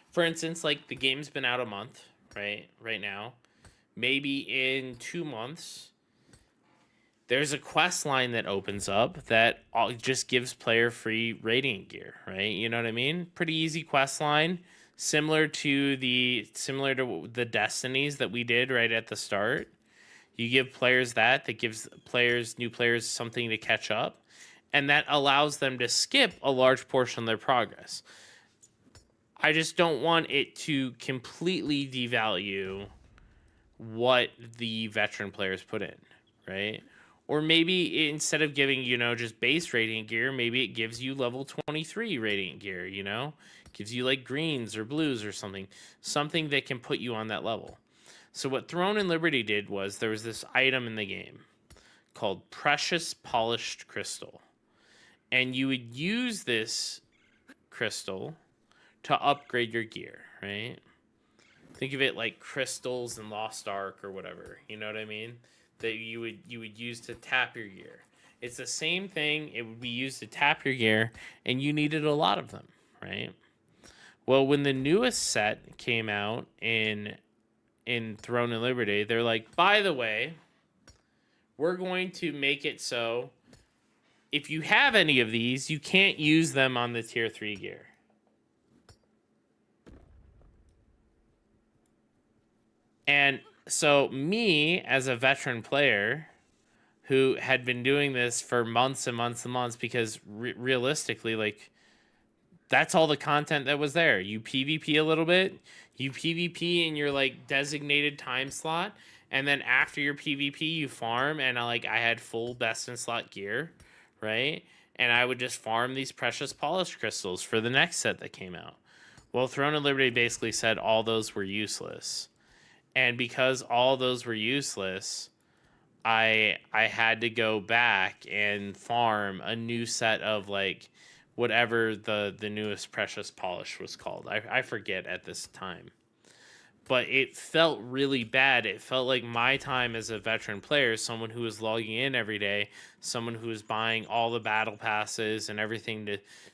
for instance, like, the game's been out a month, right now. Maybe in 2 months, there's a quest line that opens up that just gives player free radiant gear, right? You know what I mean? Pretty easy quest line, similar to the destinies that we did right at the start. You give players that gives new players something to catch up, and that allows them to skip a large portion of their progress. I just don't want it to completely devalue what the veteran players put in, right? Or maybe instead of giving, you know, just base radiant gear, maybe it gives you level 23 radiant gear, you know? Gives you like greens or blues or something. Something that can put you on that level. So what Throne and Liberty did was there was this item in the game called Precious Polished Crystal. And you would use this crystal to upgrade your gear, right? Think of it like crystals in Lost Ark or whatever. You know what I mean? That you would use to tap your gear. It's the same thing. It would be used to tap your gear, and you needed a lot of them, right? Well, when the newest set came out in Throne and Liberty, they're like, by the way, we're going to make it so if you have any of these, you can't use them on the tier 3 gear. And so me, as a veteran player who had been doing this for months and months and months, because realistically, like, that's all the content that was there. You PvP a little bit, you PvP in your like designated time slot, and then after your PvP, you farm. And I had full best in slot gear, right? And I would just farm these precious polished crystals for the next set that came out. Well, Throne of Liberty basically said all those were useless. And because all those were useless, I had to go back and farm a new set of like whatever the newest precious polish was called. I forget at this time. But it felt really bad. It felt like my time as a veteran player, someone who was logging in every day, someone who was buying all the battle passes and everything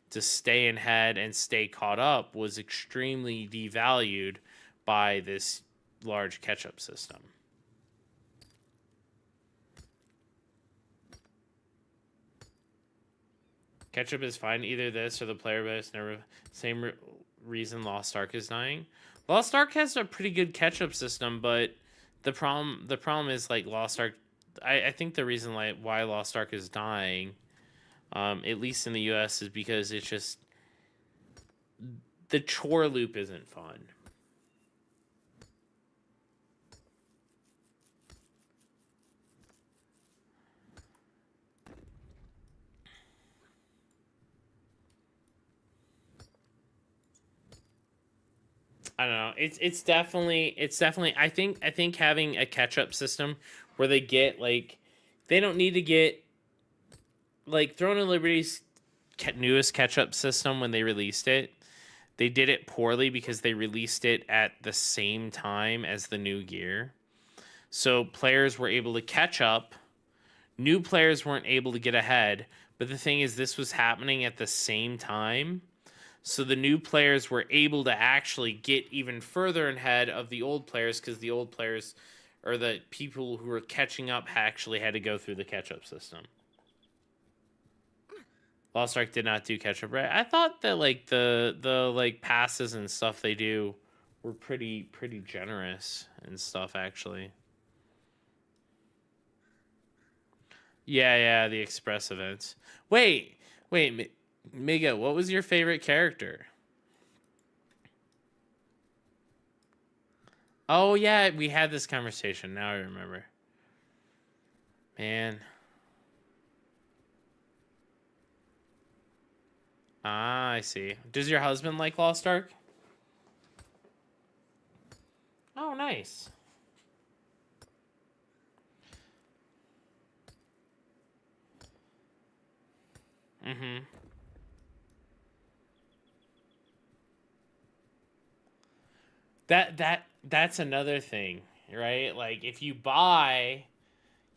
to stay ahead and stay caught up, was extremely devalued by this large catch-up system. Catch-up is fine. Either this or the player base. Never same reason Lost Ark is dying. Lost Ark has a pretty good catch-up system, but the problem is like Lost Ark. I think the reason why Lost Ark is dying, at least in the US, is because it's just the chore loop isn't fun. I don't know. It's definitely I think having a catch up system where they get like, they don't need to get like Throne of Liberty's newest catch up system. When they released it, they did it poorly because they released it at the same time as the new gear. So players were able to catch up. New players weren't able to get ahead. But the thing is, this was happening at the same time. So the new players were able to actually get even further ahead of the old players, because the old players, or the people who were catching up, actually had to go through the catch-up system. Lost Ark did not do catch-up, right? I thought that like the like passes and stuff they do were pretty generous and stuff, actually. Yeah, the express events. Wait, Miga, what was your favorite character? Oh, yeah, we had this conversation. Now I remember. Man. Ah, I see. Does your husband like Lost Ark? Oh, nice. Mm-hmm. That's another thing, right? Like, if you buy,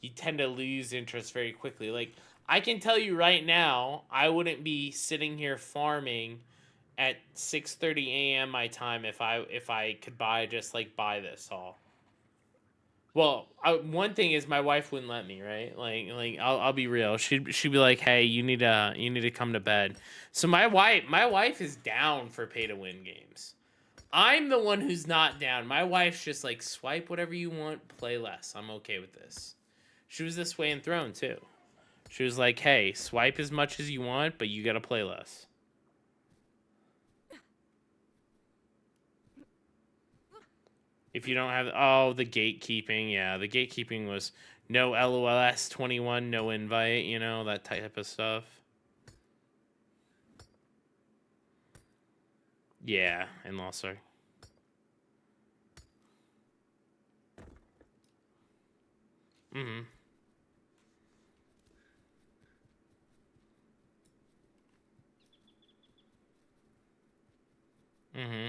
you tend to lose interest very quickly. Like, I can tell you right now, I wouldn't be sitting here farming at 6:30 a.m. my time if I could buy this all. Well, one thing is my wife wouldn't let me, right? Like I'll be real. She'd be like, "Hey, you need to come to bed." So my wife is down for pay to win games. I'm the one who's not down. My wife's just like, swipe whatever you want, play less. I'm okay with this. She was this way in Throne too. She was like, "Hey, swipe as much as you want, but you gotta play less." If you don't have, the gatekeeping, yeah, the gatekeeping was no LOLS 21, no invite, that type of stuff. Yeah, in Lost Ark. Mm-hmm. Mm-hmm.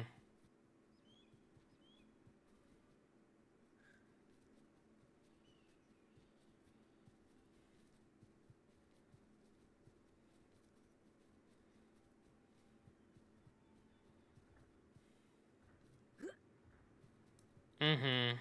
Mm-hmm.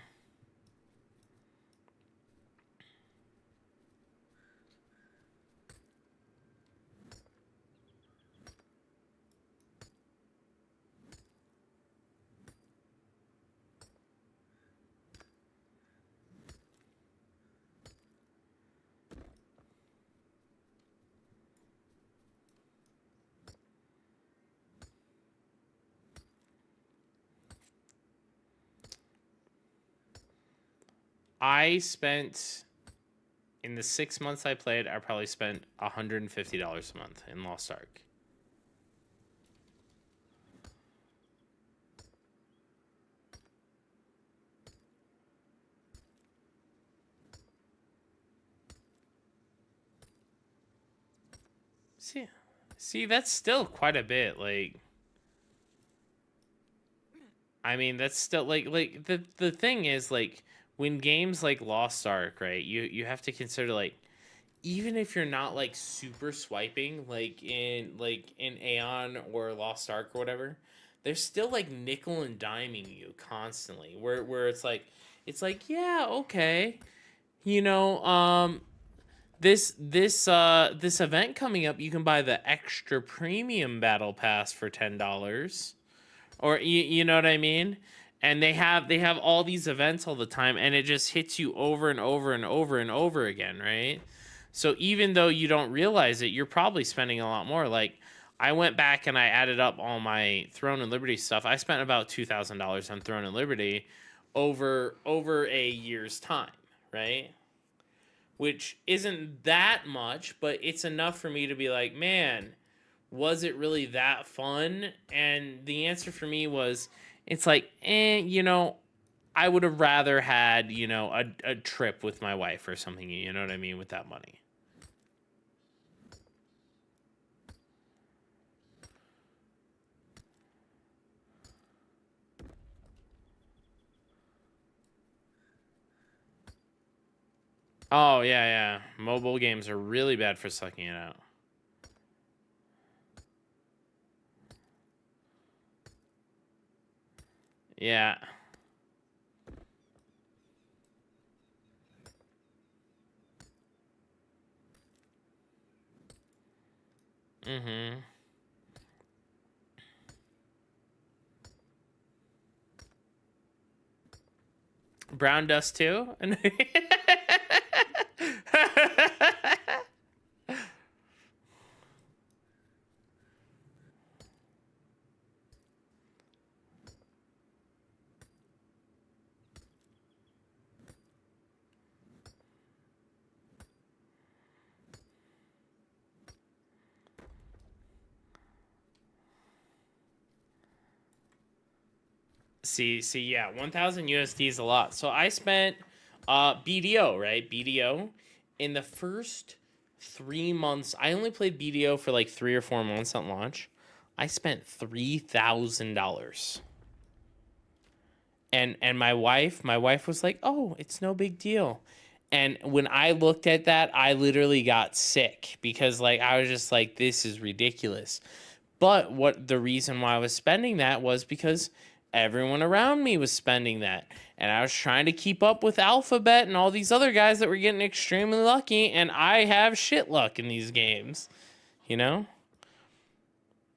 I spent, in the 6 months I played, I probably spent $150 a month in Lost Ark. See, that's still quite a bit. Like, I mean, that's still like the thing is, like, when games like Lost Ark, right? You have to consider, like, even if you're not like super swiping, like in Aion or Lost Ark or whatever, they're still like nickel and diming you constantly. Where it's like, yeah, okay, you know, this event coming up, you can buy the extra premium battle pass for $10, or you know what I mean. And they have all these events all the time, and it just hits you over and over and over and over again, right? So even though you don't realize it, you're probably spending a lot more. Like, I went back and I added up all my Throne and Liberty stuff. I spent about $2,000 on Throne and Liberty over a year's time, right? Which isn't that much, but it's enough for me to be like, man, was it really that fun? And the answer for me was, it's like, I would have rather had, a trip with my wife or something, you know what I mean, with that money. Oh, yeah, yeah. Mobile games are really bad for sucking it out. Yeah. Mm-hmm. Brown dust too? See, yeah, 1,000 USD is a lot. So I spent BDO, right? BDO in the first 3 months. I only played BDO for like 3 or 4 months at launch. I spent $3,000. And my wife was like, "Oh, it's no big deal." And when I looked at that, I literally got sick because, like, I was just like, this is ridiculous. But what the reason why I was spending that was because everyone around me was spending that. And I was trying to keep up with Alphabet and all these other guys that were getting extremely lucky, and I have shit luck in these games, you know?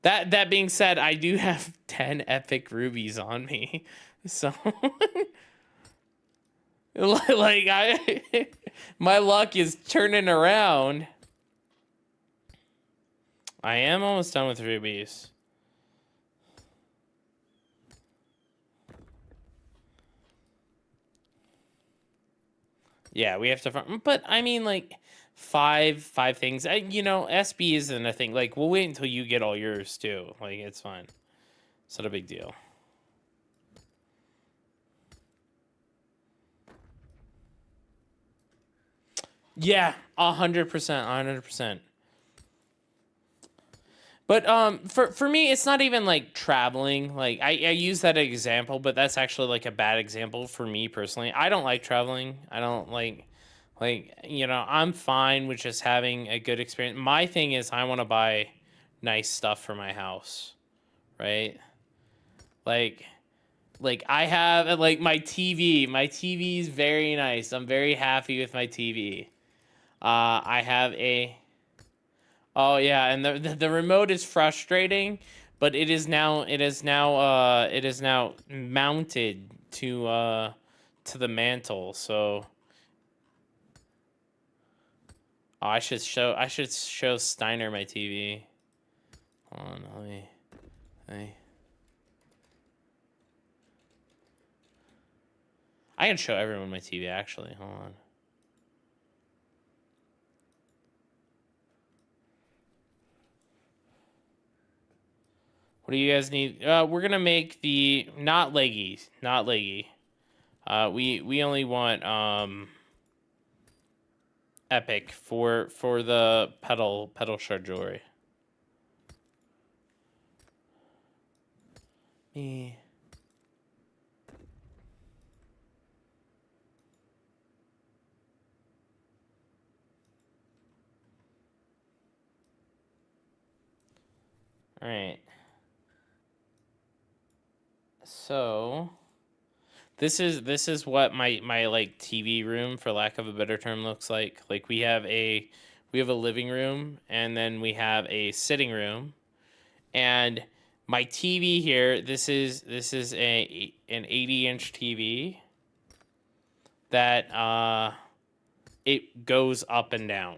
That being said, I do have 10 epic rubies on me. So like my luck is turning around. I am almost done with rubies. Yeah, we have to farm, but I mean, like, five things. SB isn't a thing. Like, we'll wait until you get all yours too. Like, it's fine. It's not a big deal. Yeah, 100%, 100%. But for me, it's not even like traveling. Like, I use that example, but that's actually like a bad example for me personally. I don't like traveling. I don't I'm fine with just having a good experience. My thing is, I want to buy nice stuff for my house, right? Like, Like I have like my TV. My TV is very nice. I'm very happy with my TV. I have a. Oh yeah, and the remote is frustrating, but it is now mounted to the mantle. So oh, I should show Steiner my TV. Hold on, let me I can show everyone my TV actually. Hold on. What do you guys need? We're gonna make the not leggy, not leggy. We only want epic for the pedal shard jewelry. Me. All right. So this is what my like TV room, for lack of a better term, looks like. Like we have a living room, and then we have a sitting room, and my TV here. This is an 80-inch TV that it goes up and down.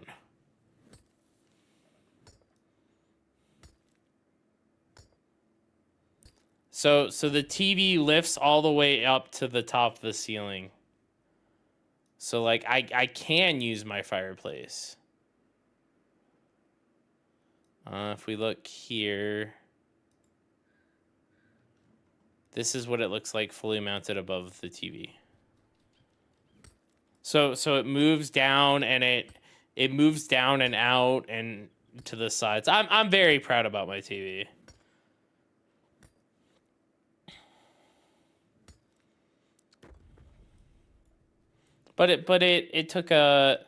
So the TV lifts all the way up to the top of the ceiling. So like I can use my fireplace. If we look here, this is what it looks like fully mounted above the TV. So it moves down, and it moves down and out and to the sides. I'm very proud about my TV. But it took a,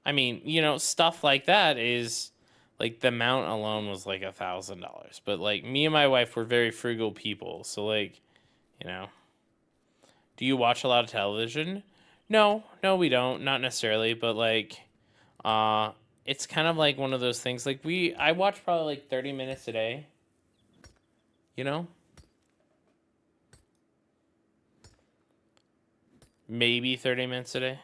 I mean, you know, stuff like that is like the mount alone was like $1,000. But like me and my wife were very frugal people, so like, you know, do you watch a lot of television? No, we don't, not necessarily, but like, it's kind of like one of those things. Like I watch probably like 30 minutes a day. You know, maybe 30 minutes a day.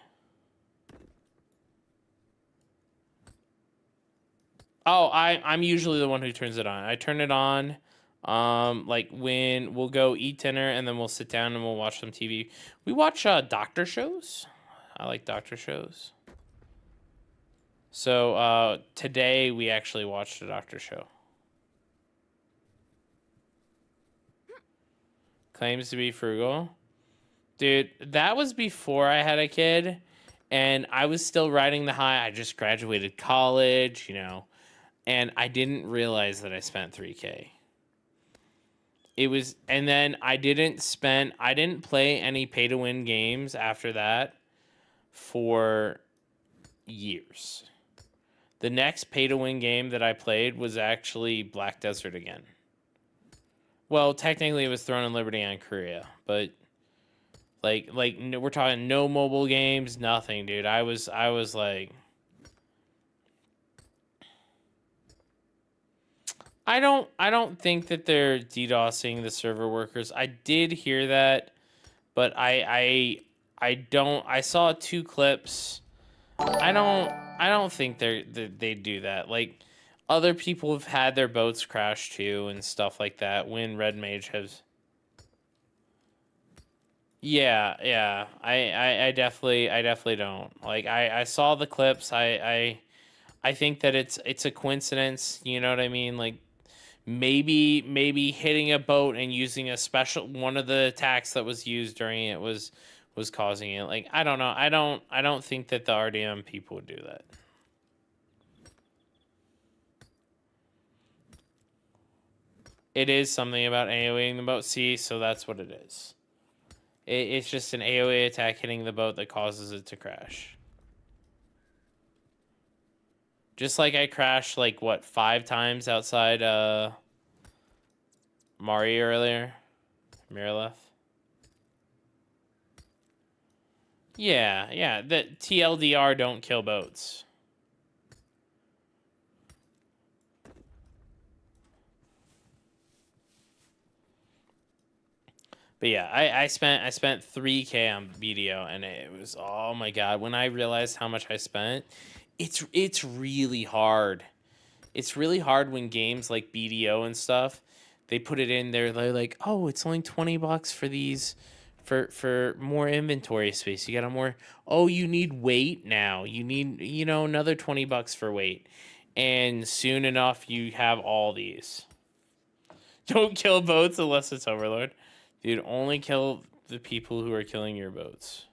Oh, I'm usually the one who turns it on. I turn it on like when we'll go eat dinner, and then we'll sit down and we'll watch some TV. We watch doctor shows. I like doctor shows. So today we actually watched a doctor show. Claims to be frugal. Dude, that was before I had a kid, and I was still riding the high. I just graduated college, you know, and I didn't realize that I spent $3K. It was, and then I didn't play any pay to win games after that for years. The next pay to win game that I played was actually Black Desert again. Well, technically it was Throne and Liberty on Korea, but like we're talking no mobile games, nothing, dude. I was like, I don't think that they're DDoSing the server workers. I did hear that, but I don't. I saw 2 clips. I don't think they do that. Like other people have had their boats crash too and stuff like that when Red Mage has. Yeah. I definitely don't. Like I saw the clips. I think that it's a coincidence, you know what I mean? Like maybe hitting a boat and using a special one of the attacks that was used during it was causing it. Like I don't know. I don't think that the RDM people would do that. It is something about AoEing the boat. See, so that's what it is. It's just an AoE attack hitting the boat that causes it to crash. Just like I crashed like what 5 times outside Mari earlier. Miraleth. Yeah. The TLDR, don't kill boats. But yeah, I spent 3K on BDO, and it was, oh my god, when I realized how much I spent, it's really hard. It's really hard when games like BDO and stuff, they put it in there, they're like, "Oh, it's only $20 for these for more inventory space. You got a more, oh, you need weight now. You need, another $20 for weight." And soon enough you have all these. Don't kill boats unless it's Overlord. Dude, only kill the people who are killing your boats.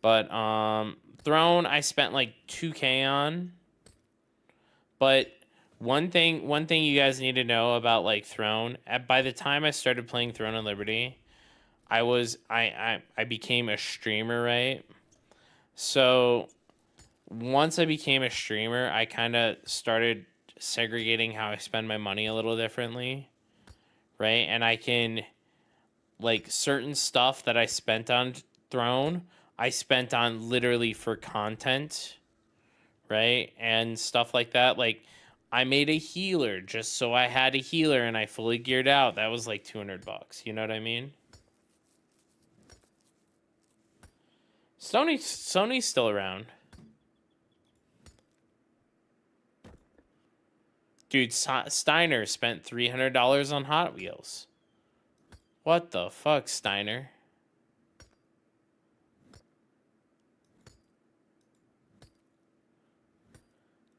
But Throne I spent like 2K on. But one thing you guys need to know about like Throne, by the time I started playing Throne of Liberty, I became a streamer, right? So once I became a streamer, I kind of started segregating how I spend my money a little differently, right? And I can, like, certain stuff that I spent on Throne, I spent on literally for content, right? And stuff like that. Like, I made a healer just so I had a healer and I fully geared out. That was like $200. You know what I mean? Sony's still around. Dude, Steiner spent $300 on Hot Wheels. What the fuck, Steiner?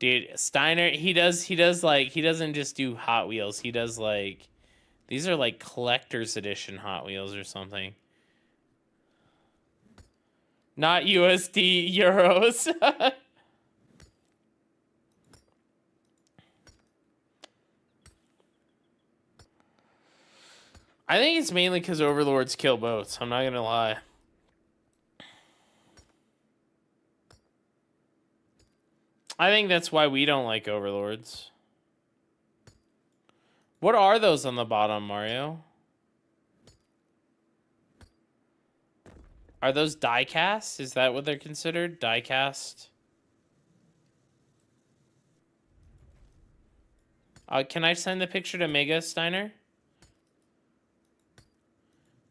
Dude, Steiner, he doesn't just do Hot Wheels. He does like, these are like collector's edition Hot Wheels or something. Not USD, euros. I think it's mainly because Overlords kill boats. I'm not gonna lie. I think that's why we don't like Overlords. What are those on the bottom, Mario? Are those die-cast? Is that what they're considered? Die-cast? Can I send the picture to Mega Steiner?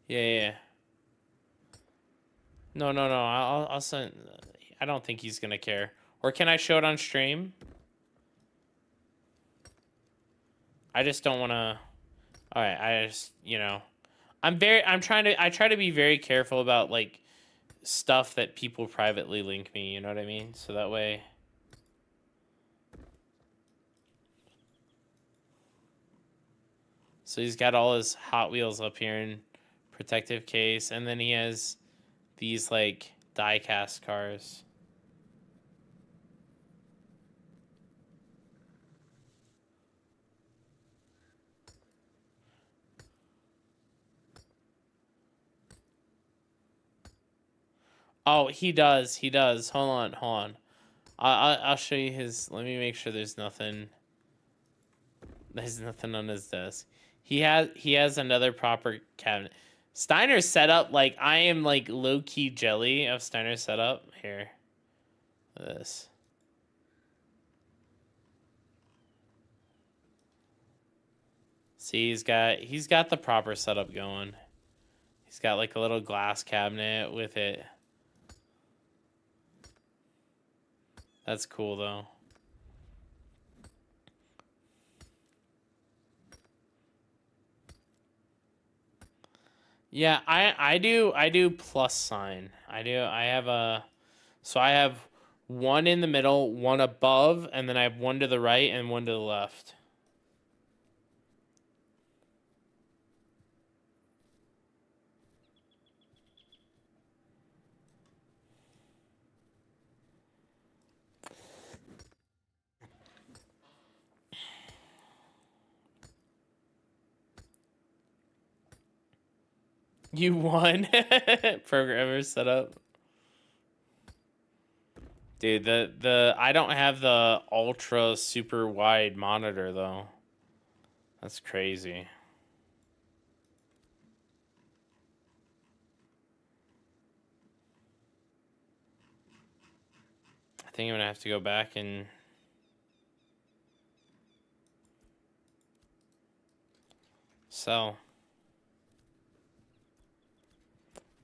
Yeah. No. I'll send. I don't think he's gonna care. Or can I show it on stream? I just don't want to. All right. I just, I try to be very careful about like stuff that people privately link me. You know what I mean? So that way. So he's got all his Hot Wheels up here in protective case, and then he has these like die-cast cars. Oh, he does. Hold on. I'll show you his. Let me make sure there's nothing. There's nothing on his desk. He has another proper cabinet. Steiner's setup, like, I am like low key jelly of Steiner's setup. Here, this. See, he's got the proper setup going. He's got like a little glass cabinet with it. That's cool though. Yeah, I do plus sign. I have one in the middle, one above, and then I have one to the right and one to the left. You won. Programmer setup. Dude, the I don't have the ultra super wide monitor though. That's crazy. think I'm gonna have to go back and sell.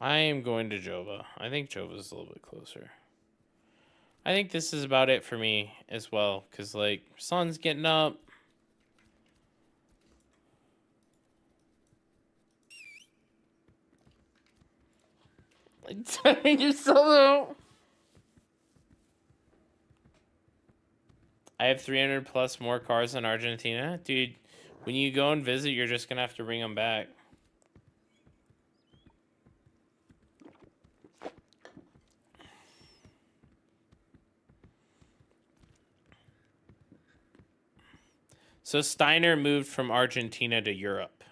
I am going to Jova. I think Jova's a little bit closer. I think this is about it for me as well, because, like, sun's getting up. You're so low. I have 300 plus more cars in Argentina. Dude, when you go and visit, you're just going to have to bring them back. So Steiner moved from Argentina to Europe.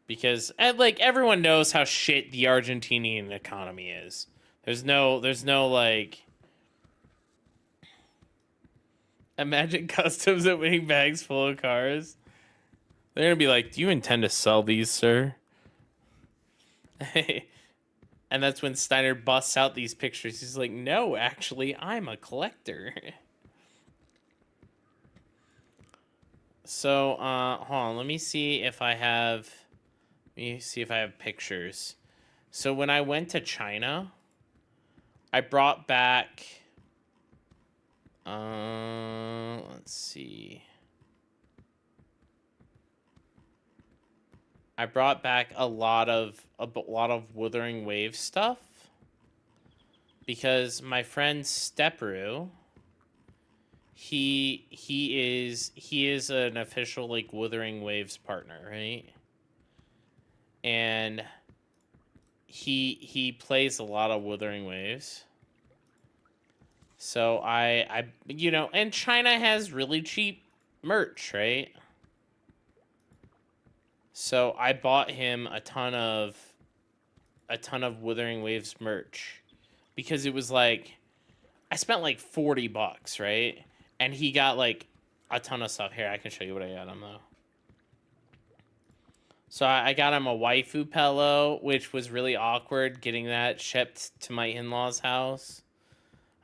Because, like, everyone knows how shit the Argentinian economy is. There's no, like... Imagine customs opening bags full of cars. They're going to be like, do you intend to sell these, sir? And that's when Steiner busts out these pictures. He's like, no, actually, I'm a collector. So, hold on. Let me see if I have... Let me see if I have pictures. So when I went to China, I brought back... let's see. I brought back a lot of Wuthering Waves stuff because my friend Stepru, he is an official, like, Wuthering Waves partner, right? And he plays a lot of Wuthering Waves. So I you know, and China has really cheap merch, right? So I bought him a ton of Wuthering Waves merch because it was like I spent like $40, right? And he got like a ton of stuff. Here, I can show you what I got him though. So I got him a waifu pillow, which was really awkward getting that shipped to my in-laws' house.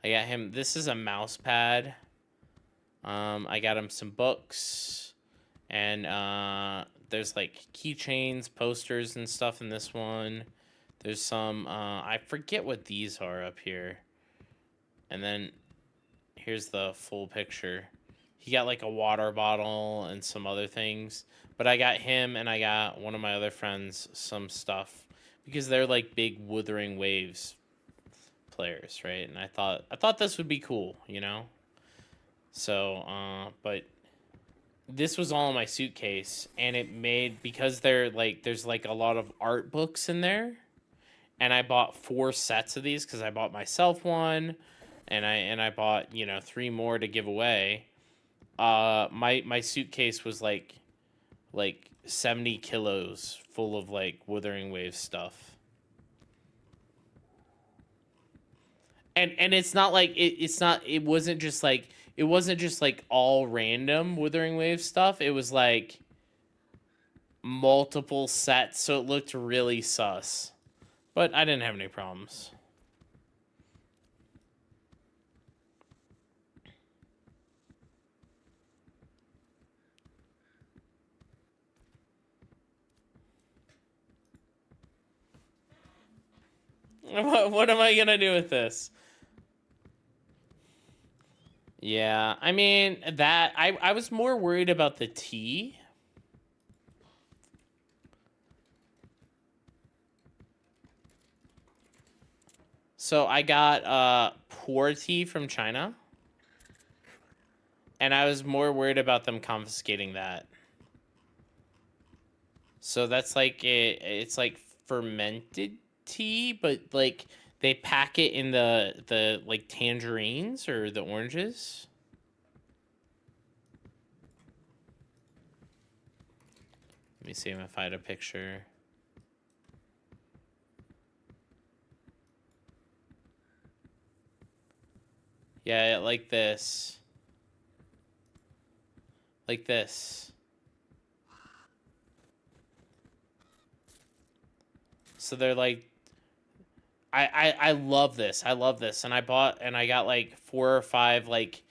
I got him, this is a mouse pad. I got him some books, and there's like keychains, posters, and stuff in this one. There's some, I forget what these are up here. And then here's the full picture. He got like a water bottle and some other things. But I got him and I got one of my other friends some stuff because they're like big Wuthering Waves players, right? And I thought this would be cool, you know? So, but this was all in my suitcase, and it made, because there's like a lot of art books in there, and I bought 4 sets of these because I bought myself one, and I bought, you know, 3 more to give away. My suitcase was like 70 kilos full of like Wuthering Wave stuff. And it's not like it wasn't just like all random Wuthering Wave stuff. It was like multiple sets, so it looked really sus. But I didn't have any problems. What am I gonna do with this? Yeah, I mean, that I was more worried about the tea. So I got poor tea from China, and I was more worried about them confiscating that. So that's like it's like fermented tea, but like they pack it in the like tangerines or the oranges. Let me see if I had a picture. Yeah, like this. Like this. So they're like, I love this. I love this, and I got like 4 or 5 like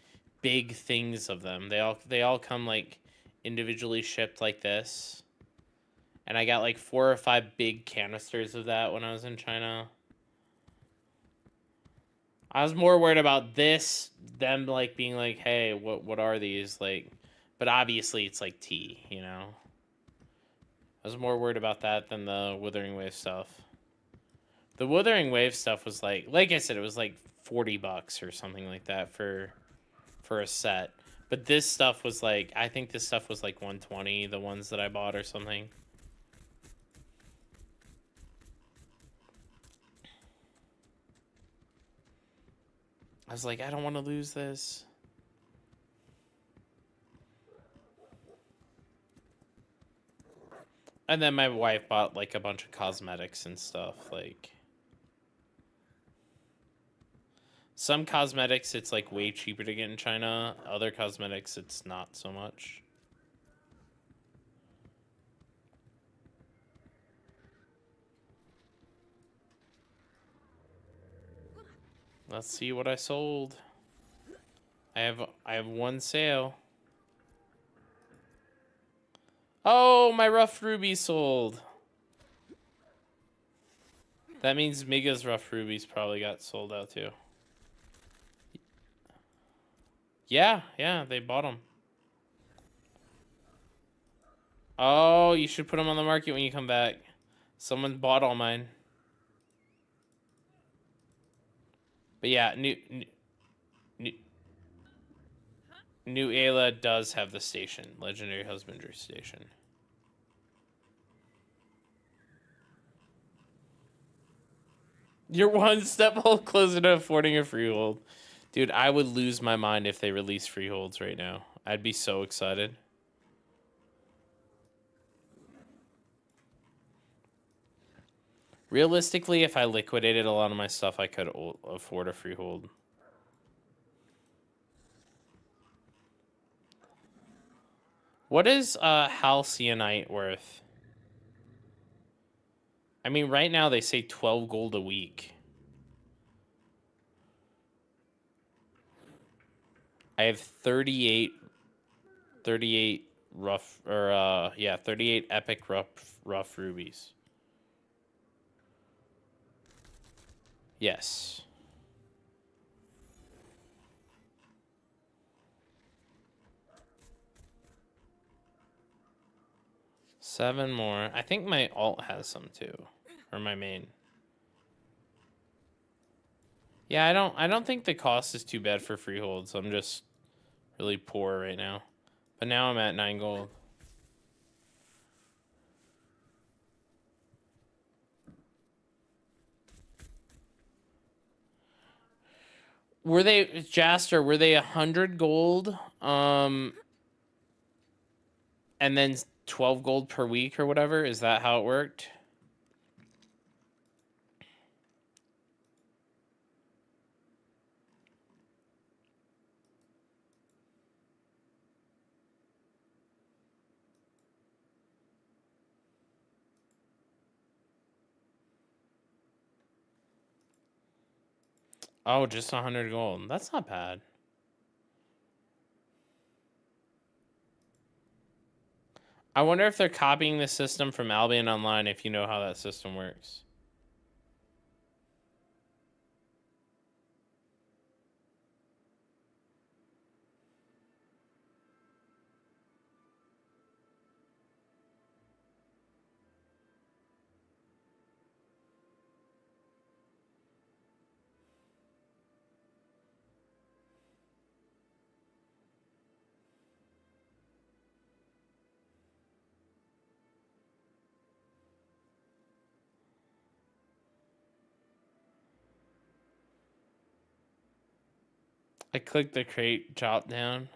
big things of them. They all come like individually shipped like this, and I got like 4 or 5 big canisters of that when I was in China. I was more worried about them like being like, hey, what are these like? But obviously it's like tea, you know. I was more worried about that than the Withering Wave stuff. The Withering Wave stuff was like I said, it was like $40 or something like that for a set. But this stuff was like, I think this stuff was like 120, the ones that I bought or something. I was like, I don't want to lose this. And then my wife bought like a bunch of cosmetics and stuff. Like some cosmetics, it's like way cheaper to get in China. Other cosmetics, it's not so much. Let's see what I sold. I have one sale. Oh, my rough ruby sold. That means Miga's rough rubies probably got sold out too. Yeah, they bought them. Oh, you should put them on the market when you come back. Someone bought all mine. But yeah, New Ayla does have the station, Legendary Husbandry Station. You're one step closer to affording a freehold. Dude, I would lose my mind if they release freeholds right now. I'd be so excited. Realistically, if I liquidated a lot of my stuff, I could afford a freehold. What is halcyanite worth? I mean, right now they say 12 gold a week. I have 38 rough, or 38 epic rough rubies. Yes. Seven more. I think my alt has some too, or my main. Yeah, I don't think the cost is too bad for freeholds. I'm just really poor right now. But now I'm at 9 gold. Were they, Jaster, were they 100 gold? And then 12 gold per week or whatever? Is that how it worked? Oh, just 100 gold. That's not bad. I wonder if they're copying the system from Albion Online, if you know how that system works. I clicked the crate drop down.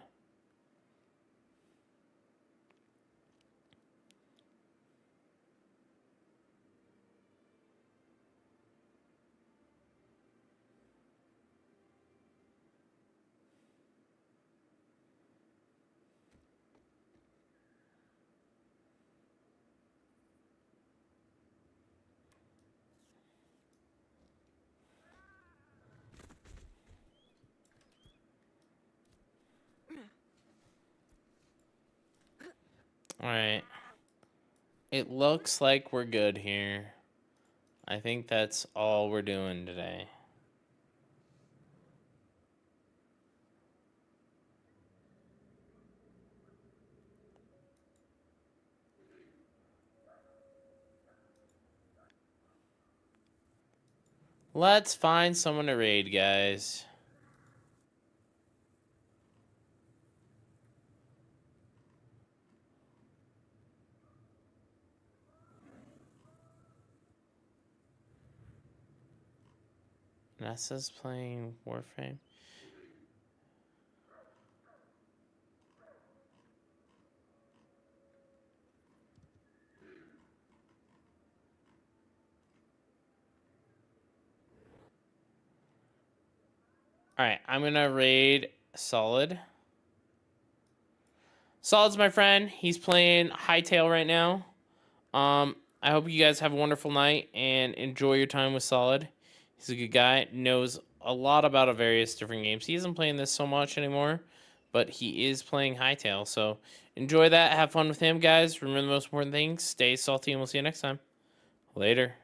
Alright. It looks like we're good here. I think that's all we're doing today. Let's find someone to raid, guys. Nessa's playing Warframe. Alright, I'm gonna raid Solid. Solid's my friend. He's playing Hightail right now. I hope you guys have a wonderful night and enjoy your time with Solid. He's a good guy, knows a lot about various different games. He isn't playing this so much anymore, but he is playing Hightail. So enjoy that. Have fun with him, guys. Remember the most important thing, stay salty, and we'll see you next time. Later.